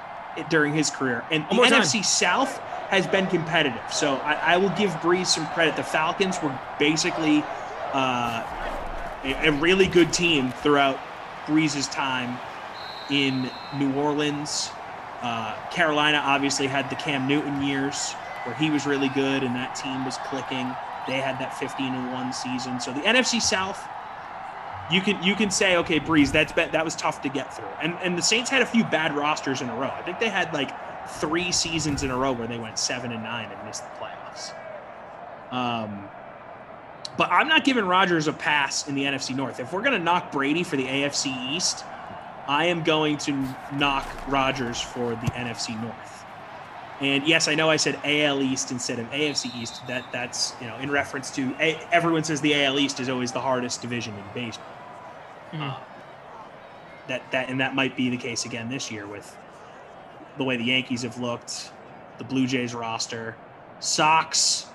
during his career. And the NFC South has been competitive. So I will give Brees some credit. The Falcons were basically a really good team throughout Brees' time in New Orleans. Carolina obviously had the Cam Newton years where he was really good and that team was clicking. They had that 15-1 season. So the NFC South, you can say, okay, Brees, that was tough to get through. And the Saints had a few bad rosters in a row. I think they had 3 seasons in a row where they went 7-9 and missed the playoffs. But I'm not giving Rodgers a pass in the NFC North. If we're going to knock Brady for the AFC East, I am going to knock Rodgers for the NFC North. And yes, I know I said AL East instead of AFC East. That's in reference to everyone says the AL East is always the hardest division in baseball. That might be the case again this year with the way the Yankees have looked, the Blue Jays roster, Sox.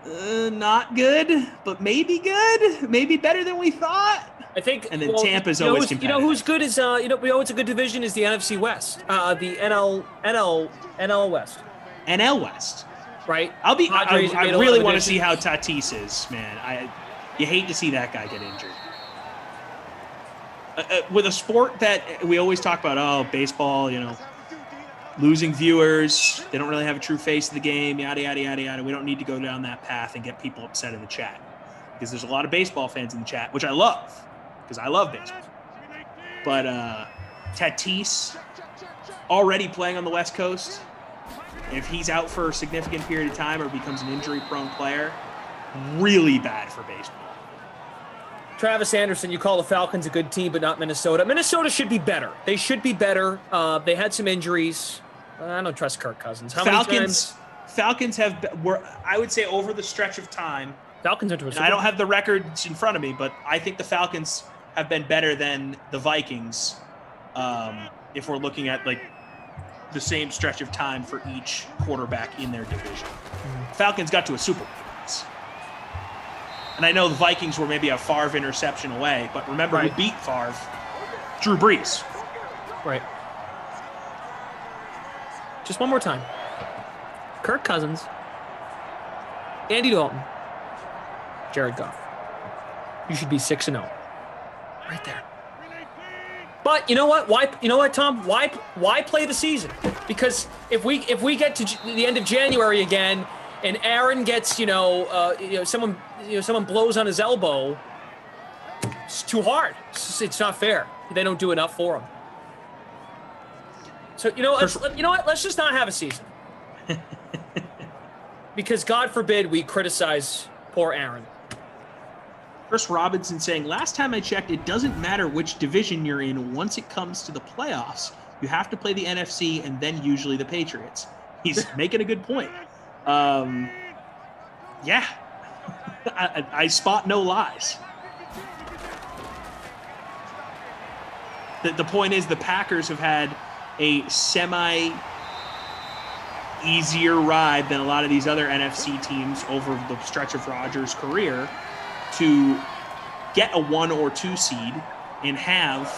Not good, but maybe good. Maybe better than we thought. I think. And then Tampa's always competitive. You know who's good is it's a good division is the NFC West. The NL West. NL West. Right. I really want to see how Tatis is, man. You hate to see that guy get injured. With a sport that we always talk about, baseball, losing viewers, they don't really have a true face of the game, yada, yada, yada, yada. We don't need to go down that path and get people upset in the chat. Because there's a lot of baseball fans in the chat, which I love, because I love baseball. But Tatis, already playing on the West Coast, if he's out for a significant period of time or becomes an injury-prone player, really bad for baseball. Travis Anderson, you call the Falcons a good team, but not Minnesota. Minnesota should be better. They should be better. They had some injuries. I don't trust Kirk Cousins. Falcons were, I would say, over the stretch of time. Falcons into a Super I don't have the records in front of me, but I think the Falcons have been better than the Vikings. If we're looking at the same stretch of time for each quarterback in their division, Falcons got to a Super Bowl. And I know the Vikings were maybe a Favre interception away, but remember who beat Favre? Drew Brees. Right. Just one more time. Kirk Cousins, Andy Dalton, Jared Goff. You should be 6-0. Right there. But you know what? Tom? Why play the season? Because if we get to the end of January again, and Aaron gets someone blows on his elbow, it's too hard. It's not fair. They don't do enough for him. So let's just not have a season. Because God forbid we criticize poor Aaron. Chris Robinson saying, last time I checked, it doesn't matter which division you're in. Once it comes to the playoffs, you have to play the NFC and then usually the Patriots. He's making a good point. Yeah, I spot no lies. The point is the Packers have had a easier ride than a lot of these other NFC teams over the stretch of Rodgers' career to get a 1 or 2 seed and have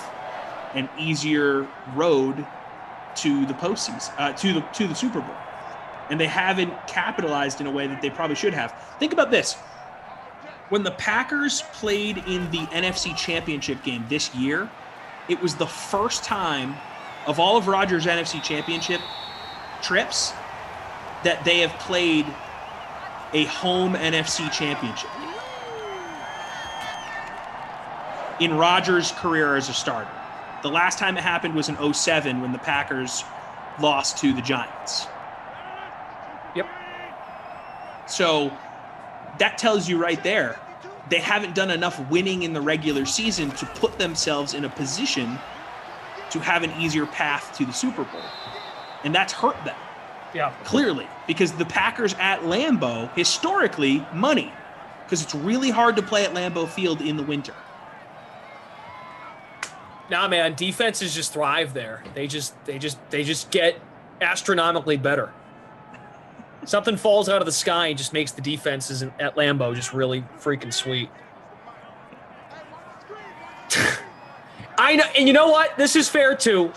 an easier road to the postseason, to the Super Bowl. And they haven't capitalized in a way that they probably should have. Think about this. When the Packers played in the NFC Championship game this year, it was the first time of all of Rodgers' NFC Championship trips that they have played a home NFC Championship in Rodgers' career as a starter. The last time it happened was in 2007 when the Packers lost to the Giants. Yep. So that tells you right there, they haven't done enough winning in the regular season to put themselves in a position to have an easier path to the Super Bowl. And that's hurt them. Yeah. Clearly, because the Packers at Lambeau, historically, money. Because it's really hard to play at Lambeau Field in the winter. Nah, man, defenses just thrive there. They just get astronomically better. Something falls out of the sky and just makes the defenses at Lambeau just really freaking sweet. I know, and you know what? This is fair too.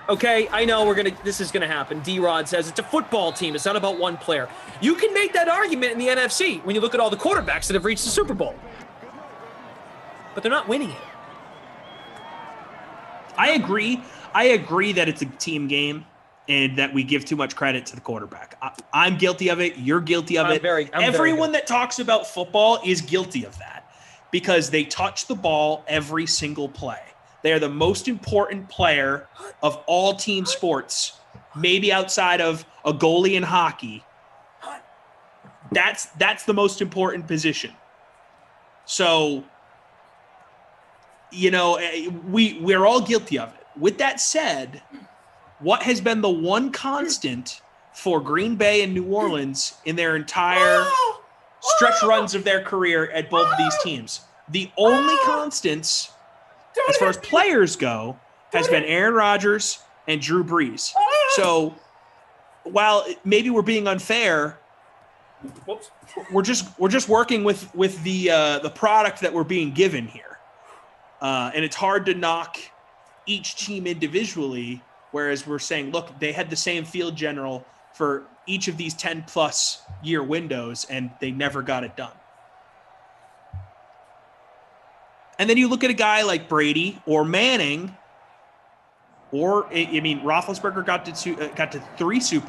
Okay, I know this is gonna happen. D-Rod says it's a football team. It's not about one player. You can make that argument in the NFC when you look at all the quarterbacks that have reached the Super Bowl. But they're not winning it. I agree that it's a team game and that we give too much credit to the quarterback. I'm guilty of it. You're guilty of it. Everyone that talks about football is guilty of that because they touch the ball every single play. They are the most important player of all team sports, maybe outside of a goalie in hockey. That's the most important position. So, we're all guilty of it. With that said, what has been the one constant for Green Bay and New Orleans in their entire stretch runs of their career at both of these teams? The only constants, as far as players go, has been Aaron Rodgers and Drew Brees. So while maybe we're being unfair, Whoops. We're just working with the product that we're being given here, and it's hard to knock each team individually. Whereas we're saying, look, they had the same field general for each of these 10+ year windows, and they never got it done. And then you look at a guy like Brady or Manning, or I mean, Roethlisberger got to 3 Super